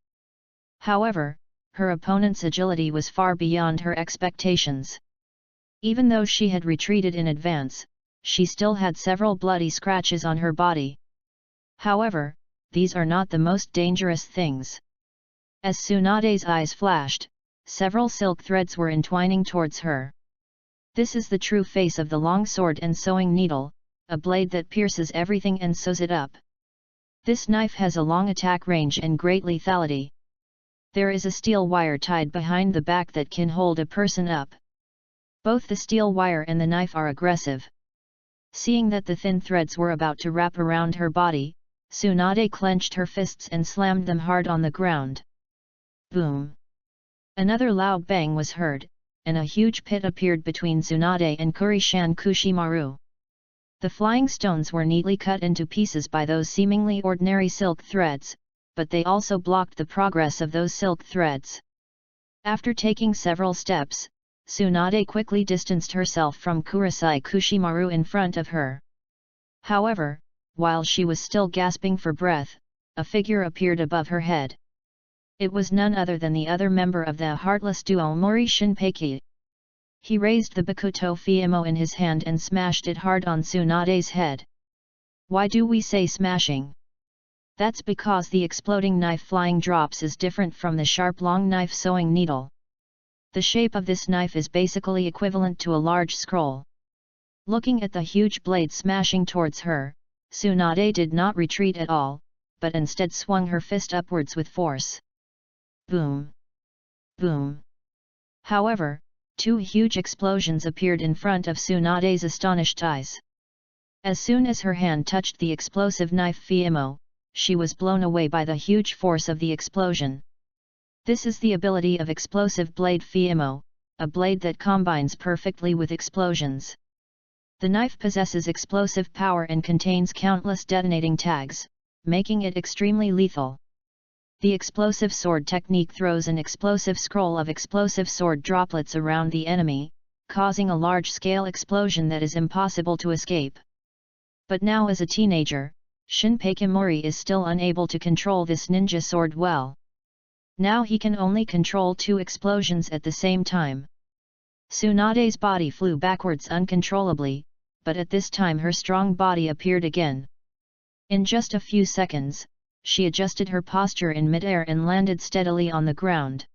However, her opponent's agility was far beyond her expectations. Even though she had retreated in advance, she still had several bloody scratches on her body. However, these are not the most dangerous things. As Tsunade's eyes flashed, several silk threads were entwining towards her. This is the true face of the long sword and sewing needle, a blade that pierces everything and sews it up. This knife has a long attack range and great lethality. There is a steel wire tied behind the back that can hold a person up. Both the steel wire and the knife are aggressive. Seeing that the thin threads were about to wrap around her body, Tsunade clenched her fists and slammed them hard on the ground. Boom! Another loud bang was heard, and a huge pit appeared between Tsunade and Kurishan Kushimaru. The flying stones were neatly cut into pieces by those seemingly ordinary silk threads, but they also blocked the progress of those silk threads. After taking several steps, Tsunade quickly distanced herself from Kurisai Kushimaru in front of her. However, while she was still gasping for breath, a figure appeared above her head. It was none other than the other member of the heartless duo Mori Shinpeki. He raised the Bakuto Fiemo in his hand and smashed it hard on Tsunade's head. Why do we say smashing? That's because the exploding knife flying drops is different from the sharp long knife sewing needle. The shape of this knife is basically equivalent to a large scroll. Looking at the huge blade smashing towards her, Tsunade did not retreat at all, but instead swung her fist upwards with force. Boom! Boom! However, two huge explosions appeared in front of Tsunade's astonished eyes. As soon as her hand touched the explosive knife Fiemo, she was blown away by the huge force of the explosion. This is the ability of explosive blade Fiemo, a blade that combines perfectly with explosions. The knife possesses explosive power and contains countless detonating tags, making it extremely lethal. The explosive sword technique throws an explosive scroll of explosive sword droplets around the enemy, causing a large-scale explosion that is impossible to escape. But now as a teenager, Shinpeki Mori is still unable to control this ninja sword well. Now he can only control two explosions at the same time. Tsunade's body flew backwards uncontrollably, but at this time her strong body appeared again. In just a few seconds, she adjusted her posture in midair and landed steadily on the ground.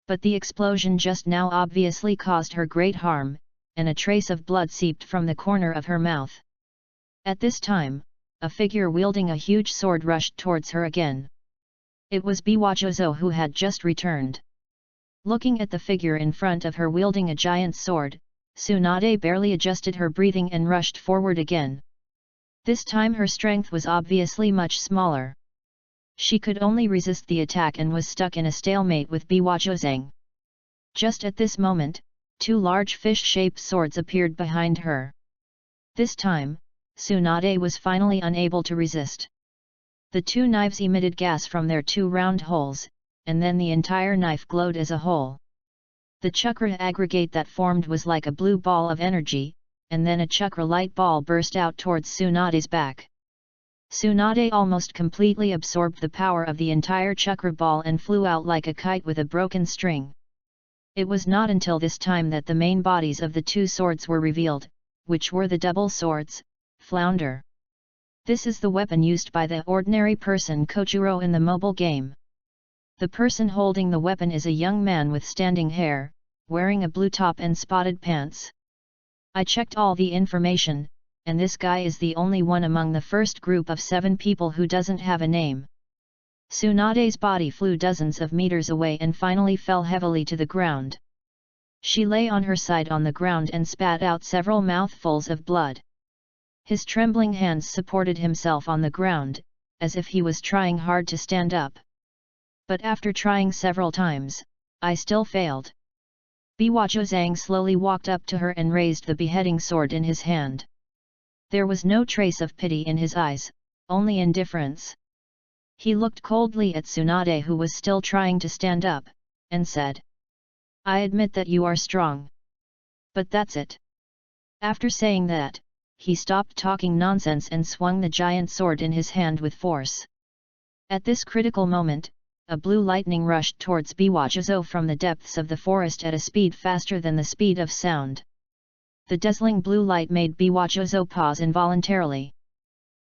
But the explosion just now obviously caused her great harm, and a trace of blood seeped from the corner of her mouth. At this time, a figure wielding a huge sword rushed towards her again. It was Biwajozo who had just returned. Looking at the figure in front of her wielding a giant sword, Tsunade barely adjusted her breathing and rushed forward again. This time her strength was obviously much smaller. She could only resist the attack and was stuck in a stalemate with Biwajozang. Just at this moment, two large fish-shaped swords appeared behind her. This time, Tsunade was finally unable to resist. The two knives emitted gas from their two round holes, and then the entire knife glowed as a whole. The chakra aggregate that formed was like a blue ball of energy, and then a chakra light ball burst out towards Tsunade's back. Tsunade almost completely absorbed the power of the entire chakra ball and flew out like a kite with a broken string. It was not until this time that the main bodies of the two swords were revealed, which were the double swords, flounder. This is the weapon used by the ordinary person Kojuro in the mobile game. The person holding the weapon is a young man with standing hair, wearing a blue top and spotted pants. I checked all the information, and this guy is the only one among the first group of 7 people who doesn't have a name. Tsunade's body flew dozens of meters away and finally fell heavily to the ground. She lay on her side on the ground and spat out several mouthfuls of blood. His trembling hands supported himself on the ground, as if he was trying hard to stand up. But after trying several times, I still failed. Biwajozang slowly walked up to her and raised the beheading sword in his hand. There was no trace of pity in his eyes, only indifference. He looked coldly at Tsunade, who was still trying to stand up, and said, "I admit that you are strong. But that's it." After saying that, he stopped talking nonsense and swung the giant sword in his hand with force. At this critical moment, a blue lightning rushed towards Biwajozo from the depths of the forest at a speed faster than the speed of sound. The dazzling blue light made Biwajozo pause involuntarily.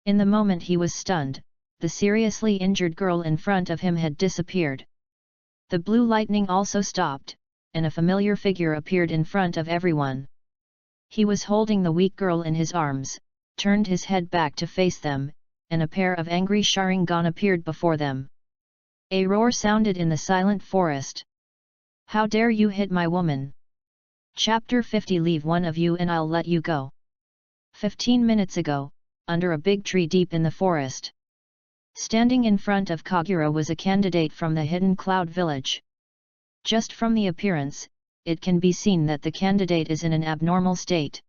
In the moment he was stunned, the seriously injured girl in front of him had disappeared. The blue lightning also stopped, and a familiar figure appeared in front of everyone. He was holding the weak girl in his arms, turned his head back to face them, and a pair of angry Sharingan appeared before them. A roar sounded in the silent forest. "How dare you hit my woman? Chapter 50. Leave one of you and I'll let you go." 15 minutes ago, under a big tree deep in the forest. Standing in front of Kagura was a candidate from the hidden cloud village. Just from the appearance, it can be seen that the candidate is in an abnormal state.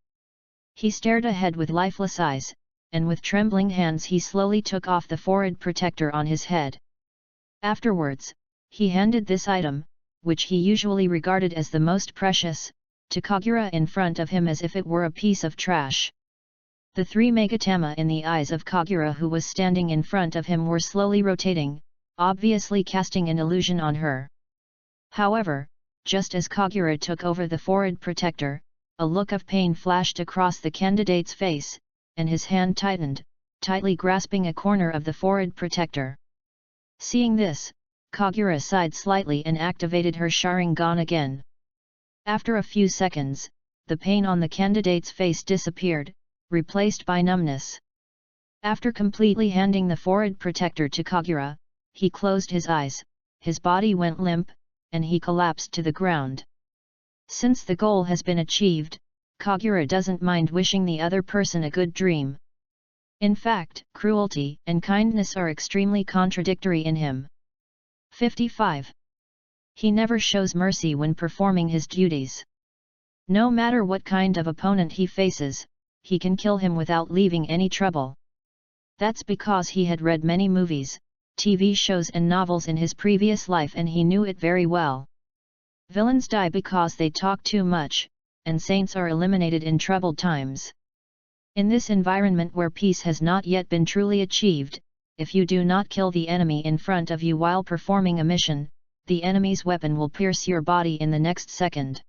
He stared ahead with lifeless eyes, and with trembling hands he slowly took off the forehead protector on his head. Afterwards, he handed this item, which he usually regarded as the most precious, to Kagura in front of him as if it were a piece of trash. The 3 megatama in the eyes of Kagura, who was standing in front of him, were slowly rotating, obviously casting an illusion on her. However, just as Kagura took over the forehead protector, a look of pain flashed across the candidate's face, and his hand tightened, tightly grasping a corner of the forehead protector. Seeing this, Kagura sighed slightly and activated her Sharingan again. After a few seconds, the pain on the candidate's face disappeared, replaced by numbness. After completely handing the forehead protector to Kagura, he closed his eyes, his body went limp, and he collapsed to the ground. Since the goal has been achieved, Kagura doesn't mind wishing the other person a good dream. In fact, cruelty and kindness are extremely contradictory in him. 55. He never shows mercy when performing his duties. No matter what kind of opponent he faces, he can kill him without leaving any trouble. That's because he had read many movies, TV shows and novels in his previous life, and he knew it very well. Villains die because they talk too much, and saints are eliminated in troubled times. In this environment where peace has not yet been truly achieved, if you do not kill the enemy in front of you while performing a mission, the enemy's weapon will pierce your body in the next second.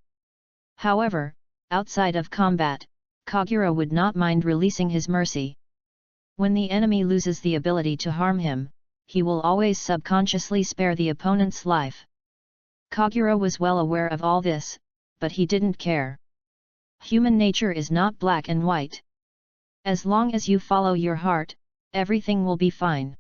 However, outside of combat, Kagura would not mind releasing his mercy. When the enemy loses the ability to harm him, he will always subconsciously spare the opponent's life. Kagura was well aware of all this, but he didn't care. Human nature is not black and white. As long as you follow your heart, everything will be fine.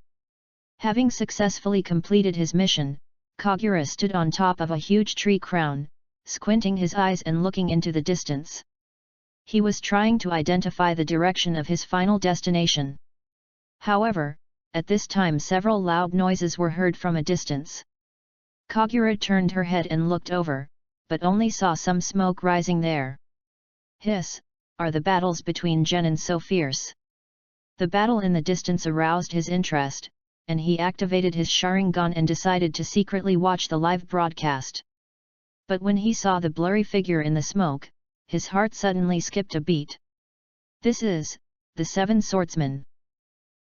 Having successfully completed his mission, Kagura stood on top of a huge tree crown, squinting his eyes and looking into the distance. He was trying to identify the direction of his final destination. However, at this time several loud noises were heard from a distance. Kagura turned her head and looked over, but only saw some smoke rising there. Hiss, are the battles between Genin so fierce? The battle in the distance aroused his interest, and he activated his Sharingan and decided to secretly watch the live broadcast. But when he saw the blurry figure in the smoke, his heart suddenly skipped a beat. This is the Seven Swordsmen.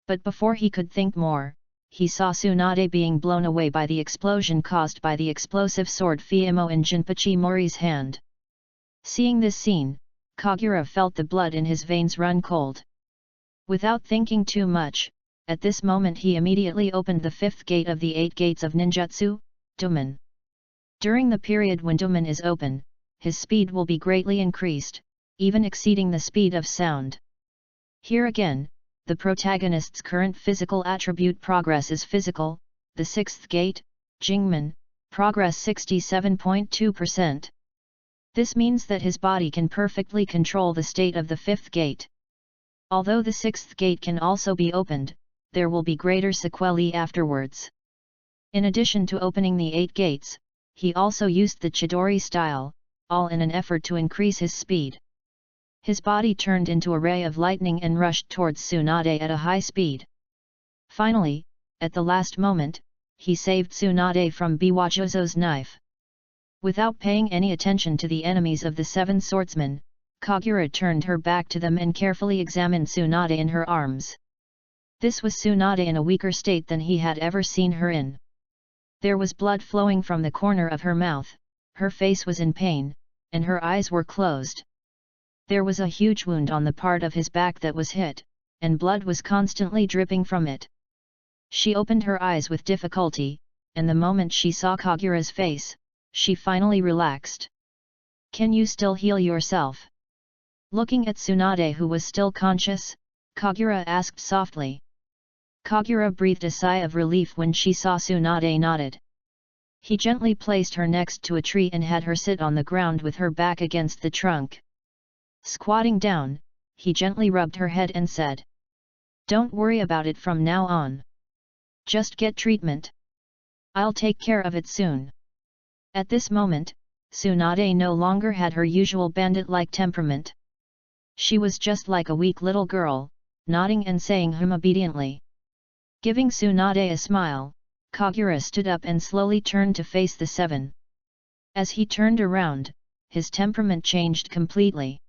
But before he could think more, he saw Tsunade being blown away by the explosion caused by the explosive sword Fiumo in Jinpachi Mori's hand. Seeing this scene, Kagura felt the blood in his veins run cold. Without thinking too much, at this moment he immediately opened the fifth gate of the 8 gates of ninjutsu, Doman. During the period when Doman is open, his speed will be greatly increased, even exceeding the speed of sound. Here again, the protagonist's current physical attribute progress is physical, the 6th gate, Jingmen, progress 67.2%. This means that his body can perfectly control the state of the 5th gate. Although the 6th gate can also be opened, there will be greater sequelae afterwards. In addition to opening the 8 gates, he also used the Chidori style, all in an effort to increase his speed. His body turned into a ray of lightning and rushed towards Tsunade at a high speed. Finally, at the last moment, he saved Tsunade from Biwajuzo's knife. Without paying any attention to the enemies of the 7 swordsmen, Kagura turned her back to them and carefully examined Tsunade in her arms. This was Tsunade in a weaker state than he had ever seen her in. There was blood flowing from the corner of her mouth, her face was in pain, and her eyes were closed. There was a huge wound on the part of his back that was hit, and blood was constantly dripping from it. She opened her eyes with difficulty, and the moment she saw Kagura's face, she finally relaxed. "Can you still heal yourself?" Looking at Tsunade who was still conscious, Kagura asked softly. Kagura breathed a sigh of relief when she saw Tsunade nodded. He gently placed her next to a tree and had her sit on the ground with her back against the trunk. Squatting down, he gently rubbed her head and said, "Don't worry about it from now on. Just get treatment. I'll take care of it soon." At this moment, Tsunade no longer had her usual bandit-like temperament. She was just like a weak little girl, nodding and saying obediently. Giving Tsunade a smile, Kagura stood up and slowly turned to face the 7. As he turned around, his temperament changed completely.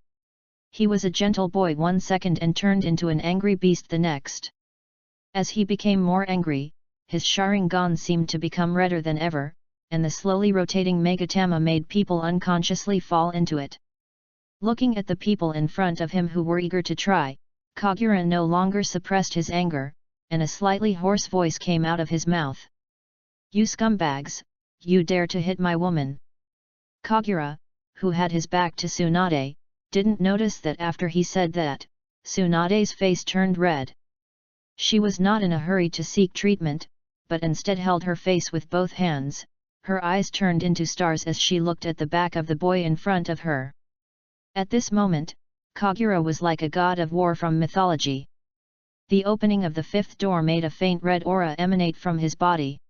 He was a gentle boy 1 second and turned into an angry beast the next. As he became more angry, his Sharingan seemed to become redder than ever, and the slowly rotating Megatama made people unconsciously fall into it. Looking at the people in front of him who were eager to try, Kagura no longer suppressed his anger, and a slightly hoarse voice came out of his mouth. "You scumbags, you dare to hit my woman!" Kagura, who had his back to Tsunade, didn't notice that after he said that, Tsunade's face turned red. She was not in a hurry to seek treatment, but instead held her face with both hands, her eyes turned into stars as she looked at the back of the boy in front of her. At this moment, Kagura was like a god of war from mythology. The opening of the 5th door made a faint red aura emanate from his body.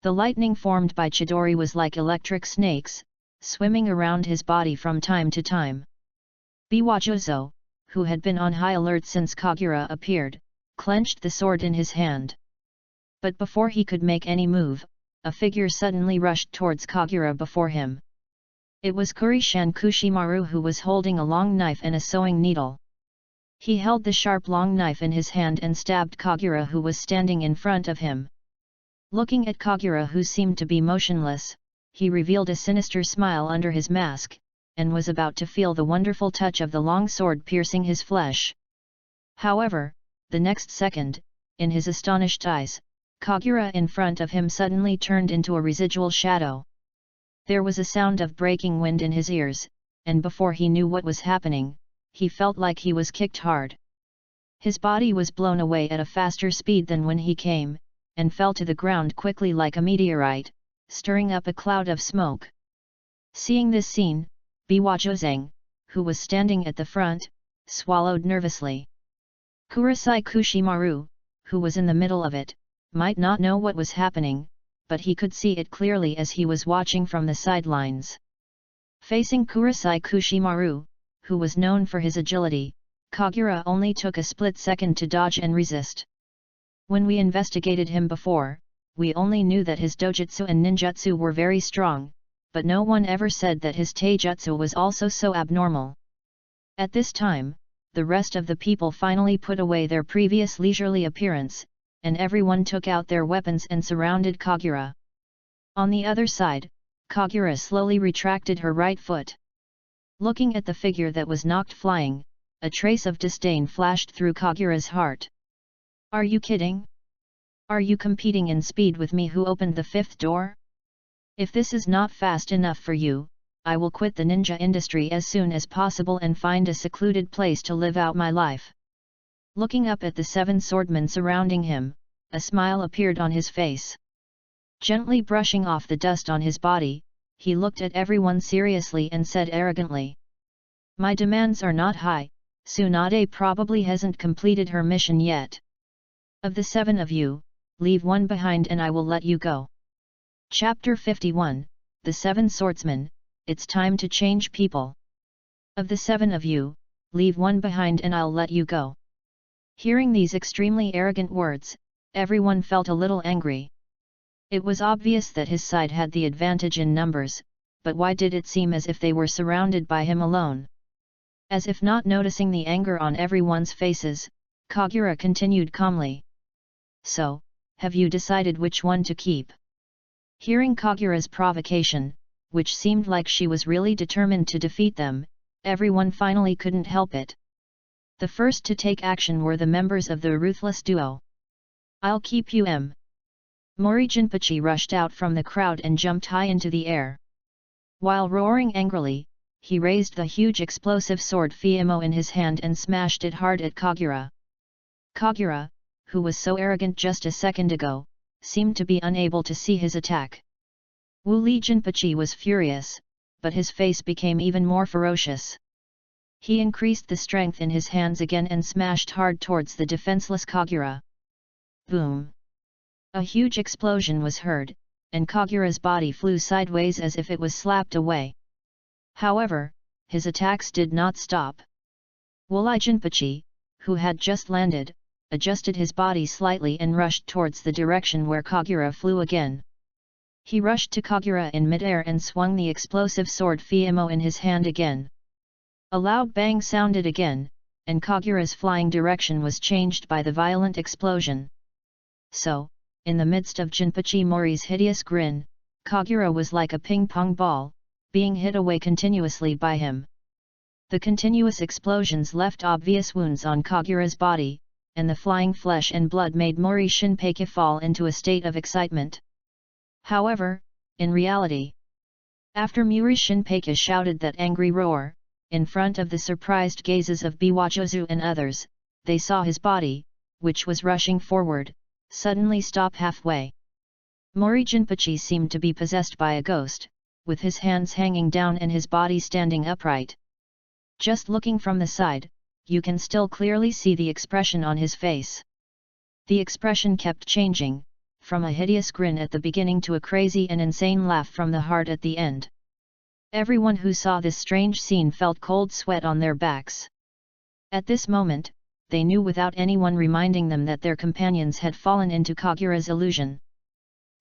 The lightning formed by Chidori was like electric snakes, swimming around his body from time to time. Biwajuzo, who had been on high alert since Kagura appeared, clenched the sword in his hand. But before he could make any move, a figure suddenly rushed towards Kagura before him. It was Kurishan Kushimaru who was holding a long knife and a sewing needle. He held the sharp long knife in his hand and stabbed Kagura who was standing in front of him. Looking at Kagura who seemed to be motionless, he revealed a sinister smile under his mask, and was about to feel the wonderful touch of the long sword piercing his flesh. However, the next second, in his astonished eyes, Kagura in front of him suddenly turned into a residual shadow. There was a sound of breaking wind in his ears, and before he knew what was happening, he felt like he was kicked hard. His body was blown away at a faster speed than when he came, and fell to the ground quickly like a meteorite, stirring up a cloud of smoke. Seeing this scene, Biwajozang, who was standing at the front, swallowed nervously. Kurosai Kushimaru, who was in the middle of it, might not know what was happening, but he could see it clearly as he was watching from the sidelines. Facing Kurosai Kushimaru, who was known for his agility, Kagura only took a split second to dodge and resist. When we investigated him before, we only knew that his dojutsu and ninjutsu were very strong, but no one ever said that his taijutsu was also so abnormal. At this time, the rest of the people finally put away their previous leisurely appearance, and everyone took out their weapons and surrounded Kagura. On the other side, Kagura slowly retracted her right foot. Looking at the figure that was knocked flying, a trace of disdain flashed through Kagura's heart. Are you kidding? Are you competing in speed with me who opened the fifth door? If this is not fast enough for you, I will quit the ninja industry as soon as possible and find a secluded place to live out my life. Looking up at the 7 swordmen surrounding him, a smile appeared on his face. Gently brushing off the dust on his body, he looked at everyone seriously and said arrogantly, "My demands are not high, Tsunade probably hasn't completed her mission yet. Of the 7 of you, leave one behind and I will let you go." Chapter 51, The 7 Swordsmen, It's time to change people. Of the 7 of you, leave one behind and I'll let you go. Hearing these extremely arrogant words, everyone felt a little angry. It was obvious that his side had the advantage in numbers, but why did it seem as if they were surrounded by him alone? As if not noticing the anger on everyone's faces, Kagura continued calmly. "So, have you decided which one to keep?" Hearing Kagura's provocation, which seemed like she was really determined to defeat them, everyone finally couldn't help it. The first to take action were the members of the ruthless duo. "I'll keep you M." Mori Jinpachi rushed out from the crowd and jumped high into the air. While roaring angrily, he raised the huge explosive sword Fiemo in his hand and smashed it hard at Kagura. Kagura, who was so arrogant just a second ago, seemed to be unable to see his attack. Wuli Jinpachi was furious, but his face became even more ferocious. He increased the strength in his hands again and smashed hard towards the defenseless Kagura. Boom! A huge explosion was heard, and Kagura's body flew sideways as if it was slapped away. However, his attacks did not stop. Wuli Jinpachi, who had just landed, adjusted his body slightly and rushed towards the direction where Kagura flew again. He rushed to Kagura in midair and swung the explosive sword Fiemo in his hand again. A loud bang sounded again, and Kagura's flying direction was changed by the violent explosion. So, in the midst of Jinpachi Mori's hideous grin, Kagura was like a ping-pong ball, being hit away continuously by him. The continuous explosions left obvious wounds on Kagura's body, and the flying flesh and blood made Mori Shinpei fall into a state of excitement. However, in reality, after Mori Shinpei shouted that angry roar, in front of the surprised gazes of Biwajozu and others, they saw his body, which was rushing forward, suddenly stop halfway. Mori Jinpachi seemed to be possessed by a ghost, with his hands hanging down and his body standing upright. Just looking from the side, you can still clearly see the expression on his face. The expression kept changing, from a hideous grin at the beginning to a crazy and insane laugh from the heart at the end. Everyone who saw this strange scene felt cold sweat on their backs. At this moment, they knew without anyone reminding them that their companions had fallen into Kagura's illusion.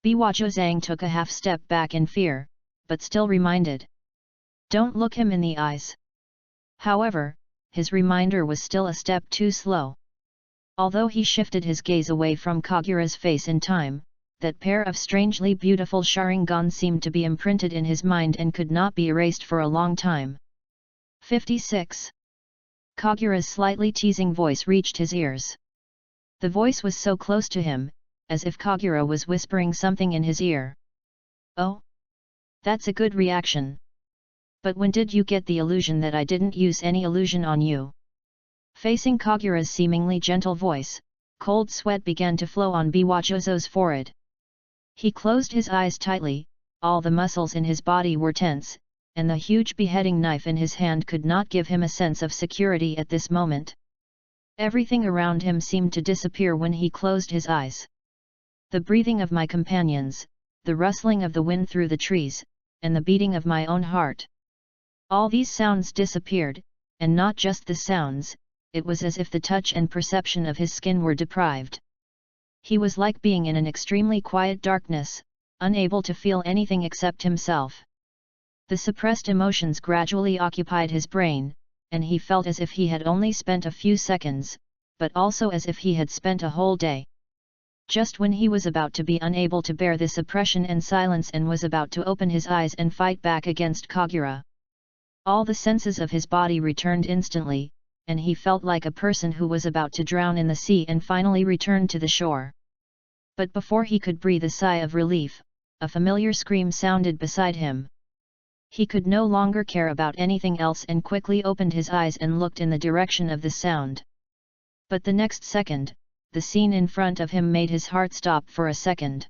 Biwajozang took a half step back in fear, but still reminded. "Don't look him in the eyes." However, his reminder was still a step too slow. Although he shifted his gaze away from Kagura's face in time, that pair of strangely beautiful Sharingan seemed to be imprinted in his mind and could not be erased for a long time. 56. Kagura's slightly teasing voice reached his ears. The voice was so close to him, as if Kagura was whispering something in his ear. "Oh? That's a good reaction. But when did you get the illusion that I didn't use any illusion on you?" Facing Kagura's seemingly gentle voice, cold sweat began to flow on Biwajozo's forehead. He closed his eyes tightly, all the muscles in his body were tense, and the huge beheading knife in his hand could not give him a sense of security at this moment. Everything around him seemed to disappear when he closed his eyes. The breathing of my companions, the rustling of the wind through the trees, and the beating of my own heart. All these sounds disappeared, and not just the sounds, it was as if the touch and perception of his skin were deprived. He was like being in an extremely quiet darkness, unable to feel anything except himself. The suppressed emotions gradually occupied his brain, and he felt as if he had only spent a few seconds, but also as if he had spent a whole day. Just when he was about to be unable to bear this oppression and silence and was about to open his eyes and fight back against Kagura, all the senses of his body returned instantly, and he felt like a person who was about to drown in the sea and finally returned to the shore. But before he could breathe a sigh of relief, a familiar scream sounded beside him. He could no longer care about anything else and quickly opened his eyes and looked in the direction of the sound. But the next second, the scene in front of him made his heart stop for a second.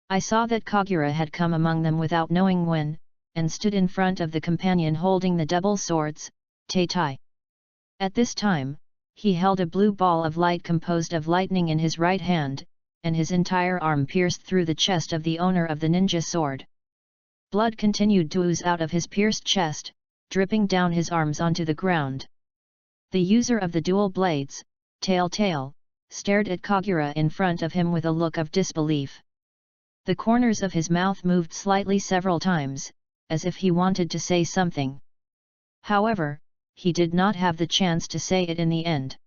I saw that Kagura had come among them without knowing when, and stood in front of the companion holding the double swords, Tai. At this time, he held a blue ball of light composed of lightning in his right hand, and his entire arm pierced through the chest of the owner of the ninja sword. Blood continued to ooze out of his pierced chest, dripping down his arms onto the ground. The user of the dual blades, Tail, stared at Kagura in front of him with a look of disbelief. The corners of his mouth moved slightly several times, as if he wanted to say something. However, he did not have the chance to say it in the end.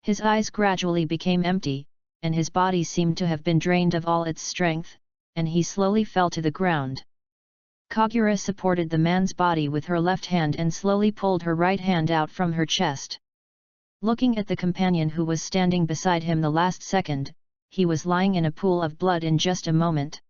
His eyes gradually became empty, and his body seemed to have been drained of all its strength, and he slowly fell to the ground. Kagura supported the man's body with her left hand and slowly pulled her right hand out from her chest. Looking at the companion who was standing beside him the last second, he was lying in a pool of blood in just a moment.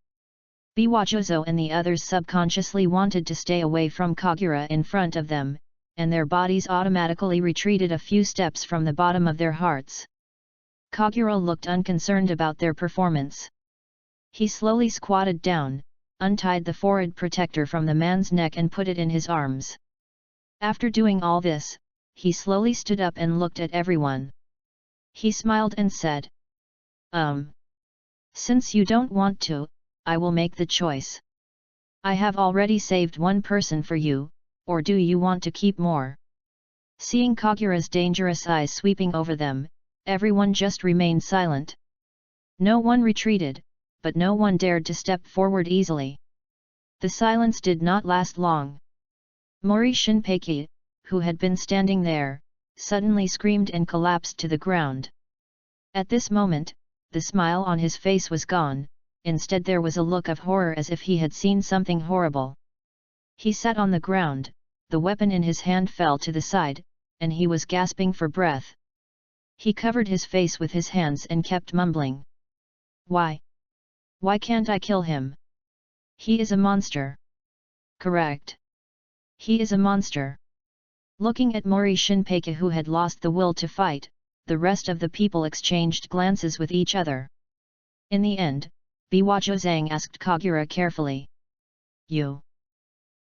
Biwajozo and the others subconsciously wanted to stay away from Kagura in front of them, and their bodies automatically retreated a few steps from the bottom of their hearts. Kagura looked unconcerned about their performance. He slowly squatted down, untied the forehead protector from the man's neck and put it in his arms. After doing all this, he slowly stood up and looked at everyone. He smiled and said, Since you don't want to, I will make the choice. I have already saved one person for you, or do you want to keep more? Seeing Kagura's dangerous eyes sweeping over them, everyone just remained silent. No one retreated, but no one dared to step forward easily. The silence did not last long. Mori Shinpeki, who had been standing there, suddenly screamed and collapsed to the ground. At this moment, the smile on his face was gone, instead there was a look of horror as if he had seen something horrible. He sat on the ground, the weapon in his hand fell to the side, and he was gasping for breath. He covered his face with his hands and kept mumbling. Why? Why can't I kill him? He is a monster. Correct. He is a monster. Looking at Mori Shinpeki who had lost the will to fight, the rest of the people exchanged glances with each other. In the end, Biwajozang asked Kagura carefully.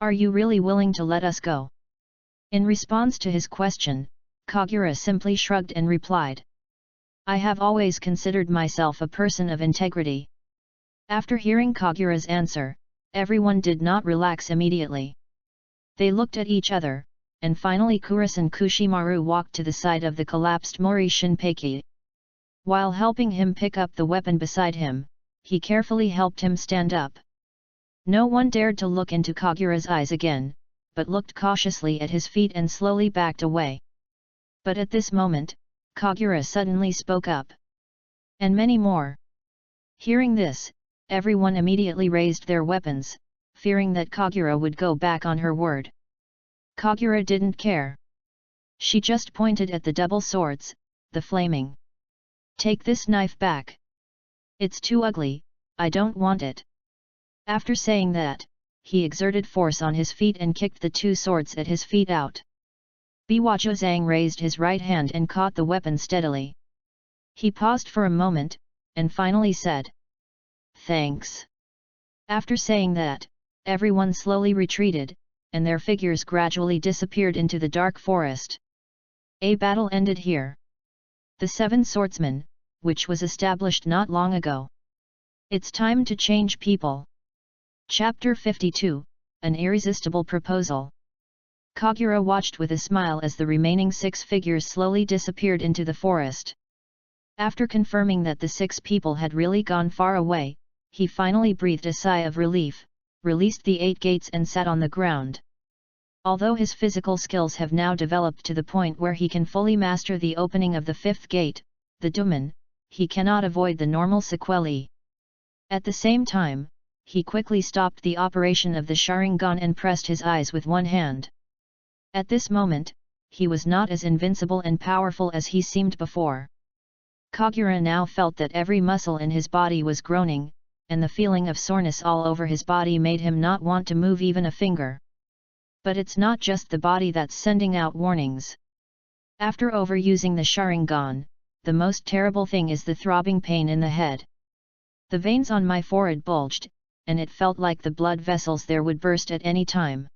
Are you really willing to let us go? In response to his question, Kagura simply shrugged and replied. I have always considered myself a person of integrity. After hearing Kagura's answer, everyone did not relax immediately. They looked at each other, and finally Kurisan Kushimaru walked to the side of the collapsed Mori Shinpeki. While helping him pick up the weapon beside him, he carefully helped him stand up. No one dared to look into Kagura's eyes again, but looked cautiously at his feet and slowly backed away. But at this moment, Kagura suddenly spoke up. And many more. Hearing this, everyone immediately raised their weapons, fearing that Kagura would go back on her word. Kagura didn't care. She just pointed at the double swords, the flaming. Take this knife back. It's too ugly, I don't want it. After saying that, he exerted force on his feet and kicked the two swords at his feet out. Biwajozang raised his right hand and caught the weapon steadily. He paused for a moment, and finally said, "Thanks." After saying that, everyone slowly retreated, and their figures gradually disappeared into the dark forest. A battle ended here. The Seven Swordsmen, which was established not long ago. It's time to change people. Chapter 52, An Irresistible Proposal. Kagura watched with a smile as the remaining 6 figures slowly disappeared into the forest. After confirming that the 6 people had really gone far away, he finally breathed a sigh of relief, released the 8 gates and sat on the ground. Although his physical skills have now developed to the point where he can fully master the opening of the 5th gate, the Daemon, he cannot avoid the normal sequelae. At the same time, he quickly stopped the operation of the Sharingan and pressed his eyes with one hand. At this moment, he was not as invincible and powerful as he seemed before. Kagura now felt that every muscle in his body was groaning, and the feeling of soreness all over his body made him not want to move even a finger. But it's not just the body that's sending out warnings. After overusing the Sharingan, the most terrible thing is the throbbing pain in the head. The veins on my forehead bulged, and it felt like the blood vessels there would burst at any time.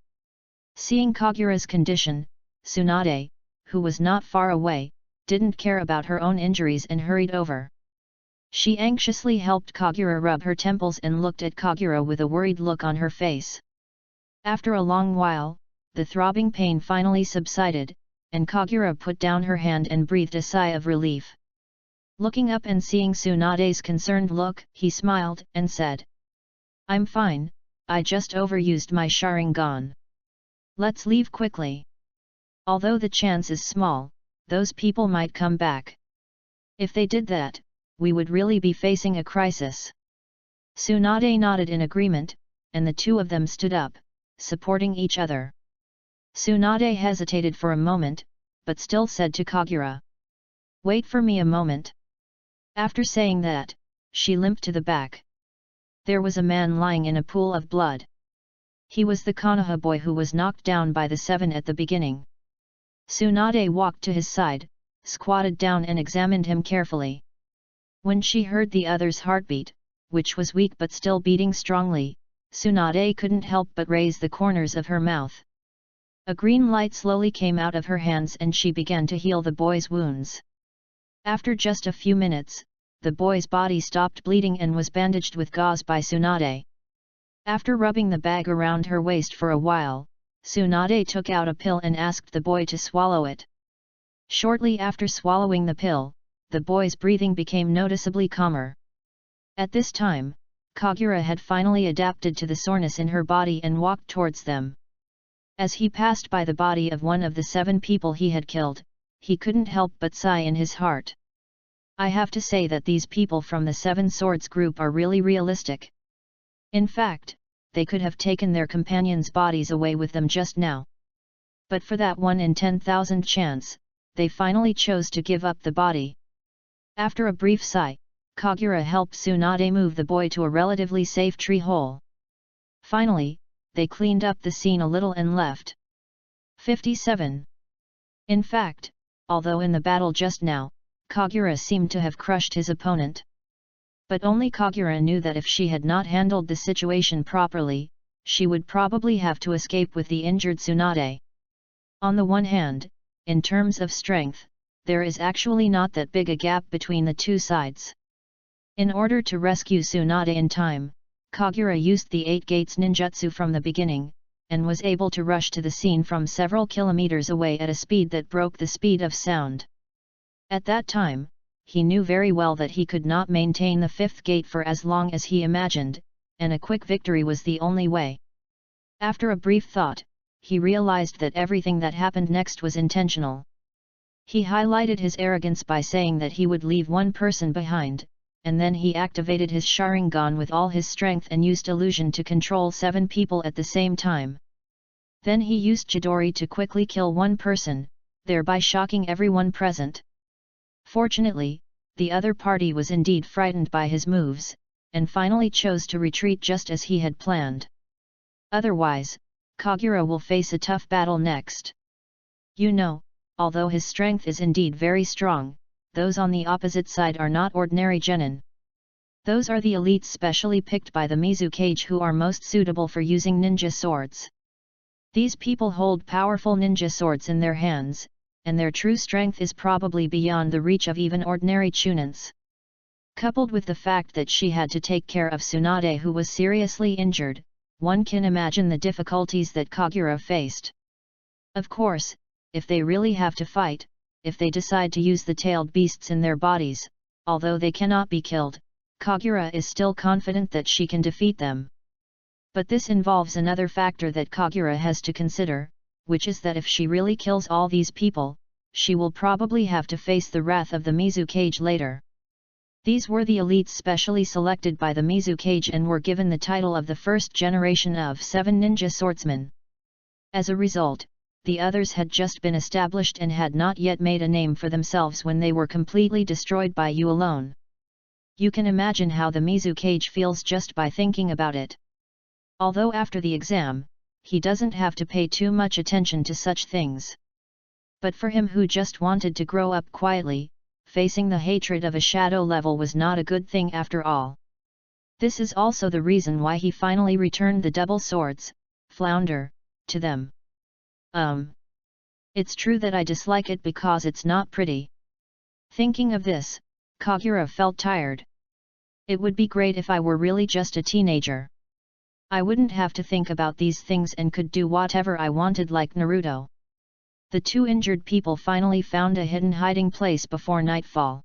Seeing Kagura's condition, Tsunade, who was not far away, didn't care about her own injuries and hurried over. She anxiously helped Kagura rub her temples and looked at Kagura with a worried look on her face. After a long while, the throbbing pain finally subsided, and Kagura put down her hand and breathed a sigh of relief. Looking up and seeing Tsunade's concerned look, he smiled and said, "I'm fine, I just overused my Sharingan. Let's leave quickly. Although the chance is small, those people might come back. If they did that, we would really be facing a crisis." Tsunade nodded in agreement, and the 2 of them stood up, supporting each other. Tsunade hesitated for a moment, but still said to Kagura, "Wait for me a moment." After saying that, she limped to the back. There was a man lying in a pool of blood. He was the Konoha boy who was knocked down by the 7 at the beginning. Tsunade walked to his side, squatted down and examined him carefully. When she heard the other's heartbeat, which was weak but still beating strongly, Tsunade couldn't help but raise the corners of her mouth. A green light slowly came out of her hands and she began to heal the boy's wounds. After just a few minutes, the boy's body stopped bleeding and was bandaged with gauze by Tsunade. After rubbing the bag around her waist for a while, Tsunade took out a pill and asked the boy to swallow it. Shortly after swallowing the pill, the boy's breathing became noticeably calmer. At this time, Kagura had finally adapted to the soreness in her body and walked towards them. As he passed by the body of one of the 7 people he had killed, he couldn't help but sigh in his heart. I have to say that these people from the 7 Swords group are really realistic. In fact, they could have taken their companions' bodies away with them just now. But for that 1 in 10,000 chance, they finally chose to give up the body. After a brief sigh, Kagura helped Tsunade move the boy to a relatively safe tree hole. Finally, they cleaned up the scene a little and left. 57. In fact, although in the battle just now, Kagura seemed to have crushed his opponent. But only Kagura knew that if she had not handled the situation properly, she would probably have to escape with the injured Tsunade. On the one hand, in terms of strength, there is actually not that big a gap between the 2 sides. In order to rescue Tsunade in time, Kagura used the 8 gates ninjutsu from the beginning, and was able to rush to the scene from several kilometers away at a speed that broke the speed of sound. At that time, he knew very well that he could not maintain the 5th gate for as long as he imagined, and a quick victory was the only way. After a brief thought, he realized that everything that happened next was intentional. He highlighted his arrogance by saying that he would leave 1 person behind, and then he activated his Sharingan with all his strength and used illusion to control 7 people at the same time. Then he used Chidori to quickly kill 1 person, thereby shocking everyone present. Fortunately, the other party was indeed frightened by his moves, and finally chose to retreat just as he had planned. Otherwise, Kagura will face a tough battle next. You know, although his strength is indeed very strong, those on the opposite side are not ordinary genin. Those are the elites specially picked by the Mizukage who are most suitable for using ninja swords. These people hold powerful ninja swords in their hands, and their true strength is probably beyond the reach of even ordinary chunins. Coupled with the fact that she had to take care of Tsunade who was seriously injured, one can imagine the difficulties that Kagura faced. Of course, if they really have to fight, if they decide to use the tailed beasts in their bodies, although they cannot be killed, Kagura is still confident that she can defeat them. But this involves another factor that Kagura has to consider, which is that if she really kills all these people, she will probably have to face the wrath of the Mizukage later. These were the elites specially selected by the Mizukage and were given the title of the first generation of 7 ninja swordsmen. As a result, the others had just been established and had not yet made a name for themselves when they were completely destroyed by you alone. You can imagine how the Mizukage feels just by thinking about it. Although after the exam, he doesn't have to pay too much attention to such things. But for him who just wanted to grow up quietly, facing the hatred of a shadow level was not a good thing after all. This is also the reason why he finally returned the double swords, flounder, to them. It's true that I dislike it because it's not pretty. Thinking of this, Kagura felt tired. It would be great if I were really just a teenager. I wouldn't have to think about these things and could do whatever I wanted like Naruto. The 2 injured people finally found a hidden hiding place before nightfall.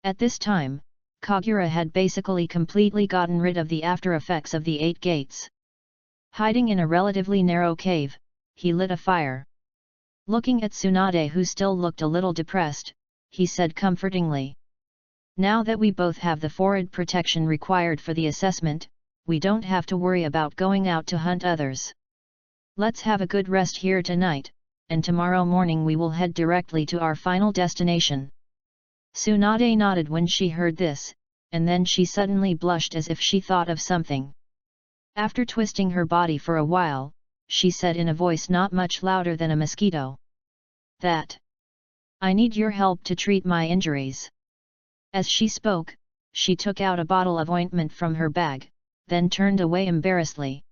At this time, Kagura had basically completely gotten rid of the after effects of the 8 gates. Hiding in a relatively narrow cave, he lit a fire. Looking at Tsunade who still looked a little depressed, he said comfortingly, "Now that we both have the forehead protection required for the assessment, we don't have to worry about going out to hunt others. Let's have a good rest here tonight, and tomorrow morning we will head directly to our final destination." Tsunade nodded when she heard this, and then she suddenly blushed as if she thought of something. After twisting her body for a while, she said in a voice not much louder than a mosquito, "That I need your help to treat my injuries." As she spoke, she took out a bottle of ointment from her bag, then turned away embarrassedly.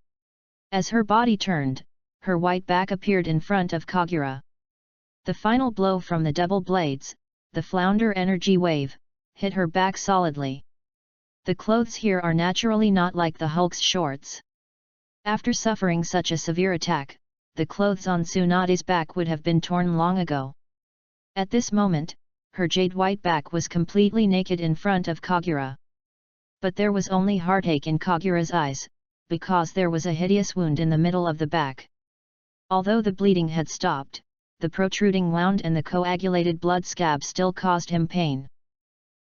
As her body turned, her white back appeared in front of Kagura. The final blow from the double blades, the flounder energy wave, hit her back solidly. The clothes here are naturally not like the Hulk's shorts. After suffering such a severe attack, the clothes on Tsunade's back would have been torn long ago. At this moment, her jade white back was completely naked in front of Kagura. But there was only heartache in Kagura's eyes, because there was a hideous wound in the middle of the back. Although the bleeding had stopped, the protruding wound and the coagulated blood scab still caused him pain.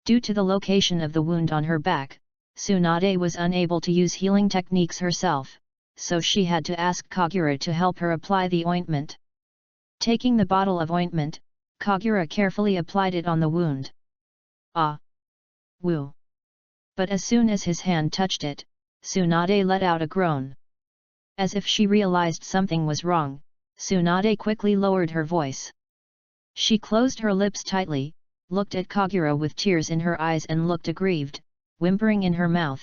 Due to the location of the wound on her back, Tsunade was unable to use healing techniques herself, so she had to ask Kagura to help her apply the ointment. Taking the bottle of ointment, Kagura carefully applied it on the wound. Ah! Woo! But as soon as his hand touched it, Tsunade let out a groan. As if she realized something was wrong, Tsunade quickly lowered her voice. She closed her lips tightly, looked at Kagura with tears in her eyes and looked aggrieved, whimpering in her mouth.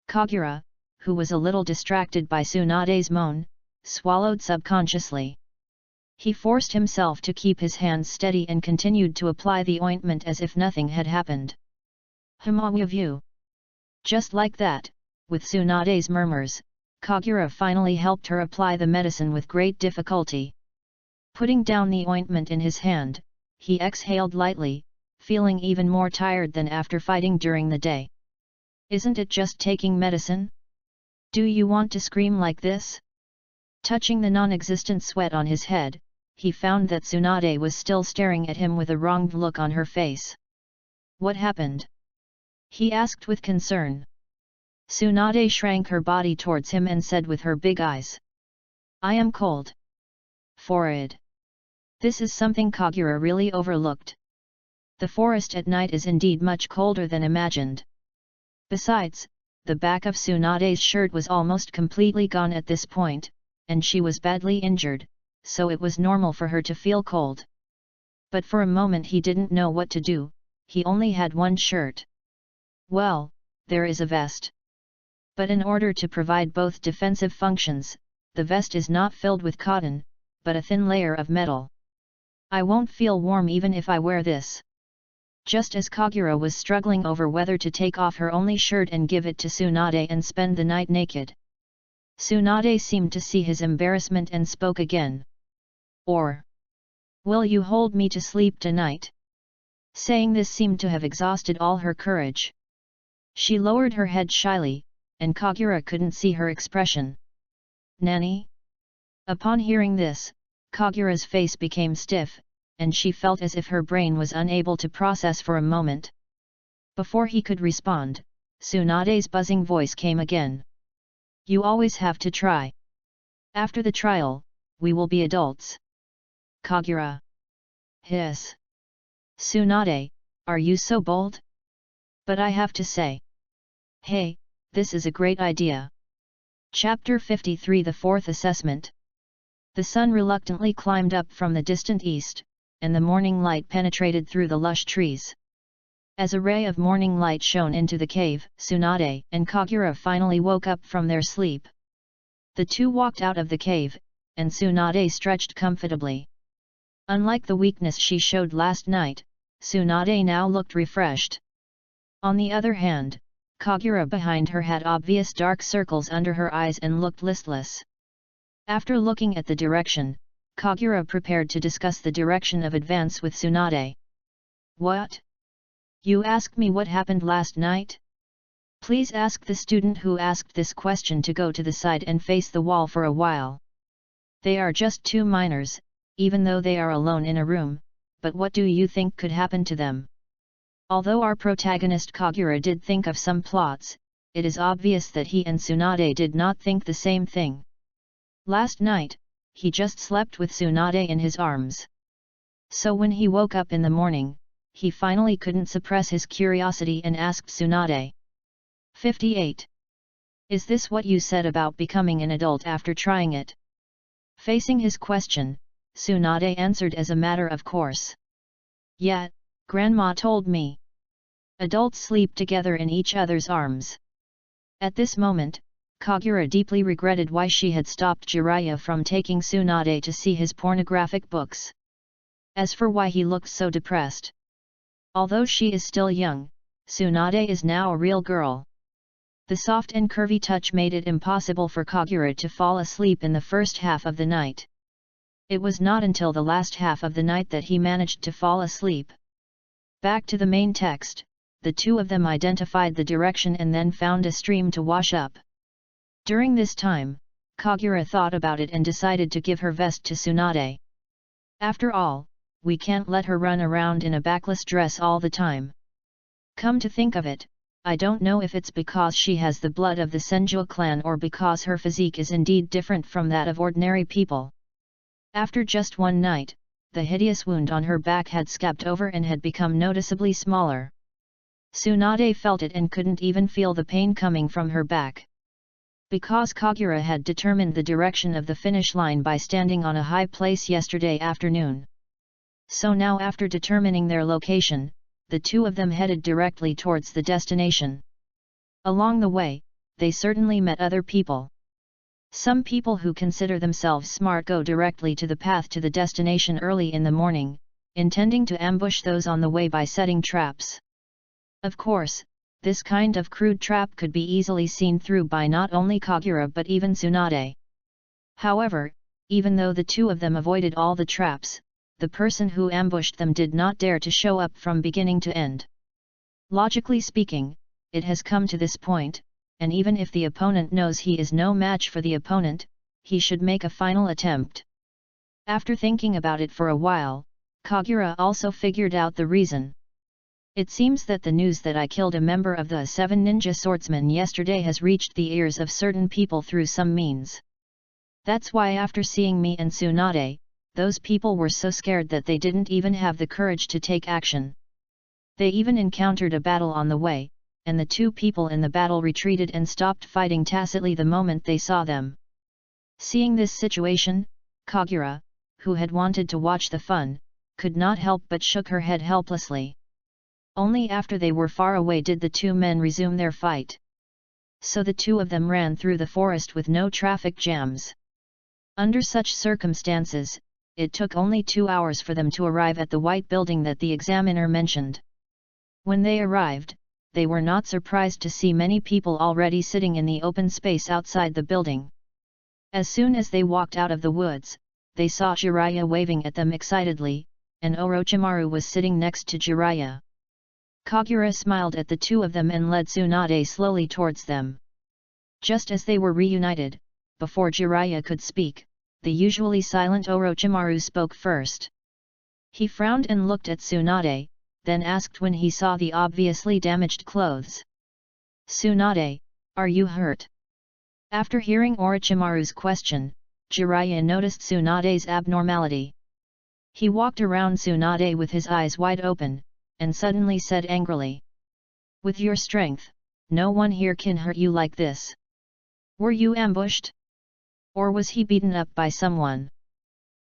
Kagura, who was a little distracted by Tsunade's moan, swallowed subconsciously. He forced himself to keep his hands steady and continued to apply the ointment as if nothing had happened. Hamawavu. Just like that, with Tsunade's murmurs, Kagura finally helped her apply the medicine with great difficulty. Putting down the ointment in his hand, he exhaled lightly, feeling even more tired than after fighting during the day. "Isn't it just taking medicine? Do you want to scream like this?" Touching the non-existent sweat on his head, he found that Tsunade was still staring at him with a wronged look on her face. "What happened?" he asked with concern. Tsunade shrank her body towards him and said with her big eyes, "I am cold." Forehead. This is something Kagura really overlooked. The forest at night is indeed much colder than imagined. Besides, the back of Tsunade's shirt was almost completely gone at this point, and she was badly injured, so it was normal for her to feel cold. But for a moment he didn't know what to do, he only had one shirt. Well, there is a vest. But in order to provide both defensive functions, the vest is not filled with cotton, but a thin layer of metal. I won't feel warm even if I wear this. Just as Kagura was struggling over whether to take off her only shirt and give it to Tsunade and spend the night naked, Tsunade seemed to see his embarrassment and spoke again. Or, will you hold me to sleep tonight? Saying this seemed to have exhausted all her courage. She lowered her head shyly, and Kagura couldn't see her expression. Nani? Upon hearing this, Kagura's face became stiff, and she felt as if her brain was unable to process for a moment. Before he could respond, Tsunade's buzzing voice came again. You always have to try. After the trial, we will be adults. Kagura. Hiss. Tsunade, are you so bold? But I have to say. Hey, this is a great idea. Chapter 53 The Fourth Assessment. The sun reluctantly climbed up from the distant east, and the morning light penetrated through the lush trees. As a ray of morning light shone into the cave, Tsunade and Kagura finally woke up from their sleep. The two walked out of the cave, and Tsunade stretched comfortably. Unlike the weakness she showed last night, Tsunade now looked refreshed. On the other hand, Kagura behind her had obvious dark circles under her eyes and looked listless. After looking at the direction, Kagura prepared to discuss the direction of advance with Tsunade. What? You asked me what happened last night? Please ask the student who asked this question to go to the side and face the wall for a while. They are just two minors, even though they are alone in a room, but what do you think could happen to them? Although our protagonist Kagura did think of some plots, it is obvious that he and Tsunade did not think the same thing. Last night, he just slept with Tsunade in his arms. So when he woke up in the morning, he finally couldn't suppress his curiosity and asked Tsunade. 58. Is this what you said about becoming an adult after trying it? Facing his question, Tsunade answered as a matter of course. Yeah, Grandma told me. Adults sleep together in each other's arms. At this moment, Kagura deeply regretted why she had stopped Jiraiya from taking Tsunade to see his pornographic books. As for why he looked so depressed. Although she is still young, Tsunade is now a real girl. The soft and curvy touch made it impossible for Kagura to fall asleep in the first half of the night. It was not until the last half of the night that he managed to fall asleep. Back to the main text, the two of them identified the direction and then found a stream to wash up. During this time, Kagura thought about it and decided to give her vest to Tsunade. After all, we can't let her run around in a backless dress all the time. Come to think of it, I don't know if it's because she has the blood of the Senju clan or because her physique is indeed different from that of ordinary people. After just one night, the hideous wound on her back had scabbed over and had become noticeably smaller. Tsunade felt it and couldn't even feel the pain coming from her back. Because Kagura had determined the direction of the finish line by standing on a high place yesterday afternoon. So now after determining their location, the two of them headed directly towards the destination. Along the way, they certainly met other people. Some people who consider themselves smart go directly to the path to the destination early in the morning, intending to ambush those on the way by setting traps. Of course, this kind of crude trap could be easily seen through by not only Kagura but even Tsunade. However, even though the two of them avoided all the traps, the person who ambushed them did not dare to show up from beginning to end. Logically speaking, it has come to this point, and even if the opponent knows he is no match for the opponent, he should make a final attempt. After thinking about it for a while, Kagura also figured out the reason. It seems that the news that I killed a member of the 7 ninja swordsmen yesterday has reached the ears of certain people through some means. That's why after seeing me and Tsunade, those people were so scared that they didn't even have the courage to take action. They even encountered a battle on the way, and the two people in the battle retreated and stopped fighting tacitly the moment they saw them. Seeing this situation, Kagura, who had wanted to watch the fun, could not help but shook her head helplessly. Only after they were far away did the two men resume their fight. So the two of them ran through the forest with no traffic jams. Under such circumstances, it took only 2 hours for them to arrive at the white building that the examiner mentioned. When they arrived, they were not surprised to see many people already sitting in the open space outside the building. As soon as they walked out of the woods, they saw Jiraiya waving at them excitedly, and Orochimaru was sitting next to Jiraiya. Kagura smiled at the two of them and led Tsunade slowly towards them. Just as they were reunited, before Jiraiya could speak, the usually silent Orochimaru spoke first. He frowned and looked at Tsunade, then asked when he saw the obviously damaged clothes. "Tsunade, are you hurt?" After hearing Orochimaru's question, Jiraiya noticed Tsunade's abnormality. He walked around Tsunade with his eyes wide open, and suddenly said angrily, "With your strength, no one here can hurt you like this. Were you ambushed? Or was he beaten up by someone?"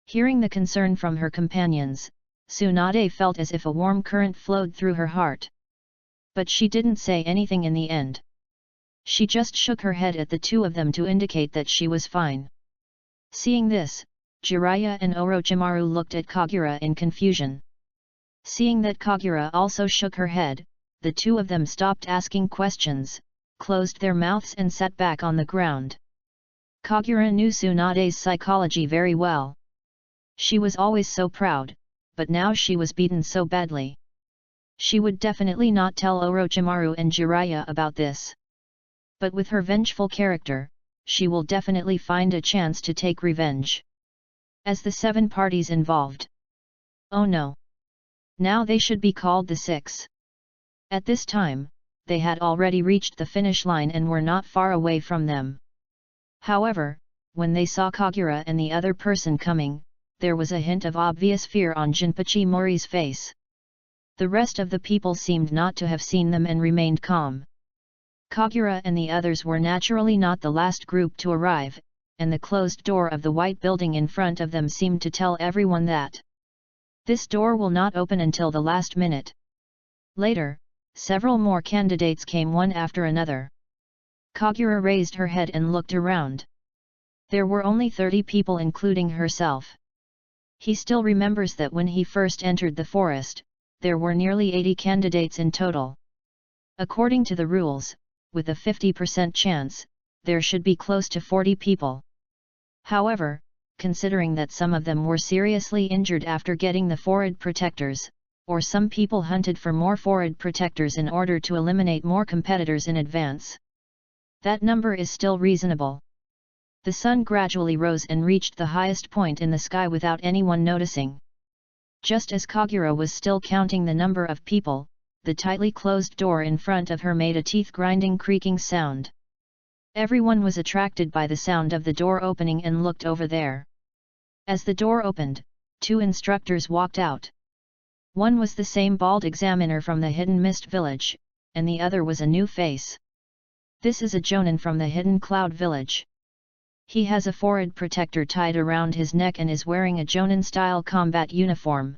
Hearing the concern from her companions, Tsunade felt as if a warm current flowed through her heart. But she didn't say anything in the end. She just shook her head at the two of them to indicate that she was fine. Seeing this, Jiraiya and Orochimaru looked at Kagura in confusion. Seeing that Kagura also shook her head, the two of them stopped asking questions, closed their mouths and sat back on the ground. Kagura knew Tsunade's psychology very well. She was always so proud, but now she was beaten so badly. She would definitely not tell Orochimaru and Jiraiya about this. But with her vengeful character, she will definitely find a chance to take revenge. As the 7 parties involved. Oh no! Now they should be called the 6. At this time, they had already reached the finish line and were not far away from them. However, when they saw Kagura and the other person coming, there was a hint of obvious fear on Jinpachi Mori's face. The rest of the people seemed not to have seen them and remained calm. Kagura and the others were naturally not the last group to arrive, and the closed door of the white building in front of them seemed to tell everyone that this door will not open until the last minute. Later, several more candidates came one after another. Kagura raised her head and looked around. There were only 30 people including herself. He still remembers that when he first entered the forest, there were nearly 80 candidates in total. According to the rules, with a 50% chance, there should be close to 40 people. However, considering that some of them were seriously injured after getting the forehead protectors, or some people hunted for more forehead protectors in order to eliminate more competitors in advance, that number is still reasonable. The sun gradually rose and reached the highest point in the sky without anyone noticing. Just as Kagura was still counting the number of people, the tightly closed door in front of her made a teeth-grinding creaking sound. Everyone was attracted by the sound of the door opening and looked over there. As the door opened, 2 instructors walked out. One was the same bald examiner from the Hidden Mist village, and the other was a new face. This is a Jonin from the Hidden Cloud village. He has a forehead protector tied around his neck and is wearing a Jonin-style combat uniform.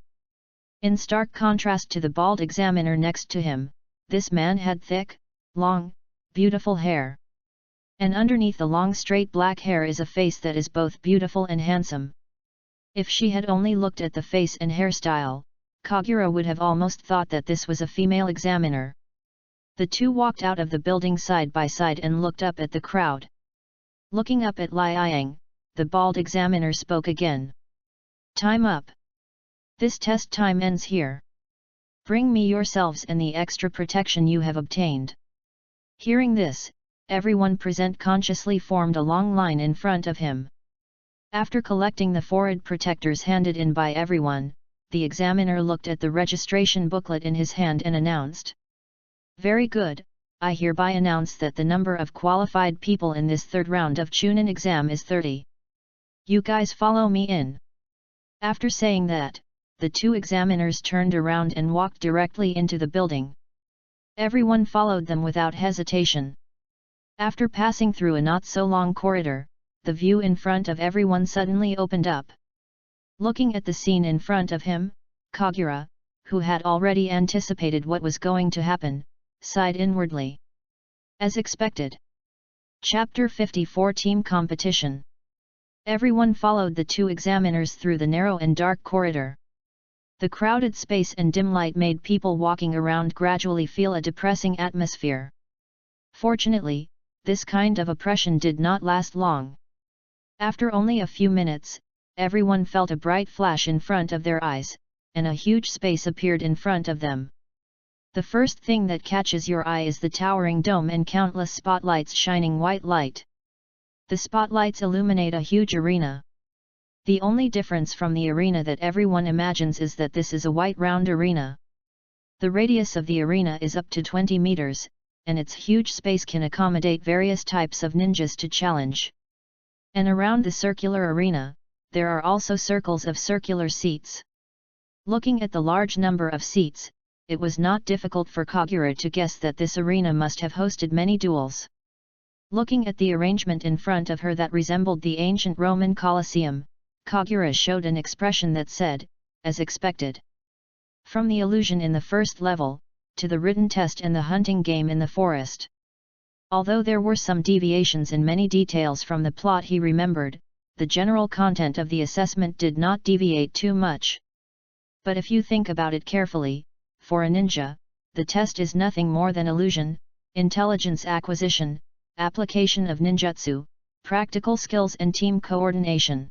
In stark contrast to the bald examiner next to him, this man had thick, long, beautiful hair. And underneath the long straight black hair is a face that is both beautiful and handsome. If she had only looked at the face and hairstyle, Kagura would have almost thought that this was a female examiner. The two walked out of the building side by side and looked up at the crowd. Looking up at Liang, the bald examiner spoke again. "Time up. This test time ends here. Bring me yourselves and the extra protection you have obtained." Hearing this, everyone present consciously formed a long line in front of him. After collecting the forehead protectors handed in by everyone, the examiner looked at the registration booklet in his hand and announced, "Very good, I hereby announce that the number of qualified people in this 3rd round of Chunin exam is 30. You guys follow me in." After saying that, the 2 examiners turned around and walked directly into the building. Everyone followed them without hesitation. After passing through a not-so-long corridor, the view in front of everyone suddenly opened up. Looking at the scene in front of him, Kagura, who had already anticipated what was going to happen, sighed inwardly. As expected. Chapter 54 Team Competition. Everyone followed the two examiners through the narrow and dark corridor. The crowded space and dim light made people walking around gradually feel a depressing atmosphere. Fortunately, this kind of oppression did not last long. After only a few minutes, everyone felt a bright flash in front of their eyes, and a huge space appeared in front of them. The first thing that catches your eye is the towering dome and countless spotlights shining white light. The spotlights illuminate a huge arena. The only difference from the arena that everyone imagines is that this is a white round arena. The radius of the arena is up to 20 meters, and its huge space can accommodate various types of ninjas to challenge. And around the circular arena, there are also circles of circular seats. Looking at the large number of seats, it was not difficult for Kagura to guess that this arena must have hosted many duels. Looking at the arrangement in front of her that resembled the ancient Roman Colosseum, Kagura showed an expression that said, as expected. From the illusion in the first level, to the written test and the hunting game in the forest. Although there were some deviations in many details from the plot he remembered, the general content of the assessment did not deviate too much. But if you think about it carefully, for a ninja, the test is nothing more than illusion, intelligence acquisition, application of ninjutsu, practical skills and team coordination.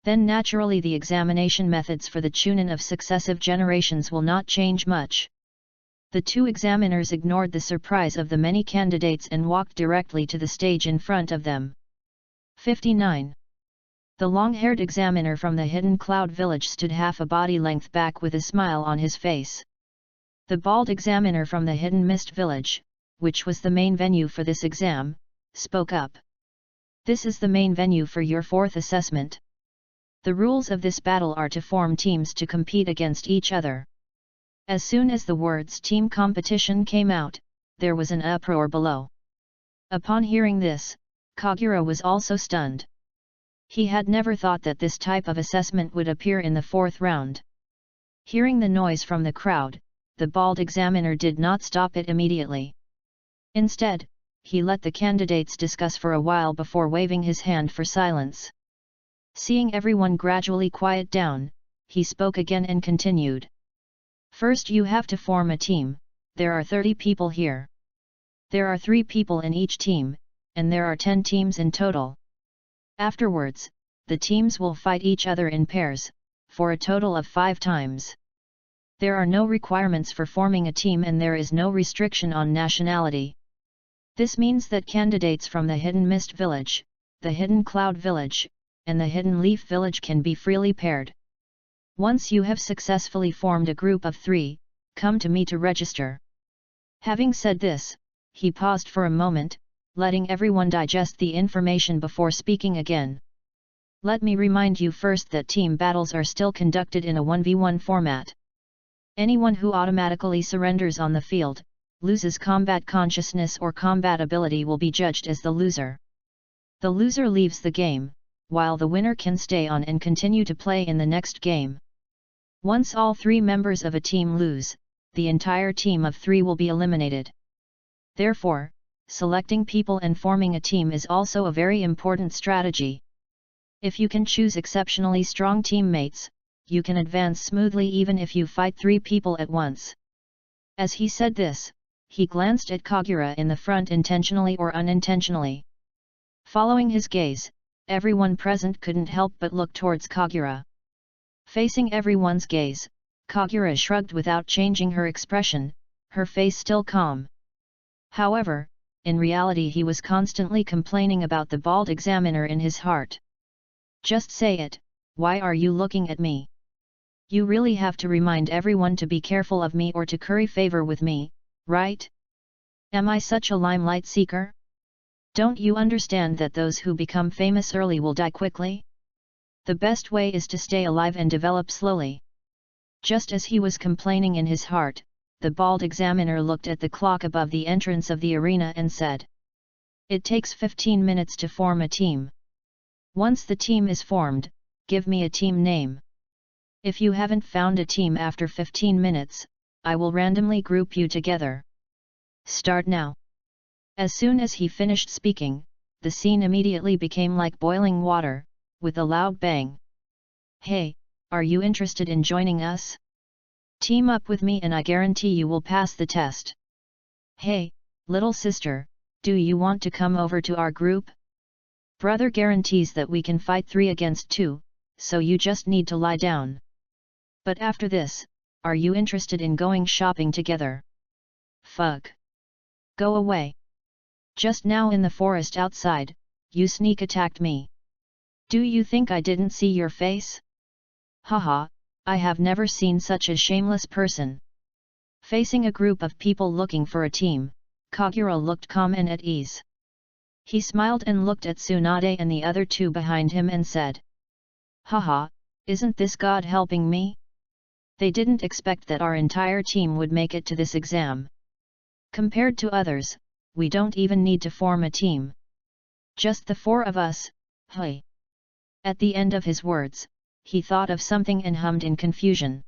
Then naturally the examination methods for the chunin of successive generations will not change much. The two examiners ignored the surprise of the many candidates and walked directly to the stage in front of them. 59. The long-haired examiner from the hidden cloud village stood half a body length back with a smile on his face. The bald examiner from the hidden mist village, which was the main venue for this exam, spoke up. This is the main venue for your fourth assessment. The rules of this battle are to form teams to compete against each other. As soon as the words team competition came out, there was an uproar below. Upon hearing this, Kagura was also stunned. He had never thought that this type of assessment would appear in the fourth round. Hearing the noise from the crowd, the bald examiner did not stop it immediately. Instead, he let the candidates discuss for a while before waving his hand for silence. Seeing everyone gradually quiet down, he spoke again and continued. First you have to form a team. There are 30 people here. There are 3 people in each team, and there are 10 teams in total. Afterwards, the teams will fight each other in pairs, for a total of 5 times. There are no requirements for forming a team and there is no restriction on nationality. This means that candidates from the Hidden Mist Village, the Hidden Cloud Village, and the Hidden Leaf Village can be freely paired. Once you have successfully formed a group of 3, come to me to register. Having said this, he paused for a moment, letting everyone digest the information before speaking again. Let me remind you first that team battles are still conducted in a 1v1 format. Anyone who automatically surrenders on the field, loses combat consciousness or combat ability will be judged as the loser. The loser leaves the game, while the winner can stay on and continue to play in the next game. Once all 3 members of a team lose, the entire team of 3 will be eliminated. Therefore, selecting people and forming a team is also a very important strategy. If you can choose exceptionally strong teammates, you can advance smoothly even if you fight 3 people at once. As he said this, he glanced at Kagura in the front intentionally or unintentionally. Following his gaze, everyone present couldn't help but look towards Kagura. Facing everyone's gaze, Kagura shrugged without changing her expression, her face still calm. However, in reality he was constantly complaining about the bald examiner in his heart. Just say it, why are you looking at me? You really have to remind everyone to be careful of me or to curry favor with me, right? Am I such a limelight seeker? Don't you understand that those who become famous early will die quickly? The best way is to stay alive and develop slowly. Just as he was complaining in his heart, the bald examiner looked at the clock above the entrance of the arena and said, "It takes 15 minutes to form a team. Once the team is formed, give me a team name." If you haven't found a team after 15 minutes, I will randomly group you together. Start now. As soon as he finished speaking, the scene immediately became like boiling water, with a loud bang. Hey, are you interested in joining us? Team up with me and I guarantee you will pass the test. Hey, little sister, do you want to come over to our group? Brother guarantees that we can fight 3 against 2, so you just need to lie down. But after this, are you interested in going shopping together? Fuck. Go away. Just now in the forest outside, you sneak attacked me. Do you think I didn't see your face? Haha, I have never seen such a shameless person. Facing a group of people looking for a team, Kagura looked calm and at ease. He smiled and looked at Tsunade and the other 2 behind him and said, Haha, isn't this God helping me? They didn't expect that our entire team would make it to this exam. Compared to others, we don't even need to form a team. Just the 4 of us, hey. At the end of his words, he thought of something and hummed in confusion.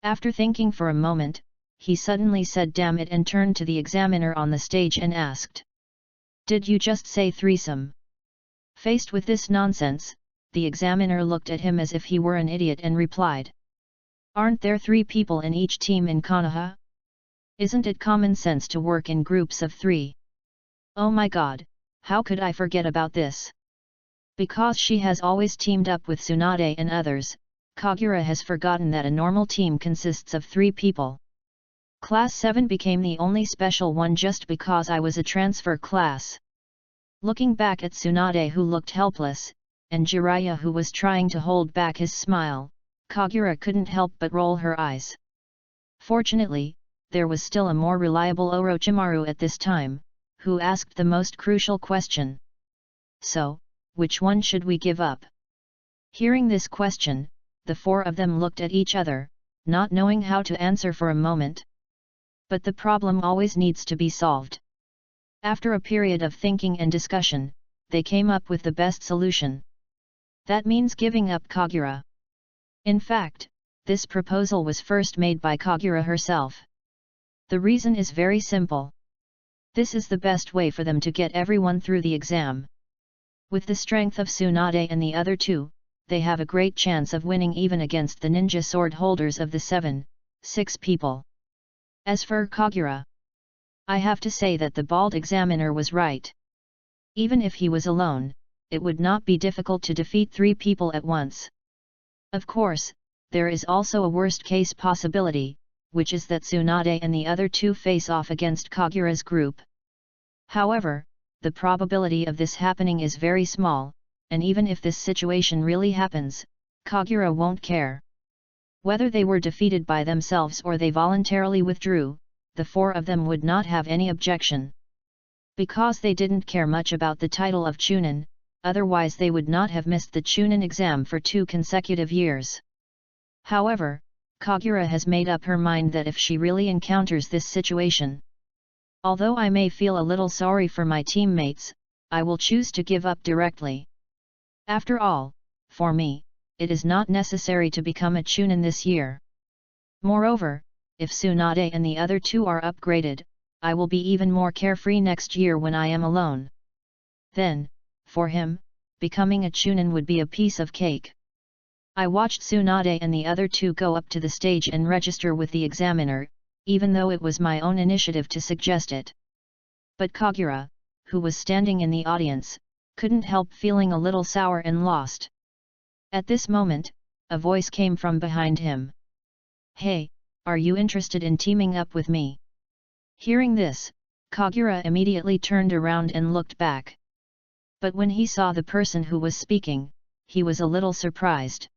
After thinking for a moment, he suddenly said damn it and turned to the examiner on the stage and asked, Did you just say threesome? Faced with this nonsense, the examiner looked at him as if he were an idiot and replied, Aren't there 3 people in each team in Konoha? Isn't it common sense to work in groups of 3? Oh my god, how could I forget about this? Because she has always teamed up with Tsunade and others, Kagura has forgotten that a normal team consists of 3 people. Class 7 became the only special one just because I was a transfer class. Looking back at Tsunade who looked helpless, and Jiraiya who was trying to hold back his smile, Kagura couldn't help but roll her eyes. Fortunately, there was still a more reliable Orochimaru at this time, who asked the most crucial question. So, which one should we give up? Hearing this question, the 4 of them looked at each other, not knowing how to answer for a moment. But the problem always needs to be solved. After a period of thinking and discussion, they came up with the best solution. That means giving up Kagura. In fact, this proposal was first made by Kagura herself. The reason is very simple. This is the best way for them to get everyone through the exam. With the strength of Tsunade and the other 2, they have a great chance of winning even against the ninja sword holders of the 7-6 people. As for Kagura, I have to say that the bald examiner was right. Even if he was alone, it would not be difficult to defeat 3 people at once. Of course, there is also a worst-case possibility, which is that Tsunade and the other 2 face off against Kagura's group. However, the probability of this happening is very small, and even if this situation really happens, Kagura won't care. Whether they were defeated by themselves or they voluntarily withdrew, the 4 of them would not have any objection. Because they didn't care much about the title of Chunin, otherwise they would not have missed the Chunin exam for 2 consecutive years. However, Kagura has made up her mind that if she really encounters this situation, although I may feel a little sorry for my teammates, I will choose to give up directly. After all, for me, it is not necessary to become a Chunin this year. Moreover, if Tsunade and the other 2 are upgraded, I will be even more carefree next year when I am alone. Then, for him, becoming a Chunin would be a piece of cake. I watched Tsunade and the other 2 go up to the stage and register with the examiner, even though it was my own initiative to suggest it. But Kagura, who was standing in the audience, couldn't help feeling a little sour and lost. At this moment, a voice came from behind him. Hey, are you interested in teaming up with me? Hearing this, Kagura immediately turned around and looked back. But when he saw the person who was speaking, he was a little surprised.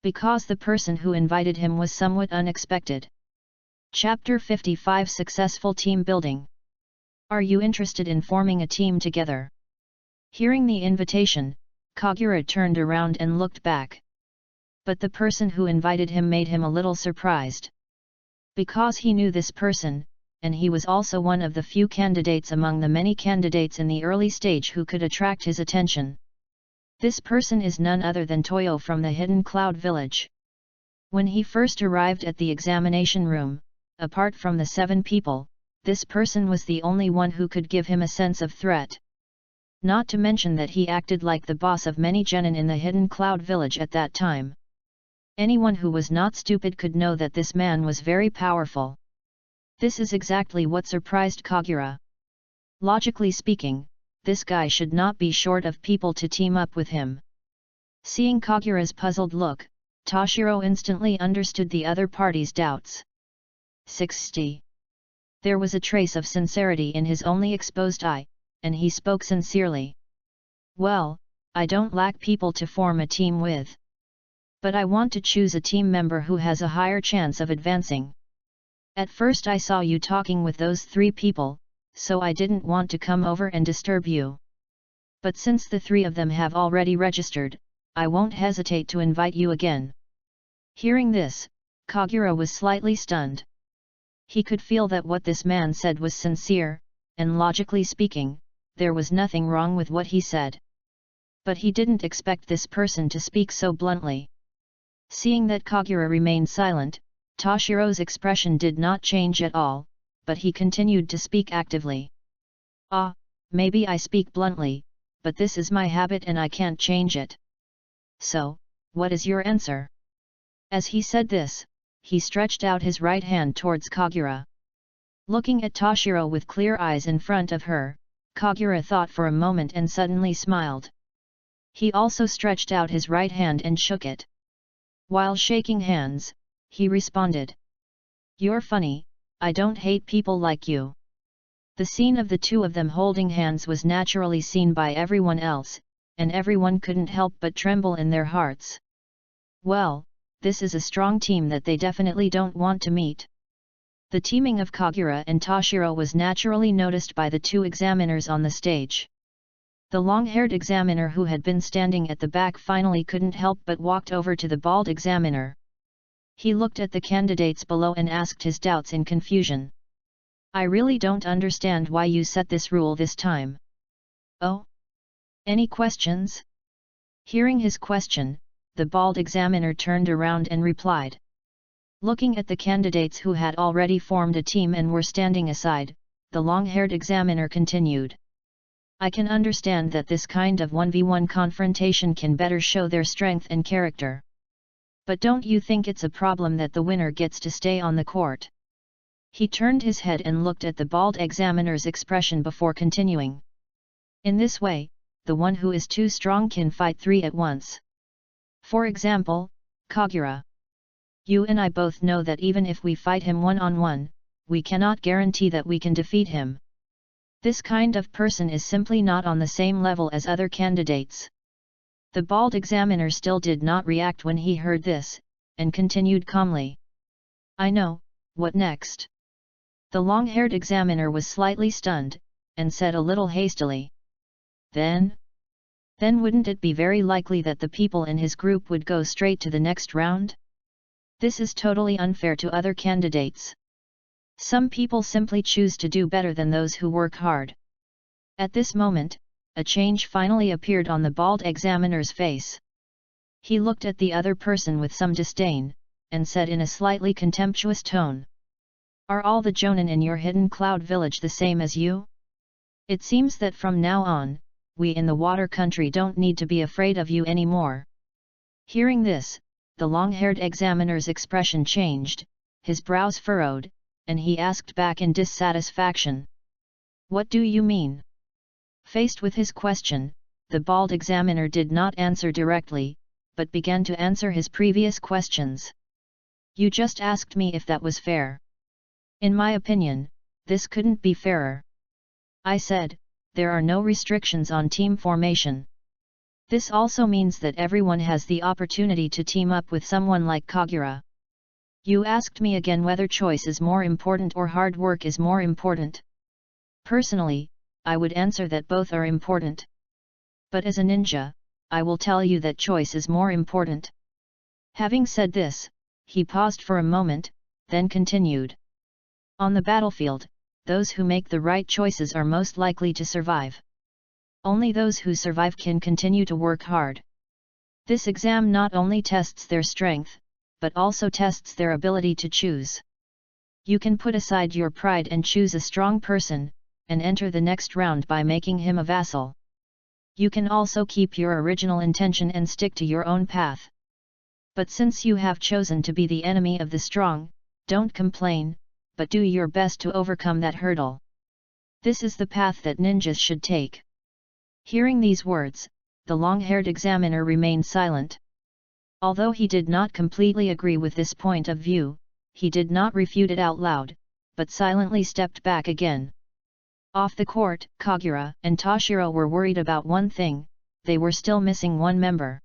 Because the person who invited him was somewhat unexpected. Chapter 55 Successful Team Building. Are you interested in forming a team together? Hearing the invitation, Kagura turned around and looked back. But the person who invited him made him a little surprised. Because he knew this person, and he was also one of the few candidates among the many candidates in the early stage who could attract his attention. This person is none other than Toyo from the Hidden Cloud Village. When he first arrived at the examination room, apart from the 7 people, this person was the only one who could give him a sense of threat. Not to mention that he acted like the boss of many genin in the hidden cloud village at that time. Anyone who was not stupid could know that this man was very powerful. This is exactly what surprised Kagura. Logically speaking, this guy should not be short of people to team up with him. Seeing Kagura's puzzled look, Toshiro instantly understood the other party's doubts. 60. There was a trace of sincerity in his only exposed eye, and he spoke sincerely. Well, I don't lack people to form a team with. But I want to choose a team member who has a higher chance of advancing. At first I saw you talking with those 3 people, so I didn't want to come over and disturb you. But since the 3 of them have already registered, I won't hesitate to invite you again. Hearing this, Kagura was slightly stunned. He could feel that what this man said was sincere, and logically speaking, there was nothing wrong with what he said. But he didn't expect this person to speak so bluntly. Seeing that Kagura remained silent, Toshiro's expression did not change at all, but he continued to speak actively. Maybe I speak bluntly, but this is my habit and I can't change it. So, what is your answer? As he said this, he stretched out his right hand towards Kagura. Looking at Toshiro with clear eyes in front of her, Kagura thought for a moment and suddenly smiled. He also stretched out his right hand and shook it. While shaking hands, he responded. You're funny, I don't hate people like you. The scene of the 2 of them holding hands was naturally seen by everyone else, and everyone couldn't help but tremble in their hearts. Well, this is a strong team that they definitely don't want to meet. The teaming of Kagura and Toshiro was naturally noticed by the 2 examiners on the stage. The long-haired examiner who had been standing at the back finally couldn't help but walked over to the bald examiner. He looked at the candidates below and asked his doubts in confusion. I really don't understand why you set this rule this time. Oh? Any questions? Hearing his question, the bald examiner turned around and replied. Looking at the candidates who had already formed a team and were standing aside, the long-haired examiner continued. I can understand that this kind of 1v1 confrontation can better show their strength and character. But don't you think it's a problem that the winner gets to stay on the court? He turned his head and looked at the bald examiner's expression before continuing. In this way, the one who is too strong can fight 3 at once. For example, Kagura. You and I both know that even if we fight him one-on-one, we cannot guarantee that we can defeat him. This kind of person is simply not on the same level as other candidates. The bald examiner still did not react when he heard this, and continued calmly. I know, what next? The long-haired examiner was slightly stunned, and said a little hastily. Then wouldn't it be very likely that the people in his group would go straight to the next round? This is totally unfair to other candidates. Some people simply choose to do better than those who work hard. At this moment, a change finally appeared on the bald examiner's face. He looked at the other person with some disdain, and said in a slightly contemptuous tone. Are all the jonin in your hidden cloud village the same as you? It seems that from now on, we in the water country don't need to be afraid of you anymore. Hearing this, the long-haired examiner's expression changed, his brows furrowed, and he asked back in dissatisfaction. What do you mean? Faced with his question, the bald examiner did not answer directly, but began to answer his previous questions. You just asked me if that was fair. In my opinion, this couldn't be fairer. I said, there are no restrictions on team formation. This also means that everyone has the opportunity to team up with someone like Kagura. You asked me again whether choice is more important or hard work is more important. Personally, I would answer that both are important. But as a ninja, I will tell you that choice is more important. Having said this, he paused for a moment, then continued. On the battlefield, those who make the right choices are most likely to survive. Only those who survive can continue to work hard. This exam not only tests their strength, but also tests their ability to choose. You can put aside your pride and choose a strong person, and enter the next round by making him a vassal. You can also keep your original intention and stick to your own path. But since you have chosen to be the enemy of the strong, don't complain, but do your best to overcome that hurdle. This is the path that ninjas should take. Hearing these words, the long-haired examiner remained silent. Although he did not completely agree with this point of view, he did not refute it out loud, but silently stepped back again. Off the court, Kagura and Toshiro were worried about one thing: they were still missing one member.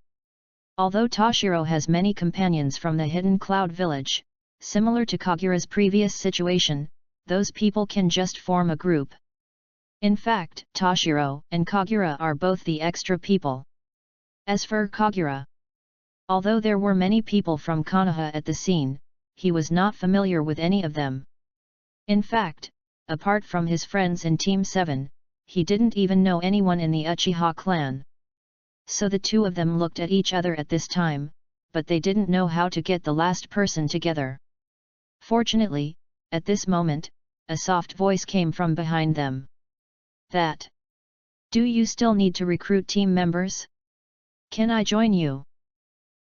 Although Toshiro has many companions from the Hidden Cloud Village, similar to Kagura's previous situation, those people can just form a group. In fact, Toshiro and Kagura are both the extra people. As for Kagura, although there were many people from Konoha at the scene, he was not familiar with any of them. In fact, apart from his friends in Team 7, he didn't even know anyone in the Uchiha clan. So the two of them looked at each other at this time, but they didn't know how to get the last person together. Fortunately, at this moment, a soft voice came from behind them. That. Do you still need to recruit team members? Can I join you?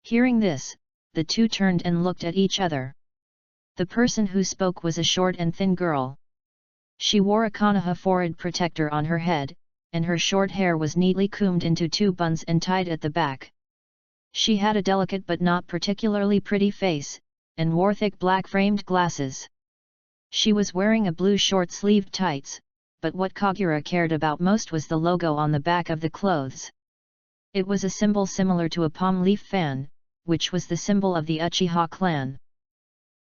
Hearing this, the two turned and looked at each other. The person who spoke was a short and thin girl. She wore a Konoha forehead protector on her head, and her short hair was neatly combed into two buns and tied at the back. She had a delicate but not particularly pretty face, and wore thick black-framed glasses. She was wearing a blue short-sleeved tights, but what Kagura cared about most was the logo on the back of the clothes. It was a symbol similar to a palm leaf fan, which was the symbol of the Uchiha clan.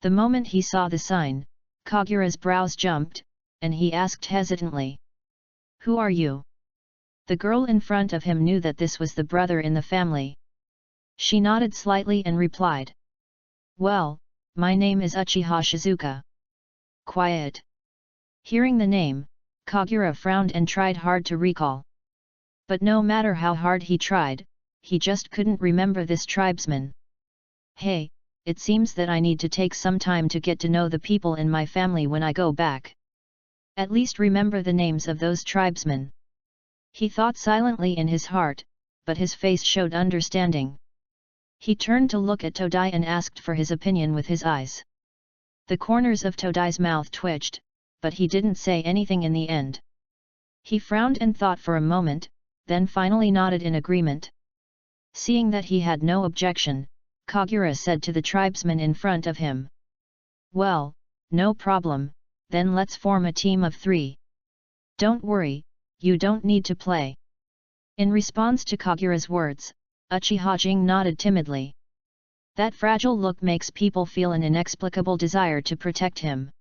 The moment he saw the sign, Kagura's brows jumped, and he asked hesitantly, "Who are you?" The girl in front of him knew that this was the brother in the family. She nodded slightly and replied, "Well, my name is Uchiha Shizuka." Quiet. Hearing the name, Kagura frowned and tried hard to recall. But no matter how hard he tried, he just couldn't remember this tribesman. "Hey, it seems that I need to take some time to get to know the people in my family when I go back. At least remember the names of those tribesmen." He thought silently in his heart, but his face showed understanding. He turned to look at Todai and asked for his opinion with his eyes. The corners of Todai's mouth twitched, but he didn't say anything in the end. He frowned and thought for a moment, then finally nodded in agreement. Seeing that he had no objection, Kagura said to the tribesman in front of him, "Well, no problem, then let's form a team of 3. Don't worry, you don't need to play." In response to Kagura's words, Uchiha Jing nodded timidly. That fragile look makes people feel an inexplicable desire to protect him.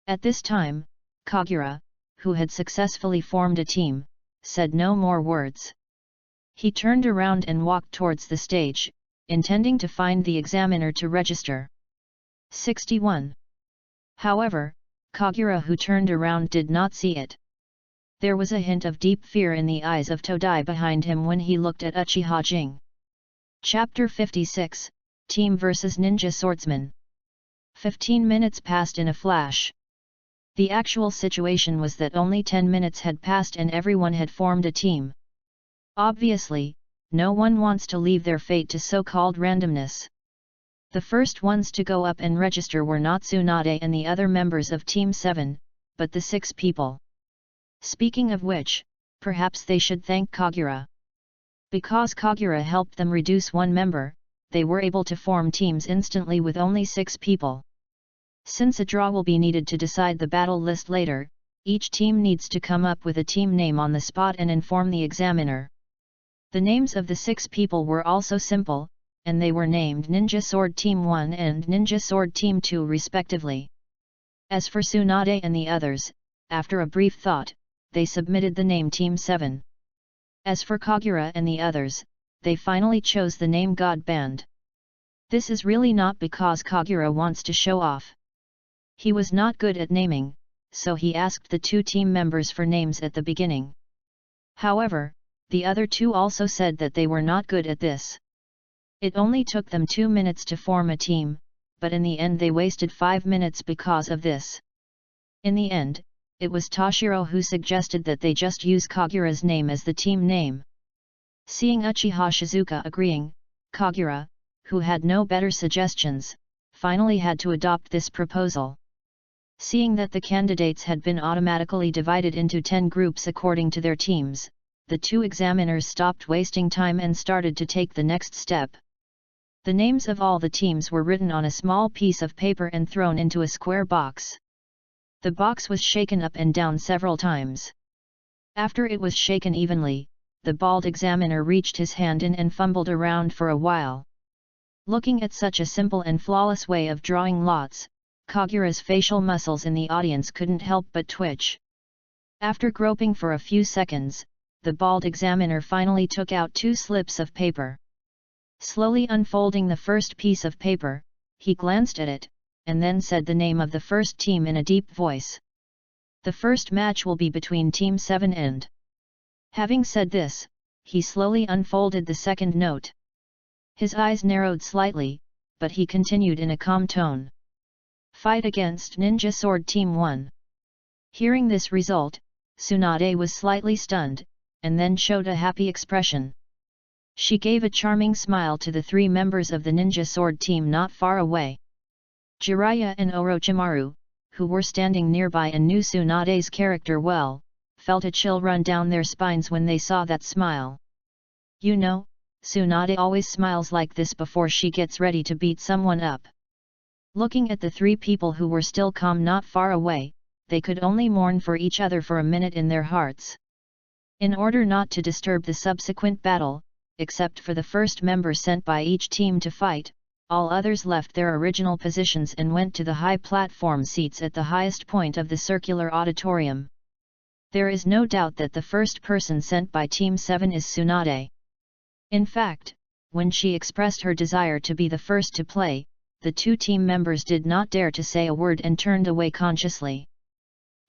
At this time, Kagura, who had successfully formed a team, said no more words. He turned around and walked towards the stage, intending to find the examiner to register. 61. However, Kagura, who turned around, did not see it. There was a hint of deep fear in the eyes of Todai behind him when he looked at Uchiha Jing. Chapter 56, Team vs Ninja Swordsman. 15 minutes passed in a flash. The actual situation was that only 10 minutes had passed and everyone had formed a team. Obviously, no one wants to leave their fate to so-called randomness. The first ones to go up and register were not Tsunade and the other members of Team 7, but the 6 people. Speaking of which, perhaps they should thank Kagura. Because Kagura helped them reduce one member, they were able to form teams instantly with only 6 people. Since a draw will be needed to decide the battle list later, each team needs to come up with a team name on the spot and inform the examiner. The names of the 6 people were also simple, and they were named Ninja Sword Team 1 and Ninja Sword Team 2 respectively. As for Tsunade and the others, after a brief thought, they submitted the name Team 7. As for Kagura and the others, they finally chose the name God Band. This is really not because Kagura wants to show off. He was not good at naming, so he asked the 2 team members for names at the beginning. However, the other 2 also said that they were not good at this. It only took them 2 minutes to form a team, but in the end they wasted 5 minutes because of this. In the end, it was Toshiro who suggested that they just use Kagura's name as the team name. Seeing Uchiha Shizuka agreeing, Kagura, who had no better suggestions, finally had to adopt this proposal. Seeing that the candidates had been automatically divided into 10 groups according to their teams, the 2 examiners stopped wasting time and started to take the next step. The names of all the teams were written on a small piece of paper and thrown into a square box. The box was shaken up and down several times. After it was shaken evenly, the bald examiner reached his hand in and fumbled around for a while. Looking at such a simple and flawless way of drawing lots, Kagura's facial muscles in the audience couldn't help but twitch. After groping for a few seconds, the bald examiner finally took out 2 slips of paper. Slowly unfolding the first piece of paper, he glanced at it, and then said the name of the first team in a deep voice. The first match will be between Team 7 and... Having said this, he slowly unfolded the second note. His eyes narrowed slightly, but he continued in a calm tone. Fight against Ninja Sword Team 1. Hearing this result, Tsunade was slightly stunned, and then showed a happy expression. She gave a charming smile to the 3 members of the Ninja Sword team not far away. Jiraiya and Orochimaru, who were standing nearby and knew Tsunade's character well, felt a chill run down their spines when they saw that smile. You know, Tsunade always smiles like this before she gets ready to beat someone up. Looking at the 3 people who were still calm not far away, they could only mourn for each other for a minute in their hearts. In order not to disturb the subsequent battle, except for the first member sent by each team to fight, all others left their original positions and went to the high platform seats at the highest point of the circular auditorium. There is no doubt that the first person sent by Team 7 is Tsunade. In fact, when she expressed her desire to be the first to play, the 2 team members did not dare to say a word and turned away consciously.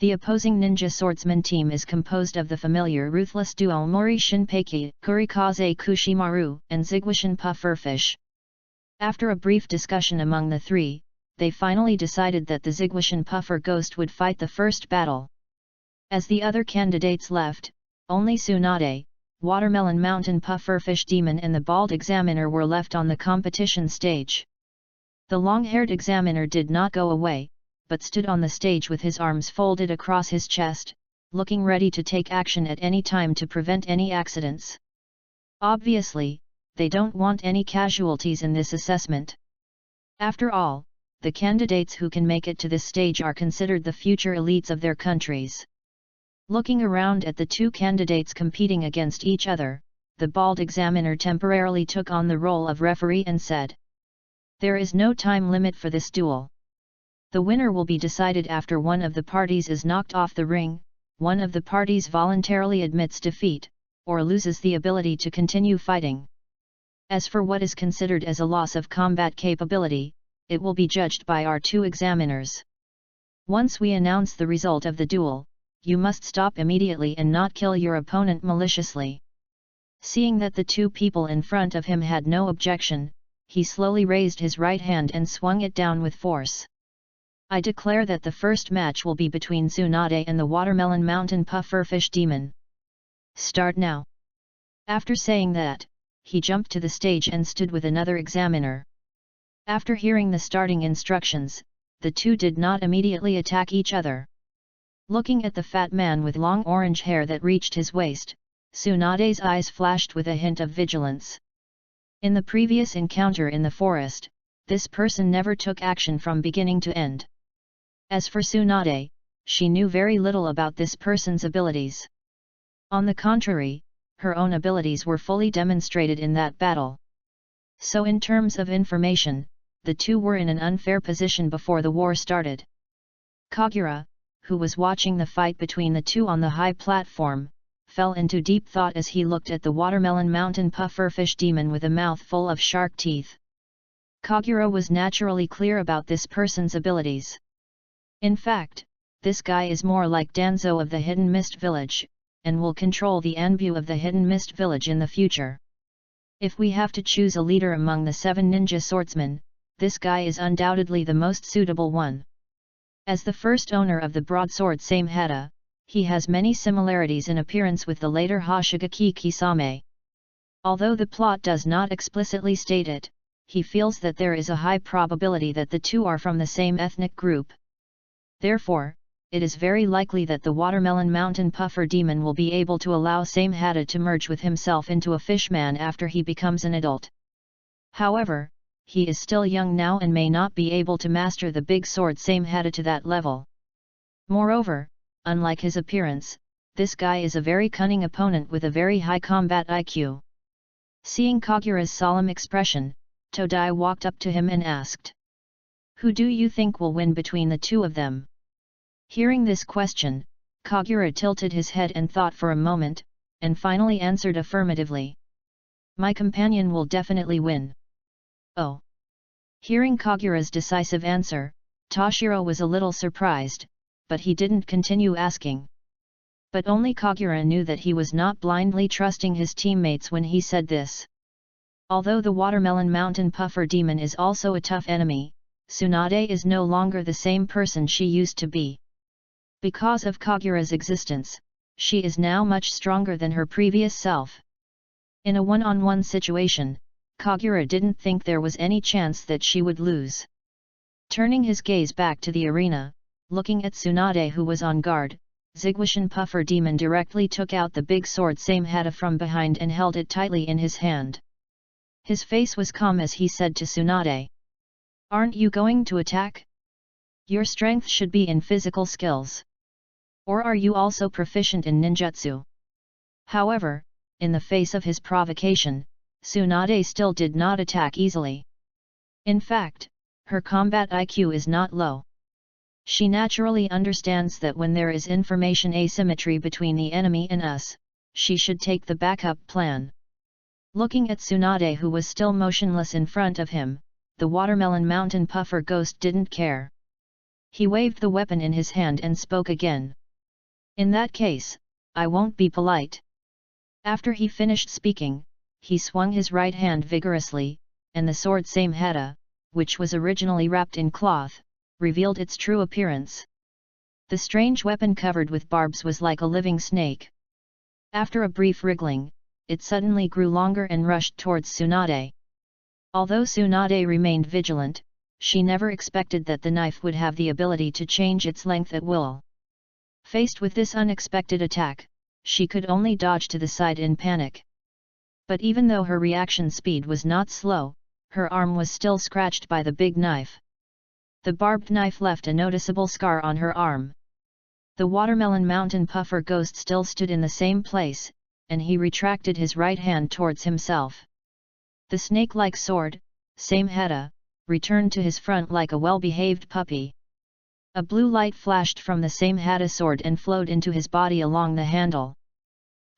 The opposing ninja swordsman team is composed of the familiar ruthless duo Mori Shinpeki, Kurikaze Kushimaru, and Zigwashin Pufferfish. After a brief discussion among the 3, they finally decided that the Zigwashin Puffer Ghost would fight the first battle. As the other candidates left, only Tsunade, Watermelon Mountain Pufferfish Demon and the Bald Examiner were left on the competition stage. The long-haired examiner did not go away, but stood on the stage with his arms folded across his chest, looking ready to take action at any time to prevent any accidents. Obviously, they don't want any casualties in this assessment. After all, the candidates who can make it to this stage are considered the future elites of their countries. Looking around at the 2 candidates competing against each other, the bald examiner temporarily took on the role of referee and said, "There is no time limit for this duel. The winner will be decided after one of the parties is knocked off the ring, one of the parties voluntarily admits defeat, or loses the ability to continue fighting. As for what is considered as a loss of combat capability, it will be judged by our 2 examiners. Once we announce the result of the duel, you must stop immediately and not kill your opponent maliciously." Seeing that the 2 people in front of him had no objection, he slowly raised his right hand and swung it down with force. "I declare that the first match will be between Tsunade and the Watermelon Mountain Pufferfish Demon. Start now." After saying that, he jumped to the stage and stood with another examiner. After hearing the starting instructions, the 2 did not immediately attack each other. Looking at the fat man with long orange hair that reached his waist, Tsunade's eyes flashed with a hint of vigilance. In the previous encounter in the forest, this person never took action from beginning to end. As for Tsunade, she knew very little about this person's abilities. On the contrary, her own abilities were fully demonstrated in that battle. So in terms of information, the 2 were in an unfair position before the war started. Kagura, who was watching the fight between the 2 on the high platform, fell into deep thought as he looked at the Watermelon Mountain Pufferfish Demon with a mouth full of shark teeth. Kagura was naturally clear about this person's abilities. In fact, this guy is more like Danzo of the Hidden Mist Village, and will control the Anbu of the Hidden Mist Village in the future. If we have to choose a leader among the 7 ninja swordsmen, this guy is undoubtedly the most suitable one. As the first owner of the broadsword Samehada, he has many similarities in appearance with the later Hoshigaki Kisame. Although the plot does not explicitly state it, he feels that there is a high probability that the two are from the same ethnic group. Therefore, it is very likely that the Watermelon Mountain Puffer Demon will be able to allow Samehada to merge with himself into a fishman after he becomes an adult. However, he is still young now and may not be able to master the big sword Samehada to that level. Moreover, unlike his appearance, this guy is a very cunning opponent with a very high combat IQ. Seeing Kagura's solemn expression, Todai walked up to him and asked, "Who do you think will win between the two of them?" Hearing this question, Kagura tilted his head and thought for a moment, and finally answered affirmatively. "My companion will definitely win." "Oh." Hearing Kagura's decisive answer, Toshiro was a little surprised, but he didn't continue asking. But only Kagura knew that he was not blindly trusting his teammates when he said this. Although the Watermelon Mountain Puffer Demon is also a tough enemy, Tsunade is no longer the same person she used to be. Because of Kagura's existence, she is now much stronger than her previous self. In a one-on-one situation, Kagura didn't think there was any chance that she would lose. Turning his gaze back to the arena, looking at Tsunade who was on guard, Zigwashin Puffer Demon directly took out the big sword Samehada from behind and held it tightly in his hand. His face was calm as he said to Tsunade, "Aren't you going to attack? Your strength should be in physical skills. Or are you also proficient in ninjutsu?" However, in the face of his provocation, Tsunade still did not attack easily. In fact, her combat IQ is not low. She naturally understands that when there is information asymmetry between the enemy and us, she should take the backup plan. Looking at Tsunade who was still motionless in front of him, the Watermelon Mountain Puffer Ghost didn't care. He waved the weapon in his hand and spoke again. "In that case, I won't be polite." After he finished speaking, he swung his right hand vigorously, and the sword Samehada, which was originally wrapped in cloth, revealed its true appearance. The strange weapon covered with barbs was like a living snake. After a brief wriggling, it suddenly grew longer and rushed towards Tsunade. Although Tsunade remained vigilant, she never expected that the knife would have the ability to change its length at will. Faced with this unexpected attack, she could only dodge to the side in panic. But even though her reaction speed was not slow, her arm was still scratched by the big knife. The barbed knife left a noticeable scar on her arm. The Watermelon Mountain Puffer Ghost still stood in the same place, and he retracted his right hand towards himself. The snake-like sword, Samehada, returned to his front like a well-behaved puppy. A blue light flashed from the Samehada sword and flowed into his body along the handle.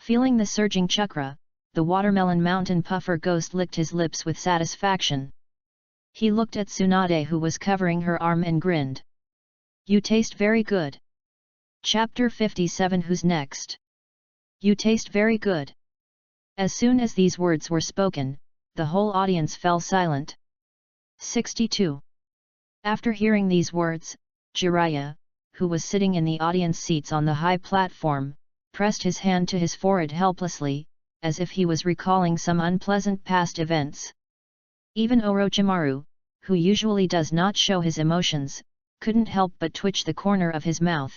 Feeling the surging chakra, the Watermelon Mountain Puffer Ghost licked his lips with satisfaction. He looked at Tsunade who was covering her arm and grinned. "You taste very good." Chapter 57 Who's next? "You taste very good." As soon as these words were spoken, the whole audience fell silent. 62. After hearing these words, Jiraiya, who was sitting in the audience seats on the high platform, pressed his hand to his forehead helplessly, as if he was recalling some unpleasant past events. Even Orochimaru, who usually does not show his emotions, couldn't help but twitch the corner of his mouth.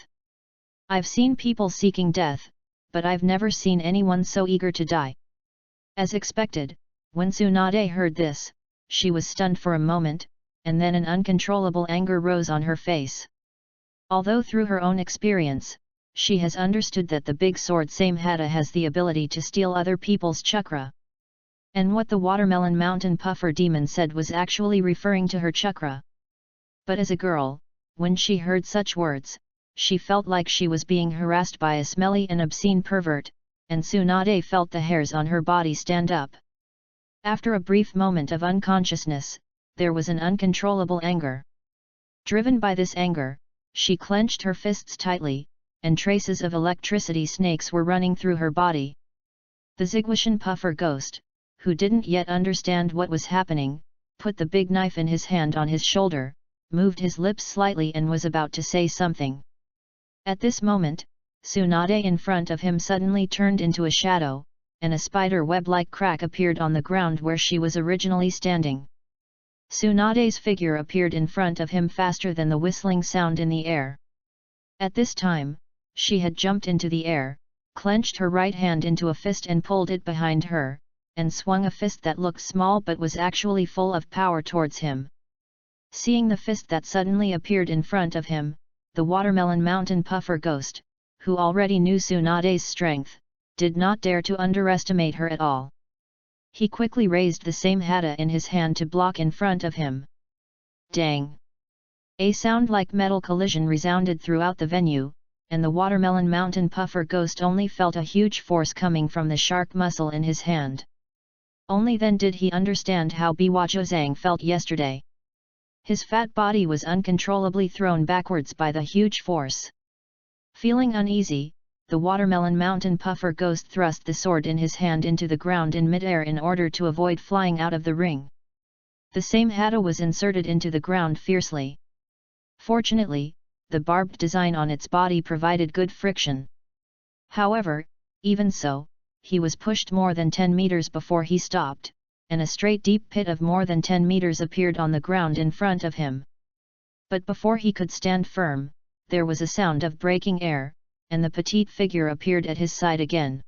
"I've seen people seeking death, but I've never seen anyone so eager to die." As expected, when Tsunade heard this, she was stunned for a moment, and then an uncontrollable anger rose on her face. Although through her own experience, she has understood that the big sword Samehada has the ability to steal other people's chakra. And what the Watermelon Mountain Puffer Demon said was actually referring to her chakra. But as a girl, when she heard such words, she felt like she was being harassed by a smelly and obscene pervert, and Tsunade felt the hairs on her body stand up. After a brief moment of unconsciousness, there was an uncontrollable anger. Driven by this anger, she clenched her fists tightly, and traces of electricity snakes were running through her body. The Zigwashin Puffer Ghost, who didn't yet understand what was happening, put the big knife in his hand on his shoulder, moved his lips slightly and was about to say something. At this moment, Tsunade in front of him suddenly turned into a shadow, and a spider web-like crack appeared on the ground where she was originally standing. Tsunade's figure appeared in front of him faster than the whistling sound in the air. At this time, she had jumped into the air, clenched her right hand into a fist and pulled it behind her, and swung a fist that looked small but was actually full of power towards him. Seeing the fist that suddenly appeared in front of him, the Watermelon Mountain Puffer Ghost, who already knew Tsunade's strength, did not dare to underestimate her at all. He quickly raised the same hata in his hand to block in front of him. Dang! A sound like metal collision resounded throughout the venue, and the Watermelon Mountain Puffer Ghost only felt a huge force coming from the shark muscle in his hand. Only then did he understand how Biwajozang felt yesterday. His fat body was uncontrollably thrown backwards by the huge force. Feeling uneasy, the Watermelon Mountain Puffer Ghost thrust the sword in his hand into the ground in midair in order to avoid flying out of the ring. The same hata was inserted into the ground fiercely. Fortunately, the barbed design on its body provided good friction. However, even so, he was pushed more than 10 meters before he stopped, and a straight deep pit of more than 10 meters appeared on the ground in front of him. But before he could stand firm, there was a sound of breaking air, and the petite figure appeared at his side again.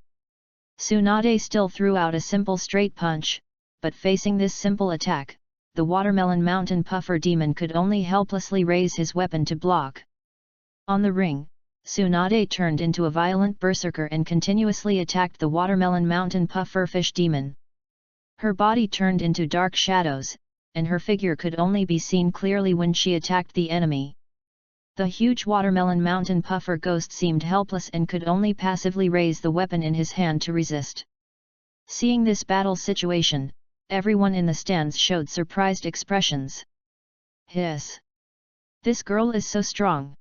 Tsunade still threw out a simple straight punch, but facing this simple attack, the Watermelon Mountain Puffer Demon could only helplessly raise his weapon to block. On the ring, Tsunade turned into a violent berserker and continuously attacked the Watermelon Mountain Puffer Fish Demon. Her body turned into dark shadows, and her figure could only be seen clearly when she attacked the enemy. The huge Watermelon Mountain Puffer Ghost seemed helpless and could only passively raise the weapon in his hand to resist. Seeing this battle situation, everyone in the stands showed surprised expressions. Hiss! This girl is so strong!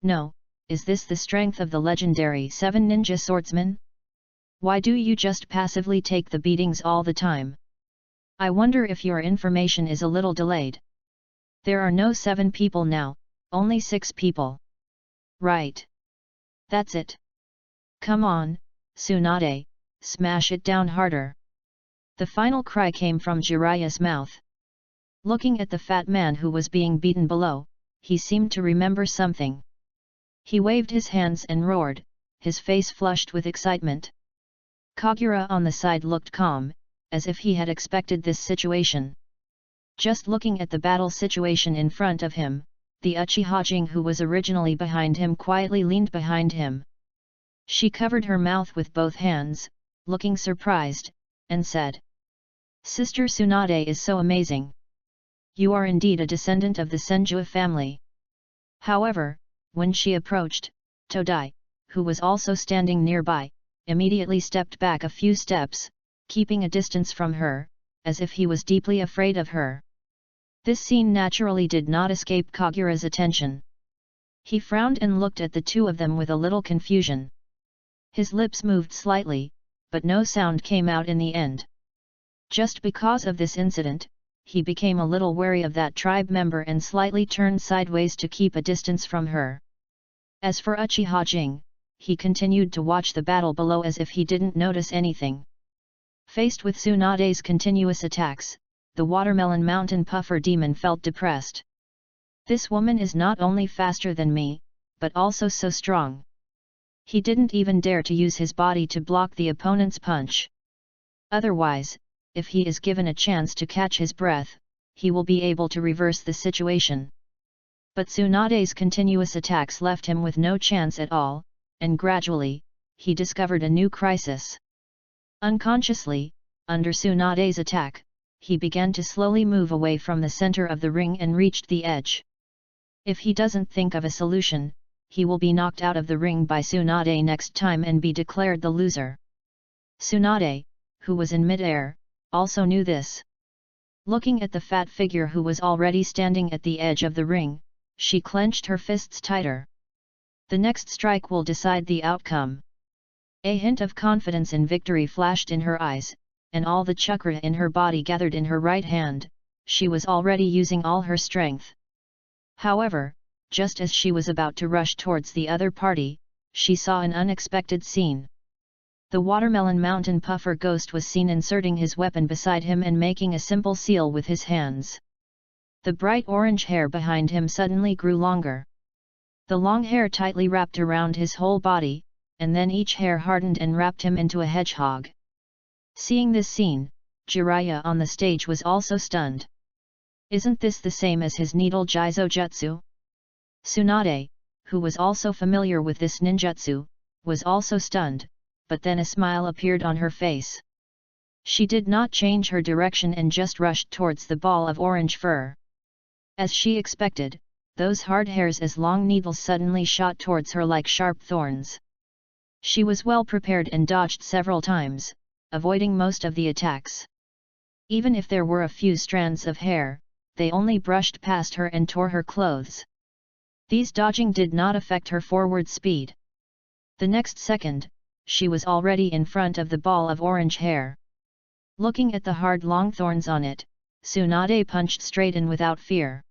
No, is this the strength of the legendary 7 ninja swordsman? Why do you just passively take the beatings all the time? I wonder if your information is a little delayed. There are no 7 people now, only 6 people. Right. That's it. Come on, Tsunade, smash it down harder. The final cry came from Jiraiya's mouth. Looking at the fat man who was being beaten below, he seemed to remember something. He waved his hands and roared, his face flushed with excitement. Kagura on the side looked calm, as if he had expected this situation. Just looking at the battle situation in front of him, the Uchiha Jing who was originally behind him quietly leaned behind him. She covered her mouth with both hands, looking surprised, and said, "Sister Tsunade is so amazing. You are indeed a descendant of the Senjua family." However, when she approached, Todai, who was also standing nearby, immediately stepped back a few steps, keeping a distance from her, as if he was deeply afraid of her. This scene naturally did not escape Kagura's attention. He frowned and looked at the two of them with a little confusion. His lips moved slightly, but no sound came out in the end. Just because of this incident, he became a little wary of that tribe member and slightly turned sideways to keep a distance from her. As for Uchiha Jing, he continued to watch the battle below as if he didn't notice anything. Faced with Tsunade's continuous attacks, the Watermelon Mountain Puffer Demon felt depressed. This woman is not only faster than me, but also so strong. He didn't even dare to use his body to block the opponent's punch. Otherwise, if he is given a chance to catch his breath, he will be able to reverse the situation. But Tsunade's continuous attacks left him with no chance at all, and gradually, he discovered a new crisis. Unconsciously, under Tsunade's attack, he began to slowly move away from the center of the ring and reached the edge. If he doesn't think of a solution, he will be knocked out of the ring by Tsunade next time and be declared the loser. Tsunade, who was in mid-air, also knew this. Looking at the fat figure who was already standing at the edge of the ring, she clenched her fists tighter. The next strike will decide the outcome. A hint of confidence in victory flashed in her eyes, and all the chakra in her body gathered in her right hand. She was already using all her strength. However, just as she was about to rush towards the other party, she saw an unexpected scene. The watermelon mountain puffer ghost was seen inserting his weapon beside him and making a simple seal with his hands. The bright orange hair behind him suddenly grew longer. The long hair tightly wrapped around his whole body, and then each hair hardened and wrapped him into a hedgehog. Seeing this scene, Jiraiya on the stage was also stunned. Isn't this the same as his needle Jizo Jutsu? Tsunade, who was also familiar with this ninjutsu, was also stunned, but then a smile appeared on her face. She did not change her direction and just rushed towards the ball of orange fur. As she expected, those hard hairs as long needles suddenly shot towards her like sharp thorns. She was well prepared and dodged several times, avoiding most of the attacks. Even if there were a few strands of hair, they only brushed past her and tore her clothes. These dodging did not affect her forward speed. The next second, she was already in front of the ball of orange hair. Looking at the hard long thorns on it, Tsunade punched straight in without fear.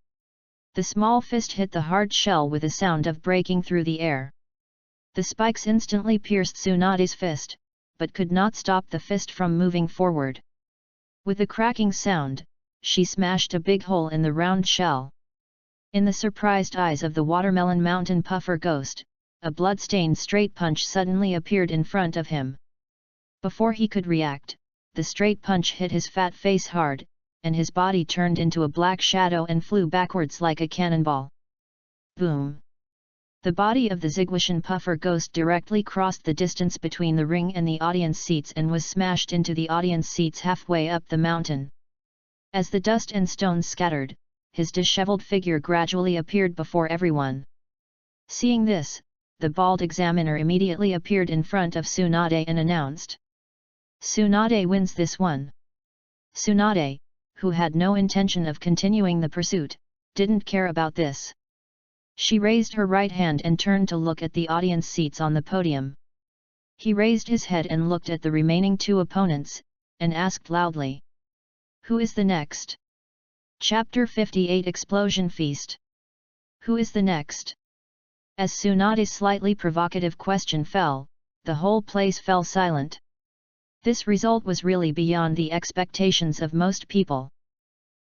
The small fist hit the hard shell with a sound of breaking through the air. The spikes instantly pierced Tsunade's fist, but could not stop the fist from moving forward. With a cracking sound, she smashed a big hole in the round shell. In the surprised eyes of the watermelon mountain puffer ghost, a blood-stained straight punch suddenly appeared in front of him. Before he could react, the straight punch hit his fat face hard, and his body turned into a black shadow and flew backwards like a cannonball. Boom! The body of the Zigwashan puffer ghost directly crossed the distance between the ring and the audience seats and was smashed into the audience seats halfway up the mountain. As the dust and stones scattered, his disheveled figure gradually appeared before everyone. Seeing this, the bald examiner immediately appeared in front of Tsunade and announced, "Tsunade wins this one." Tsunade, who had no intention of continuing the pursuit, didn't care about this. She raised her right hand and turned to look at the audience seats on the podium. He raised his head and looked at the remaining two opponents, and asked loudly, "Who is the next?" Chapter 58 Explosion Feast. Who is the next? As Tsunade's slightly provocative question fell, the whole place fell silent. This result was really beyond the expectations of most people.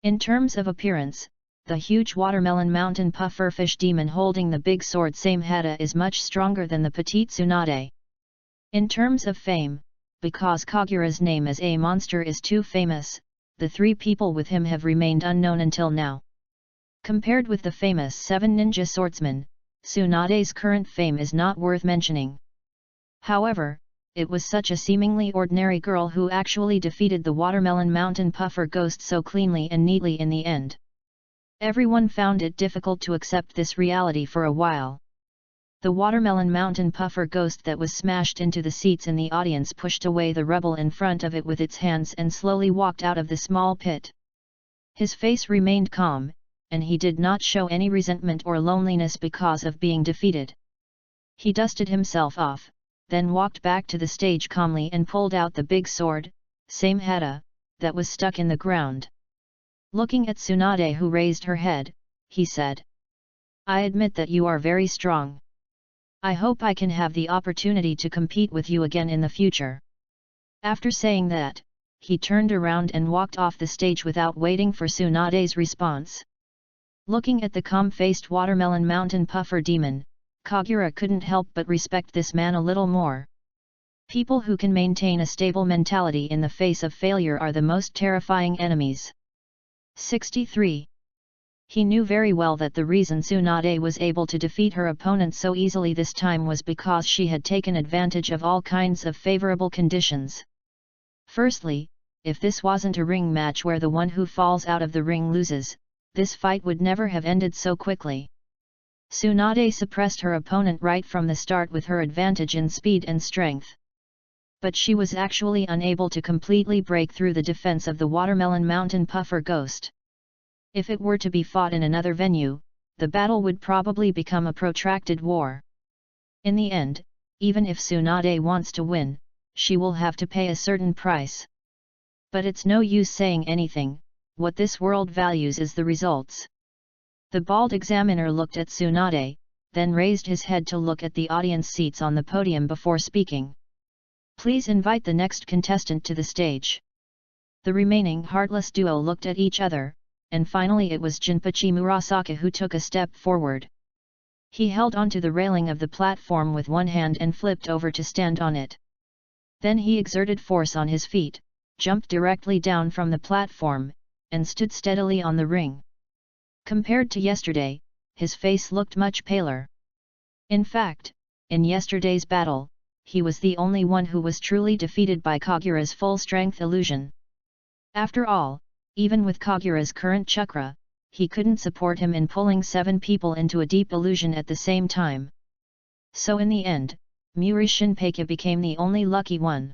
In terms of appearance, the huge watermelon mountain pufferfish demon holding the big sword Samehada is much stronger than the petite Tsunade. In terms of fame, because Kagura's name as a monster is too famous, the three people with him have remained unknown until now. Compared with the famous 7 ninja swordsmen, Tsunade's current fame is not worth mentioning. However, it was such a seemingly ordinary girl who actually defeated the watermelon mountain puffer ghost so cleanly and neatly in the end. Everyone found it difficult to accept this reality for a while. The watermelon mountain puffer ghost that was smashed into the seats in the audience pushed away the rubble in front of it with its hands and slowly walked out of the small pit. His face remained calm, and he did not show any resentment or loneliness because of being defeated. He dusted himself off, then walked back to the stage calmly and pulled out the big sword, Samehada, that was stuck in the ground. Looking at Tsunade, who raised her head, he said, "I admit that you are very strong. I hope I can have the opportunity to compete with you again in the future." After saying that, he turned around and walked off the stage without waiting for Tsunade's response. Looking at the calm-faced watermelon mountain puffer demon, Kagura couldn't help but respect this man a little more. People who can maintain a stable mentality in the face of failure are the most terrifying enemies. 63. He knew very well that the reason Tsunade was able to defeat her opponent so easily this time was because she had taken advantage of all kinds of favorable conditions. Firstly, if this wasn't a ring match where the one who falls out of the ring loses, this fight would never have ended so quickly. Tsunade suppressed her opponent right from the start with her advantage in speed and strength. But she was actually unable to completely break through the defense of the watermelon mountain puffer ghost. If it were to be fought in another venue, the battle would probably become a protracted war. In the end, even if Tsunade wants to win, she will have to pay a certain price. But it's no use saying anything, what this world values is the results. The bald examiner looked at Tsunade, then raised his head to look at the audience seats on the podium before speaking. Please invite the next contestant to the stage. The remaining heartless duo looked at each other, and finally it was Jinpachi Murasaka who took a step forward. He held onto the railing of the platform with one hand and flipped over to stand on it. Then he exerted force on his feet, jumped directly down from the platform, and stood steadily on the ring. Compared to yesterday, his face looked much paler. In fact, in yesterday's battle, he was the only one who was truly defeated by Kagura's full-strength illusion. After all, even with Kagura's current chakra, he couldn't support him in pulling 7 people into a deep illusion at the same time. So in the end, Muri Shinpei became the only lucky one.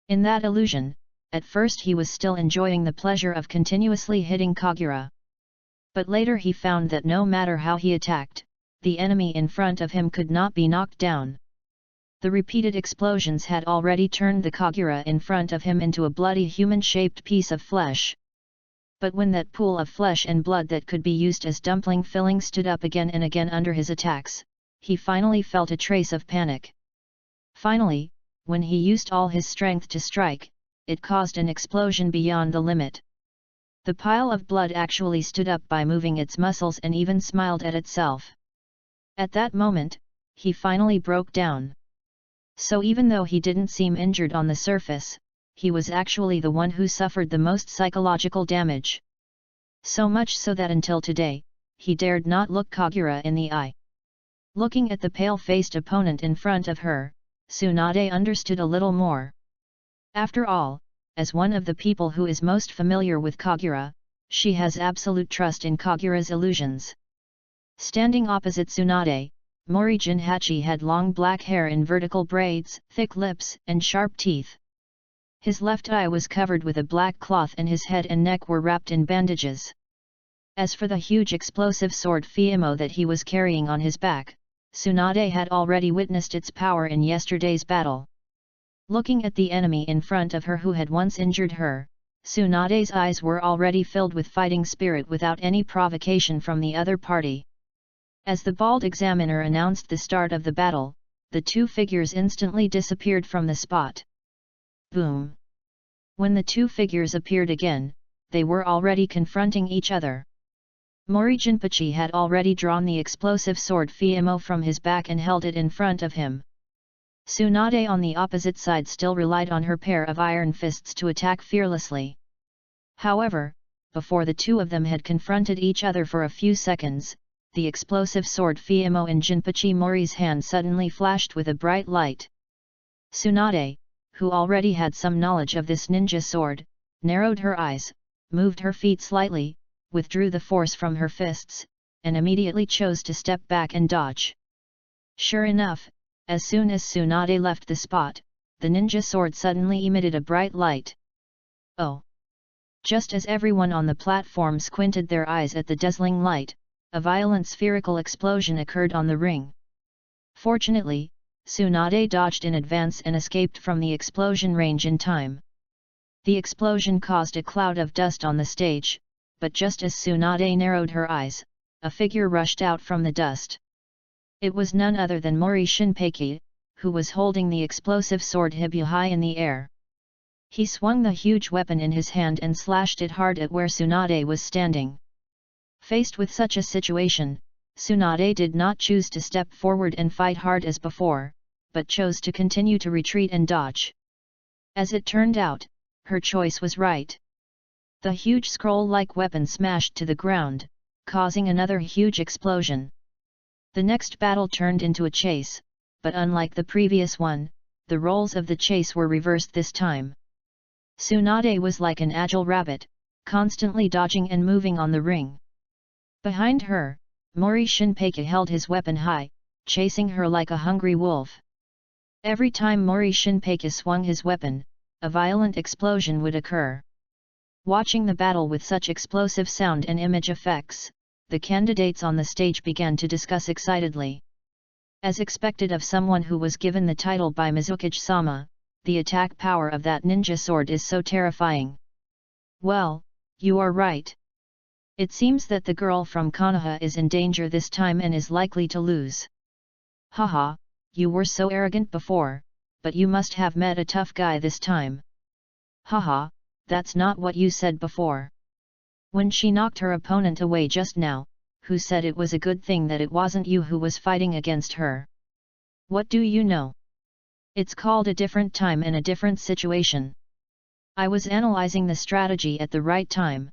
In that illusion, at first he was still enjoying the pleasure of continuously hitting Kagura. But later he found that no matter how he attacked, the enemy in front of him could not be knocked down. The repeated explosions had already turned the Kagura in front of him into a bloody human-shaped piece of flesh. But when that pool of flesh and blood that could be used as dumpling filling stood up again and again under his attacks, he finally felt a trace of panic. Finally, when he used all his strength to strike, it caused an explosion beyond the limit. The pile of blood actually stood up by moving its muscles and even smiled at itself. At that moment, he finally broke down. So even though he didn't seem injured on the surface, he was actually the one who suffered the most psychological damage. So much so that until today, he dared not look Kagura in the eye. Looking at the pale-faced opponent in front of her, Tsunade understood a little more. After all, as one of the people who is most familiar with Kagura, she has absolute trust in Kagura's illusions. Standing opposite Tsunade, Mori Jinhachi had long black hair in vertical braids, thick lips, and sharp teeth. His left eye was covered with a black cloth and his head and neck were wrapped in bandages. As for the huge explosive sword Fiemo that he was carrying on his back, Tsunade had already witnessed its power in yesterday's battle. Looking at the enemy in front of her who had once injured her, Tsunade's eyes were already filled with fighting spirit without any provocation from the other party. As the bald examiner announced the start of the battle, the 2 figures instantly disappeared from the spot. Boom! When the 2 figures appeared again, they were already confronting each other. Mori Jinpachi had already drawn the explosive sword Fiemo from his back and held it in front of him. Tsunade on the opposite side still relied on her pair of iron fists to attack fearlessly. However, before the 2 of them had confronted each other for a few seconds, the explosive sword Fiemo in Jinpachi Mori's hand suddenly flashed with a bright light. Tsunade, who already had some knowledge of this ninja sword, narrowed her eyes, moved her feet slightly, withdrew the force from her fists, and immediately chose to step back and dodge. Sure enough, as soon as Tsunade left the spot, the ninja sword suddenly emitted a bright light. Oh! Just as everyone on the platform squinted their eyes at the dazzling light, a violent spherical explosion occurred on the ring. Fortunately, Tsunade dodged in advance and escaped from the explosion range in time. The explosion caused a cloud of dust on the stage, but just as Tsunade narrowed her eyes, a figure rushed out from the dust. It was none other than Mori Shinpei, who was holding the explosive sword Hibu high in the air. He swung the huge weapon in his hand and slashed it hard at where Tsunade was standing. Faced with such a situation, Tsunade did not choose to step forward and fight hard as before, but chose to continue to retreat and dodge. As it turned out, her choice was right. The huge scroll-like weapon smashed to the ground, causing another huge explosion. The next battle turned into a chase, but unlike the previous one, the roles of the chase were reversed this time. Tsunade was like an agile rabbit, constantly dodging and moving on the ring. Behind her, Mori Shinpei held his weapon high, chasing her like a hungry wolf. Every time Mori Shinpei swung his weapon, a violent explosion would occur. Watching the battle with such explosive sound and image effects, the candidates on the stage began to discuss excitedly. As expected of someone who was given the title by Mizukage-sama, the attack power of that ninja sword is so terrifying. Well, you are right. It seems that the girl from Konoha is in danger this time and is likely to lose. Haha, you were so arrogant before, but you must have met a tough guy this time. Haha, that's not what you said before. When she knocked her opponent away just now, who said it was a good thing that it wasn't you who was fighting against her? What do you know? It's called a different time and a different situation. I was analyzing the strategy at the right time.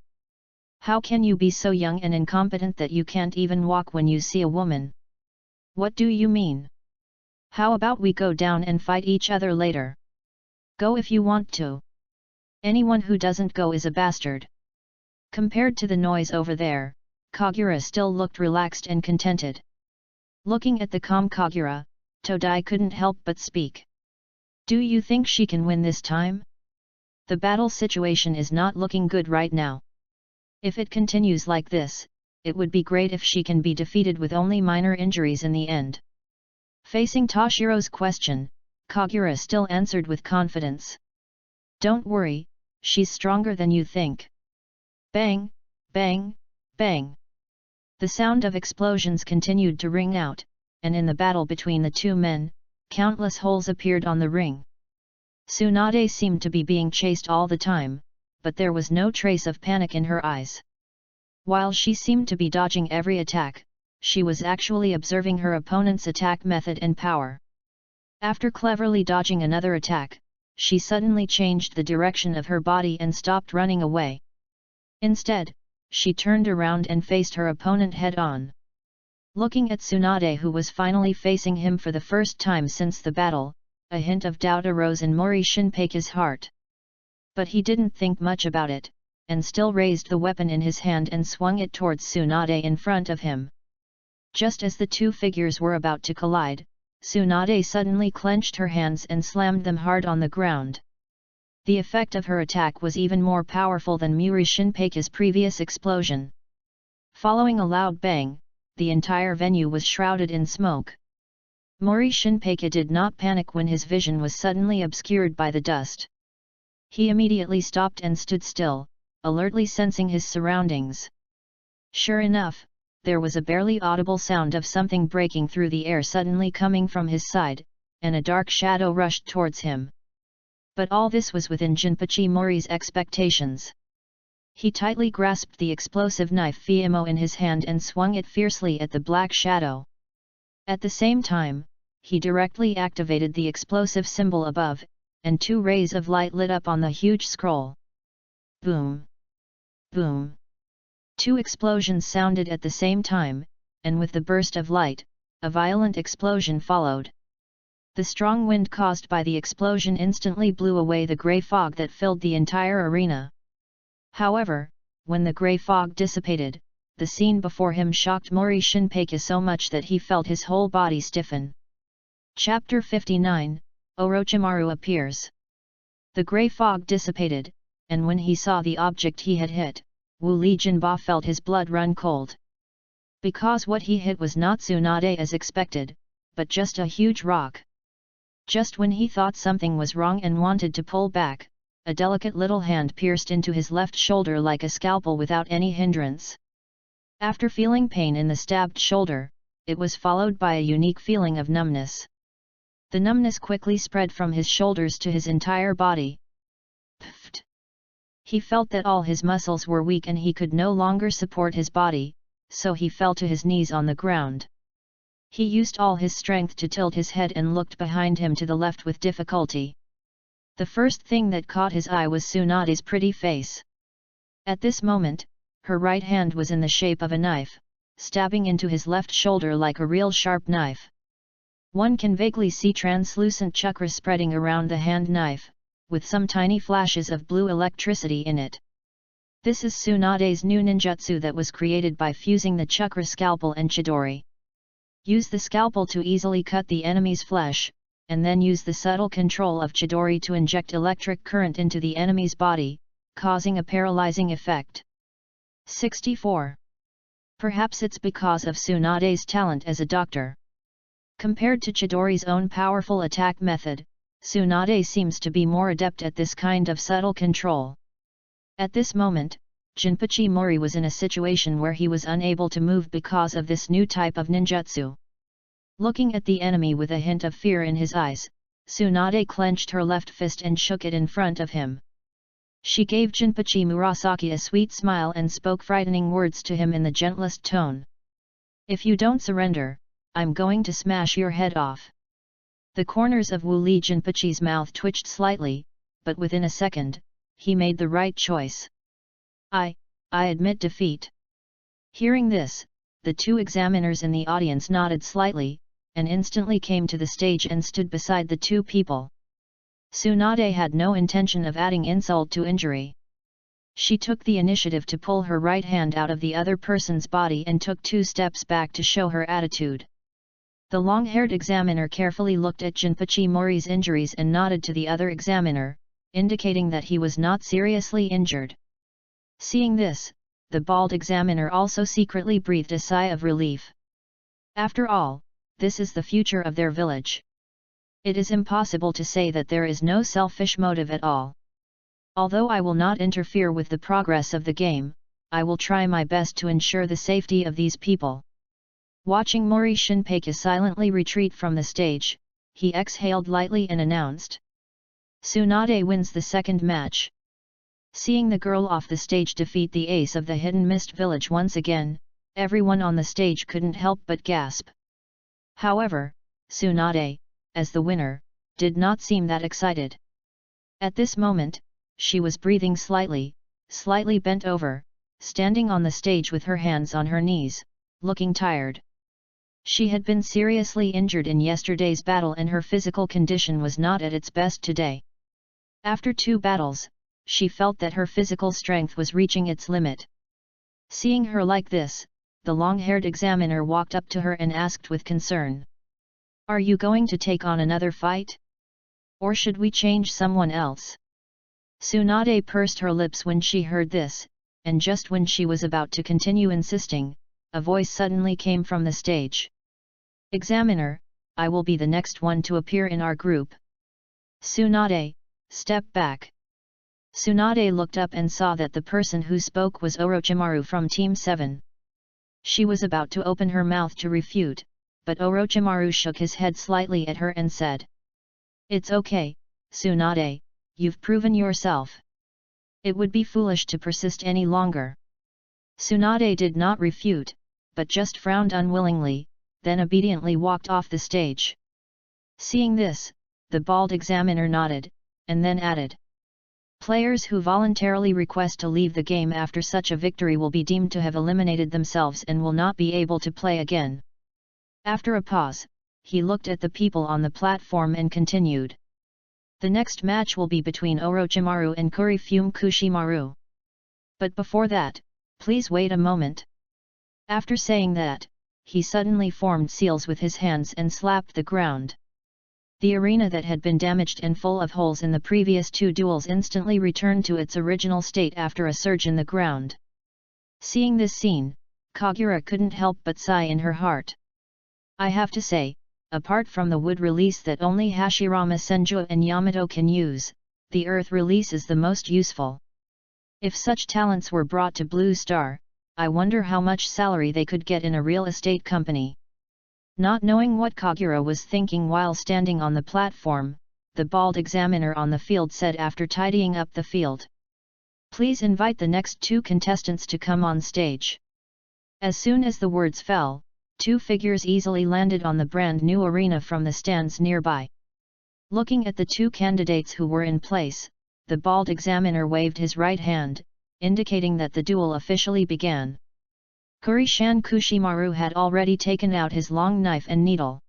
How can you be so young and incompetent that you can't even walk when you see a woman? What do you mean? How about we go down and fight each other later? Go if you want to. Anyone who doesn't go is a bastard. Compared to the noise over there, Kagura still looked relaxed and contented. Looking at the calm Kagura, Todai couldn't help but speak. Do you think she can win this time? The battle situation is not looking good right now. If it continues like this, it would be great if she can be defeated with only minor injuries in the end. Facing Toshiro's question, Kagura still answered with confidence. Don't worry, she's stronger than you think. Bang, bang, bang. The sound of explosions continued to ring out, and in the battle between the two men, countless holes appeared on the ring. Tsunade seemed to be being chased all the time, but there was no trace of panic in her eyes. While she seemed to be dodging every attack, she was actually observing her opponent's attack method and power. After cleverly dodging another attack, she suddenly changed the direction of her body and stopped running away. Instead, she turned around and faced her opponent head-on. Looking at Tsunade, who was finally facing him for the first time since the battle, a hint of doubt arose in Mori Shinpei's heart. But he didn't think much about it, and still raised the weapon in his hand and swung it towards Tsunade in front of him. Just as the two figures were about to collide, Tsunade suddenly clenched her hands and slammed them hard on the ground. The effect of her attack was even more powerful than Mori Shinpei's previous explosion. Following a loud bang, the entire venue was shrouded in smoke. Mori Shinpei did not panic when his vision was suddenly obscured by the dust. He immediately stopped and stood still, alertly sensing his surroundings. Sure enough, there was a barely audible sound of something breaking through the air suddenly coming from his side, and a dark shadow rushed towards him. But all this was within Jinpachi Mori's expectations. He tightly grasped the explosive knife Fiamo in his hand and swung it fiercely at the black shadow. At the same time, he directly activated the explosive symbol above, and two rays of light lit up on the huge scroll. Boom! Boom! Two explosions sounded at the same time, and with the burst of light, a violent explosion followed. The strong wind caused by the explosion instantly blew away the grey fog that filled the entire arena. However, when the grey fog dissipated, the scene before him shocked Mori Shinpei so much that he felt his whole body stiffen. Chapter 59, Orochimaru appears. The grey fog dissipated, and when he saw the object he had hit, Wu Li Jinba felt his blood run cold. Because what he hit was not Tsunade as expected, but just a huge rock. Just when he thought something was wrong and wanted to pull back, a delicate little hand pierced into his left shoulder like a scalpel without any hindrance. After feeling pain in the stabbed shoulder, it was followed by a unique feeling of numbness. The numbness quickly spread from his shoulders to his entire body. Pfft! He felt that all his muscles were weak and he could no longer support his body, so he fell to his knees on the ground. He used all his strength to tilt his head and looked behind him to the left with difficulty. The first thing that caught his eye was Tsunade's pretty face. At this moment, her right hand was in the shape of a knife, stabbing into his left shoulder like a real sharp knife. One can vaguely see translucent chakra spreading around the hand knife, with some tiny flashes of blue electricity in it. This is Tsunade's new ninjutsu that was created by fusing the chakra scalpel and chidori. Use the scalpel to easily cut the enemy's flesh, and then use the subtle control of chidori to inject electric current into the enemy's body, causing a paralyzing effect. 64. Perhaps it's because of Tsunade's talent as a doctor. Compared to Chidori's own powerful attack method, Tsunade seems to be more adept at this kind of subtle control. At this moment, Jinpachi Mori was in a situation where he was unable to move because of this new type of ninjutsu. Looking at the enemy with a hint of fear in his eyes, Tsunade clenched her left fist and shook it in front of him. She gave Jinpachi Murasaki a sweet smile and spoke frightening words to him in the gentlest tone. "If you don't surrender, I'm going to smash your head off." The corners of Wu Li Jinpachi's mouth twitched slightly, but within a second, he made the right choice. I admit defeat." Hearing this, the two examiners in the audience nodded slightly, and instantly came to the stage and stood beside the two people. Tsunade had no intention of adding insult to injury. She took the initiative to pull her right hand out of the other person's body and took 2 steps back to show her attitude. The long-haired examiner carefully looked at Jinpachi Mori's injuries and nodded to the other examiner, indicating that he was not seriously injured. Seeing this, the bald examiner also secretly breathed a sigh of relief. After all, this is the future of their village. It is impossible to say that there is no selfish motive at all. Although I will not interfere with the progress of the game, I will try my best to ensure the safety of these people. Watching Mori Shinpeica silently retreat from the stage, he exhaled lightly and announced, "Tsunade wins the second match." Seeing the girl off the stage defeat the ace of the Hidden Mist village once again, everyone on the stage couldn't help but gasp. However, Tsunade, as the winner, did not seem that excited. At this moment, she was breathing slightly bent over, standing on the stage with her hands on her knees, looking tired. She had been seriously injured in yesterday's battle and her physical condition was not at its best today. After 2 battles, she felt that her physical strength was reaching its limit. Seeing her like this, the long-haired examiner walked up to her and asked with concern, "Are you going to take on another fight? Or should we change someone else?" Tsunade pursed her lips when she heard this, and just when she was about to continue insisting, a voice suddenly came from the stage. "Examiner, I will be the next one to appear in our group." "Tsunade, step back." Tsunade looked up and saw that the person who spoke was Orochimaru from Team 7. She was about to open her mouth to refute, but Orochimaru shook his head slightly at her and said, "It's okay, Tsunade, you've proven yourself. It would be foolish to persist any longer." Tsunade did not refute, but just frowned unwillingly, then obediently walked off the stage. Seeing this, the bald examiner nodded, and then added, "Players who voluntarily request to leave the game after such a victory will be deemed to have eliminated themselves and will not be able to play again." After a pause, he looked at the people on the platform and continued, "The next match will be between Orochimaru and Kurifume Kushimaru. But before that, please wait a moment." After saying that, he suddenly formed seals with his hands and slapped the ground. The arena that had been damaged and full of holes in the previous 2 duels instantly returned to its original state after a surge in the ground. Seeing this scene, Kagura couldn't help but sigh in her heart. I have to say, apart from the wood release that only Hashirama Senju and Yamato can use, the earth release is the most useful. If such talents were brought to Blue Star, I wonder how much salary they could get in a real estate company. Not knowing what Kagura was thinking while standing on the platform, the bald examiner on the field said after tidying up the field, "Please invite the next 2 contestants to come on stage." As soon as the words fell, 2 figures easily landed on the brand new arena from the stands nearby. Looking at the 2 candidates who were in place, the bald examiner waved his right hand, indicating that the duel officially began. Kurishan Kushimaru had already taken out his long knife and needle.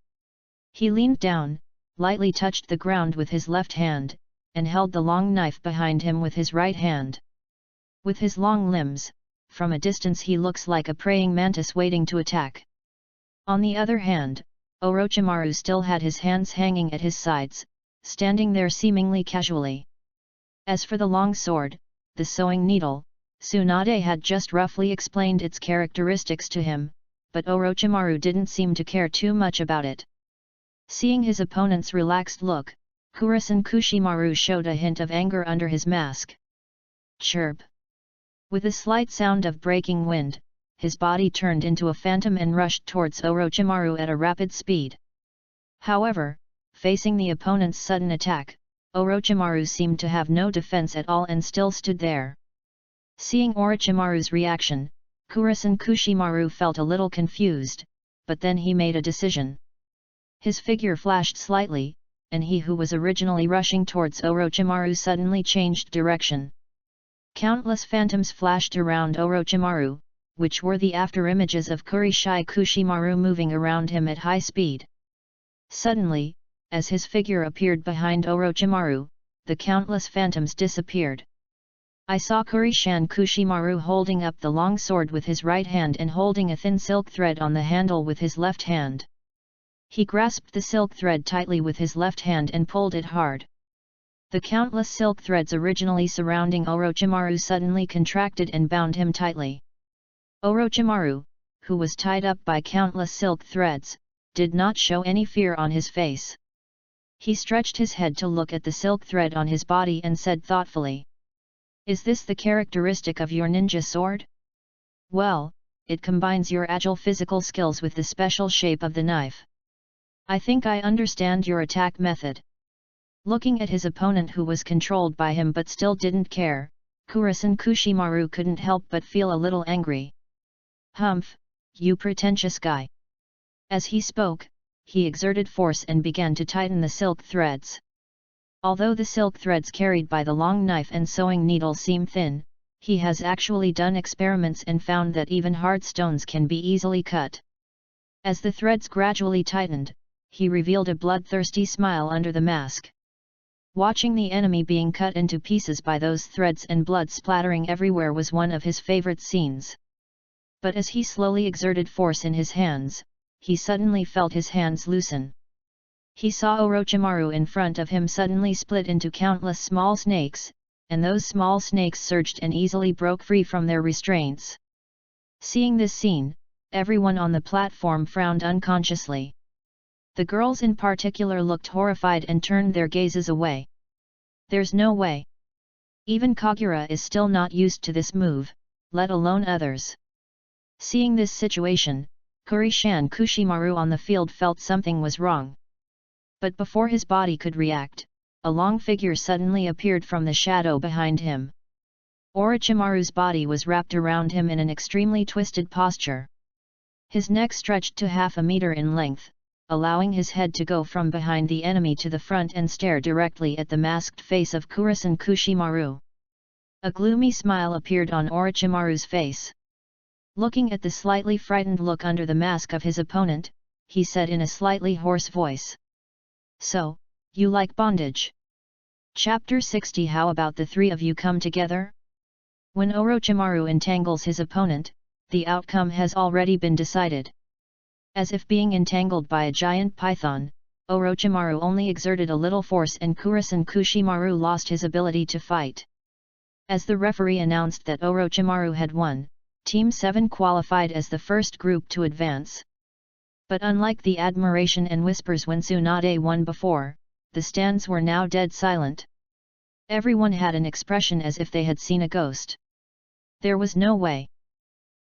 He leaned down, lightly touched the ground with his left hand, and held the long knife behind him with his right hand. With his long limbs, from a distance he looks like a praying mantis waiting to attack. On the other hand, Orochimaru still had his hands hanging at his sides, standing there seemingly casually. As for the long sword, the sewing needle, Tsunade had just roughly explained its characteristics to him, but Orochimaru didn't seem to care too much about it. Seeing his opponent's relaxed look, Kurasan Kushimaru showed a hint of anger under his mask. Chirp! With a slight sound of breaking wind, his body turned into a phantom and rushed towards Orochimaru at a rapid speed. However, facing the opponent's sudden attack, Orochimaru seemed to have no defense at all and still stood there. Seeing Orochimaru's reaction, Kurasan Kushimaru felt a little confused, but then he made a decision. His figure flashed slightly, and he who was originally rushing towards Orochimaru suddenly changed direction. Countless phantoms flashed around Orochimaru, which were the afterimages of Kurishai Kushimaru moving around him at high speed. Suddenly, as his figure appeared behind Orochimaru, the countless phantoms disappeared. I saw Kurishan Kushimaru holding up the long sword with his right hand and holding a thin silk thread on the handle with his left hand. He grasped the silk thread tightly with his left hand and pulled it hard. The countless silk threads originally surrounding Orochimaru suddenly contracted and bound him tightly. Orochimaru, who was tied up by countless silk threads, did not show any fear on his face. He stretched his head to look at the silk thread on his body and said thoughtfully, "Is this the characteristic of your ninja sword? Well, it combines your agile physical skills with the special shape of the knife. I think I understand your attack method." Looking at his opponent who was controlled by him but still didn't care, Kurasan Kushimaru couldn't help but feel a little angry. "Humph, you pretentious guy." As he spoke, he exerted force and began to tighten the silk threads. Although the silk threads carried by the long knife and sewing needle seem thin, he has actually done experiments and found that even hard stones can be easily cut. As the threads gradually tightened, he revealed a bloodthirsty smile under the mask. Watching the enemy being cut into pieces by those threads and blood splattering everywhere was one of his favorite scenes. But as he slowly exerted force in his hands, he suddenly felt his hands loosen. He saw Orochimaru in front of him suddenly split into countless small snakes, and those small snakes surged and easily broke free from their restraints. Seeing this scene, everyone on the platform frowned unconsciously. The girls in particular looked horrified and turned their gazes away. There's no way. Even Kagura is still not used to this move, let alone others. Seeing this situation, Kurishan Kushimaru on the field felt something was wrong. But before his body could react, a long figure suddenly appeared from the shadow behind him. Orochimaru's body was wrapped around him in an extremely twisted posture. His neck stretched to half a meter in length, allowing his head to go from behind the enemy to the front and stare directly at the masked face of Kurasan Kushimaru. A gloomy smile appeared on Orochimaru's face. Looking at the slightly frightened look under the mask of his opponent, he said in a slightly hoarse voice, "So, you like bondage? Chapter 60. How about the three of you come together?" When Orochimaru entangles his opponent, the outcome has already been decided. As if being entangled by a giant python, Orochimaru only exerted a little force and Kurasan Kushimaru lost his ability to fight. As the referee announced that Orochimaru had won, Team 7 qualified as the first group to advance. But unlike the admiration and whispers when Tsunade won before, the stands were now dead silent. Everyone had an expression as if they had seen a ghost. There was no way.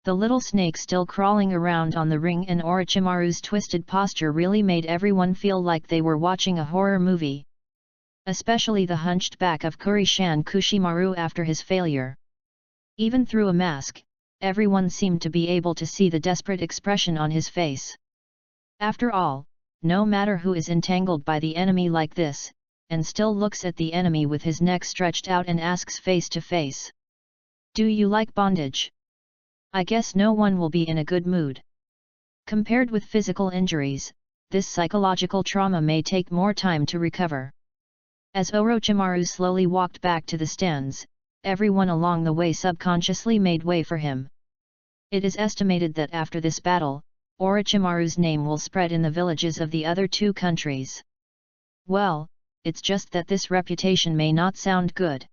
The little snake still crawling around on the ring and Orochimaru's twisted posture really made everyone feel like they were watching a horror movie. Especially the hunched back of Kurishan Kushimaru after his failure. Even through a mask, everyone seemed to be able to see the desperate expression on his face. After all, no matter who is entangled by the enemy like this, and still looks at the enemy with his neck stretched out and asks face to face, "Do you like bondage?" I guess no one will be in a good mood. Compared with physical injuries, this psychological trauma may take more time to recover. As Orochimaru slowly walked back to the stands, everyone along the way subconsciously made way for him. It is estimated that after this battle, Orochimaru's name will spread in the villages of the other two countries. Well, it's just that this reputation may not sound good.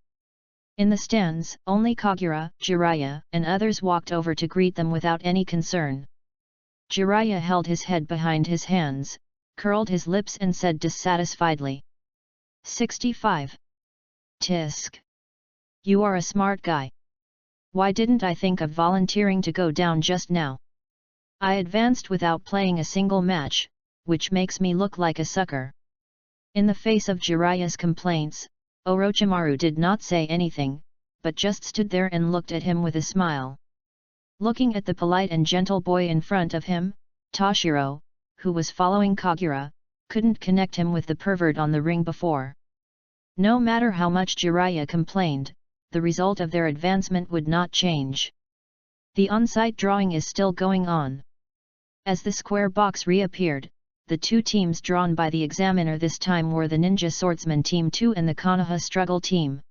In the stands, only Kagura, Jiraiya, and others walked over to greet them without any concern. Jiraiya held his head behind his hands, curled his lips and said dissatisfiedly, 65. Tisk. You are a smart guy. Why didn't I think of volunteering to go down just now? I advanced without playing a single match, which makes me look like a sucker. In the face of Jiraiya's complaints, Orochimaru did not say anything, but just stood there and looked at him with a smile. Looking at the polite and gentle boy in front of him, Toshiro, who was following Kagura, couldn't connect him with the pervert on the ring before. No matter how much Jiraiya complained, the result of their advancement would not change. The on-site drawing is still going on. As the square box reappeared, the two teams drawn by the examiner this time were the Ninja Swordsman Team 2 and the Konoha Struggle Team.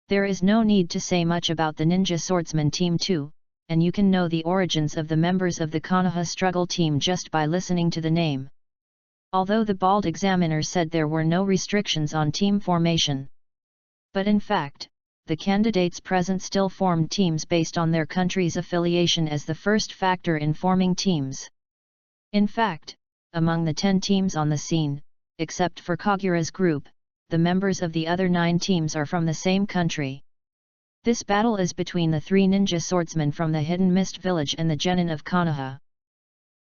There is no need to say much about the Ninja Swordsman Team 2, and you can know the origins of the members of the Konoha Struggle Team just by listening to the name. Although the bald examiner said there were no restrictions on team formation. But in fact, the candidates present still formed teams based on their country's affiliation as the first factor in forming teams. In fact, among the 10 teams on the scene, except for Kagura's group, the members of the other 9 teams are from the same country. This battle is between the 3 ninja swordsmen from the Hidden Mist Village and the genin of Konoha.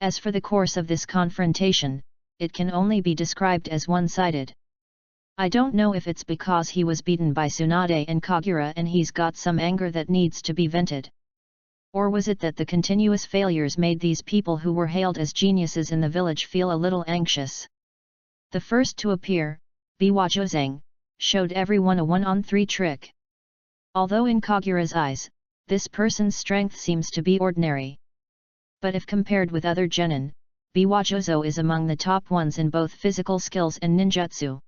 As for the course of this confrontation, it can only be described as one-sided. I don't know if it's because he was beaten by Tsunade and Kagura and he's got some anger that needs to be vented. Or was it that the continuous failures made these people who were hailed as geniuses in the village feel a little anxious? The first to appear, Biwajozang, showed everyone a 1-on-3 trick. Although in Kagura's eyes, this person's strength seems to be ordinary. But if compared with other genin, Biwajozo is among the top ones in both physical skills and ninjutsu.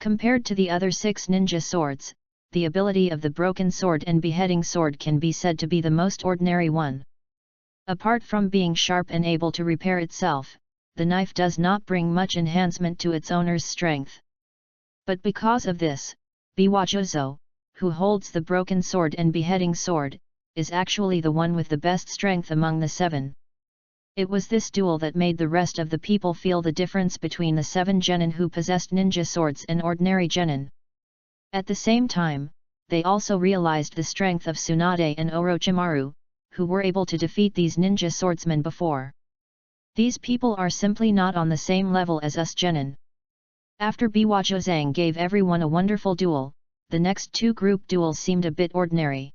Compared to the other 6 ninja swords, the ability of the broken sword and beheading sword can be said to be the most ordinary one. Apart from being sharp and able to repair itself, the knife does not bring much enhancement to its owner's strength. But because of this, Biwajozo, who holds the broken sword and beheading sword, is actually the one with the best strength among the 7. It was this duel that made the rest of the people feel the difference between the 7 genin who possessed ninja swords and ordinary genin. At the same time, they also realized the strength of Tsunade and Orochimaru, who were able to defeat these ninja swordsmen before. These people are simply not on the same level as us genin. After Biwajozang gave everyone a wonderful duel, the next 2 group duels seemed a bit ordinary.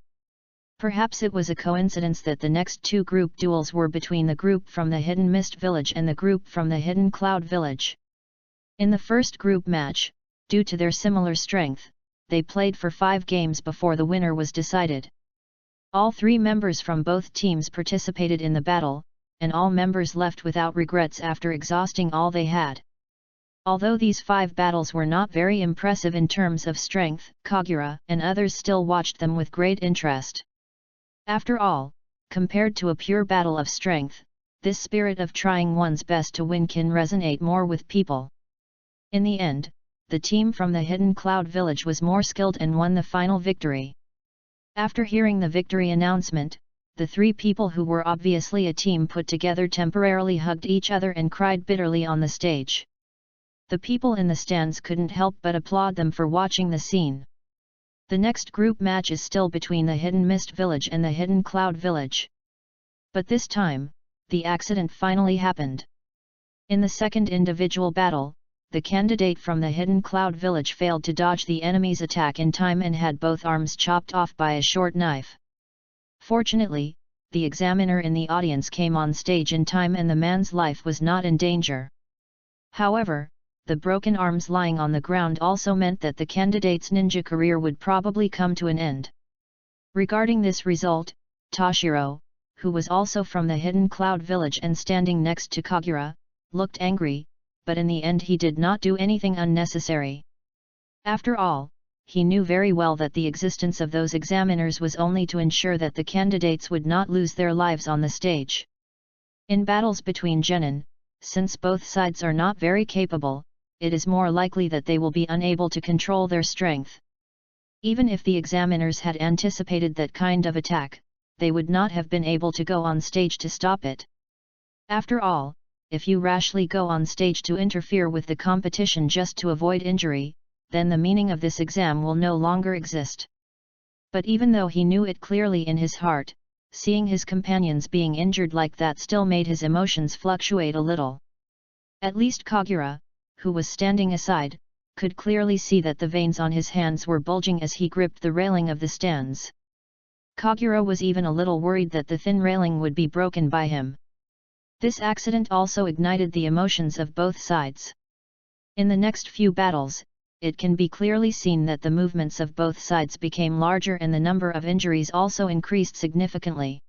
Perhaps it was a coincidence that the next 2 group duels were between the group from the Hidden Mist Village and the group from the Hidden Cloud Village. In the first group match, due to their similar strength, they played for 5 games before the winner was decided. All 3 members from both teams participated in the battle, and all members left without regrets after exhausting all they had. Although these 5 battles were not very impressive in terms of strength, Kagura and others still watched them with great interest. After all, compared to a pure battle of strength, this spirit of trying one's best to win can resonate more with people. In the end, the team from the Hidden Cloud Village was more skilled and won the final victory. After hearing the victory announcement, the 3 people who were obviously a team put together temporarily hugged each other and cried bitterly on the stage. The people in the stands couldn't help but applaud them for watching the scene. The next group match is still between the Hidden Mist Village and the Hidden Cloud Village. But this time, the accident finally happened. In the second individual battle, the candidate from the Hidden Cloud Village failed to dodge the enemy's attack in time and had both arms chopped off by a short knife. Fortunately, the examiner in the audience came on stage in time and the man's life was not in danger. However, the broken arms lying on the ground also meant that the candidate's ninja career would probably come to an end. Regarding this result, Toshiro, who was also from the Hidden Cloud Village and standing next to Kagura, looked angry, but in the end he did not do anything unnecessary. After all, he knew very well that the existence of those examiners was only to ensure that the candidates would not lose their lives on the stage. In battles between genin, since both sides are not very capable, it is more likely that they will be unable to control their strength. Even if the examiners had anticipated that kind of attack, they would not have been able to go on stage to stop it. After all, if you rashly go on stage to interfere with the competition just to avoid injury, then the meaning of this exam will no longer exist. But even though he knew it clearly in his heart, seeing his companions being injured like that still made his emotions fluctuate a little. At least Kagura, who was standing aside, could clearly see that the veins on his hands were bulging as he gripped the railing of the stands. Kagura was even a little worried that the thin railing would be broken by him. This accident also ignited the emotions of both sides. In the next few battles, it can be clearly seen that the movements of both sides became larger and the number of injuries also increased significantly.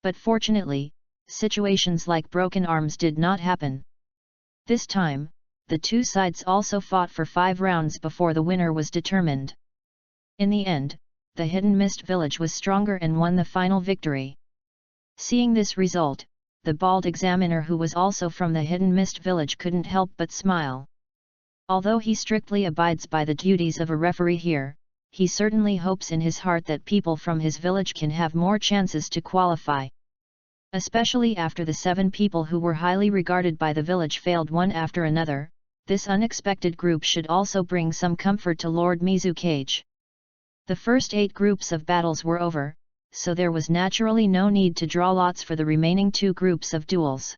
But fortunately, situations like broken arms did not happen. This time, the two sides also fought for 5 rounds before the winner was determined. In the end, the Hidden Mist village was stronger and won the final victory. Seeing this result, the bald examiner who was also from the Hidden Mist village couldn't help but smile. Although he strictly abides by the duties of a referee here, he certainly hopes in his heart that people from his village can have more chances to qualify. Especially after the 7 people who were highly regarded by the village failed one after another, this unexpected group should also bring some comfort to Lord Mizukage. The first 8 groups of battles were over, so there was naturally no need to draw lots for the remaining 2 groups of duels.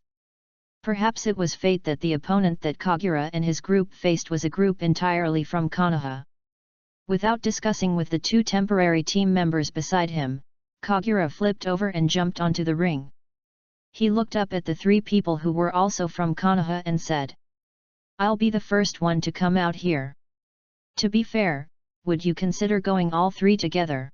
Perhaps it was fate that the opponent that Kagura and his group faced was a group entirely from Konoha. Without discussing with the 2 temporary team members beside him, Kagura flipped over and jumped onto the ring. He looked up at the 3 people who were also from Konoha and said, "I'll be the first one to come out here. To be fair, would you consider going all 3 together?"